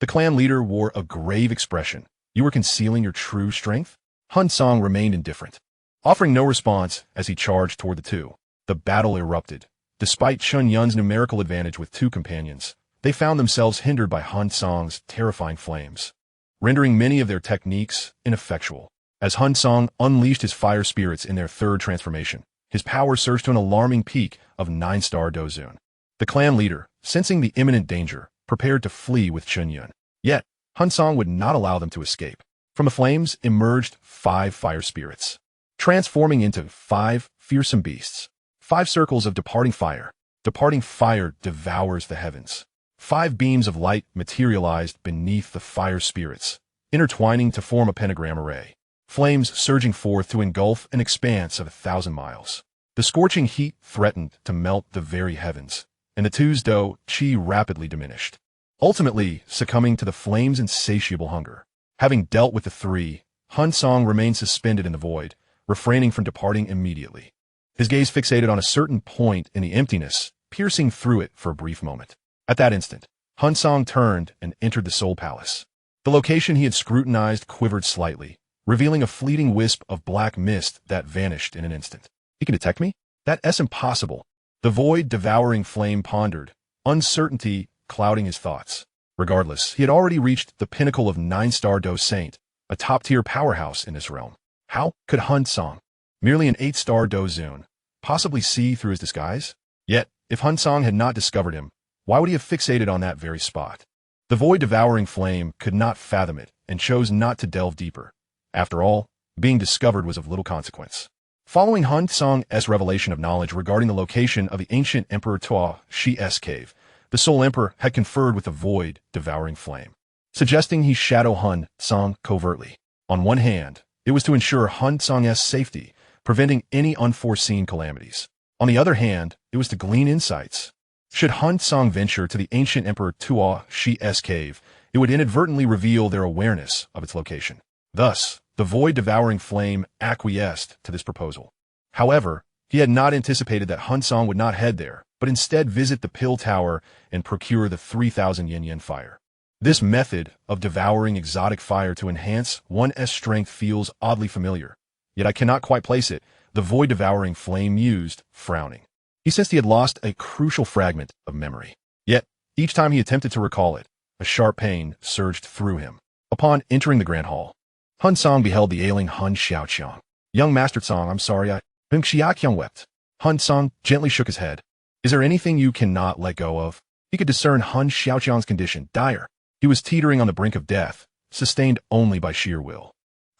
[SPEAKER 1] The clan leader wore a grave expression. You were concealing your true strength? Hun Cang remained indifferent, offering no response as he charged toward the two. The battle erupted. Despite Chun Yun's numerical advantage with 2 companions, they found themselves hindered by Hun Cang's terrifying flames, rendering many of their techniques ineffectual. As Hun Cang unleashed his fire spirits in their 3rd transformation, his power surged to an alarming peak of 9-star Dou Zun. The clan leader, sensing the imminent danger, prepared to flee with Chun Yun. Yet, Hun Cang would not allow them to escape. From the flames emerged 5 fire spirits, transforming into 5 fearsome beasts. 5 circles of departing fire. Departing fire devours the heavens. 5 beams of light materialized beneath the fire spirits, intertwining to form a pentagram array. Flames surging forth to engulf an expanse of 1,000 miles. The scorching heat threatened to melt the very heavens, and the two's Dou Qi rapidly diminished, ultimately succumbing to the flames' insatiable hunger. Having dealt with the 3, Hun Cang remained suspended in the void, refraining from departing immediately. His gaze fixated on a certain point in the emptiness, piercing through it for a brief moment. At that instant, Hun Cang turned and entered the Soul Palace. The location he had scrutinized quivered slightly, revealing a fleeting wisp of black mist that vanished in an instant. He can detect me? That's impossible. The void-devouring flame pondered, uncertainty clouding his thoughts. Regardless, he had already reached the pinnacle of 9-star Dou Saint, a top-tier powerhouse in this realm. How could Hun Cang, merely an 8-star Dou Zun, possibly see through his disguise? Yet, if Hun Cang had not discovered him, why would he have fixated on that very spot? The void-devouring flame could not fathom it and chose not to delve deeper. After all, being discovered was of little consequence. Following Hun Cang's revelation of knowledge regarding the location of the ancient Emperor Dou Xi's cave, the Soul Emperor had conferred with the void-devouring flame, suggesting he shadow Hun Cang covertly. On one hand, it was to ensure Hun Cang's safety, preventing any unforeseen calamities. On the other hand, it was to glean insights. Should Hun Cang venture to the ancient Emperor Dou Xi's cave, it would inadvertently reveal their awareness of its location. Thus, the void-devouring flame acquiesced to this proposal. However, he had not anticipated that Hun Cang would not head there, but instead visit the Pill Tower and procure the 3,000 yin fire. This method of devouring exotic fire to enhance one's strength feels oddly familiar, yet I cannot quite place it, the void-devouring flame mused, frowning. He sensed he had lost a crucial fragment of memory. Yet, each time he attempted to recall it, a sharp pain surged through him. Upon entering the Grand Hall, Hun Cang beheld the ailing Hun Xiaoqiang. Young Master Cang, I'm sorry, Hun Xiaoqiang wept. Hun Cang gently shook his head. Is there anything you cannot let go of? He could discern Hun Xiaoqiang's condition, dire. He was teetering on the brink of death, sustained only by sheer will.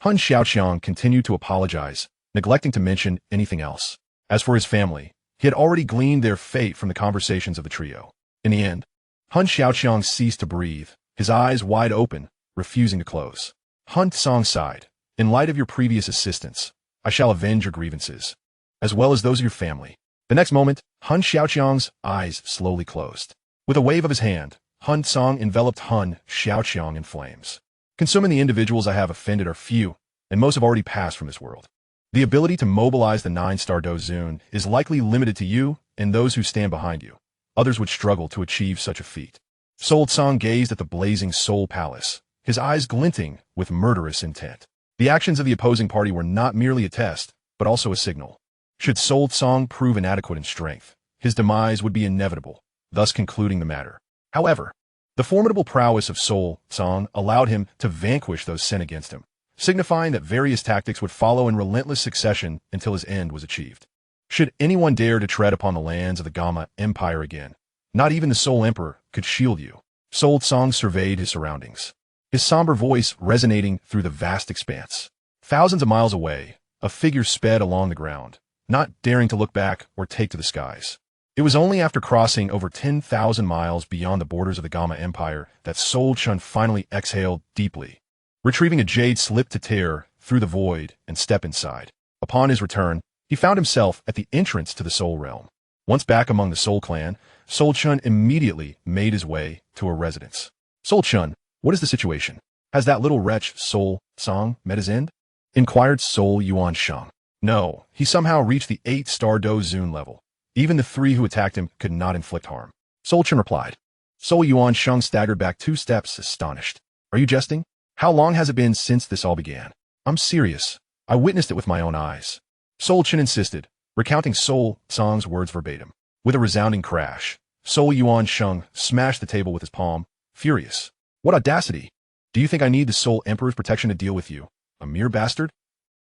[SPEAKER 1] Hun Xiaoqiang continued to apologize, neglecting to mention anything else. As for his family, he had already gleaned their fate from the conversations of the trio. In the end, Hun Xiaoqiang ceased to breathe, his eyes wide open, refusing to close. Hun Cang sighed. In light of your previous assistance, I shall avenge your grievances, as well as those of your family. The next moment, Hun Xiaoqiang's eyes slowly closed. With a wave of his hand, Hun Cang enveloped Hun Xiaoqiang in flames. Consuming the individuals I have offended are few, and most have already passed from this world. The ability to mobilize the 9-star Dou Zun is likely limited to you and those who stand behind you. Others would struggle to achieve such a feat. Soul Cang gazed at the blazing Soul Palace, his eyes glinting with murderous intent. The actions of the opposing party were not merely a test, but also a signal. Should Soul Cang prove inadequate in strength, his demise would be inevitable, thus concluding the matter. However, the formidable prowess of Soul Cang allowed him to vanquish those sent against him, signifying that various tactics would follow in relentless succession until his end was achieved. Should anyone dare to tread upon the lands of the Gama Empire again, not even the Soul Emperor could shield you. Soul Cang surveyed his surroundings, his somber voice resonating through the vast expanse. Thousands of miles away, a figure sped along the ground, not daring to look back or take to the skies. It was only after crossing over 10,000 miles beyond the borders of the Gama Empire that Soul Chun finally exhaled deeply. Retrieving a jade slip to tear through the void and step inside. Upon his return, he found himself at the entrance to the Soul Realm. Once back among the Soul Clan, Soul Chun immediately made his way to a residence. Soul Chun, what is the situation? Has that little wretch Soul Cang met his end? Inquired Soul Yuan Shang. No, he somehow reached the 8-star Dou Zun level. Even the 3 who attacked him could not inflict harm. Soul Chun replied. Soul Yuan Shang staggered back 2 steps, astonished. Are you jesting? How long has it been since this all began? I'm serious. I witnessed it with my own eyes. Soul Chun insisted, recounting Soul Cang's words verbatim. With a resounding crash, Soul Yuan Shang smashed the table with his palm, furious. What audacity! Do you think I need the Soul Emperor's protection to deal with you, a mere bastard?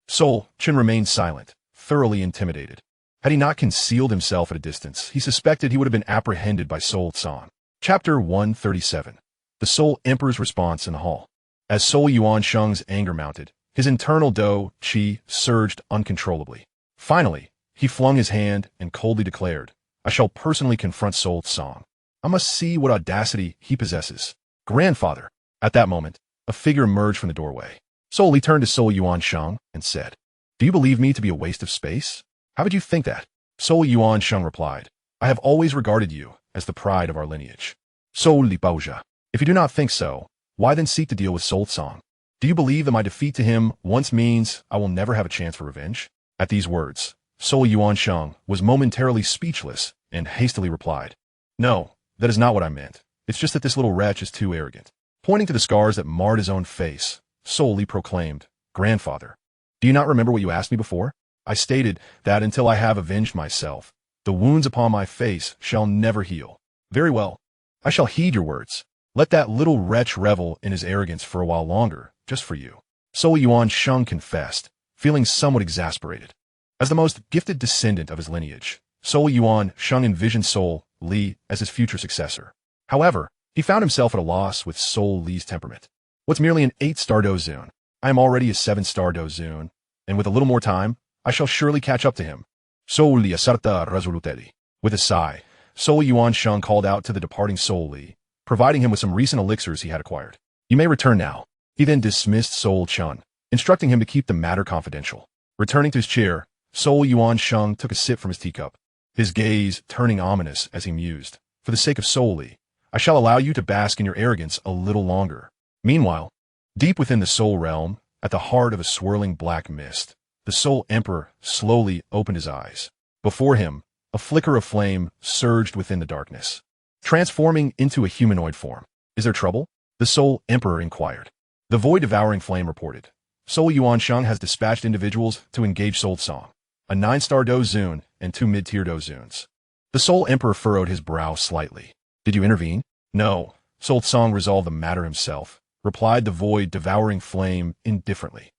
[SPEAKER 1] Soul Chun remained silent, thoroughly intimidated. Had he not concealed himself at a distance, he suspected he would have been apprehended by Soul Cang. Chapter 137. The Soul Emperor's Response in the Hall. As Soul Yuan Shang's anger mounted, his internal Dou Qi surged uncontrollably. Finally, he flung his hand and coldly declared, I shall personally confront Soul Cang. I must see what audacity he possesses. Grandfather! At that moment, a figure emerged from the doorway. Soul Li turned to Soul Yuan Shang and said, Do you believe me to be a waste of space? How would you think that? Soul Yuan Shang replied, I have always regarded you as the pride of our lineage. Soul Li Baoja. If you do not think so, why then seek to deal with Soul Cang? Do you believe that my defeat to him once means I will never have a chance for revenge? At these words, Soul Yuan Shang was momentarily speechless and hastily replied, No, that is not what I meant. It's just that this little wretch is too arrogant. Pointing to the scars that marred his own face, Soul Li proclaimed, Grandfather, do you not remember what you asked me before? I stated that until I have avenged myself, the wounds upon my face shall never heal. Very well. I shall heed your words. Let that little wretch revel in his arrogance for a while longer, just for you. Soul Yuan Shang confessed, feeling somewhat exasperated. As the most gifted descendant of his lineage, Soul Yuan Shang envisioned Soul Li as his future successor. However, he found himself at a loss with Soul Li's temperament. What's merely an 8-star Dou Zun? I am already a 7-star Dou Zun, and with a little more time, I shall surely catch up to him. Soul Li asarta resolutely. With a sigh, Soul Yuan Shang called out to the departing Soul Li, providing him with some recent elixirs he had acquired. You may return now. He then dismissed Soul Chun, instructing him to keep the matter confidential. Returning to his chair, Soul Yuan Shang took a sip from his teacup, his gaze turning ominous as he mused. For the sake of Soul Li, I shall allow you to bask in your arrogance a little longer. Meanwhile, deep within the Soul Realm, at the heart of a swirling black mist, the Soul Emperor slowly opened his eyes. Before him, a flicker of flame surged within the darkness, transforming into a humanoid form. Is there trouble? The Soul Emperor inquired. The void-devouring flame reported. Soul Yuan Shang has dispatched individuals to engage Soul Cang, a 9-star Dou Zun and 2 mid-tier Dou Zuns. The Soul Emperor furrowed his brow slightly. Did you intervene? No. Soul Cang resolved the matter himself, replied the void-devouring flame indifferently.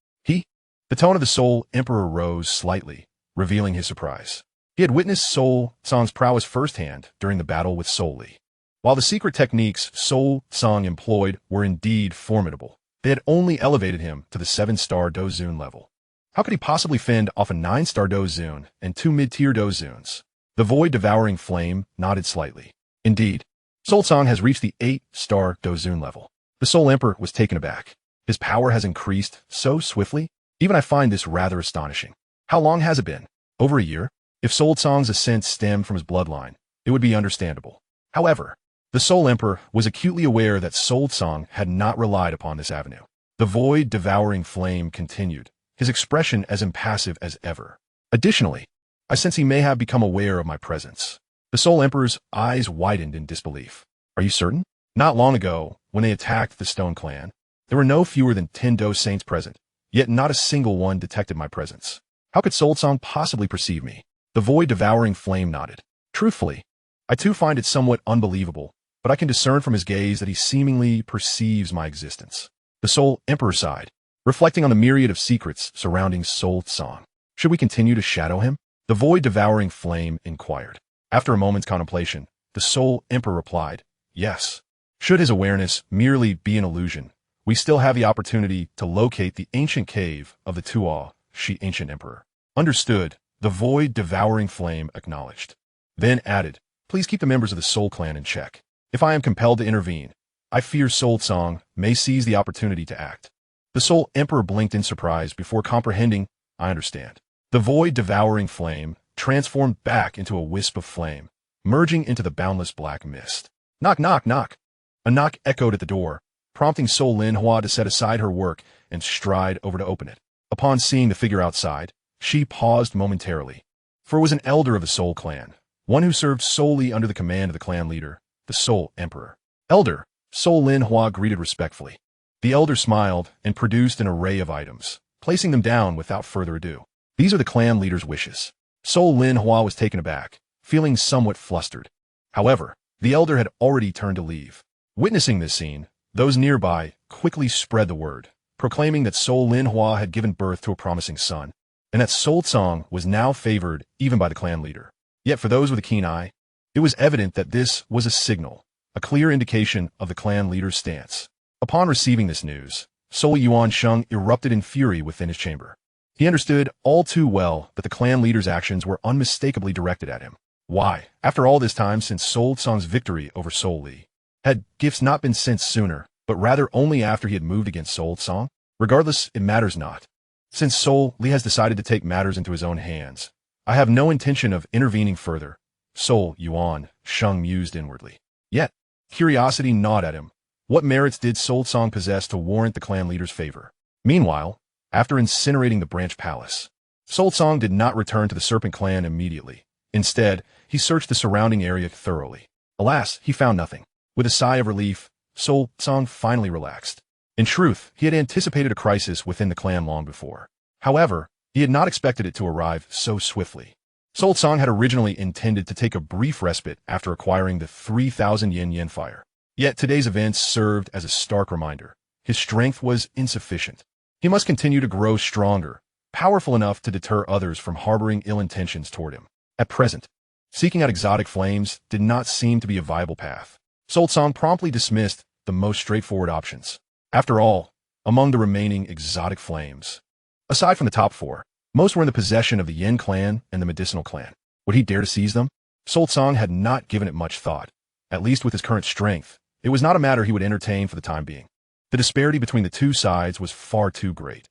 [SPEAKER 1] The tone of the Soul Emperor rose slightly, revealing his surprise. He had witnessed Soul Cang's prowess firsthand during the battle with Soul Li. While the secret techniques Soul Cang employed were indeed formidable, they had only elevated him to the 7-star Dou Zun level. How could he possibly fend off a 9-star Dou Zun and 2 mid-tier Dou Zuns? The void-devouring flame nodded slightly. Indeed, Soul Cang has reached the 8-star Dou Zun level. The Soul Emperor was taken aback. His power has increased so swiftly. Even I find this rather astonishing. How long has it been? Over a year? If Soul Cang's ascent stemmed from his bloodline, it would be understandable. However, the Soul Emperor was acutely aware that Soul Cang had not relied upon this avenue. The void-devouring flame continued, his expression as impassive as ever. Additionally, I sense he may have become aware of my presence. The Soul Emperor's eyes widened in disbelief. Are you certain? Not long ago, when they attacked the Stone Clan, there were no fewer than 10 Dou Saints present, yet not a single one detected my presence. How could Soul Song possibly perceive me? The void-devouring flame nodded. Truthfully, I too find it somewhat unbelievable, but I can discern from his gaze that he seemingly perceives my existence. The Soul Emperor sighed, reflecting on the myriad of secrets surrounding Soul Song. Should we continue to shadow him? The void-devouring flame inquired. After a moment's contemplation, the Soul Emperor replied, yes. Should his awareness merely be an illusion, we still have the opportunity to locate the ancient cave of the Tuo, Shi Ancient Emperor. Understood, the void-devouring flame acknowledged. Then added, please keep the members of the Soul Clan in check. If I am compelled to intervene, I fear Soul Song may seize the opportunity to act. The Soul Emperor blinked in surprise before comprehending, I understand. The void-devouring flame transformed back into a wisp of flame, merging into the boundless black mist. Knock, knock, knock. A knock echoed at the door, prompting Soul Lin Hua to set aside her work and stride over to open it. Upon seeing the figure outside, she paused momentarily, for it was an elder of the Soul Clan, one who served solely under the command of the clan leader, the Soul Emperor. Elder, Soul Lin Hua greeted respectfully. The elder smiled and produced an array of items, placing them down without further ado. These are the clan leader's wishes. Soul Lin Hua was taken aback, feeling somewhat flustered. However, the elder had already turned to leave. Witnessing this scene, those nearby quickly spread the word, proclaiming that Soul Lin Hua had given birth to a promising son, and that Soul Song was now favored even by the clan leader. Yet for those with a keen eye, it was evident that this was a signal, a clear indication of the clan leader's stance. Upon receiving this news, Soul Yuan Sheng erupted in fury within his chamber. He understood all too well that the clan leader's actions were unmistakably directed at him. Why, after all this time since Soul Song's victory over Soul Li, had gifts not been sent sooner, but rather only after he had moved against Soul Song? Regardless, it matters not. Since Soul Li has decided to take matters into his own hands, I have no intention of intervening further, Soul Yuan Sheng mused inwardly. Yet, curiosity gnawed at him. What merits did Soul Song possess to warrant the clan leader's favor? Meanwhile, after incinerating the branch palace, Soul Song did not return to the Serpent Clan immediately. Instead, he searched the surrounding area thoroughly. Alas, he found nothing. With a sigh of relief, Soul Song finally relaxed. In truth, he had anticipated a crisis within the clan long before. However, he had not expected it to arrive so swiftly. Soul Song had originally intended to take a brief respite after acquiring the 3,000 yen fire. Yet today's events served as a stark reminder. His strength was insufficient. He must continue to grow stronger, powerful enough to deter others from harboring ill intentions toward him. At present, seeking out exotic flames did not seem to be a viable path. Soul Song promptly dismissed the most straightforward options. After all, among the remaining exotic flames, aside from the top four, most were in the possession of the Yin clan and the Medicinal clan. Would he dare to seize them? Soul Song had not given it much thought. At least with his current strength, it was not a matter he would entertain for the time being. The disparity between the two sides was far too great.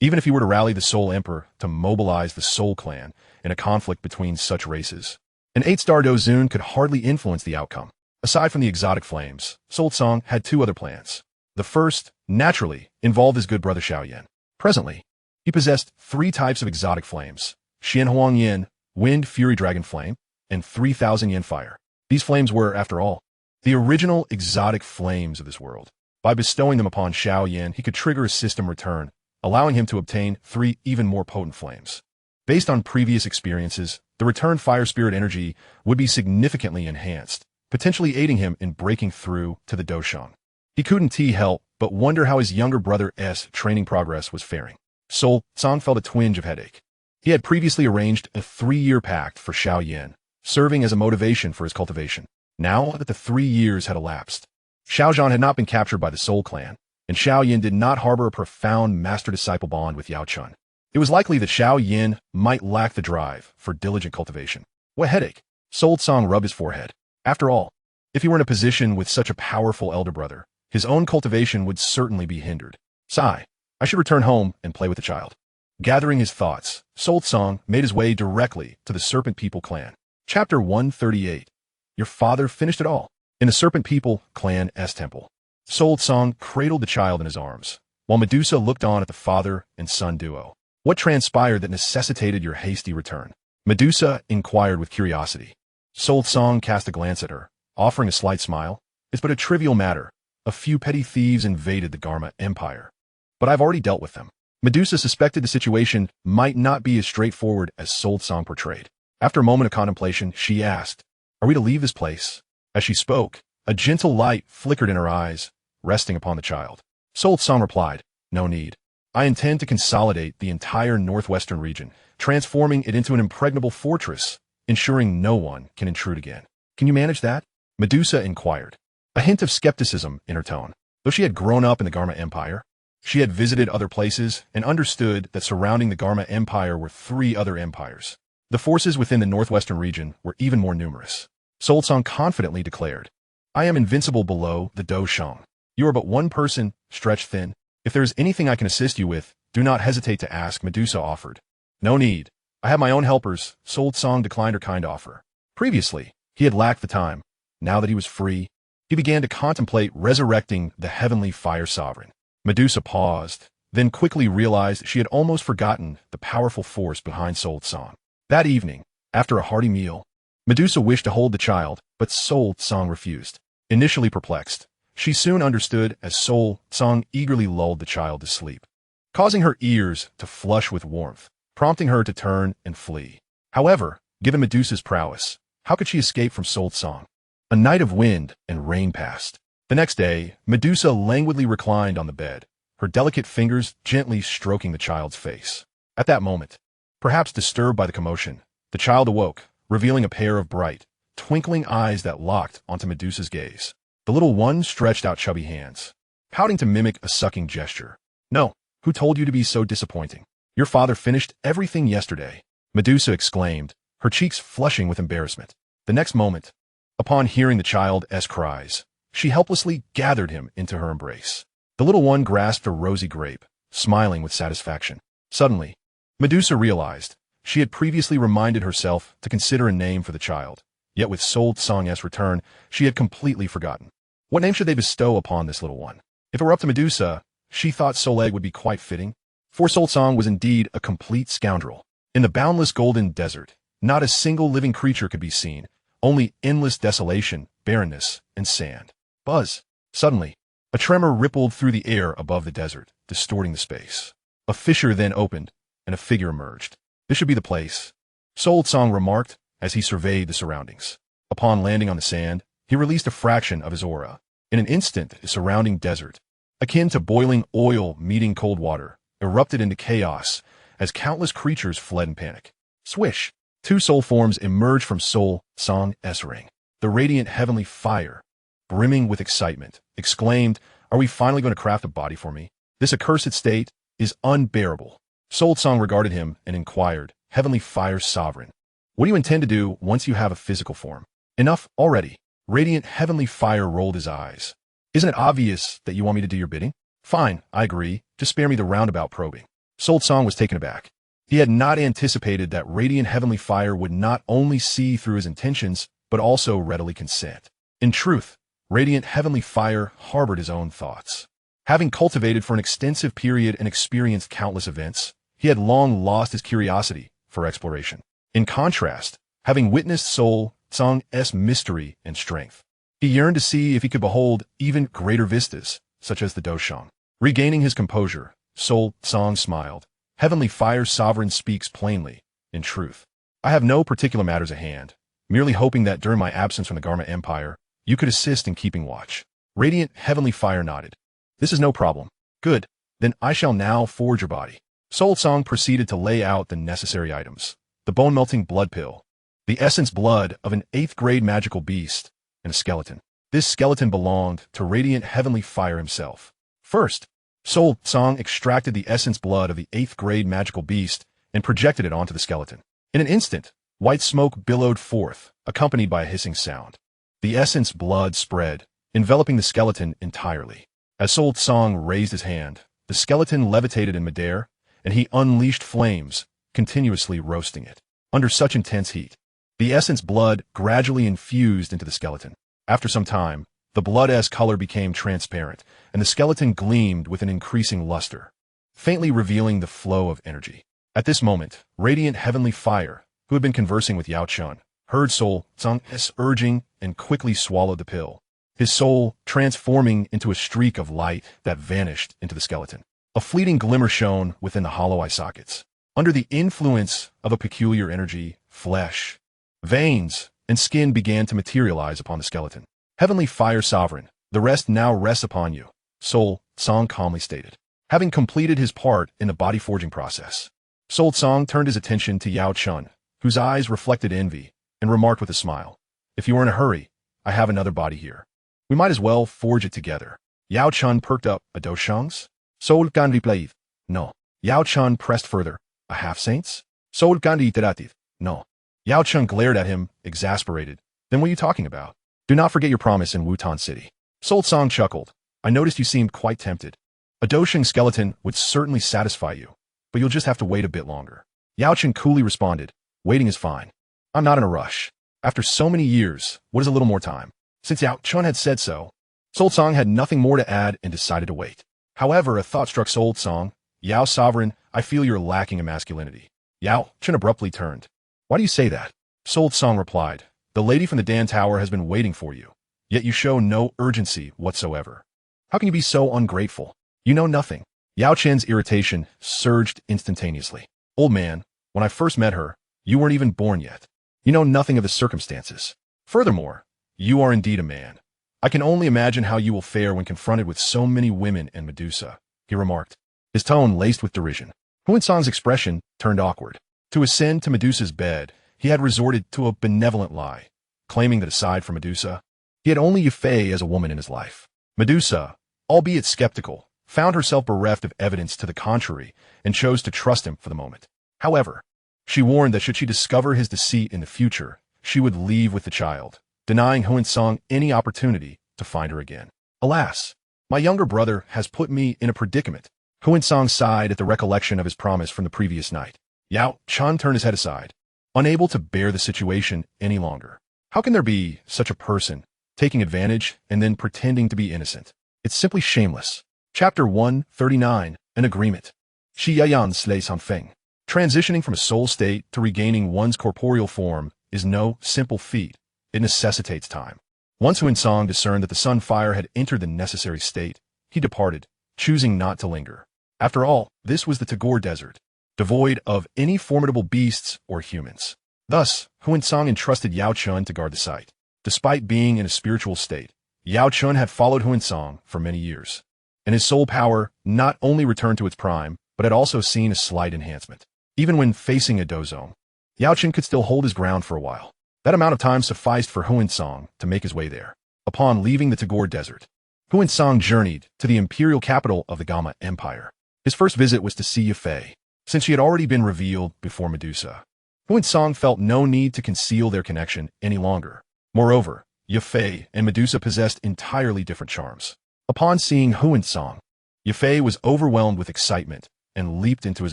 [SPEAKER 1] Even if he were to rally the Soul Emperor to mobilize the Soul Clan in a conflict between such races, an 8-star Dozun could hardly influence the outcome. Aside from the exotic flames, Soul Song had two other plans. The first, naturally, involved his good brother Xiao Yan. Presently, he possessed 3 types of exotic flames: Xian Huang Yin, Wind Fury Dragon Flame, and 3,000 yen fire. These flames were, after all, the original exotic flames of this world. By bestowing them upon Xiao Yan, he could trigger a system return, allowing him to obtain 3 even more potent flames. Based on previous experiences, the returned fire spirit energy would be significantly enhanced, potentially aiding him in breaking through to the Doshang. He couldn't help but wonder how his younger brother's training progress was faring. Soul Song felt a twinge of headache. He had previously arranged a 3-year pact for Xiao Yan, serving as a motivation for his cultivation. Now that the 3 years had elapsed, Xiao Zhan had not been captured by the Soul Clan, and Xiao Yan did not harbor a profound master-disciple bond with Yao Chun. It was likely that Xiao Yan might lack the drive for diligent cultivation. What headache? Soul Song rubbed his forehead. After all, if he were in a position with such a powerful elder brother, his own cultivation would certainly be hindered. Sigh. I should return home and play with the child. Gathering his thoughts, Soul Song made his way directly to the Serpent People clan. Chapter 138. Your father finished it all. In the Serpent People clan's temple, Soul Song cradled the child in his arms, while Medusa looked on at the father and son duo. What transpired that necessitated your hasty return? Medusa inquired with curiosity. Soul Song cast a glance at her, offering a slight smile. It's but a trivial matter. A few petty thieves invaded the Garma Empire. But I've already dealt with them. Medusa suspected the situation might not be as straightforward as Sol Tsang portrayed. After a moment of contemplation, she asked, "Are we to leave this place?" As she spoke, a gentle light flickered in her eyes, resting upon the child. Sol Tsang replied, "No need. I intend to consolidate the entire northwestern region, transforming it into an impregnable fortress, ensuring no one can intrude again. Can you manage that?" Medusa inquired, a hint of skepticism in her tone. Though she had grown up in the Garma Empire, she had visited other places and understood that surrounding the Garma Empire were 3 other empires. The forces within the northwestern region were even more numerous. Sol Tsang confidently declared, "I am invincible below the Dou King. You are but one person, stretched thin. If there is anything I can assist you with, do not hesitate to ask," Medusa offered. "No need. I have my own helpers," Sol Tsang declined her kind offer. Previously, he had lacked the time. Now that he was free, he began to contemplate resurrecting the heavenly fire sovereign. Medusa paused, then quickly realized she had almost forgotten the powerful force behind Sol Tsang. That evening, after a hearty meal, Medusa wished to hold the child, but Sol Tsang refused. Initially perplexed, she soon understood as Sol Tsang eagerly lulled the child to sleep, causing her ears to flush with warmth, prompting her to turn and flee. However, given Medusa's prowess, how could she escape from Sol Tsang? A night of wind and rain passed. The next day, Medusa languidly reclined on the bed, her delicate fingers gently stroking the child's face. At that moment, perhaps disturbed by the commotion, the child awoke, revealing a pair of bright, twinkling eyes that locked onto Medusa's gaze. The little one stretched out chubby hands, pouting to mimic a sucking gesture. "No, who told you to be so disappointing? Your father finished everything yesterday," Medusa exclaimed, her cheeks flushing with embarrassment. The next moment, upon hearing the child's cries, she helplessly gathered him into her embrace. The little one grasped a rosy grape, smiling with satisfaction. Suddenly, Medusa realized she had previously reminded herself to consider a name for the child, yet with Sol Tsang's return, she had completely forgotten. What name should they bestow upon this little one? If it were up to Medusa, she thought Soleg would be quite fitting, for Sol Tsang was indeed a complete scoundrel. In the boundless golden desert, not a single living creature could be seen, only endless desolation, barrenness, and sand. Buzz! Suddenly, a tremor rippled through the air above the desert, distorting the space. A fissure then opened, and a figure emerged. "This should be the place," Sol Tsang remarked as he surveyed the surroundings. Upon landing on the sand, he released a fraction of his aura. In an instant, the surrounding desert, akin to boiling oil meeting cold water, erupted into chaos as countless creatures fled in panic. Swish! 2 soul forms emerged from Sol Tsang's ring. The radiant heavenly fire, brimming with excitement, exclaimed, "Are we finally going to craft a body for me? This accursed state is unbearable." Sol Tsang regarded him and inquired, "Heavenly Fire Sovereign, what do you intend to do once you have a physical form?" "Enough already." Radiant Heavenly Fire rolled his eyes. "Isn't it obvious that you want me to do your bidding?" "Fine, I agree. Just spare me the roundabout probing." Sol Tsang was taken aback. He had not anticipated that Radiant Heavenly Fire would not only see through his intentions, but also readily consent. In truth, Radiant Heavenly Fire harbored his own thoughts. Having cultivated for an extensive period and experienced countless events, he had long lost his curiosity for exploration. In contrast, having witnessed Sol Tsang's mystery and strength, he yearned to see if he could behold even greater vistas, such as the Dou King. Regaining his composure, Sol Tsang smiled. "Heavenly Fire Sovereign speaks plainly. In truth, I have no particular matters at hand, merely hoping that during my absence from the Garma Empire, you could assist in keeping watch." Radiant Heavenly Fire nodded. "This is no problem." "Good. Then I shall now forge your body." Sol Tsang proceeded to lay out the necessary items. The bone-melting blood pill, the essence blood of an 8th grade magical beast, and a skeleton. This skeleton belonged to Radiant Heavenly Fire himself. First, Sol Tsang extracted the essence blood of the 8th grade magical beast and projected it onto the skeleton. In an instant, white smoke billowed forth, accompanied by a hissing sound. The essence blood spread, enveloping the skeleton entirely. As Sol Tsang raised his hand, the skeleton levitated in midair, and he unleashed flames, continuously roasting it. Under such intense heat, the essence blood gradually infused into the skeleton. After some time, the blood's color became transparent, and the skeleton gleamed with an increasing luster, faintly revealing the flow of energy. At this moment, Radiant Heavenly Fire, who had been conversing with Yao Chun, heard Sol Tsang's urging and quickly swallowed the pill. his soul transforming into a streak of light that vanished into the skeleton. A fleeting glimmer shone within the hollow eye sockets. Under the influence of a peculiar energy, flesh, veins, and skin began to materialize upon the skeleton. Heavenly Fire Sovereign, the rest now rests upon you, Soul Song calmly stated. Having completed his part in the body forging process, Soul Song turned his attention to Yao Chun, whose eyes reflected envy, and remarked with a smile, "If you are in a hurry, I have another body here. We might as well forge it together." Yao Chun perked up. "A Do Shang's?" Soul Gan replied, "No." Yao Chun pressed further. "A half-saint's?" Soul Gan reiterated, "No." Yao Chun glared at him, exasperated. "Then what are you talking about? Do not forget your promise in Wutan City." Soul Song chuckled. "I noticed you seemed quite tempted. A Do Shang skeleton would certainly satisfy you, but you'll just have to wait a bit longer." Yao Chun coolly responded, "Waiting is fine. I'm not in a rush. After so many years, what is a little more time?" Since Yao Chun had said so, Soul Song had nothing more to add and decided to wait. However, a thought struck Soul Song. "Yao Sovereign, I feel you're lacking in masculinity." Yao Chun abruptly turned. "Why do you say that?" Soul Song replied, "The lady from the Dan Tower has been waiting for you, yet you show no urgency whatsoever. How can you be so ungrateful? You know nothing." Yao Chen's irritation surged instantaneously. "Old man, when I first met her, you weren't even born yet. You know nothing of the circumstances. Furthermore, you are indeed a man. I can only imagine how you will fare when confronted with so many women and Medusa," he remarked, his tone laced with derision. Hun Cang's expression turned awkward. To ascend to Medusa's bed, he had resorted to a benevolent lie, claiming that aside from Medusa, he had only Yufei as a woman in his life. Medusa, albeit skeptical, found herself bereft of evidence to the contrary and chose to trust him for the moment. However, she warned that should she discover his deceit in the future, she would leave with the child, denying Hun Cang any opportunity to find her again. "Alas, my younger brother has put me in a predicament." Hun Cang sighed at the recollection of his promise from the previous night. Yao Chun turned his head aside, unable to bear the situation any longer. How can there be such a person, taking advantage and then pretending to be innocent? It's simply shameless. Chapter 139, An Agreement. Xiao Yan slays Han Feng. Transitioning from a soul state to regaining one's corporeal form is no simple feat. It necessitates time. Once Hun Cang discerned that the sun fire had entered the necessary state, he departed, choosing not to linger. After all, this was the Tagore Desert, devoid of any formidable beasts or humans. Thus, Hun Cang entrusted Yao Chun to guard the site. Despite being in a spiritual state, Yao Chun had followed Hun Cang for many years, and his soul power not only returned to its prime, but had also seen a slight enhancement. Even when facing a dozong, Yao Chun could still hold his ground for a while. That amount of time sufficed for Hun Cang to make his way there. Upon leaving the Tagore Desert, Hun Cang journeyed to the imperial capital of the Gama Empire. His first visit was to see Yufei, since she had already been revealed before Medusa. Hun Cang felt no need to conceal their connection any longer. Moreover, Yufei and Medusa possessed entirely different charms. Upon seeing Hun Cang, Yufei was overwhelmed with excitement and leaped into his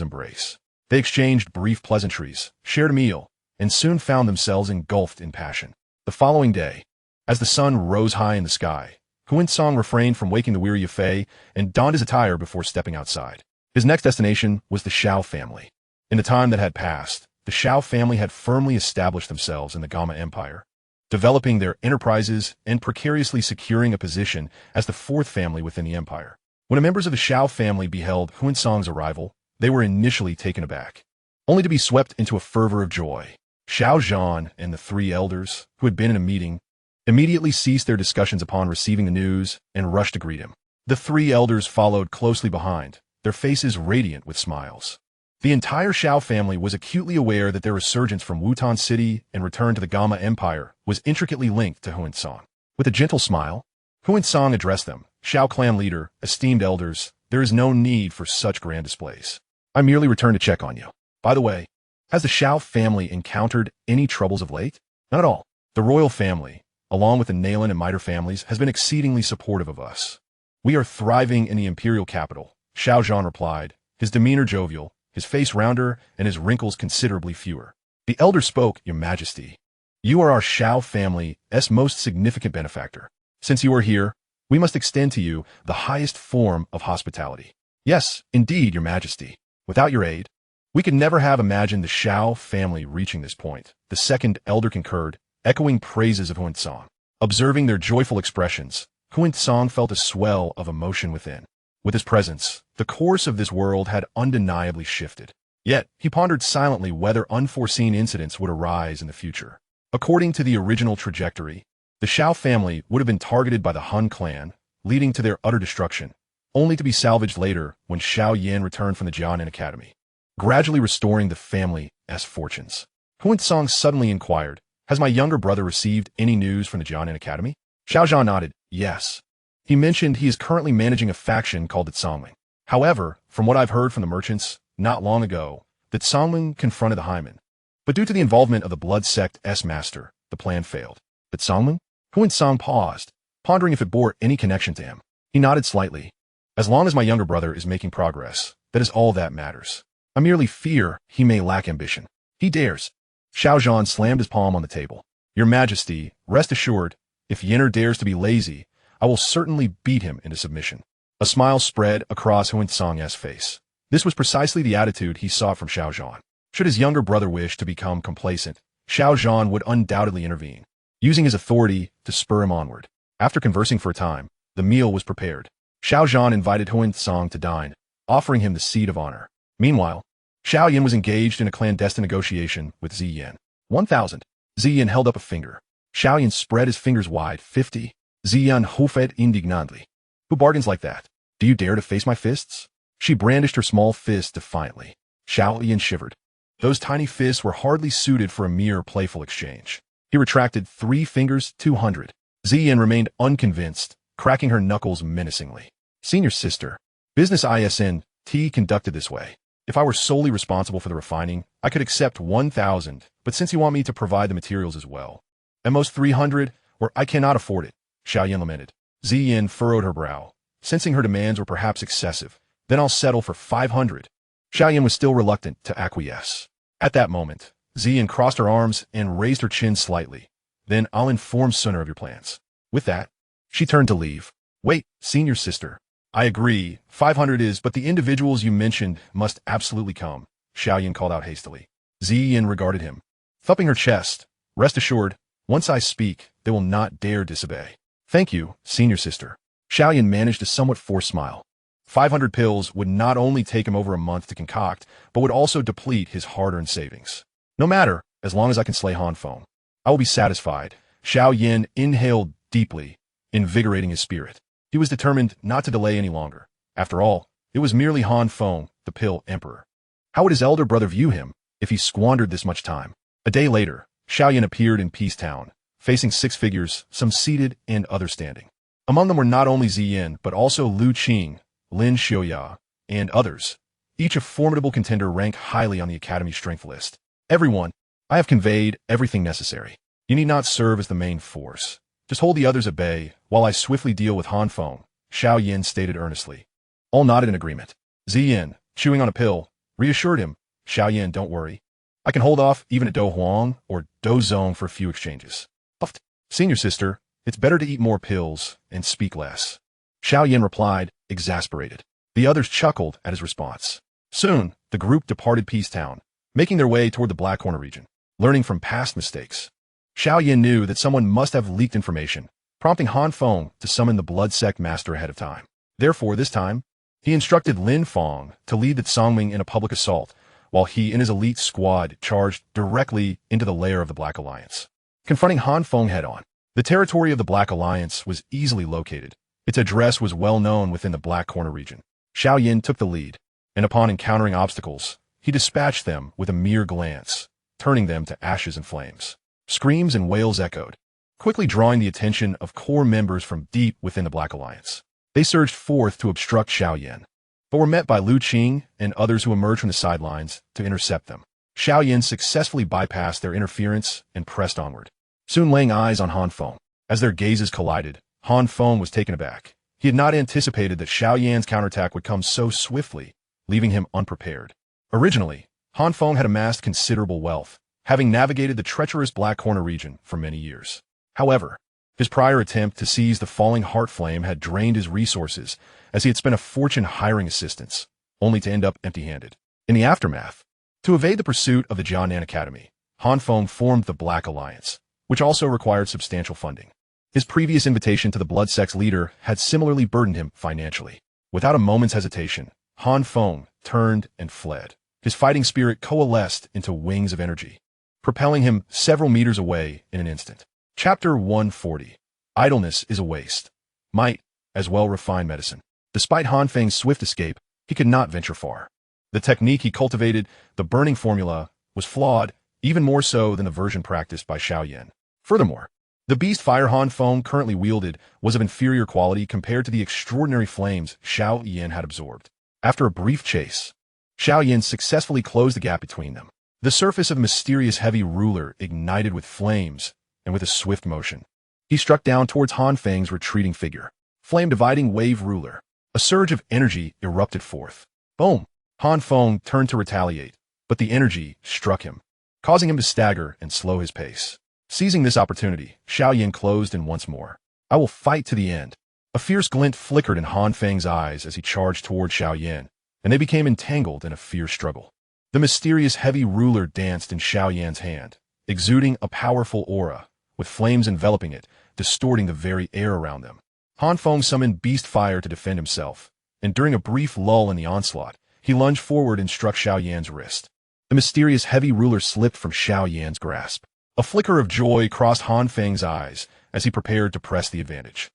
[SPEAKER 1] embrace. They exchanged brief pleasantries, shared a meal, and soon found themselves engulfed in passion. The following day, as the sun rose high in the sky, Hun Cang refrained from waking the weary Yufei and donned his attire before stepping outside. His next destination was the Xiao family. In the time that had passed, the Xiao family had firmly established themselves in the Gama Empire, developing their enterprises and precariously securing a position as the fourth family within the empire. When the members of the Xiao family beheld Hun Cang's arrival, they were initially taken aback, only to be swept into a fervor of joy. Xiao Yan and the three elders, who had been in a meeting, immediately ceased their discussions upon receiving the news and rushed to greet him. The three elders followed closely behind, their faces radiant with smiles. The entire Xiao family was acutely aware that their resurgence from Wutan City and return to the Gama Empire was intricately linked to Hun Cang. With a gentle smile, Hun Cang addressed them. "Xiao clan leader, esteemed elders, there is no need for such grand displays. I merely returned to check on you. By the way, has the Xiao family encountered any troubles of late?" "Not at all. The royal family, along with the Nalan and Miter families, has been exceedingly supportive of us. We are thriving in the imperial capital," Xiao Zhan replied, his demeanor jovial, his face rounder, and his wrinkles considerably fewer. The elder spoke. "Your Majesty, you are our Xiao family's most significant benefactor. Since you are here, we must extend to you the highest form of hospitality." "Yes, indeed, Your Majesty. Without your aid, we could never have imagined the Xiao family reaching this point," the second elder concurred, echoing praises of Hun Cang. Observing their joyful expressions, Hun Cang felt a swell of emotion within. With his presence, the course of this world had undeniably shifted. Yet, he pondered silently whether unforeseen incidents would arise in the future. According to the original trajectory, the Xiao family would have been targeted by the Hun clan, leading to their utter destruction, only to be salvaged later when Xiao Yan returned from the Jianan Academy, gradually restoring the family's fortunes. Hun Cang suddenly inquired, "Has my younger brother received any news from the Jianan Academy?" Xiao Yan nodded, "Yes. He mentioned he is currently managing a faction called the Tsangming. However, from what I've heard from the merchants, not long ago, the Tsangming confronted the Haimen. But due to the involvement of the blood sect's master, the plan failed." "The Tsangming?" Hun Cang paused, pondering if it bore any connection to him. He nodded slightly. "As long as my younger brother is making progress, that is all that matters. I merely fear he may lack ambition. He dares." Xiao Yan slammed his palm on the table. "Your Majesty, rest assured, if Yenner dares to be lazy, I will certainly beat him into submission." A smile spread across Hun Cang's face. This was precisely the attitude he sought from Xiao Yan. Should his younger brother wish to become complacent, Xiao Yan would undoubtedly intervene, using his authority to spur him onward. After conversing for a time, the meal was prepared. Xiao Yan invited Hun Cang to dine, offering him the seat of honor. Meanwhile, Xiao Yan was engaged in a clandestine negotiation with Ziyan. 1,000. Ziyan held up a finger. Xiao Yan spread his fingers wide. 50. Ziyan hoofed indignantly. "Who bargains like that? Do you dare to face my fists?" She brandished her small fist defiantly. Xiao Yan shivered. Those tiny fists were hardly suited for a mere playful exchange. He retracted 3 fingers. 200. Ziyan remained unconvinced, cracking her knuckles menacingly. "Senior sister, business isn't conducted this way. If I were solely responsible for the refining, I could accept 1,000, but since you want me to provide the materials as well, at most 300, or I cannot afford it," Xiao Yan lamented. Ziyan furrowed her brow, sensing her demands were perhaps excessive. "Then I'll settle for 500. Xiao Yan was still reluctant to acquiesce. At that moment, Ziyan crossed her arms and raised her chin slightly. "Then I'll inform Sunner of your plans." With that, she turned to leave. "Wait, senior sister. I agree, 500 is, but the individuals you mentioned must absolutely come," Xiao Yan called out hastily. Ziyan regarded him, thumping her chest. "Rest assured, once I speak, they will not dare disobey." "Thank you, senior sister." Xiao Yan managed a somewhat forced smile. 500 pills would not only take him over a month to concoct, but would also deplete his hard-earned savings. "No matter, as long as I can slay Han Feng, I will be satisfied." Xiao Yan inhaled deeply, invigorating his spirit. He was determined not to delay any longer. After all, it was merely Han Feng, the Pill Emperor. How would his elder brother view him if he squandered this much time? A day later, Xiao Yan appeared in Peace Town, facing 6 figures, some seated and others standing. Among them were not only Ziyan, but also Dou King, Lin Xiaoya, and others, each a formidable contender ranked highly on the Academy strength list. "Everyone, I have conveyed everything necessary. You need not serve as the main force. Just hold the others at bay while I swiftly deal with Han Feng," Xiao Yan stated earnestly. All nodded in agreement. Ziyan, chewing on a pill, reassured him, "Xiao Yan, don't worry. I can hold off even at Do Huang or Do Zong for a few exchanges." "Puffed. Senior sister, it's better to eat more pills and speak less," Xiao Yan replied, exasperated. The others chuckled at his response. Soon, the group departed Peace Town, making their way toward the Black Corner region, learning from past mistakes. Xiao Yan knew that someone must have leaked information, prompting Han Feng to summon the blood sect master ahead of time. Therefore, this time, he instructed Lin Feng to lead the Tsangming in a public assault, while he and his elite squad charged directly into the lair of the Black Alliance. Confronting Han Feng head-on, the territory of the Black Alliance was easily located. Its address was well known within the Black Corner region. Xiao Yan took the lead, and upon encountering obstacles, he dispatched them with a mere glance, turning them to ashes and flames. Screams and wails echoed, quickly drawing the attention of core members from deep within the Black Alliance. They surged forth to obstruct Xiao Yan, but were met by Dou King and others who emerged from the sidelines to intercept them. Xiao Yan successfully bypassed their interference and pressed onward, soon laying eyes on Han Feng. As their gazes collided, Han Feng was taken aback. He had not anticipated that Xiao Yan's counterattack would come so swiftly, leaving him unprepared. Originally, Han Feng had amassed considerable wealth, having navigated the treacherous Black Corner region for many years. However, his prior attempt to seize the falling heart flame had drained his resources, as he had spent a fortune hiring assistants, only to end up empty-handed. In the aftermath, to evade the pursuit of the Jianan Academy, Han Feng formed the Black Alliance, which also required substantial funding. His previous invitation to the blood sect's leader had similarly burdened him financially. Without a moment's hesitation, Han Feng turned and fled. His fighting spirit coalesced into wings of energy, propelling him several meters away in an instant. Chapter 140. Idleness is a waste. Might as well refine medicine. Despite Han Feng's swift escape, he could not venture far. The technique he cultivated, the burning formula, was flawed, even more so than the version practiced by Xiao Yan. Furthermore, the beast fire Han Feng currently wielded was of inferior quality compared to the extraordinary flames Xiao Yan had absorbed. After a brief chase, Xiao Yan successfully closed the gap between them. The surface of the mysterious heavy ruler ignited with flames, and with a swift motion, he struck down towards Han Feng's retreating figure. Flame-dividing wave ruler. A surge of energy erupted forth. Boom! Han Feng turned to retaliate, but the energy struck him, causing him to stagger and slow his pace. Seizing this opportunity, Xiao Yan closed in once more. I will fight to the end. A fierce glint flickered in Han Feng's eyes as he charged toward Xiao Yan, and they became entangled in a fierce struggle. The mysterious heavy ruler danced in Xiao Yan's hand, exuding a powerful aura, with flames enveloping it, distorting the very air around them. Han Feng summoned beast fire to defend himself, and during a brief lull in the onslaught, he lunged forward and struck Xiao Yan's wrist. The mysterious heavy ruler slipped from Xiao Yan's grasp. A flicker of joy crossed Han Feng's eyes as he prepared to press the advantage.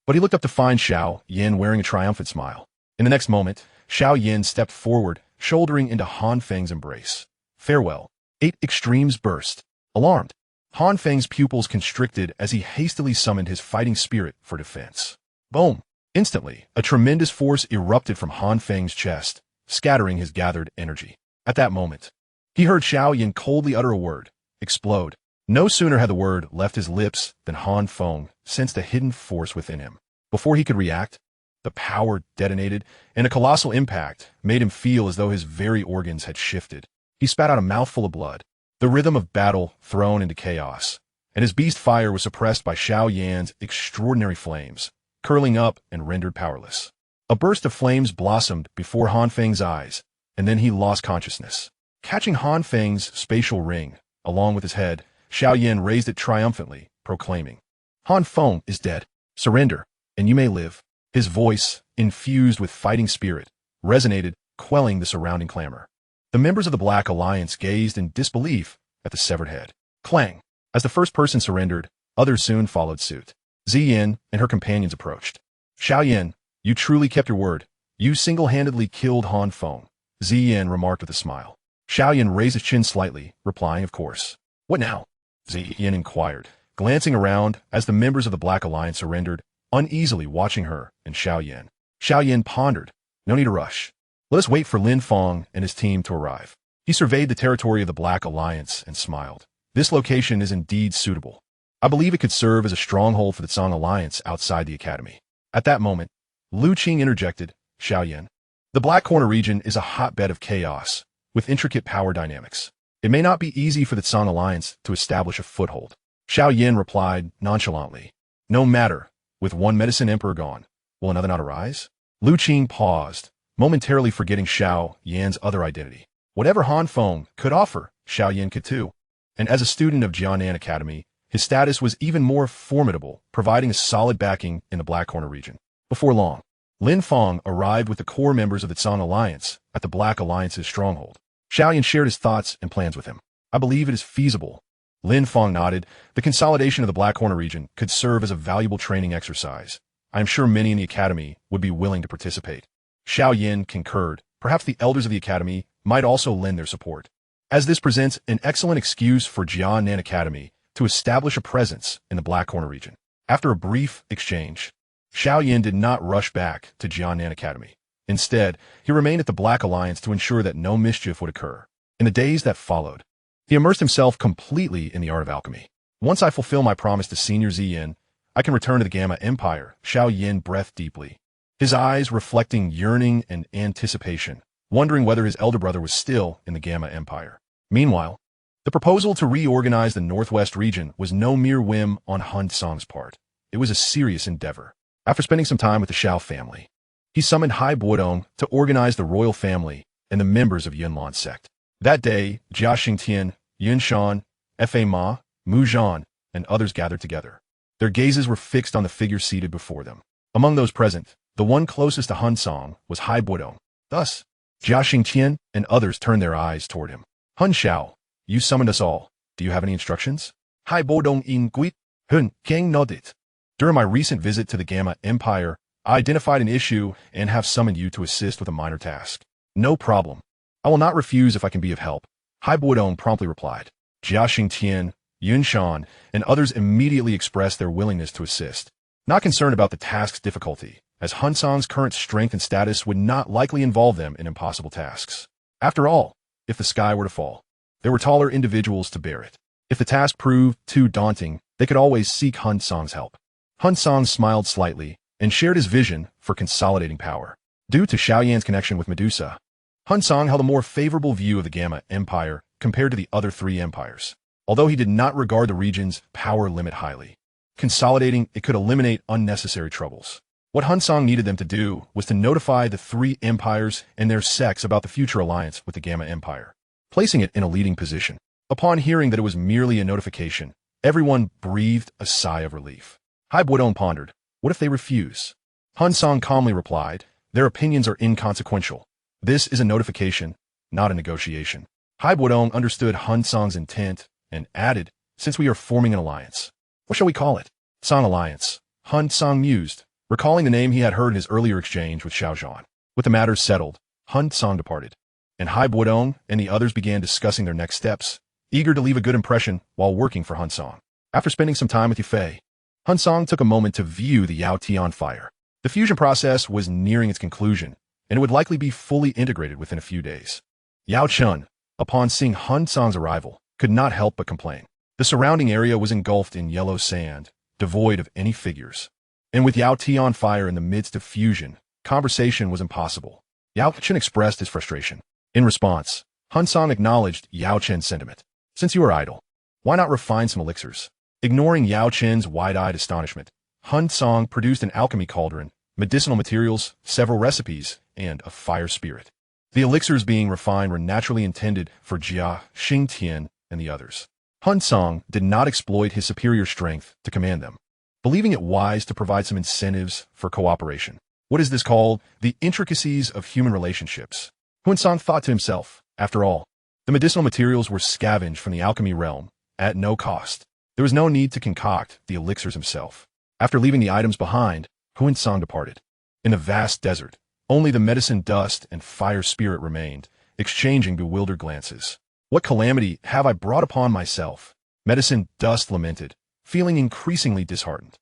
[SPEAKER 1] But he looked up to find Xiao Yan wearing a triumphant smile. In the next moment, Xiao Yan stepped forward, shouldering into Han Feng's embrace. Farewell. 8 extremes burst. Alarmed, Han Feng's pupils constricted as he hastily summoned his fighting spirit for defense. Boom! Instantly, a tremendous force erupted from Han Feng's chest, scattering his gathered energy. At that moment, he heard Xiao Yan coldly utter a word, explode. No sooner had the word left his lips than Han Feng sensed a hidden force within him. Before he could react, the power detonated, and a colossal impact made him feel as though his very organs had shifted. He spat out a mouthful of blood, the rhythm of battle thrown into chaos, and his beast fire was suppressed by Xiao Yan's extraordinary flames, curling up and rendered powerless. A burst of flames blossomed before Han Feng's eyes, and then he lost consciousness. Catching Han Feng's spatial ring, along with his head, Xiao Yan raised it triumphantly, proclaiming, Han Feng is dead. Surrender, and you may live. His voice, infused with fighting spirit, resonated, quelling the surrounding clamor. The members of the Black Alliance gazed in disbelief at the severed head. Clang! As the first person surrendered, others soon followed suit. Ziyin and her companions approached. Xiao Yan, you truly kept your word. You single-handedly killed Han Feng, Ziyin remarked with a smile. Xiao Yan raised his chin slightly, replying, of course. What now? Ziyin inquired, glancing around as the members of the Black Alliance surrendered, uneasily watching her and Xiao Yan. Xiao Yan pondered. No need to rush. Let us wait for Lin Feng and his team to arrive. He surveyed the territory of the Black Alliance and smiled. This location is indeed suitable. I believe it could serve as a stronghold for the Song Alliance outside the academy. At that moment, Lu Qing interjected, Xiao Yan. The Black Corner region is a hotbed of chaos, with intricate power dynamics. It may not be easy for the Song Alliance to establish a foothold. Xiao Yan replied nonchalantly. No matter, with one medicine emperor gone, will another not arise? Lu Qing paused, momentarily forgetting Xiao Yan's other identity. Whatever Han Feng could offer, Xiao Yan could too. And as a student of Jianan Academy, his status was even more formidable, providing a solid backing in the Black Corner region. Before long, Lin Feng arrived with the core members of the Song Alliance at the Black Alliance's stronghold. Xiao Yan shared his thoughts and plans with him. I believe it is feasible. Lin Feng nodded. The consolidation of the Black Corner region could serve as a valuable training exercise. I am sure many in the academy would be willing to participate. Xiao Yan concurred. Perhaps the elders of the academy might also lend their support, as this presents an excellent excuse for Jianan Academy to establish a presence in the Black Corner region. After a brief exchange, Xiao Yan did not rush back to Jianan Academy. Instead, he remained at the Black Alliance to ensure that no mischief would occur. In the days that followed, he immersed himself completely in the art of alchemy. Once I fulfill my promise to Senior Ziyin, I can return to the Gamma Empire. Xiao Yan breathed deeply, his eyes reflecting yearning and anticipation, wondering whether his elder brother was still in the Gamma Empire. Meanwhile, the proposal to reorganize the Northwest region was no mere whim on Hun Cang's part. It was a serious endeavor. After spending some time with the Xiao family, he summoned Hai Buodong to organize the royal family and the members of Yunlan sect. That day, Jia Xingtian, Yun Shan, Fa Ma, Mu Zhan, and others gathered together. Their gazes were fixed on the figure seated before them. Among those present, the one closest to Hun Cang was Hai Buodong. Thus, Jia Xingtian and others turned their eyes toward him. Hun Xiao, you summoned us all. Do you have any instructions? Hai Buodong in Guit. Hun Cang nodded. During my recent visit to the Gamma Empire, I identified an issue and have summoned you to assist with a minor task. No problem. I will not refuse if I can be of help. Hai Buodong promptly replied. Jia Xingtian, Yun Shan, and others immediately expressed their willingness to assist, not concerned about the task's difficulty, as Hun Cang's current strength and status would not likely involve them in impossible tasks. After all, if the sky were to fall, there were taller individuals to bear it. If the task proved too daunting, they could always seek Hun Cang's help. Hun Cang smiled slightly and shared his vision for consolidating power. Due to Xiao Yan's connection with Medusa, Hun Cang held a more favorable view of the Gamma Empire compared to the other three empires, although he did not regard the region's power limit highly. Consolidating it could eliminate unnecessary troubles. What Hun Cang needed them to do was to notify the three empires and their sects about the future alliance with the Gamma Empire, placing it in a leading position. Upon hearing that it was merely a notification, everyone breathed a sigh of relief. Hai Buodong pondered, what if they refuse? Hun Cang calmly replied, their opinions are inconsequential. This is a notification, not a negotiation. Hai Buodong understood Hun Cang's intent and added, since we are forming an alliance, what shall we call it? Cang Alliance. Hun Cang mused, recalling the name he had heard in his earlier exchange with Xiao Yan. With the matter settled, Hun Cang departed, and Hai Buodong and the others began discussing their next steps, eager to leave a good impression while working for Hun Cang. After spending some time with Yufei, Hun Cang took a moment to view the Yao Tian fire. The fusion process was nearing its conclusion, and it would likely be fully integrated within a few days. Yao Chun, upon seeing Hun Cang's arrival, could not help but complain. The surrounding area was engulfed in yellow sand, devoid of any figures. And with Yao Tian fire in the midst of fusion, conversation was impossible. Yao Chen expressed his frustration. In response, Hun Cang acknowledged Yao Chen's sentiment. Since you are idle, why not refine some elixirs? Ignoring Yao Chen's wide-eyed astonishment, Hun Cang produced an alchemy cauldron, medicinal materials, several recipes, and a fire spirit. The elixirs being refined were naturally intended for Jia Xingtian and the others. Hun Cang did not exploit his superior strength to command them, believing it wise to provide some incentives for cooperation. What is this called? The intricacies of human relationships. Hun Cang thought to himself, after all, the medicinal materials were scavenged from the alchemy realm at no cost. There was no need to concoct the elixirs himself. After leaving the items behind, Hun Cang departed. In the vast desert, only the medicine dust and fire spirit remained, exchanging bewildered glances. What calamity have I brought upon myself? Medicine dust lamented, feeling increasingly disheartened.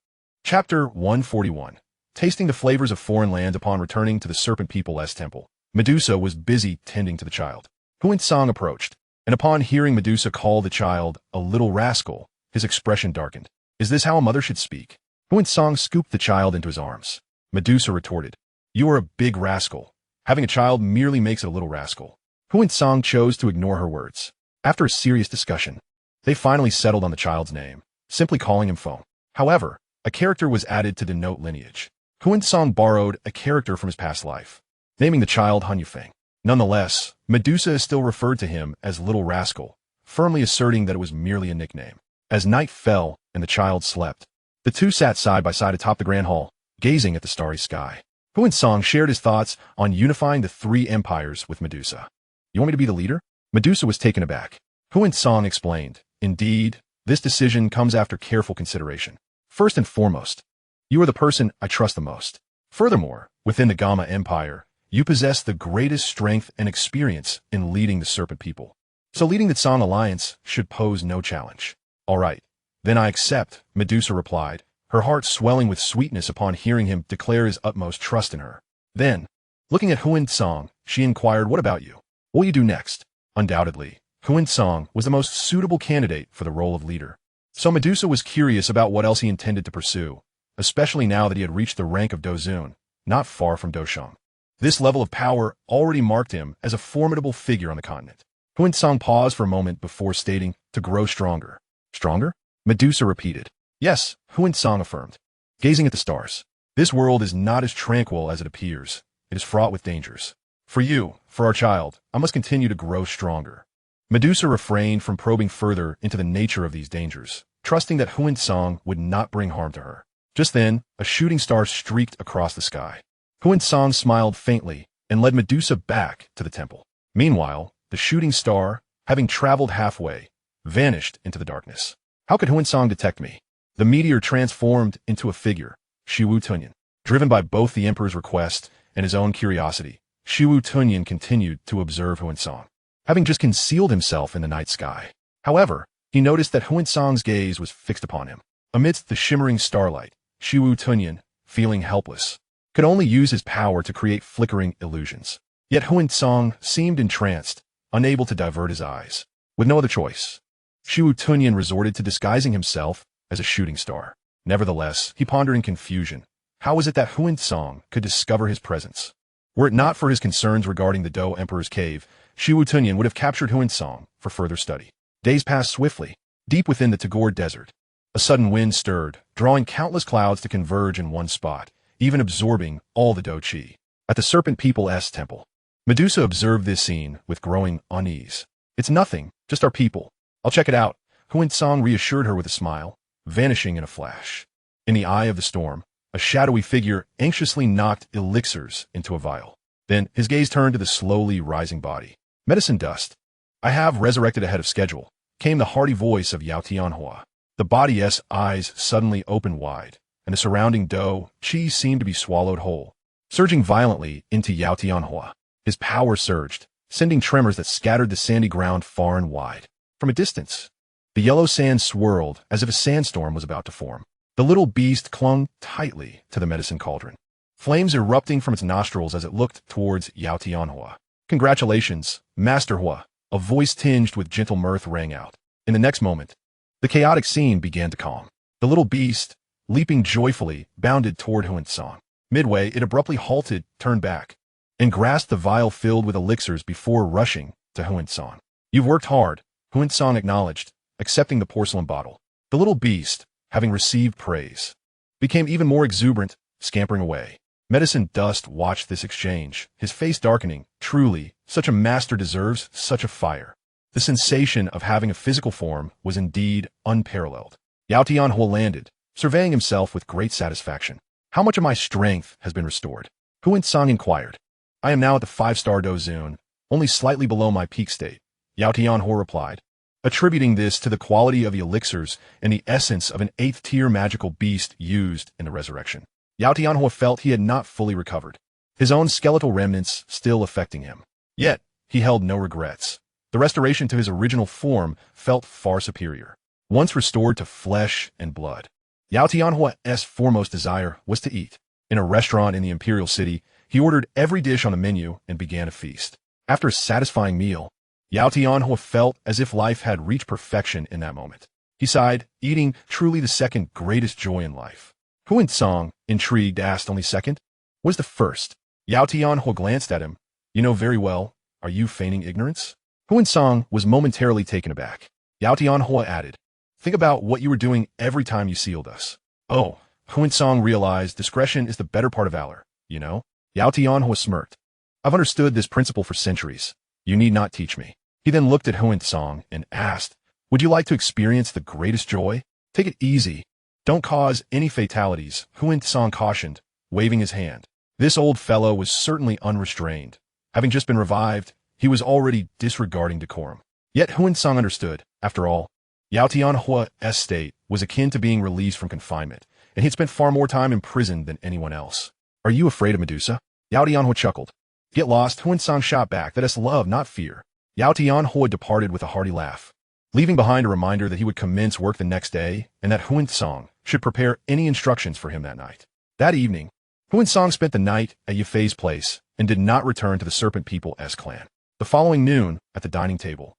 [SPEAKER 1] Chapter 141. Tasting the flavors of foreign land upon returning to the Serpent People's temple, Medusa was busy tending to the child. Hun Cang approached, and upon hearing Medusa call the child a little rascal, his expression darkened. Is this how a mother should speak? Hun Cang scooped the child into his arms. Medusa retorted, you are a big rascal. Having a child merely makes it a little rascal. Hun Cang chose to ignore her words. After a serious discussion, they finally settled on the child's name, simply calling him Feng. However, a character was added to denote lineage. Hun Cang borrowed a character from his past life, naming the child Han Yufeng. Nonetheless, Medusa still referred to him as Little Rascal, firmly asserting that it was merely a nickname. As night fell and the child slept, the two sat side by side atop the grand hall, gazing at the starry sky. Hun Cang shared his thoughts on unifying the three empires with Medusa. You want me to be the leader? Medusa was taken aback. Hun Cang explained, indeed, this decision comes after careful consideration. First and foremost, you are the person I trust the most. Furthermore, within the Gamma Empire, you possess the greatest strength and experience in leading the Serpent People. So leading the Cang Alliance should pose no challenge. All right, then I accept, Medusa replied, her heart swelling with sweetness upon hearing him declare his utmost trust in her. Then, looking at Hun Cang, she inquired, what about you? What will you do next? Undoubtedly, Hun Cang was the most suitable candidate for the role of leader. So Medusa was curious about what else he intended to pursue, especially now that he had reached the rank of Dozun, not far from Doshang. This level of power already marked him as a formidable figure on the continent. Hun Cang paused for a moment before stating, to grow stronger. Stronger? Medusa repeated. Yes, Hun Cang affirmed, gazing at the stars. This world is not as tranquil as it appears. It is fraught with dangers. For you, for our child, I must continue to grow stronger. Medusa refrained from probing further into the nature of these dangers, trusting that Hun Cang would not bring harm to her. Just then, a shooting star streaked across the sky. Hun Cang smiled faintly and led Medusa back to the temple. Meanwhile, the shooting star, having traveled halfway, vanished into the darkness. How could Hun Cang detect me? The meteor transformed into a figure, Xiao Yan. Driven by both the emperor's request and his own curiosity, Xiao Yan continued to observe Hun Cang, having just concealed himself in the night sky. However, he noticed that Hun Cang's gaze was fixed upon him. Amidst the shimmering starlight, Xiao Yan, feeling helpless, could only use his power to create flickering illusions. Yet Hun Cang seemed entranced, unable to divert his eyes. With no other choice, Xiao Yan resorted to disguising himself as a shooting star. Nevertheless, he pondered in confusion. How was it that Hun Cang could discover his presence? Were it not for his concerns regarding the Dou Emperor's cave, Xiao Yan would have captured Hun Cang for further study. Days passed swiftly. Deep within the Tagore Desert, a sudden wind stirred, drawing countless clouds to converge in one spot, even absorbing all the Dou Qi. At the Serpent People's temple, Medusa observed this scene with growing unease. It's nothing, just our people. I'll check it out. Hun Cang reassured her with a smile, vanishing in a flash. In the eye of the storm, a shadowy figure anxiously knocked elixirs into a vial. Then his gaze turned to the slowly rising body. Medicine dust. I have resurrected ahead of schedule, came the hearty voice of Yao Tianhua. The body's eyes suddenly opened wide, and the surrounding Dou Qi seemed to be swallowed whole. Surging violently into Yao Tianhua, his power surged, sending tremors that scattered the sandy ground far and wide. From a distance, the yellow sand swirled as if a sandstorm was about to form. The little beast clung tightly to the medicine cauldron, flames erupting from its nostrils as it looked towards Yao Tianhua. Congratulations, Master Hua, a voice tinged with gentle mirth rang out. In the next moment, the chaotic scene began to calm. The little beast, leaping joyfully, bounded toward Hun Cang. Midway, it abruptly halted, turned back, and grasped the vial filled with elixirs before rushing to Hun Cang. You've worked hard, Hun Cang acknowledged, accepting the porcelain bottle. The little beast, having received praise, became even more exuberant, scampering away. Medicine Dust watched this exchange, his face darkening. Truly, such a master deserves such a fire. The sensation of having a physical form was indeed unparalleled. Yao Tianhua landed, surveying himself with great satisfaction. How much of my strength has been restored? Hun Cang inquired. I am now at the 5-star Dou zone, only slightly below my peak state, Yao Tianhua replied, attributing this to the quality of the elixirs and the essence of an 8th-tier magical beast used in the resurrection. Yao Tianhua felt he had not fully recovered, his own skeletal remnants still affecting him. Yet, he held no regrets. The restoration to his original form felt far superior. Once restored to flesh and blood, Yao Tianhua's foremost desire was to eat. In a restaurant in the imperial city, he ordered every dish on the menu and began a feast. After a satisfying meal, Yao Tianhua felt as if life had reached perfection in that moment. He sighed, eating truly the second greatest joy in life. Hun Cang, intrigued, asked, only second? Was the first? Yao Tianhua glanced at him. You know very well. Are you feigning ignorance? Hun Cang was momentarily taken aback. Yao Tianhua added, think about what you were doing every time you sealed us. Oh, Hun Cang realized discretion is the better part of valor, you know? Yao Tianhua smirked. I've understood this principle for centuries. You need not teach me. He then looked at Hun Cang and asked, would you like to experience the greatest joy? Take it easy. Don't cause any fatalities, Hun Cang cautioned, waving his hand. This old fellow was certainly unrestrained. Having just been revived, he was already disregarding decorum. Yet Hun Cang understood. After all, Yao Tianhua's state was akin to being released from confinement, and he'd spent far more time in prison than anyone else. Are you afraid of Medusa? Yao Tianhua chuckled. Get lost, Hun Cang shot back. That is love, not fear. Yao Tianhua departed with a hearty laugh, leaving behind a reminder that he would commence work the next day and that Hun Cang should prepare any instructions for him that night. That evening, Hun Cang spent the night at Yafei's place and did not return to the Serpent People's clan. The following noon, at the dining table,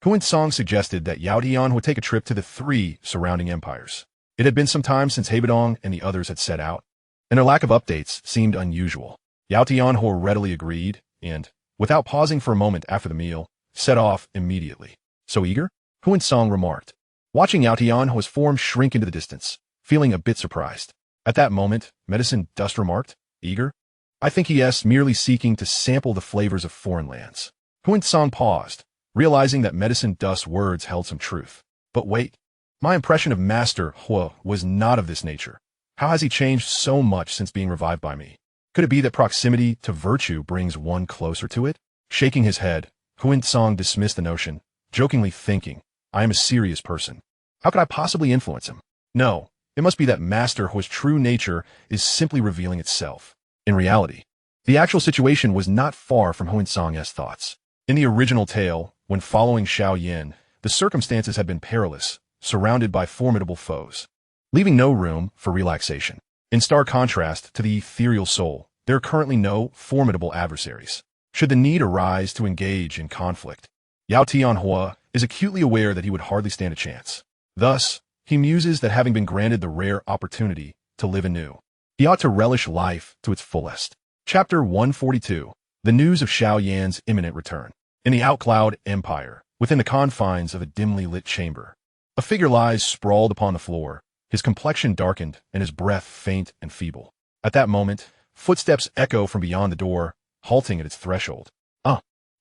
[SPEAKER 1] Hun Cang suggested that Yao Tianhua would take a trip to the 3 surrounding empires. It had been some time since Hebedong and the others had set out, and their lack of updates seemed unusual. Yao Tianhua readily agreed and, without pausing for a moment after the meal, set off immediately. So eager? Hun Cang remarked, watching Yao Tianhua's form shrink into the distance, feeling a bit surprised. At that moment, Medicine Dust remarked, eager? I think he is merely seeking to sample the flavors of foreign lands. Hun Cang paused, realizing that Medicine Dust's words held some truth. But wait, My impression of Master Hua was not of this nature. How has he changed so much since being revived by me? Could it be that proximity to virtue brings one closer to it? Shaking his head, Hun Cang dismissed the notion, jokingly thinking, I am a serious person. How could I possibly influence him? No, it must be that Master Hua's true nature is simply revealing itself. In reality, the actual situation was not far from Hun Cang's thoughts. In the original tale, when following Xiao Yan, the circumstances had been perilous, surrounded by formidable foes, leaving no room for relaxation. In stark contrast to the ethereal soul, there are currently no formidable adversaries. Should the need arise to engage in conflict, Yao Tianhua is acutely aware that he would hardly stand a chance. Thus, he muses that having been granted the rare opportunity to live anew, he ought to relish life to its fullest. Chapter 142. The news of Xiao Yan's imminent return. In the Outcloud Empire, within the confines of a dimly lit chamber, a figure lies sprawled upon the floor, his complexion darkened and his breath faint and feeble. At that moment, footsteps echo from beyond the door, halting at its threshold.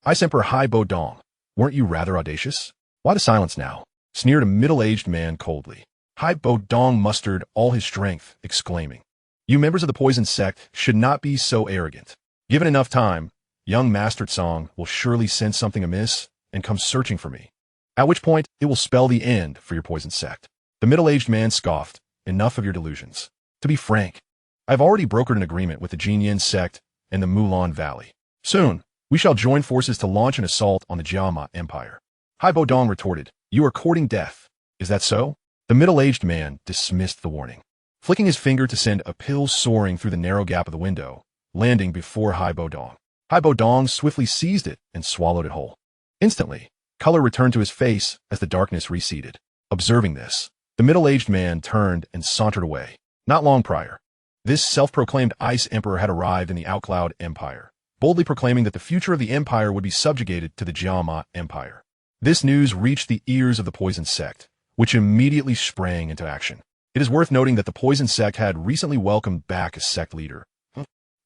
[SPEAKER 1] Ice Emperor Hai Bo Dong, weren't you rather audacious? Why the silence now? Sneered a middle-aged man coldly. Hai Bo Dong mustered all his strength, exclaiming, You members of the poison sect should not be so arrogant. Given enough time, young Master Tsang will surely sense something amiss and come searching for me. At which point, it will spell the end for your poison sect. The middle-aged man scoffed, Enough of your delusions. To be frank, I have already brokered an agreement with the Jinyan sect and the Mulan Valley. Soon, we shall join forces to launch an assault on the Jiama Empire. Hai Bo Dong retorted, You are courting death. Is that so? The middle-aged man dismissed the warning, flicking his finger to send a pill soaring through the narrow gap of the window, landing before Hai Bo Dong. Hai Bo Dong swiftly seized it and swallowed it whole. Instantly, color returned to his face as the darkness receded. Observing this, the middle-aged man turned and sauntered away. Not long prior, this self-proclaimed Ice Emperor had arrived in the Outcloud Empire, boldly proclaiming that the future of the empire would be subjugated to the Jiama Empire. This news reached the ears of the poison sect, which immediately sprang into action. It is worth noting that the poison sect had recently welcomed back a sect leader,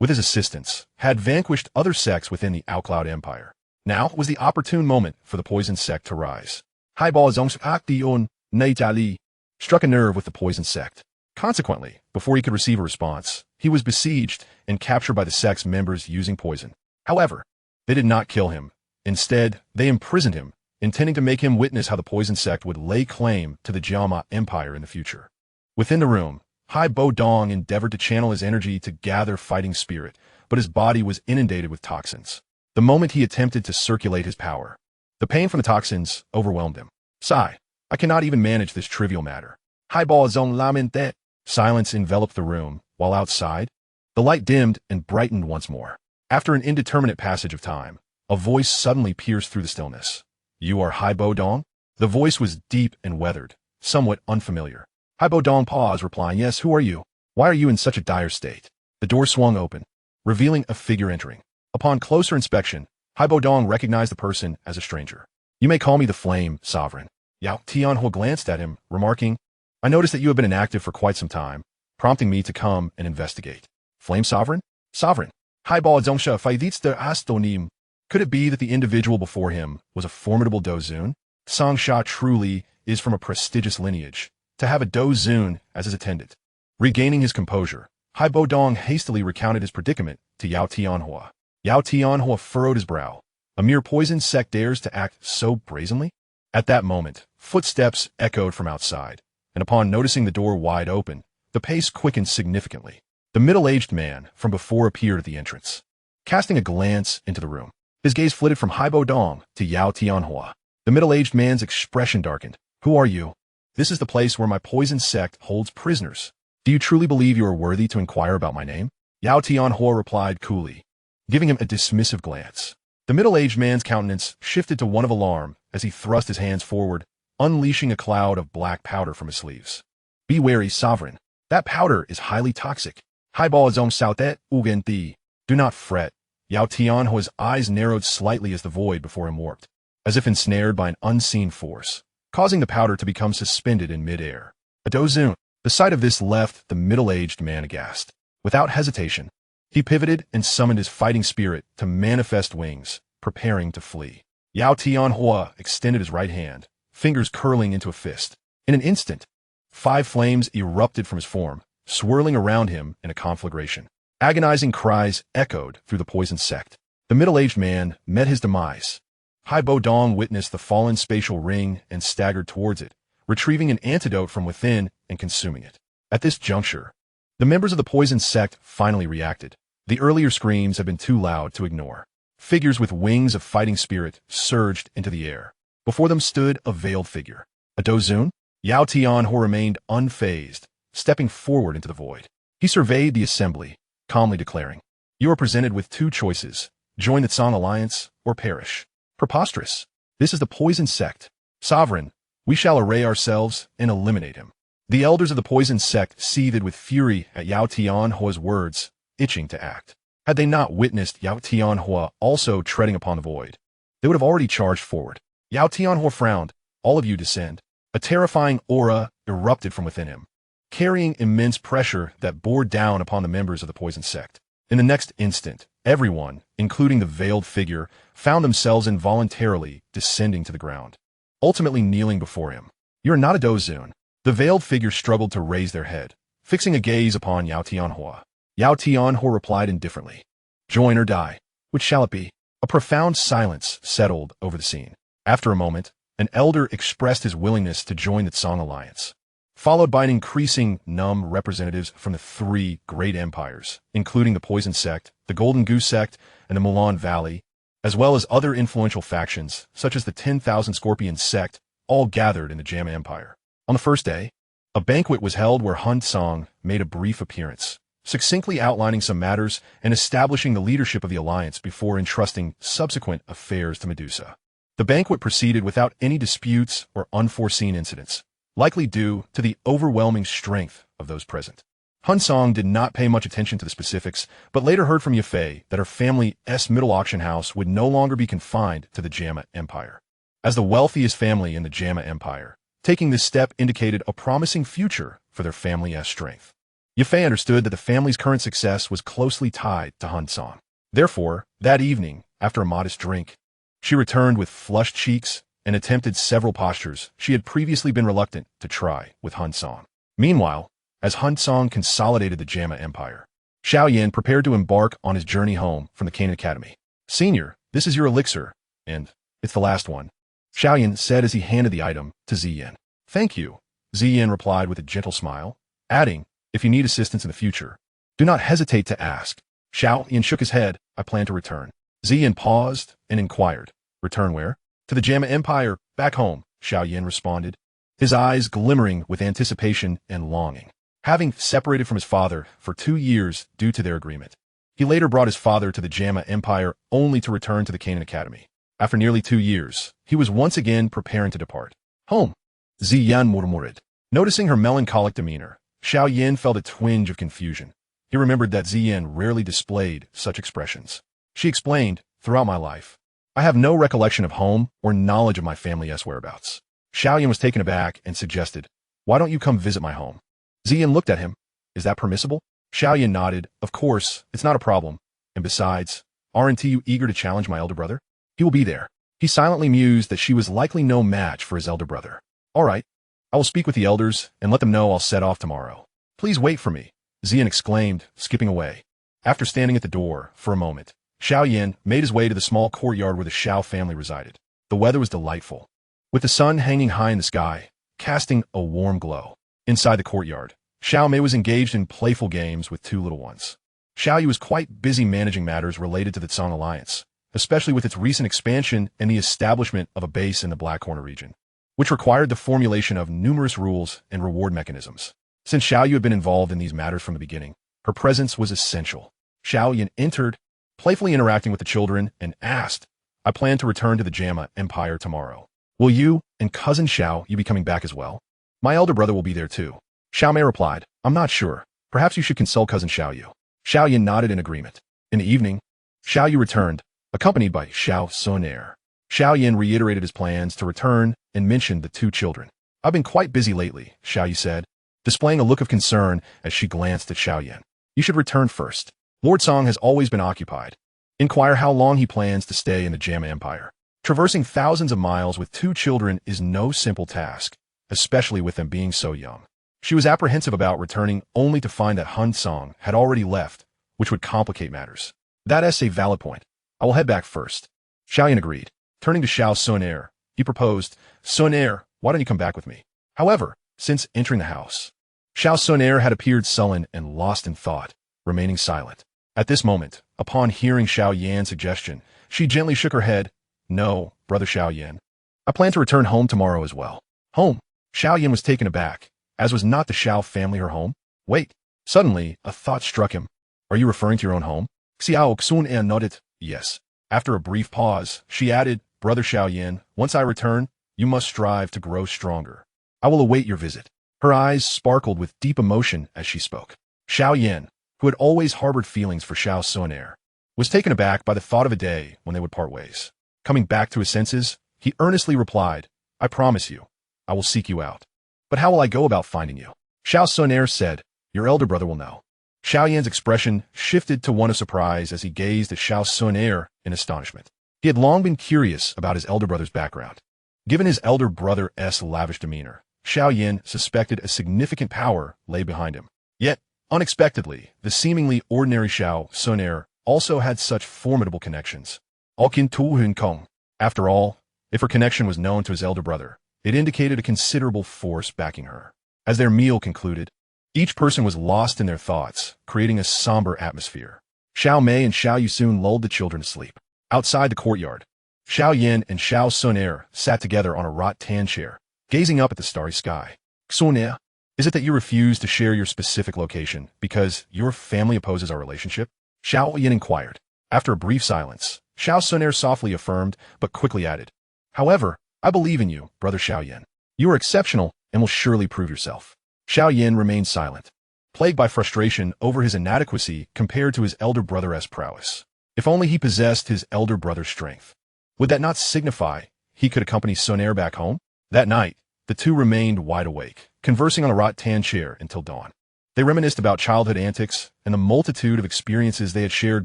[SPEAKER 1] with his assistance, had vanquished other sects within the Outcloud Empire. Now was the opportune moment for the poison sect to rise. Hai Bo Zong's Akdion Neitali struck a nerve with the poison sect. Consequently, before he could receive a response, he was besieged and captured by the sect's members using poison. However, they did not kill him. Instead, they imprisoned him, intending to make him witness how the poison sect would lay claim to the Jiama Empire in the future. Within the room, Hai Bo Dong endeavored to channel his energy to gather fighting spirit, but his body was inundated with toxins. The moment he attempted to circulate his power, the pain from the toxins overwhelmed him. Sigh, I cannot even manage this trivial matter. Hai Bo Zong lamente. Silence enveloped the room, while outside, the light dimmed and brightened once more. After an indeterminate passage of time, a voice suddenly pierced through the stillness. You are Hai Bo Dong? The voice was deep and weathered, somewhat unfamiliar. Hai Bo Dong paused, replying, Yes, who are you? Why are you in such a dire state? The door swung open, revealing a figure entering. Upon closer inspection, Hai Bo Dong recognized the person as a stranger. You may call me the Flame Sovereign. Yao Tianhua glanced at him, remarking, I noticed that you have been inactive for quite some time, prompting me to come and investigate. Flame Sovereign? Sovereign. Hai Bo Zongsha Faidits der Astonim. Could it be that the individual before him was a formidable Dozun? Songsha truly is from a prestigious lineage, to have a Dozun as his attendant. Regaining his composure, Hai Bo Dong hastily recounted his predicament to Yao Tianhua. Yao Tianhua furrowed his brow. A mere poison sect dares to act so brazenly? At that moment, footsteps echoed from outside, and upon noticing the door wide open, the pace quickened significantly. The middle-aged man from before appeared at the entrance. Casting a glance into the room, his gaze flitted from Hai Bo Dong to Yao Tianhua. The middle-aged man's expression darkened. Who are you? This is the place where my poison sect holds prisoners. Do you truly believe you are worthy to inquire about my name? Yao Tianhua replied coolly, giving him a dismissive glance. The middle-aged man's countenance shifted to one of alarm as he thrust his hands forward, unleashing a cloud of black powder from his sleeves. Be wary, Sovereign. That powder is highly toxic. Hai Bo Zong Sautet Ugen Thi. Do not fret. Yao Tianhua's eyes narrowed slightly as the void before him warped, as if ensnared by an unseen force, causing the powder to become suspended in midair. A Dozun. The sight of this left the middle-aged man aghast. Without hesitation, he pivoted and summoned his fighting spirit to manifest wings, preparing to flee. Yao Tianhua extended his right hand, fingers curling into a fist. In an instant, 5 flames erupted from his form, swirling around him in a conflagration. Agonizing cries echoed through the poison sect. The middle-aged man met his demise. Hai Bo Dong witnessed the fallen spatial ring and staggered towards it, retrieving an antidote from within and consuming it. At this juncture, the members of the poison sect finally reacted. The earlier screams had been too loud to ignore. Figures with wings of fighting spirit surged into the air. Before them stood a veiled figure. A Dozun? Yao Tian, who remained unfazed, stepping forward into the void. He surveyed the assembly, calmly declaring, "You are presented with 2 choices. Join the Tsang Alliance or perish." Preposterous. This is the poison sect. Sovereign, we shall array ourselves and eliminate him. The elders of the poison sect seethed with fury at Yao Tianhua's words, itching to act. Had they not witnessed Yao Tianhua also treading upon the void, they would have already charged forward. Yao Tianhua frowned. "All of you descend." A terrifying aura erupted from within him, carrying immense pressure that bore down upon the members of the poison sect. In the next instant, everyone, including the veiled figure, found themselves involuntarily descending to the ground, ultimately kneeling before him. "You're not a Dozun." The veiled figure struggled to raise their head, fixing a gaze upon Yao Tianhua. Yao Tianhua replied indifferently, "Join or die. Which shall it be?" A profound silence settled over the scene. After a moment, an elder expressed his willingness to join the Tsang Alliance, followed by an increasing number of representatives from the 3 great empires, including the Poison Sect, the Golden Goose Sect, and the Mulan Valley, as well as other influential factions, such as the 10,000 Scorpion Sect, all gathered in the Jamma Empire. On the first day, a banquet was held where Hun Cang made a brief appearance, succinctly outlining some matters and establishing the leadership of the alliance before entrusting subsequent affairs to Medusa. The banquet proceeded without any disputes or unforeseen incidents, likely due to the overwhelming strength of those present. Hun Cang did not pay much attention to the specifics, but later heard from Yafei that her family's middle auction house would no longer be confined to the Jamma Empire. As the wealthiest family in the Jamma Empire, taking this step indicated a promising future for their family's strength. Yafei understood that the family's current success was closely tied to Hun Cang. Therefore, that evening, after a modest drink, she returned with flushed cheeks and attempted several postures she had previously been reluctant to try with Hun Cang. Meanwhile, as Hun Cang consolidated the Jamma Empire, Xiao Yan prepared to embark on his journey home from the Canaan Academy. "Senior, this is your elixir, and it's the last one," Xiao Yan said as he handed the item to Ziyan. "Thank you," Ziyan replied with a gentle smile, adding, "If you need assistance in the future, do not hesitate to ask." Xiao Yan shook his head. "I plan to return." Ziyan paused and inquired, "Return where?" "To the Jamma Empire, back home," Xiao Yan responded, his eyes glimmering with anticipation and longing. Having separated from his father for 2 years due to their agreement, he later brought his father to the Jamma Empire only to return to the Canaan Academy. After nearly 2 years, he was once again preparing to depart. "Home," Ziyan murmured. Noticing her melancholic demeanor, Xiao Yan felt a twinge of confusion. He remembered that Ziyan rarely displayed such expressions. She explained, "Throughout my life, I have no recollection of home or knowledge of my family's whereabouts." Xiao Yan was taken aback and suggested, "Why don't you come visit my home?" Ziyan looked at him. "Is that permissible?" Xiao Yan nodded. "Of course, it's not a problem. And besides, aren't you eager to challenge my elder brother? He will be there." He silently mused that she was likely no match for his elder brother. "All right, I will speak with the elders and let them know I'll set off tomorrow." "Please wait for me," Ziyan exclaimed, skipping away. After standing at the door for a moment, Xiao Yan made his way to the small courtyard where the Xiao family resided. The weather was delightful, with the sun hanging high in the sky, casting a warm glow. Inside the courtyard, Xiao Mei was engaged in playful games with 2 little ones. Xiao Yu was quite busy managing matters related to the Tsang Alliance, especially with its recent expansion and the establishment of a base in the Black Corner region, which required the formulation of numerous rules and reward mechanisms. Since Xiao Yu had been involved in these matters from the beginning, her presence was essential. Xiao Yan entered, playfully interacting with the children, and asked, "I plan to return to the Jamma Empire tomorrow. Will you and cousin Xiao Yu be coming back as well?" "My elder brother will be there too," Xiao Mei replied. "I'm not sure. Perhaps you should consult cousin Xiao Yu." Xiao Yan nodded in agreement. In the evening, Xiao Yu returned, accompanied by Xiao Sonair. Xiao Yan reiterated his plans to return and mentioned the 2 children. "I've been quite busy lately," Xiao Yu said, displaying a look of concern as she glanced at Xiao Yan. "You should return first. Lord Song has always been occupied. Inquire how long he plans to stay in the Jamma Empire. Traversing thousands of miles with 2 children is no simple task," especially with them being so young. She was apprehensive about returning only to find that Hun Cang had already left, which would complicate matters. That's a valid point. I will head back first. Xiao Yan agreed. Turning to Xiao Sunair, he proposed, Sunair, why don't you come back with me? However, since entering the house, Xiao Sunair had appeared sullen and lost in thought, remaining silent. At this moment, upon hearing Xiao Yan's suggestion, she gently shook her head. No, brother Xiao Yan. I plan to return home tomorrow as well. Home? Xiao Yan was taken aback, as was not the Xiao family her home. Wait. Suddenly, a thought struck him. Are you referring to your own home? Xiao Xunan nodded. Yes. After a brief pause, she added, Brother Xiao Yan, once I return, you must strive to grow stronger. I will await your visit. Her eyes sparkled with deep emotion as she spoke. Xiao Yan, who had always harbored feelings for Xiao Sunair, was taken aback by the thought of a day when they would part ways. Coming back to his senses, he earnestly replied, I promise you, I will seek you out. But how will I go about finding you? Xiao Sunair said, your elder brother will know. Xiao Yan's expression shifted to one of surprise as he gazed at Xiao Sunair in astonishment. He had long been curious about his elder brother's background. Given his elder brother's lavish demeanor, Xiao Yan suspected a significant power lay behind him. Yet, unexpectedly, the seemingly ordinary Xiao Sunair also had such formidable connections. Alkin Tu Hun Cang. After all, if her connection was known to his elder brother, it indicated a considerable force backing her. As their meal concluded, each person was lost in their thoughts, creating a somber atmosphere. Xiao Mei and Xiao Yu soon lulled the children to sleep. Outside the courtyard, Xiao Yan and Xiao Sunair sat together on a rattan chair, gazing up at the starry sky. Sunair, is it that you refuse to share your specific location because your family opposes our relationship? Xiao Yan inquired. After a brief silence, Xiao Sunair softly affirmed, but quickly added, However, I believe in you, brother Xiao Yan. You are exceptional and will surely prove yourself. Xiao Yan remained silent, plagued by frustration over his inadequacy compared to his elder brother's prowess. If only he possessed his elder brother's strength. Would that not signify he could accompany Sunair back home? That night, the two remained wide awake, conversing on a rattan chair until dawn. They reminisced about childhood antics and the multitude of experiences they had shared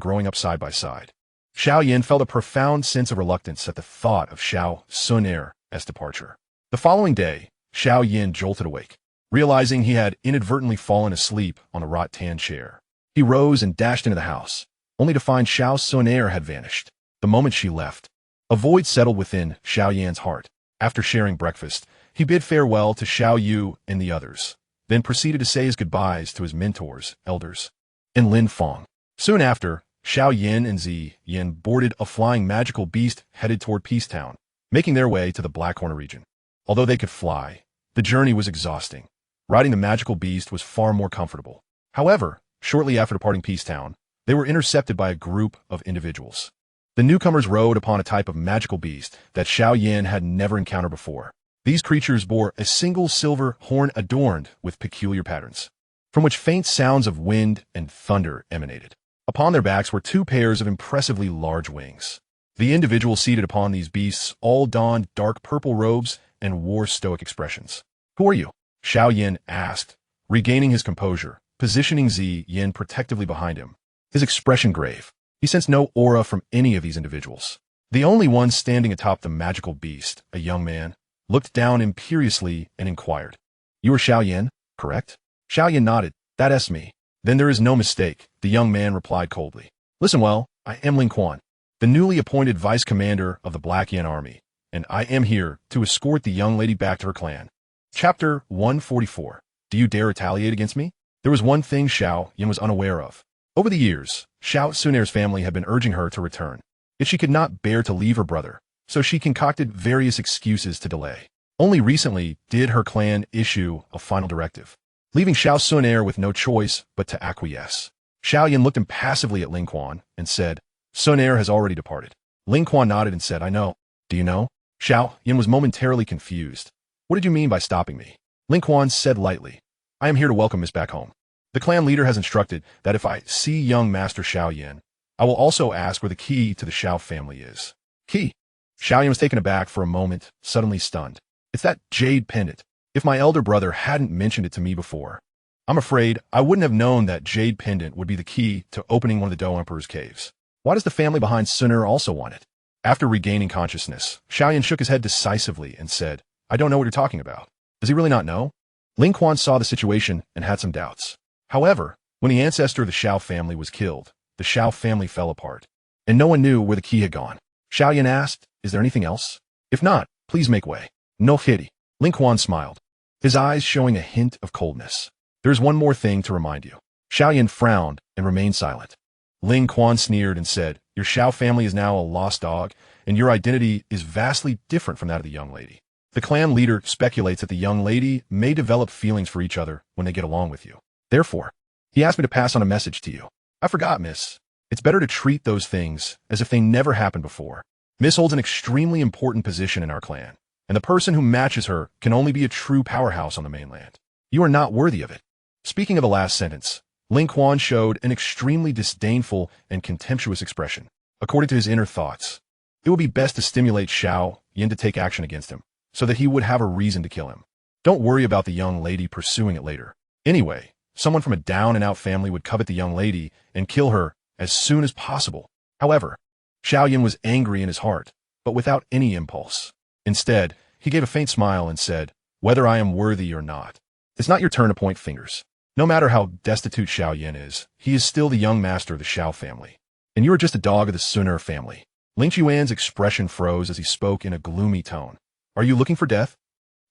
[SPEAKER 1] growing up side by side. Xiao Yan felt a profound sense of reluctance at the thought of Xiao Sunair's departure. The following day, Xiao Yan jolted awake, realizing he had inadvertently fallen asleep on the rattan chair. He rose and dashed into the house, only to find Xiao Sunair had vanished. The moment she left, a void settled within Xiao Yan's heart. After sharing breakfast, he bid farewell to Xiao Yu and the others, then proceeded to say his goodbyes to his mentors, elders, and Lin Feng. Soon after, Xiao Yan and Zi Yan boarded a flying magical beast headed toward Peace Town, making their way to the Black Corner region. Although they could fly, the journey was exhausting. Riding the magical beast was far more comfortable. However, shortly after departing Peace Town, they were intercepted by a group of individuals. The newcomers rode upon a type of magical beast that Xiao Yan had never encountered before. These creatures bore a single silver horn adorned with peculiar patterns, from which faint sounds of wind and thunder emanated. Upon their backs were two pairs of impressively large wings. The individuals seated upon these beasts all donned dark purple robes and wore stoic expressions. Who are you? Xiao Yan asked, regaining his composure, positioning Zi Yan protectively behind him. His expression grave. He sensed no aura from any of these individuals. The only one standing atop the magical beast, a young man, looked down imperiously and inquired, You are Xiao Yan, correct? Xiao Yan nodded. That's me. Then there is no mistake, the young man replied coldly. Listen well, I am Ling Quan, the newly appointed vice commander of the Black Yan Army, and I am here to escort the young lady back to her clan. Chapter 144. Do you dare retaliate against me? There was one thing Xiao Yan was unaware of. Over the years, Xiao Sunair's family had been urging her to return, yet she could not bear to leave her brother, so she concocted various excuses to delay. Only recently did her clan issue a final directive, leaving Xiao Sunair with no choice but to acquiesce. Xiao Yan looked impassively at Ling Quan and said, Sunair has already departed. Ling Quan nodded and said, I know. Do you know? Xiao Yan was momentarily confused. What did you mean by stopping me? Ling Quan said lightly, I am here to welcome Miss back home. The clan leader has instructed that if I see young Master Xiao Yan, I will also ask where the key to the Xiao family is. Key? Xiao Yan was taken aback for a moment, suddenly stunned. It's that jade pendant. If my elder brother hadn't mentioned it to me before, I'm afraid I wouldn't have known that jade pendant would be the key to opening one of the Dou Emperor's caves. Why does the family behind Sunair also want it? After regaining consciousness, Xiao Yan shook his head decisively and said, I don't know what you're talking about. Does he really not know? Ling Quan saw the situation and had some doubts. However, when the ancestor of the Xiao family was killed, the Xiao family fell apart, and no one knew where the key had gone. Xiao Yan asked, "Is there anything else? If not, please make way." "No kitty." Ling Quan smiled, his eyes showing a hint of coldness. "There's one more thing to remind you." Xiao Yan frowned and remained silent. Ling Quan sneered and said, "Your Xiao family is now a lost dog, and your identity is vastly different from that of the young lady. The clan leader speculates that the young lady may develop feelings for each other when they get along with you. Therefore, he asked me to pass on a message to you." "I forgot, miss. It's better to treat those things as if they never happened before. Miss holds an extremely important position in our clan, and the person who matches her can only be a true powerhouse on the mainland. You are not worthy of it." Speaking of the last sentence, Ling Quan showed an extremely disdainful and contemptuous expression. According to his inner thoughts, it would be best to stimulate Xiao Yan to take action against him, so that he would have a reason to kill him. Don't worry about the young lady pursuing it later. Anyway, someone from a down-and-out family would covet the young lady and kill her as soon as possible. However, Xiao Yan was angry in his heart, but without any impulse. Instead, he gave a faint smile and said, "Whether I am worthy or not, it's not your turn to point fingers. No matter how destitute Xiao Yan is, he is still the young master of the Xiao family, and you are just a dog of the Suner family." Ling Yuan's expression froze as he spoke in a gloomy tone. "Are you looking for death?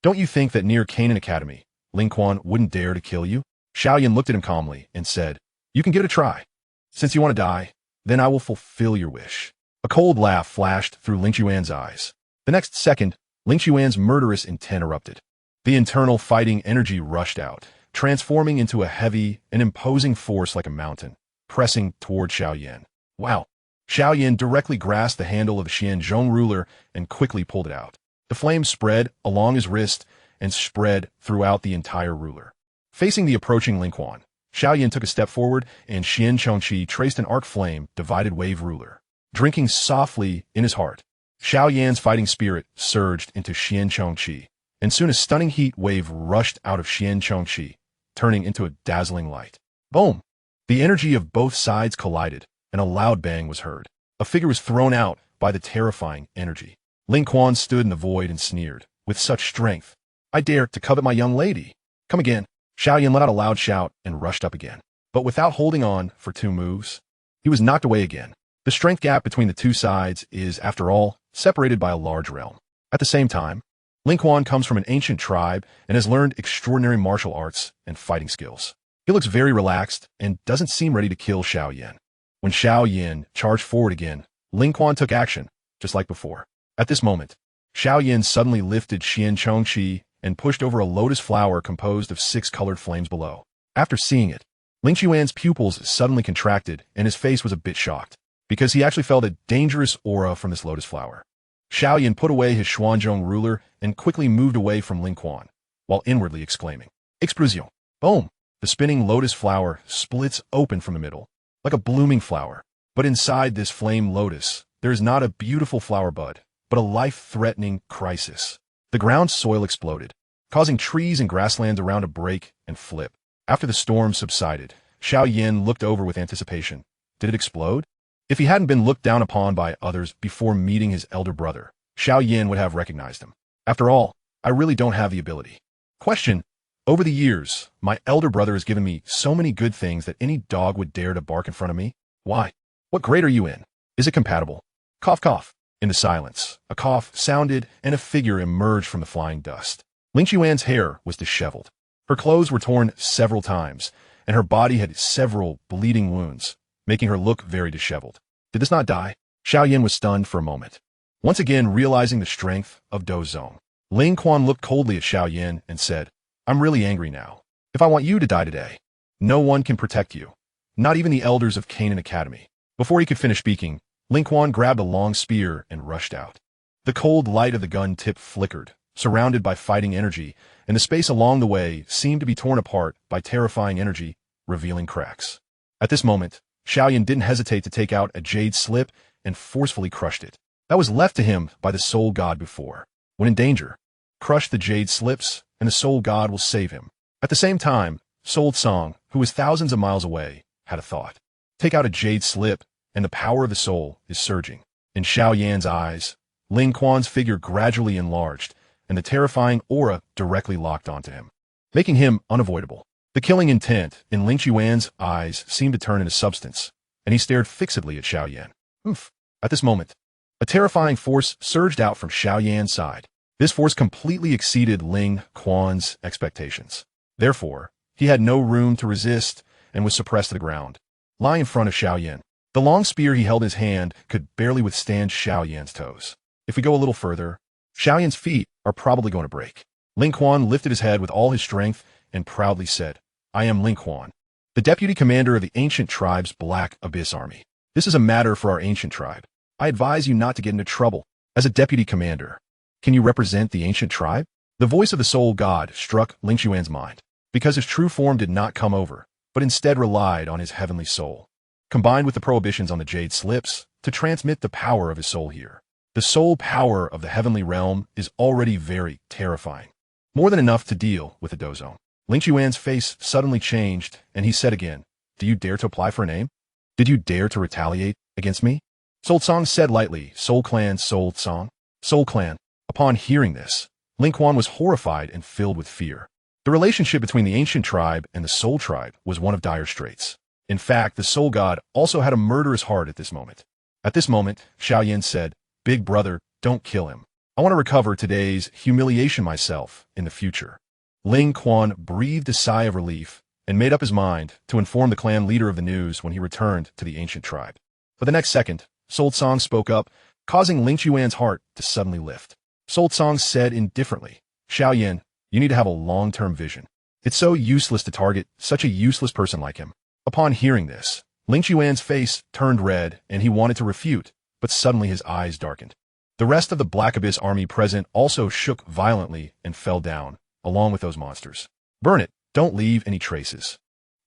[SPEAKER 1] Don't you think that near Canaan Academy, Ling Quan wouldn't dare to kill you?" Xiao Yan looked at him calmly and said, "You can give it a try. Since you want to die, then I will fulfill your wish." A cold laugh flashed through Ling Yuan's eyes. The next second, Ling Yuan's murderous intent erupted. The internal fighting energy rushed out, transforming into a heavy and imposing force like a mountain, pressing toward Xiao Yan. Wow! Xiao Yan directly grasped the handle of the Xianzhong ruler and quickly pulled it out. The flame spread along his wrist and spread throughout the entire ruler. Facing the approaching Ling Quan, Xiao Yan took a step forward and Xianchongqi traced an arc flame divided wave ruler. Drinking softly in his heart, Xiao Yan's fighting spirit surged into Xianchongqi, and soon a stunning heat wave rushed out of Xianchongqi, turning into a dazzling light. Boom! The energy of both sides collided, and a loud bang was heard. A figure was thrown out by the terrifying energy. Ling Quan stood in the void and sneered, "With such strength, I dare to covet my young lady. Come again." Xiao Yan let out a loud shout and rushed up again. But without holding on for 2 moves, he was knocked away again. The strength gap between the two sides is, after all, separated by a large realm. At the same time, Ling Quan comes from an ancient tribe and has learned extraordinary martial arts and fighting skills. He looks very relaxed and doesn't seem ready to kill Xiao Yan. When Xiao Yan charged forward again, Ling Quan took action, just like before. At this moment, Xiao Yan suddenly lifted Xianchongqi and pushed over a lotus flower composed of 6 colored flames below. After seeing it, Ling Yuan's pupils suddenly contracted and his face was a bit shocked, because he actually felt a dangerous aura from this lotus flower. Xiao Yan put away his Xuanzhong ruler and quickly moved away from Ling Quan, while inwardly exclaiming, "Explosion!" Boom! The spinning lotus flower splits open from the middle, like a blooming flower. But inside this flame lotus, there is not a beautiful flower bud, but a life-threatening crisis. The ground soil exploded, causing trees and grasslands around to break and flip. After the storm subsided, Xiao Yan looked over with anticipation. Did it explode? If he hadn't been looked down upon by others before meeting his elder brother, Xiao Yan would have recognized him. After all, I really don't have the ability. Question: over the years, my elder brother has given me so many good things that any dog would dare to bark in front of me. Why? What grade are you in? Is it compatible? Cough, cough. In the silence, a cough sounded and a figure emerged from the flying dust. Ling Yuan's hair was disheveled. Her clothes were torn several times, and her body had several bleeding wounds, making her look very disheveled. Did this not die? Xiao Yan was stunned for a moment, once again realizing the strength of Dou Zong. Ling Quan looked coldly at Xiao Yan and said, "I'm really angry now. If I want you to die today, no one can protect you, not even the elders of Canaan Academy." Before he could finish speaking, Ling Quan grabbed a long spear and rushed out. The cold light of the gun tip flickered, surrounded by fighting energy, and the space along the way seemed to be torn apart by terrifying energy, revealing cracks. At this moment, Xiao Yan didn't hesitate to take out a jade slip and forcefully crushed it. That was left to him by the soul god before. When in danger, crush the jade slips, and the soul god will save him. At the same time, Soul Tsang, who was thousands of miles away, had a thought. Take out a jade slip, and the power of the soul is surging. In Xiao Yan's eyes, Ling Quan's figure gradually enlarged, and the terrifying aura directly locked onto him, making him unavoidable. The killing intent in Ling Chuan's eyes seemed to turn into substance, and he stared fixedly at Xiao Yan. Oof. At this moment, a terrifying force surged out from Xiao Yan's side. This force completely exceeded Ling Quan's expectations. Therefore, he had no room to resist and was suppressed to the ground, lying in front of Xiao Yan. The long spear he held in his hand could barely withstand Xiao Yan's toes. If we go a little further, Xiao Yan's feet are probably going to break. Ling Quan lifted his head with all his strength and proudly said, "I am Ling Quan, the deputy commander of the ancient tribe's Black Abyss Army. This is a matter for our ancient tribe. I advise you not to get into trouble. As a deputy commander, can you represent the ancient tribe?" The voice of the soul god struck Ling Chuan's mind, because his true form did not come over, but instead relied on his heavenly soul, combined with the prohibitions on the jade slips, to transmit the power of his soul here. The soul power of the heavenly realm is already very terrifying, more than enough to deal with the Dozone. Ling Chuan's face suddenly changed, and he said again, "Do you dare to apply for a name? Did you dare to retaliate against me?" Soul Tsang said lightly, "Soul Clan, Soul Tsang." Soul Clan. Upon hearing this, Ling Quan was horrified and filled with fear. The relationship between the ancient tribe and the soul tribe was one of dire straits. In fact, the soul god also had a murderous heart at this moment. At this moment, Xiao Yan said, "Big brother, don't kill him. I want to recover today's humiliation myself in the future." Ling Quan breathed a sigh of relief and made up his mind to inform the clan leader of the news when he returned to the ancient tribe. But the next second, Soul Tsang spoke up, causing Ling Chuan's heart to suddenly lift. Soul Tsang said indifferently, "Xiao Yan, you need to have a long-term vision. It's so useless to target such a useless person like him." Upon hearing this, Ling Chuan's face turned red and he wanted to refute, but suddenly his eyes darkened. The rest of the Black Abyss army present also shook violently and fell down, along with those monsters. "Burn it, don't leave any traces.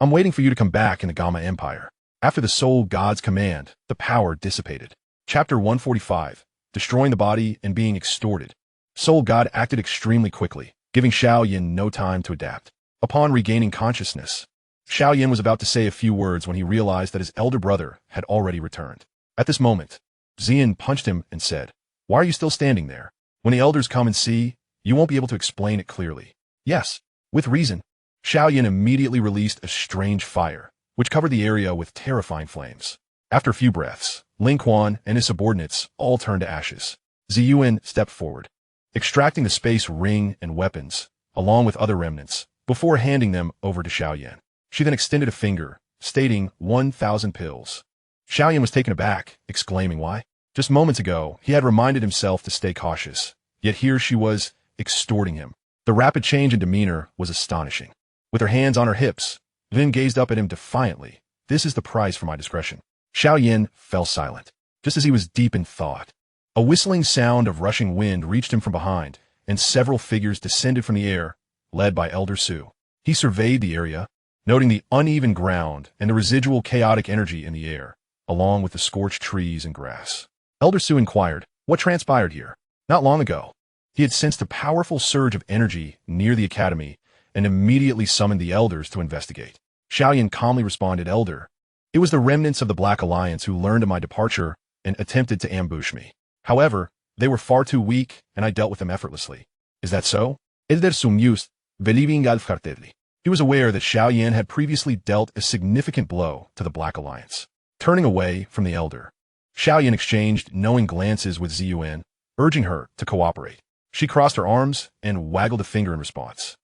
[SPEAKER 1] I'm waiting for you to come back in the Gamma Empire." After the soul god's command, the power dissipated. Chapter 145, Destroying the Body and Being Extorted. Soul god acted extremely quickly, giving Xiao Yan no time to adapt. Upon regaining consciousness, Xiao Yan was about to say a few words when he realized that his elder brother had already returned. At this moment, Xian punched him and said, "Why are you still standing there? When the elders come and see, you won't be able to explain it clearly." "Yes, with reason." Xiao Yan immediately released a strange fire, which covered the area with terrifying flames. After a few breaths, Ling Quan and his subordinates all turned to ashes. Ziyuan stepped forward, extracting the space ring and weapons, along with other remnants, before handing them over to Xiao Yan. She then extended a finger, stating 1,000 pills. Xiao Yan was taken aback, exclaiming, "Why?" Just moments ago, he had reminded himself to stay cautious, yet here she was, extorting him. The rapid change in demeanor was astonishing. With her hands on her hips, Lin gazed up at him defiantly. "This is the price for my discretion." Xiao Yan fell silent, just as he was deep in thought. A whistling sound of rushing wind reached him from behind, and several figures descended from the air, led by Elder Su. He surveyed the area, noting the uneven ground and the residual chaotic energy in the air, along with the scorched trees and grass. Elder Su inquired, "What transpired here?" Not long ago, he had sensed a powerful surge of energy near the academy and immediately summoned the elders to investigate. Xiao Yan calmly responded, "Elder, it was the remnants of the Black Alliance who learned of my departure and attempted to ambush me. However, they were far too weak, and I dealt with them effortlessly." "Is that so?" Elder Su mused, believing Alfcartedli. He was aware that Xiao Yan had previously dealt a significant blow to the Black Alliance. Turning away from the elder, Xiao Yan exchanged knowing glances with Ziyuan, urging her to cooperate. She crossed her arms and waggled a finger in response.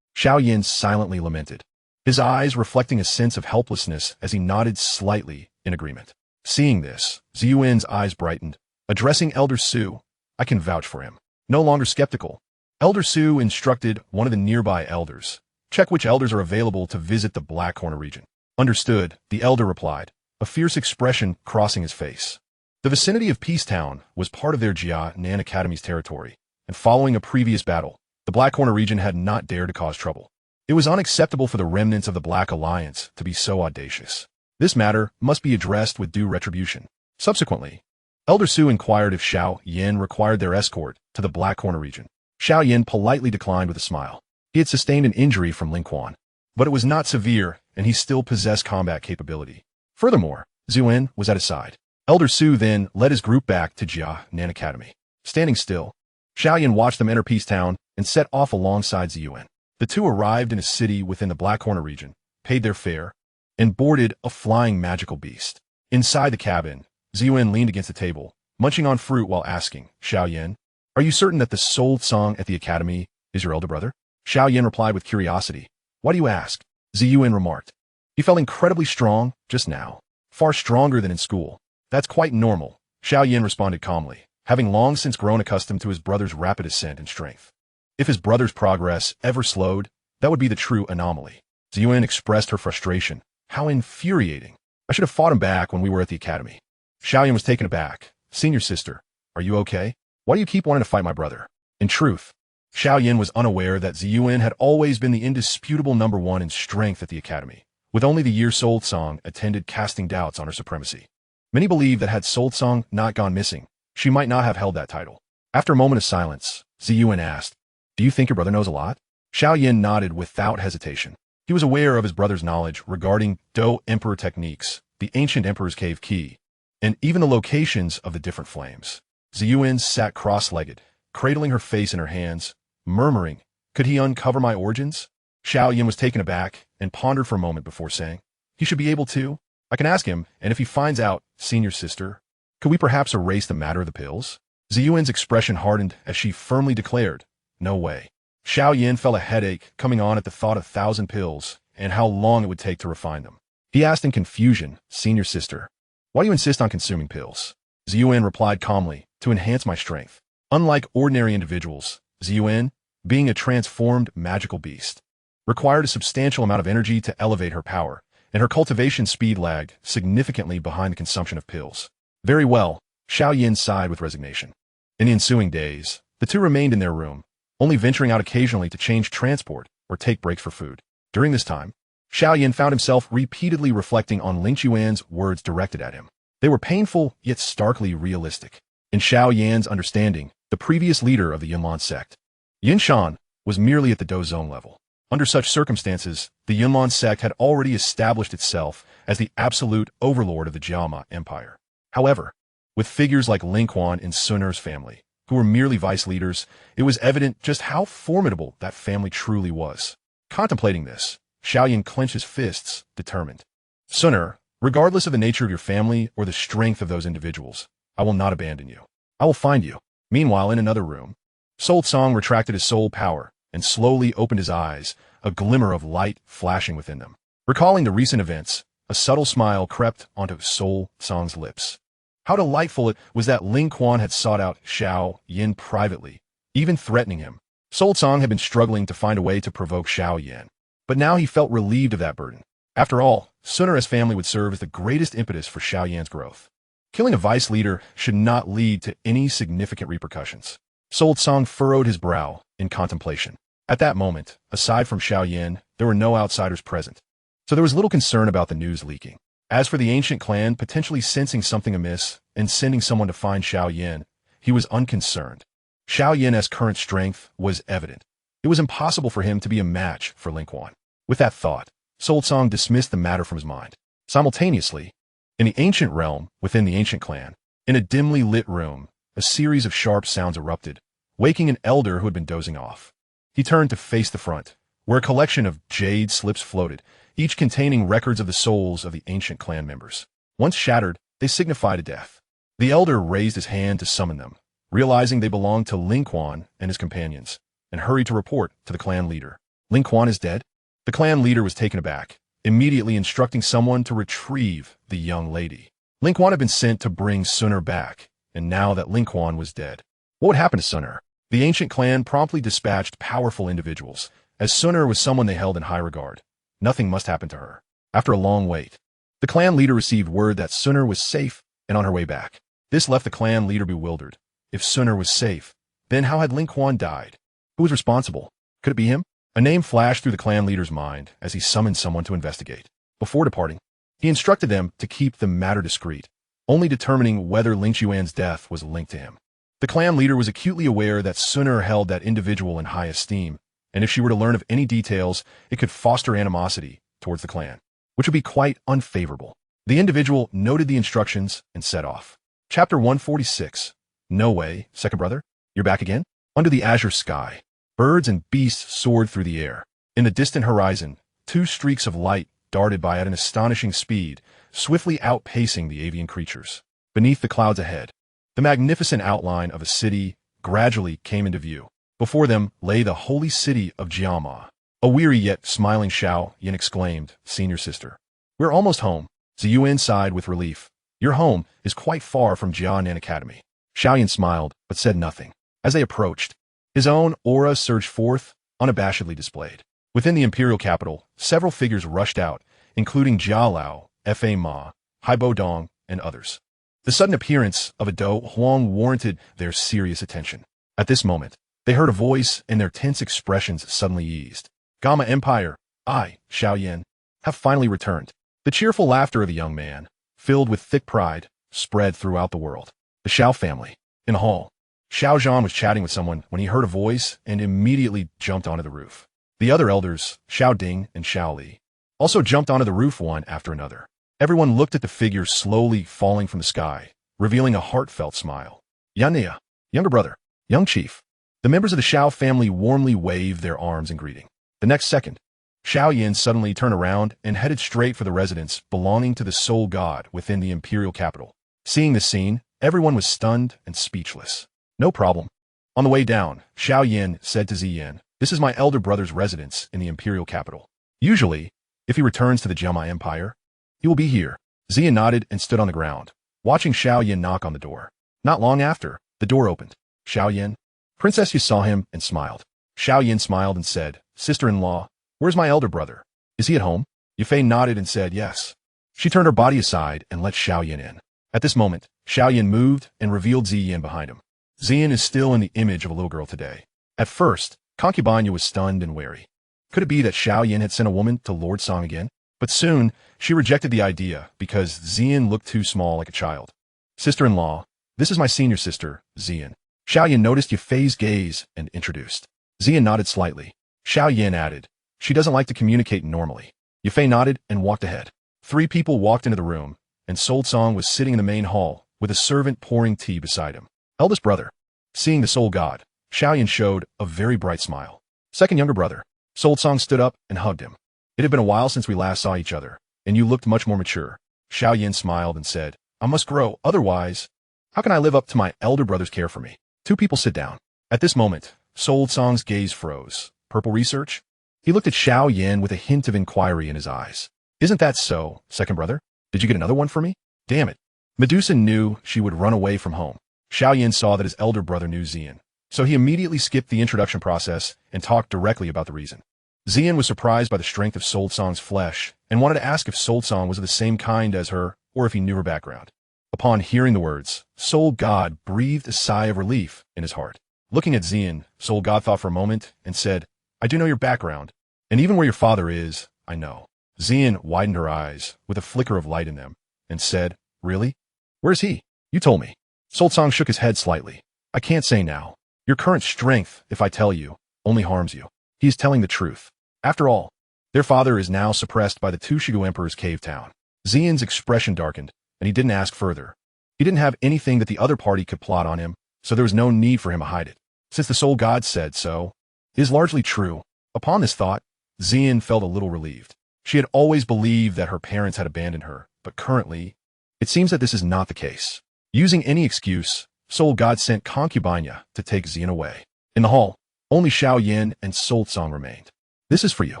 [SPEAKER 1] Xiao Yan silently lamented, his eyes reflecting a sense of helplessness as he nodded slightly in agreement. Seeing this, Ziyuan's eyes brightened. Addressing Elder Su, "I can vouch for him." No longer skeptical, Elder Su instructed one of the nearby elders, "Check which elders are available to visit the Black Corner region." "Understood," the elder replied, a fierce expression crossing his face. The vicinity of Peacetown was part of their Jia Nan Academy's territory, and following a previous battle, the Black Corner region had not dared to cause trouble. It was unacceptable for the remnants of the Black Alliance to be so audacious. This matter must be addressed with due retribution. Subsequently, Elder Su inquired if Xiao Yan required their escort to the Black Corner region. Xiao Yan politely declined with a smile. He had sustained an injury from Ling Quan, but it was not severe, and he still possessed combat capability. Furthermore, Ziyuan was at his side. Elder Su then led his group back to Jia Nan Academy. Standing still, Xiao Yan watched them enter Peace Town and set off alongside Ziyuan. The two arrived in a city within the Black Corner region, paid their fare, and boarded a flying magical beast. Inside the cabin, Ziyuan leaned against the table, munching on fruit while asking, Xiao Yan, are you certain that the soul song at the academy is your elder brother? Xiao Yan replied with curiosity. Why do you ask? Ziyuan remarked. He felt incredibly strong just now, far stronger than in school. That's quite normal, Xiao Yan responded calmly, having long since grown accustomed to his brother's rapid ascent in strength. If his brother's progress ever slowed, that would be the true anomaly. Ziyuan expressed her frustration. How infuriating. I should have fought him back when we were at the academy. Xiao Yan was taken aback. Senior sister, are you okay? Why do you keep wanting to fight my brother? In truth, Xiao Yan was unaware that Ziyuan had always been the indisputable number one in strength at the academy, with only the year Soul Song attended casting doubts on her supremacy. Many believed that had Soul Song not gone missing, she might not have held that title. After a moment of silence, Ziyuan asked, do you think your brother knows a lot? Xiao Yan nodded without hesitation. He was aware of his brother's knowledge regarding Dou Emperor techniques, the ancient Emperor's cave key, and even the locations of the different flames. Ziyuan sat cross-legged, cradling her face in her hands, murmuring, could he uncover my origins? Xiao Yan was taken aback and pondered for a moment before saying, he should be able to. I can ask him, and if he finds out, senior sister, could we perhaps erase the matter of the pills? Ziyuan's expression hardened as she firmly declared, no way. Xiao Yan felt a headache coming on at the thought of 1,000 pills and how long it would take to refine them. He asked in confusion, senior sister, why do you insist on consuming pills? Ziyuan replied calmly, to enhance my strength. Unlike ordinary individuals, Ziyuan, being a transformed magical beast, required a substantial amount of energy to elevate her power, and her cultivation speed lagged significantly behind the consumption of pills. Very well, Xiao Yan sighed with resignation. In the ensuing days, the two remained in their room, only venturing out occasionally to change transport or take breaks for food. During this time, Xiao Yan found himself repeatedly reflecting on Ling Chuan's words directed at him. They were painful yet starkly realistic. In Xiao Yan's understanding, the previous leader of the Yunlan sect, Yin Shan, was merely at the Dou Zone level. Under such circumstances, the Yunlan sect had already established itself as the absolute overlord of the Jiama Empire. However, with figures like Ling Quan and Sun Er's family, who were merely vice leaders, it was evident just how formidable that family truly was. Contemplating this, Xiao Yan clenched his fists, determined. Sun Er, regardless of the nature of your family or the strength of those individuals, I will not abandon you. I will find you. Meanwhile, in another room, Soul Song retracted his soul power and slowly opened his eyes, a glimmer of light flashing within them. Recalling the recent events, a subtle smile crept onto Soul Song's lips. How delightful it was that Ling Quan had sought out Xiao Yan privately, even threatening him. Soul Song had been struggling to find a way to provoke Xiao Yan, but now he felt relieved of that burden. After all, Sun Er's family would serve as the greatest impetus for Xiao Yan's growth. Killing a vice leader should not lead to any significant repercussions. Soul Song furrowed his brow in contemplation. At that moment, aside from Xiao Yan, there were no outsiders present, so there was little concern about the news leaking. As for the ancient clan potentially sensing something amiss and sending someone to find Xiao Yan, he was unconcerned. Xiao Yan's current strength was evident. It was impossible for him to be a match for Ling Quan. With that thought, Soul Song dismissed the matter from his mind. Simultaneously, in the ancient realm within the ancient clan, in a dimly lit room, a series of sharp sounds erupted, waking an elder who had been dozing off. He turned to face the front, where a collection of jade slips floated, each containing records of the souls of the ancient clan members. Once shattered, they signified a death. The elder raised his hand to summon them, realizing they belonged to Ling Quan and his companions, and hurried to report to the clan leader. Ling Quan is dead? The clan leader was taken aback, immediately instructing someone to retrieve the young lady. Ling Quan had been sent to bring Sun Er back, and now that Ling Quan was dead, what would happen to Sun Er? The ancient clan promptly dispatched powerful individuals, as Sun Er was someone they held in high regard. Nothing must happen to her. After a long wait, the clan leader received word that Sun Er was safe and on her way back. This left the clan leader bewildered. If Sun Er was safe, then how had Ling Quan died? Who was responsible? Could it be him? A name flashed through the clan leader's mind as he summoned someone to investigate. Before departing, he instructed them to keep the matter discreet, only determining whether Ling Chuan's death was linked to him. The clan leader was acutely aware that Sun Er held that individual in high esteem, and if she were to learn of any details, it could foster animosity towards the clan, which would be quite unfavorable. The individual noted the instructions and set off. Chapter 146. No way, second brother? You're back again? Under the azure sky, birds and beasts soared through the air. In the distant horizon, two streaks of light darted by at an astonishing speed, swiftly outpacing the avian creatures. Beneath the clouds ahead, the magnificent outline of a city gradually came into view. Before them lay the holy city of Jiama. A weary yet smiling Xiao Yan exclaimed, "Senior sister, we're almost home." Ziyuan sighed with relief. "Your home is quite far from Jianan Academy." Xiao Yan smiled, but said nothing. As they approached, his own aura surged forth, unabashedly displayed. Within the imperial capital, several figures rushed out, including Yao Lao, Fa Ma, Haibo Dong, and others. The sudden appearance of a Dou Huang warranted their serious attention. At this moment, they heard a voice, and their tense expressions suddenly eased. "Gamma Empire, I, Xiao Yan, have finally returned." The cheerful laughter of the young man, filled with thick pride, spread throughout the world. The Xiao family. In the hall, Xiao Zhan was chatting with someone when he heard a voice and immediately jumped onto the roof. The other elders, Xiao Ding and Xiao Li, also jumped onto the roof one after another. Everyone looked at the figure slowly falling from the sky, revealing a heartfelt smile. "Yania, younger brother, young chief." The members of the Xiao family warmly waved their arms in greeting. The next second, Xiao Yan suddenly turned around and headed straight for the residence belonging to the sole god within the imperial capital. Seeing this scene, everyone was stunned and speechless. "No problem." On the way down, Xiao Yan said to Ziyan, "This is my elder brother's residence in the imperial capital. Usually, if he returns to the Jiama Empire, he will be here." Ziyan nodded and stood on the ground, watching Xiao Yan knock on the door. Not long after, the door opened. "Xiao Yan?" Princess Yu saw him and smiled. Xiao Yan smiled and said, "Sister-in-law, where's my elder brother? Is he at home?" Yufei nodded and said yes. She turned her body aside and let Xiao Yan in. At this moment, Xiao Yan moved and revealed Ziyan behind him. Ziyan is still in the image of a little girl today. At first, Concubine was stunned and wary. Could it be that Xiao Yan had sent a woman to Lord Song again? But soon, she rejected the idea because Ziyan looked too small like a child. "Sister-in-law, this is my senior sister, Ziyan." Xiao Yan noticed Yufei's gaze and introduced. Ziyan nodded slightly. Xiao Yan added, "She doesn't like to communicate normally." Yufei nodded and walked ahead. 3 people walked into the room, and Sold Song was sitting in the main hall with a servant pouring tea beside him. "Eldest brother." Seeing the soul god, Xiao Yan showed a very bright smile. "Second younger brother." Sold Song stood up and hugged him. "It had been a while since we last saw each other, and you looked much more mature." Xiao Yan smiled and said, "I must grow, otherwise, how can I live up to my elder brother's care for me?" 2 people sit down. At this moment, Sold Song's gaze froze. "Purple research?" He looked at Xiao Yan with a hint of inquiry in his eyes. "Isn't that so, second brother? Did you get another one for me?" "Damn it." Medusa knew she would run away from home. Xiao Yan saw that his elder brother knew Ziyan, so he immediately skipped the introduction process and talked directly about the reason. Ziyan was surprised by the strength of Sold Song's flesh and wanted to ask if Sold Song was of the same kind as her or if he knew her background. Upon hearing the words, Soul God breathed a sigh of relief in his heart. Looking at Ziyan, Soul God thought for a moment and said, "I do know your background, and even where your father is, I know." Ziyan widened her eyes with a flicker of light in them and said, "Really? Where's he? You told me." Sold Song shook his head slightly. "I can't say now. Your current strength, if I tell you, only harms you." He is telling the truth. After all, their father is now suppressed by the 2 Shigu Emperor's cave town. Ziyan's expression darkened, and he didn't ask further. He didn't have anything that the other party could plot on him, so there was no need for him to hide it. Since the Soul God said so, it is largely true. Upon this thought, Ziyan felt a little relieved. She had always believed that her parents had abandoned her, but currently, it seems that this is not the case. Using any excuse, Soul God sent Concubine to take Ziyan away. In the hall, only Xiao Yan and Soul Song remained. "This is for you."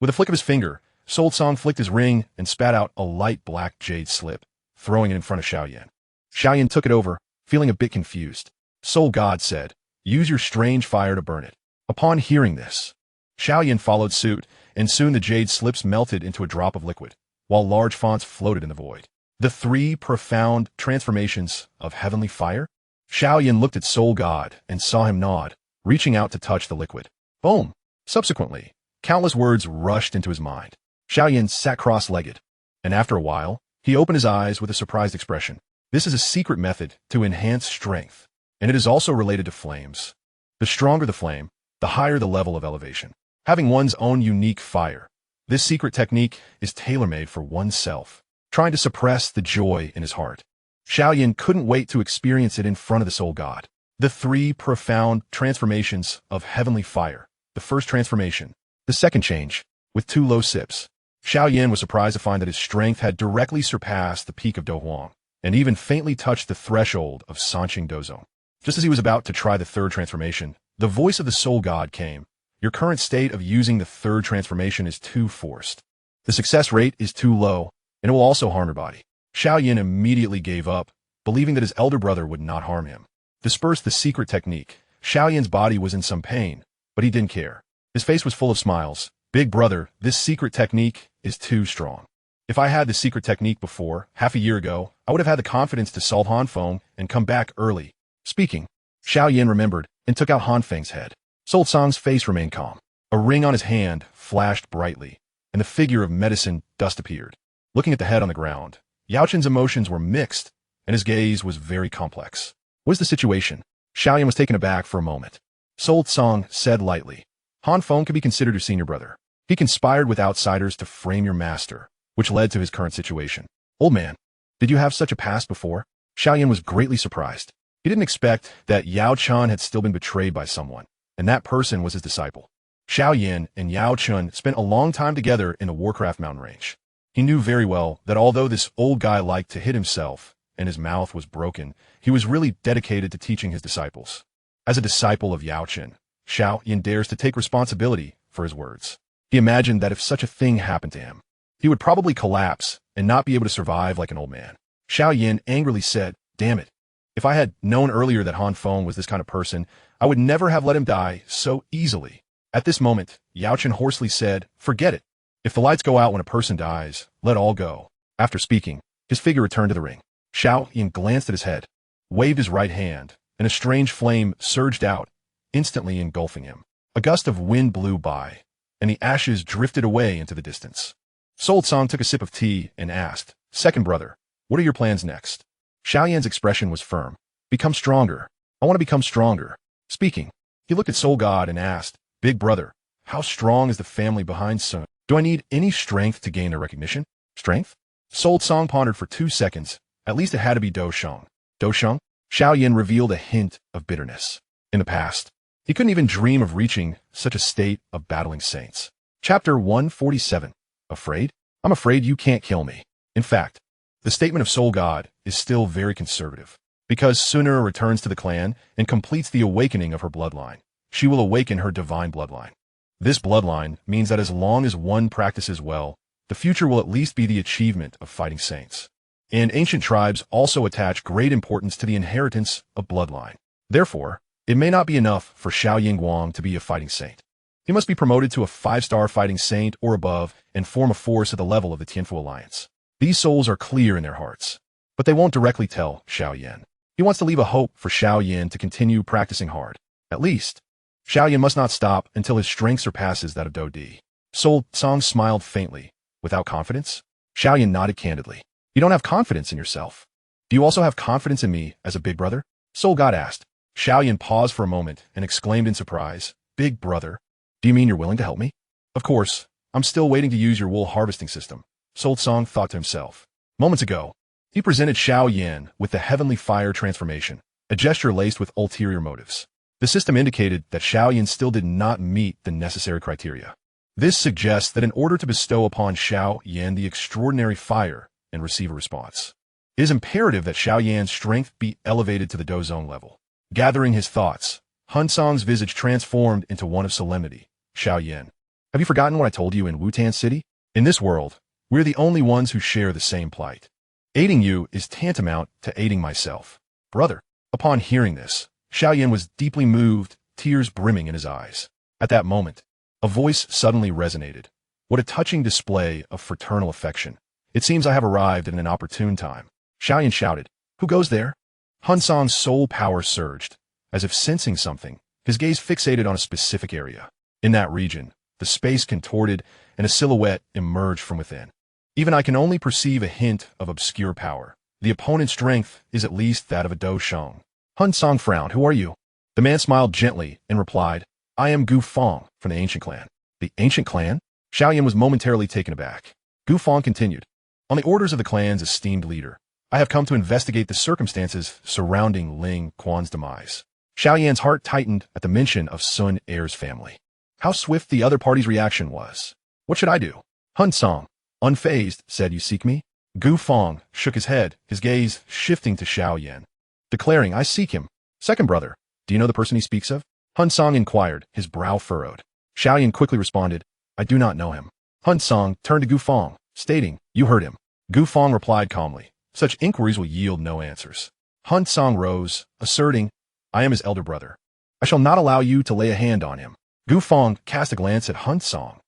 [SPEAKER 1] With a flick of his finger, Soul Song flicked his ring and spat out a light black jade slip, throwing it in front of Xiao Yan. Xiao Yan took it over, feeling a bit confused. Soul God said, "Use your strange fire to burn it." Upon hearing this, Xiao Yan followed suit, and soon the jade slips melted into a drop of liquid, while large fonts floated in the void. The 3 profound transformations of heavenly fire? Xiao Yan looked at Soul God and saw him nod, reaching out to touch the liquid. Boom! Subsequently, countless words rushed into his mind. Xiao Yan sat cross-legged, and after a while, he opened his eyes with a surprised expression. This is a secret method to enhance strength, and it is also related to flames. The stronger the flame, the higher the level of elevation. Having one's own unique fire, this secret technique is tailor-made for oneself, trying to suppress the joy in his heart. Xiao Yan couldn't wait to experience it in front of the Soul God. The three profound transformations of heavenly fire. The first transformation. The second change. With 2 low sips. Xiao Yan was surprised to find that his strength had directly surpassed the peak of Dou Huang, and even faintly touched the threshold of Sanqing Dozong. Just as he was about to try the third transformation, the voice of the soul god came. Your current state of using the third transformation is too forced. The success rate is too low, and it will also harm your body. Xiao Yan immediately gave up, believing that his elder brother would not harm him. Dispersed the secret technique. Xiao Yan's body was in some pain, but he didn't care. His face was full of smiles. Big brother, this secret technique is too strong. If I had the secret technique before, half a year ago, I would have had the confidence to solve Han Feng and come back early. Speaking, Xiao Yan remembered and took out Han Feng's head. Sol Tsang's face remained calm. A ring on his hand flashed brightly, and the figure of medicine dust appeared. Looking at the head on the ground, Yao Chen's emotions were mixed, and his gaze was very complex. What is the situation? Xiao Yan was taken aback for a moment. Sol Tsang said lightly, Han Feng could be considered your senior brother. He conspired with outsiders to frame your master, which led to his current situation. Old man, did you have such a past before? Xiao Yan was greatly surprised. He didn't expect that Yao Chen had still been betrayed by someone, and that person was his disciple. Xiao Yan and Yao Chen spent a long time together in the Warcraft mountain range. He knew very well that although this old guy liked to hit himself and his mouth was broken, he was really dedicated to teaching his disciples. As a disciple of Yao Chen, Xiao Yan dares to take responsibility for his words. He imagined that if such a thing happened to him, he would probably collapse and not be able to survive like an old man. Xiao Yan angrily said, damn it. If I had known earlier that Han Feng was this kind of person, I would never have let him die so easily. At this moment, Yao Chen hoarsely said, forget it. If the lights go out when a person dies, let all go. After speaking, his figure returned to the ring. Xiao Yan glanced at his head, waved his right hand, and a strange flame surged out, instantly engulfing him. A gust of wind blew by, and the ashes drifted away into the distance. Sol Tsang took a sip of tea and asked, second brother, what are your plans next? Xiao Yan's expression was firm. Become stronger. I want to become stronger. Speaking, he looked at Soul God and asked, big brother, how strong is the family behind Sun? Do I need any strength to gain their recognition? Strength? Sol Tsang pondered for 2 seconds. At least it had to be Dou Sheng. Dou Sheng? Xiao Yan revealed a hint of bitterness. In the past, he couldn't even dream of reaching such a state of battling saints. Chapter 147. Afraid? I'm afraid you can't kill me. In fact, the statement of Soul God is still very conservative, because Sunera returns to the clan and completes the awakening of her bloodline. She will awaken her divine bloodline. This bloodline means that as long as one practices well, the future will at least be the achievement of fighting saints. And ancient tribes also attach great importance to the inheritance of bloodline. Therefore, it may not be enough for Xiao Yingguang to be a fighting saint. He must be promoted to a 5-star fighting saint or above and form a force at the level of the Tianfu Alliance. These souls are clear in their hearts, but they won't directly tell Xiao Yan. He wants to leave a hope for Xiao Yan to continue practicing hard. At least, Xiao Yan must not stop until his strength surpasses that of Dou Di. Sol Tsang smiled faintly. Without confidence? Xiao Yan nodded candidly. You don't have confidence in yourself. Do you also have confidence in me as a big brother? Soul God asked. Xiao Yan paused for a moment and exclaimed in surprise, big brother? Do you mean you're willing to help me? Of course, I'm still waiting to use your wool harvesting system, Sol Tsang thought to himself. Moments ago, he presented Xiao Yan with the heavenly fire transformation, a gesture laced with ulterior motives. The system indicated that Xiao Yan still did not meet the necessary criteria. This suggests that in order to bestow upon Xiao Yan the extraordinary fire and receive a response, it is imperative that Xiao Yan's strength be elevated to the Dozong level. Gathering his thoughts, Hun Cang's visage transformed into one of solemnity. Xiao Yan, have you forgotten what I told you in Wutan City? In this world, we're the only ones who share the same plight. Aiding you is tantamount to aiding myself. Brother, upon hearing this, Xiao Yan was deeply moved, tears brimming in his eyes. At that moment, a voice suddenly resonated. What a touching display of fraternal affection. It seems I have arrived at an opportune time. Xiao Yan shouted, who goes there? Hun Cang's soul power surged. As if sensing something, his gaze fixated on a specific area. In that region, the space contorted and a silhouette emerged from within. Even I can only perceive a hint of obscure power. The opponent's strength is at least that of a Dou Sheng. Hun Cang frowned. Who are you? The man smiled gently and replied, I am Gu Feng from the ancient clan. The ancient clan? Xiao Yan was momentarily taken aback. Gu Feng continued, on the orders of the clan's esteemed leader, I have come to investigate the circumstances surrounding Ling Quan's demise. Xiao Yan's heart tightened at the mention of Sun Er's family. How swift the other party's reaction was. What should I do? Hun Cang, unfazed, said, You seek me? Gu Feng shook his head, his gaze shifting to Xiao Yan, declaring, I seek him. Second brother, do you know the person he speaks of? Hun Cang inquired, his brow furrowed. Xiao Yan quickly responded, I do not know him. Hun Cang turned to Gu Feng, stating, You heard him. Gu Feng replied calmly, Such inquiries will yield no answers. Hun Cang rose, asserting, I am his elder brother. I shall not allow you to lay a hand on him. Gu Feng cast a glance at Hun Cang.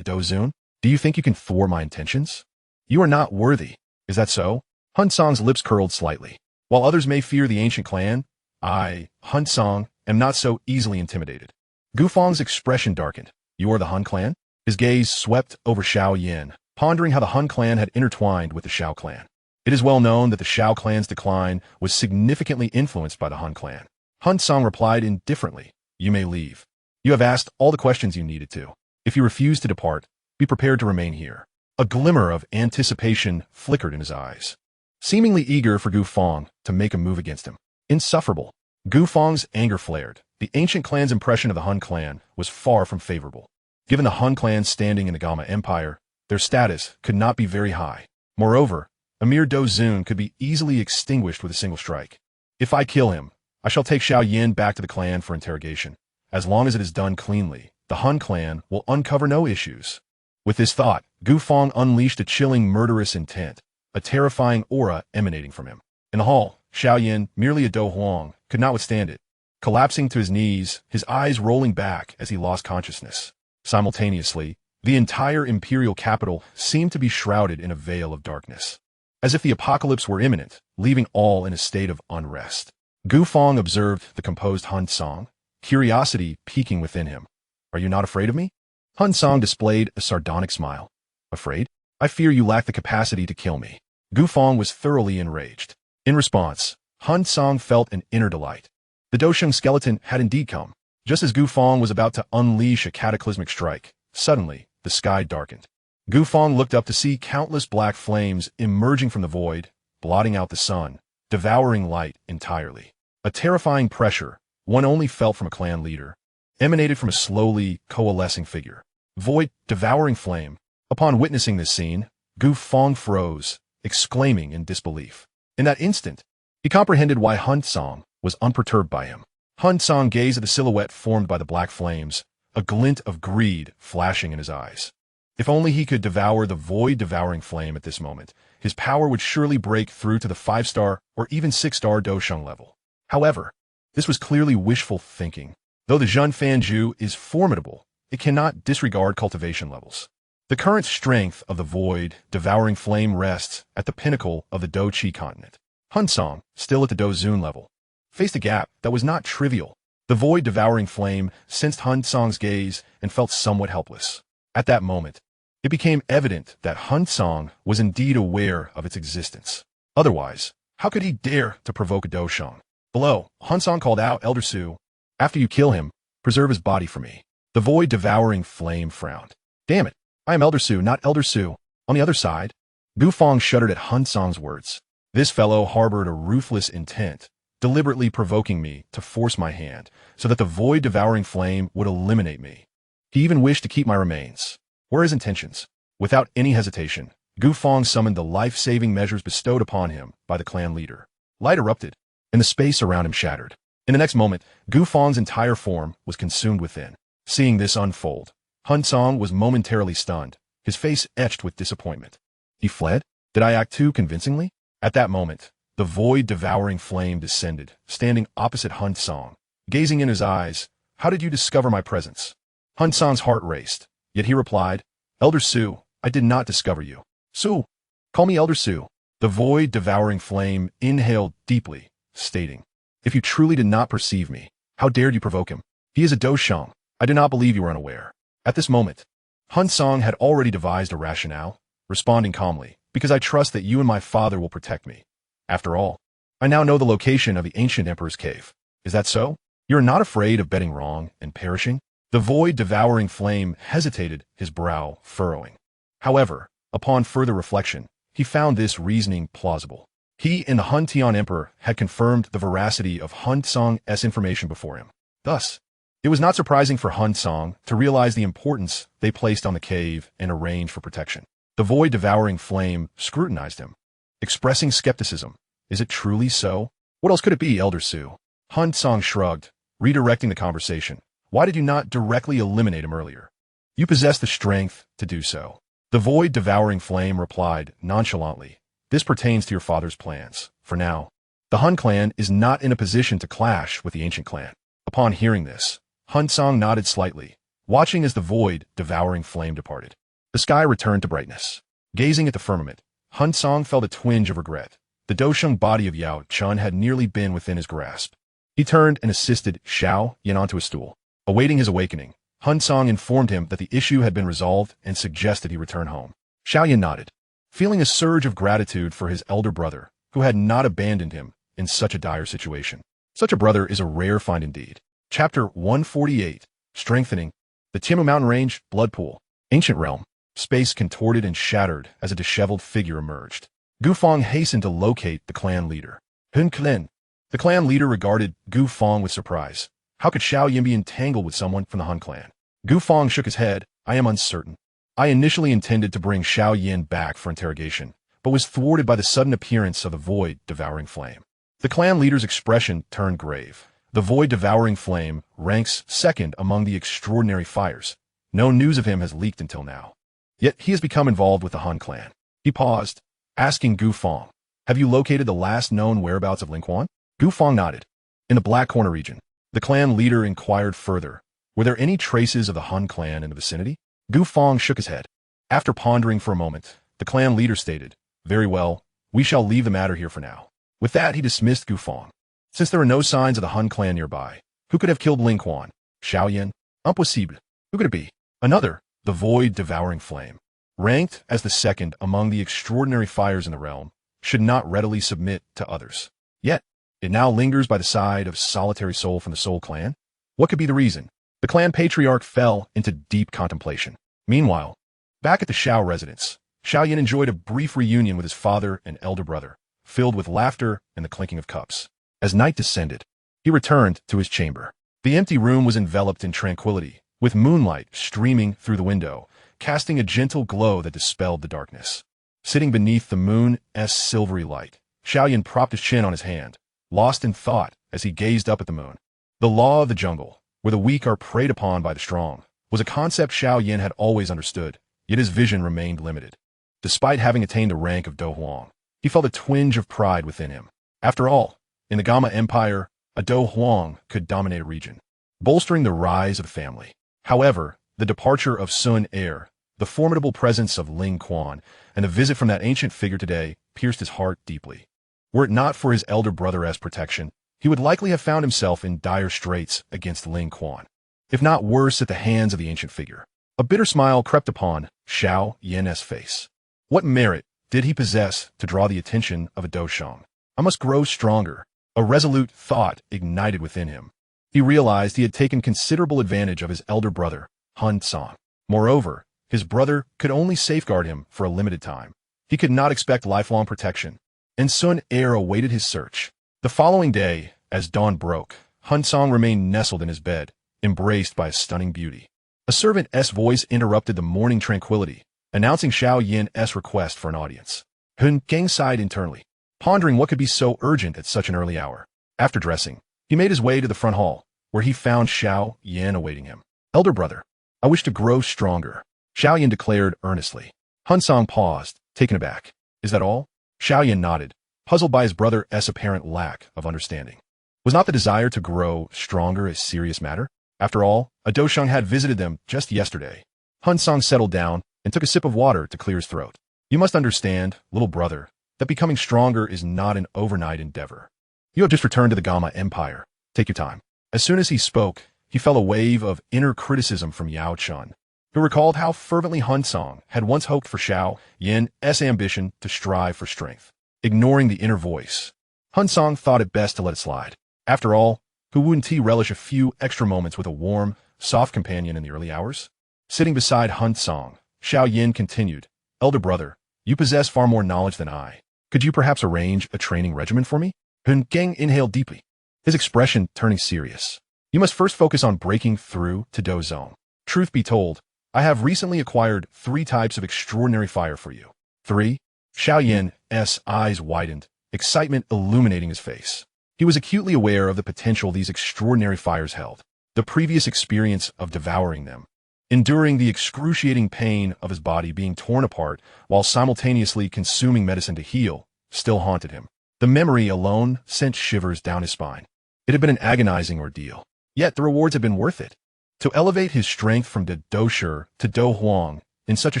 [SPEAKER 1] Dou King, do you think you can thwart my intentions? You are not worthy. Is that so? Hun Cang's lips curled slightly. While others may fear the ancient clan, I, Hun Cang, am not so easily intimidated. Gu Feng's expression darkened. You are the Hun clan? His gaze swept over Xiao Yan, pondering how the Hun clan had intertwined with the Xiao clan. It is well known that the Xiao clan's decline was significantly influenced by the Hun clan. Hun Cang replied indifferently, You may leave. You have asked all the questions you needed to. If you refuse to depart, be prepared to remain here. A glimmer of anticipation flickered in his eyes, seemingly eager for Gu Feng to make a move against him. Insufferable. Gu Feng's anger flared. The ancient clan's impression of the Hun clan was far from favorable. Given the Hun clan's standing in the Gama Empire, their status could not be very high. Moreover, a mere Dou King could be easily extinguished with a single strike. If I kill him, I shall take Xiao Yan back to the clan for interrogation. As long as it is done cleanly, the Hun clan will uncover no issues. With this thought, Gu Feng unleashed a chilling murderous intent, a terrifying aura emanating from him. In the hall, Xiao Yan, merely a Dou Huang, could not withstand it. Collapsing to his knees, his eyes rolling back as he lost consciousness. Simultaneously, the entire imperial capital seemed to be shrouded in a veil of darkness, as if the apocalypse were imminent, leaving all in a state of unrest. Gu Feng observed the composed Hun Cang, curiosity peaking within him. Are you not afraid of me? Hun Cang displayed a sardonic smile. Afraid? I fear you lack the capacity to kill me. Gu Feng was thoroughly enraged. In response, Hun Cang felt an inner delight. The Dou King skeleton had indeed come. Just as Gu Feng was about to unleash a cataclysmic strike, suddenly, the sky darkened. Gu Feng looked up to see countless black flames emerging from the void, blotting out the sun, devouring light entirely. A terrifying pressure, one only felt from a clan leader, emanated from a slowly coalescing figure. Void, devouring flame. Upon witnessing this scene, Gu Feng froze, exclaiming in disbelief. In that instant, he comprehended why Hun Cang was unperturbed by him. Hun Cang gazed at the silhouette formed by the black flames, a glint of greed flashing in his eyes. If only he could devour the void-devouring flame at this moment, his power would surely break through to the 5-star or even 6-star Dou King level. However, this was clearly wishful thinking. Though the Zhen Fanju is formidable, it cannot disregard cultivation levels. The current strength of the void-devouring flame rests at the pinnacle of the Dou Qi continent. Hun Cang, still at the Dou King level, faced a gap that was not trivial. The void-devouring flame sensed Hun Cang's gaze and felt somewhat helpless. At that moment, it became evident that Hun Cang was indeed aware of its existence. Otherwise, how could he dare to provoke a Dou King? Below, Hun Cang called out, Elder Su, after you kill him, preserve his body for me. The void-devouring flame frowned. Damn it, I am Elder Su, not Elder Su. On the other side, Gu Feng shuddered at Hun Cang's words. This fellow harbored a ruthless intent, deliberately provoking me to force my hand, so that the void-devouring flame would eliminate me. He even wished to keep my remains. Were his intentions? Without any hesitation, Gu Feng summoned the life-saving measures bestowed upon him by the clan leader. Light erupted, and the space around him shattered. In the next moment, Gu Feng's entire form was consumed within. Seeing this unfold, Hun Cang was momentarily stunned, his face etched with disappointment. He fled? Did I act too convincingly? At that moment, the void-devouring flame descended, standing opposite Hun Cang. Gazing in his eyes, how did you discover my presence? Hun Cang's heart raced, yet he replied, Elder Su, I did not discover you. Su, call me Elder Su. The void-devouring flame inhaled deeply, stating, If you truly did not perceive me, how dared you provoke him? He is a Dou King. I do not believe you were unaware. At this moment, Hun Cang had already devised a rationale, responding calmly, because I trust that you and my father will protect me. After all, I now know the location of the ancient emperor's cave. Is that so? You are not afraid of betting wrong and perishing? The void-devouring flame hesitated, his brow furrowing. However, upon further reflection, he found this reasoning plausible. He and the Hun Tian Emperor had confirmed the veracity of Hun Cang's information before him. Thus, it was not surprising for Hun Cang to realize the importance they placed on the cave and arrange for protection. The void-devouring flame scrutinized him, expressing skepticism. Is it truly so? What else could it be, Elder Su? Hun Cang shrugged, redirecting the conversation. Why did you not directly eliminate him earlier? You possess the strength to do so. The void-devouring flame replied nonchalantly. This pertains to your father's plans. For now, the Hun clan is not in a position to clash with the ancient clan. Upon hearing this, Hun Cang nodded slightly, watching as the void-devouring flame departed. The sky returned to brightness. Gazing at the firmament, Hun Cang felt a twinge of regret. The Dousheng body of Yao Chun had nearly been within his grasp. He turned and assisted Xiao Yan onto a stool. Awaiting his awakening, Hun Cang informed him that the issue had been resolved and suggested he return home. Xiao Yan nodded, feeling a surge of gratitude for his elder brother, who had not abandoned him in such a dire situation. Such a brother is a rare find indeed. Chapter 148, Strengthening. The Tiamu Mountain Range, Blood Pool. Ancient Realm. Space contorted and shattered as a disheveled figure emerged. Gufang hastened to locate the clan leader. Hun Cang. The clan leader regarded Gufang with surprise. How could Xiao Yan be entangled with someone from the Hun clan? Gufang shook his head. I am uncertain. I initially intended to bring Xiao Yan back for interrogation, but was thwarted by the sudden appearance of the void-devouring flame. The clan leader's expression turned grave. The void-devouring flame ranks second among the extraordinary fires. No news of him has leaked until now. Yet he has become involved with the Hun clan. He paused, asking Gufang, have you located the last known whereabouts of Lingquan? Gufang nodded. In the Black Corner region. The clan leader inquired further. Were there any traces of the Hun clan in the vicinity? Gufang shook his head. After pondering for a moment, the clan leader stated, very well, we shall leave the matter here for now. With that, he dismissed Gufang. Since there are no signs of the Hun clan nearby, who could have killed Lingquan? Xiao Yan? Impossible. Who could it be? Another, the void-devouring flame. Ranked as the second among the extraordinary fires in the realm, should not readily submit to others. Yet, it now lingers by the side of solitary soul from the Soul clan. What could be the reason? The clan patriarch fell into deep contemplation. Meanwhile, back at the Xiao residence, Xiao Yan enjoyed a brief reunion with his father and elder brother, filled with laughter and the clinking of cups. As night descended, he returned to his chamber. The empty room was enveloped in tranquility, with moonlight streaming through the window, casting a gentle glow that dispelled the darkness. Sitting beneath the moon's silvery light, Xiao Yan propped his chin on his hand, lost in thought as he gazed up at the moon. The law of the jungle, where the weak are preyed upon by the strong, was a concept Xiao Yan had always understood, yet his vision remained limited. Despite having attained the rank of Dou Huang, he felt a twinge of pride within him. After all, in the Gamma Empire, a Dou Huang could dominate a region, bolstering the rise of the family. However, the departure of Sun Er, the formidable presence of Ling Quan, and the visit from that ancient figure today pierced his heart deeply. Were it not for his elder brother's protection, he would likely have found himself in dire straits against Ling Quan, if not worse at the hands of the ancient figure. A bitter smile crept upon Xiao Yan's face. What merit did he possess to draw the attention of a Dousheng? I must grow stronger. A resolute thought ignited within him. He realized he had taken considerable advantage of his elder brother, Hun Cang. Moreover, his brother could only safeguard him for a limited time. He could not expect lifelong protection, and Sun Er awaited his search. The following day, as dawn broke, Hun Cang remained nestled in his bed, embraced by a stunning beauty. A servant's voice interrupted the morning tranquility, announcing Xiao Yan's request for an audience. Hun Cang sighed internally, pondering what could be so urgent at such an early hour. After dressing, he made his way to the front hall, where he found Xiao Yan awaiting him. Elder brother, I wish to grow stronger, Xiao Yan declared earnestly. Hun Cang paused, taken aback. Is that all? Xiao Yan nodded, puzzled by his brother's apparent lack of understanding. Was not the desire to grow stronger a serious matter? After all, a Dousheng had visited them just yesterday. Hun Cang settled down and took a sip of water to clear his throat. You must understand, little brother, that becoming stronger is not an overnight endeavor. You have just returned to the Gamma Empire. Take your time. As soon as he spoke, he felt a wave of inner criticism from Yao Chun, who recalled how fervently Hun Cang had once hoped for Xiao Yan's ambition to strive for strength. Ignoring the inner voice, Hun Cang thought it best to let it slide. After all, who wouldn't he relish a few extra moments with a warm, soft companion in the early hours? Sitting beside Hun Cang, Xiao Yan continued, Elder brother, you possess far more knowledge than I. Could you perhaps arrange a training regimen for me? Hun Cang inhaled deeply, his expression turning serious. You must first focus on breaking through to Dou Zone. Truth be told, I have recently acquired 3 types of extraordinary fire for you. 3? Xiao Yan's eyes widened, excitement illuminating his face. He was acutely aware of the potential these extraordinary fires held. The previous experience of devouring them, enduring the excruciating pain of his body being torn apart while simultaneously consuming medicine to heal, still haunted him. The memory alone sent shivers down his spine. It had been an agonizing ordeal, yet the rewards had been worth it. To elevate his strength from the Dou Shi to Dou Huang in such a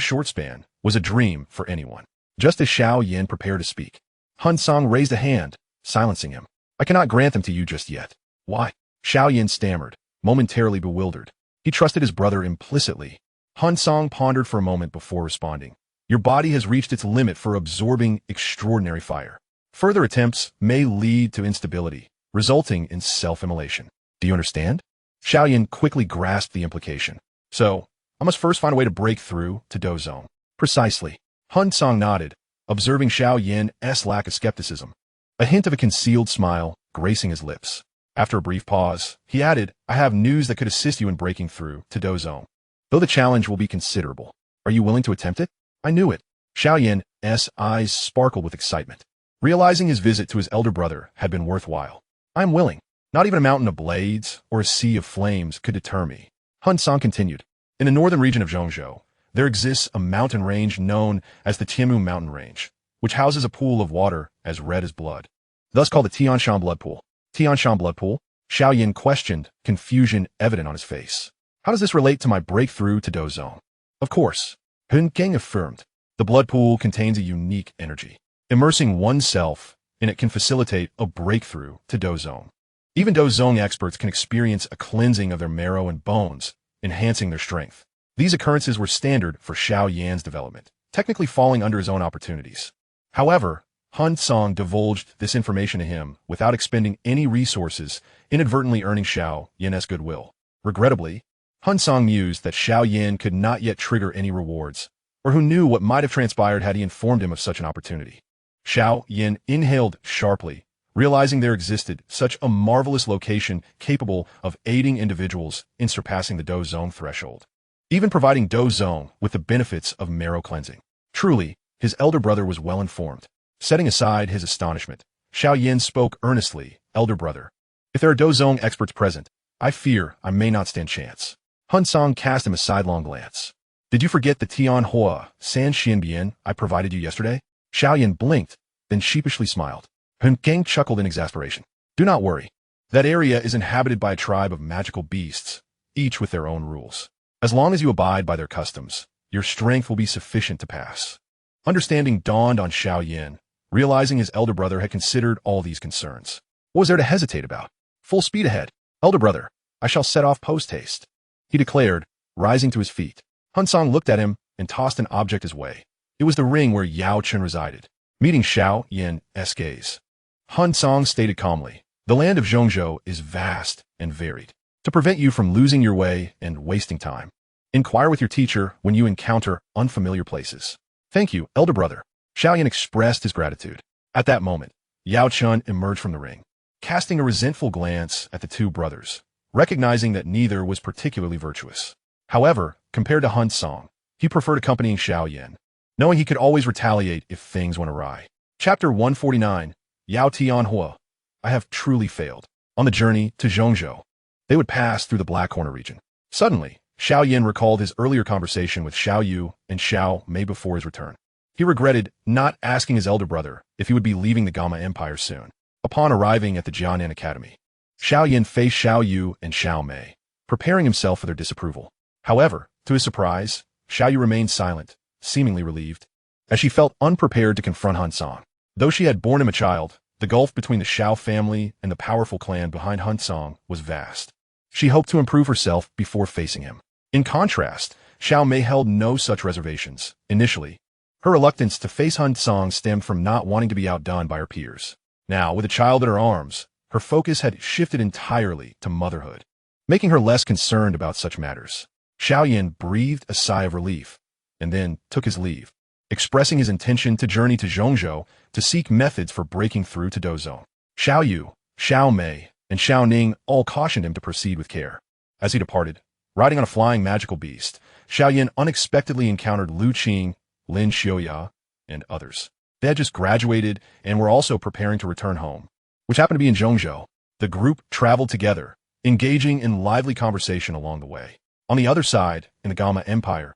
[SPEAKER 1] short span was a dream for anyone. Just as Xiao Yan prepared to speak, Hun Cang raised a hand, silencing him. I cannot grant them to you just yet. Why? Xiao Yan stammered, momentarily bewildered. He trusted his brother implicitly. Hun Cang pondered for a moment before responding. Your body has reached its limit for absorbing extraordinary fire. Further attempts may lead to instability, resulting in self-immolation. Do you understand? Xiao Yan quickly grasped the implication. So, I must first find a way to break through to Dou Zone. Precisely. Hun Cang nodded, observing Xiao Yan's lack of skepticism. A hint of a concealed smile gracing his lips. After a brief pause, he added, I have news that could assist you in breaking through to Dou Zone. Though the challenge will be considerable. Are you willing to attempt it? I knew it. Xiao Yan's eyes sparkled with excitement, realizing his visit to his elder brother had been worthwhile. I am willing. Not even a mountain of blades or a sea of flames could deter me. Hun Cang continued. In the northern region of Zhongzhou, there exists a mountain range known as the Tianmu Mountain Range, which houses a pool of water as red as blood, thus called the Tianshan Blood Pool. Tianshan Blood Pool? Xiao Yan questioned, confusion evident on his face. How does this relate to my breakthrough to Dou Zone? Of course. Hun Cang affirmed. The blood pool contains a unique energy. Immersing oneself in it can facilitate a breakthrough to Dou Zone. Even Dou Zone experts can experience a cleansing of their marrow and bones, enhancing their strength. These occurrences were standard for Xiao Yan's development, technically falling under his own opportunities. However, Hun Cang divulged this information to him without expending any resources, inadvertently earning Xiao Yan's goodwill. Regrettably, Hun Cang mused that Xiao Yan could not yet trigger any rewards, or who knew what might have transpired had he informed him of such an opportunity. Xiao Yan inhaled sharply, realizing there existed such a marvelous location capable of aiding individuals in surpassing the Dou Zone threshold, even providing Dou Zone with the benefits of marrow cleansing. Truly, his elder brother was well informed. Setting aside his astonishment, Xiao Yan spoke earnestly, Elder brother, if there are Dou Zone experts present, I fear I may not stand chance. Hun Cang cast him a sidelong glance. Did you forget the Tian Hua San Xianbian I provided you yesterday? Xiao Yan blinked, then sheepishly smiled. Hun Cang chuckled in exasperation. Do not worry. That area is inhabited by a tribe of magical beasts, each with their own rules. As long as you abide by their customs, your strength will be sufficient to pass. Understanding dawned on Xiao Yan, realizing his elder brother had considered all these concerns. What was there to hesitate about? Full speed ahead. Elder brother, I shall set off post-haste, he declared, rising to his feet. Hun Cang looked at him and tossed an object his way. It was the ring where Yao Chen resided. Meeting Xiao Yan's gaze, Hun Cang stated calmly, the land of Zhongzhou is vast and varied. To prevent you from losing your way and wasting time, inquire with your teacher when you encounter unfamiliar places. Thank you, elder brother. Xiao Yan expressed his gratitude. At that moment, Yao Chen emerged from the ring, casting a resentful glance at the two brothers, recognizing that neither was particularly virtuous. However, compared to Hun Cang, he preferred accompanying Xiao Yan, knowing he could always retaliate if things went awry. Chapter 149, Yao Tianhua. I have truly failed. On the journey to Zhongzhou, they would pass through the Black Corner region. Suddenly, Xiao Yan recalled his earlier conversation with Xiao Yu and Xiao Mei before his return. He regretted not asking his elder brother if he would be leaving the Gamma Empire soon. Upon arriving at the Jianan Academy, Xiao Yan faced Xiao Yu and Xiao Mei, preparing himself for their disapproval. However, to his surprise, Xiao Yu remained silent, seemingly relieved, as she felt unprepared to confront Hun Cang. Though she had borne him a child, the gulf between the Xiao family and the powerful clan behind Hun Cang was vast. She hoped to improve herself before facing him. In contrast, Xiao Mei held no such reservations. Initially, her reluctance to face Hun Cang stemmed from not wanting to be outdone by her peers. Now, with a child in her arms, her focus had shifted entirely to motherhood, making her less concerned about such matters. Xiao Yan breathed a sigh of relief, and then took his leave. expressing his intention to journey to Zhongzhou to seek methods for breaking through to Dozhong. Xiao Yu, Xiao Mei, and Xiao Ning all cautioned him to proceed with care. As he departed, riding on a flying magical beast, Xiao Yan unexpectedly encountered Lu Qing, Lin Xiuya, and others. They had just graduated and were also preparing to return home, which happened to be in Zhongzhou. The group traveled together, engaging in lively conversation along the way. On the other side, in the Gama Empire,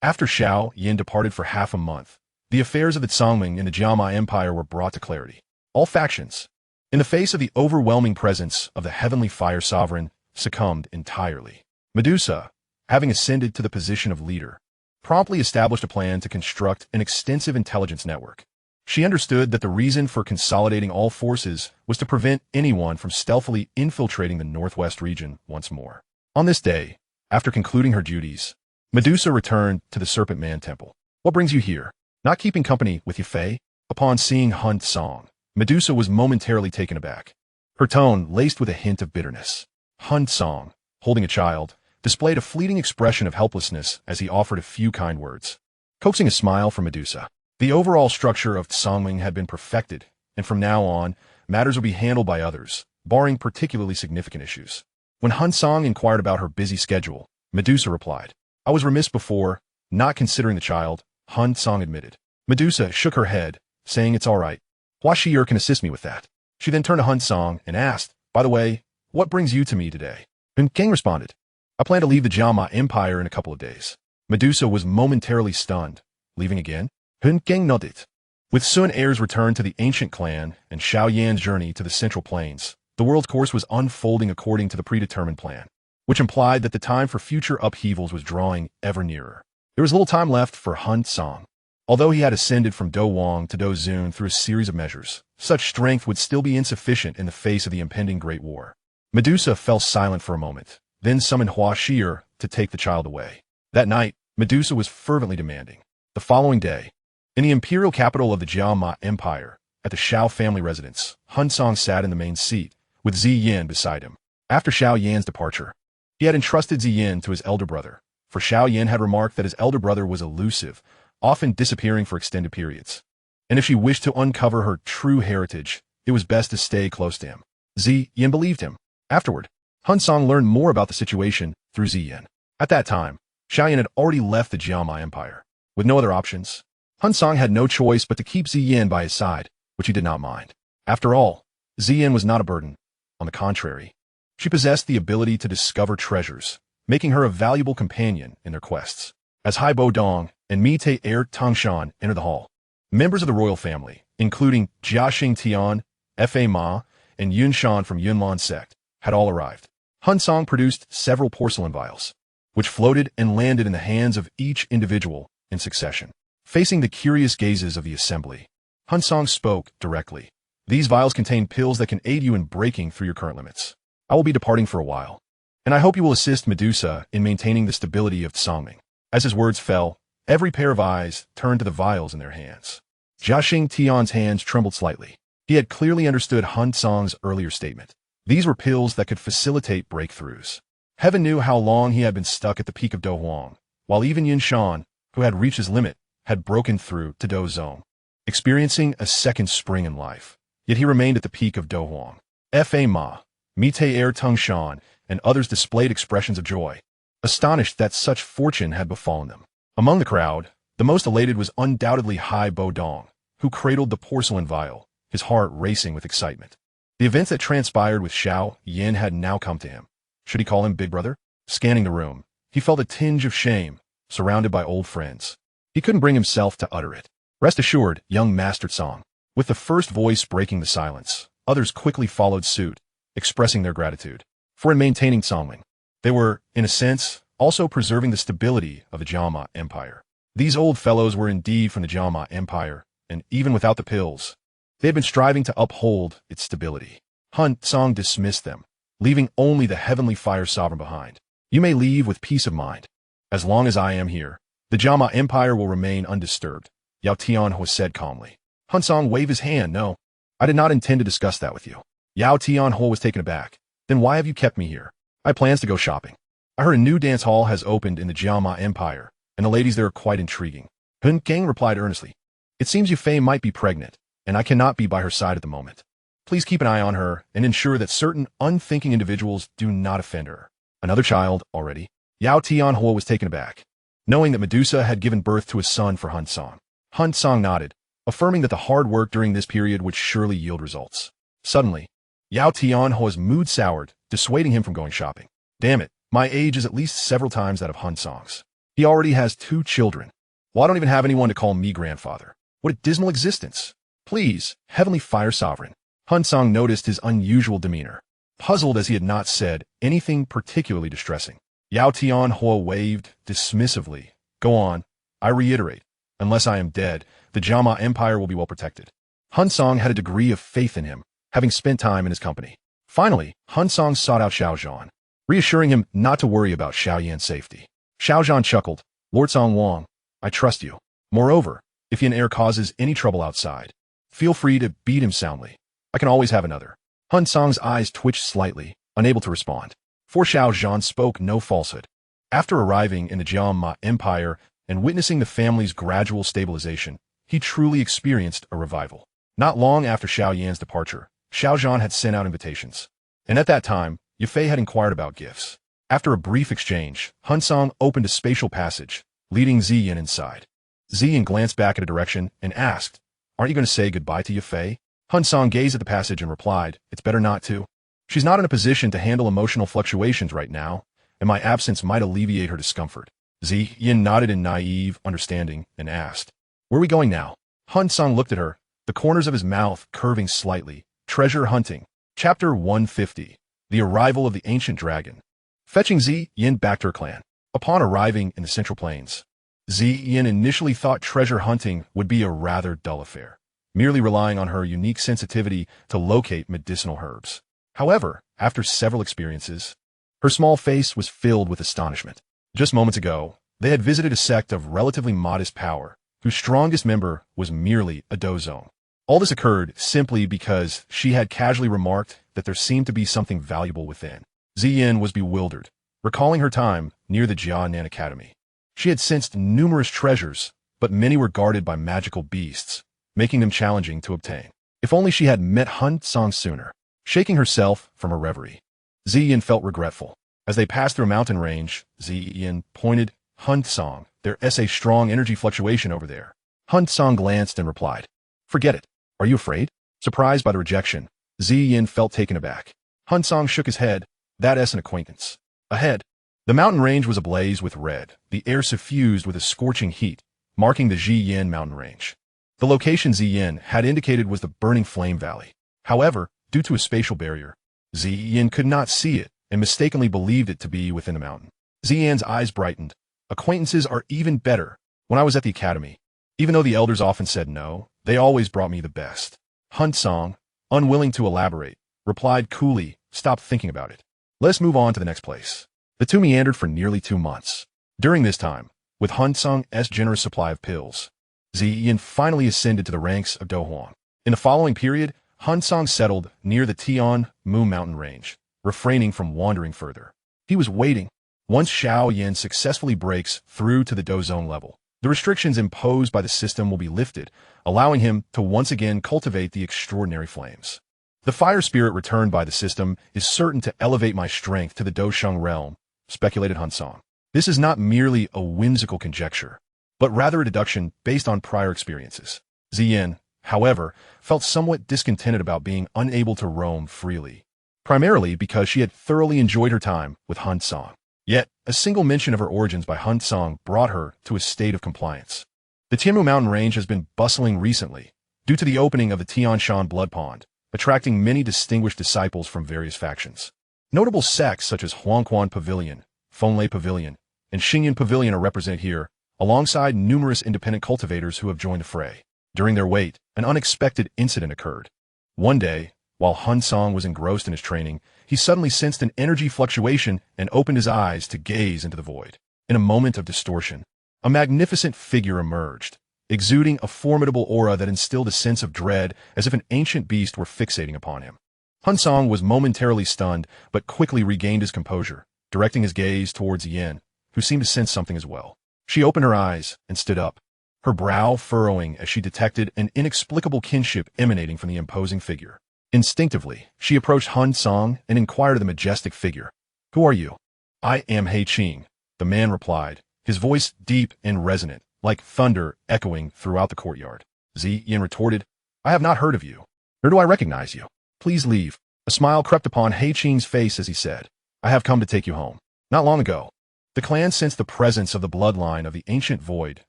[SPEAKER 1] after Xiao Yan departed for half a month, the affairs of the Songming in the Jiama Empire were brought to clarity. All factions, in the face of the overwhelming presence of the heavenly fire sovereign, succumbed entirely. Medusa, having ascended to the position of leader, promptly established a plan to construct an extensive intelligence network. She understood that the reason for consolidating all forces was to prevent anyone from stealthily infiltrating the northwest region once more. On this day, after concluding her duties, Medusa returned to the Serpent Man Temple. What brings you here? Not keeping company with Yafei? Upon seeing Hun Cang, Medusa was momentarily taken aback, her tone laced with a hint of bitterness. Hun Cang, holding a child, displayed a fleeting expression of helplessness as he offered a few kind words, coaxing a smile from Medusa. The overall structure of Songming had been perfected, and from now on, matters would be handled by others, barring particularly significant issues. When Hun Cang inquired about her busy schedule, Medusa replied, I was remiss before, not considering the child, Hun Cang admitted. Medusa shook her head, saying it's all right. Hua Shi'er can assist me with that. She then turned to Hun Cang and asked, by the way, what brings you to me today? Hun Cang responded, I plan to leave the Jiama Empire in a couple of days. Medusa was momentarily stunned. Leaving again? Hun Cang nodded. With Sun Er's return to the ancient clan and Xiao Yan's journey to the Central Plains, the world's course was unfolding according to the predetermined plan, which implied that the time for future upheavals was drawing ever nearer. There was little time left for Hun Cang. Although he had ascended from Dou Wang to Dou Zun through a series of measures, such strength would still be insufficient in the face of the impending Great War. Medusa fell silent for a moment, then summoned Hua Shi'er to take the child away. That night, Medusa was fervently demanding. The following day, in the imperial capital of the Jiama Empire, at the Xiao family residence, Hun Cang sat in the main seat, with Ziyin beside him. After Xiao Yan's departure, he had entrusted Ziyin to his elder brother, for Xiao Yan had remarked that his elder brother was elusive, often disappearing for extended periods. And if she wished to uncover her true heritage, it was best to stay close to him. Ziyin believed him. Afterward, Hun Cang learned more about the situation through Ziyin. At that time, Xiao Yan had already left the Jiama Empire. With no other options, Hun Cang had no choice but to keep Ziyin by his side, which he did not mind. After all, Ziyin was not a burden. On the contrary, she possessed the ability to discover treasures, making her a valuable companion in their quests. As Hai Bo Dong and Mi Te Er Tangshan entered the hall, members of the royal family, including Jiaxing Tian, Fa Ma, and Yun Shan from Yunlan sect, had all arrived. Hun Cang produced several porcelain vials, which floated and landed in the hands of each individual in succession. Facing the curious gazes of the assembly, Hun Cang spoke directly. These vials contain pills that can aid you in breaking through your current limits. I will be departing for a while, and I hope you will assist Medusa in maintaining the stability of Songming. As his words fell, every pair of eyes turned to the vials in their hands. Jiaxing Tian's hands trembled slightly. He had clearly understood Hun Cang's earlier statement. These were pills that could facilitate breakthroughs. Heaven knew how long he had been stuck at the peak of Dou Huang, while even Yun Shan, who had reached his limit, had broken through to Dou Zong, experiencing a second spring in life. Yet he remained at the peak of Dou Huang. Fa Ma, Mi Te Er Tangshan, and others displayed expressions of joy, astonished that such fortune had befallen them. Among the crowd, the most elated was undoubtedly Hai Bo Dong, who cradled the porcelain vial, his heart racing with excitement. The events that transpired with Xiao Yan had now come to him. Should he call him Big Brother? Scanning the room, he felt a tinge of shame, surrounded by old friends. He couldn't bring himself to utter it. Rest assured, young Master Song. With the first voice breaking the silence, others quickly followed suit, expressing their gratitude. For in maintaining Songming, they were, in a sense, also preserving the stability of the Jiama Empire. These old fellows were indeed from the Jiama Empire, and even without the pills, they had been striving to uphold its stability. Hun Cang dismissed them, leaving only the heavenly fire sovereign behind. You may leave with peace of mind. As long as I am here, the Jiama Empire will remain undisturbed, Yao Tianho said calmly. Hun Cang waved his hand. No, I did not intend to discuss that with you. Yao Tianho was taken aback. Then why have you kept me here? I have plans to go shopping. I heard a new dance hall has opened in the Jiama Empire, and the ladies there are quite intriguing. Hun Cang replied earnestly. It seems Yufei might be pregnant, and I cannot be by her side at the moment. Please keep an eye on her and ensure that certain unthinking individuals do not offend her. Another child, already. Yao Tianhua was taken aback, knowing that Medusa had given birth to a son for Hun Cang. Hun Cang nodded, affirming that the hard work during this period would surely yield results. Suddenly, Yao Tianhua's mood soured, dissuading him from going shopping. Damn it, my age is at least several times that of Hun Cang's. He already has 2 children. Well, I don't even have anyone to call me grandfather. What a dismal existence. Please, Heavenly Fire Sovereign. Hun Cang noticed his unusual demeanor, puzzled as he had not said anything particularly distressing. Yao Tianhua waved dismissively. Go on. I reiterate, unless I am dead, the Jiama Empire will be well protected. Hun Cang had a degree of faith in him, having spent time in his company. Finally, Hun Cang sought out Xiao Yan, reassuring him not to worry about Xiao Yan's safety. Xiao Yan chuckled. Lord Song Wang, I trust you. Moreover, if Yan Air causes any trouble outside, feel free to beat him soundly. I can always have another. Hun Cang's eyes twitched slightly, unable to respond. For Xiao Yan spoke no falsehood. After arriving in the Jiama Empire and witnessing the family's gradual stabilization, he truly experienced a revival. Not long after Xiao Yan's departure, Xiao Yan had sent out invitations. And at that time, Yufei had inquired about gifts. After a brief exchange, Hun Cang opened a spatial passage, leading Ziyin inside. Ziyin glanced back at a direction and asked, Aren't you going to say goodbye to Yufei? Hun Cang gazed at the passage and replied, It's better not to. She's not in a position to handle emotional fluctuations right now, and my absence might alleviate her discomfort. Ziyin nodded in naive understanding and asked, Where are we going now? Hun Cang looked at her, the corners of his mouth curving slightly. Treasure hunting. Chapter 150. The Arrival of the Ancient Dragon. Fetching Ziyin back to her clan. Upon arriving in the Central Plains, Ziyin initially thought treasure hunting would be a rather dull affair, merely relying on her unique sensitivity to locate medicinal herbs. However, after several experiences, her small face was filled with astonishment. Just moments ago, they had visited a sect of relatively modest power, whose strongest member was merely a dozong. All this occurred simply because she had casually remarked that there seemed to be something valuable within. Ziyin was bewildered, recalling her time near the Jianan Academy. She had sensed numerous treasures, but many were guarded by magical beasts, making them challenging to obtain. If only she had met Hun Cang sooner. Shaking herself from her reverie, Ziyin felt regretful. As they passed through a mountain range, Ziyin pointed, Hun Cang, there is a strong energy fluctuation over there. Hun Cang glanced and replied, Forget it. Are you afraid? Surprised by the rejection, Ziyin felt taken aback. Hun Cang shook his head. That is an acquaintance. Ahead, the mountain range was ablaze with red, the air suffused with a scorching heat, marking the Ziyin mountain range. The location Ziyin had indicated was the Burning Flame Valley. However, due to a spatial barrier, Ziyin could not see it and mistakenly believed it to be within the mountain. Ziyin's eyes brightened. Acquaintances are even better. When I was at the academy, even though the elders often said no, they always brought me the best. Hun Cang, unwilling to elaborate, replied coolly, Stop thinking about it. Let's move on to the next place. The two meandered for nearly 2 months. During this time, with Hun Cang's generous supply of pills, Ziyin finally ascended to the ranks of Dou Huang. In the following period, Hun Cang settled near the Tian Mu mountain range, refraining from wandering further. He was waiting. Once Xiao Yan successfully breaks through to the Dozong level, the restrictions imposed by the system will be lifted, allowing him to once again cultivate the extraordinary flames. The fire spirit returned by the system is certain to elevate my strength to the Dosheng realm, speculated Hun Cang. This is not merely a whimsical conjecture, but rather a deduction based on prior experiences. Ziyin, however, felt somewhat discontented about being unable to roam freely, primarily because she had thoroughly enjoyed her time with Hun Cang. Yet, a single mention of her origins by Hun Cang brought her to a state of compliance. The Tianmu mountain range has been bustling recently, due to the opening of the Tianshan blood pond, attracting many distinguished disciples from various factions. Notable sects such as Huangquan Pavilion, Fenglei Pavilion, and Xingyan Pavilion are represented here, alongside numerous independent cultivators who have joined the fray. During their wait, an unexpected incident occurred. One day, while Hun Cang was engrossed in his training, he suddenly sensed an energy fluctuation and opened his eyes to gaze into the void. In a moment of distortion, a magnificent figure emerged, exuding a formidable aura that instilled a sense of dread as if an ancient beast were fixating upon him. Hun Cang was momentarily stunned, but quickly regained his composure, directing his gaze towards Yin, who seemed to sense something as well. She opened her eyes and stood up. her brow furrowing as she detected an inexplicable kinship emanating from the imposing figure. Instinctively, she approached Hun Cang and inquired of the majestic figure, "Who are you?" "I am He Qing," the man replied, his voice deep and resonant, like thunder echoing throughout the courtyard. Zi Yan retorted, "I have not heard of you, nor do I recognize you. Please leave." A smile crept upon He Qing's face as he said, "I have come to take you home." Not long ago, the clan sensed the presence of the bloodline of the ancient void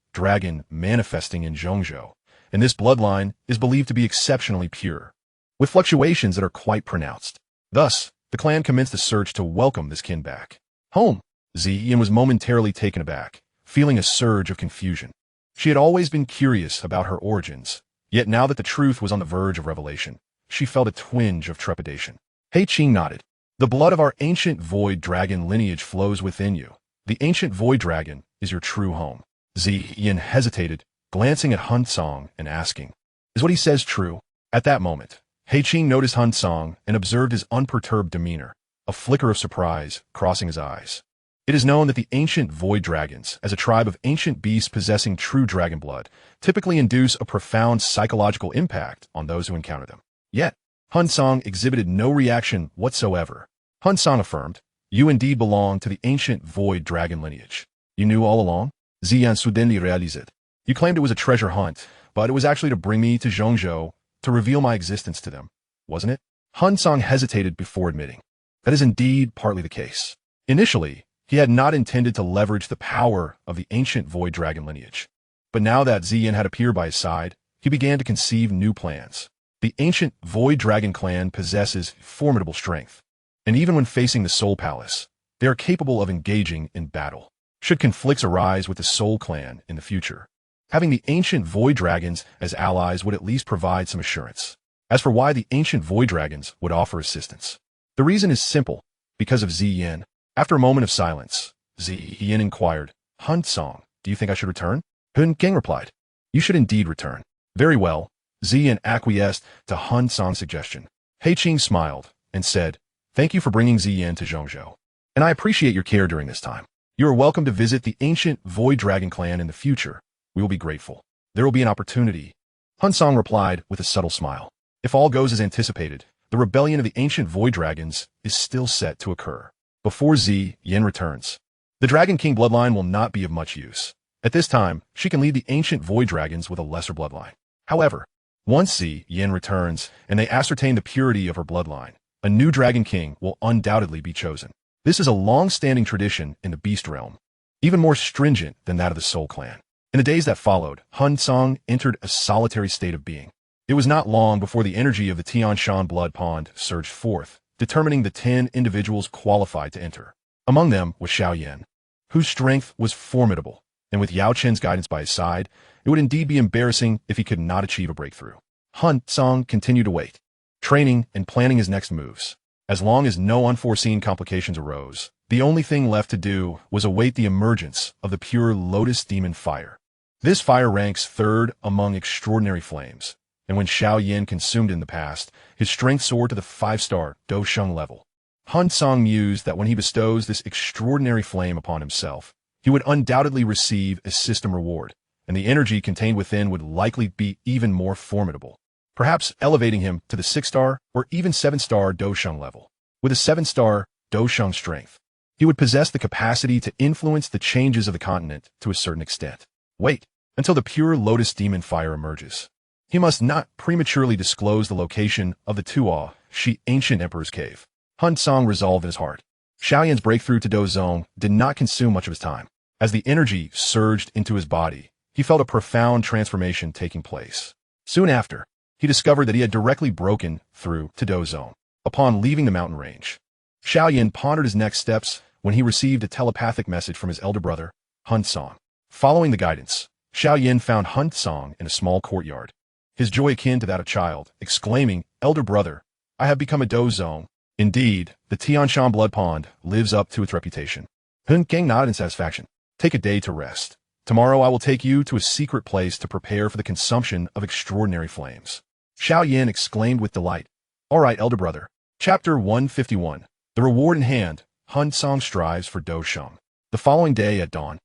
[SPEAKER 1] dragon manifesting in Zhongzhou, and this bloodline is believed to be exceptionally pure, with fluctuations that are quite pronounced. Thus, the clan commenced a search to welcome this kin back home. Zi Yan was momentarily taken aback, feeling a surge of confusion. She had always been curious about her origins, yet now that the truth was on the verge of revelation, she felt a twinge of trepidation. He Qing nodded. "The blood of our ancient void dragon lineage flows within you. The ancient void dragon is your true home." Zi Yan hesitated, glancing at Hun Cang and asking, "Is what he says true?" At that moment, He Qing noticed Hun Cang and observed his unperturbed demeanor, a flicker of surprise crossing his eyes. It is known that the ancient void dragons, as a tribe of ancient beasts possessing true dragon blood, typically induce a profound psychological impact on those who encounter them. Yet, Hun Cang exhibited no reaction whatsoever. Hun Cang affirmed, "You indeed belong to the ancient void dragon lineage. You knew all along?" Zi Yan suddenly realized. "You claimed it was a treasure hunt, but it was actually to bring me to Zhongzhou to reveal my existence to them, wasn't it?" Hun Cang hesitated before admitting, "That is indeed partly the case. Initially, he had not intended to leverage the power of the ancient void dragon lineage. But now that Zi Yan had appeared by his side, he began to conceive new plans. The ancient void dragon clan possesses formidable strength, and even when facing the Soul Palace, they are capable of engaging in battle. Should conflicts arise with the Soul Clan in the future, having the ancient void dragons as allies would at least provide some assurance. As for why the ancient void dragons would offer assistance, the reason is simple, because of Zi Yan." After a moment of silence, Zi Yan inquired, "Hun Cang, do you think I should return?" Hun Cang replied, "You should indeed return." "Very well." Zi Yan acquiesced to Hun Cang's suggestion. He Qing smiled and said, "Thank you for bringing Zi Yan to Zhongzhou, and I appreciate your care during this time. You are welcome to visit the ancient Void Dragon clan in the future. We will be grateful. There will be an opportunity." Hun Cang replied with a subtle smile. If all goes as anticipated, the rebellion of the ancient Void Dragons is still set to occur before Zi Yan returns. The Dragon King bloodline will not be of much use. At this time, she can lead the ancient Void Dragons with a lesser bloodline. However, once Zi Yan returns and they ascertain the purity of her bloodline, a new Dragon King will undoubtedly be chosen. This is a long-standing tradition in the Beast Realm, even more stringent than that of the Soul Clan. In the days that followed, Hun Cang entered a solitary state of being. It was not long before the energy of the Tianshan blood pond surged forth, determining the 10 individuals qualified to enter. Among them was Xiao Yan, whose strength was formidable, and with Yao Chen's guidance by his side, it would indeed be embarrassing if he could not achieve a breakthrough. Hun Cang continued to wait, training and planning his next moves. As long as no unforeseen complications arose, the only thing left to do was await the emergence of the pure Lotus Demon Fire. This fire ranks third among extraordinary flames, and when Xiao Yan consumed in the past, his strength soared to the 5-star Dou King level. Hun Cang mused that when he bestows this extraordinary flame upon himself, he would undoubtedly receive a system reward, and the energy contained within would likely be even more formidable, perhaps elevating him to the 6-star or even 7-star Dou King level. With a 7-star Dou King strength, he would possess the capacity to influence the changes of the continent to a certain extent. Wait until the pure Lotus Demon Fire emerges. He must not prematurely disclose the location of the Tuo Shi Ancient Emperor's Cave. Hun Cang resolved in his heart. Xiao Yan's breakthrough to Dozong did not consume much of his time. As the energy surged into his body, he felt a profound transformation taking place. Soon after, he discovered that he had directly broken through to Dozong. Upon leaving the mountain range, Xiao Yan pondered his next steps when he received a telepathic message from his elder brother, Hun Cang. Following the guidance, Xiao Yan found Hun Cang in a small courtyard, his joy akin to that of a child, exclaiming, "Elder brother, I have become a Dozong." Indeed, the Tianshan blood pond lives up to its reputation. Hun Cang nodded in satisfaction. "Take a day to rest. Tomorrow I will take you to a secret place to prepare for the consumption of extraordinary flames." Xiao Yan exclaimed with delight. "All right, elder brother." Chapter 151. The reward in hand. Hun Cang strives for Dou King. The following day at dawn,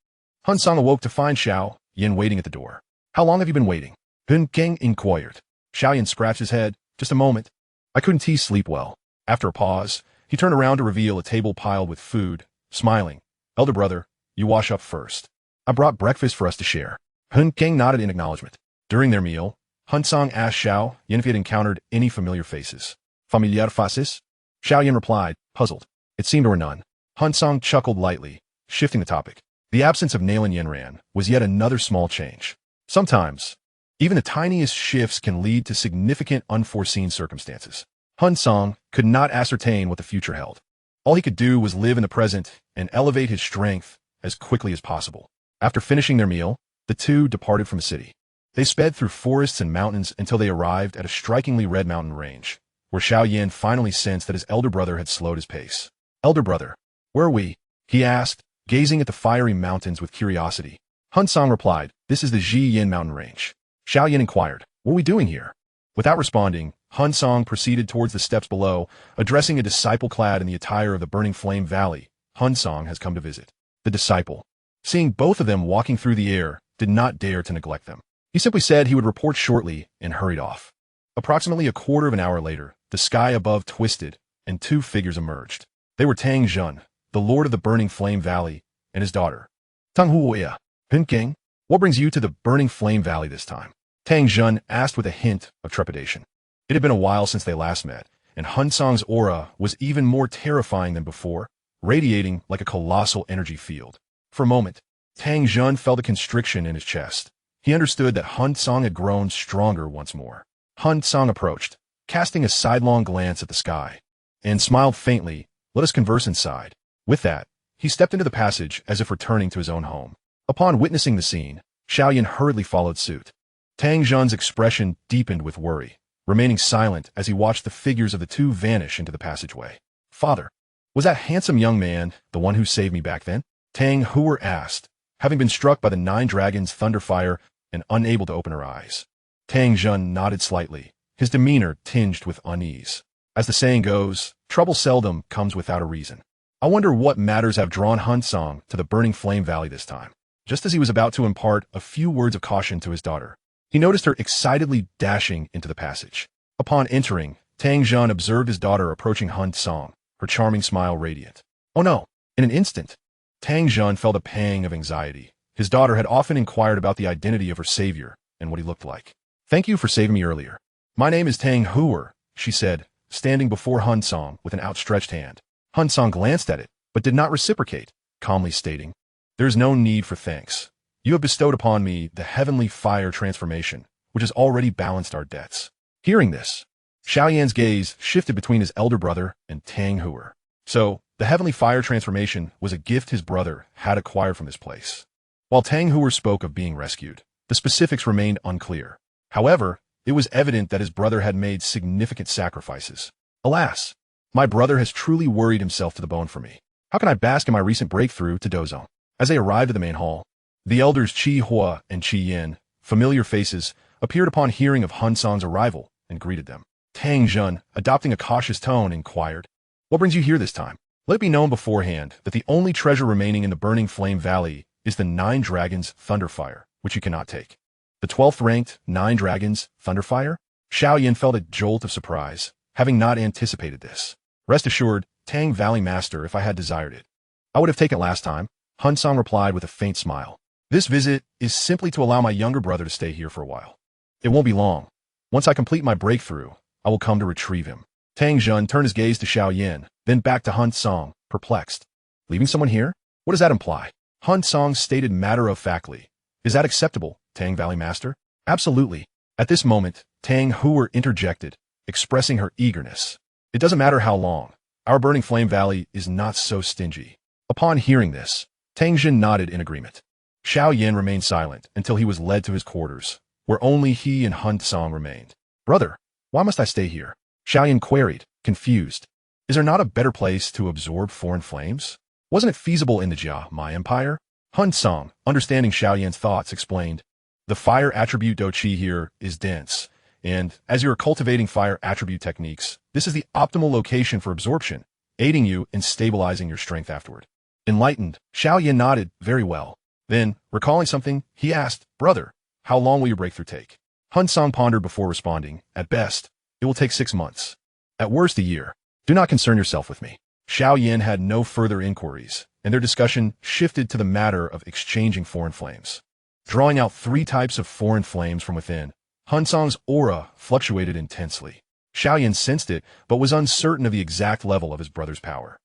[SPEAKER 1] Hun Cang awoke to find Xiao Yan waiting at the door. How long have you been waiting? Hun Cang inquired. Xiao Yan scratched his head. Just a moment. I couldn't sleep well. After a pause, he turned around to reveal a table piled with food, smiling. Elder brother, you wash up first. I brought breakfast for us to share. Hun Cang nodded in acknowledgement. During their meal, Hun Cang asked Xiao Yan if he had encountered any familiar faces. Familiar faces? Xiao Yan replied, puzzled. It seemed there were none. Hun Cang chuckled lightly, shifting the topic. The absence of Nalan Yanran was yet another small change. Sometimes, even the tiniest shifts can lead to significant unforeseen circumstances. Hun Cang could not ascertain what the future held. All he could do was live in the present and elevate his strength as quickly as possible. After finishing their meal, the two departed from the city. They sped through forests and mountains until they arrived at a strikingly red mountain range, where Xiao Yan finally sensed that his elder brother had slowed his pace. Elder brother, where are we? He asked, gazing at the fiery mountains with curiosity. Hun Cang replied, this is the Yin mountain range. Xiao Yan inquired, what are we doing here? Without responding, Hun Cang proceeded towards the steps below, addressing a disciple clad in the attire of the Burning Flame Valley. Hun Cang has come to visit. The disciple, seeing both of them walking through the air, did not dare to neglect them. He simply said he would report shortly and hurried off. Approximately a quarter of an hour later, the sky above twisted, and two figures emerged. They were Tang Zhen, the lord of the Burning Flame Valley, and his daughter. Tang Huoya, Hun Cang, what brings you to the Burning Flame Valley this time? Tang Zhen asked with a hint of trepidation. It had been a while since they last met, and Hun Cang's aura was even more terrifying than before, radiating like a colossal energy field. For a moment, Tang Zhen felt a constriction in his chest. He understood that Hun Cang had grown stronger once more. Hun Cang approached, casting a sidelong glance at the sky, and smiled faintly. Let us converse inside. With that, he stepped into the passage as if returning to his own home. Upon witnessing the scene, Xiao Yan hurriedly followed suit. Tang Zhen's expression deepened with worry, remaining silent as he watched the figures of the two vanish into the passageway. Father, was that handsome young man the one who saved me back then? Tang Huer asked, having been struck by the 9 dragons' thunderfire and unable to open her eyes. Tang Zhen nodded slightly, his demeanor tinged with unease. As the saying goes, trouble seldom comes without a reason. I wonder what matters have drawn Hun Cang to the Burning Flame Valley this time. Just as he was about to impart a few words of caution to his daughter, he noticed her excitedly dashing into the passage. Upon entering, Tang Zhen observed his daughter approaching Hun Cang, her charming smile radiant. Oh no! In an instant, Tang Zhen felt a pang of anxiety. His daughter had often inquired about the identity of her savior and what he looked like. Thank you for saving me earlier. My name is Tang Huer, she said, standing before Hun Cang with an outstretched hand. Hun Cang glanced at it, but did not reciprocate, calmly stating, there is no need for thanks. You have bestowed upon me the heavenly fire transformation, which has already balanced our debts. Hearing this, Xiao Yan's gaze shifted between his elder brother and Tang Huer. So, the heavenly fire transformation was a gift his brother had acquired from this place. While Tang Huer spoke of being rescued, the specifics remained unclear. However, it was evident that his brother had made significant sacrifices. Alas, my brother has truly worried himself to the bone for me. How can I bask in my recent breakthrough to Dozong? As they arrived at the main hall, the elders Qi Hua and Qi Yin, familiar faces, appeared upon hearing of Hun Cang's arrival and greeted them. Tang Zhen, adopting a cautious tone, inquired, what brings you here this time? Let it be known beforehand that the only treasure remaining in the Burning Flame Valley is the 9 dragons' thunderfire, which you cannot take. The 12th ranked 9 dragons' thunderfire? Xiao Yan felt a jolt of surprise, having not anticipated this. Rest assured, Tang Valley Master, if I had desired it, I would have taken it last time, Hun Cang replied with a faint smile. This visit is simply to allow my younger brother to stay here for a while. It won't be long. Once I complete my breakthrough, I will come to retrieve him. Tang Zhen turned his gaze to Xiao Yan, then back to Hun Cang, perplexed. Leaving someone here? What does that imply? Hun Cang stated matter-of-factly. Is that acceptable, Tang Valley Master? Absolutely. At this moment, Tang Huer interjected, expressing her eagerness. It doesn't matter how long. Our Burning Flame Valley is not so stingy. Upon hearing this, Tang Zhen nodded in agreement. Xiao Yan remained silent until he was led to his quarters, where only he and Hun Cang remained. Brother, why must I stay here? Xiao Yan queried, confused. Is there not a better place to absorb foreign flames? Wasn't it feasible in the Jia, my empire? Hun Cang, understanding Xiao Yan's thoughts, explained, the fire attribute Dou Qi here is dense, and as you are cultivating fire attribute techniques, this is the optimal location for absorption, aiding you in stabilizing your strength afterward. Enlightened, Xiao Yan nodded, very well. Then, recalling something, he asked, brother, How long will your breakthrough take? Hun Cang pondered before responding. At best, it will take 6 months. At worst, a year. Do not concern yourself with me. Xiao Yan had no further inquiries, and their discussion shifted to the matter of exchanging foreign flames. Drawing out 3 types of foreign flames from within, Hun Cang's aura fluctuated intensely. Xiao Yan sensed it, but was uncertain of the exact level of his brother's power.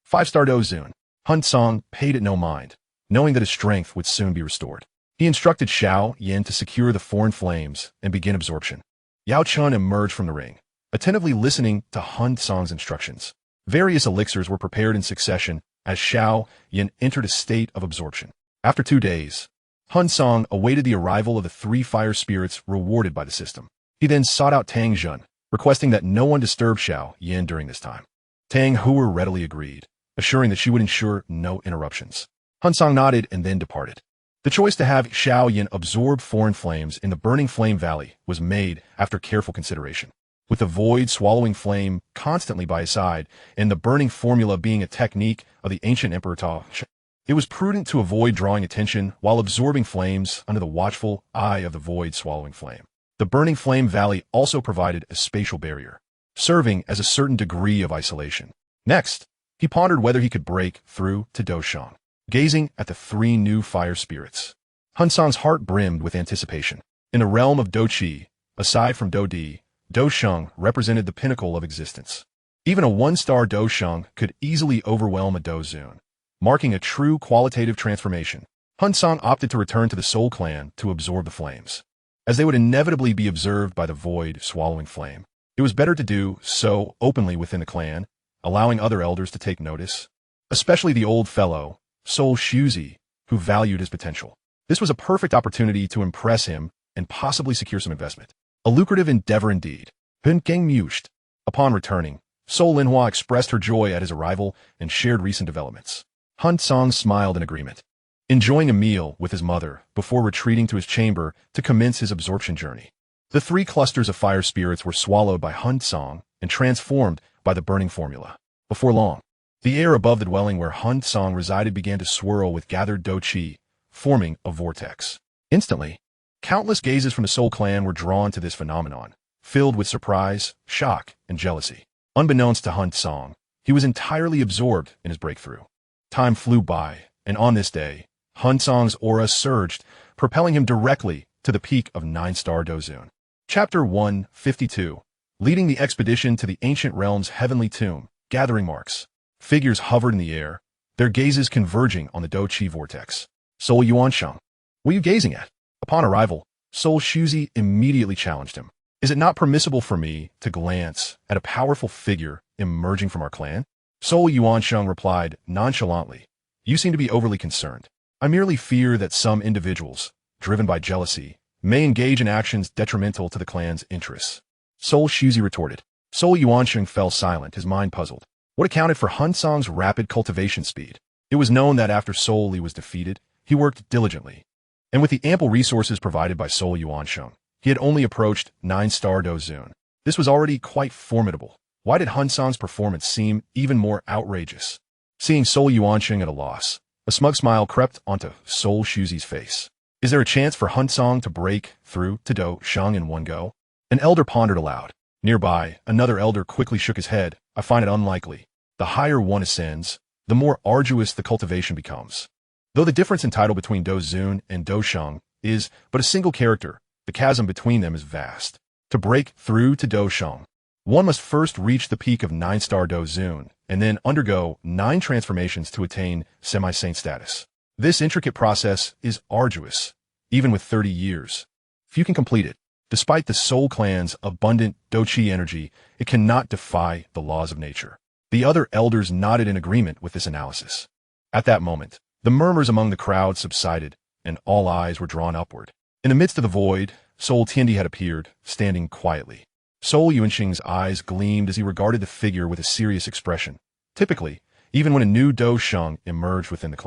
[SPEAKER 1] 5-star Dou Zun. Hun Cang paid it no mind, knowing that his strength would soon be restored. He instructed Xiao Yan to secure the foreign flames and begin absorption. Yao Chun emerged from the ring, attentively listening to Hun Cang's instructions. Various elixirs were prepared in succession as Xiao Yan entered a state of absorption. After 2 days, Hun Cang awaited the arrival of the 3 fire spirits rewarded by the system. He then sought out Tang Zhun, requesting that no one disturb Xiao Yan during this time. Tang Hua readily agreed, assuring that she would ensure no interruptions. Hun Cang nodded and then departed. The choice to have Xiao Yan absorb foreign flames in the Burning Flame Valley was made after careful consideration. With the void swallowing flame constantly by his side, and the burning formula being a technique of the ancient Emperor Dou King, it was prudent to avoid drawing attention while absorbing flames under the watchful eye of the void swallowing flame. The Burning Flame Valley also provided a spatial barrier, serving as a certain degree of isolation. Next, he pondered whether he could break through to Dou King. Gazing at the 3 new fire spirits, Hun Cang's heart brimmed with anticipation. In the realm of Dou Qi, aside from Dou Di, Dou King represented the pinnacle of existence. Even a 1-star Dou King could easily overwhelm a Dou Zun, marking a true qualitative transformation. Hun Cang opted to return to the Soul Clan to absorb the flames. As they would inevitably be observed by the void swallowing flame, it was better to do so openly within the clan, allowing other elders to take notice, especially the old fellow, Soul Shuzi, who valued his potential. This was a perfect opportunity to impress him and possibly secure some investment. A lucrative endeavor indeed. Hun Cang mused. Upon returning, Soul Linhua expressed her joy at his arrival and shared recent developments. Hun Cang smiled in agreement, enjoying a meal with his mother before retreating to his chamber to commence his absorption journey. The 3 clusters of fire spirits were swallowed by Hun Cang and transformed by the burning formula. Before long, the air above the dwelling where Hun Cang resided began to swirl with gathered Dou Qi, forming a vortex. Instantly, countless gazes from the Soul Clan were drawn to this phenomenon, filled with surprise, shock, and jealousy. Unbeknownst to Hun Cang, he was entirely absorbed in his breakthrough. Time flew by, and on this day, Hun Cang's aura surged, propelling him directly to the peak of 9-star Dou Zun. Chapter 152. Leading the expedition to the ancient realm's heavenly tomb, gathering marks. Figures hovered in the air, their gazes converging on the Dou Qi vortex. Soul Yuansheng, what are you gazing at? Upon arrival, Soul Shuzi immediately challenged him. Is it not permissible for me to glance at a powerful figure emerging from our clan? Soul Yuansheng replied nonchalantly, you seem to be overly concerned. I merely fear that some individuals, driven by jealousy, may engage in actions detrimental to the clan's interests. Soul Shuzi retorted. Soul Yuansheng fell silent, his mind puzzled. What accounted for Hun Cang's rapid cultivation speed? It was known that after Soul Li was defeated, he worked diligently. And with the ample resources provided by Soul Yuansheng, he had only approached 9-star Dou Zun. This was already quite formidable. Why did Hun Cang's performance seem even more outrageous? Seeing Soul Yuansheng at a loss, a smug smile crept onto Soul Shuzi's face. Is there a chance for Hun Cang to break through to Dou King in one go? An elder pondered aloud. Nearby, another elder quickly shook his head. I find it unlikely. The higher one ascends, the more arduous the cultivation becomes. Though the difference in title between Dou Zun and Dou King is but a single character, the chasm between them is vast. To break through to Dou King, one must first reach the peak of 9-star Dou Zun, and then undergo 9 transformations to attain semi-saint status. This intricate process is arduous, even with 30 years. Few can complete it. Despite the Soul Clan's abundant Dou Qi energy, it cannot defy the laws of nature. The other elders nodded in agreement with this analysis. At that moment, the murmurs among the crowd subsided, and all eyes were drawn upward. In the midst of the void, Soul Tiandi had appeared, standing quietly. Soul Yuansheng's eyes gleamed as he regarded the figure with a serious expression. Typically, even when a new Dou King emerged within the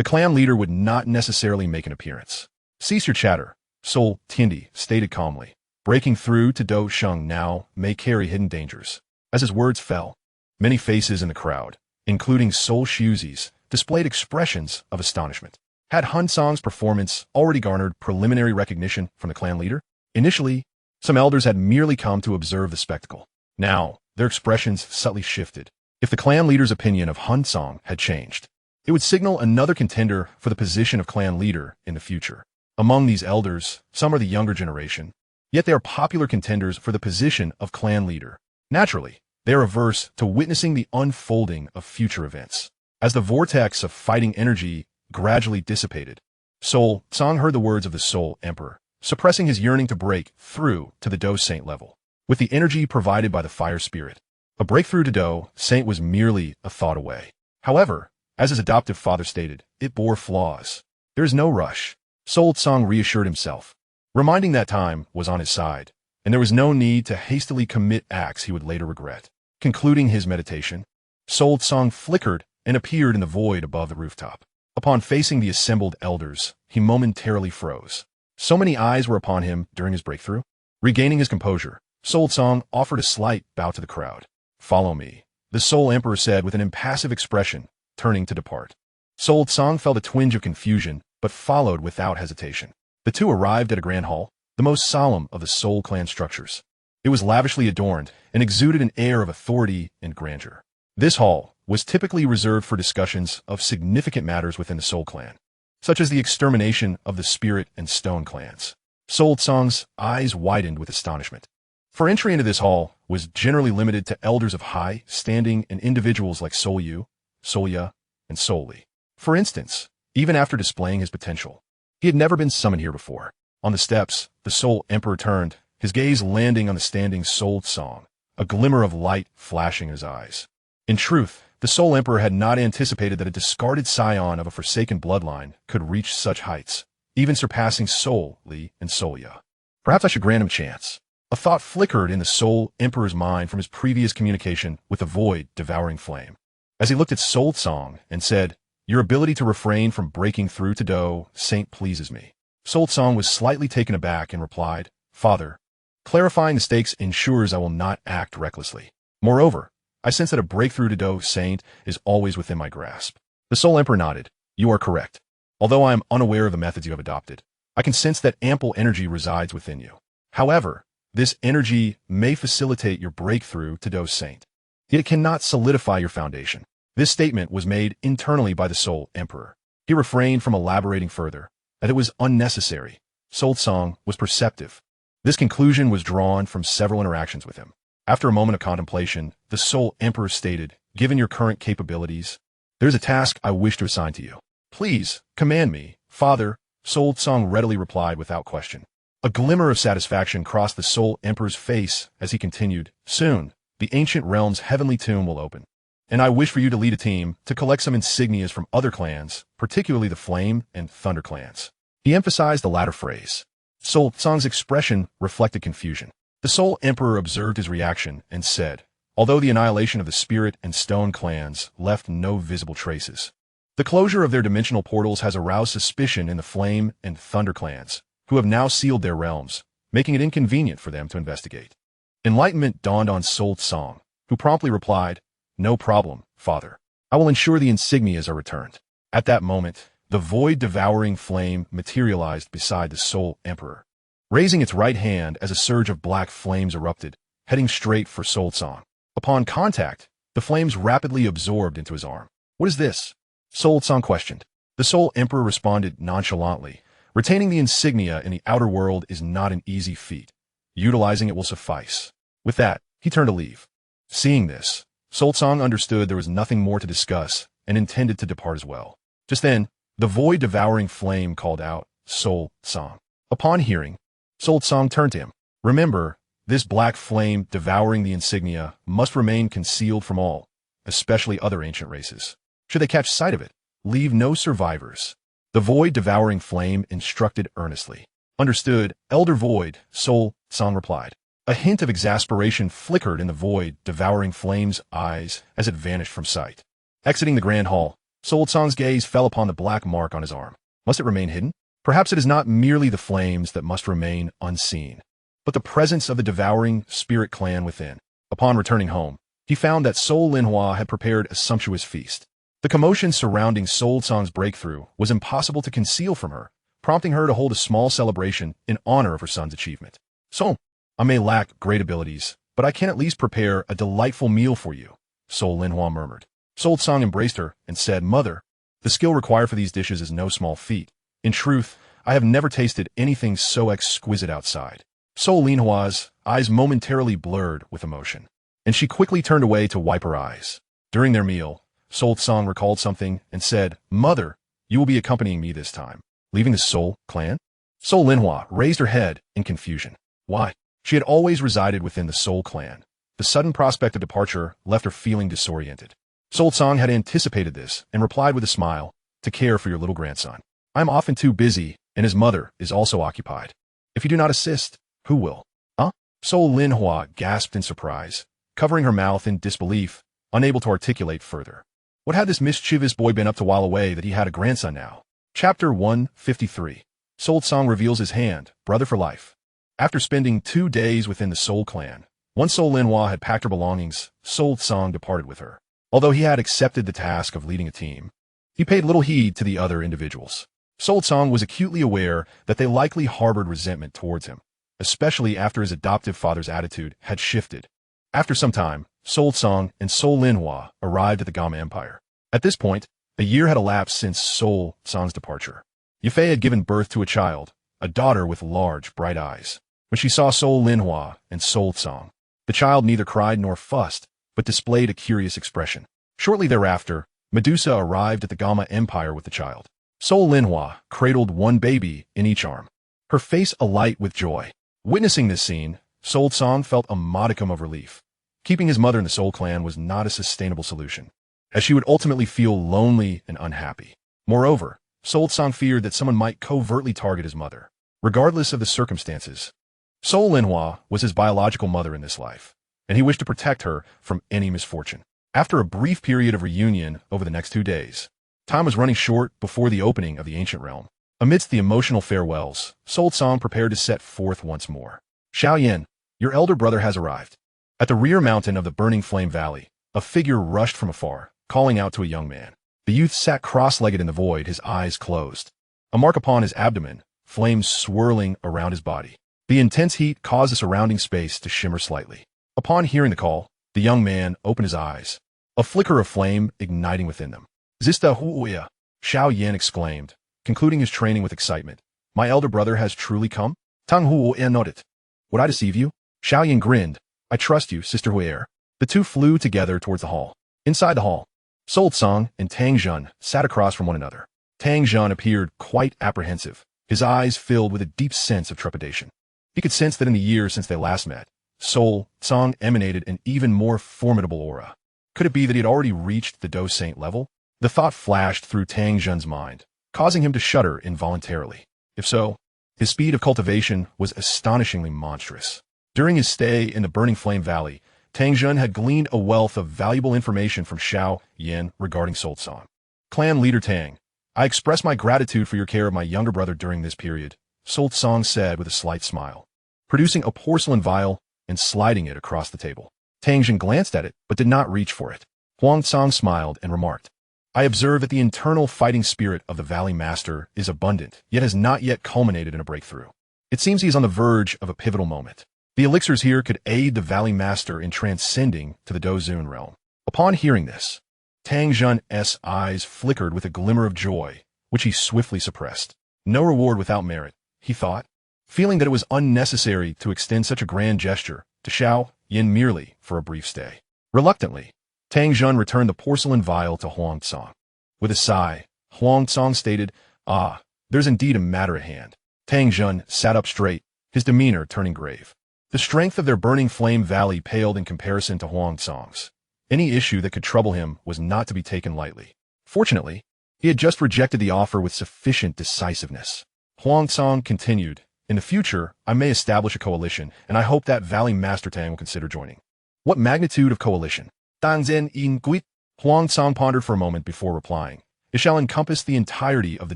[SPEAKER 1] clan leader would not necessarily make an appearance. Cease your chatter, Soul Tiandi stated calmly. Breaking through to Dou King now may carry hidden dangers. As his words fell, many faces in the crowd, including Soul Shuzi's, displayed expressions of astonishment. Had Hun Cang's performance already garnered preliminary recognition from the clan leader? Initially, some elders had merely come to observe the spectacle. Now, their expressions subtly shifted. If the clan leader's opinion of Hun Cang had changed, it would signal another contender for the position of clan leader in the future. Among these elders, some are the younger generation, yet they are popular contenders for the position of clan leader. Naturally, they are averse to witnessing the unfolding of future events. As the vortex of fighting energy gradually dissipated, Soul Cang heard the words of the Soul Emperor, suppressing his yearning to break through to the Dou Saint level. With the energy provided by the fire spirit, a breakthrough to Dou Saint was merely a thought away. However, as his adoptive father stated, it bore flaws. There is no rush. Soul Cang reassured himself, reminding that time was on his side, and there was no need to hastily commit acts he would later regret. Concluding his meditation, Soul Cang flickered and appeared in the void above the rooftop. Upon facing the assembled elders, he momentarily froze. So many eyes were upon him during his breakthrough. Regaining his composure, Soul Cang offered a slight bow to the crowd. "Follow me," the Soul Emperor said with an impassive expression, turning to depart. Soul Cang felt a twinge of confusion, but followed without hesitation. The two arrived at a grand hall, the most solemn of the Soul clan structures. It was lavishly adorned and exuded an air of authority and grandeur. This hall was typically reserved for discussions of significant matters within the Soul clan, such as the extermination of the Spirit and Stone clans. Soul Cang's eyes widened with astonishment. For entry into this hall was generally limited to elders of high standing and individuals like Soul Yu, Soul Ya, and Soul Li. For instance, even after displaying his potential, he had never been summoned here before. On the steps, the Soul Emperor turned, his gaze landing on the standing Soul Cang, a glimmer of light flashing in his eyes. In truth, the Soul Emperor had not anticipated that a discarded scion of a forsaken bloodline could reach such heights, even surpassing Soul Li and Soul Ya. Perhaps I should grant him a chance. A thought flickered in the Soul Emperor's mind from his previous communication with the void-devouring flame. As he looked at Soul Cang and said, "Your ability to refrain from breaking through to Dou Saint pleases me." Soul Cang was slightly taken aback and replied, "Father, clarifying the stakes ensures I will not act recklessly. Moreover, I sense that a breakthrough to Dou Saint is always within my grasp." The Soul Emperor nodded. "You are correct. Although I am unaware of the methods you have adopted, I can sense that ample energy resides within you. However, this energy may facilitate your breakthrough to Dou Saint, yet it cannot solidify your foundation." This statement was made internally by the Soul Emperor. He refrained from elaborating further, that it was unnecessary. Soul Cang was perceptive. This conclusion was drawn from several interactions with him. After a moment of contemplation, the Soul Emperor stated, "Given your current capabilities, there is a task I wish to assign to you." "Please, command me, Father," Soul Cang readily replied without question. A glimmer of satisfaction crossed the Soul Emperor's face as he continued, "Soon, the ancient realm's heavenly tomb will open, and I wish for you to lead a team to collect some insignias from other clans, particularly the Flame and Thunder clans." He emphasized the latter phrase. Soul Cang's expression reflected confusion. The Soul Emperor observed his reaction and said, "Although the annihilation of the Spirit and Stone clans left no visible traces, the closure of their dimensional portals has aroused suspicion in the Flame and Thunder clans, who have now sealed their realms, making it inconvenient for them to investigate." Enlightenment dawned on Soul Cang, who promptly replied, "No problem, Father. I will ensure the insignias are returned." At that moment, the void-devouring flame materialized beside the Soul Emperor, raising its right hand as a surge of black flames erupted, heading straight for Soul Cang. Upon contact, the flames rapidly absorbed into his arm. "What is this?" Soul Cang questioned. The Soul Emperor responded nonchalantly, "Retaining the insignia in the outer world is not an easy feat. Utilizing it will suffice." With that, he turned to leave. Seeing this, Soul Cang understood there was nothing more to discuss and intended to depart as well. Just then, the void-devouring flame called out, "Soul Cang." Upon hearing, Soul Cang turned to him. "Remember, this black flame devouring the insignia must remain concealed from all, especially other ancient races. Should they catch sight of it, leave no survivors." The void-devouring flame instructed earnestly. "Understood, Elder Void," Soul Cang replied. A hint of exasperation flickered in the void-devouring flame's eyes as it vanished from sight. Exiting the grand hall, Soul Cang's gaze fell upon the black mark on his arm. Must it remain hidden? Perhaps it is not merely the flames that must remain unseen, but the presence of the devouring spirit clan within. Upon returning home, he found that Soul Linhua had prepared a sumptuous feast. The commotion surrounding Sol Cang's breakthrough was impossible to conceal from her, prompting her to hold a small celebration in honor of her son's achievement. "So, I may lack great abilities, but I can at least prepare a delightful meal for you," Sol Linhua murmured. Sol Cang embraced her and said, "Mother, the skill required for these dishes is no small feat. In truth, I have never tasted anything so exquisite outside." Sol Linhua's eyes momentarily blurred with emotion, and she quickly turned away to wipe her eyes. During their meal, Sol Cang recalled something and said, "Mother, you will be accompanying me this time, leaving the Sol clan?" Sol Linhua raised her head in confusion. Why? She had always resided within the Sol clan. The sudden prospect of departure left her feeling disoriented. Sol Cang had anticipated this and replied with a smile, "To care for your little grandson. I am often too busy, and his mother is also occupied. If you do not assist, who will?" "Huh?" Sol Linhua gasped in surprise, covering her mouth in disbelief, unable to articulate further. What had this mischievous boy been up to while away that he had a grandson now? Chapter 153. Sol Cang reveals his hand, brother for life. After spending 2 days within the Sol clan, once Sol Linhua had packed her belongings, Sol Cang departed with her. Although he had accepted the task of leading a team, he paid little heed to the other individuals. Sol Cang was acutely aware that they likely harbored resentment towards him, especially after his adoptive father's attitude had shifted. After some time, Sol Cang and Sol Linhua arrived at the Gama Empire. At this point, a year had elapsed since Sol Cang's departure. Yafei had given birth to a child, a daughter with large, bright eyes. When she saw Sol Linhua and Sol Cang, the child neither cried nor fussed, but displayed a curious expression. Shortly thereafter, Medusa arrived at the Gama Empire with the child. Sol Linhua cradled one baby in each arm, her face alight with joy. Witnessing this scene, Sol Cang felt a modicum of relief. Keeping his mother in the Sol clan was not a sustainable solution, as she would ultimately feel lonely and unhappy. Moreover, Sol Cang feared that someone might covertly target his mother. Regardless of the circumstances, Sol Linhua was his biological mother in this life, and he wished to protect her from any misfortune. After a brief period of reunion over the next 2 days, time was running short before the opening of the ancient realm. Amidst the emotional farewells, Sol Cang prepared to set forth once more. "Xiao Yan, your elder brother has arrived." At the rear mountain of the burning flame valley, a figure rushed from afar, calling out to a young man. The youth sat cross-legged in the void, his eyes closed. A mark upon his abdomen, flames swirling around his body. The intense heat caused the surrounding space to shimmer slightly. Upon hearing the call, the young man opened his eyes, a flicker of flame igniting within them. "Zista Huoya," Xiao Yan exclaimed, concluding his training with excitement. "My elder brother has truly come?" Tang Huoya nodded. "Would I deceive you?" Xiao Yan grinned. "I trust you, Sister Huoya." The two flew together towards the hall. Inside the hall, Sol Cang and Tang Zhen sat across from one another. Tang Zhen appeared quite apprehensive, his eyes filled with a deep sense of trepidation. He could sense that in the years since they last met, Sol Cang emanated an even more formidable aura. Could it be that he had already reached the Dou Saint level? The thought flashed through Tang Zhen's mind, causing him to shudder involuntarily. If so, his speed of cultivation was astonishingly monstrous. During his stay in the Burning Flame Valley, Tang Zhen had gleaned a wealth of valuable information from Xiao Yan regarding Sol Cang. "Clan leader Tang, I express my gratitude for your care of my younger brother during this period," Sol Cang said with a slight smile, producing a porcelain vial and sliding it across the table. Tang Zhen glanced at it, but did not reach for it. Huang Cang smiled and remarked, "I observe that the internal fighting spirit of the Valley Master is abundant, yet has not yet culminated in a breakthrough. It seems he is on the verge of a pivotal moment. The elixirs here could aid the Valley Master in transcending to the Dou Zun realm." Upon hearing this, Tang Zhen's eyes flickered with a glimmer of joy, which he swiftly suppressed. No reward without merit, he thought, feeling that it was unnecessary to extend such a grand gesture to Xiao Yan merely for a brief stay. Reluctantly, Tang Zhen returned the porcelain vial to Huang Cang. With a sigh, Huang Cang stated, "Ah, there's indeed a matter at hand." Tang Zhen sat up straight, his demeanor turning grave. The strength of their burning flame valley paled in comparison to Huang Cang's. Any issue that could trouble him was not to be taken lightly. Fortunately, he had just rejected the offer with sufficient decisiveness. Huang Cang continued, "In the future, I may establish a coalition, and I hope that Valley Master Tang will consider joining." "What magnitude of coalition?" Tang Zhen in Guit. Huang Cang pondered for a moment before replying. "It shall encompass the entirety of the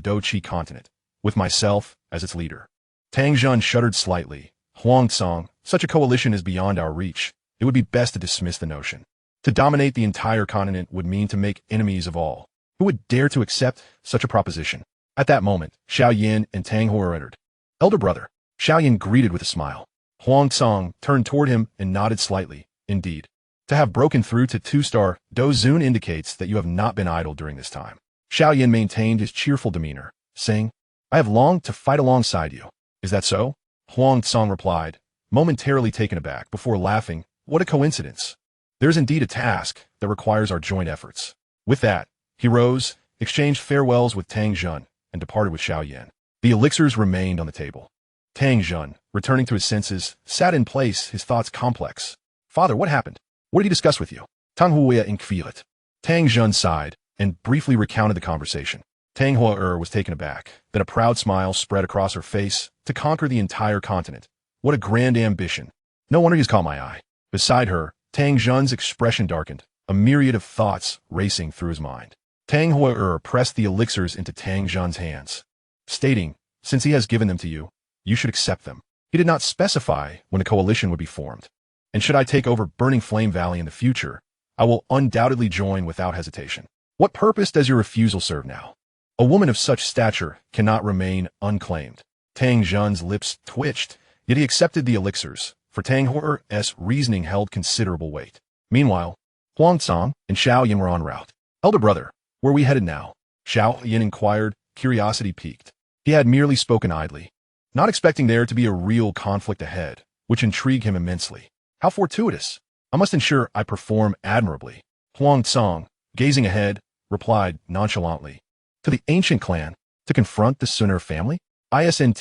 [SPEAKER 1] Dou Qi continent, with myself as its leader." Tang Zhen shuddered slightly. "Huang Cang, such a coalition is beyond our reach. It would be best to dismiss the notion. To dominate the entire continent would mean to make enemies of all. Who would dare to accept such a proposition? At that moment, Xiao Yan and Tang Hua entered. Elder brother. Xiao Yan greeted with a smile. Hun Cang turned toward him and nodded slightly. Indeed. To have broken through to 2-star Dou Zun indicates that you have not been idle during this time. Xiao Yan maintained his cheerful demeanor, saying, I have longed to fight alongside you. Is that so? Hun Cang replied, momentarily taken aback before laughing. What a coincidence. There is indeed a task that requires our joint efforts. With that, he rose, exchanged farewells with Tang Zhun, and departed with Xiao Yan. The elixirs remained on the table. Tang Zhun, returning to his senses, sat in place, his thoughts complex. Father, what happened? What did he discuss with you? Tang Hua inquired. Tang Zhun sighed and briefly recounted the conversation. Tang Hua was taken aback. Then a proud smile spread across her face to conquer the entire continent. What a grand ambition. No wonder he's caught my eye. Beside her, Tang Zhun's expression darkened, a myriad of thoughts racing through his mind. Tang Hua pressed the elixirs into Tang Zhun's hands, stating, since he has given them to you, you should accept them. He did not specify when a coalition would be formed. And should I take over Burning Flame Valley in the future, I will undoubtedly join without hesitation. What purpose does your refusal serve now? A woman of such stature cannot remain unclaimed. Tang Zhun's lips twitched, yet he accepted the elixirs, for Tang Hua's reasoning held considerable weight. Meanwhile, Hun Cang and Xiao Yan were en route. Elder brother, where are we headed now? Xiao Yan inquired, curiosity piqued. He had merely spoken idly, not expecting there to be a real conflict ahead, which intrigued him immensely. How fortuitous! I must ensure I perform admirably. Hun Cang, gazing ahead, replied nonchalantly. To the ancient clan, to confront the Suner family? Isn't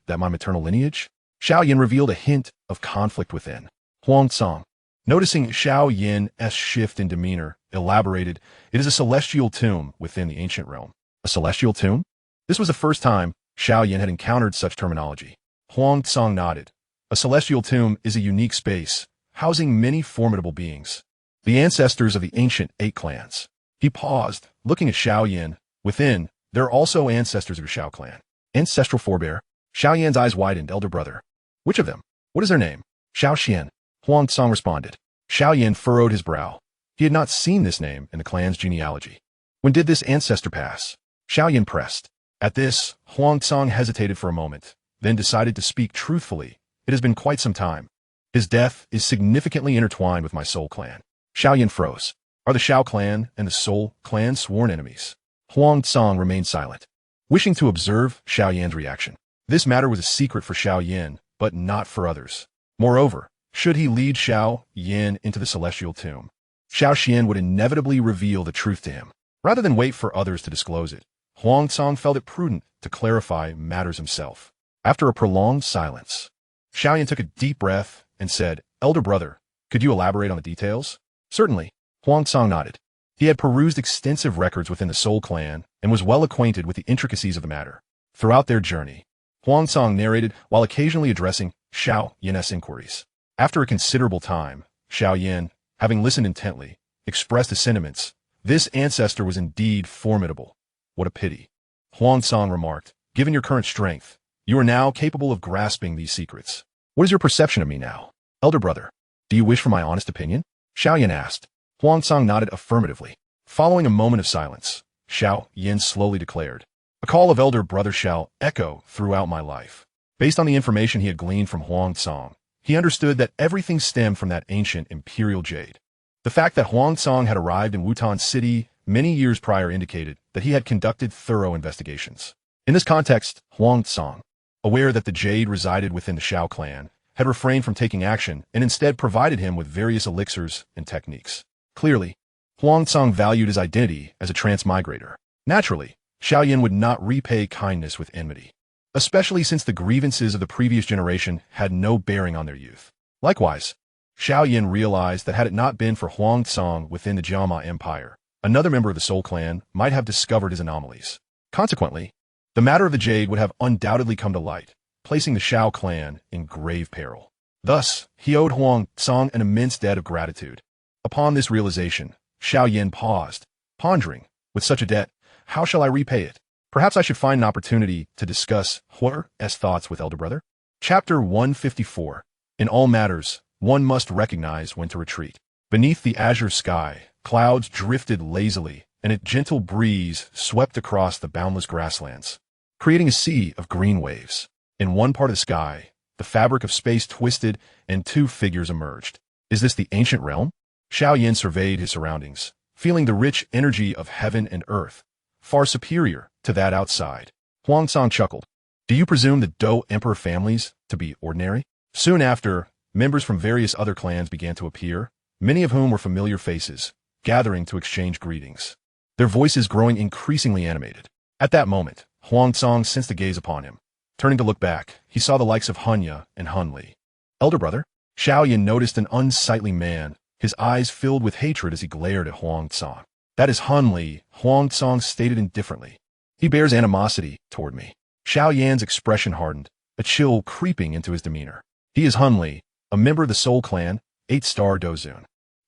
[SPEAKER 1] that my maternal lineage? Xiao Yan revealed a hint of conflict within. Hun Cang, noticing Xiao Yan's shift in demeanor, elaborated, it is a celestial tomb within the ancient realm. A celestial tomb? This was the first time Xiao Yan had encountered such terminology. Hun Cang nodded. A celestial tomb is a unique space, housing many formidable beings. The ancestors of the ancient 8 clans. He paused, looking at Xiao Yan. Within, there are also ancestors of the Xiao clan. Ancestral forebear. Xiao Yan's eyes widened. Elder brother. Which of them? What is their name? Xiao Xian. Hun Cang responded. Xiao Yan furrowed his brow. He had not seen this name in the clan's genealogy. When did this ancestor pass? Xiao Yan pressed. At this, Hun Cang hesitated for a moment, then decided to speak truthfully. It has been quite some time. His death is significantly intertwined with my Soul clan. Xiao Yan froze. Are the Xiao clan and the Soul clan sworn enemies? Hun Cang remained silent, wishing to observe Xiao Yan's reaction. This matter was a secret for Xiao Yan, but not for others. Moreover, should he lead Xiao Yan into the celestial tomb, Xiao Xian would inevitably reveal the truth to him. Rather than wait for others to disclose it, Hun Cang felt it prudent to clarify matters himself. After a prolonged silence, Xiao Yan took a deep breath and said, Elder brother, could you elaborate on the details? Certainly. Hun Cang nodded. He had perused extensive records within the Soul clan and was well acquainted with the intricacies of the matter. Throughout their journey, Hun Cang narrated while occasionally addressing Xiao Yan's inquiries. After a considerable time, Xiao Yan, having listened intently, expressed his sentiments. This ancestor was indeed formidable. What a pity. Hun Cang remarked, given your current strength, you are now capable of grasping these secrets. What is your perception of me now? Elder brother, do you wish for my honest opinion? Xiao Yan asked. Hun Cang nodded affirmatively. Following a moment of silence, Xiao Yan slowly declared, a call of elder brother shall echo throughout my life. Based on the information he had gleaned from Hun Cang, he understood that everything stemmed from that ancient imperial jade. The fact that Hun Cang had arrived in Wutan City many years prior indicated that he had conducted thorough investigations. In this context, Hun Cang, aware that the jade resided within the Xiao clan, had refrained from taking action and instead provided him with various elixirs and techniques. Clearly, Hun Cang valued his identity as a transmigrator. Naturally, Xiao Yan would not repay kindness with enmity, especially since the grievances of the previous generation had no bearing on their youth. Likewise, Xiao Yan realized that had it not been for Hun Cang within the Jiama Empire, another member of the Soul clan might have discovered his anomalies. Consequently, the matter of the jade would have undoubtedly come to light, placing the Xiao clan in grave peril. Thus, he owed Hun Cang an immense debt of gratitude. Upon this realization, Xiao Yan paused, pondering, with such a debt, how shall I repay it? Perhaps I should find an opportunity to discuss Huer's thoughts with elder brother. Chapter 154. In all matters, one must recognize when to retreat. Beneath the azure sky, clouds drifted lazily, and a gentle breeze swept across the boundless grasslands, creating a sea of green waves. In one part of the sky, the fabric of space twisted and two figures emerged. Is this the ancient realm? Xiao Yan surveyed his surroundings, feeling the rich energy of heaven and earth, far superior to that outside. Hun Cang chuckled. Do you presume the Dou Emperor families to be ordinary? Soon after, members from various other clans began to appear, many of whom were familiar faces, gathering to exchange greetings, their voices growing increasingly animated. At that moment, Hun Cang sensed a gaze upon him. Turning to look back, he saw the likes of Hun Ya and Hun Li. Elder brother? Xiao Yan noticed an unsightly man, his eyes filled with hatred as he glared at Hun Cang. That is Hun Li, Hun Cang stated indifferently. He bears animosity toward me. Xiao Yan's expression hardened, a chill creeping into his demeanor. He is Hun Li, a member of the Soul Clan, 8-star Dozun.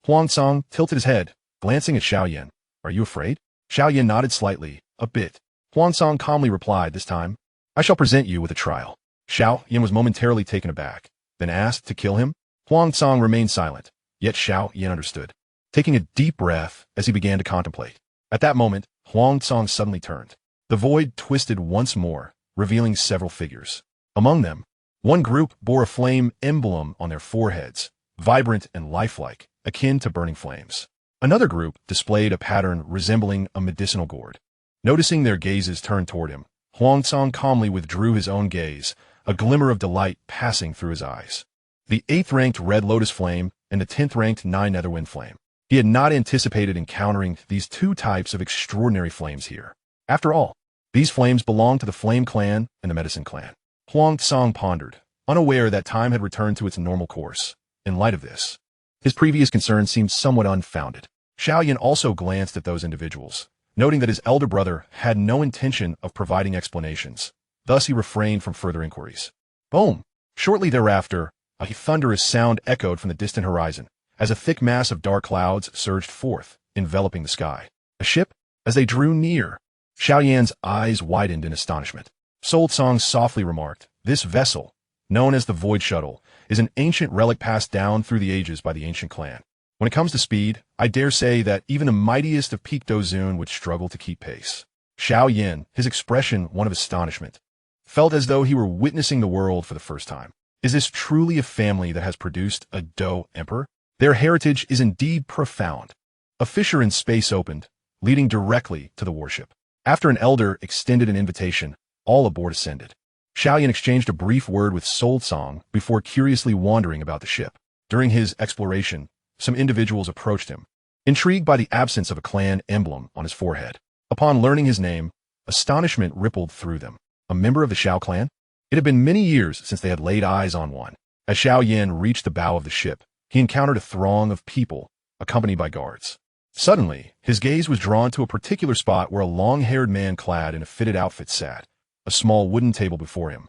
[SPEAKER 1] Hun Cang tilted his head, glancing at Xiao Yan. Are you afraid? Xiao Yan nodded slightly, a bit. Hun Cang calmly replied this time, I shall present you with a trial. Xiao Yan was momentarily taken aback, then asked to kill him. Hun Cang remained silent, yet Xiao Yan understood, taking a deep breath as he began to contemplate. At that moment, Hun Cang suddenly turned. The void twisted once more, revealing several figures. Among them, one group bore a flame emblem on their foreheads, vibrant and lifelike, akin to burning flames. Another group displayed a pattern resembling a medicinal gourd. Noticing their gazes turned toward him, Hun Cang calmly withdrew his own gaze, a glimmer of delight passing through his eyes. The 8th-ranked Red Lotus Flame and the 10th-ranked Nine Netherwind Flame. He had not anticipated encountering these two types of extraordinary flames here. After all, these flames belonged to the Flame Clan and the Medicine Clan. Hun Cang pondered, unaware that time had returned to its normal course. In light of this, his previous concerns seemed somewhat unfounded. Xiao Yan also glanced at those individuals, noting that his elder brother had no intention of providing explanations. Thus he refrained from further inquiries. Boom! Shortly thereafter, a thunderous sound echoed from the distant horizon, as a thick mass of dark clouds surged forth, enveloping the sky. A ship? As they drew near, Xiao Yan's eyes widened in astonishment. Soul Cang softly remarked, this vessel, known as the Void Shuttle, is an ancient relic passed down through the ages by the ancient clan. When it comes to speed, I dare say that even the mightiest of peak Dozun would struggle to keep pace. Xiao Yan, his expression one of astonishment, felt as though he were witnessing the world for the first time. Is this truly a family that has produced a Dou Emperor? Their heritage is indeed profound. A fissure in space opened, leading directly to the warship. After an elder extended an invitation, all aboard ascended. Xiao Yan exchanged a brief word with Soul Cang before curiously wandering about the ship. During his exploration, some individuals approached him, intrigued by the absence of a clan emblem on his forehead. Upon learning his name, astonishment rippled through them. A member of the Xiao clan? It had been many years since they had laid eyes on one. As Xiao Yan reached the bow of the ship, he encountered a throng of people, accompanied by guards. Suddenly, his gaze was drawn to a particular spot where a long-haired man clad in a fitted outfit sat, a small wooden table before him,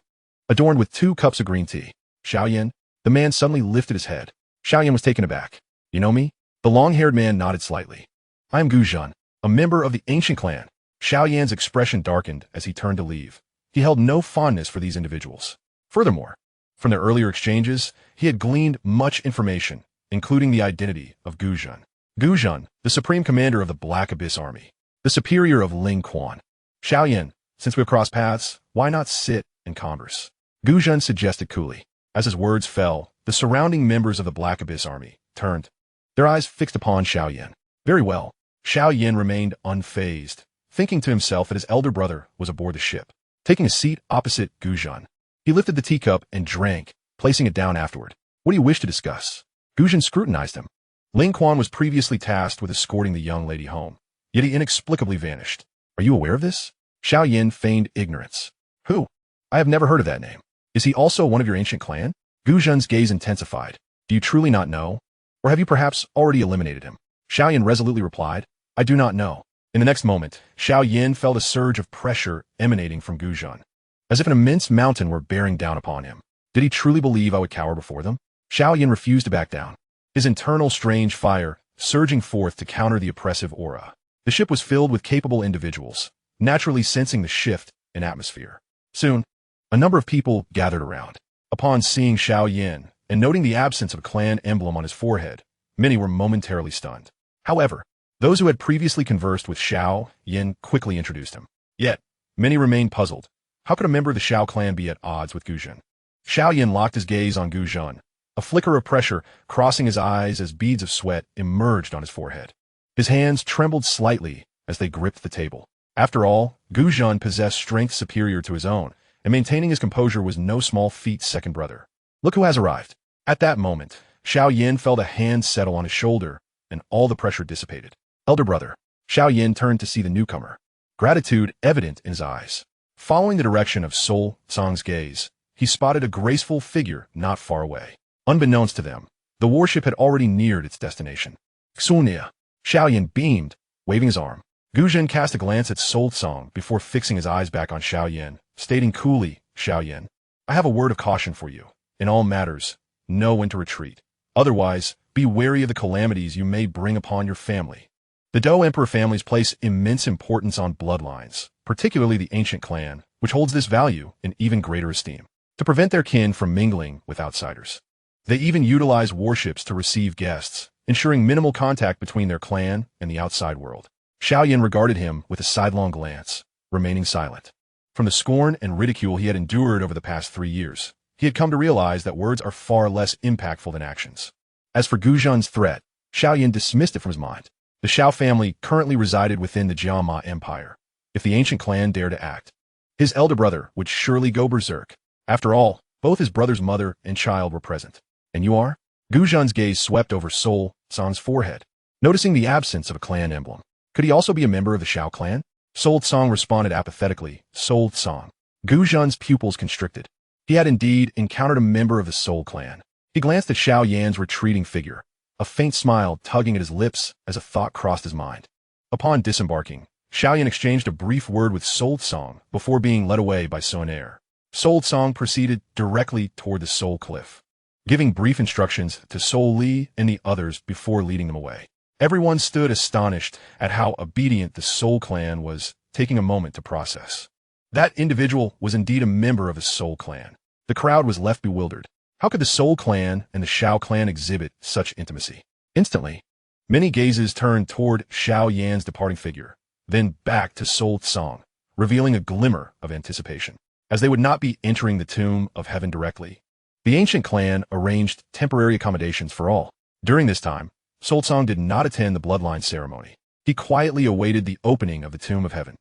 [SPEAKER 1] adorned with 2 cups of green tea. Xiao Yan? The man suddenly lifted his head. Xiao Yan was taken aback. You know me? The long-haired man nodded slightly. I am Guzhan, a member of the ancient clan. Xiao Yan's expression darkened as he turned to leave. He held no fondness for these individuals. Furthermore, from their earlier exchanges, he had gleaned much information, including the identity of Guzhan. Guzhan, the supreme commander of the Black Abyss Army, the superior of Ling Quan. Xiao Yan, since we have crossed paths, why not sit and converse? Guzhan suggested coolly. As his words fell, the surrounding members of the Black Abyss Army turned, their eyes fixed upon Xiao Yan. Very well. Xiao Yan remained unfazed, thinking to himself that his elder brother was aboard the ship. Taking a seat opposite Guzhan, he lifted the teacup and drank, placing it down afterward. What do you wish to discuss? Guzhan scrutinized him. Ling Quan was previously tasked with escorting the young lady home, yet he inexplicably vanished. Are you aware of this? Xiao Yan feigned ignorance. Who? I have never heard of that name. Is he also one of your ancient clan? Guzhan's gaze intensified. Do you truly not know? Or have you perhaps already eliminated him? Xiao Yan resolutely replied, I do not know. In the next moment, Xiao Yan felt a surge of pressure emanating from Guzhan, as if an immense mountain were bearing down upon him. Did he truly believe I would cower before them? Xiao Yan refused to back down, his internal strange fire surging forth to counter the oppressive aura. The ship was filled with capable individuals, naturally sensing the shift in atmosphere. Soon, a number of people gathered around. Upon seeing Xiao Yan and noting the absence of a clan emblem on his forehead, many were momentarily stunned. However, Those who had previously conversed with Xiao Yan quickly introduced him. Yet, many remained puzzled. How could a member of the Xiao clan be at odds with Gu Zhen? Xiao Yan locked his gaze on Gu Zhen, a flicker of pressure crossing his eyes as beads of sweat emerged on his forehead. His hands trembled slightly as they gripped the table. After all, Gu Zhen possessed strength superior to his own, and maintaining his composure was no small feat. Second brother. Look who has arrived. At that moment, Xiao Yan felt a hand settle on his shoulder, and all the pressure dissipated. Elder brother. Xiao Yan turned to see the newcomer, gratitude evident in his eyes. Following the direction of Sol Song's gaze, he spotted a graceful figure not far away. Unbeknownst to them, the warship had already neared its destination. Xunia. Xiao Yan beamed, waving his arm. Gu Zhen cast a glance at Sol Song before fixing his eyes back on Xiao Yan, stating coolly, Xiao Yan, I have a word of caution for you. In all matters, know when to retreat. Otherwise, be wary of the calamities you may bring upon your family. The Dou Emperor families place immense importance on bloodlines, particularly the ancient clan, which holds this value in even greater esteem, to prevent their kin from mingling with outsiders. They even utilize warships to receive guests, ensuring minimal contact between their clan and the outside world. Xiao Yan regarded him with a sidelong glance, remaining silent. From the scorn and ridicule he had endured over the past 3 years, he had come to realize that words are far less impactful than actions. As for Gu Zhen's threat, Xiao Yan dismissed it from his mind. The Xiao family currently resided within the Jiama Empire. If the ancient clan dared to act, his elder brother would surely go berserk. After all, both his brother's mother and child were present. And you are? Gu Zhen's gaze swept over Sol Song's forehead, noticing the absence of a clan emblem. Could he also be a member of the Xiao clan? Sol Song responded apathetically, Sol Song. Gu Zhen's pupils constricted. He had indeed encountered a member of the Sol clan. He glanced at Xiao Yan's retreating figure, a faint smile tugging at his lips as a thought crossed his mind. Upon disembarking, Xiao Yan exchanged a brief word with Sol Song before being led away by Sun Er. Sol Song proceeded directly toward the Sol Cliff, giving brief instructions to Sol Li and the others before leading them away. Everyone stood astonished at how obedient the Sol clan was, taking a moment to process. That individual was indeed a member of the Sol clan. The crowd was left bewildered. How could the Sol clan and the Xiao clan exhibit such intimacy? Instantly, many gazes turned toward Xiao Yan's departing figure, then back to Sol Song, revealing a glimmer of anticipation. As they would not be entering the tomb of heaven directly, the ancient clan arranged temporary accommodations for all. During this time, Sol Song did not attend the bloodline ceremony. He quietly awaited the opening of the tomb of heaven.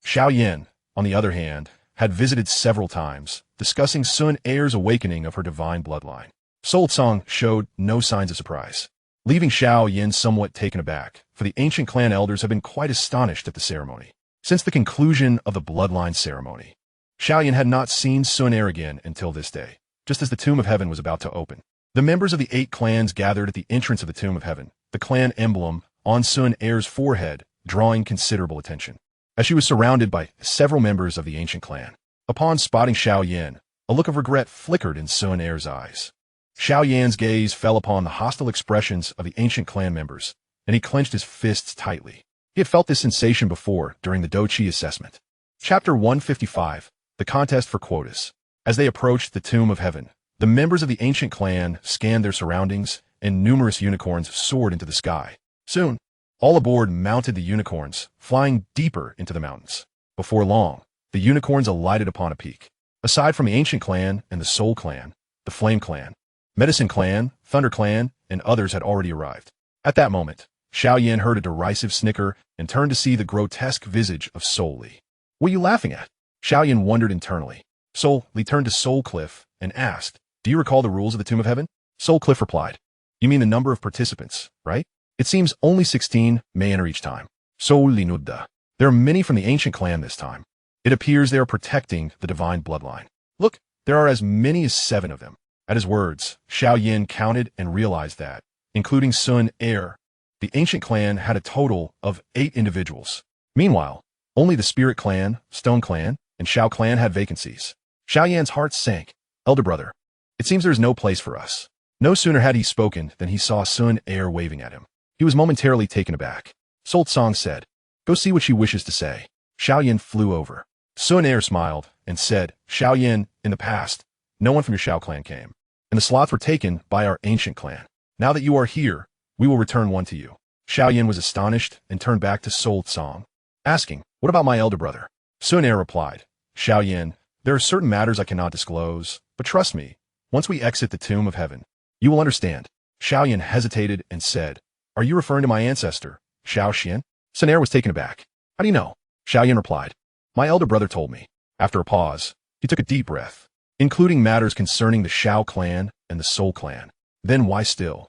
[SPEAKER 1] Xiao Yan, on the other hand, had visited several times, discussing Sun Er's awakening of her divine bloodline. Sol Song showed no signs of surprise, leaving Xiao Yan somewhat taken aback, for the ancient clan elders had been quite astonished at the ceremony. Since the conclusion of the bloodline ceremony, Xiao Yan had not seen Sun Er again until this day, just as the tomb of heaven was about to open. The members of the 8 clans gathered at the entrance of the tomb of heaven, the clan emblem on Sun Er's forehead drawing considerable attention, as she was surrounded by several members of the ancient clan. Upon spotting Xiao Yan, a look of regret flickered in Sun Er's eyes. Xiao Yan's gaze fell upon the hostile expressions of the ancient clan members, and he clenched his fists tightly. He had felt this sensation before during the Do Chi assessment. Chapter 155, The Contest for Quotas. As they approached the tomb of heaven, the members of the ancient clan scanned their surroundings, and numerous unicorns soared into the sky. Soon, all aboard mounted the unicorns, flying deeper into the mountains. Before long, the unicorns alighted upon a peak. Aside from the ancient clan and the Soul clan, the Flame clan, Medicine clan, Thunder clan, and others had already arrived. At that moment, Xiao Yan heard a derisive snicker and turned to see the grotesque visage of Sol Li. What are you laughing at? Xiao Yan wondered internally. Sol Li turned to Sol Cliff and asked, Do you recall the rules of the Tomb of Heaven? Sol Cliff replied, You mean the number of participants, right? It seems only 16 may enter each time. Sol Li Nudda. There are many from the ancient clan this time. It appears they are protecting the divine bloodline. Look, there are as many as 7 of them. At his words, Xiao Yan counted and realized that, including Sun Er, the ancient clan had a total of 8 individuals. Meanwhile, only the Spirit clan, Stone clan, and Xiao clan had vacancies. Xiao Yan's heart sank. Elder brother, it seems there is no place for us. No sooner had he spoken than he saw Sun Er waving at him. He was momentarily taken aback. Sol Song said, Go see what she wishes to say. Xiao Yan flew over. Sun Er smiled and said, Xiao Yan, in the past, no one from your Xiao clan came, and the slots were taken by our ancient clan. Now that you are here, we will return one to you. Xiao Yan was astonished and turned back to Soul Song, asking, "What about my elder brother?" Sun Er replied, "Xiao Yan, there are certain matters I cannot disclose, but trust me, once we exit the tomb of heaven, you will understand." Xiao Yan hesitated and said, "Are you referring to my ancestor, Xiao Xian?" Sun Er was taken aback. "How do you know?" Xiao Yan replied, "My elder brother told me." After a pause, he took a deep breath, including matters concerning the Xiao clan and the Soul clan. Then why still?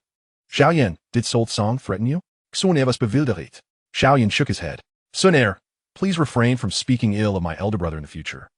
[SPEAKER 1] "Xiao Yan, did Soul Song threaten you?" Sun Er was bewildered. Xiao Yan shook his head. "Sun Er, please refrain from speaking ill of my elder brother in the future.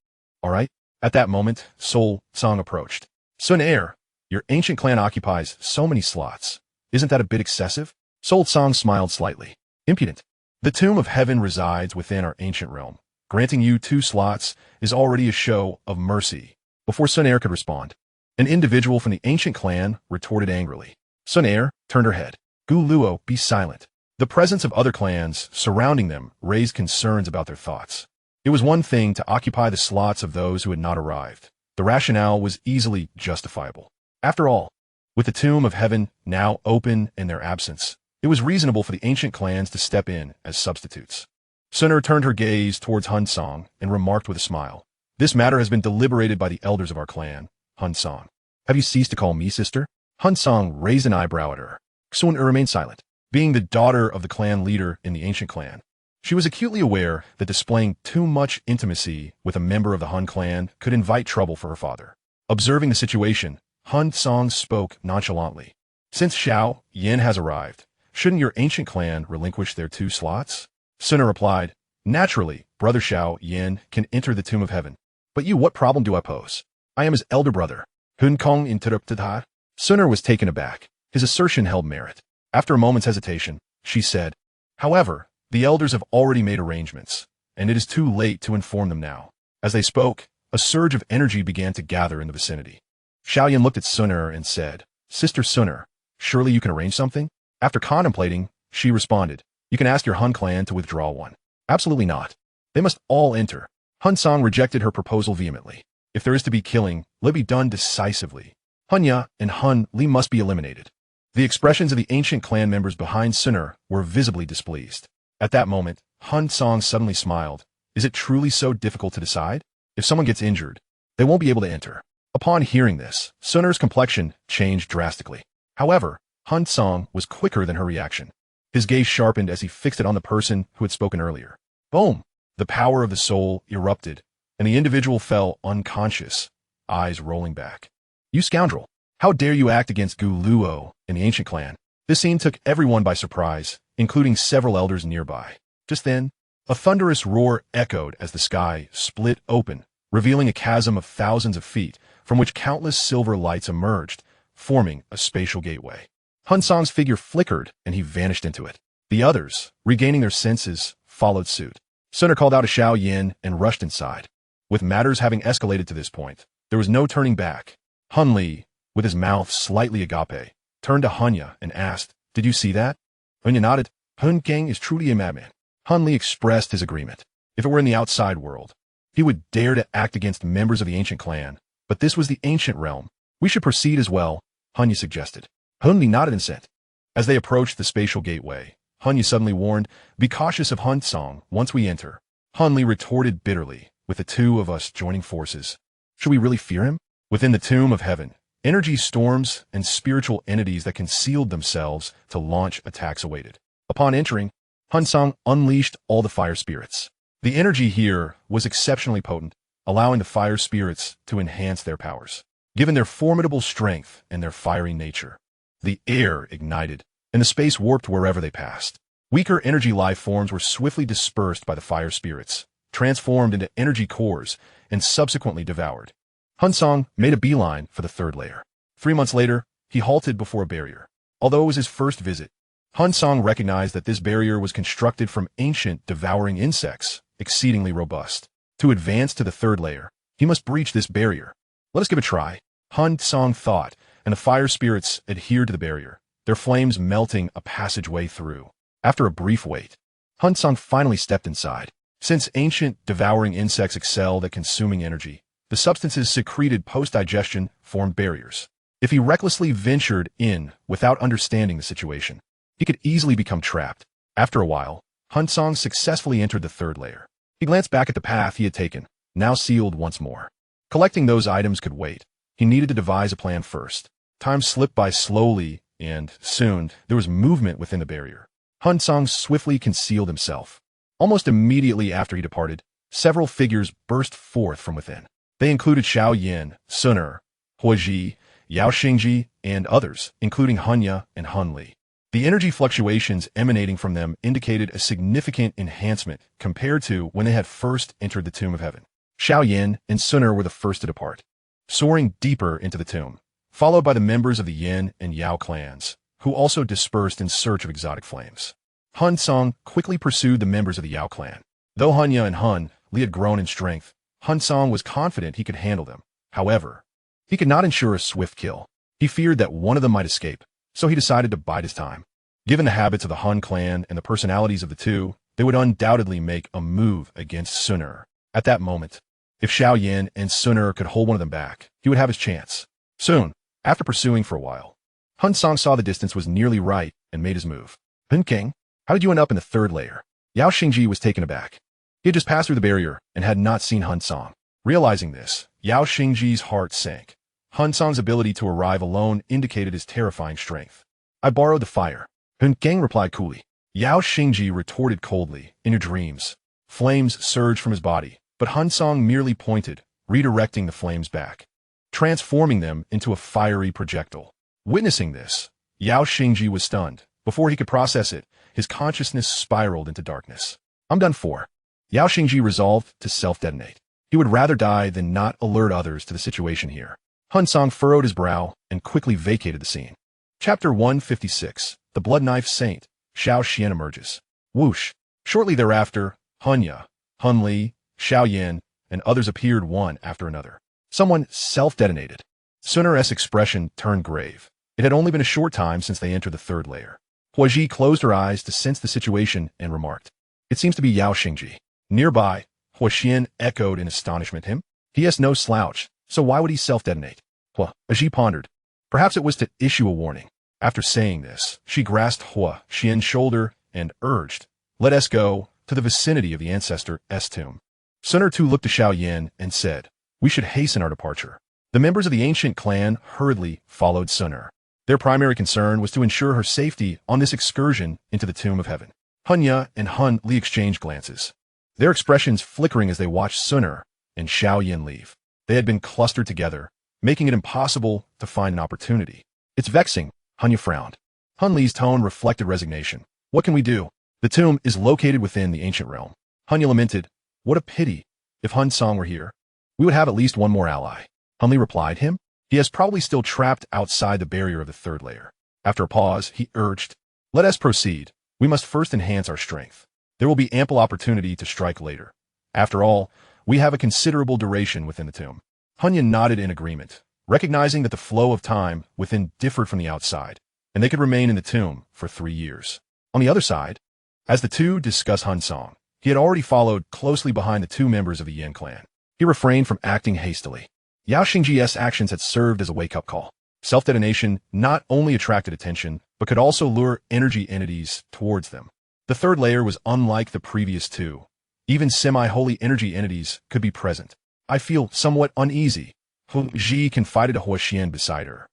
[SPEAKER 1] All right?" At that moment, Soul Song approached. "Sun Er, your ancient clan occupies so many slots. Isn't that a bit excessive?" Soul Song smiled slightly. "Impudent. The tomb of heaven resides within our ancient realm. Granting you 2 slots is already a show of mercy." Before Sun Er could respond, an individual from the ancient clan retorted angrily. Sun Er turned her head. "Gu Luo, be silent." The presence of other clans surrounding them raised concerns about their thoughts. It was one thing to occupy the slots of those who had not arrived. The rationale was easily justifiable. After all, with the tomb of heaven now open in their absence, it was reasonable for the ancient clans to step in as substitutes. Sun Er turned her gaze towards Hun Cang and remarked with a smile, "This matter has been deliberated by the elders of our clan, Hun Cang. Have you ceased to call me sister?" Hun Cang raised an eyebrow at her. Sun Er remained silent. Being the daughter of the clan leader in the ancient clan, she was acutely aware that displaying too much intimacy with a member of the Hun clan could invite trouble for her father. Observing the situation, Hun Cang spoke nonchalantly. "Since Xiao Yan has arrived, shouldn't your ancient clan relinquish their 2 slots?" Sun Er replied, "Naturally, brother Xiao Yan can enter the tomb of heaven. But you, what problem do I pose? I am his elder brother." Hun Cang interrupted her. Sun Er was taken aback. His assertion held merit. After a moment's hesitation, she said, "However, the elders have already made arrangements, and it is too late to inform them now." As they spoke, a surge of energy began to gather in the vicinity. Xiao Yan looked at Sun Er and said, "Sister Sun Er, surely you can arrange something?" After contemplating, she responded, "You can ask your Hun clan to withdraw one." "Absolutely not. They must all enter." Hun Cang rejected her proposal vehemently. "If there is to be killing, let it be done decisively. Hun Ya and Hun Li must be eliminated." The expressions of the ancient clan members behind Sun Er were visibly displeased. At that moment, Hun Cang suddenly smiled. "Is it truly so difficult to decide? If someone gets injured, they won't be able to enter." Upon hearing this, Sun Er's complexion changed drastically. However, Hun Cang was quicker than her reaction. His gaze sharpened as he fixed it on the person who had spoken earlier. Boom! The power of the soul erupted, and the individual fell unconscious, eyes rolling back. "You scoundrel! How dare you act against Gu Luo and the ancient clan?" This scene took everyone by surprise, including several elders nearby. Just then, a thunderous roar echoed as the sky split open, revealing a chasm of thousands of feet from which countless silver lights emerged, forming a spatial gateway. Hun Cang's figure flickered and he vanished into it. The others, regaining their senses, followed suit. Sun Er called out to Xiao Yan and rushed inside. With matters having escalated to this point, there was no turning back. Hun Li, with his mouth slightly agape, turned to Hun Ya and asked, "Did you see that?" Hun Ya nodded. "Hun Cang is truly a madman." Hun Li expressed his agreement. If it were in the outside world, he would dare to act against members of the ancient clan, but this was the ancient realm. "We should proceed as well," Hun Ya suggested. Hun Li nodded assent. As they approached the spatial gateway, Hun Ya suddenly warned, "Be cautious of Hun Cang once we enter." Hun Li retorted bitterly, "With the 2 of us joining forces, should we really fear him?" Within the tomb of heaven, energy storms and spiritual entities that concealed themselves to launch attacks awaited. Upon entering, Hun Cang unleashed all the fire spirits. The energy here was exceptionally potent, allowing the fire spirits to enhance their powers. Given their formidable strength and their fiery nature, the air ignited, and the space warped wherever they passed. Weaker energy life forms were swiftly dispersed by the fire spirits, transformed into energy cores, and subsequently devoured. Hun Cang made a beeline for the 3rd layer. 3 months later, he halted before a barrier. Although it was his first visit, Hun Cang recognized that this barrier was constructed from ancient devouring insects, exceedingly robust. To advance to the 3rd layer, he must breach this barrier. "Let us give it a try," Hun Cang thought, and the fire spirits adhered to the barrier, their flames melting a passageway through. After a brief wait, Hun Cang finally stepped inside. Since ancient devouring insects excelled at consuming energy, the substances secreted post-digestion formed barriers. If he recklessly ventured in without understanding the situation, He could easily become trapped. After a while, Hun Cang successfully entered the third layer. He glanced back at the path he had taken, now sealed once more. Collecting those items could wait. He needed to devise a plan first. Time slipped by slowly, and soon there was movement within the barrier. Hun Cang swiftly concealed himself. Almost immediately after he departed, several figures burst forth from within. They included Xiao Yan, Sun Er, Huaji, Yao Xingji, and others, including Hunya and Hun Li. The energy fluctuations emanating from them indicated a significant enhancement compared to when they had first entered the Tomb of Heaven. Xiao Yan and Sun Er were the first to depart, soaring deeper into the tomb, followed by the members of the Yin and Yao clans, who also dispersed in search of exotic flames. Hun Cang quickly pursued the members of the Yao clan. Though Hunya and Hun Li had grown in strength, Hun Cang was confident he could handle them. However, he could not ensure a swift kill. He feared that one of them might escape, so he decided to bide his time. Given the habits of the Hun clan and the personalities of the two, they would undoubtedly make a move against Sun Er. At that moment, if Xiao Yan and Sun Er could hold one of them back, he would have his chance. Soon, after pursuing for a while, Hun Cang saw the distance was nearly right and made his move. Hun Cang, how did you end up in the third layer? Yao Xingji was taken aback. He had just passed through the barrier and had not seen Hun Cang. Realizing this, Yao Xingji's heart sank. Hun Cang's ability to arrive alone indicated his terrifying strength. I borrowed the fire. Hun Cang replied coolly. Yao Xingji retorted coldly, in your dreams. Flames surged from his body, but Hun Cang merely pointed, redirecting the flames back, transforming them into a fiery projectile. Witnessing this, Yao Xingji was stunned. Before he could process it, his consciousness spiraled into darkness. I'm done for. Yao Xingji resolved to self-detonate. He would rather die than not alert others to the situation here. Hun Cang furrowed his brow and quickly vacated the scene. Chapter 156. The Blood Knife Saint. Xiao Xian emerges. Whoosh. Shortly thereafter, Hunya, Hun Li, Xiao Yan, and others appeared one after another. Someone self-detonated. Sun Er's expression turned grave. It had only been a short time since they entered the third layer. Huaji closed her eyes to sense the situation and remarked, it seems to be Yao Xingji. Nearby, Huaxian echoed in astonishment. Him? He has no slouch, so why would he self-detonate? Huaji pondered. Perhaps it was to issue a warning. After saying this, she grasped Huaxian's shoulder and urged, let us go to the vicinity of the ancestor's tomb. Sun Er too looked to Xiao Yan and said, we should hasten our departure. The members of the ancient clan hurriedly followed Sun Er. Their primary concern was to ensure her safety on this excursion into the Tomb of Heaven. Hunya and Hun Li exchanged glances, their expressions flickering as they watched Sun Er and Xiao Yan leave. They had been clustered together, making it impossible to find an opportunity. It's vexing, Hunya frowned. Hun Li's tone reflected resignation. What can we do? The tomb is located within the ancient realm. Hunya lamented, what a pity. If Hun Cang were here, we would have at least one more ally. Hun Li replied him. He is probably still trapped outside the barrier of the third layer. After a pause, he urged, let us proceed. We must first enhance our strength. There will be ample opportunity to strike later. After all, we have a considerable duration within the tomb. Hunya nodded in agreement, recognizing that the flow of time within differed from the outside, and they could remain in the tomb for 3 years. On the other side, as the two discussed Hun Cang, he had already followed closely behind the two members of the Yin clan. He refrained from acting hastily. Yao Xingji's actions had served as a wake-up call. Self-detonation not only attracted attention, but could also lure energy entities towards them. The third layer was unlike the previous two. Even semi-holy energy entities could be present. I feel somewhat uneasy. Huaji confided to Huaxian beside her.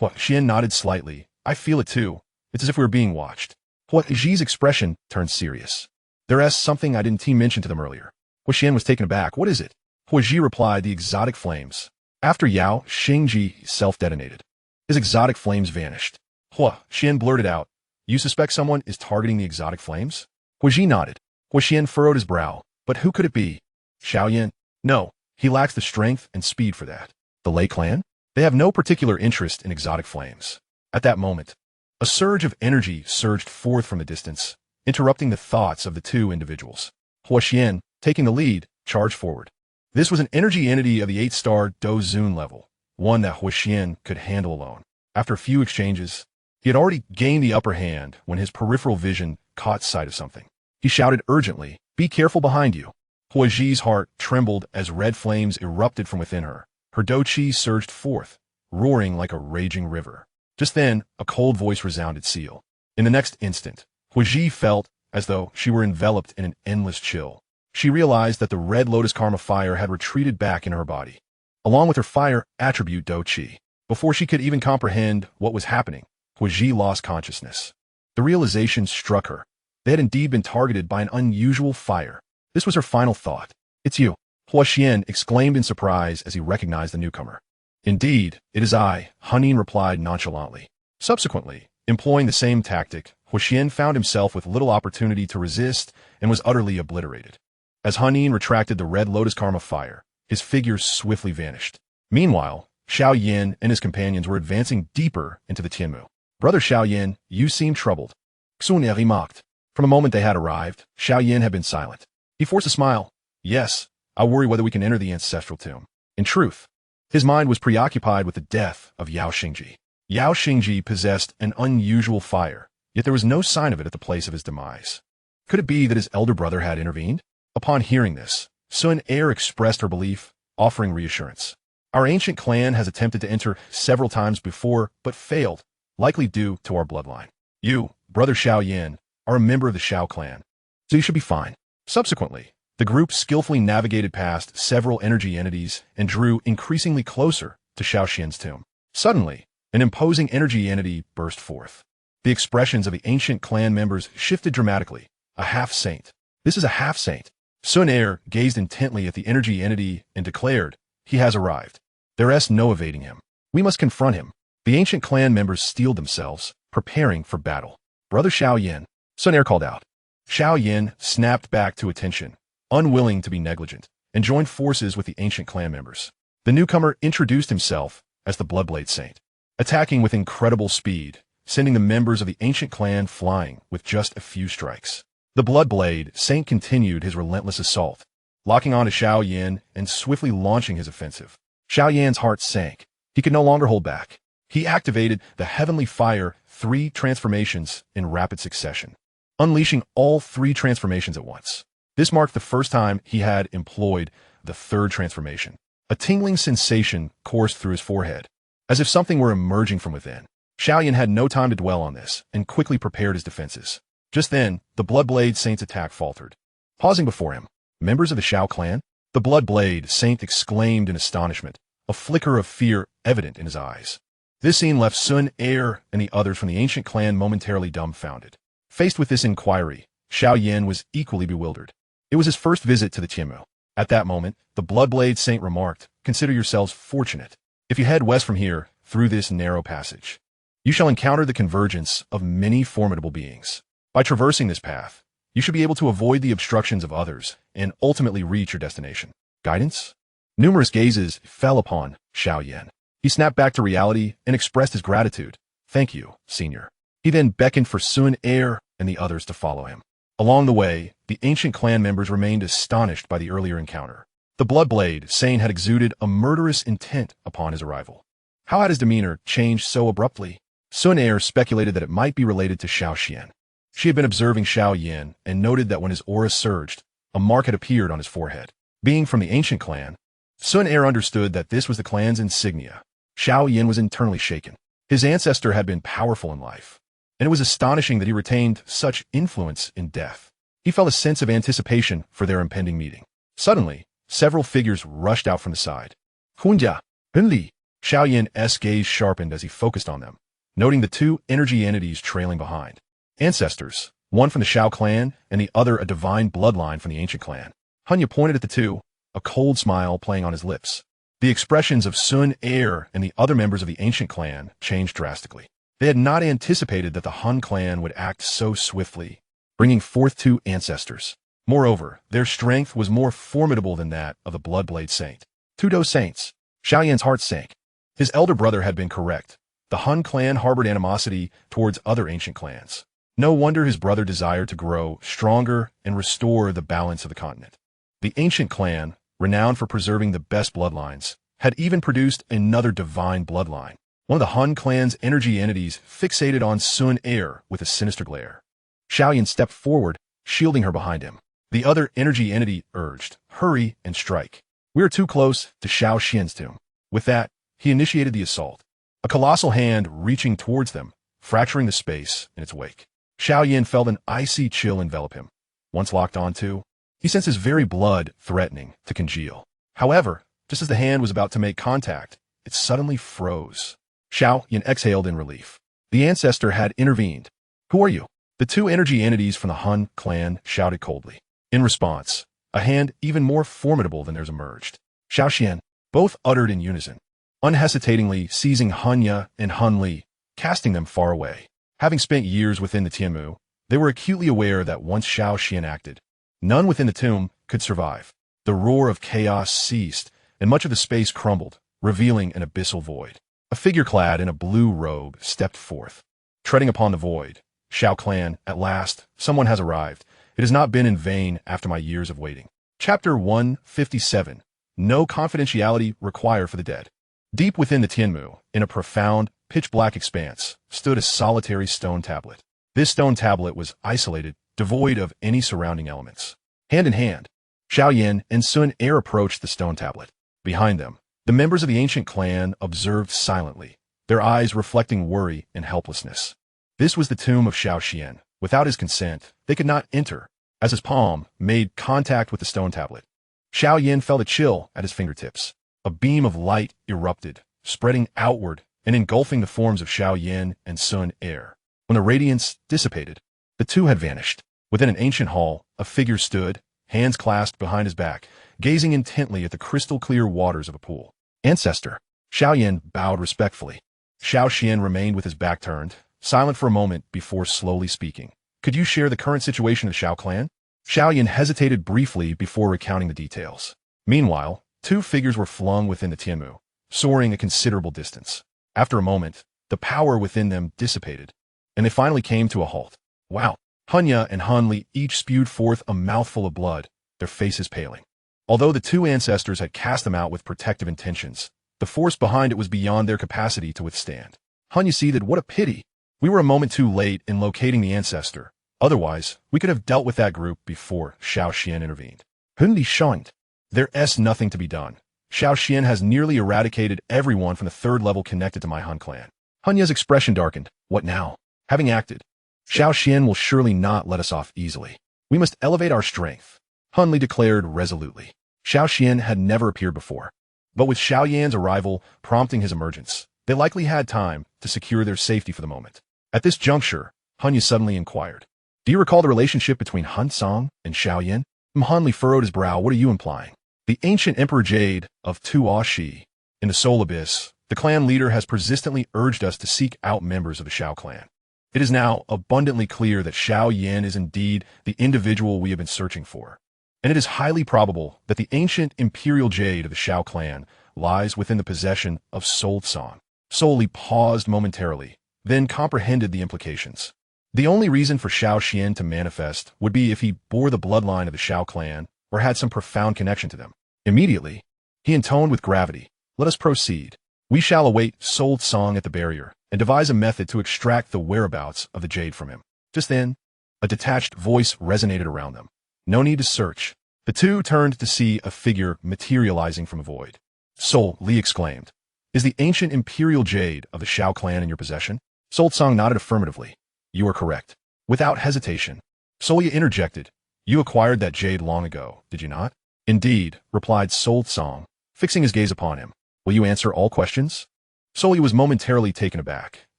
[SPEAKER 1] Huaxian nodded slightly. I feel it too. It's as if we were being watched. Huaji's expression turned serious. There is something I didn't mention to them earlier. Huaxian was taken aback. What is it? Huaji replied, the exotic flames. After Yao Xingji self-detonated, his exotic flames vanished. Huaxian blurted out, you suspect someone is targeting the exotic flames? Huaji nodded. Huaxian furrowed his brow. But who could it be? Xiao Yan? No, he lacks the strength and speed for that. The Lei clan? They have no particular interest in exotic flames. At that moment, a surge of energy surged forth from the distance, interrupting the thoughts of the two individuals. Huaxian, taking the lead, charged forward. This was an energy entity of the 8-star Dou Zun level, one that Huaxian could handle alone. After a few exchanges, he had already gained the upper hand when his peripheral vision caught sight of something. He shouted urgently, be careful behind you. Huaji's heart trembled as red flames erupted from within her. Her Dou Qi surged forth, roaring like a raging river. Just then, a cold voice resounded, seal. In the next instant, Huiji felt as though she were enveloped in an endless chill. She realized that the red lotus karma fire had retreated back in her body, along with her fire attribute Dou Qi. Before she could even comprehend what was happening, Huiji lost consciousness. The realization struck her. They had indeed been targeted by an unusual fire. This was her final thought. "It's you," Huaxian exclaimed in surprise as he recognized the newcomer. "Indeed, it is I," Hunin replied nonchalantly. Subsequently, employing the same tactic, Huaxian found himself with little opportunity to resist and was utterly obliterated. As Hunin retracted the red lotus karma fire, his figure swiftly vanished. Meanwhile, Xiao Yan and his companions were advancing deeper into the Tianmu. "Brother Xiao Yan, you seem troubled," Xun remarked. From the moment they had arrived, Xiao Yan had been silent. He forced a smile. "Yes, I worry whether we can enter the ancestral tomb." In truth, his mind was preoccupied with the death of Yao Xingji. Yao Xingji possessed an unusual fire, yet there was no sign of it at the place of his demise. Could it be that his elder brother had intervened? Upon hearing this, Sun Er expressed her belief, offering reassurance. "Our ancient clan has attempted to enter several times before, but failed, likely due to our bloodline. You, Brother Xiao Yan, are a member of the Xiao clan, so you should be fine." Subsequently, the group skillfully navigated past several energy entities and drew increasingly closer to Xiao Xian's tomb. Suddenly, an imposing energy entity burst forth. The expressions of the ancient clan members shifted dramatically. "A half-saint. This is a half-saint." Sun Er gazed intently at the energy entity and declared, "He has arrived. There is no evading him. We must confront him." The ancient clan members steeled themselves, preparing for battle. "Brother Xiao Yan," Sun Er called out. Xiao Yan snapped back to attention, unwilling to be negligent, and joined forces with the ancient clan members. The newcomer introduced himself as the Bloodblade Saint, attacking with incredible speed, sending the members of the ancient clan flying with just a few strikes. The Bloodblade Saint continued his relentless assault, locking on to Xiao Yan and swiftly launching his offensive. Xiao Yan's heart sank. He could no longer hold back. He activated the Heavenly Fire 3 transformations in rapid succession, unleashing all 3 transformations at once. This marked the first time he had employed the 3rd transformation. A tingling sensation coursed through his forehead, as if something were emerging from within. Xiao Yan had no time to dwell on this and quickly prepared his defenses. Just then, the Bloodblade Saint's attack faltered. Pausing before him, "Members of the Xiao clan?" The Bloodblade Saint exclaimed in astonishment, a flicker of fear evident in his eyes. This scene left Sun Er and the others from the ancient clan momentarily dumbfounded. Faced with this inquiry, Xiao Yan was equally bewildered. It was his first visit to the Tianmu. At that moment, the Bloodblade Saint remarked, "Consider yourselves fortunate. If you head west from here, through this narrow passage, you shall encounter the convergence of many formidable beings. By traversing this path, you should be able to avoid the obstructions of others and ultimately reach your destination." Guidance? Numerous gazes fell upon Xiao Yan. He snapped back to reality and expressed his gratitude. "Thank you, Senior." He then beckoned for Sun Er and the others to follow him. Along the way, the ancient clan members remained astonished by the earlier encounter. The Bloodblade Saint had exuded a murderous intent upon his arrival. How had his demeanor changed so abruptly? Sun Er speculated that it might be related to Xiao Xian. She had been observing Xiao Yan and noted that when his aura surged, a mark had appeared on his forehead. Being from the ancient clan, Sun Er understood that this was the clan's insignia. Xiao Yan was internally shaken. His ancestor had been powerful in life, and it was astonishing that he retained such influence in death. He felt a sense of anticipation for their impending meeting. Suddenly, several figures rushed out from the side. "Hunja, Hunli." Xiao Yan's gaze sharpened as he focused on them, noting the 2 energy entities trailing behind. Ancestors, one from the Xiao clan and the other a divine bloodline from the ancient clan. Hunya pointed at the 2, a cold smile playing on his lips. The expressions of Sun Er and the other members of the ancient clan changed drastically. They had not anticipated that the Hun clan would act so swiftly, bringing forth 2 ancestors. Moreover, their strength was more formidable than that of the Bloodblade Saint. 2 Dou Saints. Xiao Yan's heart sank. His elder brother had been correct. The Hun clan harbored animosity towards other ancient clans. No wonder his brother desired to grow stronger and restore the balance of the continent. The ancient clan, renowned for preserving the best bloodlines, had even produced another divine bloodline. One of the Hun clan's energy entities fixated on Sun Er with a sinister glare. Xiao Yan stepped forward, shielding her behind him. The other energy entity urged, "Hurry and strike. We are too close to Xiao Xian's tomb." With that, he initiated the assault. A colossal hand reaching towards them, fracturing the space in its wake. Xiao Yan felt an icy chill envelop him. Once locked onto, he sensed his very blood threatening to congeal. However, just as the hand was about to make contact, it suddenly froze. Xiao Yan exhaled in relief. The ancestor had intervened. "Who are you?" The two energy entities from the Hun clan shouted coldly. In response, a hand even more formidable than theirs emerged. Xiao Xian, both uttered in unison, unhesitatingly seizing Hun Ya and Hun Li, casting them far away. Having spent years within the Tianmu, they were acutely aware that once Xiao Xian acted, none within the tomb could survive. The roar of chaos ceased, and much of the space crumbled, revealing an abyssal void. A figure clad in a blue robe stepped forth. Treading upon the void, "Xiao clan, at last, someone has arrived. It has not been in vain after my years of waiting." Chapter 157. No confidentiality required for the dead. Deep within the Tianmu, in a profound, pitch-black expanse, stood a solitary stone tablet. This stone tablet was isolated, devoid of any surrounding elements. Hand in hand, Xiao Yan and Sun Er approached the stone tablet. Behind them, the members of the ancient clan observed silently, their eyes reflecting worry and helplessness. This was the tomb of Xiao Xian. Without his consent, they could not enter. As his palm made contact with the stone tablet, Xiao Yan felt a chill at his fingertips. A beam of light erupted, spreading outward and engulfing the forms of Xiao Yan and Sun Er. When the radiance dissipated, the two had vanished. Within an ancient hall, a figure stood, hands clasped behind his back, gazing intently at the crystal-clear waters of a pool. "Ancestor." Xiao Yan bowed respectfully. Xiao Xian remained with his back turned, silent for a moment before slowly speaking. "Could you share the current situation of the Xiao clan?" Xiao Yan hesitated briefly before recounting the details. Meanwhile, two figures were flung within the Tianmu, soaring a considerable distance. After a moment, the power within them dissipated, and they finally came to a halt. "Wow." Hun Ya and Hun Li each spewed forth a mouthful of blood, their faces paling. Although the two ancestors had cast them out with protective intentions, the force behind it was beyond their capacity to withstand. Hun Ya seethed, "What a pity. We were a moment too late in locating the ancestor. Otherwise, we could have dealt with that group before Xiao Xian intervened." Hun Li shunned. "There's nothing to be done. Xiao Xian has nearly eradicated everyone from the third level connected to my Hun clan." Hun Ya's expression darkened. "What now?" Having acted, Xiao Xian will surely not let us off easily. We must elevate our strength, Hun Li declared resolutely. Xiao Xian had never appeared before, but with Xiao Yan's arrival prompting his emergence, they likely had time to secure their safety for the moment. At this juncture, Hun Ya suddenly inquired, "Do you recall the relationship between Hun Cang and Xiao Yan?" Hun Li furrowed his brow. "What are you implying?" "The ancient Emperor Jade of Tuashi. In the Soul Abyss, the clan leader has persistently urged us to seek out members of the Xiao clan. It is now abundantly clear that Xiao Yan is indeed the individual we have been searching for, and it is highly probable that the ancient imperial jade of the Xiao clan lies within the possession of Soul Cang." Soul Li paused momentarily, then comprehended the implications. The only reason for Xiao Xian to manifest would be if he bore the bloodline of the Xiao clan or had some profound connection to them. Immediately, he intoned with gravity, "Let us proceed. We shall await Soul Cang at the barrier and devise a method to extract the whereabouts of the jade from him." Just then, a detached voice resonated around them. "No need to search." The two turned to see a figure materializing from a void. "Soul," Li exclaimed, "is the ancient imperial jade of the Xiao clan in your possession?" Soul Cang nodded affirmatively. "You are correct." Without hesitation, Soul Li interjected, "You acquired that jade long ago, did you not?" "Indeed," replied Soul Cang, fixing his gaze upon him. "Will you answer all questions?" Soul Li was momentarily taken aback,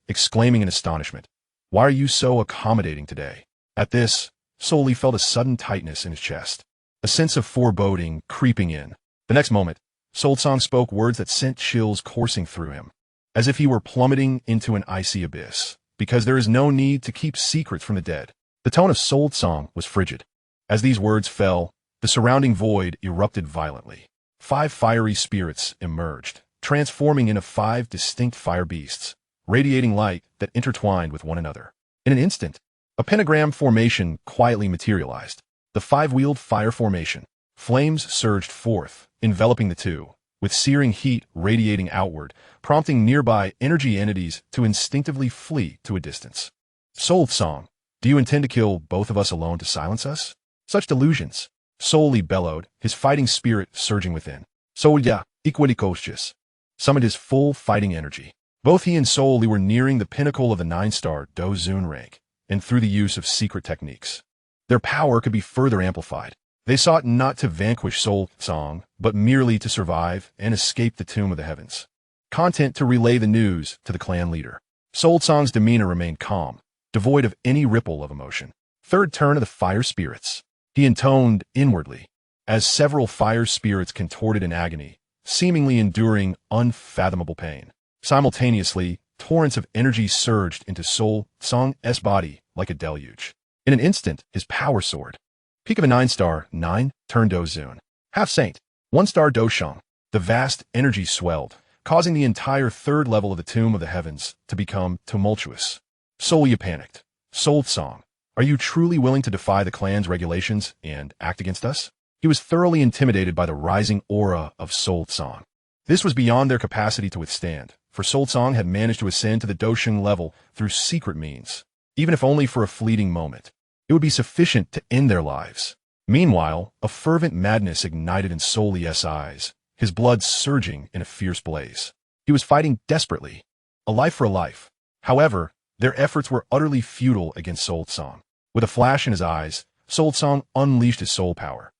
[SPEAKER 1] exclaiming in astonishment, "Why are you so accommodating today?" At this, Soul Li felt a sudden tightness in his chest, a sense of foreboding creeping in. The next moment, Soul Cang spoke words that sent chills coursing through him, as if he were plummeting into an icy abyss, because there is no need to keep secrets from the dead. The tone of Soul Cang was frigid. As these words fell, the surrounding void erupted violently. 5 fiery spirits emerged, transforming into 5 distinct fire beasts, radiating light that intertwined with one another. In an instant, a pentagram formation quietly materialized. The 5-wheeled fire formation. Flames surged forth, enveloping the two, with searing heat radiating outward, prompting nearby energy entities to instinctively flee to a distance. "Soul Cang, do you intend to kill both of us alone to silence us?" "Such delusions," Soul Li bellowed, his fighting spirit surging within. Soul Ya, equity cautious, summoned his full fighting energy. Both he and Soul Li were nearing the pinnacle of the 9-star Dou Zun rank, and through the use of secret techniques, their power could be further amplified. They sought not to vanquish Soul Song, but merely to survive and escape the tomb of the heavens, content to relay the news to the clan leader. Soul Song's demeanor remained calm, devoid of any ripple of emotion. Third turn of the fire spirits. He intoned inwardly, as several fire spirits contorted in agony, seemingly enduring unfathomable pain. Simultaneously, torrents of energy surged into Soul Song's body like a deluge. In an instant, his power soared. Peak of a 9-star, 9-turn Dou Zun. Half-saint, 1-star Dou Sheng. The vast energy swelled, causing the entire third level of the Tomb of the Heavens to become tumultuous. Soul Li panicked. Soul Song, are you truly willing to defy the clan's regulations and act against us? He was thoroughly intimidated by the rising aura of Soul Song. This was beyond their capacity to withstand, for Soul Song had managed to ascend to the Dou Sheng level through secret means, even if only for a fleeting moment. It would be sufficient to end their lives. Meanwhile, a fervent madness ignited in Soul Li's eyes, his blood surging in a fierce blaze. He was fighting desperately, a life for a life. However, their efforts were utterly futile against Soul Song. With a flash in his eyes, Soul Song unleashed his soul power.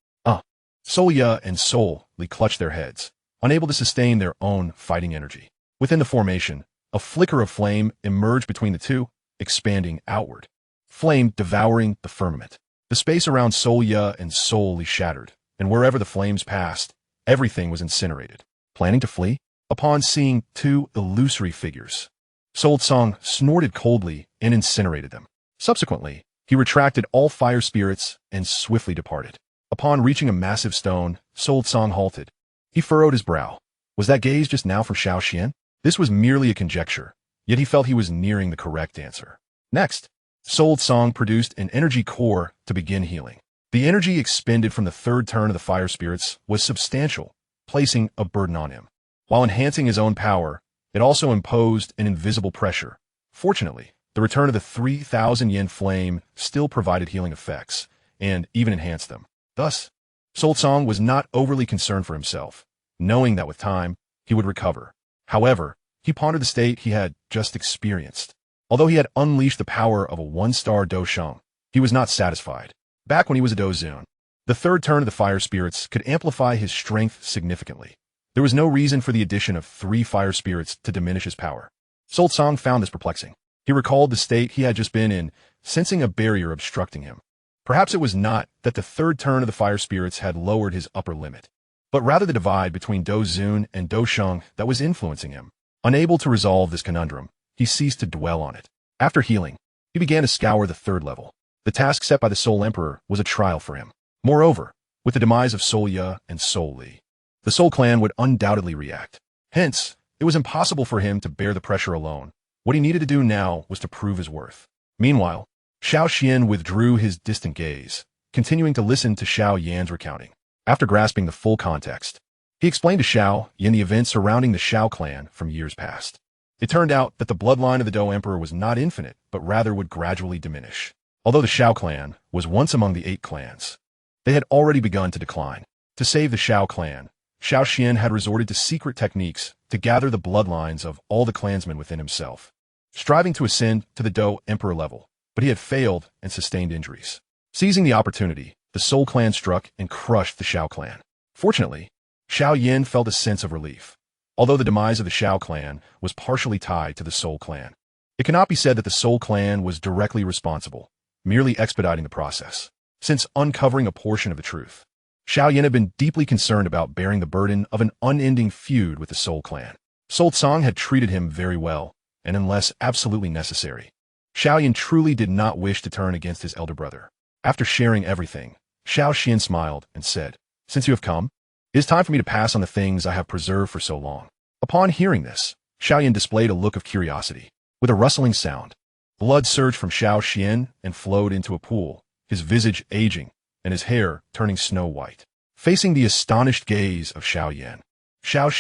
[SPEAKER 1] Soul Li and Soul Li clutched their heads, unable to sustain their own fighting energy. Within the formation, a flicker of flame emerged between the two, expanding outward. Flame devouring the firmament. The space around Soul Li and Soul Li shattered, and wherever the flames passed, everything was incinerated. Planning to flee? Upon seeing two illusory figures, Soul Song snorted coldly and incinerated them. Subsequently, he retracted all fire spirits and swiftly departed. Upon reaching a massive stone, Soul Song halted. He furrowed his brow. Was that gaze just now from Xiao Yan? This was merely a conjecture, yet he felt he was nearing the correct answer. Next, Soul Song produced an energy core to begin healing. The energy expended from the third turn of the fire spirits was substantial, placing a burden on him. While enhancing his own power, it also imposed an invisible pressure. Fortunately, the return of the 3,000 yen flame still provided healing effects, and even enhanced them. Thus, Soul Song was not overly concerned for himself, knowing that with time, he would recover. However, he pondered the state he had just experienced. Although he had unleashed the power of a 1-star Dou Sheng, he was not satisfied. Back when he was a Dou Zun, the third turn of the fire spirits could amplify his strength significantly. There was no reason for the addition of 3 fire spirits to diminish his power. Soul Song found this perplexing. He recalled the state he had just been in, sensing a barrier obstructing him. Perhaps it was not that the third turn of the fire spirits had lowered his upper limit, but rather the divide between Dou Zun and Dou Sheng that was influencing him. Unable to resolve this conundrum, he ceased to dwell on it. After healing, he began to scour the third level. The task set by the Soul Emperor was a trial for him. Moreover, with the demise of Soul Li and Soul Li, the Soul Clan would undoubtedly react. Hence, it was impossible for him to bear the pressure alone. What he needed to do now was to prove his worth. Meanwhile, Xiao Yan withdrew his distant gaze, continuing to listen to Xiao Yan's recounting. After grasping the full context, he explained to Xiao Yan the events surrounding the Xiao clan from years past. It turned out that the bloodline of the Dou Emperor was not infinite, but rather would gradually diminish. Although the Xiao clan was once among the 8 clans, they had already begun to decline. To save the Xiao clan, Xiao Yan had resorted to secret techniques to gather the bloodlines of all the clansmen within himself, striving to ascend to the Dou Emperor level, but he had failed and sustained injuries. Seizing the opportunity, the Soul Clan struck and crushed the Xiao clan. Fortunately, Xiao Yan felt a sense of relief. Although the demise of the Xiao clan was partially tied to the Soul Clan, it cannot be said that the Soul Clan was directly responsible, merely expediting the process. Since uncovering a portion of the truth, Xiao Yan had been deeply concerned about bearing the burden of an unending feud with the Soul Clan. Soul Song had treated him very well, and unless absolutely necessary, Xiao Yan truly did not wish to turn against his elder brother. After sharing everything, Xiao Yan smiled and said, "Since you have come, it is time for me to pass on the things I have preserved for so long." Upon hearing this, Xiao Yan displayed a look of curiosity. With a rustling sound, blood surged from Xiao Yan and flowed into a pool, his visage aging and his hair turning snow white. Facing the astonished gaze of Xiao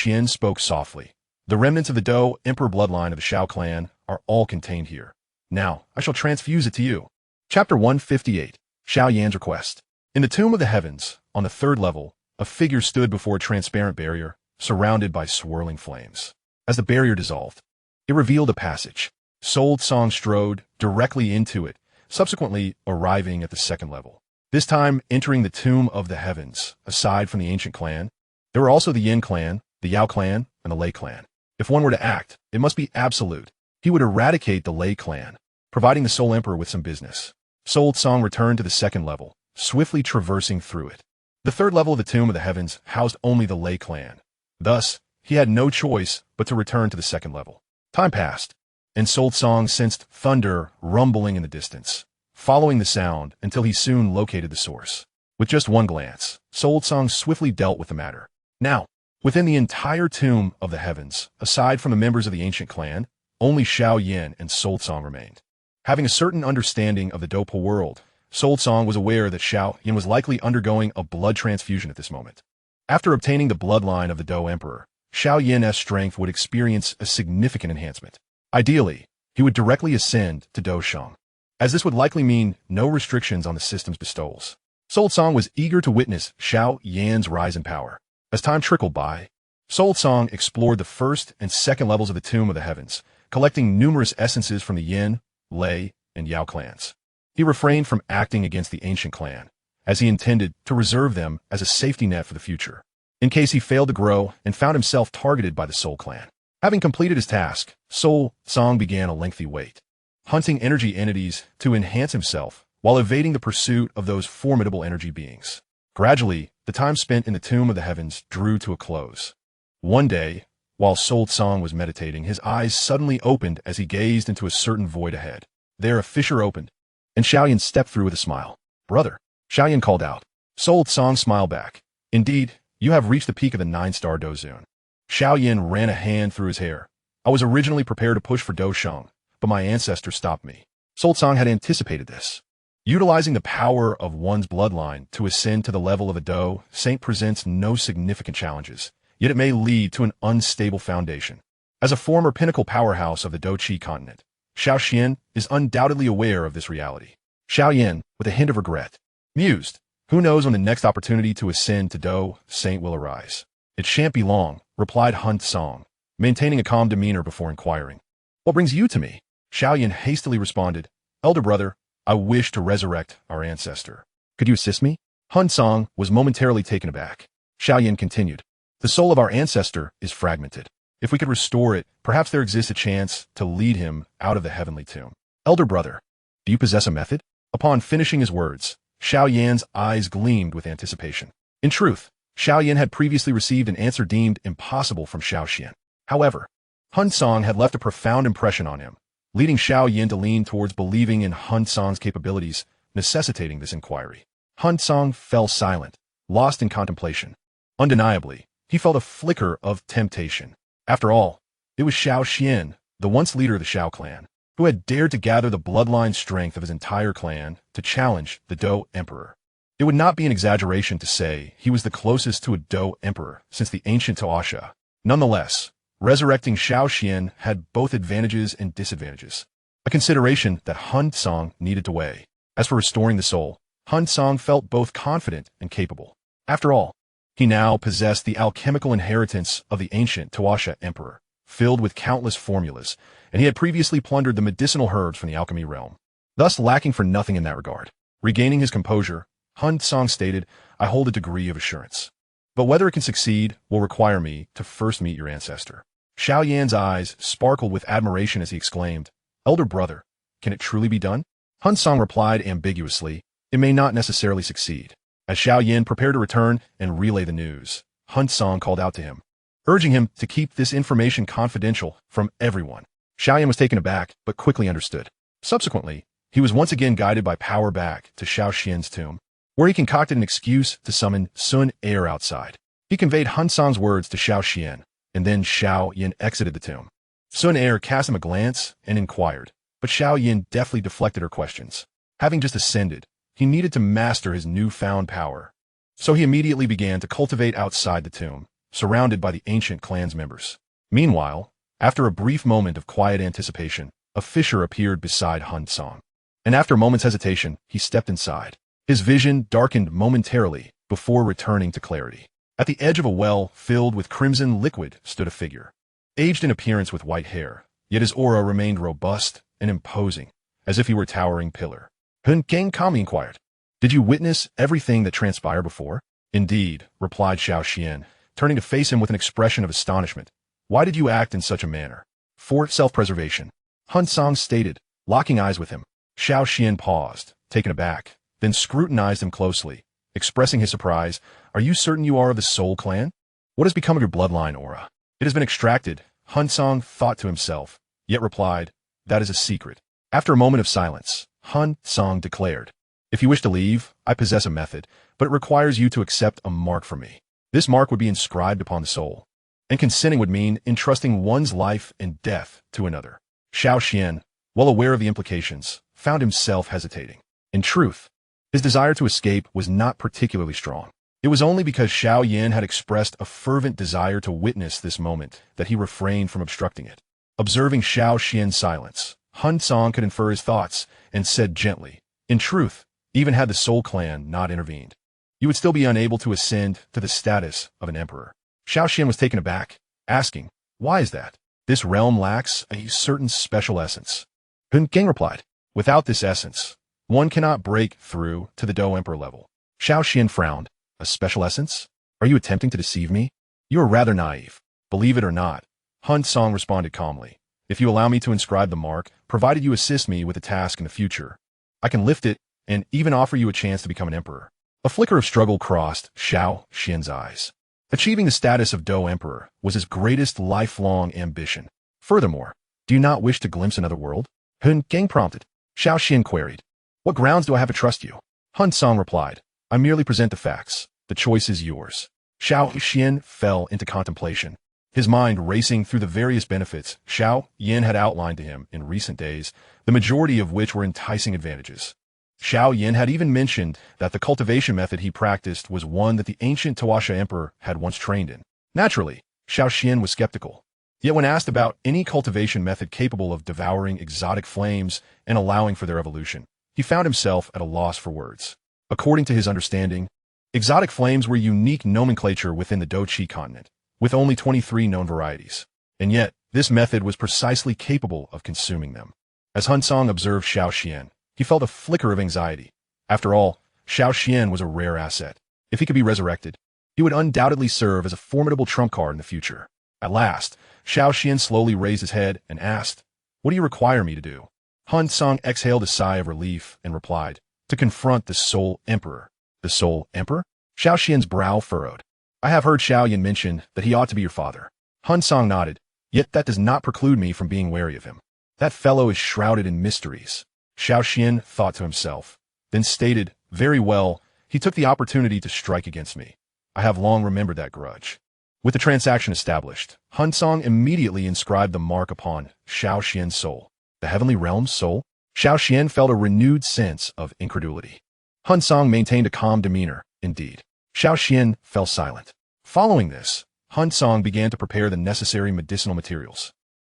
[SPEAKER 1] Yan spoke softly. "The remnants of the Dou Emperor bloodline of the Xiao clan are all contained here. Now, I shall transfuse it to you." Chapter 158, Xiao Yan's Request. In the Tomb of the Heavens, on the third level, a figure stood before a transparent barrier, surrounded by swirling flames. As the barrier dissolved, It revealed a passage. Soul Song strode directly into it, subsequently arriving at the second level. This time entering the Tomb of the Heavens. Aside from the ancient clan, there were also the Yin clan, the Yao clan, and the Lei clan. If one were to act, it must be absolute. He would eradicate the Lei clan, providing the Soul Emperor with some business. Soul Song returned to the second level, swiftly traversing through it. The third level of the Tomb of the Heavens housed only the Lei clan. Thus, he had no choice but to return to the second level. Time passed, and Soul Song sensed thunder rumbling in the distance, following the sound until he soon located the source. With just one glance, Soul Song swiftly dealt with the matter. Now, within the entire Tomb of the Heavens, aside from the members of the ancient clan, only Xiao Yan and Soul Song remained. Having a certain understanding of the Dopa world, Soul Song was aware that Xiao Yan was likely undergoing a blood transfusion at this moment. After obtaining the bloodline of the Dou Emperor, Xiao Yan's strength would experience a significant enhancement. Ideally, he would directly ascend to Dou Shang, as this would likely mean no restrictions on the system's bestowals. Soul Song was eager to witness Xiao Yan's rise in power. As time trickled by, Soul Song explored the first and second levels of the Tomb of the Heavens, collecting numerous essences from the Yin, Lei, and Yao clans. He refrained from acting against the ancient clan, as he intended to reserve them as a safety net for the future, in case he failed to grow and found himself targeted by the Soul clan. Having completed his task, Soul Song began a lengthy wait, hunting energy entities to enhance himself while evading the pursuit of those formidable energy beings. Gradually, the time spent in the Tomb of the Heavens drew to a close. One day, while Soul Song was meditating, his eyes suddenly opened as he gazed into a certain void ahead. There a fissure opened, and Xiao Yan stepped through with a smile. "Brother," Xiao Yan called out. Soul Song smiled back. "Indeed, you have reached the peak of the 9-star Do Zone." Xiao Yan ran a hand through his hair. "I was originally prepared to push for Dou Shang, but my ancestor stopped me." Soul Song had anticipated this. Utilizing the power of one's bloodline to ascend to the level of a Dou Saint presents no significant challenges, yet it may lead to an unstable foundation. As a former pinnacle powerhouse of the Dou Qi continent, Xiao Xian is undoubtedly aware of this reality. Xiao Yan, with a hint of regret, mused, "Who knows when the next opportunity to ascend to Dou Saint will arise?" "It shan't be long," replied Hun Cang, maintaining a calm demeanor before inquiring. "What brings you to me?" Xiao Yan hastily responded, "Elder brother, I wish to resurrect our ancestor. Could you assist me?" Hun Cang was momentarily taken aback. Xiao Yan continued, "The soul of our ancestor is fragmented. If we could restore it, perhaps there exists a chance to lead him out of the heavenly tomb. Elder brother, do you possess a method?" Upon finishing his words, Xiao Yan's eyes gleamed with anticipation. In truth, Xiao Yan had previously received an answer deemed impossible from Xiao Xian. However, Hun Cang had left a profound impression on him, leading Xiao Yan to lean towards believing in Hun Cang's capabilities, necessitating this inquiry. Hun Cang fell silent, lost in contemplation. Undeniably, he felt a flicker of temptation. After all, it was Xiao Xian, the once leader of the Xiao clan, who had dared to gather the bloodline strength of his entire clan to challenge the Dou Emperor. It would not be an exaggeration to say he was the closest to a Dou Emperor since the ancient Taoxia. Nonetheless, resurrecting Xiao Xian had both advantages and disadvantages, a consideration that Hun Cang needed to weigh. As for restoring the soul, Hun Cang felt both confident and capable. After all, he now possessed the alchemical inheritance of the ancient Taoxia Emperor, filled with countless formulas, and he had previously plundered the medicinal herbs from the alchemy realm, thus lacking for nothing in that regard. Regaining his composure, Hun Cang stated, "I hold a degree of assurance. But whether it can succeed will require me to first meet your ancestor." Xiao Yan's eyes sparkled with admiration as he exclaimed, "Elder brother, can it truly be done?" Hun Cang replied ambiguously, "It may not necessarily succeed." As Xiao Yan prepared to return and relay the news, Hun Cang called out to him, urging him to keep this information confidential from everyone. Xiao Yan was taken aback, but quickly understood. Subsequently, he was once again guided by power back to Xiao Xian's tomb, where he concocted an excuse to summon Sun Er outside. He conveyed Hun Cang's words to Xiao Xian, and then Xiao Yan exited the tomb. Sun Er cast him a glance and inquired, but Xiao Yan deftly deflected her questions. Having just ascended, he needed to master his newfound power. So he immediately began to cultivate outside the tomb, surrounded by the ancient clan's members. Meanwhile, after a brief moment of quiet anticipation, a fissure appeared beside Hun Cang, and after a moment's hesitation, he stepped inside. His vision darkened momentarily before returning to clarity. At the edge of a well filled with crimson liquid stood a figure. Aged in appearance with white hair, yet his aura remained robust and imposing, as if he were a towering pillar. Hun Cang calmly inquired, "Did you witness everything that transpired before?" "Indeed," replied Xiao Yan, turning to face him with an expression of astonishment. "Why did you act in such a manner?" "For self-preservation," Hun Cang stated, locking eyes with him. Xiao Yan paused, taken aback, then scrutinized him closely, expressing his surprise. "Are you certain you are of the Soul clan? What has become of your bloodline aura?" "It has been extracted," Hun Cang thought to himself, yet replied, "That is a secret." After a moment of silence, Hun Cang declared, "If you wish to leave, I possess a method, but it requires you to accept a mark from me. This mark would be inscribed upon the soul, and consenting would mean entrusting one's life and death to another." Xiao Yan, well aware of the implications, found himself hesitating. In truth, his desire to escape was not particularly strong. It was only because Xiao Yan had expressed a fervent desire to witness this moment that he refrained from obstructing it. Observing Xiao Yan's silence, Hun Cang could infer his thoughts and said gently, "In truth, even had the Soul clan not intervened, you would still be unable to ascend to the status of an emperor." Xiao Yan was taken aback, asking, "Why is that?" "This realm lacks a certain special essence," Hun Cang replied. "Without this essence, one cannot break through to the Dou Emperor level." Xiao Yan frowned. "A special essence? Are you attempting to deceive me? You are rather naive." "Believe it or not," Hun Cang responded calmly, "if you allow me to inscribe the mark, provided you assist me with the task in the future, I can lift it and even offer you a chance to become an emperor." A flicker of struggle crossed Xiao Yan's eyes. Achieving the status of Dou Emperor was his greatest lifelong ambition. "Furthermore, do you not wish to glimpse another world?" Hun Cang prompted. Xiao Yan queried, "What grounds do I have to trust you?" Hun Cang replied, "I merely present the facts. The choice is yours." Xiao Yan fell into contemplation, his mind racing through the various benefits Xiao Yan had outlined to him in recent days, the majority of which were enticing advantages. Xiao Yan had even mentioned that the cultivation method he practiced was one that the ancient Taoisha emperor had once trained in. Naturally, Xiao Yan was skeptical. Yet when asked about any cultivation method capable of devouring exotic flames and allowing for their evolution, he found himself at a loss for words. According to his understanding, exotic flames were unique nomenclature within the Dou Qi continent, with only 23 known varieties. And yet, this method was precisely capable of consuming them. As Hun Cang observed Xiao Yan, he felt a flicker of anxiety. After all, Xiao Yan was a rare asset. If he could be resurrected, he would undoubtedly serve as a formidable trump card in the future. At last, Xiao Yan slowly raised his head and asked, "What do you require me to do?" Hun Cang exhaled a sigh of relief and replied, "To confront the Soul Emperor." "The Soul Emperor?" Xiao Yan's brow furrowed. "I have heard Xiao Yan mention that he ought to be your father." Hun Cang nodded, "Yet that does not preclude me from being wary of him. That fellow is shrouded in mysteries." Xiao Yan thought to himself, then stated, "Very well, he took the opportunity to strike against me. I have long remembered that grudge." With the transaction established, Hun Cang immediately inscribed the mark upon Xiao Yan's soul. The heavenly realm's soul? Xiao Yan felt a renewed sense of incredulity. Hun Cang maintained a calm demeanor, indeed. Xiao Yan fell silent. Following this, Hun Cang began to prepare the necessary medicinal materials.